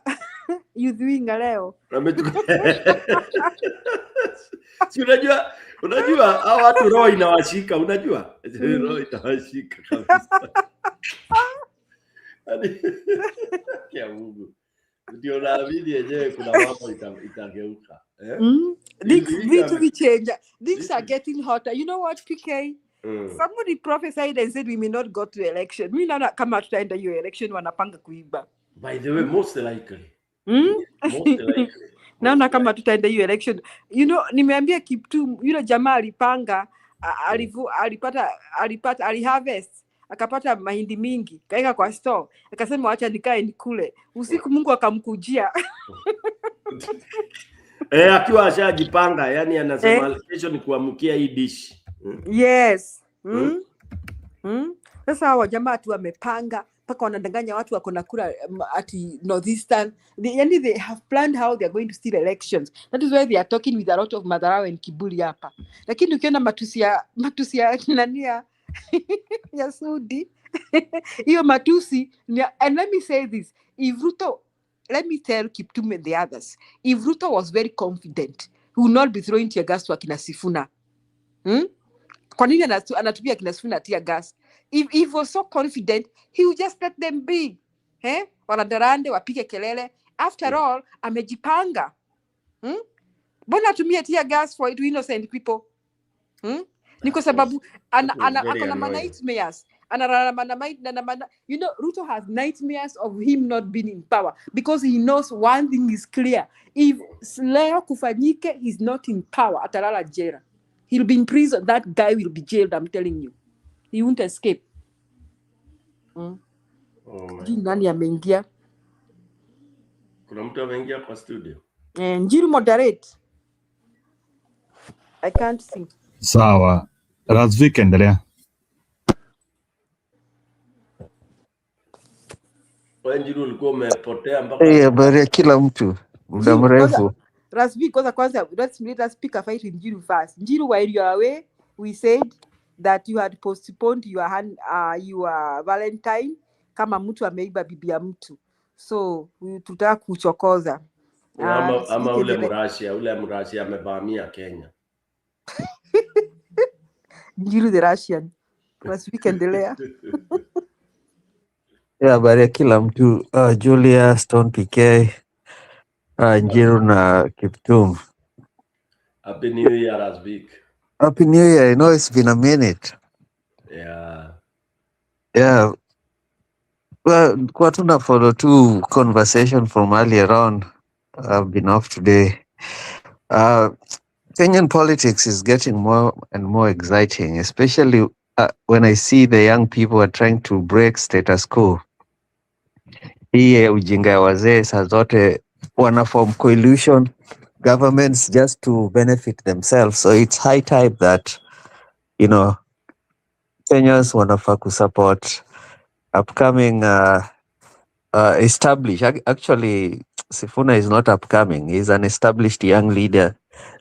youth winga leo. Si unajua hao watu roho inawashika, unajua? Roho inawashika kabisa. Ya Mungu. Ndio naamini yenyewe kuna mambo itageuka. Vitu vichenja. Things are getting hotter. You know what, PK? Somebody prophesied and said we may not go to election. We now come out to end your election wanapanga kuiba. By the way, most likely. Most likely. Naona kama tutaenda hiyo election. You know, nimeambia Kiptum, yule jamaa alipanga aliharvest akapata mahindi mingi kaeka kwa store akasema acha nikae nikule. Usiku Mungu akamkujia. Akiwa ashajipanga, yani anasema kesho ni kuamkia hii dish. Yes. Sasa hawa jamaa tu wamepanga paka wanadanganya watu wako na kura ati Northeastern. Yani they have planned how they are going to steal elections. That is why they are talking with a lot of madharau and kiburi hapa. Lakini ukiona matusi ya nania ya Sudi hiyo matusi and let me say this, if Ruto, let me tell Kiptum and the others, if Ruto was very confident, he would not be throwing tear gas to akina Sifuna. Kwa nini anatupia akina Sifuna tear gas? If he was so confident, he would just let them be. Wanadarande wapige kelele. After all, amejipanga. Mbona atumie tear gas for innocent people? Ni kwa sababu akona nightmares. You know, Ruto has nightmares of him not being in power because he knows one thing is clear. If leo kufanyike, he's not in power. Atalala jela. He'll be in prison. That guy will be jailed, I'm telling you. He won't escape. Nani ameingia? Kuna mtu ameingia kwa studio. Njiru moderate. I can't see. Sawa. Razvik endelea. Njiru ulikuwa umepotea mpaka. Habari ya kila mtu. Muda mrefu. Razvik kwanza let's pick a fight with Njiru first. Njiru, while you are away, we said that you had postponed your Valentine kama mtu ameiba bibi ya mtu. So tutaka kuchokoza. Ama ule mrasia amevamia Kenya. Njiru the Russian. Razvik endelea. Habari ya kila mtu. Julia, Stone PK, Njiru na Kiptum. Happy New Year, Razvik. Happy New Year. I know it's been a minute. Yeah. Well, kwa tuna follow two conversation from earlier on. I've been off today. Kenyan politics is getting more and more exciting, especially when I see the young people are trying to break status quo. Hii ujinga ya wazee saa zote wana form coalition governments just to benefit themselves. So it's high time that, you know, Kenyans wanafaa kusupport upcoming established. Actually, Sifuna is not upcoming. He's an established young leader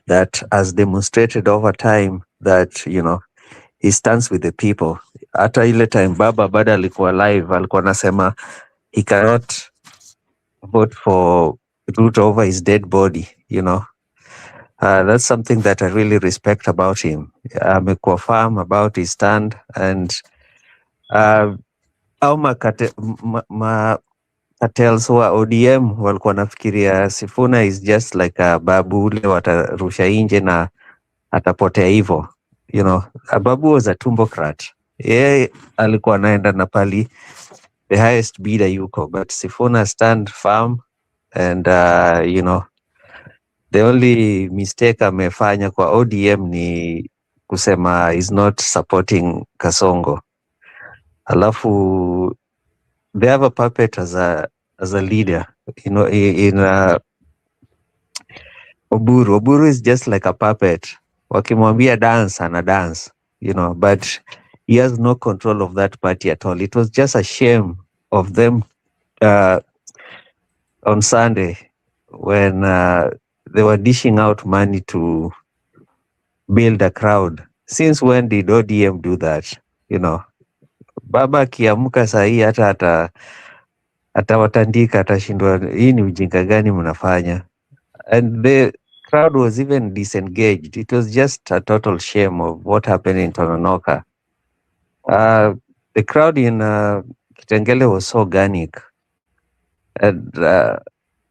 that has demonstrated over time that, you know, he stands with the people. Hata ile time baba bado alikuwa live, alikuwa nasema he cannot vote for Ruto over his dead body, you know. That's something that I really respect about him. Amekuwa firm about his stand, and au cartels wa ODM walikuwa nafikiria Sifuna is just like a babu ule watarusha nje na atapotea hivyo. You know, Babu was a tumbocrat. Alikuwa naenda na pali the highest bidder yuko, but Sifuna stand firm, and you know, the only mistake amefanya kwa ODM ni kusema is not supporting Kasongo. Alafu they have a puppet as a leader, you know, in Oburu. Oburu is just like a puppet. Wakimwambia dance and a dance, you know, but he has no control of that party at all. It was just a shame of them on Sunday when they were dishing out money to build a crowd. Since when did ODM do that? You know, baba akiamka sahii hata atawatandika, atashindwa, hii ni ujinga gani mnafanya? And the crowd was even disengaged. It was just a total shame of what happened in Tononoka. The crowd in Kitengela was so organic. And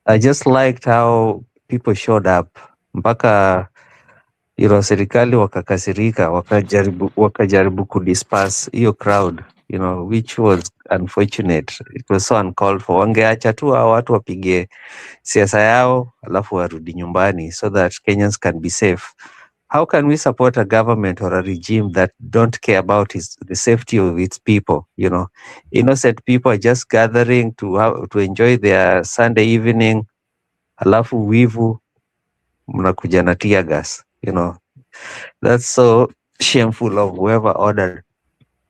I just liked how people showed up. Mpaka, you know, serikali wakakasirika, wakajaribu kudisperse hiyo crowd, you know, which was unfortunate. It was so uncalled for. Wangeacha tu hao watu wapige siasa yao alafu warudi nyumbani so that Kenyans can be safe. How can we support a government or a regime that don't care about the safety of its people? You know, innocent people are just gathering to enjoy their Sunday evening, alafu wivu mnakuja na tear gas. You know, that's so shameful of whoever ordered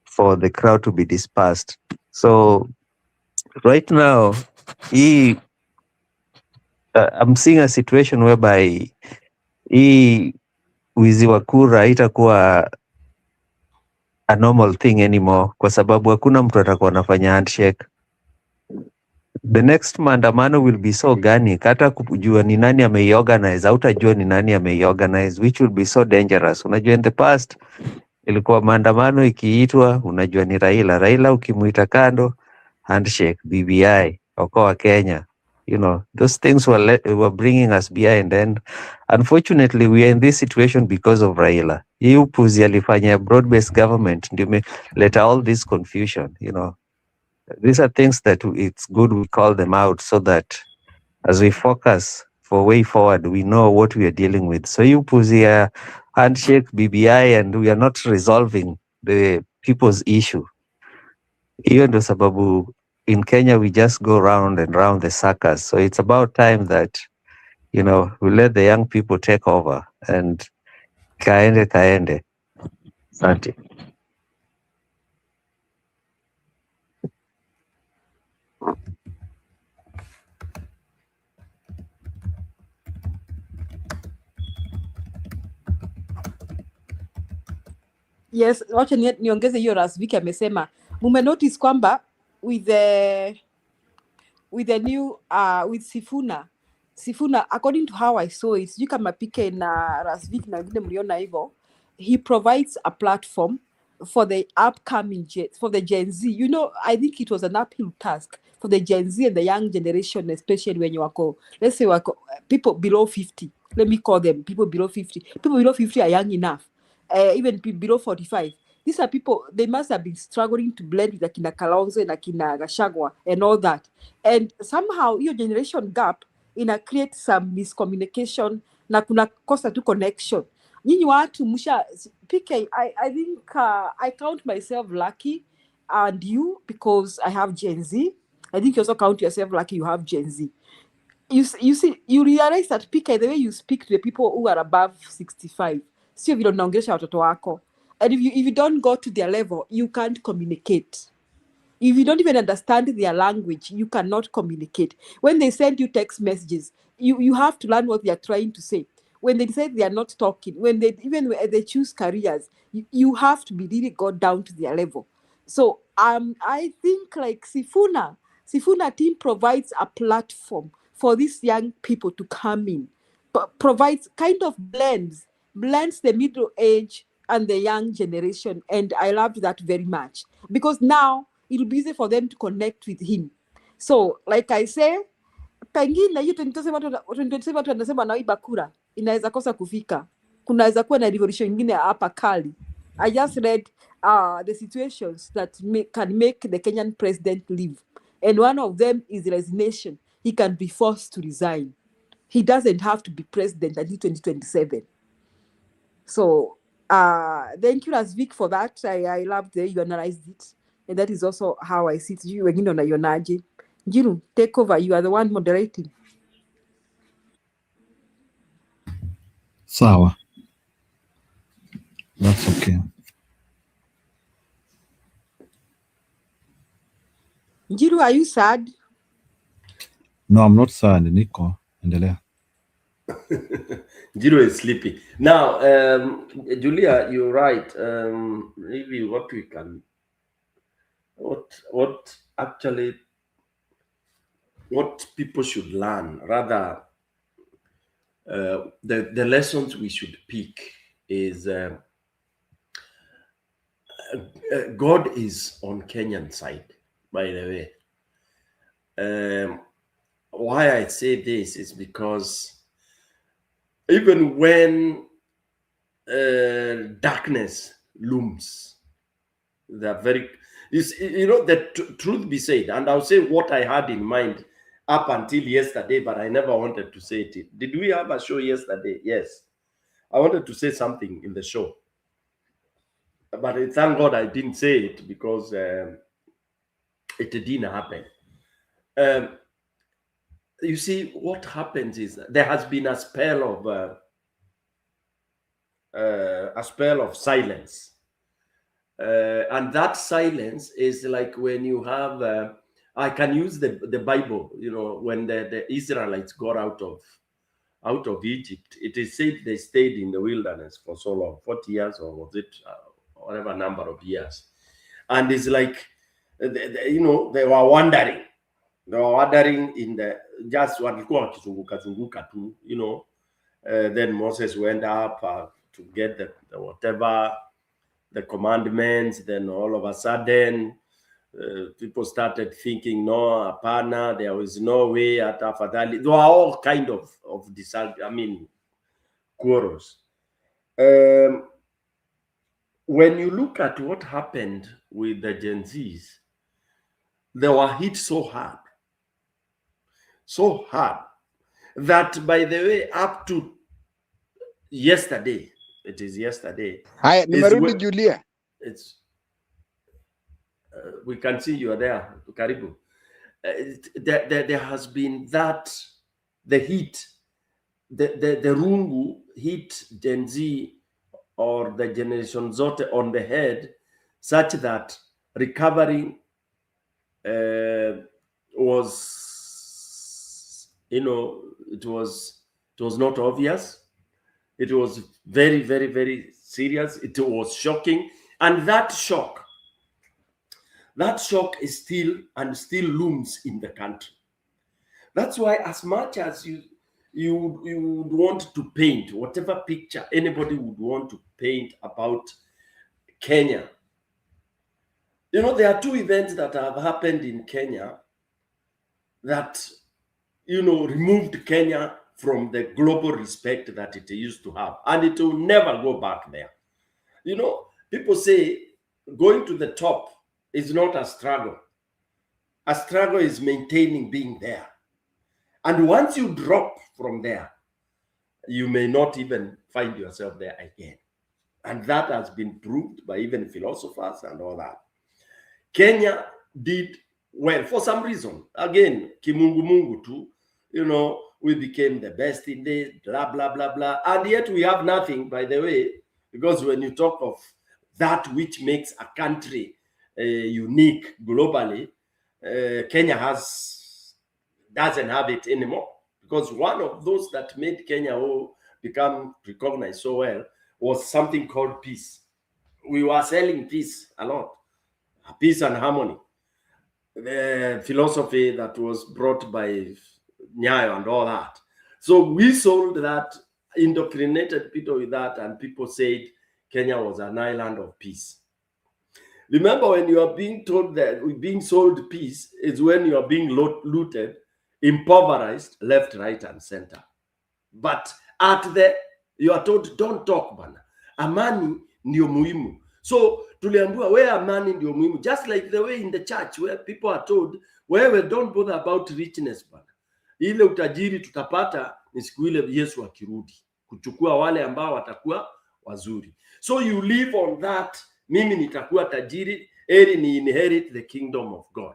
for the crowd to be dispersed. So right now, I'm seeing a situation whereby hii wizi wa kura haitakuwa a normal thing anymore, kwa sababu hakuna mtu atakuwa anafanya handshake. The next maandamano will be so organic, hata kujua ni nani ameiorganize, hautajua ni nani ameiorganize, which will be so dangerous. Unajua in the past ilikuwa maandamano ikiitwa unajua ni Raila ukimuita kando, handshake, BBI, okoa Kenya. You know, those things were bringing us behind, and unfortunately we are in this situation because of Raila. Hii upuzi alifanya broad-based government ndio imeleta all this confusion. You know, these are things that it's good we call them out so that as we focus for way forward, we know what we are dealing with. So hii upuzi ya handshake, BBI, and we are not resolving the people's issue. Hiyo ndio sababu in Kenya we just go round and round the circus. So it's about time that, you know, we let the young people take over and kaende. Asante. Yes, wacha niongeze hiyo Rasviki amesema. Mume notice kwamba with the new with Sifuna, according to how I saw it, sijui kama PK na Rasviki na wengine mliona hivyo, he provides a platform for the upcoming for the Gen Z. You know, I think it was an uphill task for the Gen Z and the young generation, especially when you wako, let's say wako people below 50. Let me call them people below 50. People below 50 are young enough. Even below 45. These are people, they must have been struggling to blend with Akina Kalonzo and Akina Gachagua and all that. And somehow, your generation gap create some miscommunication na kuna kosa tu connection. Nyinyi watu musha PK, I think I count myself lucky and you, because I have Gen Z. I think you also count yourself lucky you have Gen Z. You see, you realize that PK, the way you speak to the people who are above 65, sio vile unaongelesha watoto wako. And if you don't go to their level, you can't communicate. If you don't even understand their language, you cannot communicate. When they send you text messages, you have to learn what they are trying to say. When they say they are not talking, when they choose careers, you have to be really got down to their level. So I think like Sifuna team provides a platform for these young people to come in, provides kind of blends the middle age and the young generation, and I loved that very much because now it'll be easy for them to connect with him. So like I say, pengine hiyo 2027 watu wanasema naiba kura inaweza kosa kufika, kunaweza kuwa na revolution nyingine hapa kali. I just read the situations that can make the Kenyan president leave, and one of them is resignation. He can be forced to resign. He doesn't have to be president until 2027. So Thank you, Vic, for that. I loved the you analyzed it, and that is also how I see it. You wengine unaionaje? Njiru, take over. You are the one moderating. Sawa. That's okay. Njiru, are you sad? No, I'm not sad, Nico. Endelea. Jiro is sleepy. Now, Julia, you're right. Maybe what we can, what actually, what people should learn, rather, the lessons we should pick is God is on Kenyan side, by the way. Why I say this is because even when darkness looms, they're very, you know, the truth be said, and I'll say what I had in mind up until yesterday, but I never wanted to say it. Did we have a show yesterday? Yes. I wanted to say something in the show, but thank God I didn't say it because it didn't happen. You see, what happens is there has been a spell of silence. And that silence is like when you have, I can use the Bible, you know, when the Israelites got out of Egypt, it is said they stayed in the wilderness for so long, 40 years, or was it whatever number of years. And it's like, you know, they were wandering. They were wandering in the, just walikuwa wakizunguka tu, you know. Then Moses went up to get the whatever, the commandments. Then all of a sudden, people started thinking, no, apana, there was no way at Afadali. There were all kind of quarrels. When you look at what happened with the Gen Zs, they were hit so hard that, by the way, up to yesterday, it is yesterday. Haya, nimerudi Julia. It's we can see you are there, Karibu. There has been that, the heat, the rungu hit Gen Z or the generation zote on the head, such that recovering was, you know, it was not obvious. It was very, very, very serious. It was shocking. And that shock is still looms in the country. That's why, as much as you would want to paint whatever picture anybody would want to paint about Kenya, you know, there are two events that have happened in Kenya that, you know, removed Kenya from the global respect that it used to have, and it will never go back there. You know, people say going to the top is not a struggle. A struggle is maintaining being there. And once you drop from there, you may not even find yourself there again. And that has been proved by even philosophers and all that. Kenya did well for some reason. Again, kimungu mungu too, you know, we became the best in this, blah, blah, blah, blah. And yet we have nothing, by the way, because when you talk of that which makes a country unique globally, Kenya doesn't have it anymore. Because one of those that made Kenya become recognized so well was something called peace. We were selling peace a lot, peace and harmony. The philosophy that was brought by Nyayo and all that. So we sold that, indoctrinated people with that, and people said Kenya was an island of peace. Remember, when you are being told that we're being sold peace, is when you are being looted, impoverished, left, right, and center. But you are told, don't talk, bana. Amani ndio muhimu. So tuliambiwa where amani ndio muhimu, just like the way in the church where people are told, wewe don't bother about richness, bana. Ile utajiri tutapata ni siku ile Yesu akirudi kuchukua wale ambao watakuwa wazuri. So you live on that, mimi nitakuwa tajiri, eri ni inherit the kingdom of God.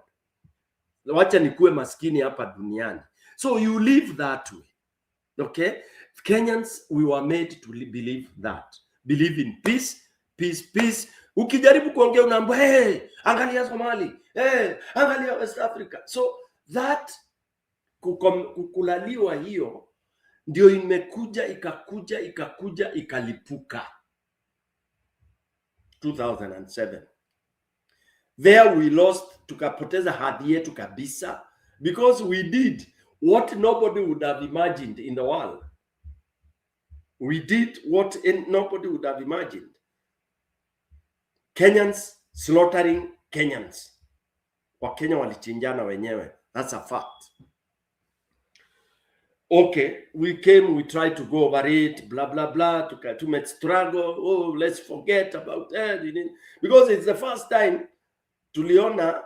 Wacha nikuwe maskini hapa duniani. So you live that way. Okay? Kenyans, we were made to believe that. Believe in peace, peace, peace. Ukijaribu kuongea unaambia, hey, angalia Somali, hey, angalia West Africa. So that kukulaliwa hiyo ndio imekuja ikakuja ikalipuka 2007. There we lost, tukapoteza hadhi yetu kabisa, because we did what nobody would have imagined in the world. We did what nobody would have imagined. Kenyans slaughtering Kenyans. Wakenya walichinjana wenyewe. That's a fact. Okay, we tried to go over it, blah, blah, blah, to struggle. Oh, let's forget about it. Because it's the first time, tuliona,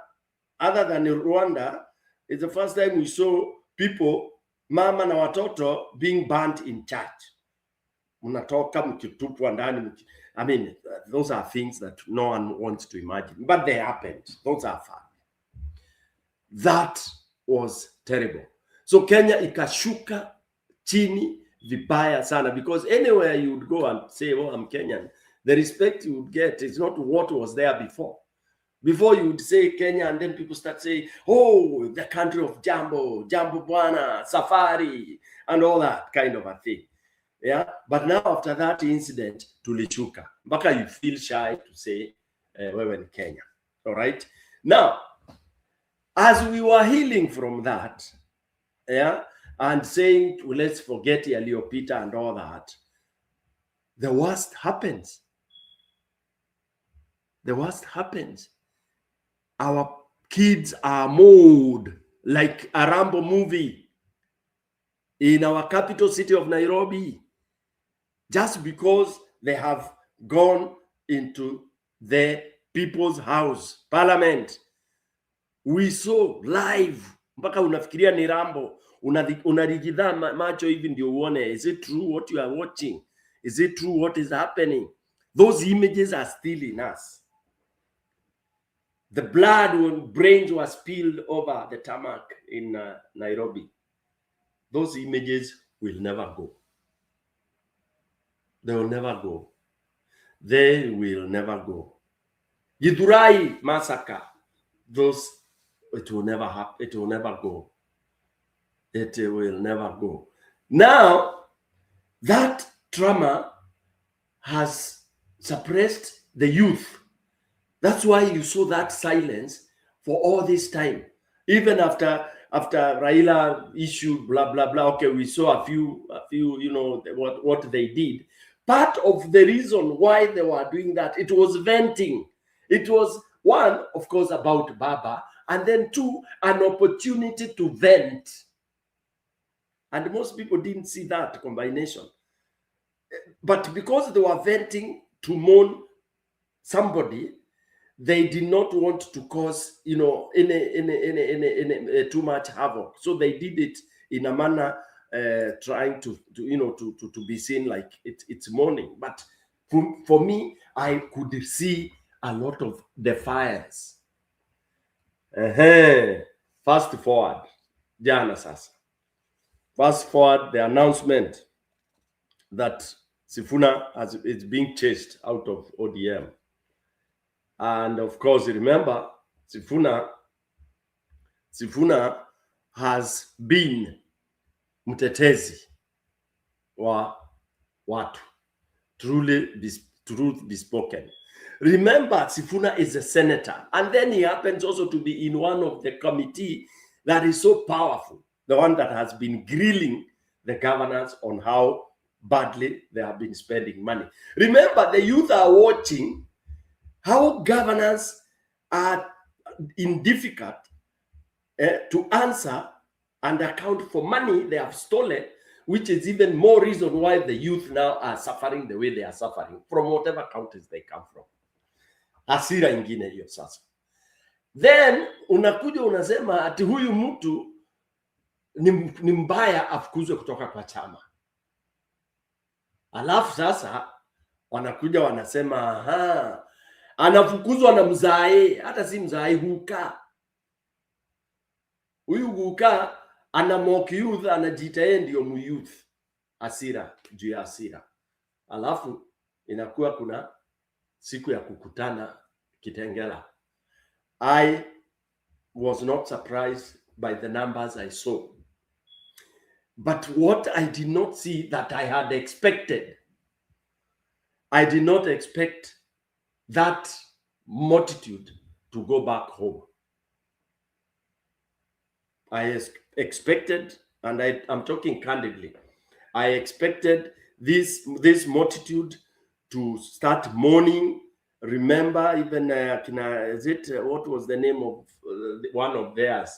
other than Rwanda, it's the first time we saw people, mama na watoto, being burnt in church. Mnatoka mkitupwa ndani. I mean, those are things that no one wants to imagine, but they happened. Those are facts. That was terrible. So Kenya ikashuka chini vibaya sana, because anywhere you would go and say, oh, I'm Kenyan, the respect you would get is not what was there before. Before you would say Kenya, and then people start saying, oh, the country of Jambo, Jambo Bwana, Safari, and all that kind of a thing. Yeah, but now after that incident, tulichuka. Mpaka you feel shy to say, wewe ni Kenya. All right? Now, as we were healing from that, yeah, and saying, well, let's forget yaliyopita and all that, the worst happens. The worst happens. Our kids are mauled like a Rambo movie in our capital city of Nairobi, just because they have gone into the people's house, parliament. We saw live, mpaka unafikiria ni Rambo, unarijidha macho hivi ndio uone, is it true what you are watching? Is it true what is happening? Those images are still in us. The blood when brains were spilled over the tarmac in Nairobi. Those images will never go. They will never go. They will never go. Githurai massacre. Those, it will never happen. It will never go. It will never go. Now, that trauma has suppressed the youth. That's why you saw that silence for all this time. Even after Raila issued blah, blah, blah. Okay, we saw a few, you know, what they did. Part of the reason why they were doing that, it was venting. It was, one, of course, about Baba, and then two, an opportunity to vent. And most people didn't see that combination. But because they were venting to mourn somebody, they did not want to cause, you know, too much havoc. So they did it in a manner trying to be seen like it's mourning. But for me, I could see a lot of the fires. Fast forward, jana sasa. Fast forward the announcement that Sifuna is being chased out of ODM. And of course, remember, Sifuna has been mtetezi wa watu, truth be spoken. Remember, Sifuna is a senator, and then he happens also to be in one of the committee that is so powerful, the one that has been grilling the governors on how badly they have been spending money. Remember, the youth are watching how governors are in difficult to answer and account for money they have stolen, which is even more reason why the youth now are suffering the way they are suffering from whatever countries they come from. Hasira ingine hiyo sasa. Then unakuja unasema ati huyu mtu ni mbaya afukuzwe kutoka kwa chama. Alafu sasa wanakuja wanasema aha, anafukuzwa na mzae, hata si mzae, Guka. Huyu Guka ana mock youth, anajiita yeye ndio muyouth, hasira juu ya hasira. Alafu inakuwa kuna siku ya kukutana Kitengela. I was not surprised by the numbers I saw. But what I did not see that I had expected, I did not expect that multitude to go back home. I expected, and I'm talking candidly, I expected this multitude to start mourning. Remember, even what was the name of one of theirs?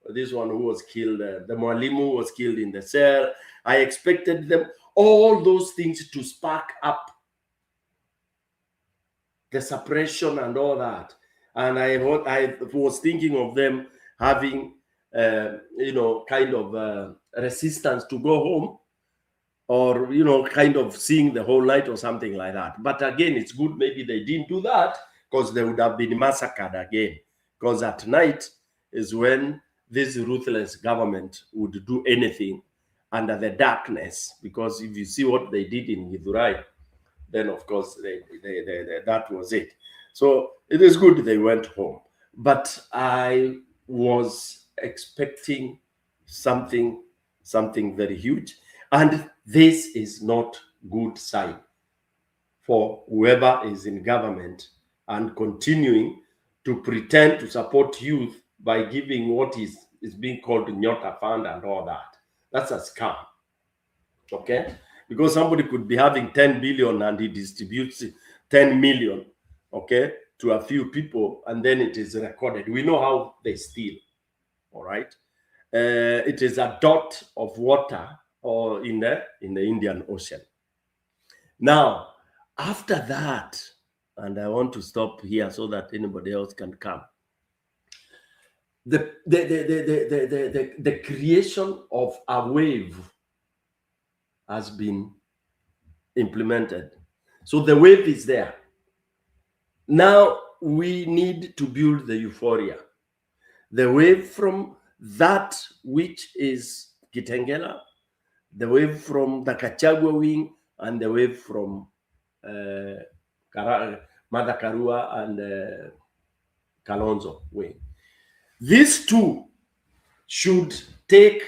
This one who was killed, the Mwalimu was killed in the cell. I expected them, all those things to spark up the suppression and all that. And I was thinking of them having, kind of resistance to go home, or, kind of seeing the whole night or something like that. But again, it's good maybe they didn't do that, because they would have been massacred again. Because at night is when this ruthless government would do anything under the darkness. Because if you see what they did in Githurai, then of course that was it. So it is good they went home. But I was expecting something very huge. And this is not good sign for whoever is in government and continuing to pretend to support youth by giving what is being called the Nyota Fund and all that. That's a scam. Okay? Because somebody could be having 10 billion and he distributes 10 million, okay, to a few people, and then it is recorded. We know how they steal. All right? It is a dot of water or in the Indian Ocean. Now, after that, and I want to stop here so that anybody else can come. The creation of a wave has been implemented. So the wave is there. Now we need to build the euphoria. The wave from that which is Kitengela, the wave from the Kachagwa wing, and the wave from Mother Karua and Kalonzo wing. These two should take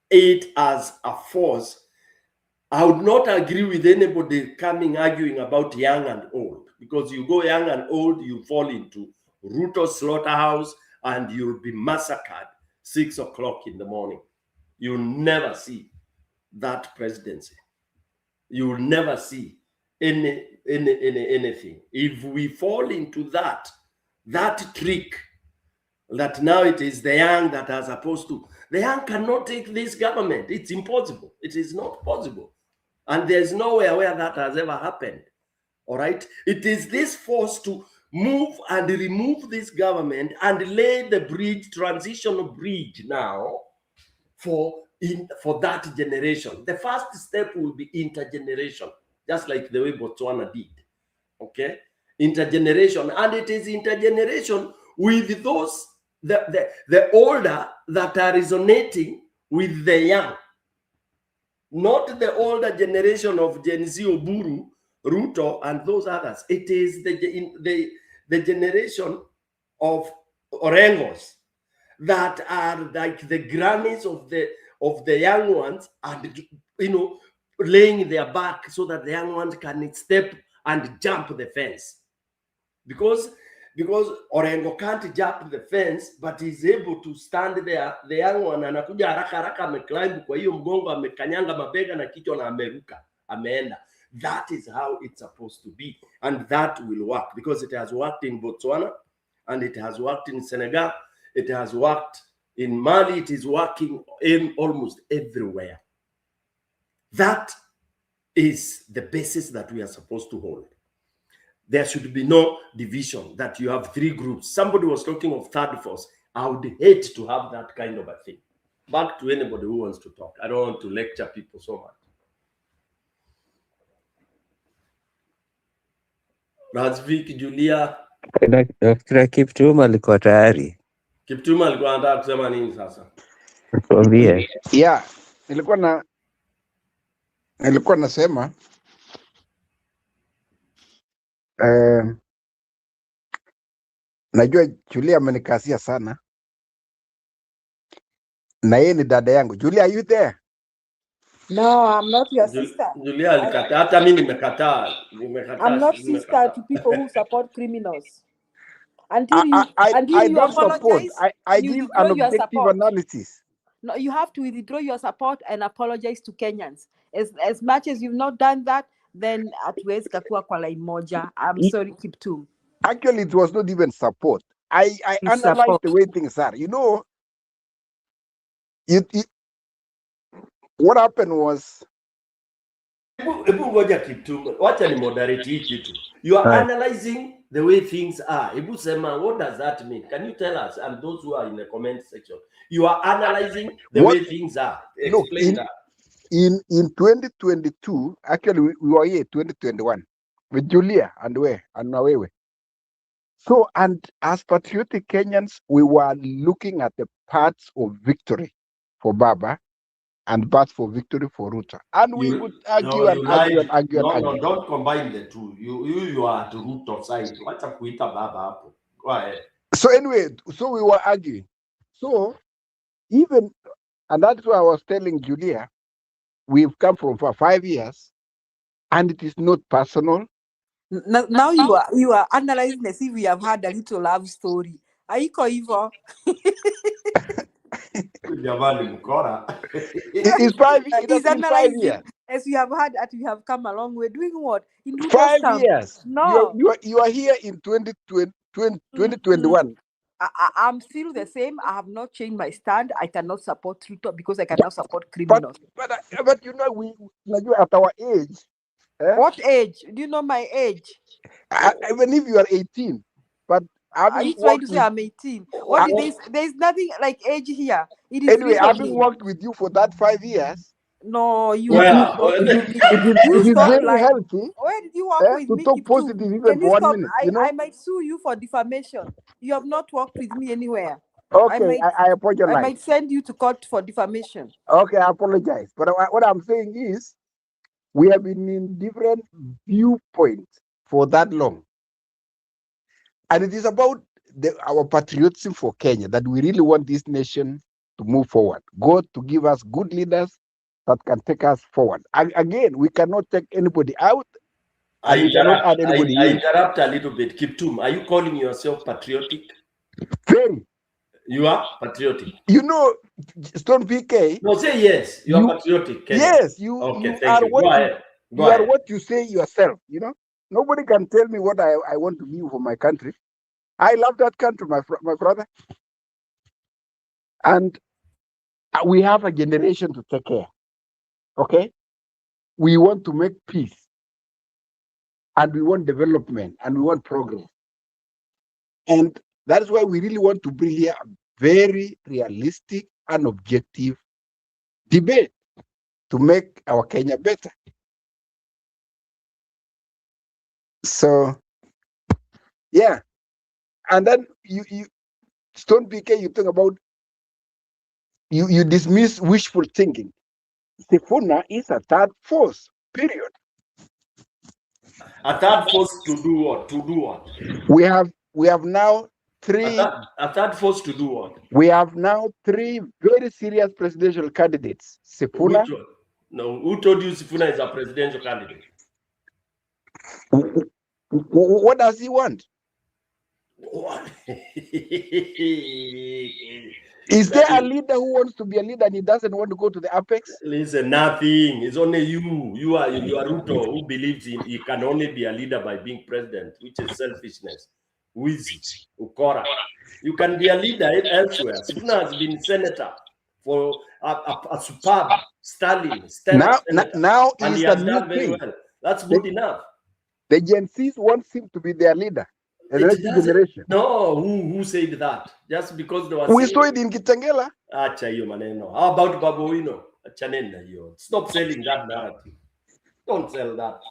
it as a force. I would not agree with anybody coming arguing about young and old, because you go young and old, you fall into Ruto slaughterhouse and you'll be massacred 6 o'clock in the morning. You'll never see that presidency. You will never see anything. If we fall into that trick, that now it is the young that are supposed to, the young cannot take this government. It's impossible. It is not possible. And there's nowhere where that has ever happened. All right. It is this force to move and remove this government and lay the bridge, transitional bridge now for that generation. The first step will be intergeneration, just like the way Botswana did. Okay, intergeneration, and it is intergeneration with those the older that are resonating with the young, not the older generation of Gen Z, Oburu, Ruto, and those others. It is the generation of Orengos that are like the grannies of the young ones, and laying their back so that the young ones can step and jump the fence. Because Orengo can't jump the fence, but he's able to stand there. The young one anakuja haraka haraka, ameclimb kwa hiyo mgongo, amekanyanga mabega na kichwa na ameruka, ameenda. That is how it's supposed to be, and that will work because it has worked in Botswana, and it has worked in Senegal, it has worked in Mali, it is working in almost everywhere. That is the basis that we are supposed to hold. There should be no division, that you have 3 groups. Somebody was talking of third force. I would hate to have that kind of a thing. Back to anybody who wants to talk. I don't want to lecture people so much. Razvik, Julia. Dr. Kiptum alikuwa tayari. Kiptum alikuwa anataka kusema nini sasa? Tuambie. Yeah, nilikuwa nasema najua Julia amenikasia sana na yeye ni dada yangu. Julia, are you there? No, I'm not your sister. Julia alikataa, hata mimi nimekataa. I'm not sister to people who support criminals. Until you I you don't support. apologize, I and you give withdraw an your objective support. analysis. No, you have to withdraw your support and apologize to Kenyans. As much as you've not done that, then hatuwezi kakua kwa line moja. I'm sorry, Kiptum. Actually, it was not even support. I analyzed Support. the way things are. You know, what happened was. Hebu ngoja Kiptum, wacha ni moderate hii kitu. You are analyzing the way things are. Hebu sema, what does that mean? Can you tell us and those who are in the comment section? You are analyzing the way things are. Explain that. In 2022, actually we were here 2021 with Julia and Nawewe. So, and as patriotic Kenyans, we were looking at the paths of victory for Baba and paths for victory for Ruto. And we would argue and argue and argue and argue. No, don't combine the two. You are at Ruto side. Wacha kuita Baba hapo. Go ahead. So anyway, so we were arguing. So even, and that's why I was telling Julia, we've come from for 5 years, and it is not personal. Now you are analyzing as if we have had a little love story. Aiko hivyo. Jamani mkora. It's 5 years. He's analyzing as we have had that we have come a long way. Doing what? In 5 years. No. You are here in 2021. I'm still the same. I have not changed my stand. I cannot support Ruto because I cannot support criminals. But you know, we at our age. What age? Do you know my age? Even if you are 18, but are you trying to say I'm 18? There's nothing like age here. It is anyway, recently. having worked with you for that 5 years. No, you. It is very healthy. Where did you work with to me? talk positive even for 1 minute. I might sue you for defamation. You have not worked with me anywhere. Okay, I apologize. I might send you to court for defamation. Okay, I apologize. But what I'm saying is, we have been in different viewpoints for that long. And it is about our patriotism for Kenya, that we really want this nation to move forward. God to give us good leaders that can take us forward. And again, we cannot take anybody out. I interrupt a little bit. Kiptum, are you calling yourself patriotic? Very. You are patriotic. You know, Stone PK. No, say yes. You are patriotic. Kenya. Yes, you are what Go ahead. what you say yourself. You know, nobody can tell me what I want to be for my country. I love that country, my brother. And we have a generation to take care. Okay? We want to make peace. And we want development. And we want progress. And that is why we really want to bring here a very realistic and objective debate to make our Kenya better. So, yeah. And then you Stone PK, you think about, you dismiss wishful thinking. Sifuna is a third force, period. A third force to do what? To do what? We have now three. A third force to do what? We have now 3 very serious presidential candidates. Sifuna. No, who told you Sifuna is a presidential candidate? What does he want? What? Is there a leader who wants to be a leader and he doesn't want to go to the apex? Listen, nothing. It's only you. You are Ruto, who believes he can only be a leader by being president, which is selfishness. Wizi, Ukora. You can be a leader elsewhere. Sifuna has been senator for a superb Stalin. Now and he has done very well. That's good enough. The Gen Zs want him to be their leader. The next generation. No, who said that? Just because they were. We saw it in Kitengela. Acha hiyo maneno. How about Babuino? Achanena hiyo. Stop selling that narrative. Don't sell that.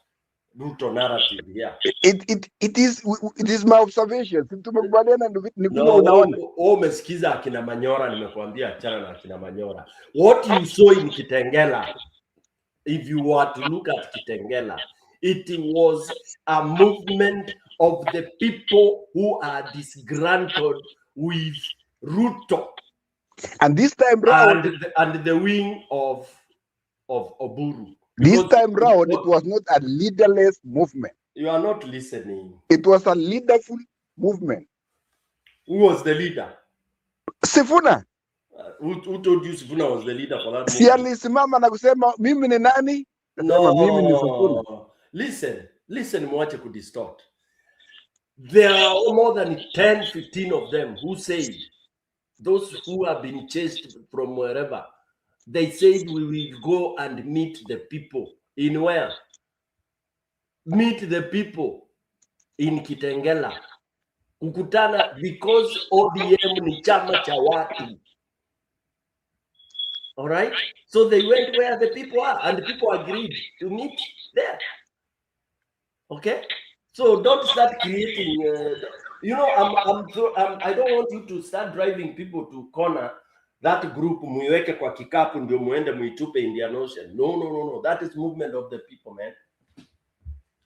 Ruto narrative here. It is my observation. Tumekubaliana ni vile No, unaona. umesikiza akina Manyora, nimekuambia achana na akina Manyora. What you saw in Kitengela, if you were to look at Kitengela, it was a movement of the people who are disgruntled with Ruto. And this time round, and the wing of Oburu. This time round, it was not a leaderless movement. You are not listening. It was a leaderful movement. Who was the leader? Sifuna. Who told you Sifuna was the leader for that movement? Si alisimama na kusema mimi ni nani? No, mimi ni Sifuna. Listen, mwache kudistort. There are more than 10, 15 of them who said, those who have been chased from wherever, they said we will go and meet the people. In where? Meet the people in Kitengela. Kukutana, because ODM ni chama cha watu. All right? So they went where the people are, and the people agreed to meet there. Okay? So don't start creating, you know, I don't want you to start driving people to corner that group, muiweke kwa kikapu ndio muende muitupe Indian Ocean. No. That is movement of the people, man.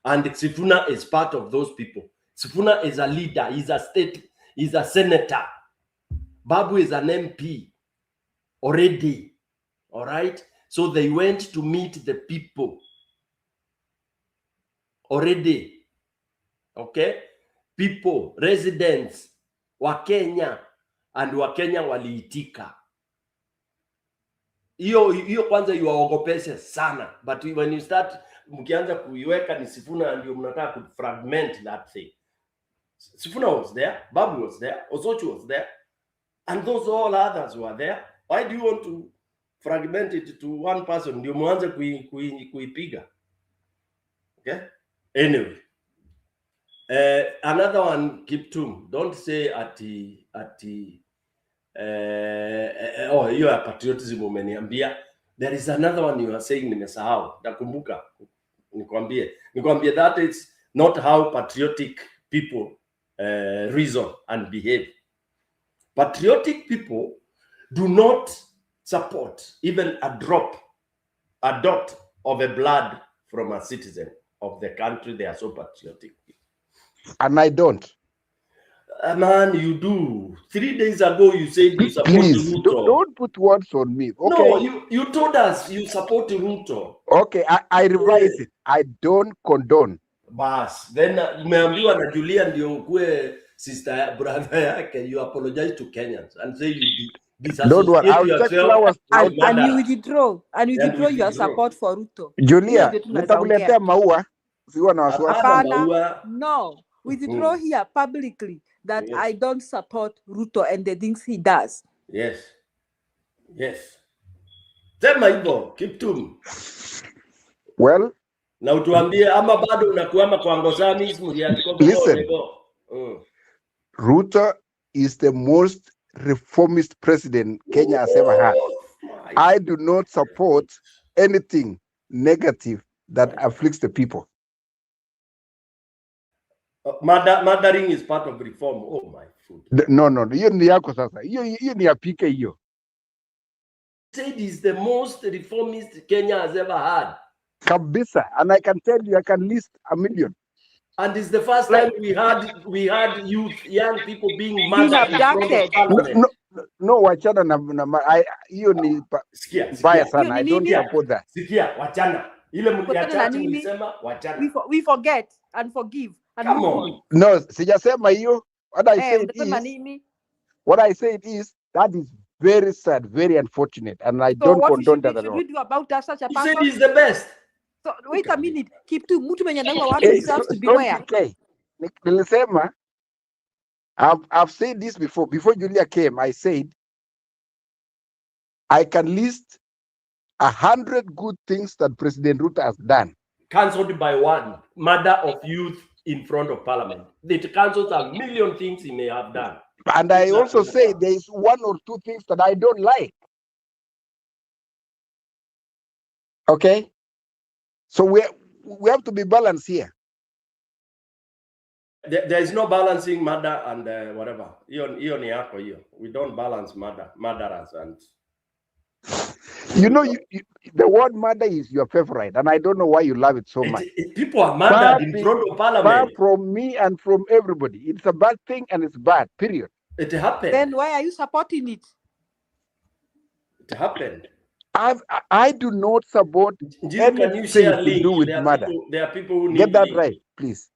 And Sifuna is part of those people. Sifuna is a leader. He's a state. He's a senator. Babu is an MP already. All right? So they went to meet the people already. Okay? People, residents, Wakenya, and Wakenya waliitika. Hiyo kwanza iwaogopeshe sana, but when you start mkianza kuiweka ni Sifuna ndio mnataka ku fragment that thing. Sifuna was there, Babu was there, Osochu was there, and those all others were there. Why do you want to fragment it to one person ndio mwanze kuipiga? Okay? Anyway, another one, Kiptum, don't say oh, hiyo ya patriotism umeniambia. There is another one you are saying, nimesahau. Nakumbuka. Nikwambie that is not how patriotic people reason and behave. Patriotic people do not support even a dot of a blood from a citizen of the country. They are so patriotic. And I don't. Man, you do. 3 days ago, you said you support Please, Ruto. don't put words on me. Okay. No, you told us you support Ruto. Okay, I revise it. I don't condone. Bas, then umeambiwa na Julia ndio ukue sister brother yake, you apologize to Kenyans and say you Don't worry, I'll take flowers. And you withdraw. And you withdraw your support for Ruto. Julia, nitakuletea maua. Usiwe na wasiwasi. Hapana, no. Withdraw here publicly that I don't support Ruto and the things he does. Yes. Sema hivyo, Kiptum. Well, na utuambie ama bado unakuama kwa ngozani listen. Ruto is the most reformist president Kenya has ever had. I do not support anything negative that afflicts the people. Murdering is part of reform. Oh my food. No. Hiyo ni yako sasa. Hiyo ni apike hiyo. Said is the most reformist Kenya has ever had. Kabisa. And I can tell you, I can list 1 million. And it's the first time we had youth, young people being murdered in front of Parliament. No, wachana na hiyo ni baya sana. I don't support that. Sikia, wachana. Ile mkiachache nilisema wachana. We forget and forgive. And come on. No, sijasema hiyo. What I said is that is very sad, very unfortunate, and I don't condone that at all. What should we do about that such a person? He said he's the best. So wait a minute. Keep to mtu mwenye anaua watu deserves to be where? Okay. Nilisema, I've said this before. Before Julia came, I said I can list 100 good things that President Ruto has done. Cancelled by one, murder of youth in front of Parliament. It cancels 1 million things he may have done. And I also say there is 1 or 2 things that I don't like. Okay? So we have to be balanced here. There is no balancing murder and whatever. We don't balance murderers and. You know, the word murder is your favorite, and I don't know why you love it so much. People are murdered in front of Far parliament. from me and from everybody. It's a bad thing, and it's bad, period. It happened. Then why are you supporting it? It happened. I do not support Can you share a anything to do link? with murder. There are people who need Get that link. right, please.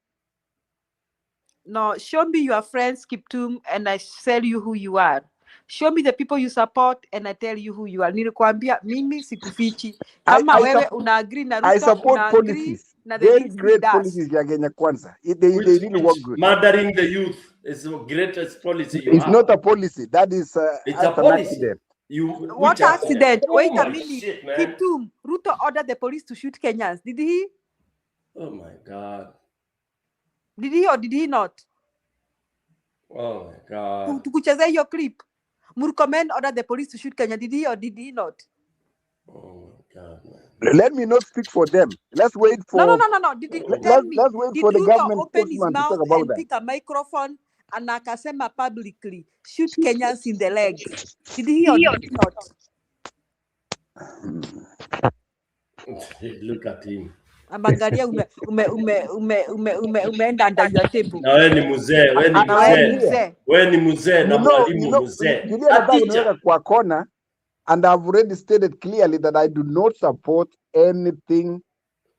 No, show me your friends, Kiptum, and I tell you who you are. Show me the people you support, and I tell you who you are. Nilikwambia mimi sikufichi. Kama wewe una agree na Ruto, I support una agree policies. na the Very things he great does. policies ya Kenya Kwanza. They really work good. Murdering the youth is the greatest policy you It's have. not a policy. That is It's a an policy. accident. What accident? Oh Wait a my minute. shit, man. Kiptum, Ruto ordered the police to shoot Kenyans. Did he? Oh my God. Did he or did he not? Oh my God. Tukuchezea hiyo clip. Murkomen ordered the police to shoot Kenya. Did he or did he not? Oh my God, man. Let me not speak for them. Let's wait for. No. Did he, tell me, let's wait did for the Ruto government open his spokesman to mouth talk about and that. pick a microphone and akasema publicly, shoot Kenyans in the legs? Did he or did he not? Look at him. Abangalia umeenda under your table. Na wewe ni mzee, wewe ni mzee na mwalimu mzee. Julia nataka kuniweka kwa kona, and I've already stated clearly that I do not support anything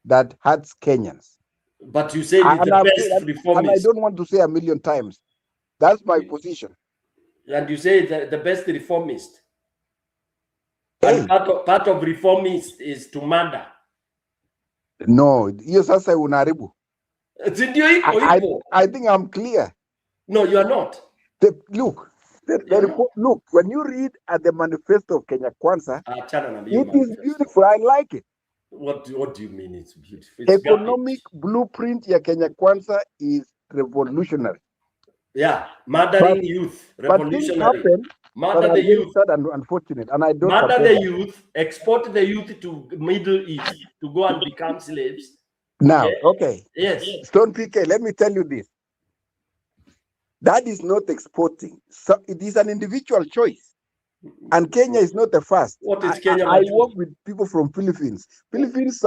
that hurts Kenyans. But you said it's the best reformist. And I don't want to say a million times. That's my position. And you say the best reformist. And part of reformist is to murder. No, hiyo sasa unaharibu. Ndio iko. I think I'm clear. No, you are not. Look, look, when you read at the manifesto of Kenya Kwanza, it is beautiful. I like it. What do you mean it's beautiful? It's economic blueprint ya Kenya Kwanza is revolutionary. Yeah, murdering youth, revolutionary. Murder the youth. And unfortunate, and I don't murder the youth, export the youth to Middle East to go and become slaves. Now, okay. Yes. Stone PK, let me tell you this. That is not exporting. So it is an individual choice. And Kenya is not the first. What is Kenya? I work with people from Philippines. Philippines,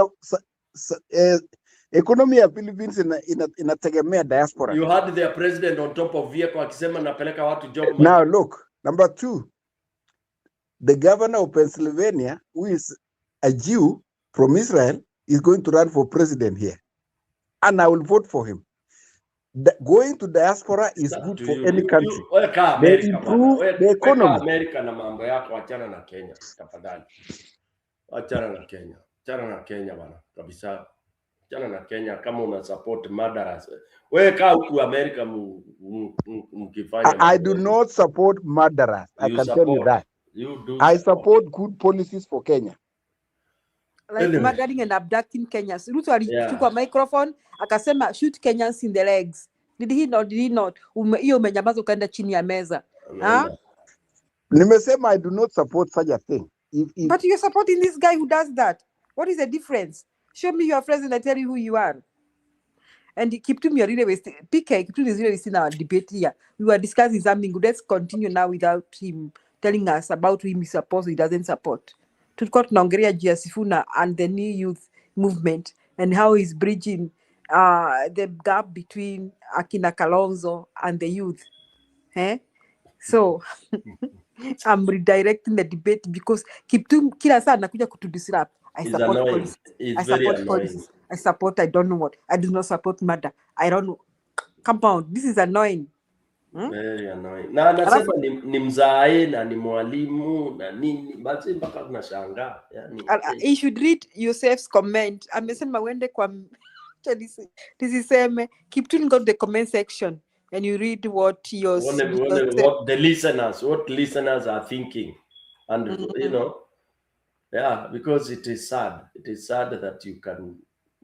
economy of Philippines inategemea diaspora. You had their president on top of vehicle akisema napeleka watu job. Now look, number 2, the governor of Pennsylvania, who is a Jew from Israel, is going to run for president here. And I will vote for him. Going to diaspora is good for any country. They improve the economy. America na mambo yako, achana na Kenya tafadhali. Achana na Kenya. Achana na Kenya bana. Kabisa. Achana na Kenya kama una support murderers. Wewe kaa huku America mkifanya. I do not support murderers. I can tell you that. You do. I support good policies for Kenya. Like murdering and abducting Kenyans. Ruto alichukua microphone akasema shoot Kenyans in the legs. Did he not? Did he not? Hiyo umenyamaza ukaenda chini ya meza. Nimesema I do not support such a thing. But you're supporting this guy who does that. What is the difference? Show me your friends and I tell you who you are. And Kiptum, you're really wasting. PK, Kiptum is really wasting our debate here. We were discussing something good. Let's continue now without him telling us about who he supports, he doesn't support. Tulikuwa tunaongelea juu ya Sifuna and the new youth movement and how he's bridging the gap between Akina Kalonzo and the youth. So I'm redirecting the debate because Kiptum kila saa anakuja kutudisrupt. I support police. I support police. I support I don't know what. I do not support murder. I don't know. Compound. This is annoying. Very annoying. Na anasema ni mzae na ni mwalimu na nini basi mpaka tunashangaa. Yani you should read Yosef's comment. Amesema wende kwa nisiseme Kiptum go to the comment section and you read what what the listeners are thinking. And you know, yeah, because it is sad. It is sad that you can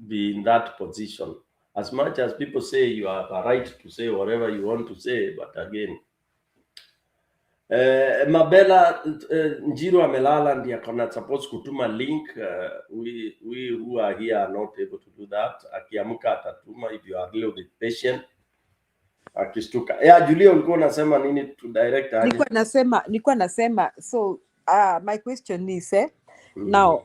be in that position. As much as people say you have a right to say whatever you want to say, but again, Mabela Njiro amelala ndiye akona supposed kutuma link. We who are here are not able to do that. Akiamka atatuma if you are a little bit patient. Akistuka. Julia ulikuwa unasema nini to direct aje? Nilikuwa nasema so my question is now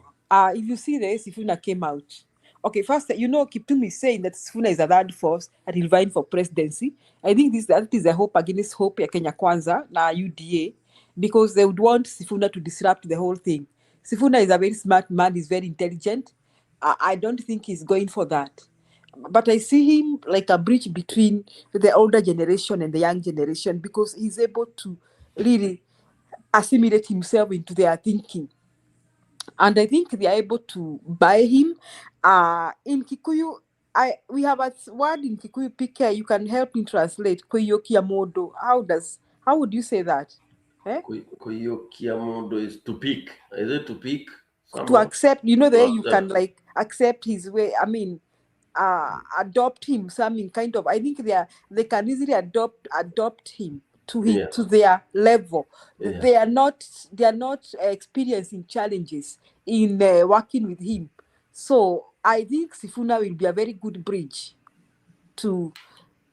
if you see the Sifuna came out. Okay, first, Kiptum is saying that Sifuna is a third force and he'll vying for presidency. I think that is a hope against hope ya Kenya Kwanza na UDA, because they would want Sifuna to disrupt the whole thing. Sifuna is a very smart man, he's very intelligent. I don't think he's going for that. But I see him like a bridge between the older generation and the young generation, because he's able to really assimilate himself into their thinking. And I think they are able to buy him. In Kikuyu, we have a word in Kikuyu, PK, you can help me translate. Koyokiamodo. How would you say that? Koyokiamodo is to pick. Is it to pick? To accept, there you can like accept his way. I mean, adopt him, something kind of. I think they can easily adopt him to their level. Yeah. They are not experiencing challenges in working with him. So I think Sifuna will be a very good bridge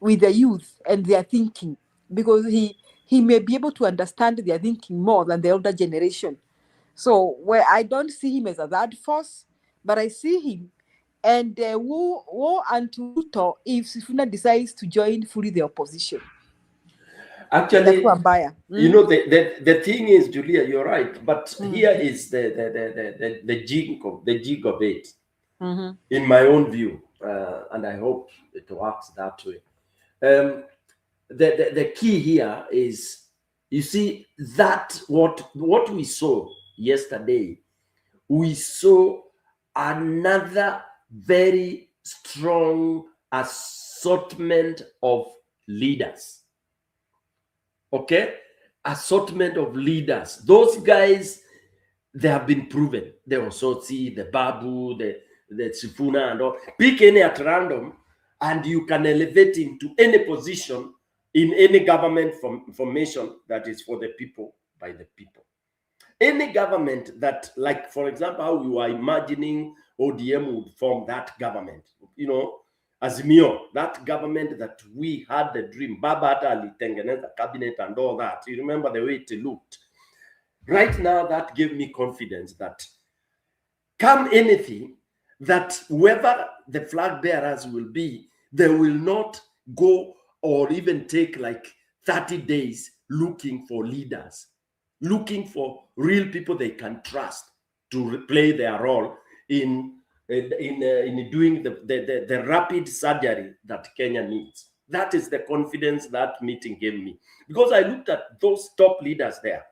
with the youth and their thinking, because he may be able to understand their thinking more than the older generation. So where I don't see him as a third force, but I see him and War and Ruto if Sifuna decides to join fully the opposition. Actually, the thing is, Julia, you're right, but here is the jig of it, in my own view, and I hope it works that way. The key here is, you see, that what we saw yesterday, we saw another very strong assortment of leaders. Okay, assortment of leaders. Those guys, they have been proven. The Osotsi, the Babu, the Sifuna, and all. Pick any at random, and you can elevate him to any position in any government formation that is for the people, by the people. Any government that, like, for example, how we were imagining ODM would form that government, Azimio, that government that we had the dream, Baba alitengeneza cabinet and all that. You remember the way it looked. Right now, that gave me confidence that come anything, that whoever the flag bearers will be, they will not go or even take like 30 days looking for leaders, looking for real people they can trust to play their role in doing the rapid surgery that Kenya needs. That is the confidence that meeting gave me, because I looked at those top leaders there,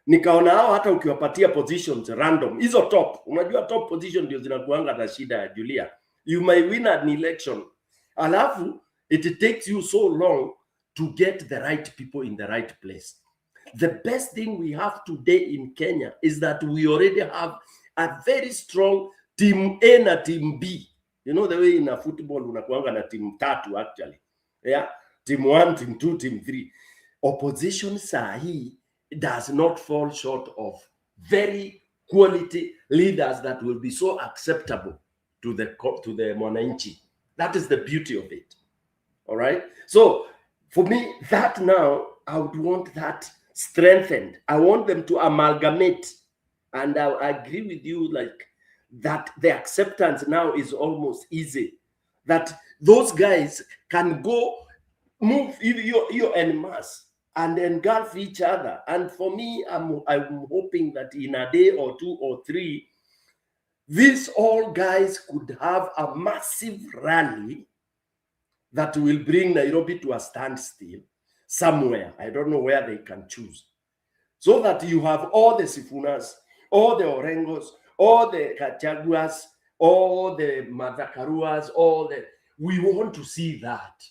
nikaona hao hata ukiwapatia positions random, hizo top, unajua top position ndio zinakuanga na shida ya Julia. You may win an election, alafu it takes you so long to get the right people in the right place. The best thing we have today in Kenya is that we already have a very strong team A na team B. You know the way in a football unakuanga na team tatu actually. Yeah, team 1, team 2, team 3. Opposition sahi does not fall short of very quality leaders that will be so acceptable to the mwananchi. That is the beauty of it. All right. So for me, that now I would want that strengthened. I want them to amalgamate, and I agree with you, like that the acceptance now is almost easy, that those guys can go move you en masse and engulf each other. And for me, I'm hoping that in a day or 2 or 3, these all guys could have a massive rally that will bring Nairobi to a standstill somewhere. I don't know where they can choose. So that you have all the Sifunas, all the Orengos, all the Kachaguas, all the Madakaruas, we want to see that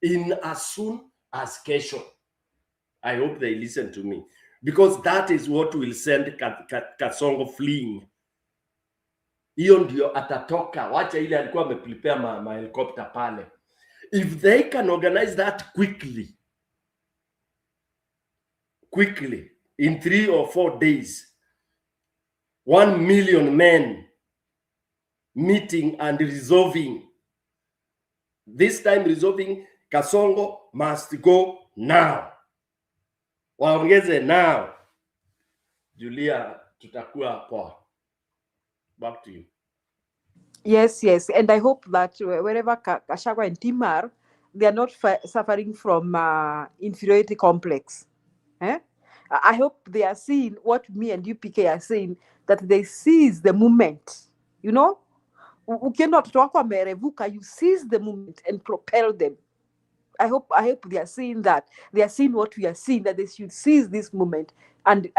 in as soon as kesho. I hope they listen to me, because that is what will send Kasongo fleeing. Hiyo ndio atatoka, wacha ile alikuwa ameprepare ma helicopter pale. If they can organize that quickly, quickly in 3 or 4 days. 1 million men meeting and resolving. This time resolving, Kasongo must go now. Waongeze now. Julia, tutakuwa poa. Back to you. Yes, yes. And I hope that wherever Gachagua and Tim are, they are not suffering from inferiority complex. Eh? I hope they are seeing what me and UPK are saying, that they seize the moment. You know? Ukienda watoto wako wamerevuka, you seize the moment and propel them. I hope they are seeing that. They are seeing what we are seeing, that they should seize this moment and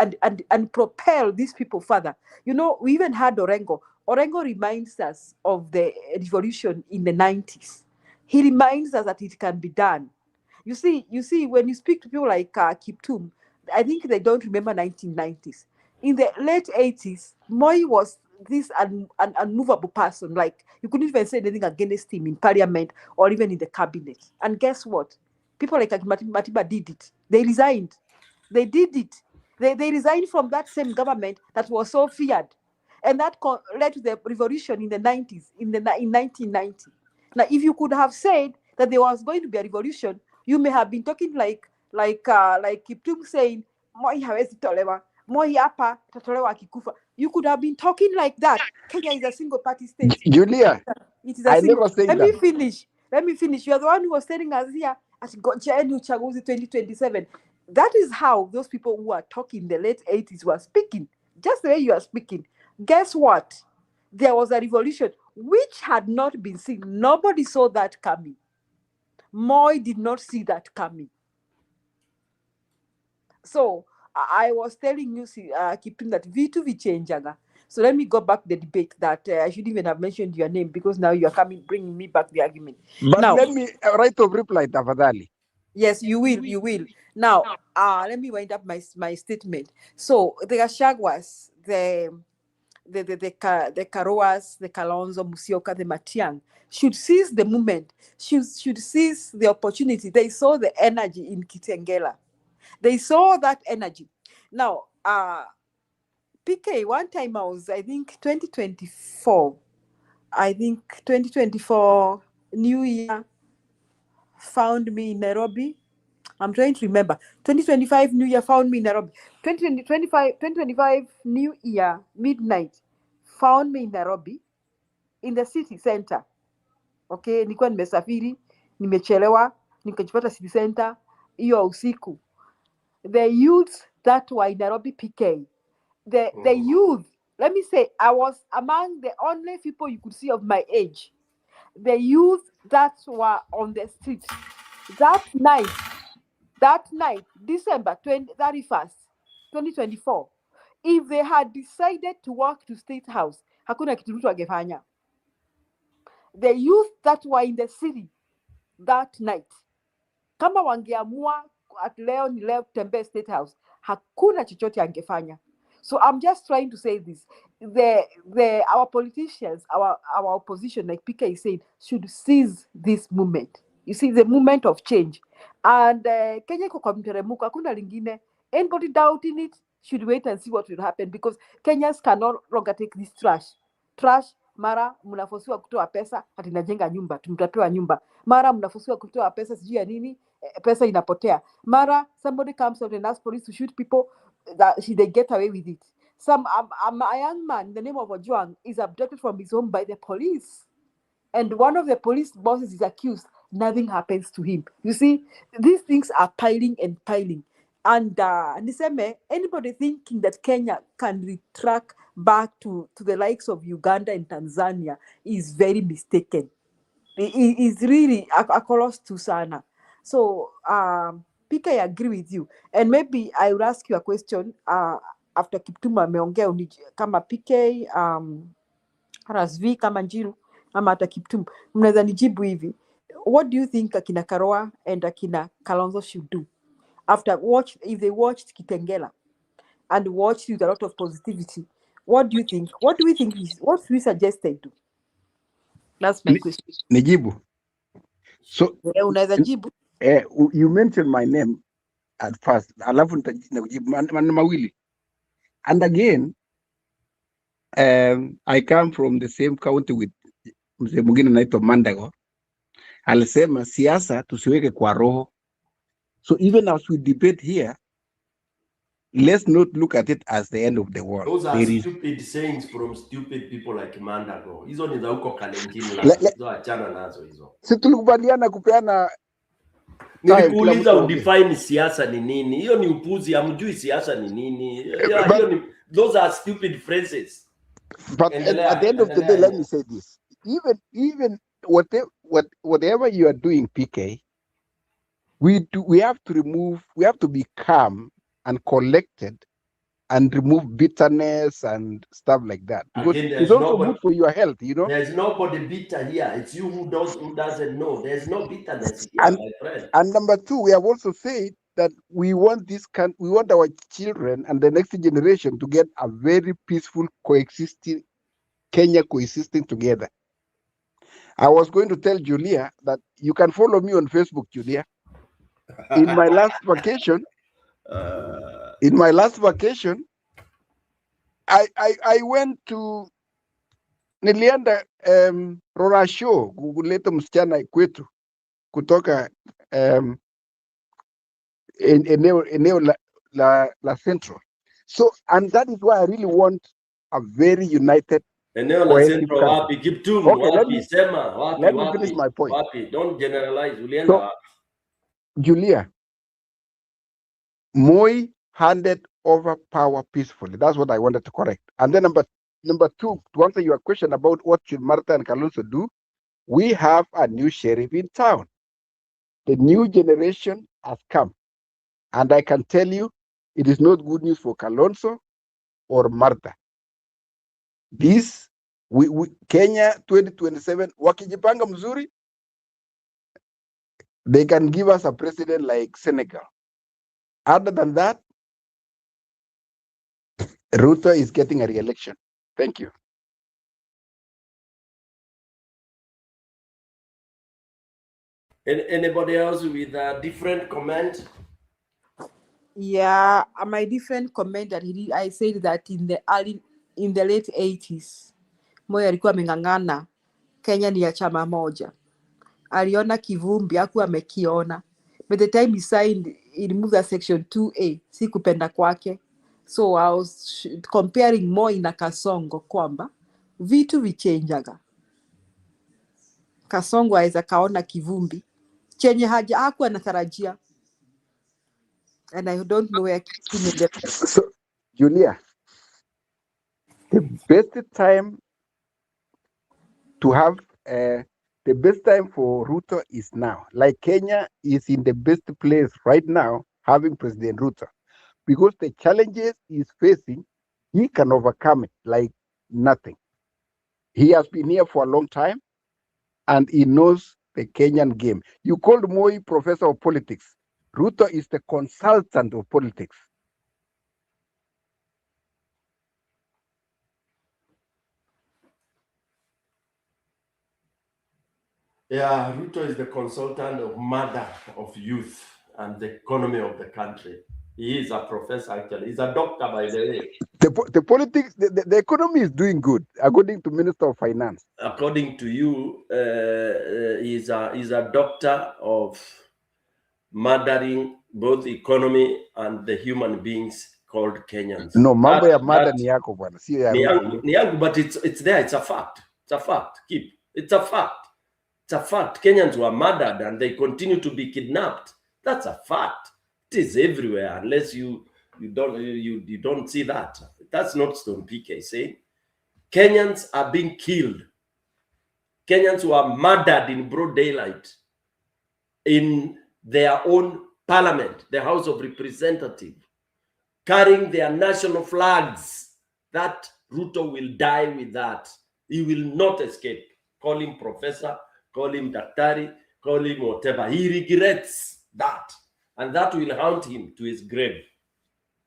propel these people further. You know, we even had Orengo. Orengo reminds us of the revolution in the 90s. He reminds us that it can be done. You see, when you speak to people like Kiptum, I think they don't remember 1990s. In the late 80s, Moi was this unmovable person. Like, you couldn't even say anything against him in parliament or even in the cabinet. And guess what? People like Matiba did it. They resigned. They did it. They resigned from that same government that was so feared. And that led to the revolution in the 90s, in 1990. Now, if you could have said that there was going to be a revolution, you may have been talking like Kiptum saying, Moi hawezi tolewa, Moi hapa tatolewa akikufa. You could have been talking like that. Kenya is a single party state. Julia, It is a I single. never said Let that. me finish. You are the one who was telling us here at Gojaeni Uchaguzi 2027. That is how those people who are talking in the late 80s were speaking. Just the way you are speaking. Guess what? There was a revolution which had not been seen. Nobody saw that coming. Moi did not see that coming. So I was telling you, keeping that V2 vichenjaga. So let me go back the debate that I shouldn't even have mentioned your name, because now you are bringing me back the argument. But Now, let me right of reply, tafadhali. yes, you will. Now, let me wind up my statement. So the Gashaguas, the Karoas, the Kalonzo, Musyoka, the Matiang should seize the moment, should seize the opportunity. They saw the energy in Kitengela. They saw that energy. Now, PK, one time I think 2024, New Year found me in Nairobi. I'm trying to remember. 2025 New Year found me in Nairobi. 2025 New Year midnight found me in Nairobi, in the city center. Okay, nilikuwa nimesafiri, nimechelewa, nikajipata city center hiyo usiku. The youth that were in Nairobi PK, the youth, let me say, I was among the only people you could see of my age. The youth that were on the street that night, December 31st, 2024, if they had decided to walk to State House, hakuna kitu mtu angefanya. The youth that were in the city that night, kama wangeamua at leo ni leo tembea State House, hakuna chochote angefanya. So I'm just trying to say this. Our politicians, our opposition, like PK is saying, should seize this moment. You see, the moment of change. And Kenya iko kwa mteremko, hakuna lingine. Anybody doubting it should wait and see what will happen, because Kenyans cannot longer take this trash. Mara mnafosiwa kutoa pesa ati najenga nyumba, tumtapewa nyumba. Mara mnafosiwa kutoa pesa sijui ya nini, pesa inapotea. Mara somebody comes out and asks police to shoot people, that they get away with it. A young man in the name of Ojwang is abducted from his home by the police, and one of the police bosses is accused. Nothing happens to him. You see, these things are piling and piling. And niseme, anybody thinking that Kenya can retract back to the likes of Uganda and Tanzania is very mistaken. It is really a coloss to sana. So, PK, I agree with you. And maybe I will ask you a question after Kiptuma ameongea, kama PK, Rasvi, kama Njiru, ama hata Kiptum. Mnaweza nijibu hivi. What do you think Akina Karoa and Akina Kalonzo should do if they watched Kitengela and watched with a lot of positivity? What do you think? What do we think? What we suggested do? That's my question. Nijibu. So unaweza jibu. you mentioned my name. at first, alafu nitajibu maneno mawili. And again, I come from the same county with mzee mwingine anaitwa Mandago. Alisema siasa tusiweke kwa roho. So even as we debate here, let's not look at it as the end of the world. Those are There is stupid sayings from stupid people like Mandago. Hizo ni za huko Kalenjin Le- land. le- Hizo achana nazo hizo. si tulikubaliana kupeana time kila Nilikuuliza mtu aongee. udefine siasa ni nini? Hiyo ni upuzi, hamjui siasa ni nini. Hiyo But, ni, those are stupid phrases. but at the end of the day, let me say this. Even whatever you are doing, PK, we have to be calm and collected and remove bitterness and stuff like that. Because Again, it's there's also nobody, good for your health, you know. there's nobody bitter here. It's you who doesn't know. There's no bitterness here, And my friend. and number two, we have also said that we want we want our children and the next generation to get a very peaceful coexisting Kenya coexisting together. I was going to tell Julia that you can follow me on Facebook, Julia. In my last vacation, I went to nilienda Rorasho kuleta msichana kwetu kutoka eneo la Central. So, and that is why I really want a very united Eneo la cohesive Central country. wapi? Kiptum Okay, wapi? Sema wapi let me finish wapi? my point. Wapi? Don't generalize. Ulienda So, wapi? Julia, Moi handed over power peacefully. That's what I wanted to correct. And then number two, to answer your question about what should Martha and Kalonzo do, we have a new sheriff in town. The new generation has come. And I can tell you, it is not good news for Kalonzo or Martha. This, Kenya 2027, wakijipanga mzuri, they can give us a president like Senegal. Other than that, Ruto is getting a re-election. Thank you. Anybody else with a different comment? Yeah, my different comment that he did, I said that in the late 80s, Moi alikuwa ameng'ang'ana Kenya ni ya chama moja. Aliona kivumbi, hakuwa amekiona. By the time he signed, he removed that section 2A, si kupenda kwake. So I was comparing Moi na Kasongo kwamba vitu vichenjaga. Kasongo aweza kaona kivumbi chenye hakuwa anatarajia. And I don't know where So, Julia, the best time to have the best time for Ruto is now. Like Kenya is in the best place right now having President Ruto, because the challenges he's facing, he can overcome it like nothing. He has been here for a long time and he knows the Kenyan game. You called Moi professor of politics. Ruto is the consultant of politics. Yeah, Ruto is the consultant of murder of youth and the economy of the country. He is a professor, actually. He's a doctor, by the way. The politics, the economy is doing good, according to Minister of Finance. According to you, he's a doctor of murdering both economy and the human beings called Kenyans. No, mambo ya mada ni yako bwana, sio ya Ruto. Ni yangu, but it's there. It's a fact. It's a fact. It's a fact. It's a fact. Kenyans were murdered and they continue to be kidnapped. That's a fact. It is everywhere, unless you don't see that. That's not Stone PK saying. Kenyans are being killed. Kenyans were murdered in broad daylight in their own parliament, the House of Representatives, carrying their national flags. That Ruto will die with that. He will not escape. Call him professor, call him daktari, call him whatever. He regrets that. And that will haunt him to his grave.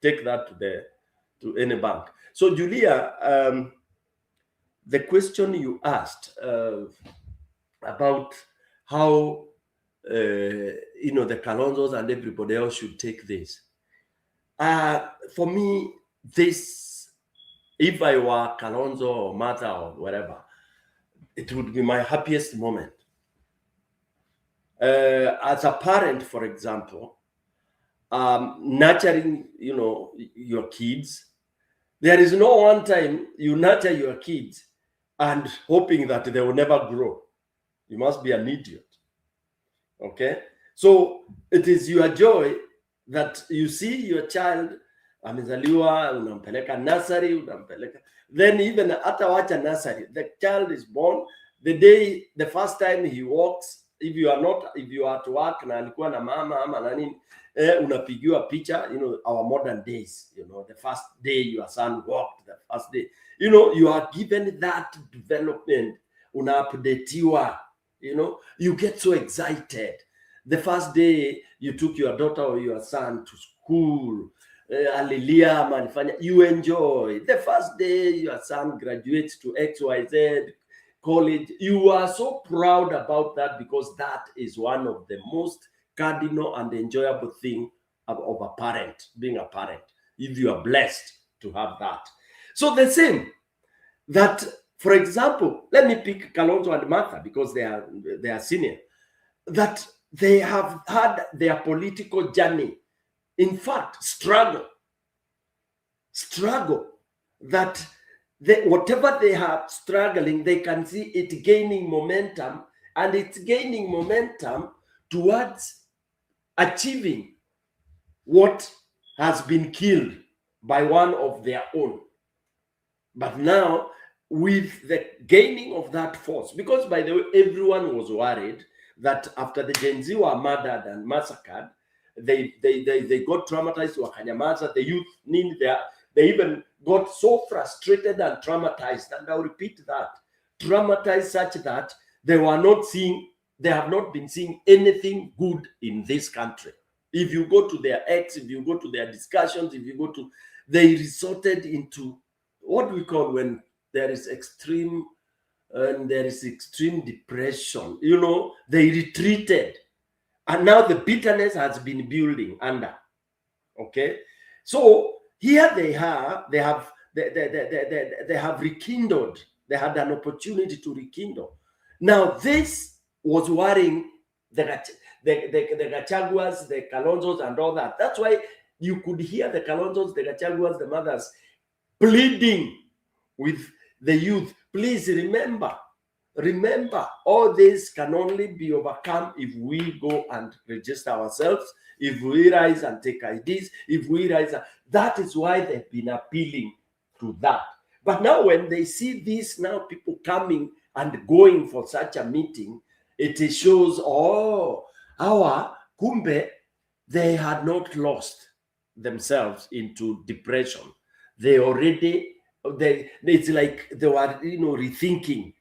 Take that to any bank. So, Julia, the question you asked about how you know, the Kalonzos and everybody else should take this. For me, this, if I were Kalonzo or Martha or whatever, it would be my happiest moment. As a parent, for example, nurturing, you know, your kids, there is no one time you nurture your kids and hoping that they will never grow. You must be an idiot. Okay? So it is your joy that you see your child amezaliwa, unampeleka nursery, unampeleka, then even hata wacha nursery, the child is born, the first time he walks, if you are at work na alikuwa na mama ama na nini, unapigiwa picha, you know, our modern days, you know, the first day your son walked, the first day, you know, you are given that development, una-updateiwa, you know, you get so excited. The first day you took your daughter or your son to school, alilia manifanya, you enjoy. The first day your son graduates to XYZ college, you are so proud about that, because that is one of the most cardinal and enjoyable thing of a parent, being a parent, if you are blessed to have that. So the same, that, for example, let me pick Kalonzo and Martha because they are senior, that they have had their political journey, in fact, struggle, that whatever they are struggling, they can see it gaining momentum, and it's gaining momentum towards achieving what has been killed by one of their own. But now, with the gaining of that force, because by the way, everyone was worried that after the Gen Z were murdered and massacred, they got traumatized, wakanyamaza, the youth they even got so frustrated and traumatized, and I'll repeat that, traumatized such that they have not been seeing anything good in this country. If you go to their X, if you go to their discussions, they resorted into what we call, when there is extreme depression, you know, they retreated, and now the bitterness has been building under. Okay, so here they have rekindled. They had an opportunity to rekindle. Now this was worrying the Gachaguas, the Kalonzos, and all that. That's why you could hear the Kalonzos, the Gachaguas, the mothers pleading with the youth, please remember, all this can only be overcome if we go and register ourselves, if we rise and take IDs, if we rise. That is why they've been appealing to that. But now when they see this, now people coming and going for such a meeting, it shows, kumbe, they had not lost themselves into depression. It's like they were, you know, rethinking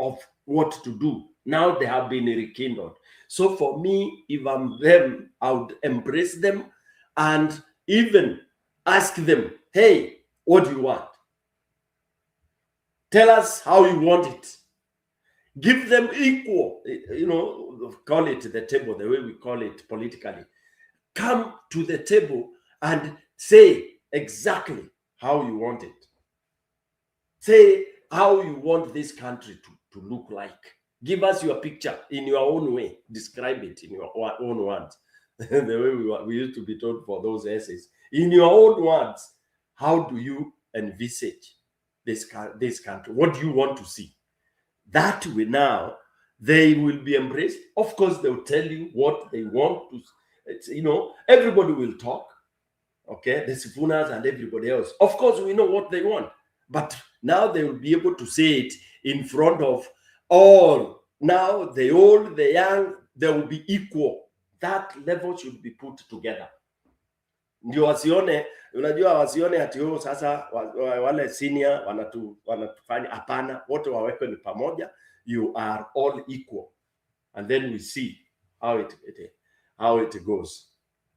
of what to do. Now they have been rekindled. So for me, if I'm them, I would embrace them and even ask them, hey, what do you want? Tell us how you want it. Give them equal, you know, call it the table, the way we call it politically. Come to the table and say exactly how you want it. Say how you want this country to look like. Give us your picture in your own way. Describe it in your own words. The way we used to be told for those essays. In your own words, how do you envisage this country? What do you want to see? That way now, they will be embraced. Of course, they will tell you what they want to, you know, everybody will talk. Okay, the Sifunas and everybody else. Of course, we know what they want. But now they will be able to say it in front of all. Now the old, the young, they will be equal. That level should be put together. Ndio wasione, unajua wasione ati sasa wale senior wanatufanya, hapana, wote wawekwe ni pamoja. You are all equal. And then we see how it goes.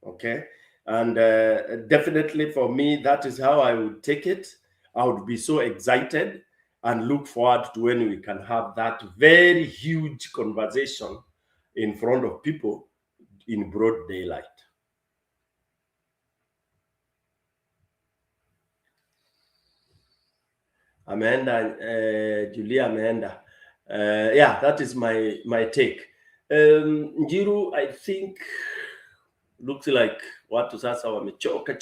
Okay? And definitely for me, that is how I would take it. I would be so excited and look forward to when we can have that very huge conversation in front of people in broad daylight. Ameenda, Julia ameenda. Yeah, that is my take. Njiru, I think looks like watu sasa wamechoka.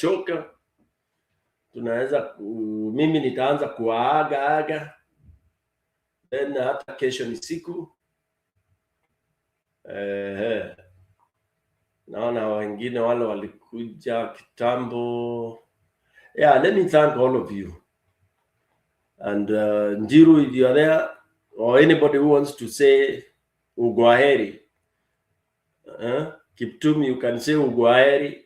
Tunaweza mimi nitaanza kuwaaga, then hata kesho ni siku. Naona wengine wale walikuja kitambo. Yeah, let me thank all of you. And Njiru, if you are there, or anybody who wants to say Ugwaheri, Kiptum, you can say Ugwaheri.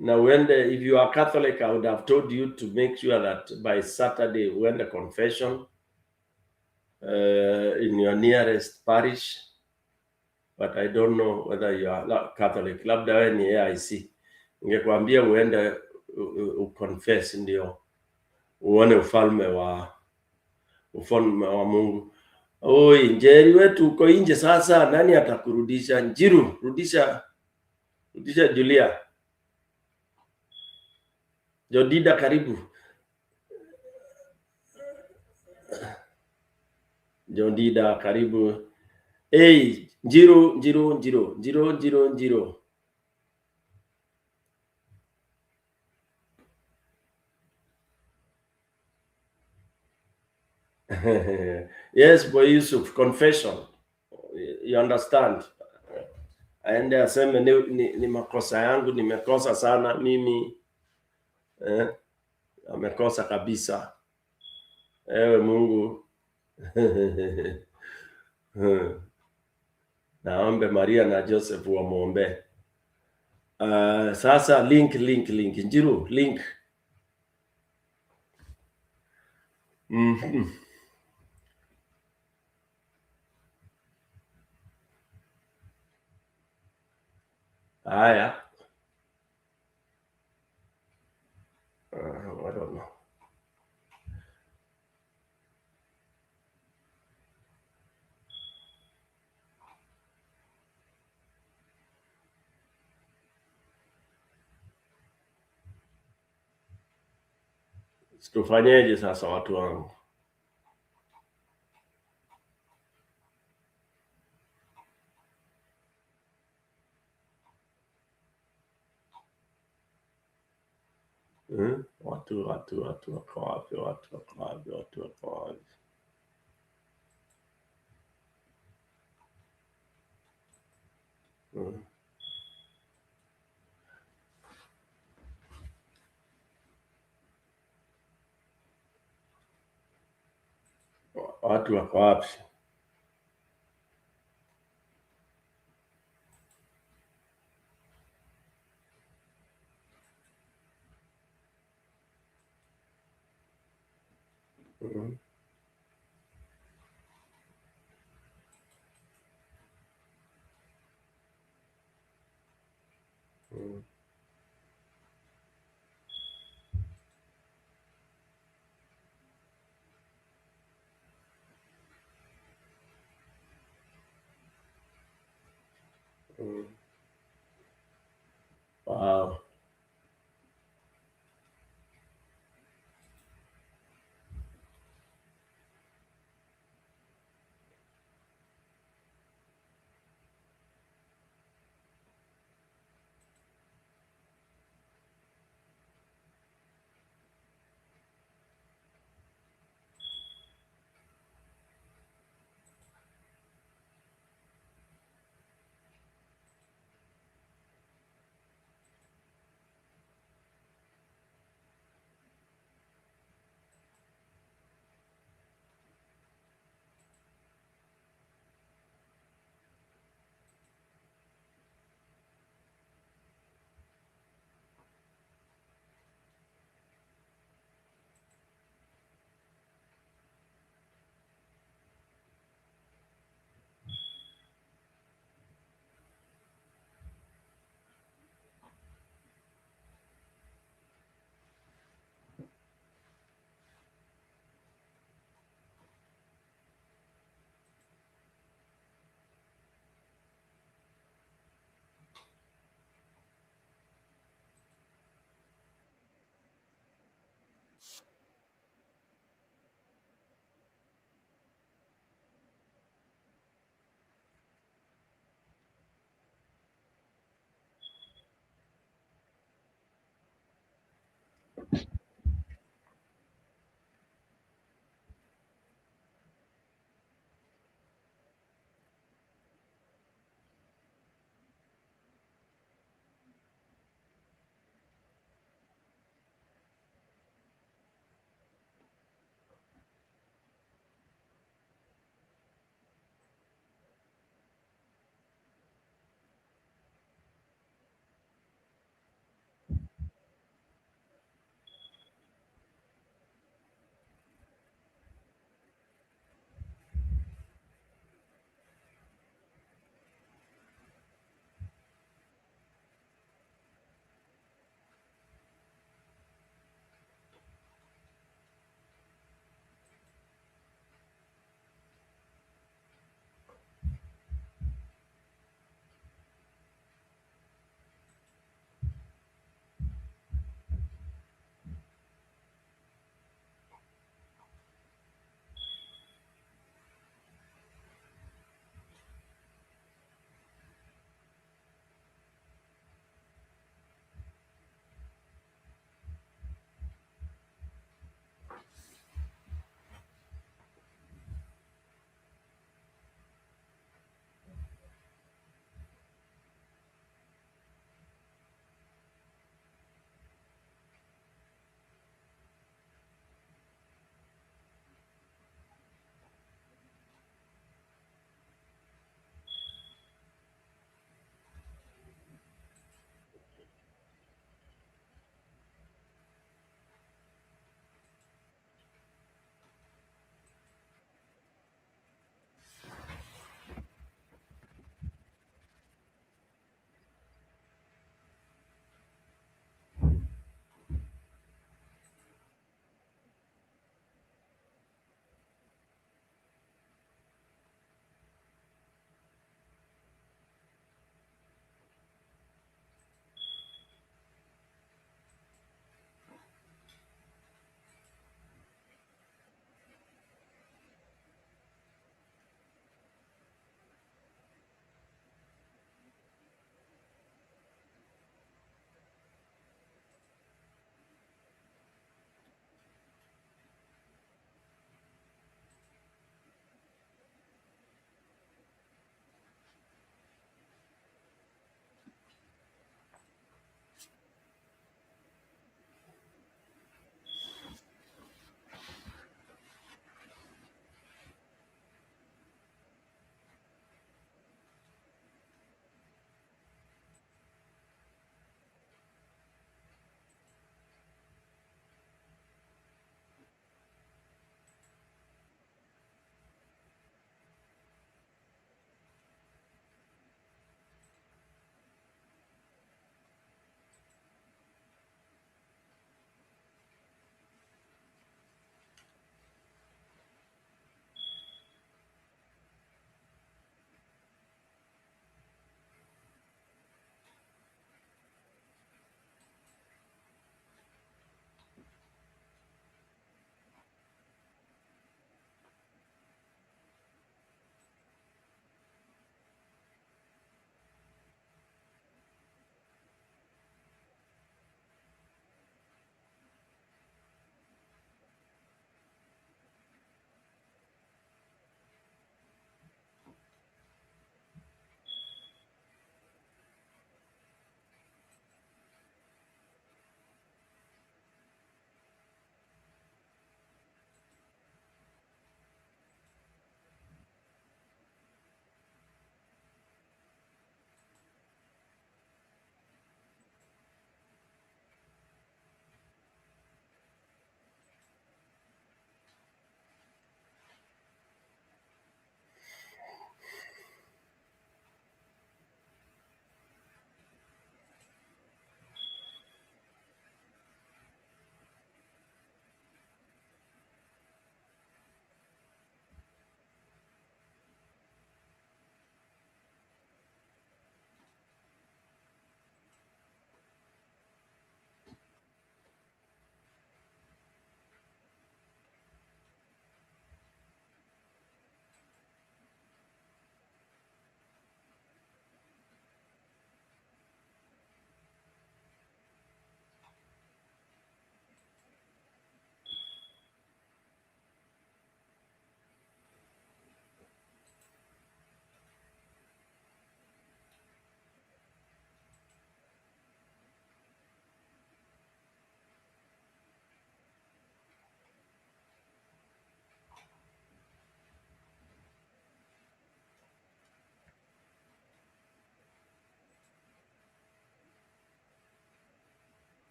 Now, if you are Catholic, I would have told you to make sure that by Saturday, when the confession in your nearest parish, but I don't know whether you are Catholic. Labda wewe ni AIC. Ningekwambia uende uconfess ndio uone ufalme wa Mungu. Oi, Njeri wetu uko nje sasa, nani atakurudisha? Njiru, rudisha Julia. Jodida, karibu. Jodida, karibu. Hey, Njiru. Yes, boy Yusuf, confession. You understand? Aende aseme ni makosa yangu, nimekosa sana mimi. Amekosa kabisa. Ewe Mungu. Naombe Maria na Joseph wamuombe. Sasa link. Njiru, link. Haya. I don't know. Tufanyeje sasa watu wangu? Watu wako wapi? Watu wako wapi? Wow.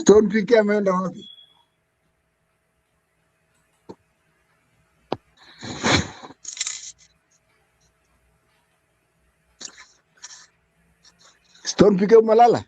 Stone PK ameenda wapi? Stone PK umelala?